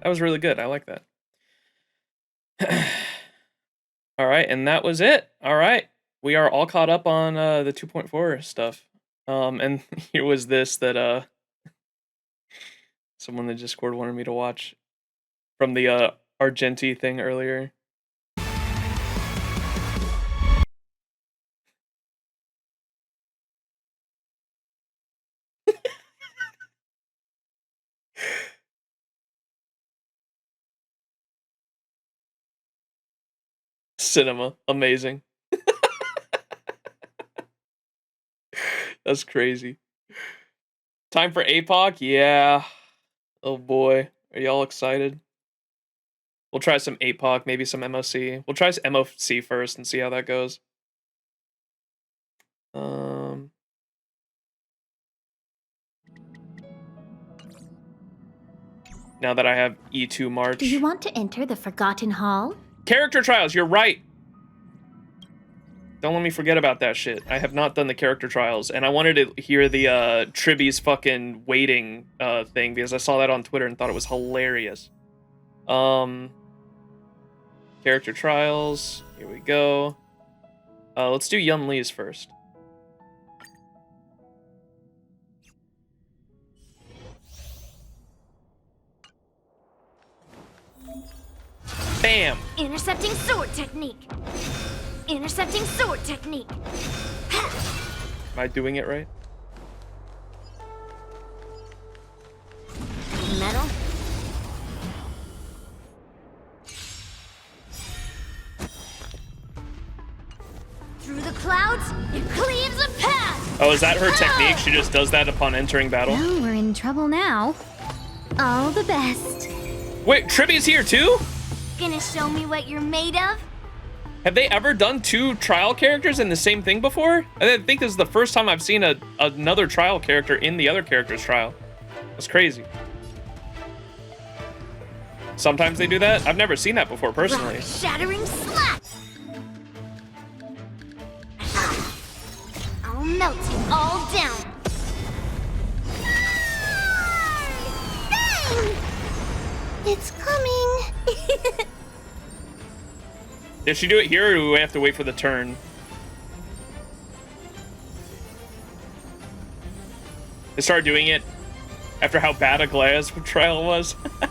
That was really good. I like that. All right, and that was it. All right, we are all caught up on the 2.4 stuff. And here was this that someone in the Discord wanted me to watch from the Argenti thing earlier. Cinema, amazing. That's crazy. Time for APOC? Yeah. Oh boy. Are y'all excited? We'll try some APOC, maybe some MOC. We'll try some MOC first and see how that goes. Now that I have E2 March. Do you want to enter the Forgotten Hall? Character trials, you're right. Don't let me forget about that shit. I have not done the character trials, and I wanted to hear the Tribby's fucking waiting thing because I saw that on Twitter and thought it was hilarious. Character trials, here we go. Let's do Yunli's first. Bam! Intercepting sword technique. Intercepting sword technique. Am I doing it right? Metal. Through the clouds, it cleaves a path. Oh, is that her technique? She just does that upon entering battle? Well, we're in trouble now. All the best. Wait, Tribby's here too? Gonna show me what you're made of? Have they ever done 2 trial characters in the same thing before? I think this is the first time I've seen another trial character in the other character's trial. That's crazy. Sometimes they do that. I've never seen that before personally. Shattering slap! I'll melt you all down. Bang! It's coming. Did she do it here, or do we have to wait for the turn? They started doing it after how bad Aglaya's trial was. I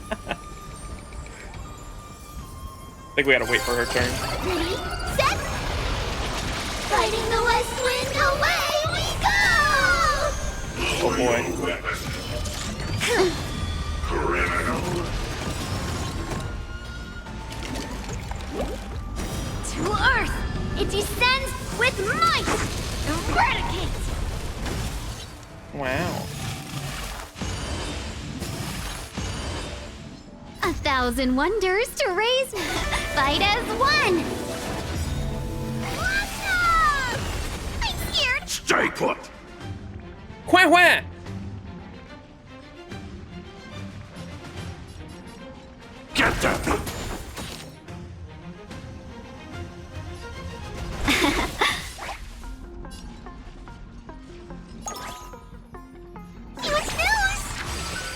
think we gotta wait for her turn. Ready, set! Fighting the west wind, away we go! Oh boy. To Earth! It descends with might! Eradicate! Wow. 1,000 wonders to raise. Fight as one. I'm scared. Stay put. Quack quack. Get that.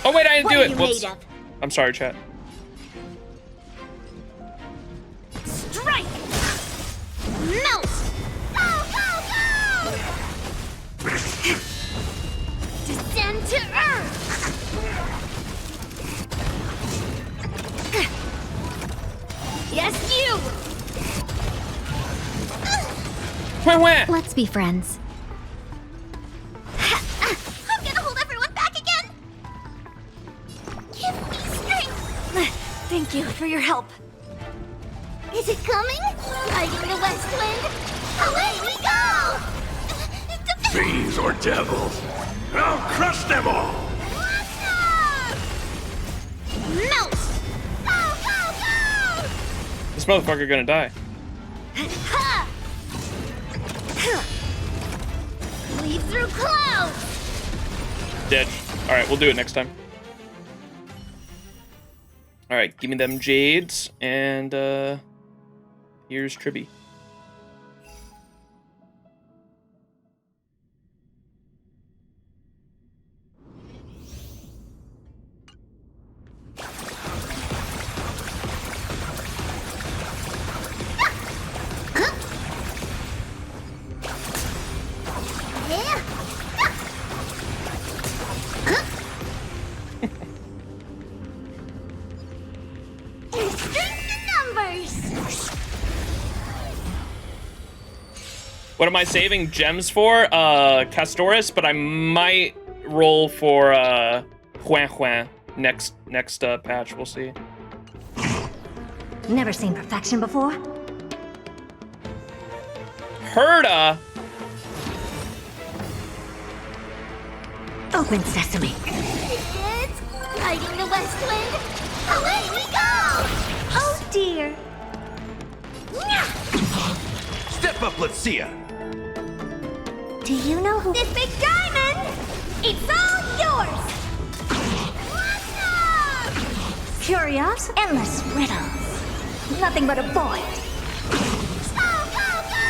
Oh wait, I didn't do What it. are you Whoops. made of? I'm sorry, chat. Strike! Melt! Go, go, go! Descend to Earth! Yes, you! Quack quack. Let's be friends. I'm gonna hold everyone back again! Give me strength! Thank you for your help. Is it coming? Riding the west wind! Away we go! Fiends or devils. I'll crush them all. Melt! Go, go, go! This motherfucker gonna die. Ha! Leap through clouds! Dead. Alright, we'll do it next time. Alright, give me them jades, and here's Tribby. What am I saving gems for? Castoris, but I might roll for Huan Huan next patch. We'll see. Never seen perfection before? Herda. Open sesame. It's riding the west wind. Away we go! Oh dear. Step up, let's see ya. Do you know who? This big diamond! It's all yours! Curious, endless riddles. Nothing but a void. Go, go, go!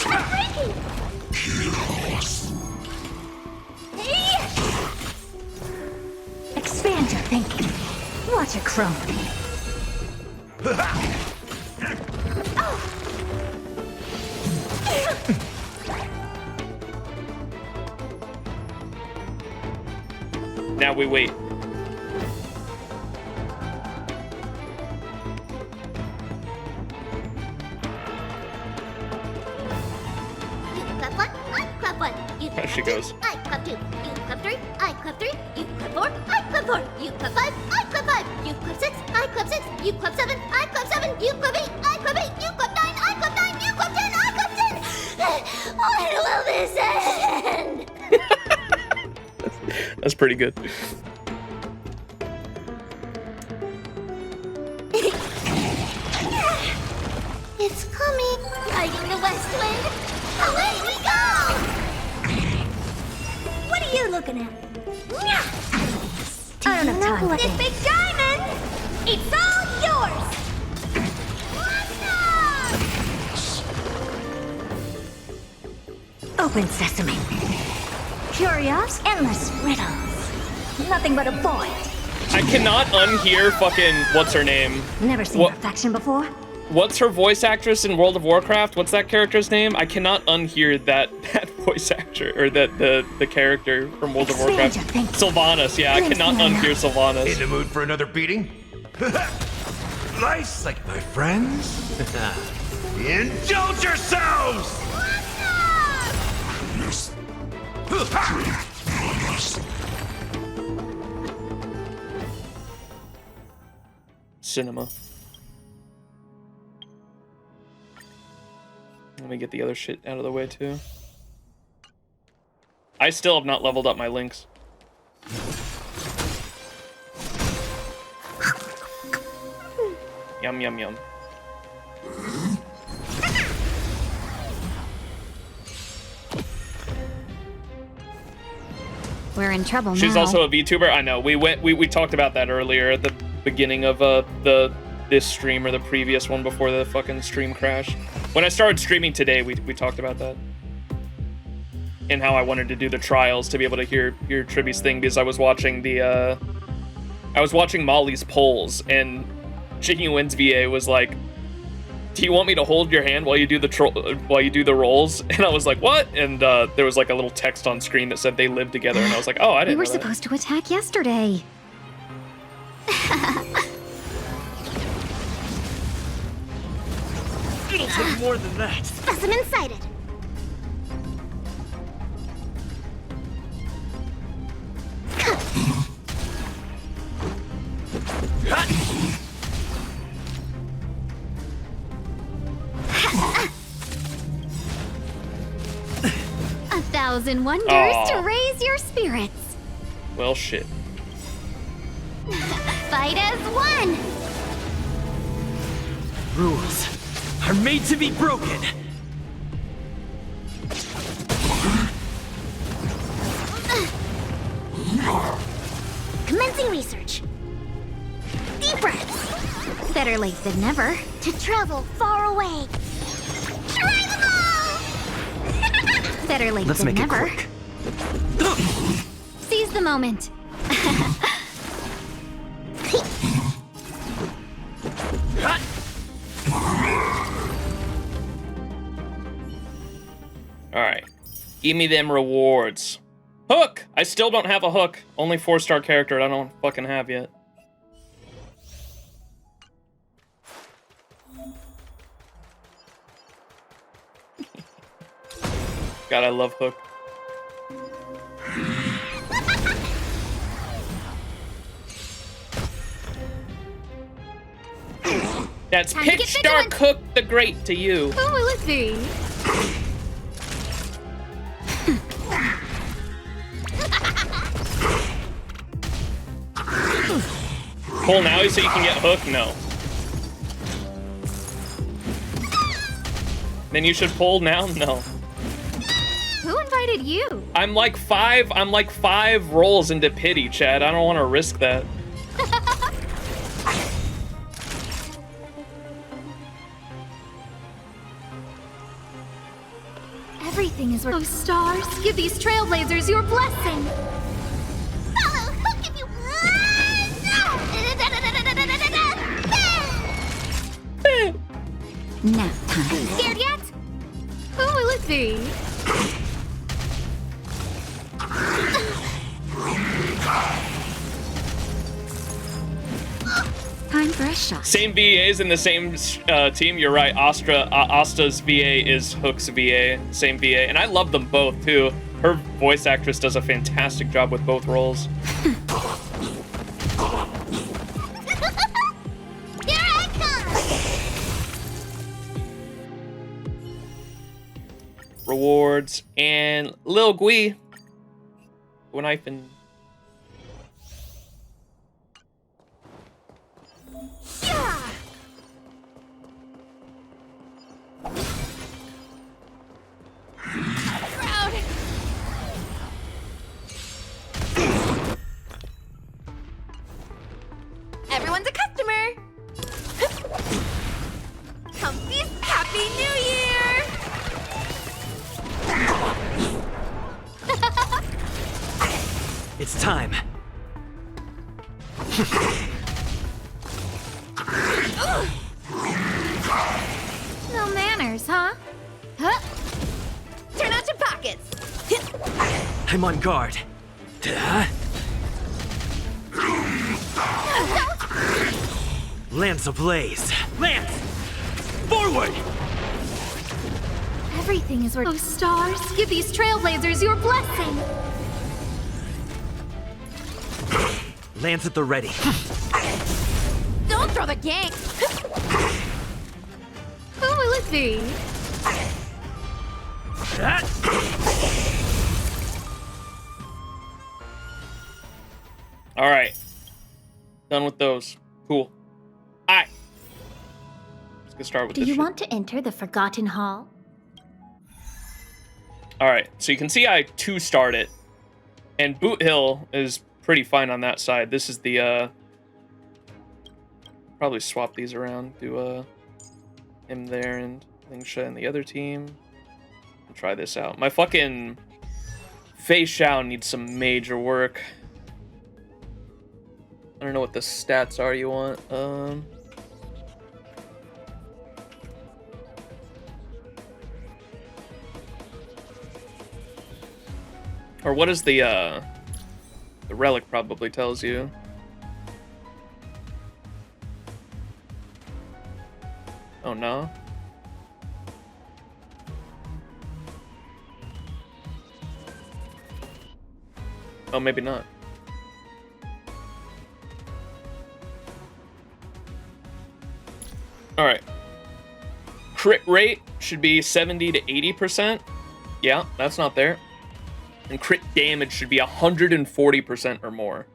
I'm breaking! Expand your thinking. Watch it crumble. Now we wait. Clap one, I clap one. You There she goes. I clap two. You clap three, I clap three. You clap four, I clap four. You clap five, I clap five. You clap six, I clap six. You clap seven, I clap seven. You clap eight, I clap eight. You clap nine, I clap nine. You clap 10, I clap 10. When will this end? That's pretty good. Away we go! What are you looking at? I don't have time for this big diamond! It's all yours! Open sesame. Curious, endless riddles. Nothing but a void. I cannot unhear fucking what's her name? Never seen perfection before? What's her voice actress in World of Warcraft? What's that character's name? I cannot unhear that voice actor or the character from World of Warcraft. Sylvanas, yeah, I cannot unhear Sylvanas. In the mood for another beating? Nice, like my friends. Indulge yourselves! Cinema. Let me get the other shit out of the way too. I still have not leveled up my links. Yum, yum, yum. We're in trouble now. She's also a VTuber. I know. We talked about that earlier at the beginning of this stream or the previous one before the fucking stream crashed. When I started streaming today, we talked about that. And how I wanted to do the trials to be able to hear Triby's thing because I was watching Molly's polls and Chicken Wins VA was like, "Do you want me to hold your hand while you do the rolls?" And I was like, "What?" And there was like a little text on screen that said they live together, and I was like, "Oh, I didn't know that." We were supposed to attack yesterday. It'll take more than that. Specimen sighted. A thousand wonders to raise your spirits. Well, shit. Fight as one. Rules are made to be broken. Commencing research. Deep breaths. Better late than never. To travel far away. Try them all. Better late Let's than make it never. quick. Seize the moment. Alright. Give me them rewards. Hook! I still don't have a hook. Only 4-star character I don't fucking have yet. God, I love Hook. That's Pitch Dark Hook the Great to you. Oh, let's see. Pull now so you can get Hook? No. Then you should pull now? No. Who invited you? I'm like five rolls into pity, Chad. I don't want to risk that. Everything is worth. Oh, stars, give these trailblazers your blessing. Follow Hook if you. Nap time. Scared yet? Oh, let's see. Time for a shot. Same VAs in the same team. You're right. Asta's VA is Hook's VA. Same VA, and I love them both too. Her voice actress does a fantastic job with both roles. Here I come. Rewards and Lil Gui. When I can. It's time. No manners, huh? Huh? Turn out your pockets. I'm on guard. Lance ablaze. Lance! Forward! Everything is worth. Oh, stars, give these trailblazers your blessing. Lance at the ready. Don't throw the gang. Who will it be? All right. Done with those. Cool. All right. Let's get started with Do this you shit. want to enter the Forgotten Hall? All right. So you can see I 2-starred it. And Boot Hill is pretty fine on that side. This is the, probably swap these around. Do, him there and Lingsha and the other team. And try this out. My fucking Fei Xiao needs some major work. I don't know what the stats are you want. Or what is the relic probably tells you. Oh no. Oh, maybe not. All right. Crit rate should be 70 to 80%. Yeah, that's not there. And crit damage should be 140% or more.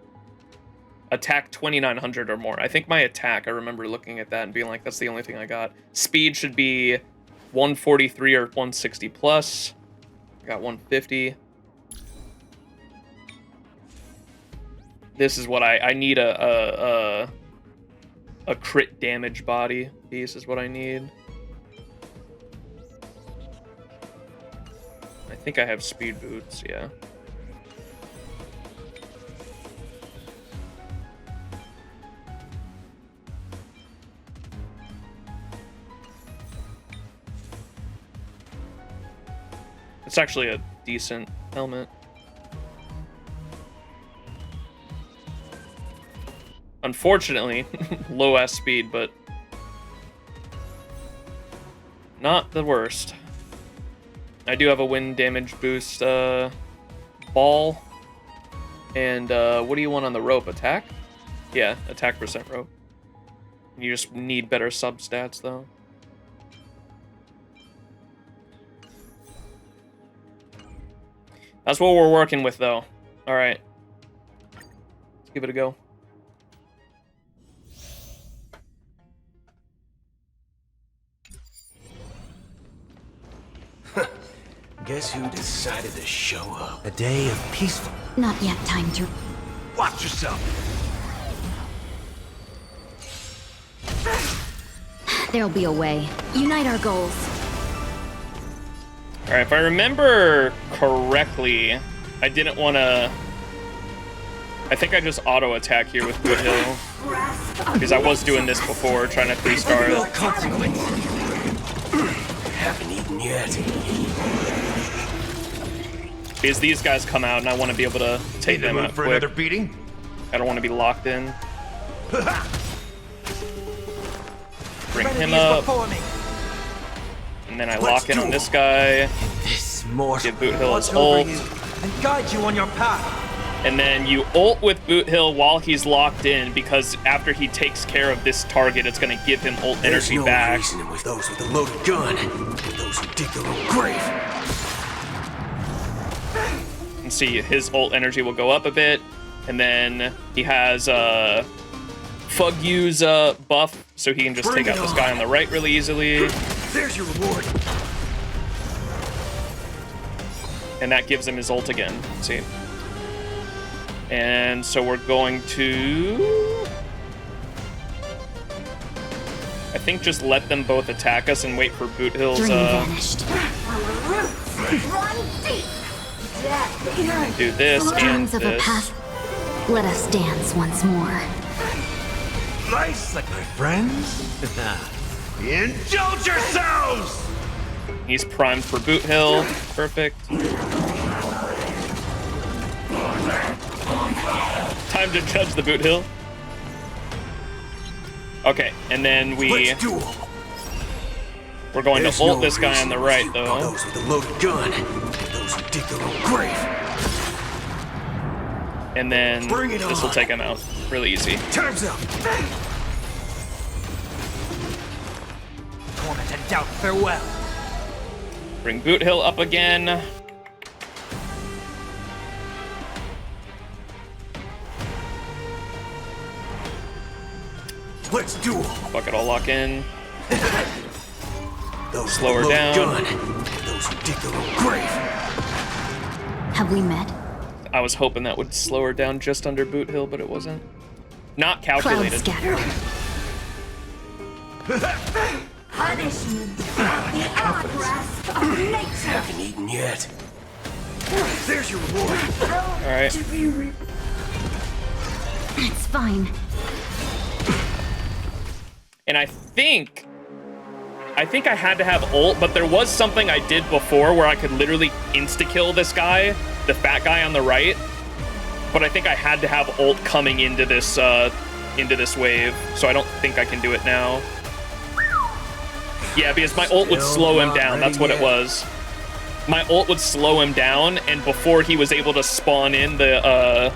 Attack 2900 or more. I think my attack, I remember looking at that and being like, that's the only thing I got. Speed should be 143 or 160 plus. I got 150. This is what I need a crit damage body piece is what I need. I think I have speed boots, yeah. It's actually a decent helmet. Unfortunately, low ass speed, but not the worst. I do have a wind damage boost ball. And what do you want on the rope? Attack? Yeah, attack percent rope. You just need better substats though. That's what we're working with though. All right. Let's give it a go. Guess who decided to show up? A day of peaceful. Not yet time to... Watch yourself! There'll be a way. Unite our goals. All right, if I remember correctly, I didn't want to... I think I just auto attack here with Boot Hill. Because I was doing this before, trying to 3-star it. Haven't eaten yet. Because these guys come out and I want to be able to take them out for quick. another beating? I don't want to be locked in. Bring him up. And then I lock in on this guy. This more. Give Boot Hill his ult. And guide you on your path. And then you ult with Boot Hill while he's locked in, because after he takes care of this target, it's going to give him ult energy back. There's no reasoning with those with a loaded gun, with those who dig their own grave. And see, his ult energy will go up a bit, and then he has Fug Use buff, so he can just take out this guy on the right really easily. There's your reward. And that gives him his ult again. Let's see. And so we're going to... I think just let them both attack us and wait for Boot Hill's... do this and this. Let us dance once more. Nice, like my friends. Indulge yourselves! He's primed for Boot Hill. Perfect. Time to judge the Boot Hill. Okay, and then we're going to ult this guy on the right, though. Those with a loaded gun, those who dig their own grave. And then this will take him out. Really easy. Time's up. Torment and doubt, farewell. Bring Boot Hill up again. Let's duel. Fuck it, I'll lock in. Those slow her down. Gun, those who dig their own grave. Have we met? I was hoping that would slow her down just under Boot Hill, but it wasn't. Not calculated. Cloud scattered. Punishment. The outgrasp of nature. Haven't eaten yet. There's your reward. All right. It's fine. And I think I had to have ult, but there was something I did before where I could literally insta-kill this guy, the fat guy on the right. But I think I had to have ult coming into this wave, so I don't think I can do it now. Yeah, because my ult would slow him down. That's what it was. My ult would slow him down, and before he was able to spawn in the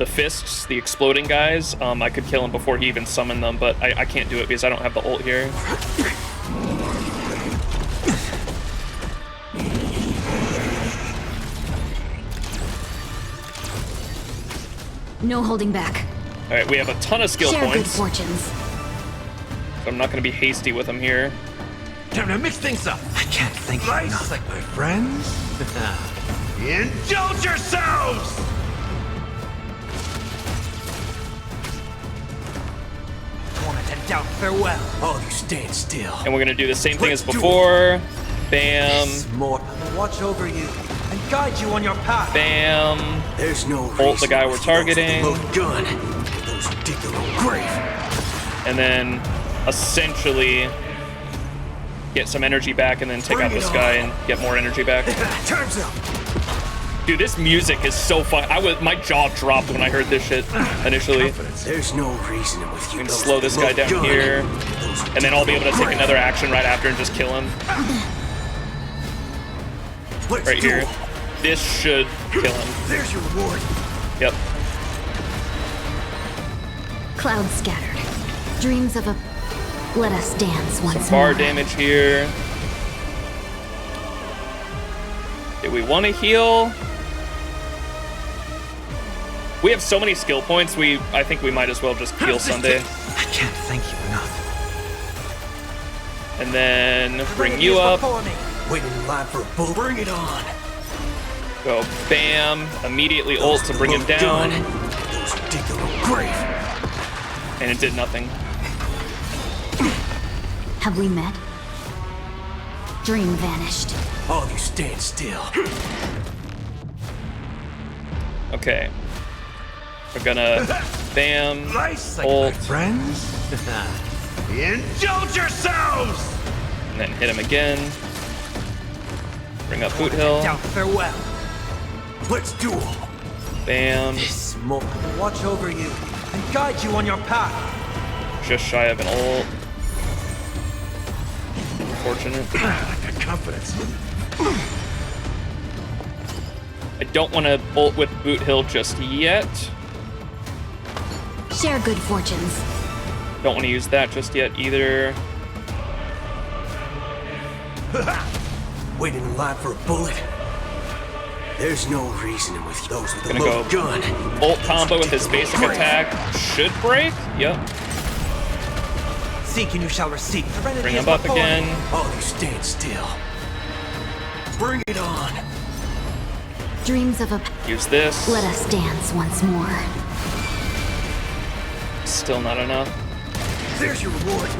fists, the exploding guys, I could kill him before he even summoned them, but I can't do it because I don't have the ult here. No holding back. All right, we have a ton of skill Share points. good fortunes. So I'm not going to be hasty with him here. Time to mix things up. I can't think of enough. Like my friends. Indulge yourselves! Torment and doubt, farewell. All you stand still. And we're going to do the same thing as before. Bam. More. Watch over you and guide you on your path. Bam. There's no ult the guy we're targeting. Gun. Those who dig their own grave. And then essentially get some energy back and then take out this guy and get more energy back. Time's up. Dude, this music is so fun. My jaw dropped when I heard this shit initially. There's no reason with you. We can slow this guy down here, and then I'll be able to take another action right after and just kill him. Right here. This should kill him. There's your reward. Yep. Cloud scattered. Dreams of a... Let us dance once Some bar more. damage here. Do we want to heal? We have so many skill points, I think we might as well just heal Sunday. I can't thank you enough. And then bring you up. Waiting in line for a bull. Bring it on. Go bam. Immediately ult to bring him down. Those who dig their own grave. And it did nothing. Have we met? Dream vanished. All you stand still. Okay. We're gonna bam, ult, friends. Indulge yourselves. and then hit him again. Bring up Boot Hill. Down, farewell. Let's duel. Bam. More. Watch over you and guide you on your path. Just shy of an ult. Unfortunate. Like a confidence. I don't want to ult with Boot Hill just yet. Share good fortunes. Don't want to use that just yet either. Waiting in line for a bullet. There's no reasoning with those with a Gonna loaded go gun. ult combo with his basic attack. Should break. Yep. Seek and you shall receive. Bring him up again. All you stand still. Bring it on. Dreams of a... Use this. Let us dance once more. Still not enough. There's your reward.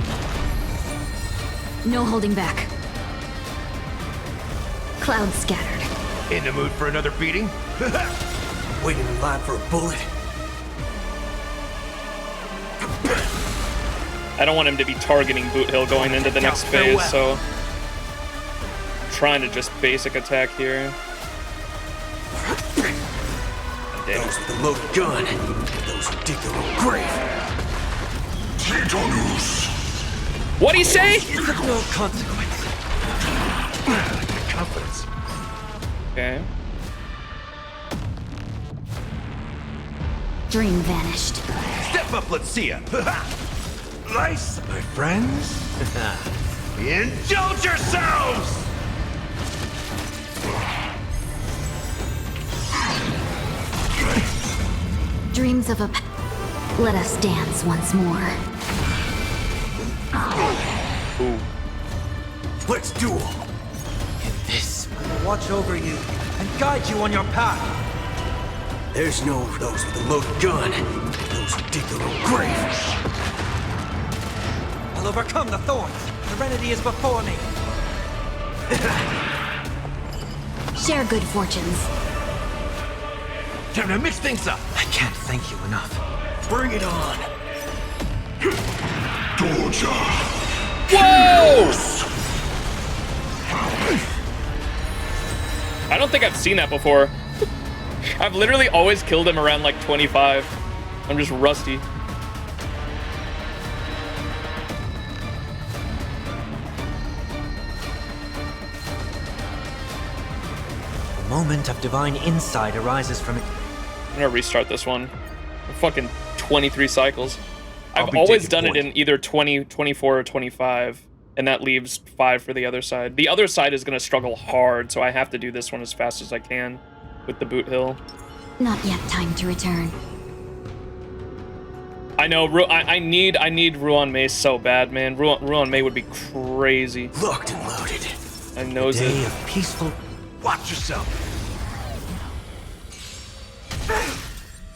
No holding back. Cloud scattered. In the mood for another beating? Waiting in line for a bullet. I don't want him to be targeting Boot Hill going into the next phase, so I'm trying to just basic attack here. Those with the loaded gun. Those who dig their own grave. What'd he say? It's of no consequence. Confidence. Okay. Dream vanished. Step up, let's see ya. Nice, my friends. Indulge yourselves! Dreams of a... Let us dance once more. Ooh. Let's duel. In this, I will watch over you and guide you on your path. There's no those with a loaded gun. Those who dig their own grave. I'll overcome the thorns. Serenity is before me. Share good fortunes. Time to mix things up. I can't thank you enough. Bring it on. Whoa! I don't think I've seen that before. I've literally always killed him around like 25. I'm just rusty. The moment of divine insight arises from it. I'm gonna restart this one. Fucking 23 cycles. I've always done it in either 20, 24, or 25, and that leaves 5 for the other side. The other side is gonna struggle hard, so I have to do this one as fast as I can with the Boot Hill. Not yet time to return. I know, I need Ruan Mei so bad, man. Ruan Mei would be crazy. Locked and loaded. I knows A day it. of peaceful. Watch yourself.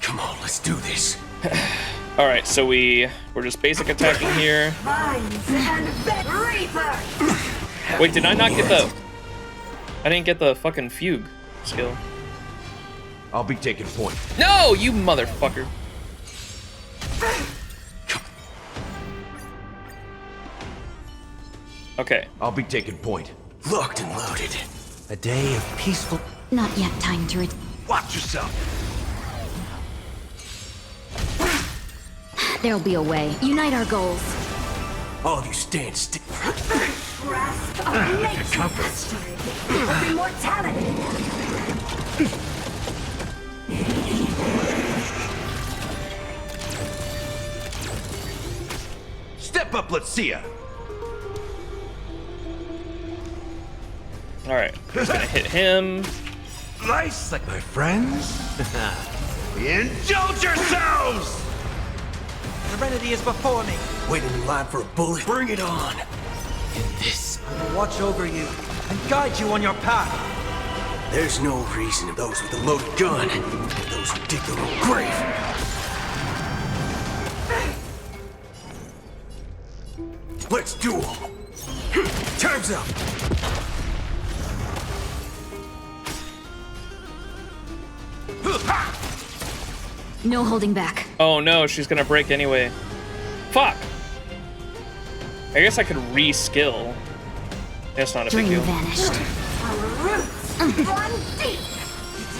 Come on, let's do this. All right, so we're just basic attacking here. Wait, did I not get the? I didn't get the fucking fugue skill. I'll be taking point. No, you motherfucker. Okay. I'll be taking point. Locked and loaded. A day of peaceful. Not yet time to return. Watch yourself. There'll be a way. Unite our goals. All of you stand still. Confidence. Immortality. Step up, let's see ya. All right, he's gonna hit him. Nice, like my friends. Indulge yourselves! Serenity is before me. Waiting in line for a bullet. Bring it on. In this, I will watch over you and guide you on your path. There's no reason if those with a loaded gun. Those who dig their own grave. Let's duel. Time's up. No holding back. Oh no, she's gonna break anyway. Fuck. I guess I could re-skill. That's not a big Dream deal. vanished. Our roots run deep.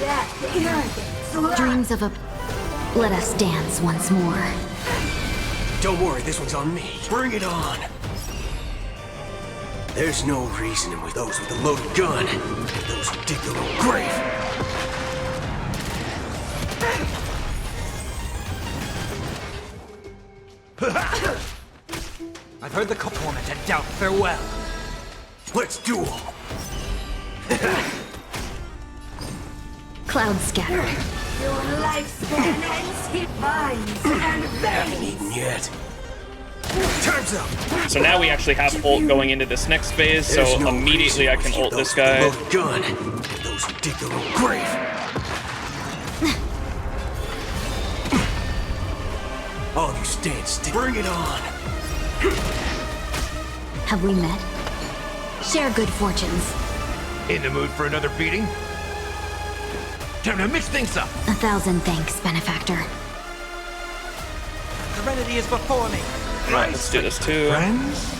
Death irrigates. Dreams of a... Let us dance once more. Don't worry, this one's on me. Bring it on. There's no reason with those with a loaded gun. Those who dig their own grave. I've heard the torment and doubt farewell. Let's duel. Cloud scattered. Your lifespan ends here. Vines and Haven't veins. eaten yet. Time's up. So now we actually have ult going into this next phase, so There's no immediately I reason can with ult this those with a guy. loaded gun. Those who dig their own grave. All of you stand still. Bring it on. Have we met? Share good fortunes. In the mood for another beating? Time to mix things up. 1,000 thanks, benefactor. Serenity is before me. Right, let's do this too. Friends?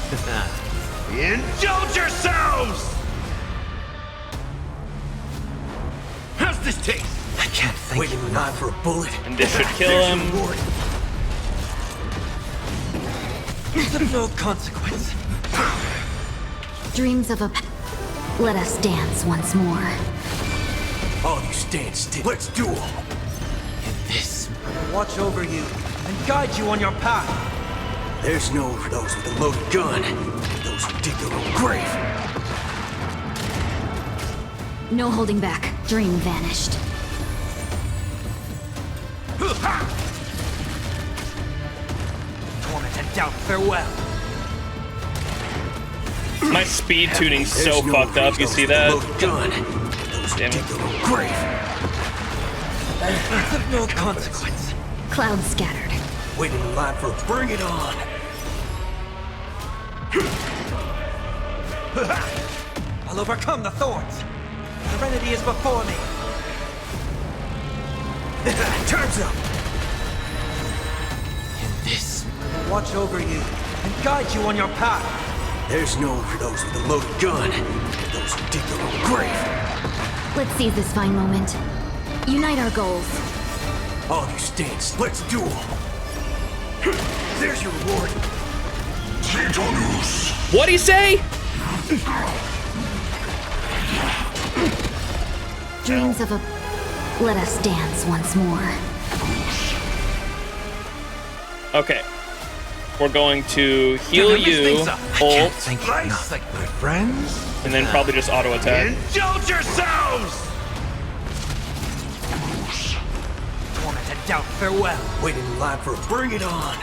Indulge yourselves! How's this taste? I can't think. Waiting in line for a bullet. And this should kill him. It's of no consequence. Dreams of a... Let us dance once more. All you stand still. Let's duel. And this watch over you and guide you on your path. There's no for those with a loaded gun. Those who dig their own grave. No holding back. Dream vanished. Torment and doubt, farewell. My speed tuning's so fucked up, you see that? Damn it. It's of no consequence. Cloud scattered. Waiting in line for a bring it on. I'll overcome the thorns. Serenity is before me. Time's up. And this watch over you and guide you on your path. There's no for those with a loaded gun. Those who dig their own grave. Let's seize this fine moment. Unite our goals. All you stand, let's duel. There's your reward. What'd he say? Dreams of a... Let us dance once more. Okay. We're going to heal you, ult, Like my friends? and then probably just auto attack. Indulge yourselves! Torment and doubt, farewell. Waiting in line for a bring it on.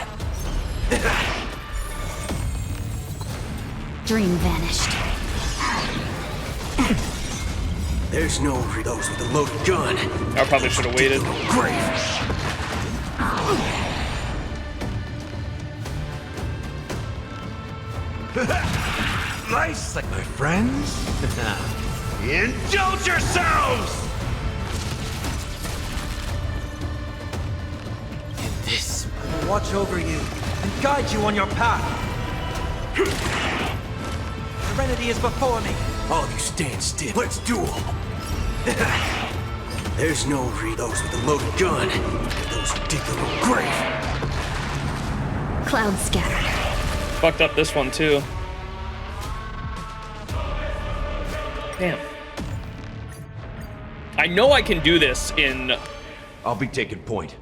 Dream vanished. There's no for those with a loaded gun. I probably should have waited. Nice, like my friends? Indulge yourselves! And this watch over you and guide you on your path. Serenity is before me. All you stand still. Let's duel. There's no for those with a loaded gun. Those who dig their own grave. Cloud scattered. Fucked up this one too. Damn. I know I can do this in... I'll be taking point.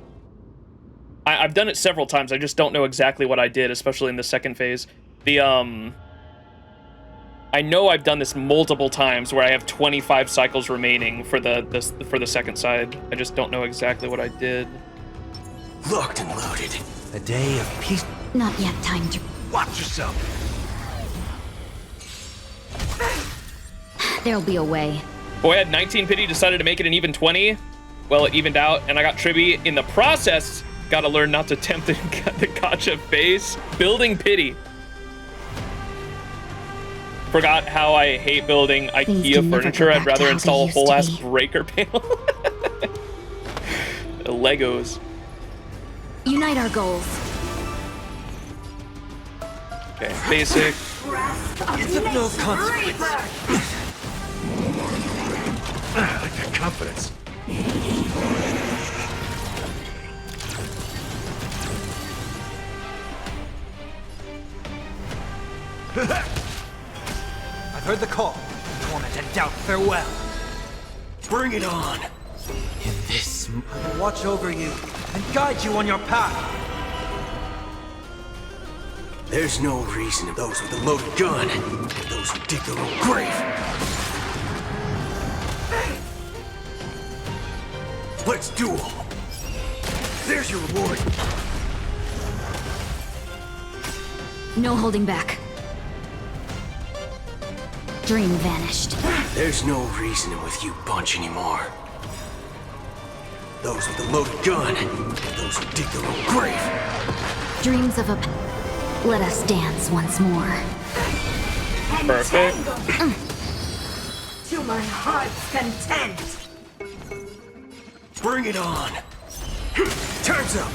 I've done it several times. I just don't know exactly what I did, especially in the second phase. I know I've done this multiple times where I have 25 cycles remaining for the second side. I just don't know exactly what I did. Locked and loaded. A day of peace. Not yet time to... Watch yourself. There'll be a way. Boy, I had 19 pity, decided to make it an even 20. Well, it evened out, and I got Tribby. In the process, gotta learn not to tempt the gacha face. Building pity. Forgot how I hate building IKEA furniture. I'd rather install a whole ass breaker panel. Legos. Unite our goals. Okay, basic. It's of no consequence. I like that confidence. I've heard the call. Torment and doubt, farewell. Bring it on. In this, watch over you and guide you on your path. There's no reason of those with a loaded gun, those who dig their own grave. Let's duel. There's your reward. No holding back. Dream vanished. There's no reasoning with you bunch anymore. Those with the loaded gun, those who dig their own grave. Dreams of a... Let us dance once more. Perfect. To my heart's content. Bring it on. Time's up.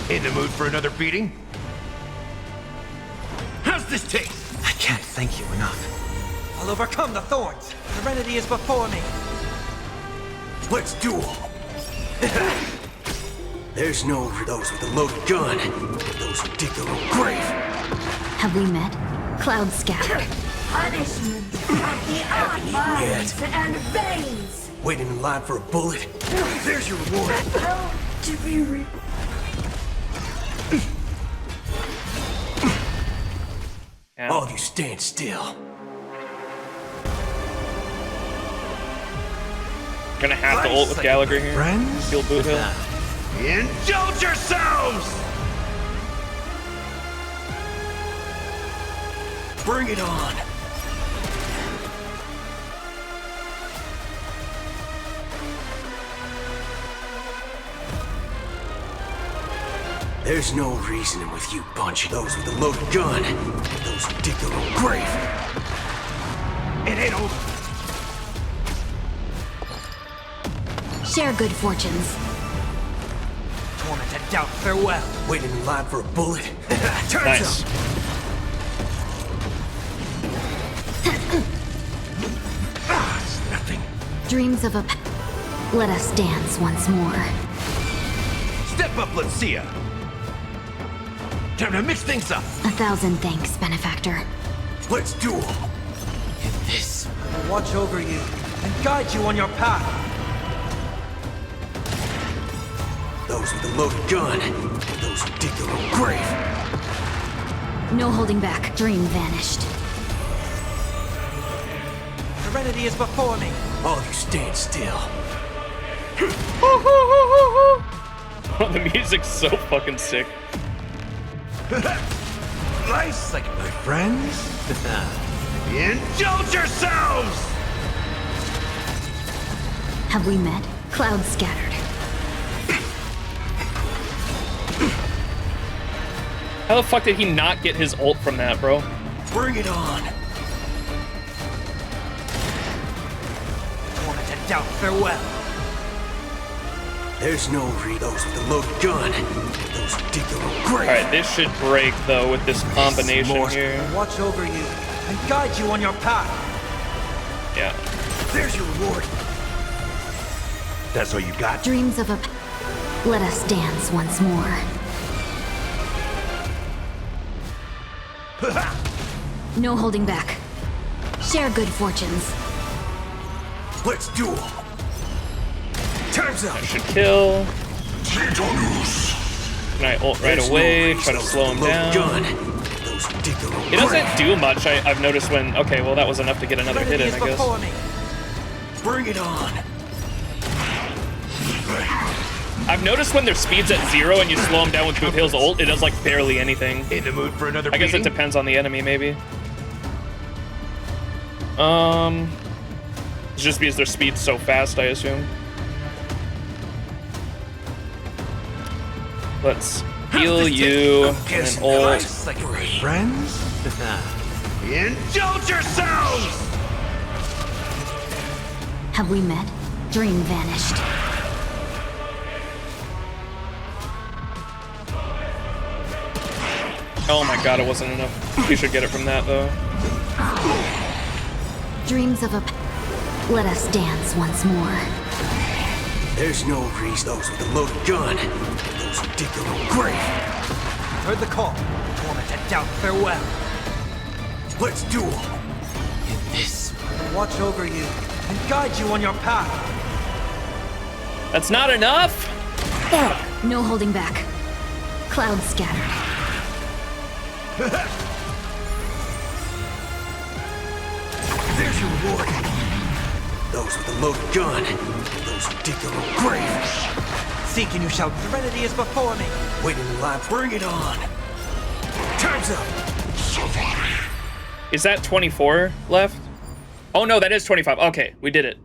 In the mood for another beating? How's this taste? I can't thank you enough. I'll overcome the thorns. Serenity is before me. Let's duel. There's no those with a loaded gun. Those who dig their own grave. Have we met? Cloud scattered. Punishment of the odd minds and veins. Waiting in line for a bullet. There's your reward. To be re- All of you stand still. Gonna have to ult with Gallagher here. Friends? He'll boot him. Indulge yourselves! Bring it on. There's no reasoning with you bunch. Those with a loaded gun. Those who dig their own grave. It ain't over. Share good fortunes. Tormented doubt, farewell. Waiting in line for a bullet. Turns Nice. up. It's nothing. Dreams of a... Let us dance once more. Step up, let's see ya. Time to mix things up. 1,000 thanks, benefactor. Let's duel. In this, I'll watch over you and guide you on your path. Those with a loaded gun. Those who dig their own grave. No holding back. Dream vanished. Serenity is before me. All of you stand still. Oh, the music's so fucking sick. Nice, like my friends. Indulge yourselves! Have we met? Cloud scattered. How the fuck did he not get his ult from that, bro? Bring it on. Tormented doubt, farewell. There's no those with a loaded gun. Those who dig their own grave. Alright, this should break, though, with this combination here. Watch over you and guide you on your path. Yeah. There's your reward. That's all you got? Dreams of a... Let us dance once more. No holding back. Share good fortunes. Let's duel. Time's up. That should kill. Can I ult right away? Try to slow him down. He doesn't do much. I've noticed when... Okay, well, that was enough to get another hit in, I guess. Bring it on. I've noticed when their speed's at 0 and you slow them down with Boot Hill's ult, it does like barely anything. In the mood for another I guess it beating? depends on the enemy, maybe. It's just because their speed's so fast, I assume. Let's heal you and then ult. Like my friends? Indulge yourselves! Have we met? Dream vanished. Oh my god, it wasn't enough. You should get it from that, though. Dreams of a... Let us dance once more. There's no reason those with a loaded gun. Those who dig their own grave. Heard the call. Tormented doubt, farewell. Let's duel. In this, I'll watch over you and guide you on your path. That's not enough? No holding back. Cloud scattered. There's your reward. Those with a loaded gun. Those who dig their own grave. Seek and you shall. Serenity is before me. Waiting in line. Bring it on. Time's up. Is that 24 left? Oh no, that is 25. Okay, we did it.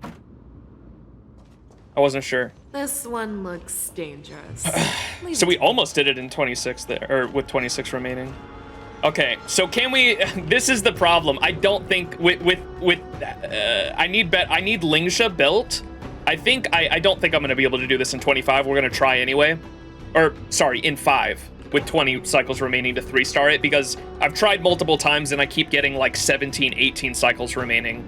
I wasn't sure. This one looks dangerous. So we almost did it in 26 there, or with 26 remaining. Okay, so can we? This is the problem. I don't think I need Lingsha belt I don't think I'm gonna be able to do this in 25. We're gonna try anyway. Or, sorry, in 5. With 20 cycles remaining to 3-star it, because I've tried multiple times and I keep getting like 17, 18 cycles remaining.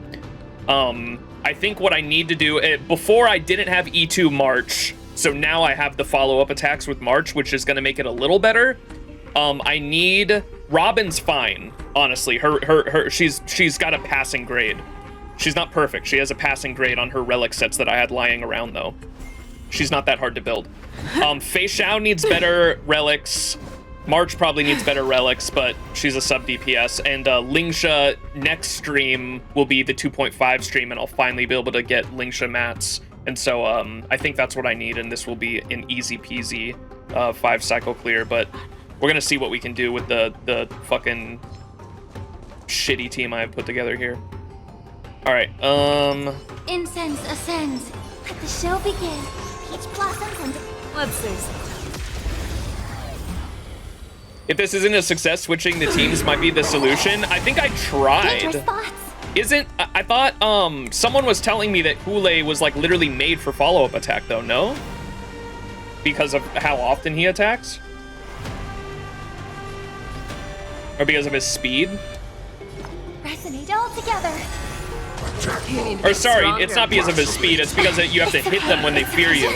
I think what I need to do, before I didn't have E2 March, so now I have the follow-up attacks with March, which is gonna make it a little better. I need, Robin's fine, honestly. She's got a passing grade. She's not perfect. She has a passing grade on her relic sets that I had lying around though. She's not that hard to build. Fei Xiao needs better relics. March probably needs better relics, but she's a sub DPS. And Lingsha next stream will be the 2.5 stream, and I'll finally be able to get Lingsha mats. And so I think that's what I need, and this will be an easy peasy 5-cycle clear. But we're gonna see what we can do with the fucking shitty team I have put together here. All right. Incense ascends. Let the show begin. Peach blossoms and let's see. If this isn't a success, switching the teams might be the solution. I think I tried. I thought someone was telling me that Hule was like literally made for follow-up attack though, no? Because of how often he attacks? Or because of his speed? resonate all together. Or sorry, it's not because of his speed, it's because you have to hit them when they fear you.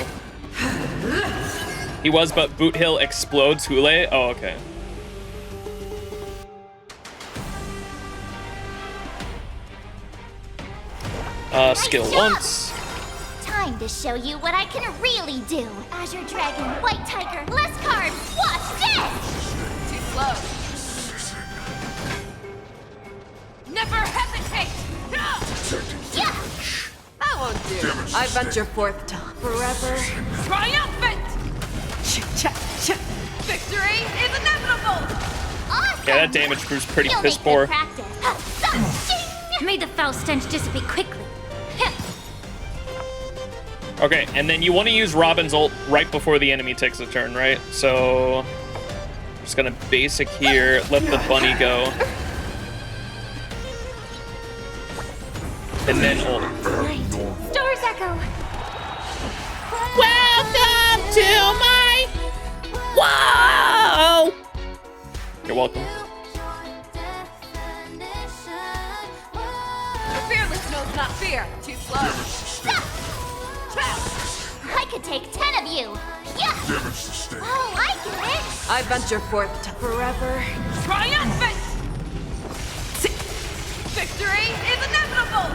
He was, but Boot Hill explodes Hule? Oh, okay. Skill once. Time to show you what I can really do. Azure Dragon, White Tiger, less cards. Watch this! Too slow. Never hesitate! Yeah! That won't do. I venture forth to forever triumphant! Victory is inevitable! Awesome! Yeah, that damage proves pretty You'll piss make poor. good practice. May the foul stench dissipate quickly. Okay, and then you want to use Robin's ult right before the enemy takes a turn, right? So, just gonna basic here, let the bunny go. And then ult. Stars echo. Welcome to my... Whoa! You're welcome. The fearless knows not fear. Too slow. I could take 10 of you. Yeah. Oh, I get it. I venture forth to forever triumphant. Victory is inevitable.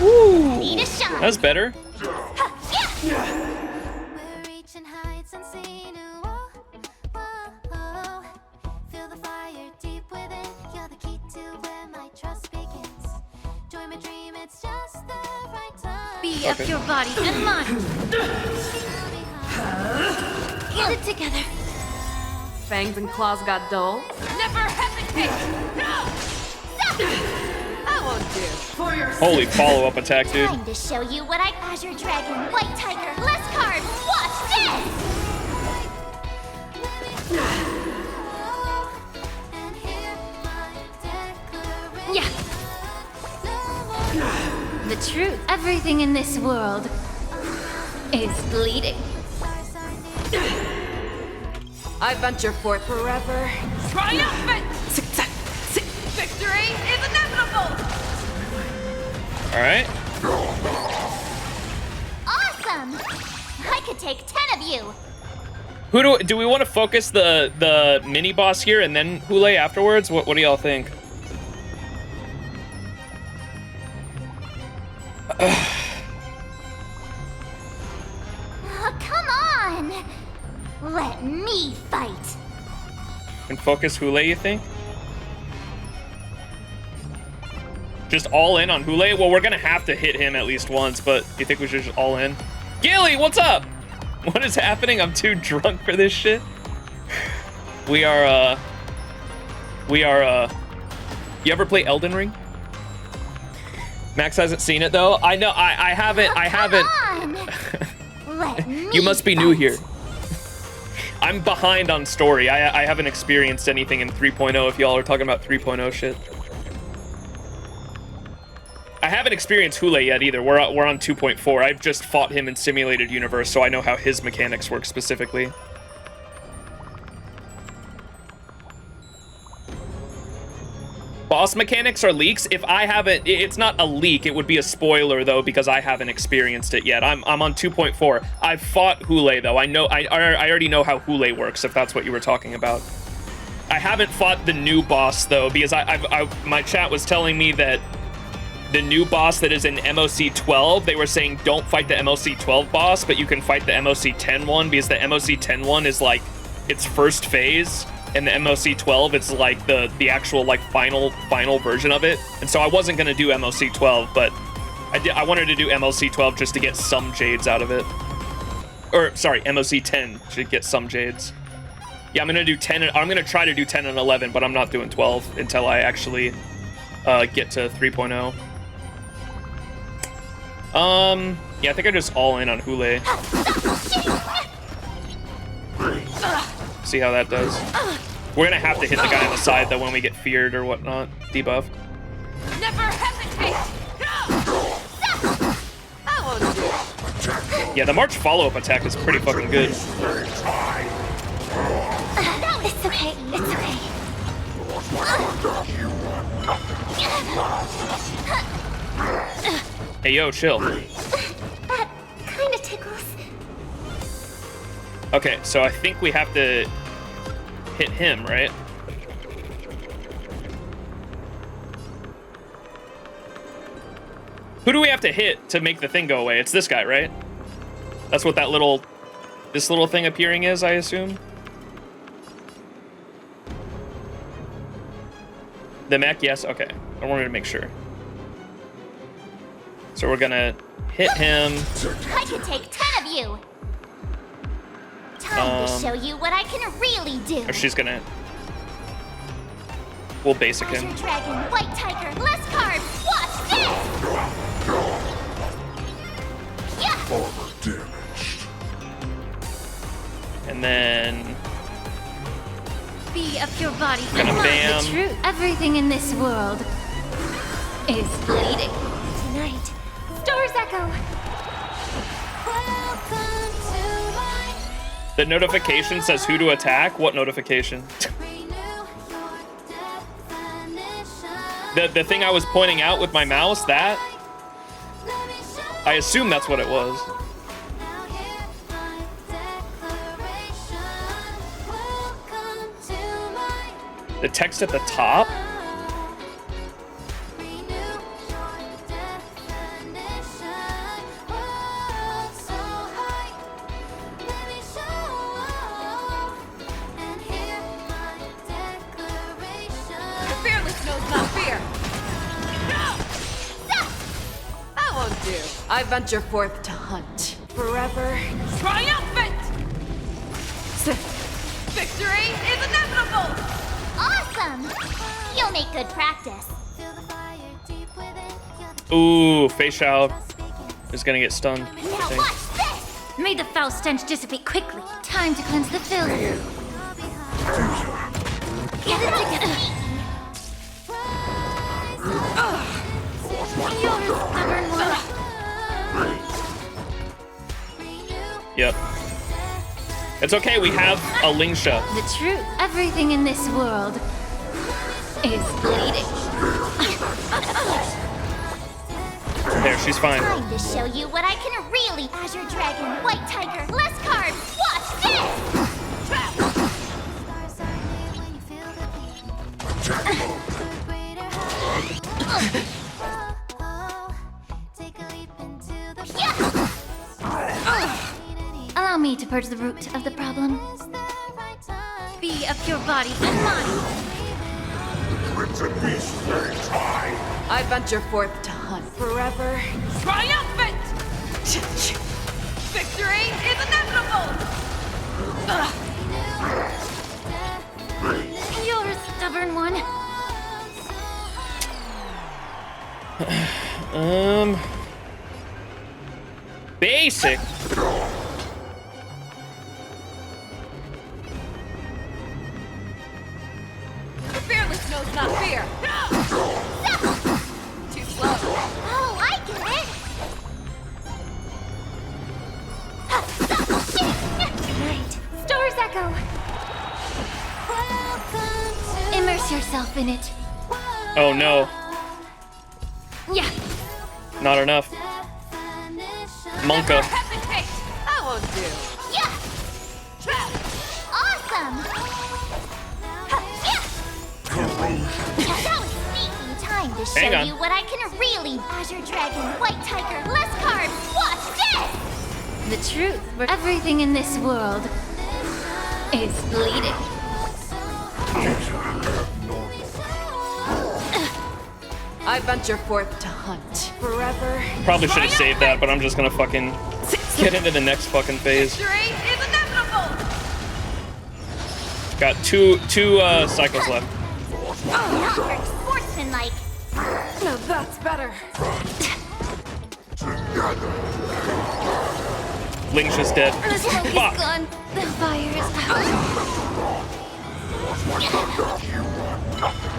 Ooh, Need a shot. that's better. Be up your body and mind. Get it together. Fangs and claws got dull. Never hesitate. That won't do. Holy follow-up attack, dude. Time to show you what I Azure Dragon, White Tiger, less cards. Watch this. Yeah. The truth. Everything in this world is bleeding. I venture forth forever triumphant. Victory is inevitable. All right. Awesome. I could take 10 of you. Who do we want to focus the mini boss here and then Hule afterwards? What do y'all think? Oh, come on. Let me fight. And focus Hule, you think? Just all in on Hule? Well, we're gonna have to hit him at least once, but you think we should just all in? Gilly, what's up? What is happening? I'm too drunk for this shit. We are, you ever play Elden Ring? Max hasn't seen it though. I know, I haven't. Let me You must be new here. I'm behind on story. I haven't experienced anything in 3.0 if y'all are talking about 3.0 shit. I haven't experienced Hule yet either. We're on 2.4. I've just fought him in Simulated Universe, so I know how his mechanics work specifically. Boss mechanics are leaks. If I haven't, it's not a leak. It would be a spoiler though, because I haven't experienced it yet. I'm on 2.4. I've fought Hule though. I already know how Hule works. If that's what you were talking about. I haven't fought the new boss though, because my chat was telling me that the new boss that is in MOC 12, they were saying don't fight the MOC 12 boss, but you can fight the MOC 10 one, because the MOC 10 one is like its first phase, and the MOC 12 it's like the actual like final version of it. And so I wasn't gonna do MOC 12, but I wanted to do MOC 12 just to get some jades out of it. Or sorry, MOC 10 to get some jades. Yeah, I'm gonna do 10. I'm gonna try to do 10 and 11, but I'm not doing 12 until I actually get to 3.0. Yeah, I think I just all in on Hule. See how that does. We're gonna have to hit the guy on the side though when we get feared or whatnot. Debuff. Never hesitate. Yeah, the March follow-up attack is pretty fucking good. It's okay. It's okay. Hey, yo, chill. That kind of tickles. Okay, so I think we have to hit him, right? Who do we have to hit to make the thing go away? It's this guy, right? That's what that this little thing appearing is, I assume? The mech, yes? Okay. I wanted to make sure. So we're gonna hit him. I could take 10 of you. Time to show you what I can really do. Or she's gonna... We'll basic him. Azure Dragon, White Tiger, less carbs. Watch this! Yeah! And then... Be of your body. Gonna bam. The truth. Everything in this world is bleeding. Tonight, Stars Echo. The notification says who to attack? What notification? the thing I was pointing out with my mouse, that? I assume that's what it was. The text at the top? I venture forth to hunt. Forever triumphant! Victory is inevitable! Awesome! You'll make good practice. Ooh, Fei is gonna get stunned. Now watch this! May the foul stench dissipate quickly. Time to cleanse the filth. Get it together. You're a stubborn one. Yep. It's okay, we have a Lingsha. The truth. Everything in this world is bleeding. There, she's fine. Time to show you what I can really. Azure Dragon, White Tiger, less carbs. Watch Allow me to purge the root of the problem. Be of your body and mind. I venture forth to hunt. Forever triumphant! Victory is inevitable! You're a stubborn one. Basic. The fearless knows not fear. Too slow. Go. Immerse yourself in it. Oh no. Yeah. Not enough. Monka. That won't do. Yeah. Awesome. Yeah. That was sneaky time to Hang show on. you what I can really. Azure Dragon, White Tiger, less carbs. Watch this. The truth, where everything in this world is bleeding. I venture forth to hunt forever. Probably should have saved that, but I'm just gonna fucking get into the next fucking phase. Victory is inevitable. Got two cycles left. Not very sportsmanlike. Now that's better. Link's just dead. The smoke is Fuck. gone. The fire is out.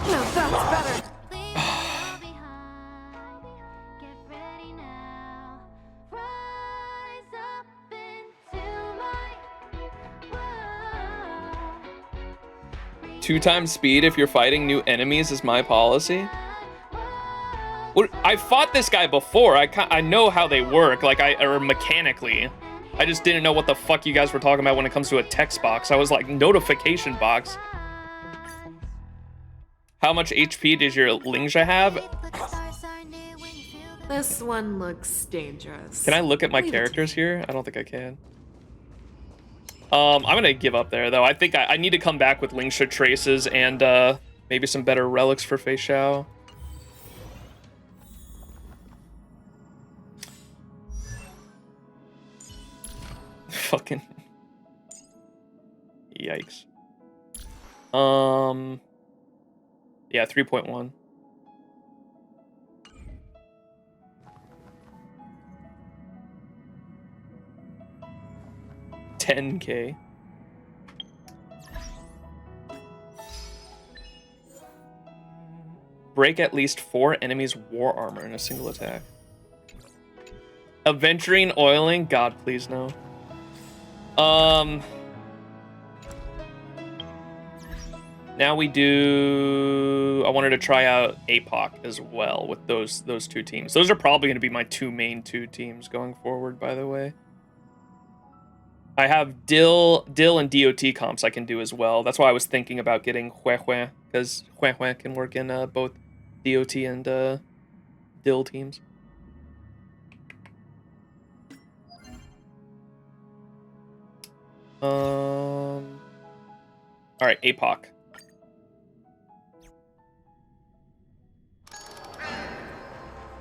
Now that's better. Two times speed if you're fighting new enemies is my policy. What? I fought this guy before. I know how they work, like or mechanically. I just didn't know what the fuck you guys were talking about when it comes to a text box. I was like, notification box. How much HP does your Lingsha have? This one looks dangerous. Can I look at my characters here? I don't think I can. I'm gonna give up there though. I think I need to come back with Lingsha traces and maybe some better relics for Fei Xiao. Fucking yikes. Yeah, 3.1. $10K. Break at least 4 enemies' war armor in a single attack. Aventurine oiling? God, please no. Now we do. I wanted to try out APOC as well with those two teams. Those are probably going to be my main two teams going forward. By the way, I have Dill and DOT comps I can do as well. That's why I was thinking about getting Huehue, because Huehue can work in both DOT and Dill teams. All right, APOC.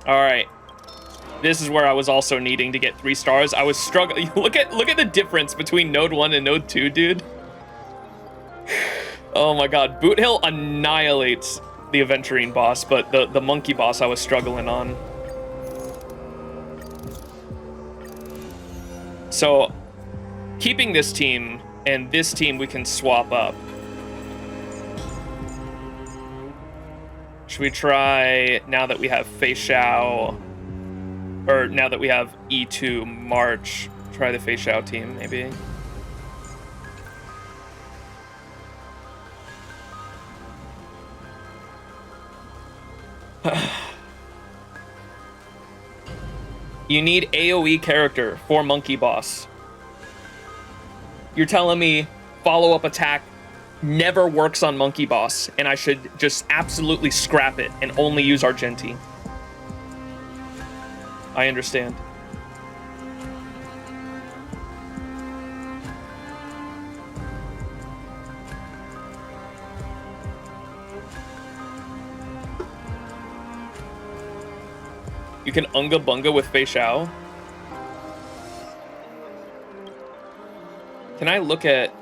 All right. This is where I was also needing to get 3 stars. I was struggling. Look at the difference between Node 1 and Node 2, dude. Oh my god. Boot Hill annihilates the Aventurine boss, but the monkey boss I was struggling on. So, keeping this team and this team we can swap up. Should we try, now that we have Fei Xiao, or now that we have E2 March, try the Fei Xiao team, maybe? You need AoE character for Monkey Boss. You're telling me follow-up attack never works on Monkey Boss, and I should just absolutely scrap it and only use Argenti. I understand. You can Unga Bunga with Fei Xiao. Can I look at...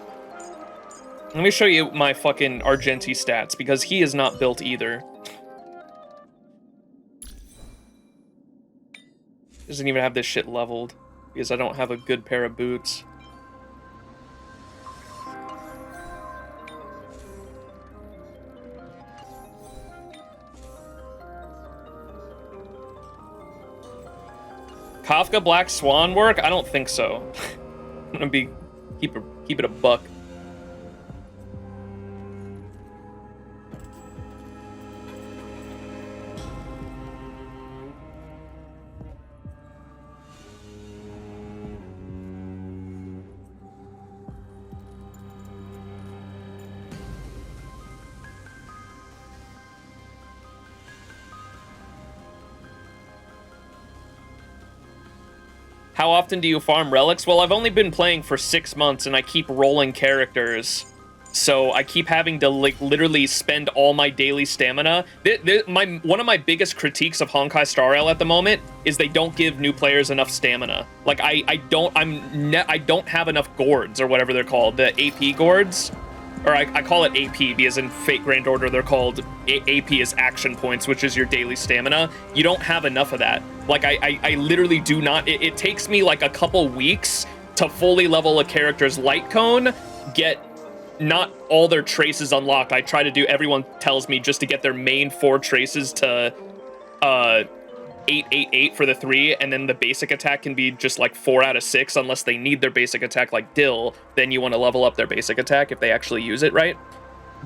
Let me show you my fucking Argenti stats, because he is not built either. Doesn't even have this shit leveled, because I don't have a good pair of boots. Kafka Black Swan work? I don't think so. I'm gonna keep it a buck. How often do you farm relics? Well, I've only been playing for 6 months and I keep rolling characters. So I keep having to like literally spend all my daily stamina. One of my biggest critiques of Honkai Star Rail at the moment is they don't give new players enough stamina. Like I don't have enough gourds or whatever they're called, the AP gourds. Or I call it AP because in Fate Grand Order they're called AP as action points, which is your daily stamina. You don't have enough of that. Like I literally do not. It takes me like a couple weeks to fully level a character's light cone, get not all their traces unlocked. I try to do, everyone tells me, just to get their main 4 traces to 888 for the 3, and then the basic attack can be just like 4 out of 6 unless they need their basic attack like Dill. Then you want to level up their basic attack if they actually use it right.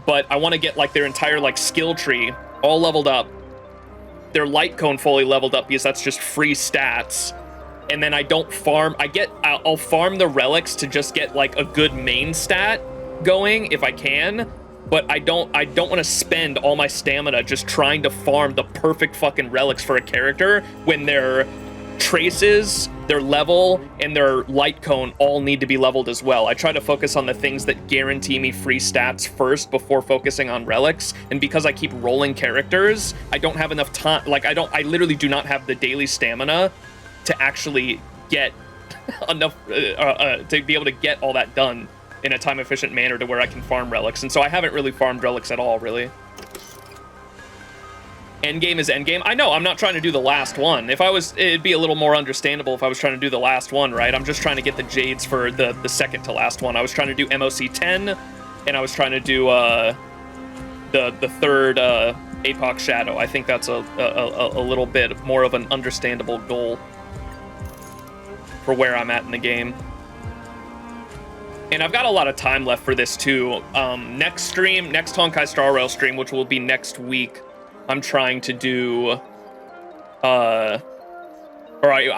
But I want to get like their entire like skill tree all leveled up, their light cone fully leveled up because that's just free stats. And then I don't farm, I'll farm the relics to just get like a good main stat going if I can, but I don't want to spend all my stamina just trying to farm the perfect fucking relics for a character when their traces, their level, and their light cone all need to be leveled as well. I try to focus on the things that guarantee me free stats first before focusing on relics, and because I keep rolling characters, I don't have enough time. Like I literally do not have the daily stamina to actually get enough to be able to get all that done in a time-efficient manner to where I can farm relics. And so I haven't really farmed relics at all, really. Endgame is endgame. I know, I'm not trying to do the last one. If I was, it'd be a little more understandable if I was trying to do the last one, right? I'm just trying to get the Jades for the second to last one. I was trying to do MOC 10, and I was trying to do the third APOC Shadow. I think that's a little bit more of an understandable goal for where I'm at in the game. And I've got a lot of time left for this too. Next stream, next Honkai Star Rail stream, which will be next week, I'm trying to do, I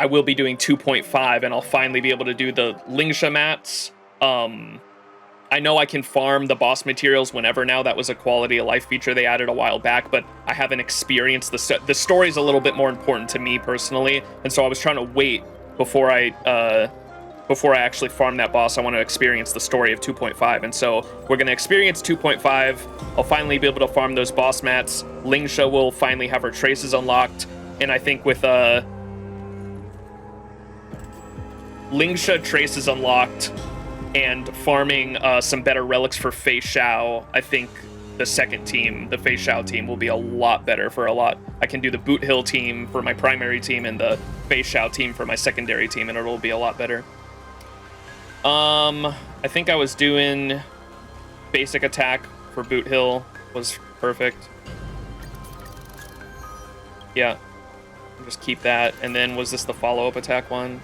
will be doing 2.5, and I'll finally be able to do the Lingsha mats. I know I can farm the boss materials whenever now. That was a quality of life feature they added a while back, but I haven't experienced the story's a little bit more important to me personally, and so I was trying to wait before I actually farm that boss. I want to experience the story of 2.5, and so we're going to experience 2.5. I'll finally be able to farm those boss mats. Lingsha will finally have her traces unlocked, and I think with Lingsha traces unlocked and farming some better relics for Fei Xiao, I think the second team, the Fei Xiao team, will be a lot better for a lot. I can do the Boot Hill team for my primary team and the Fei Xiao team for my secondary team, and it'll be a lot better. I think I was doing basic attack for Boot Hill was perfect. Yeah, just keep that. And then was this the follow-up attack one?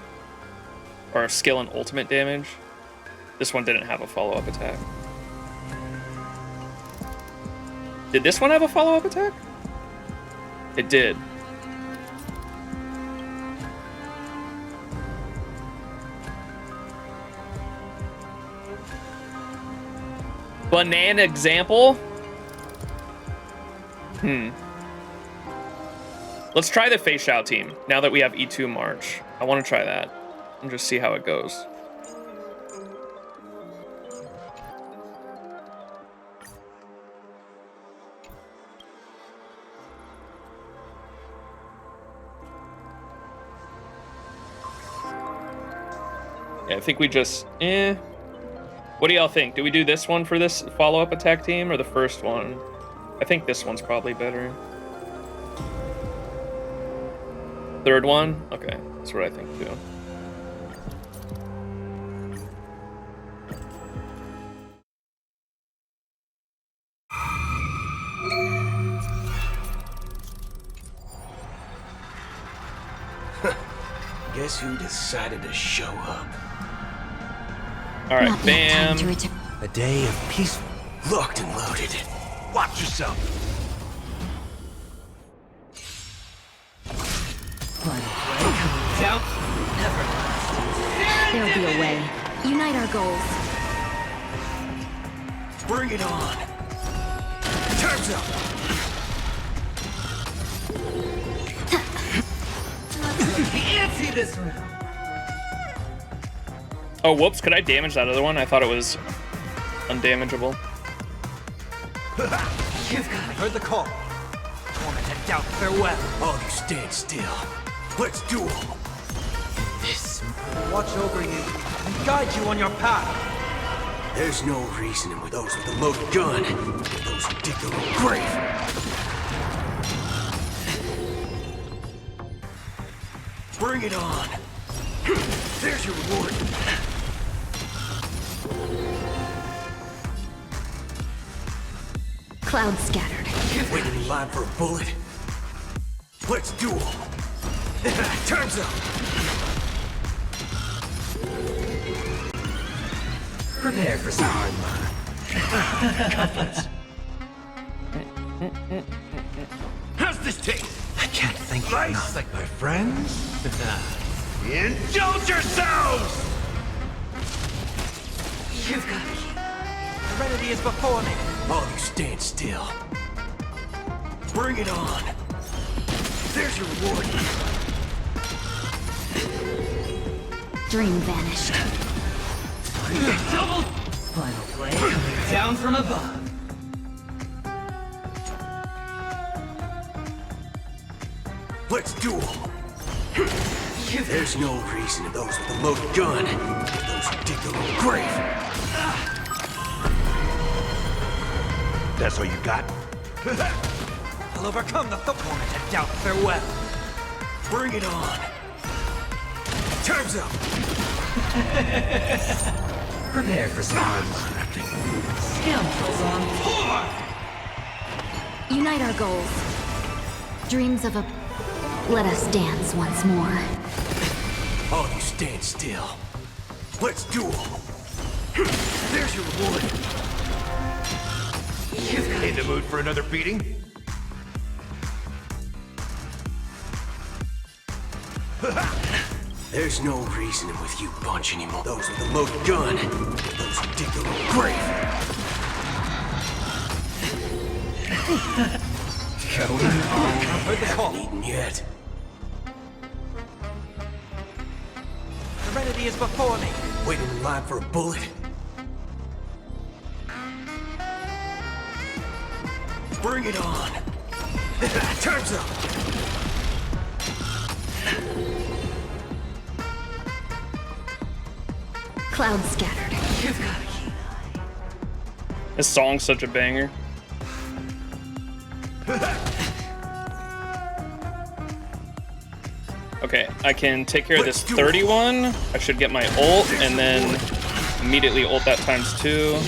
Or skill and ultimate damage? This one didn't have a follow-up attack. Did this one have a follow-up attack? It did. Banana example? Let's try the Fei Xiao team now that we have E2 March. I want to try that and just see how it goes. Yeah, I think we just, What do y'all think? Do we do this one for this follow-up attack team or the first one? I think this one's probably better. Third one? Okay, that's what I think too. Guess who decided to show up? All right, bam. A day of peace, locked and loaded. Watch yourself. Doubt never. There'll be a way. Unite our goals. Bring it on. Time's up. Antsy this round. Oh, whoops, could I damage that other one? I thought it was undamageable. You've heard the call. Torment and doubt, farewell. All you stand still. Let's duel. This watch over you and guide you on your path. There's no reasoning with those with the loaded gun. Those who dig their own grave. Bring it on. There's your reward. Cloud scattered. Waiting in line for a bullet. Let's duel. Time's up. Prepare for some hard confidence. How's this taste? I can't think nice like my friends. Indulge yourselves! You've got it. The remedy is before me. All you stand still. Bring it on. There's your reward. Dream vanished. Double! Final play coming down from above. Let's duel. There's no reason to those with a loaded gun. Those who dig their own grave. That's all you got? I'll overcome the torment and doubt, farewell. Bring it on. Time's up. Prepare for some hard acting. Scoundrels on board! Unite our goals. Dreams of a... Let us dance once more. All you stand still. Let's duel. There's your reward. In the mood for another beating? There's no reasoning with you bunch anymore. Those with a loaded gun. Those who dig their own grave. Going on. Heard the call. Eaten yet. The remedy is before me. Waiting in line for a bullet. Bring it on. Time's up. Cloud scattered. You've got it. This song's such a banger. Okay, I can take care of this 31. I should get my ult and then immediately ult that ×2.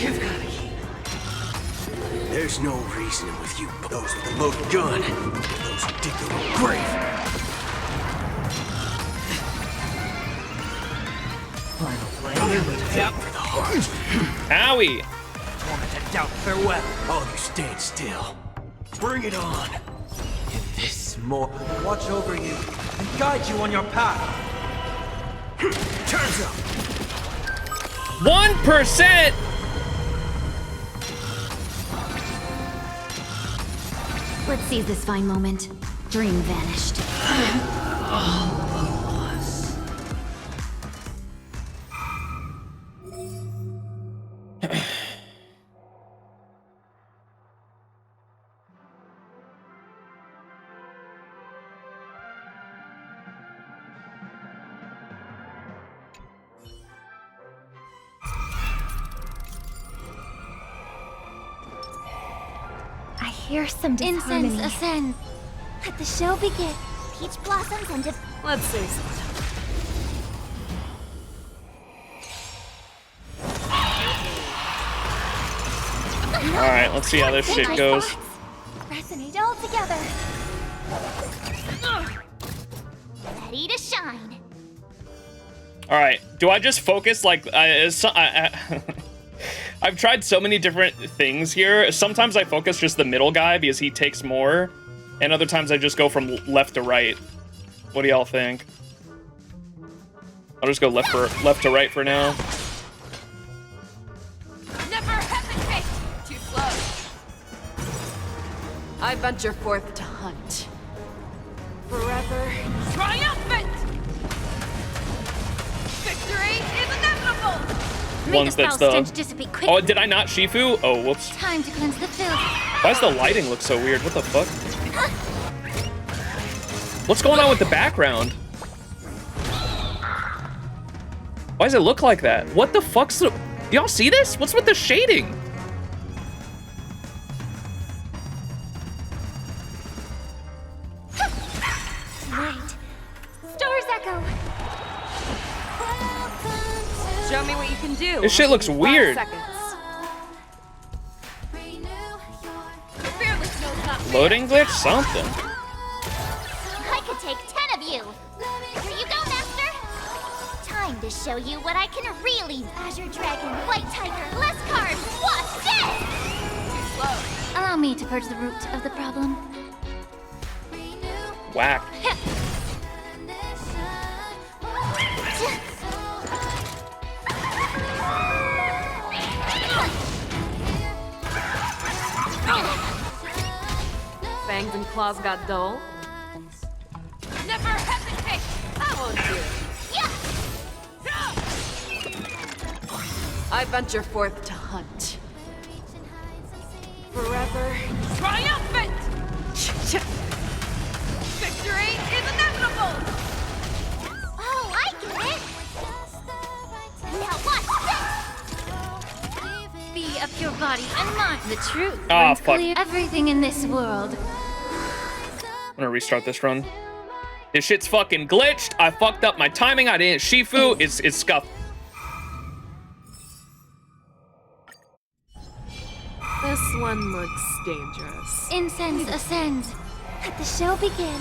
There's no reasoning with you, but those with a loaded gun. Those who dig their own grave. Final play. Doubt for the heart. Owie! Torment and doubt, farewell. All you stand still. Bring it on. In this more, watch over you and guide you on your path. Turns up. 1%! Let's seize this fine moment. Dream vanished. I hear some disharmony. Incense ascend. Let the show begin. Peach blossoms and Let's say something. Alright, let's see how this shit goes. Resonate all together. Ready to shine. Alright, do I just focus like... I've tried so many different things here. Sometimes I focus just the middle guy because he takes more. And other times I just go from left to right. What do y'all think? I'll just go left to right for now. Never hesitate! Too slow. I venture forth to hunt. Forever triumphant! Victory is inevitable! ones that's the... Oh, did I not Shifu? Oh, whoops. Time to cleanse the filth. Why does the lighting look so weird? What the fuck? What's going on with the background? Why does it look like that? What the fuck's the... Y'all see this? What's with the shading? Right. Stars echo. Show me what you can do. This shit looks weird. 5 seconds. Loading glitch? Something. I could take 10 of you. Here you go, Master. Time to show you what I can really. Azure Dragon, White Tiger, less carbs. What's this? Too slow. Allow me to purge the root of the problem. Whack. Fangs and claws got dull. Never hesitate! I won't do it. I venture forth to hunt. Forever triumphant! Victory is inevitable! Oh, I get it. Now watch this. Be of your body and mind. The truth. Ah, runs fuck. clear everything in this world. I'm gonna restart this run. This shit's fucking glitched. I fucked up my timing. I didn't Shifu. It's scuffed. This one looks dangerous. Incense ascend. Let the show begin.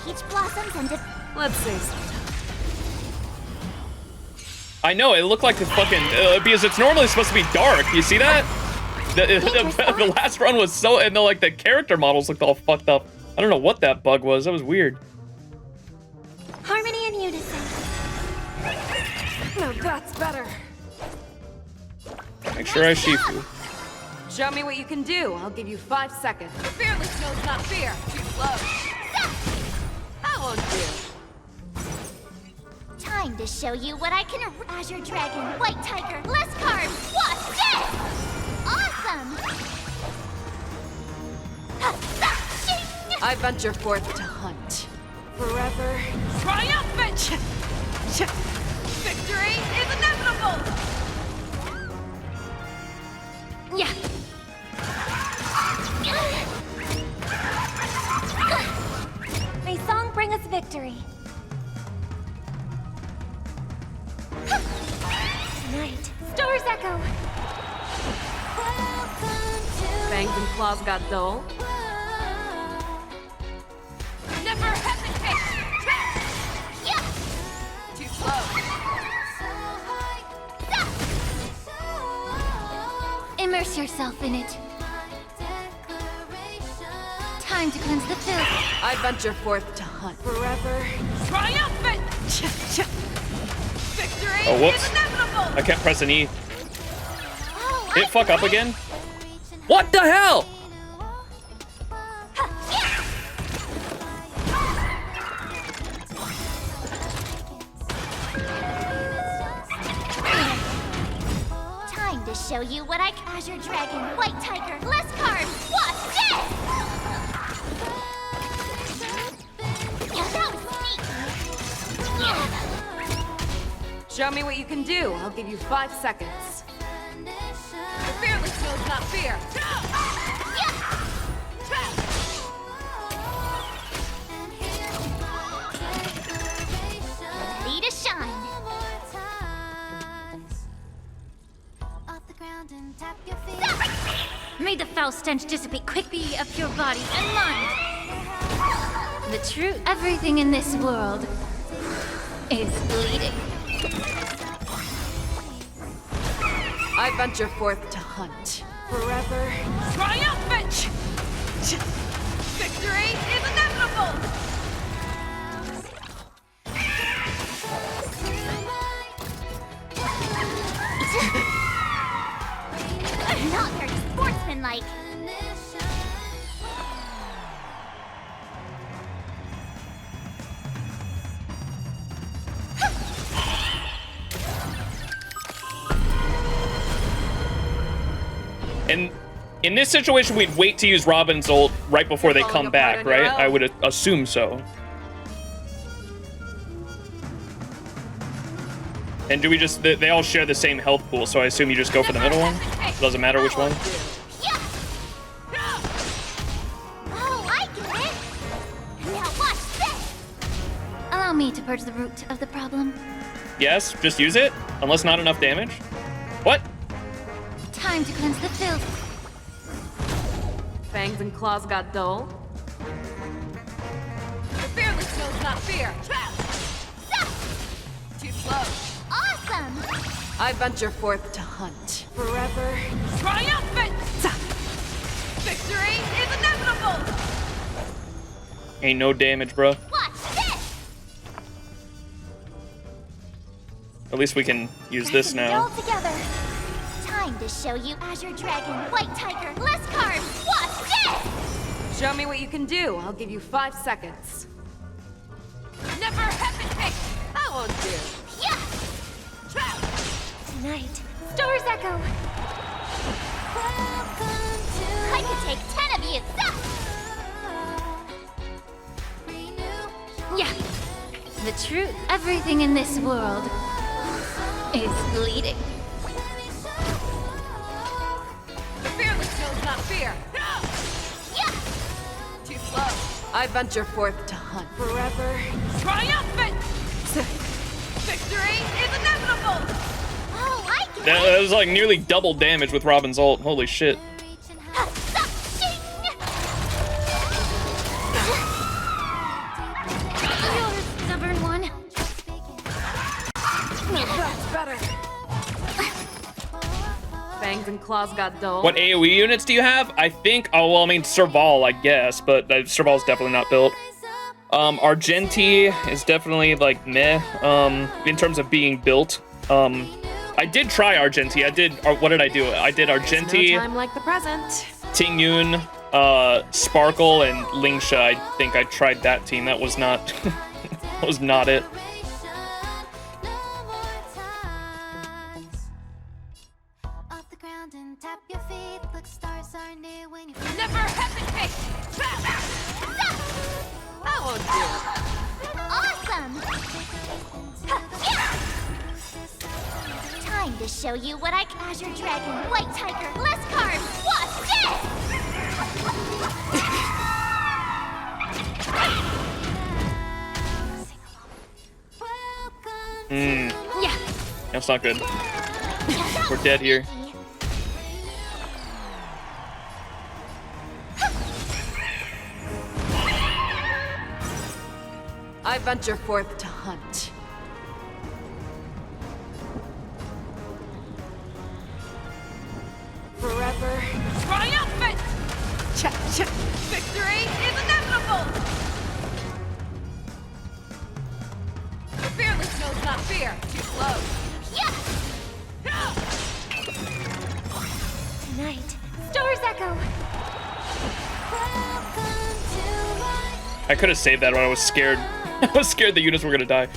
Peach blossoms and Let's say something. I know, it looked like the fucking... because it's normally supposed to be dark. You see that? The last run was so... And like the character models looked all fucked up. I don't know what that bug was. That was weird. harmony and unison. No, that's better. Make sure I Shifu. Show me what you can do. I'll give you 5 seconds. Fearless knows not fear. Too slow. I won't do. Time to show you what I can. Azure Dragon, White Tiger, less carbs. What's this? Awesome. I venture forth to hunt. Forever triumphant! Victory is inevitable! Yeah. May song bring us victory. Tonight, stars echo. Fangs and claws got dull. Never hesitate! Too slow. Immerse yourself in it. Time to cleanse the filth. I venture forth to hunt. Forever triumphant! Victory Oh, whoops. is inevitable! I kept pressing E. Did it fuck up again? What the hell? Time to show you what I can. Azure Dragon, White Tiger, less carbs. What's this? Yeah, that was sneaky. Show me what you can do. I'll give you 5 seconds. Fearless knows not fear. Ready to shine. May the foul stench dissipate quickly of your body and mind. The truth, everything in this world is bleeding. I venture forth to hunt. Forever triumphant! Victory is inevitable! Not very sportsmanlike. And in this situation, we'd wait to use Robin's ult right before they come back, right? I would assume so. And do we just, they all share the same health pool, so I assume you just go for the middle one? It doesn't matter which one? Oh, I get it! Now watch this! Allow me to purge the root of the problem. Yes, just use it, unless not enough damage. What? Time to cleanse the filth. Fangs and claws got dull. The fearless knows not fear. Too slow. Awesome! I venture forth to hunt. Forever triumphant! Victory is inevitable! Ain't no damage, bro. Watch this! At least we can use this now. All together. Time to show you Azure Dragon, White Tiger, less cards. Watch this! Show me what you can do. I'll give you 5 seconds. Never hesitate! I won't do. Yeah! Tonight, Stars Echo. I could take 10 of you. Yeah. The truth, everything in this world is bleeding. The fearless knows not fear. Yeah! Too slow. I venture forth to hunt. Forever triumphant! Victory is inevitable! Oh, I get it! That was like nearly double damage with Robin's ult. Holy shit. You're a stubborn one. That's better. Fangs and claws got dull. What AoE units do you have? I think, oh, well, I mean, Serval, I guess, but Serval's definitely not built. Argenti is definitely, like, meh, in terms of being built. I did try Argenti. What did I do? I did Argenti, No time like the present. Tingyun, Sparkle, and Lingsha. I think I tried that team. That was not, that was not it. Never hesitate! I won't do Awesome! Time to show you what I Azure Dragon, White Tiger, less cards. Watch Hmm. Yeah. That's not good. We're dead here. I venture forth to hunt. Forever triumphant! Victory is inevitable! The fearless knows not fear. Too slow. Tonight, Stars Echo. I could have saved that when I was scared. I was scared the units were gonna die.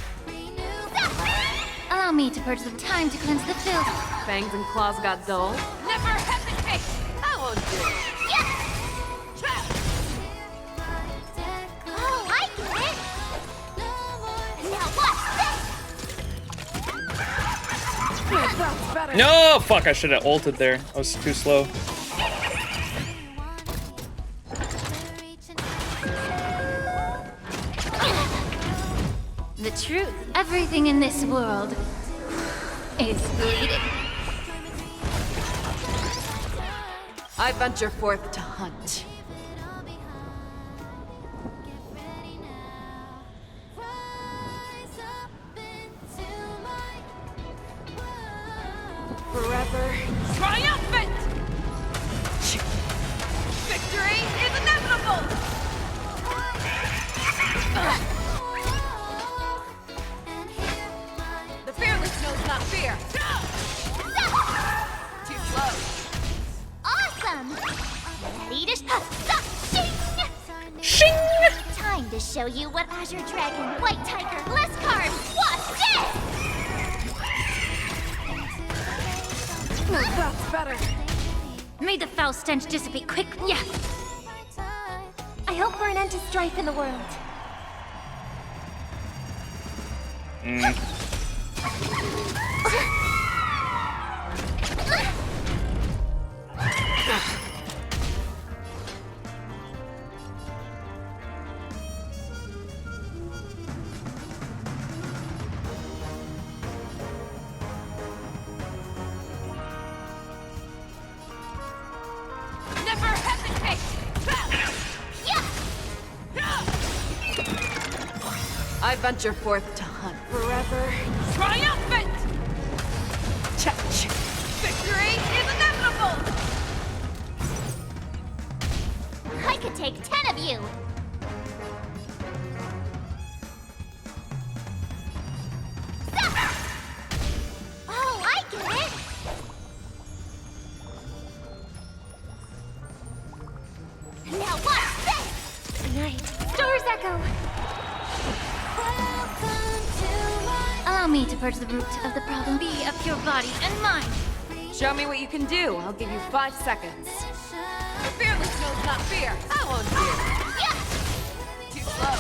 Allow me to purge the time to cleanse the filth. Fangs and claws got dull. Never hesitate! I won't do. Oh, I get it! Now watch this! That's better. No, fuck, I should have ulted there. I was too slow. The truth, everything in this world is bleeding. I venture forth to hunt. Forever triumphant! Victory is inevitable! The fearless knows not fear. Too slow. Awesome! Ready to shing! Shing! Time to show you what Azure Dragon, White Tiger, less cards. Watch this! That's better. May the foul stench dissipate quickly. Yeah. I hope for an end to strife in the world. Never hesitate! I venture forth to hunt forever. Triumphant! Victory is inevitable! I could take 10 of you! Oh, I get it! Now watch this! Tonight, Stars Echo! Allow me to purge the root of the problem. Be of your body and mind. Show me what you can do. I'll give you 5 seconds. Fearless knows not fear. I won't fear. Too slow.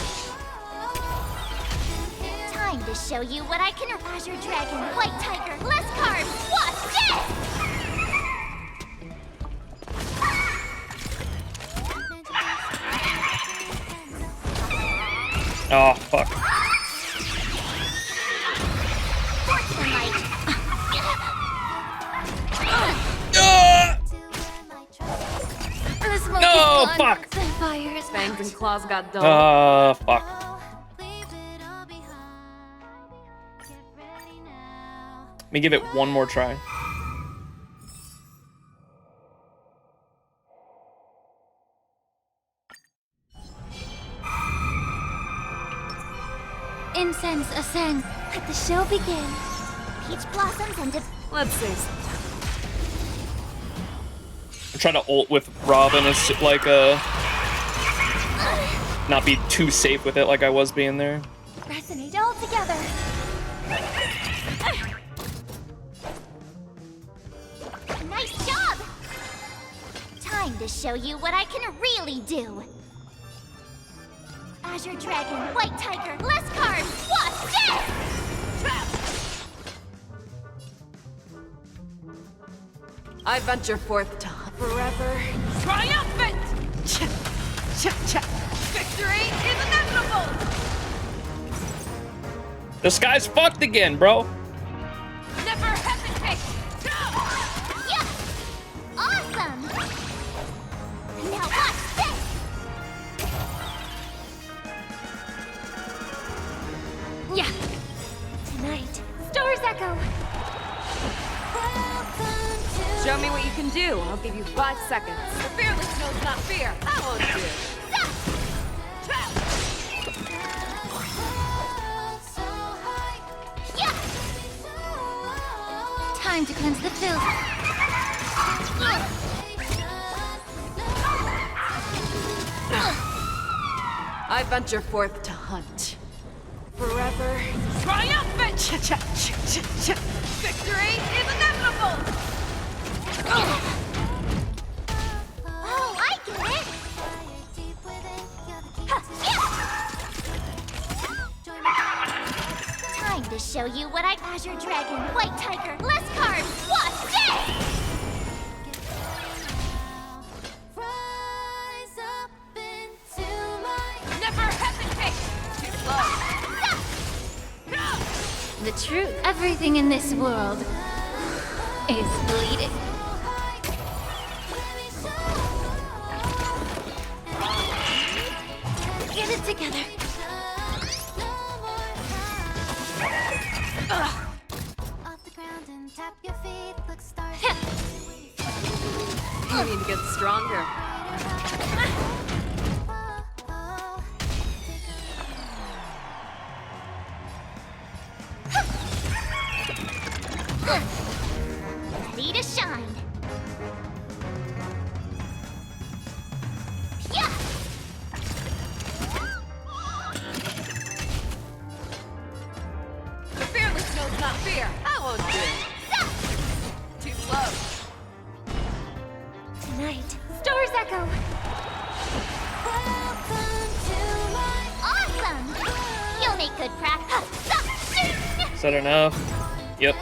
Time to show you what I can. Azure Dragon, White Tiger, less carbs. Watch this! Oh, fuck. No, fuck! Fangs and claws got dull. Fuck. Let me give it one more try. Incense ascend. Let the show begin. Peach blossoms and let's see. I'm trying to ult with Robin as like not be too safe with it like I was being there. resonate all together. Nice job! Time to show you what I can really do. Azure Dragon, White Tiger, less carbs. Watch this! I venture forth to forever. Triumphant! Victory is inevitable! This guy's fucked again, bro. Never hesitate! Yes! Awesome! Now watch this! Yeah. Tonight, Stars Echo. Show me what you can do. I'll give you 5 seconds. The fearless knows not fear. I won't fear. Time to cleanse the filth. I venture forth to hunt. Forever. Triumphant! Victory is inevitable! Oh, I get it! Time to show you what I... Azure Dragon, White Tiger, less carbs. Watch this! Never hesitate! Too slow. The truth, everything in this world is bleeding. Get it together. You need to get stronger. Ready to shine. Yeah! The fearless knows not fear. I won't fear. Too slow. that enough? Yep.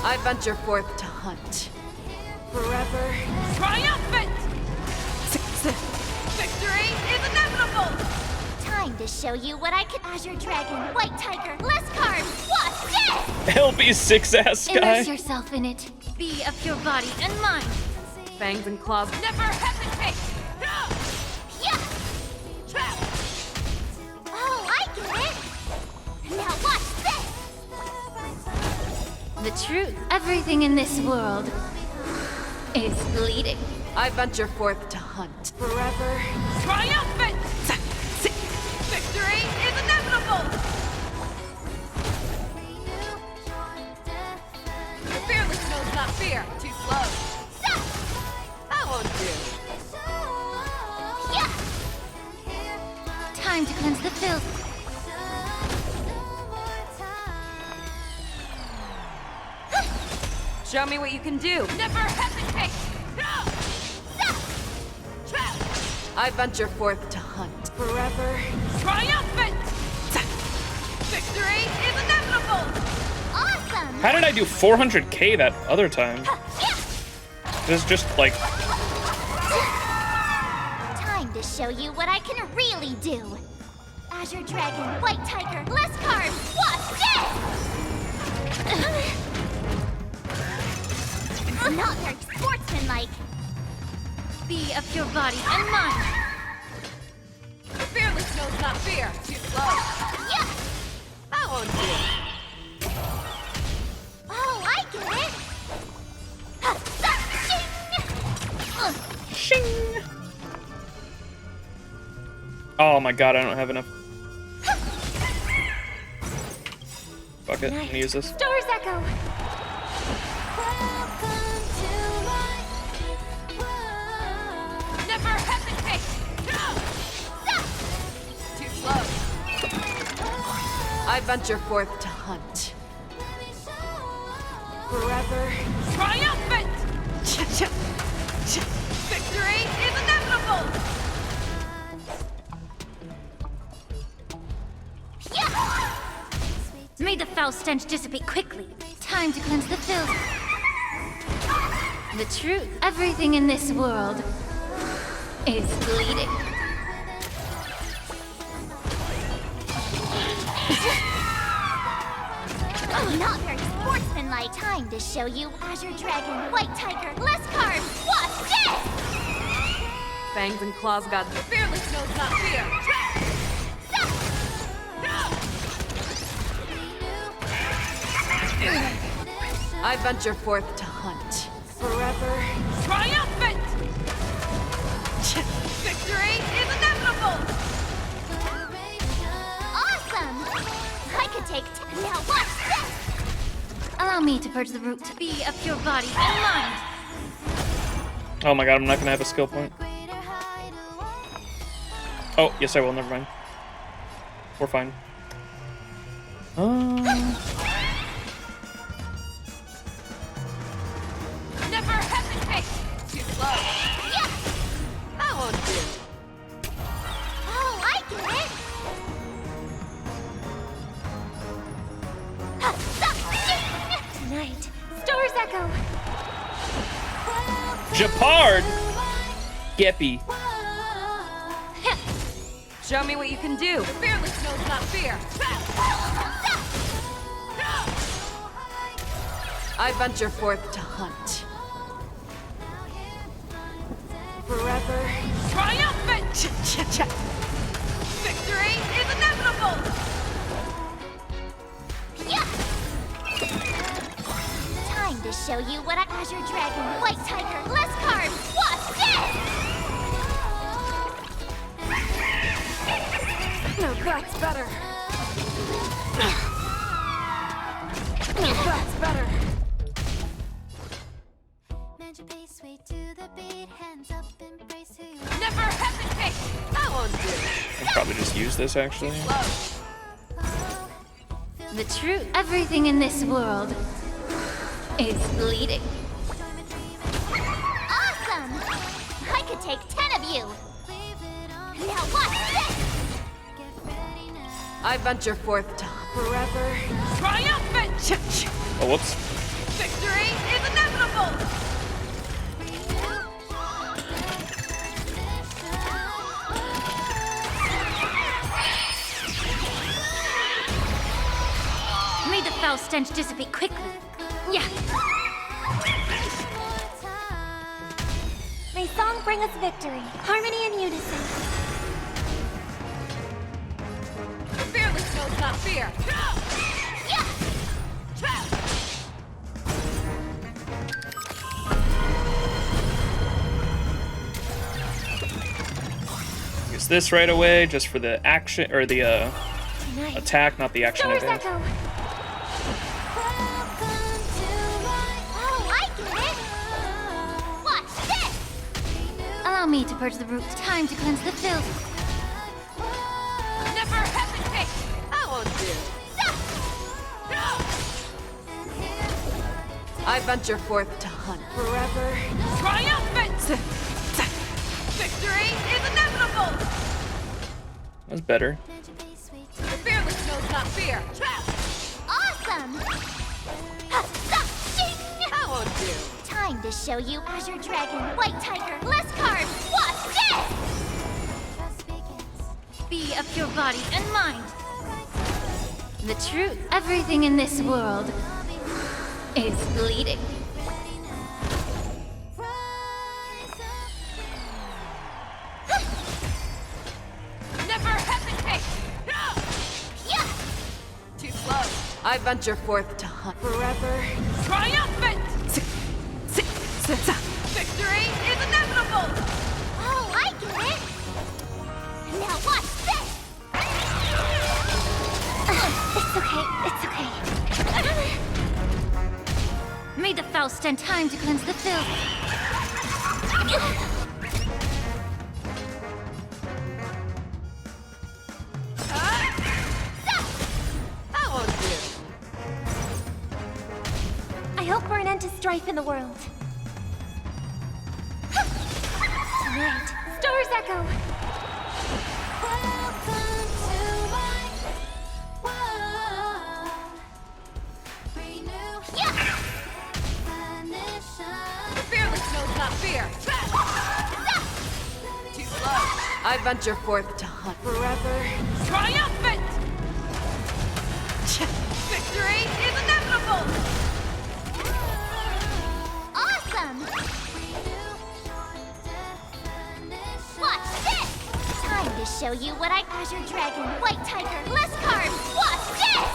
I venture forth to hunt. Forever triumphant! Victory is inevitable! Time to show you what I can. Azure Dragon, White Tiger, less carbs, what's this? LB6 ass guy. Immerse yourself in it. Be of your body and mind. Fangs and claws never hesitate! Oh, I get it! Now watch this! The truth, everything in this world is bleeding. I venture forth to hunt. Forever triumphant! Victory is inevitable! The fearless knows not fear. Too slow. That won't do. Time to cleanse the filth. Show me what you can do. Never hesitate! I venture forth to hunt. Forever triumphant! Victory is inevitable! Awesome! How did I do 400k that other time? This is just like... Time to show you what I can really do. Azure Dragon, White Tiger, less carbs, what's this? Not very sportsmanlike. Be of your body and mind. The fearless knows not fear. Too slow. Yeah! That won't do. Oh, I get it! Shing! Oh my god, I don't have enough. Fuck it, I'm gonna use this. Stars Echo! Never hesitate! Too slow. I venture forth to hunt. Forever triumphant! Victory is inevitable! May the foul stench dissipate quickly. Time to cleanse the filth. The truth, everything in this world is bleeding. Not very sportsmanlike. Time to show you Azure Dragon, White Tiger, less carbs, what's this? Fangs and claws got the fearless knows not fear. I venture forth to hunt. Forever triumphant! Victory is inevitable! Awesome! I could take now watch this! Allow me to purge the root. Be of your body and mind. Oh my god, I'm not gonna have a skill point. Oh, yes I will, never mind. We're fine. Never hesitate! Too slow. Yeah! That won't do. Oh, I get it! Tonight, Stars Echo! Japard! Geppy. Show me what you can do. The fearless knows not fear. I venture forth to hunt. Forever triumphant! Victory is inevitable! Time to show you what I Azure Dragon, White Tiger, less carbs, what's this? No, that's better. No, that's better. Never hesitate! That won't do. I'll probably just use this actually. The truth, everything in this world is bleeding. Awesome! I could take 10 of you! Now watch this! I venture forth to forever triumphant! Oh, whoops. Victory is inevitable! May the foul stench dissipate quickly. Yeah. May song bring us victory, harmony and unison. Fearless knows not fear. Use this right away, just for the action or the attack, not the action event. Oh, I get it! Watch this! Allow me to purge the root. Time to cleanse the filth. Never hesitate! I won't do. I venture forth to hunt forever triumphant! Victory is inevitable! That's better. Fearless knows not fear. Awesome! I won't do. Time to show you Azure Dragon, White Tiger, less carbs! Watch this! Be of pure body and mind. The truth, everything in this world is bleeding. Never hesitate! Too slow. I venture forth to hunt forever triumphant! Victory is inevitable! Oh, I get it! Now watch this! It's okay. May the foul stand time to cleanse the filth. I won't do. I hope for an end to strife in the world. Tonight, stars echo. Fearless knows not fear. Too slow. I venture forth to hunt forever triumphant! Victory is inevitable! Awesome! Watch this! Time to show you what Azure Dragon, White Tiger, less carbs! Watch this!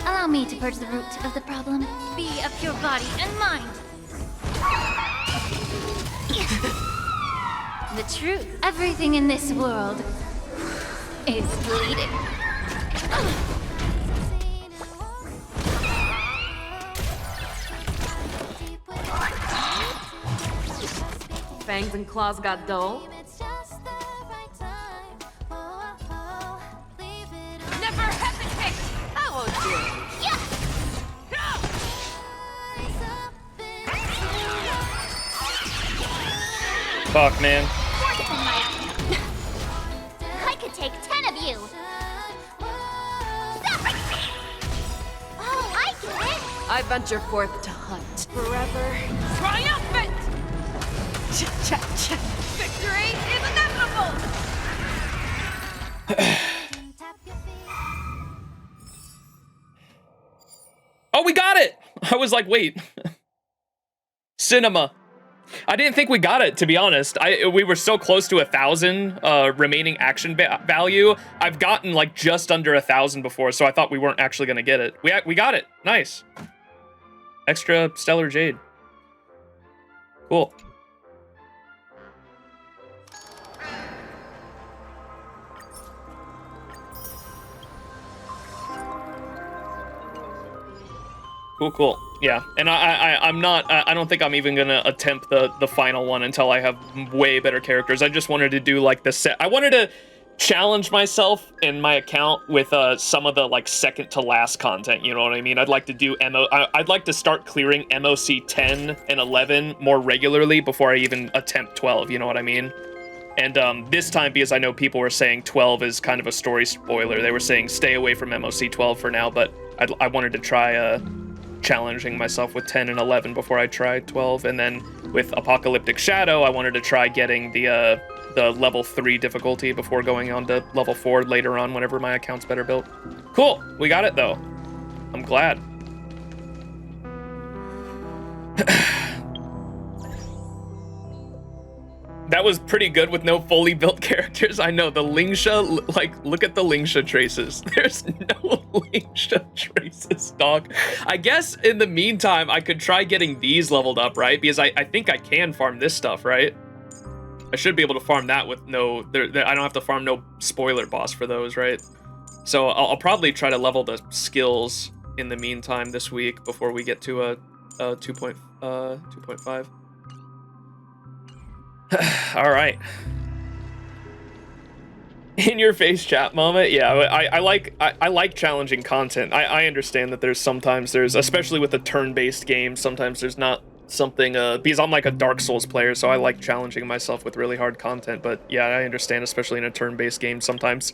Allow me to purge the root of the problem. Be of pure body and mind. The truth, everything in this world is bleeding. Fangs and claws got dull. Never hesitate! I won't do. Fuck, man. I could take 10 of you! Oh, I get it! I venture forth to hunt forever triumphant! Victory is inevitable! Oh, we got it! I was like, wait. Cinema. I didn't think we got it, to be honest. We were so close to 1,000 remaining action value. I've gotten like just under 1,000 before, so I thought we weren't actually gonna get it. We got it. Nice. Extra Stellar Jade. Cool. Cool. Yeah, and I'm not. I don't think I'm even gonna attempt the final one until I have way better characters. I just wanted to do like the set. I wanted to challenge myself in my account with some of the like second to last content. You know what I mean? I'd like to do I'd like to start clearing MOC 10 and 11 more regularly before I even attempt 12. You know what I mean? And this time, because I know people were saying 12 is kind of a story spoiler, they were saying stay away from MOC 12 for now, but I wanted to try challenging myself with 10 and 11 before I tried 12. And then with Apocalyptic Shadow, I wanted to try getting the level 3 difficulty before going on to level 4 later on whenever my account's better built. Cool, we got it though. I'm glad. That was pretty good with no fully built characters. I know, the Lingsha, like, look at the Lingsha traces. There's no Lingsha traces, dog. I guess in the meantime, I could try getting these leveled up, right? Because I think I can farm this stuff, right? I should be able to farm that with no, I don't have to farm no spoiler boss for those, right? So I'll probably try to level the skills in the meantime this week before we get to a 2.5. All right. In your face chat moment. Yeah, I like challenging content. I understand that sometimes there's, especially with a turn-based game, sometimes there's not something, because I'm like a Dark Souls player, so I like challenging myself with really hard content. But yeah, I understand, especially in a turn-based game, sometimes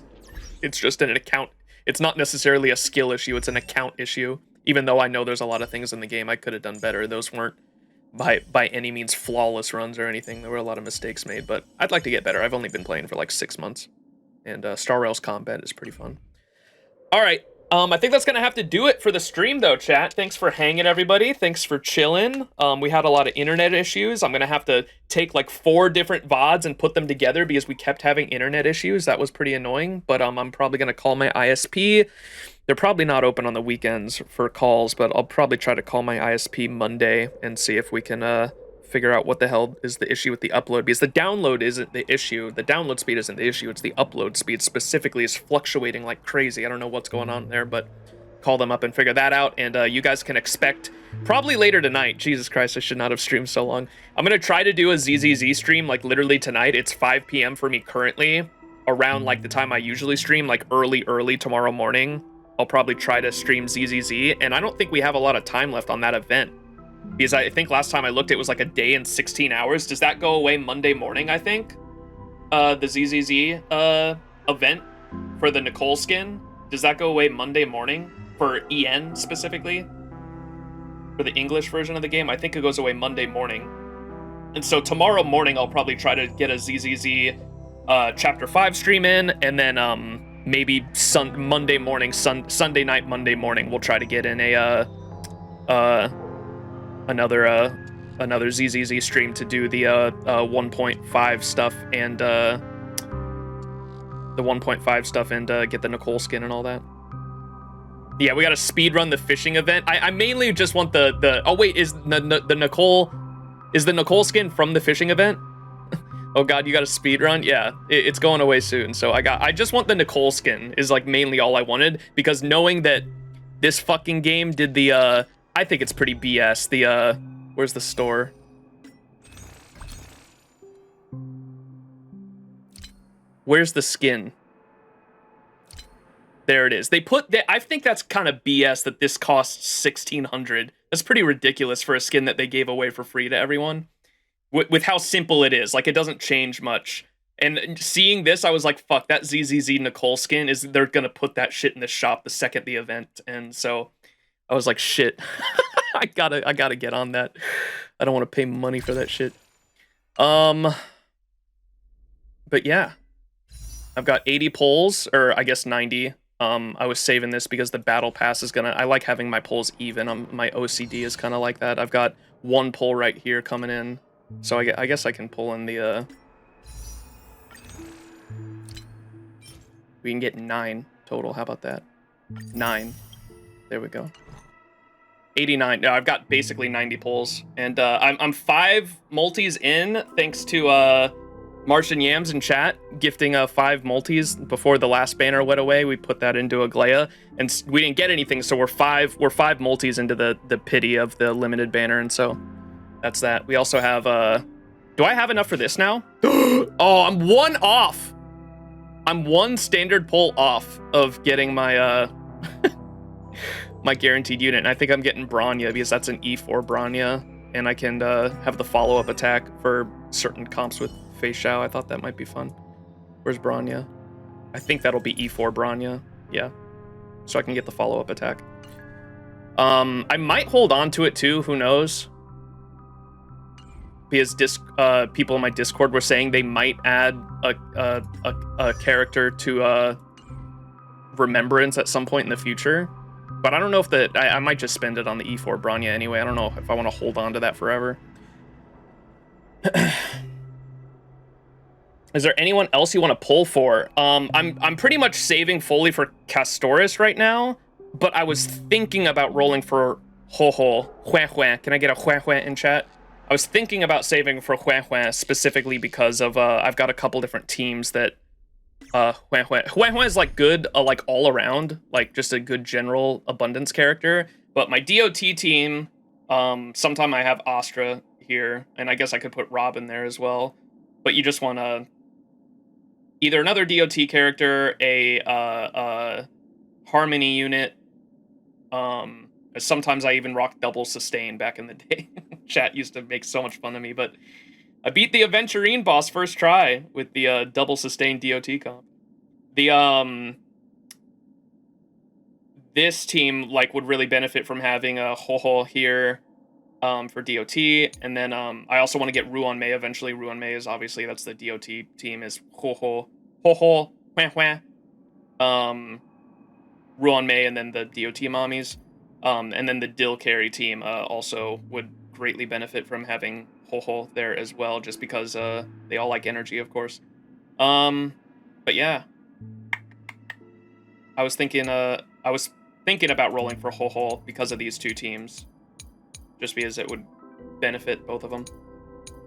it's just an account. It's not necessarily a skill issue, it's an account issue. Even though I know there's a lot of things in the game I could have done better. Those weren't by any means flawless runs or anything. There were a lot of mistakes made, but I'd like to get better. I've only been playing for like 6 months, and Star Rail's combat is pretty fun. All right, I think that's gonna have to do it for the stream though, chat. Thanks for hanging, everybody. Thanks for chilling. We had a lot of internet issues. I'm gonna have to take like 4 different VODs and put them together because we kept having internet issues. That was pretty annoying, but I'm probably gonna call my ISP. They're probably not open on the weekends for calls, but I'll probably try to call my ISP Monday and see if we can figure out what the hell is the issue with the upload, because the download isn't the issue. The download speed isn't the issue. It's the upload speed specifically is fluctuating like crazy. I don't know what's going on there, but call them up and figure that out. And you guys can expect probably later tonight. Jesus Christ, I should not have streamed so long. I'm going to try to do a ZZZ stream like literally tonight. It's 5 p.m. for me currently, around like the time I usually stream, like early tomorrow morning. I'll probably try to stream ZZZ, and I don't think we have a lot of time left on that event. Because I think last time I looked, it was like a day and 16 hours. Does that go away Monday morning, I think? The ZZZ event for the Nicole skin? Does that go away Monday morning for EN specifically? For the English version of the game? I think it goes away Monday morning. And so tomorrow morning, I'll probably try to get a ZZZ Chapter 5 stream in, and then maybe Monday morning, Sunday night, Monday morning, we'll try to get in another ZZZ stream to do the 1.5 stuff and the 1.5 stuff and get the Nicole skin and all that. Yeah, we got to speed run the fishing event. I mainly just want the oh wait, is the Nicole skin from the fishing event? Oh god, you got a speed run? Yeah, it's going away soon. So I just want the Nicole skin is like mainly all I wanted, because knowing that this fucking game did the I think it's pretty BS. The where's the store? Where's the skin? There it is. They put that. I think that's kind of BS that this costs $1,600. That's pretty ridiculous for a skin that they gave away for free to everyone. With how simple it is, like it doesn't change much. And seeing this, I was like, "Fuck, that ZZZ Nicole skin is." They're gonna put that shit in the shop the second the event, and so I was like, "Shit, I gotta get on that. I don't want to pay money for that shit." But yeah, I've got 80 pulls, or I guess 90. I was saving this because the battle pass is gonna. I like having my pulls even. My OCD is kind of like that. I've got 1 pull right here coming in. So I guess I can pull in the, we can get 9 total. How about that? 9. There we go. 89. No, I've got basically 90 pulls. And I'm 5 multis in, thanks to Martian Yams in chat, gifting 5 multis before the last banner went away. We put that into Aglaya, and we didn't get anything, so we're 5 multis into the pity of the limited banner, and so that's that. We also have, do I have enough for this now? Oh, I'm 1 off. I'm 1 standard pull off of getting my, my guaranteed unit. And I think I'm getting Bronya because that's an E4 Bronya. And I can have the follow-up attack for certain comps with Fei Xiao. I thought that might be fun. Where's Bronya? I think that'll be E4 Bronya. Yeah. So I can get the follow-up attack. I might hold on to it too, who knows? Because people in my Discord were saying they might add a character to Remembrance at some point in the future. But I don't know if I might just spend it on the E4 Bronya anyway. I don't know if I want to hold on to that forever. Is there anyone else you want to pull for? I'm pretty much saving fully for Castoris right now, but I was thinking about rolling for Ho-Ho. Hue. Can I get a Hue in chat? I was thinking about saving for Hue specifically because of I've got a couple different teams that Hue is like good like all around, like just a good general abundance character. But my DOT team, sometime I have Astra here, and I guess I could put Rob in there as well. But you just want either another DOT character, a Harmony unit. Sometimes I even rock double sustain back in the day. Chat used to make so much fun of me, but I beat the Aventurine boss first try with the double sustain DOT comp. This team like would really benefit from having a Ho-Ho here for DOT, and then I also want to get Ruan Mei eventually. Ruan Mei is obviously, that's the DOT team, is Ho-Ho, Hue. Ruan Mei, and then the DOT mommies. And then the Dill carry team also would greatly benefit from having Ho-Ho there as well, just because they all like energy, of course. But yeah, I was thinking about rolling for Ho-Ho because of these two teams, just because it would benefit both of them.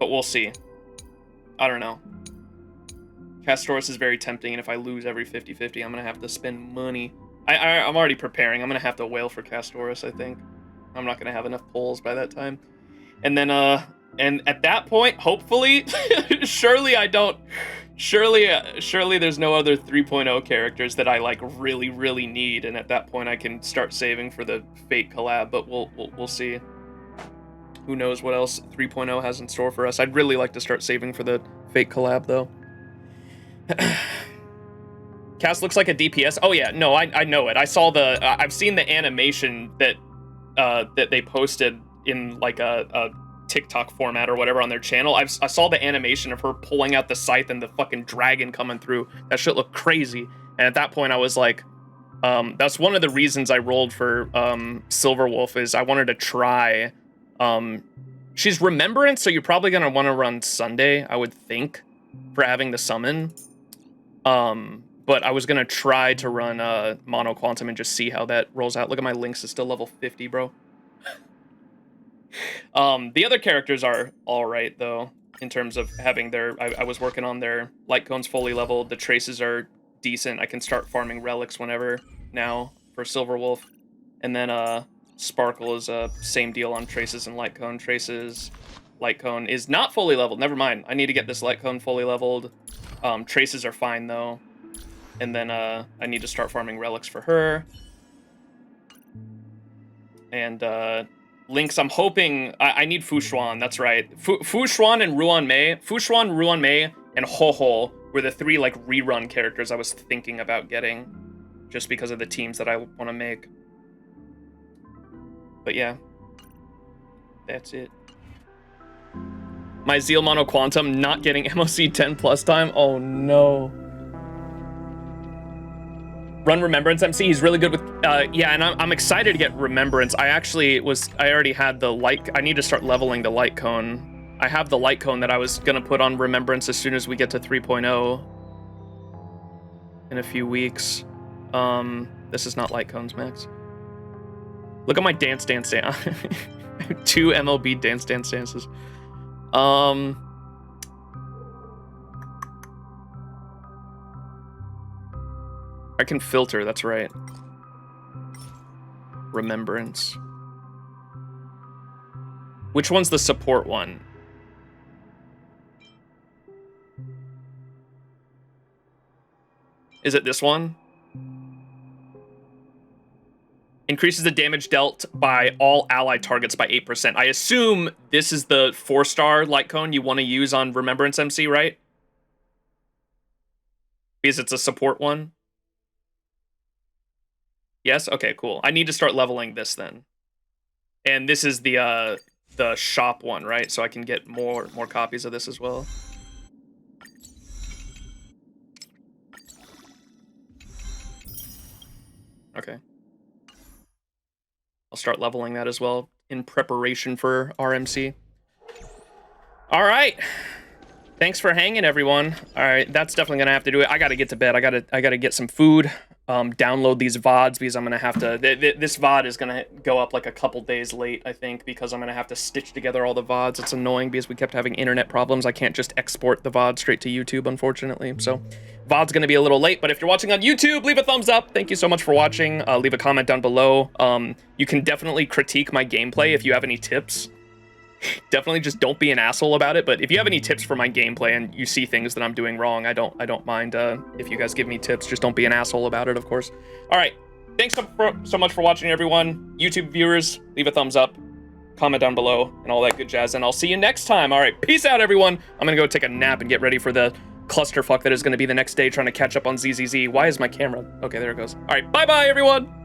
But we'll see. I don't know. Castoris is very tempting, and if I lose every 50-50, I'm gonna have to spend money. I'm already preparing. I'm gonna have to wail for Castoris, I think. I'm not gonna have enough pulls by that time. And then and at that point, hopefully, surely there's no other 3.0 characters that I like really need, and at that point I can start saving for the Fate collab, but we'll see. Who knows what else 3.0 has in store for us. I'd really like to start saving for the Fate collab though. Cass looks like a DPS. Oh yeah, no, I know it. I've seen the animation that they posted in like a TikTok format or whatever on their channel. I saw the animation of her pulling out the scythe and the fucking dragon coming through. That shit looked crazy. And at that point I was like, that's one of the reasons I rolled for Silverwolf, is I wanted to try. She's Remembrance, so you're probably gonna want to run Sunday, I would think, for having the summon. But I was gonna try to run Mono Quantum and just see how that rolls out. Look at my Lynx, is still level 50, bro. The other characters are all right though, in terms of having their. I was working on their light cones fully leveled. The traces are decent. I can start farming relics whenever now for Silverwolf, and then Sparkle is same deal on traces and light cone. Traces, light cone is not fully leveled. Never mind. I need to get this light cone fully leveled. Traces are fine though. And then I need to start farming relics for her. And Lynx, I'm hoping... I need Fushuan, that's right. Fushuan and Ruan Mei. Fushuan, Ruan Mei, and Ho-Ho were the three like rerun characters I was thinking about getting, just because of the teams that I want to make. But yeah. That's it. My Zeal Mono Quantum not getting MOC 10 plus time? Oh no. Run Remembrance MC, he's really good with, yeah, and I'm excited to get Remembrance. I already had the light, I need to start leveling the light cone. I have the light cone that I was gonna put on Remembrance as soon as we get to 3.0 in a few weeks. This is not light cones, Max. Look at my dance. 2 MLB dance dances. I can filter, that's right. Remembrance. Which one's the support one? Is it this one? Increases the damage dealt by all allied targets by 8%. I assume this is the 4-star light cone you want to use on Remembrance MC, right? Because it's a support one. Yes? Okay, cool. I need to start leveling this then. And this is the shop one, right? So I can get more copies of this as well. Okay. I'll start leveling that as well in preparation for RMC. All right. Thanks for hanging, everyone. All right, that's definitely gonna have to do it. I gotta get to bed. I gotta get some food. Download these VODs because I'm gonna have to. This VOD is gonna go up like a couple days late, I think, because I'm gonna have to stitch together all the VODs. It's annoying because we kept having internet problems. I can't just export the VOD straight to YouTube, unfortunately. So, VOD's gonna be a little late. But if you're watching on YouTube, leave a thumbs up. Thank you so much for watching. Leave a comment down below. You can definitely critique my gameplay if you have any tips. Definitely just don't be an asshole about it, but if you have any tips for my gameplay and you see things that I'm doing wrong, I don't mind if you guys give me tips. Just don't be an asshole about it, of course. All right, thanks so much for watching, everyone. YouTube viewers, leave a thumbs up, comment down below, and all that good jazz, and I'll see you next time. All right, peace out, everyone. I'm gonna go take a nap and get ready for the clusterfuck that is gonna be the next day trying to catch up on ZZZ. Why is my camera? Okay, there it goes. All right, bye-bye, everyone.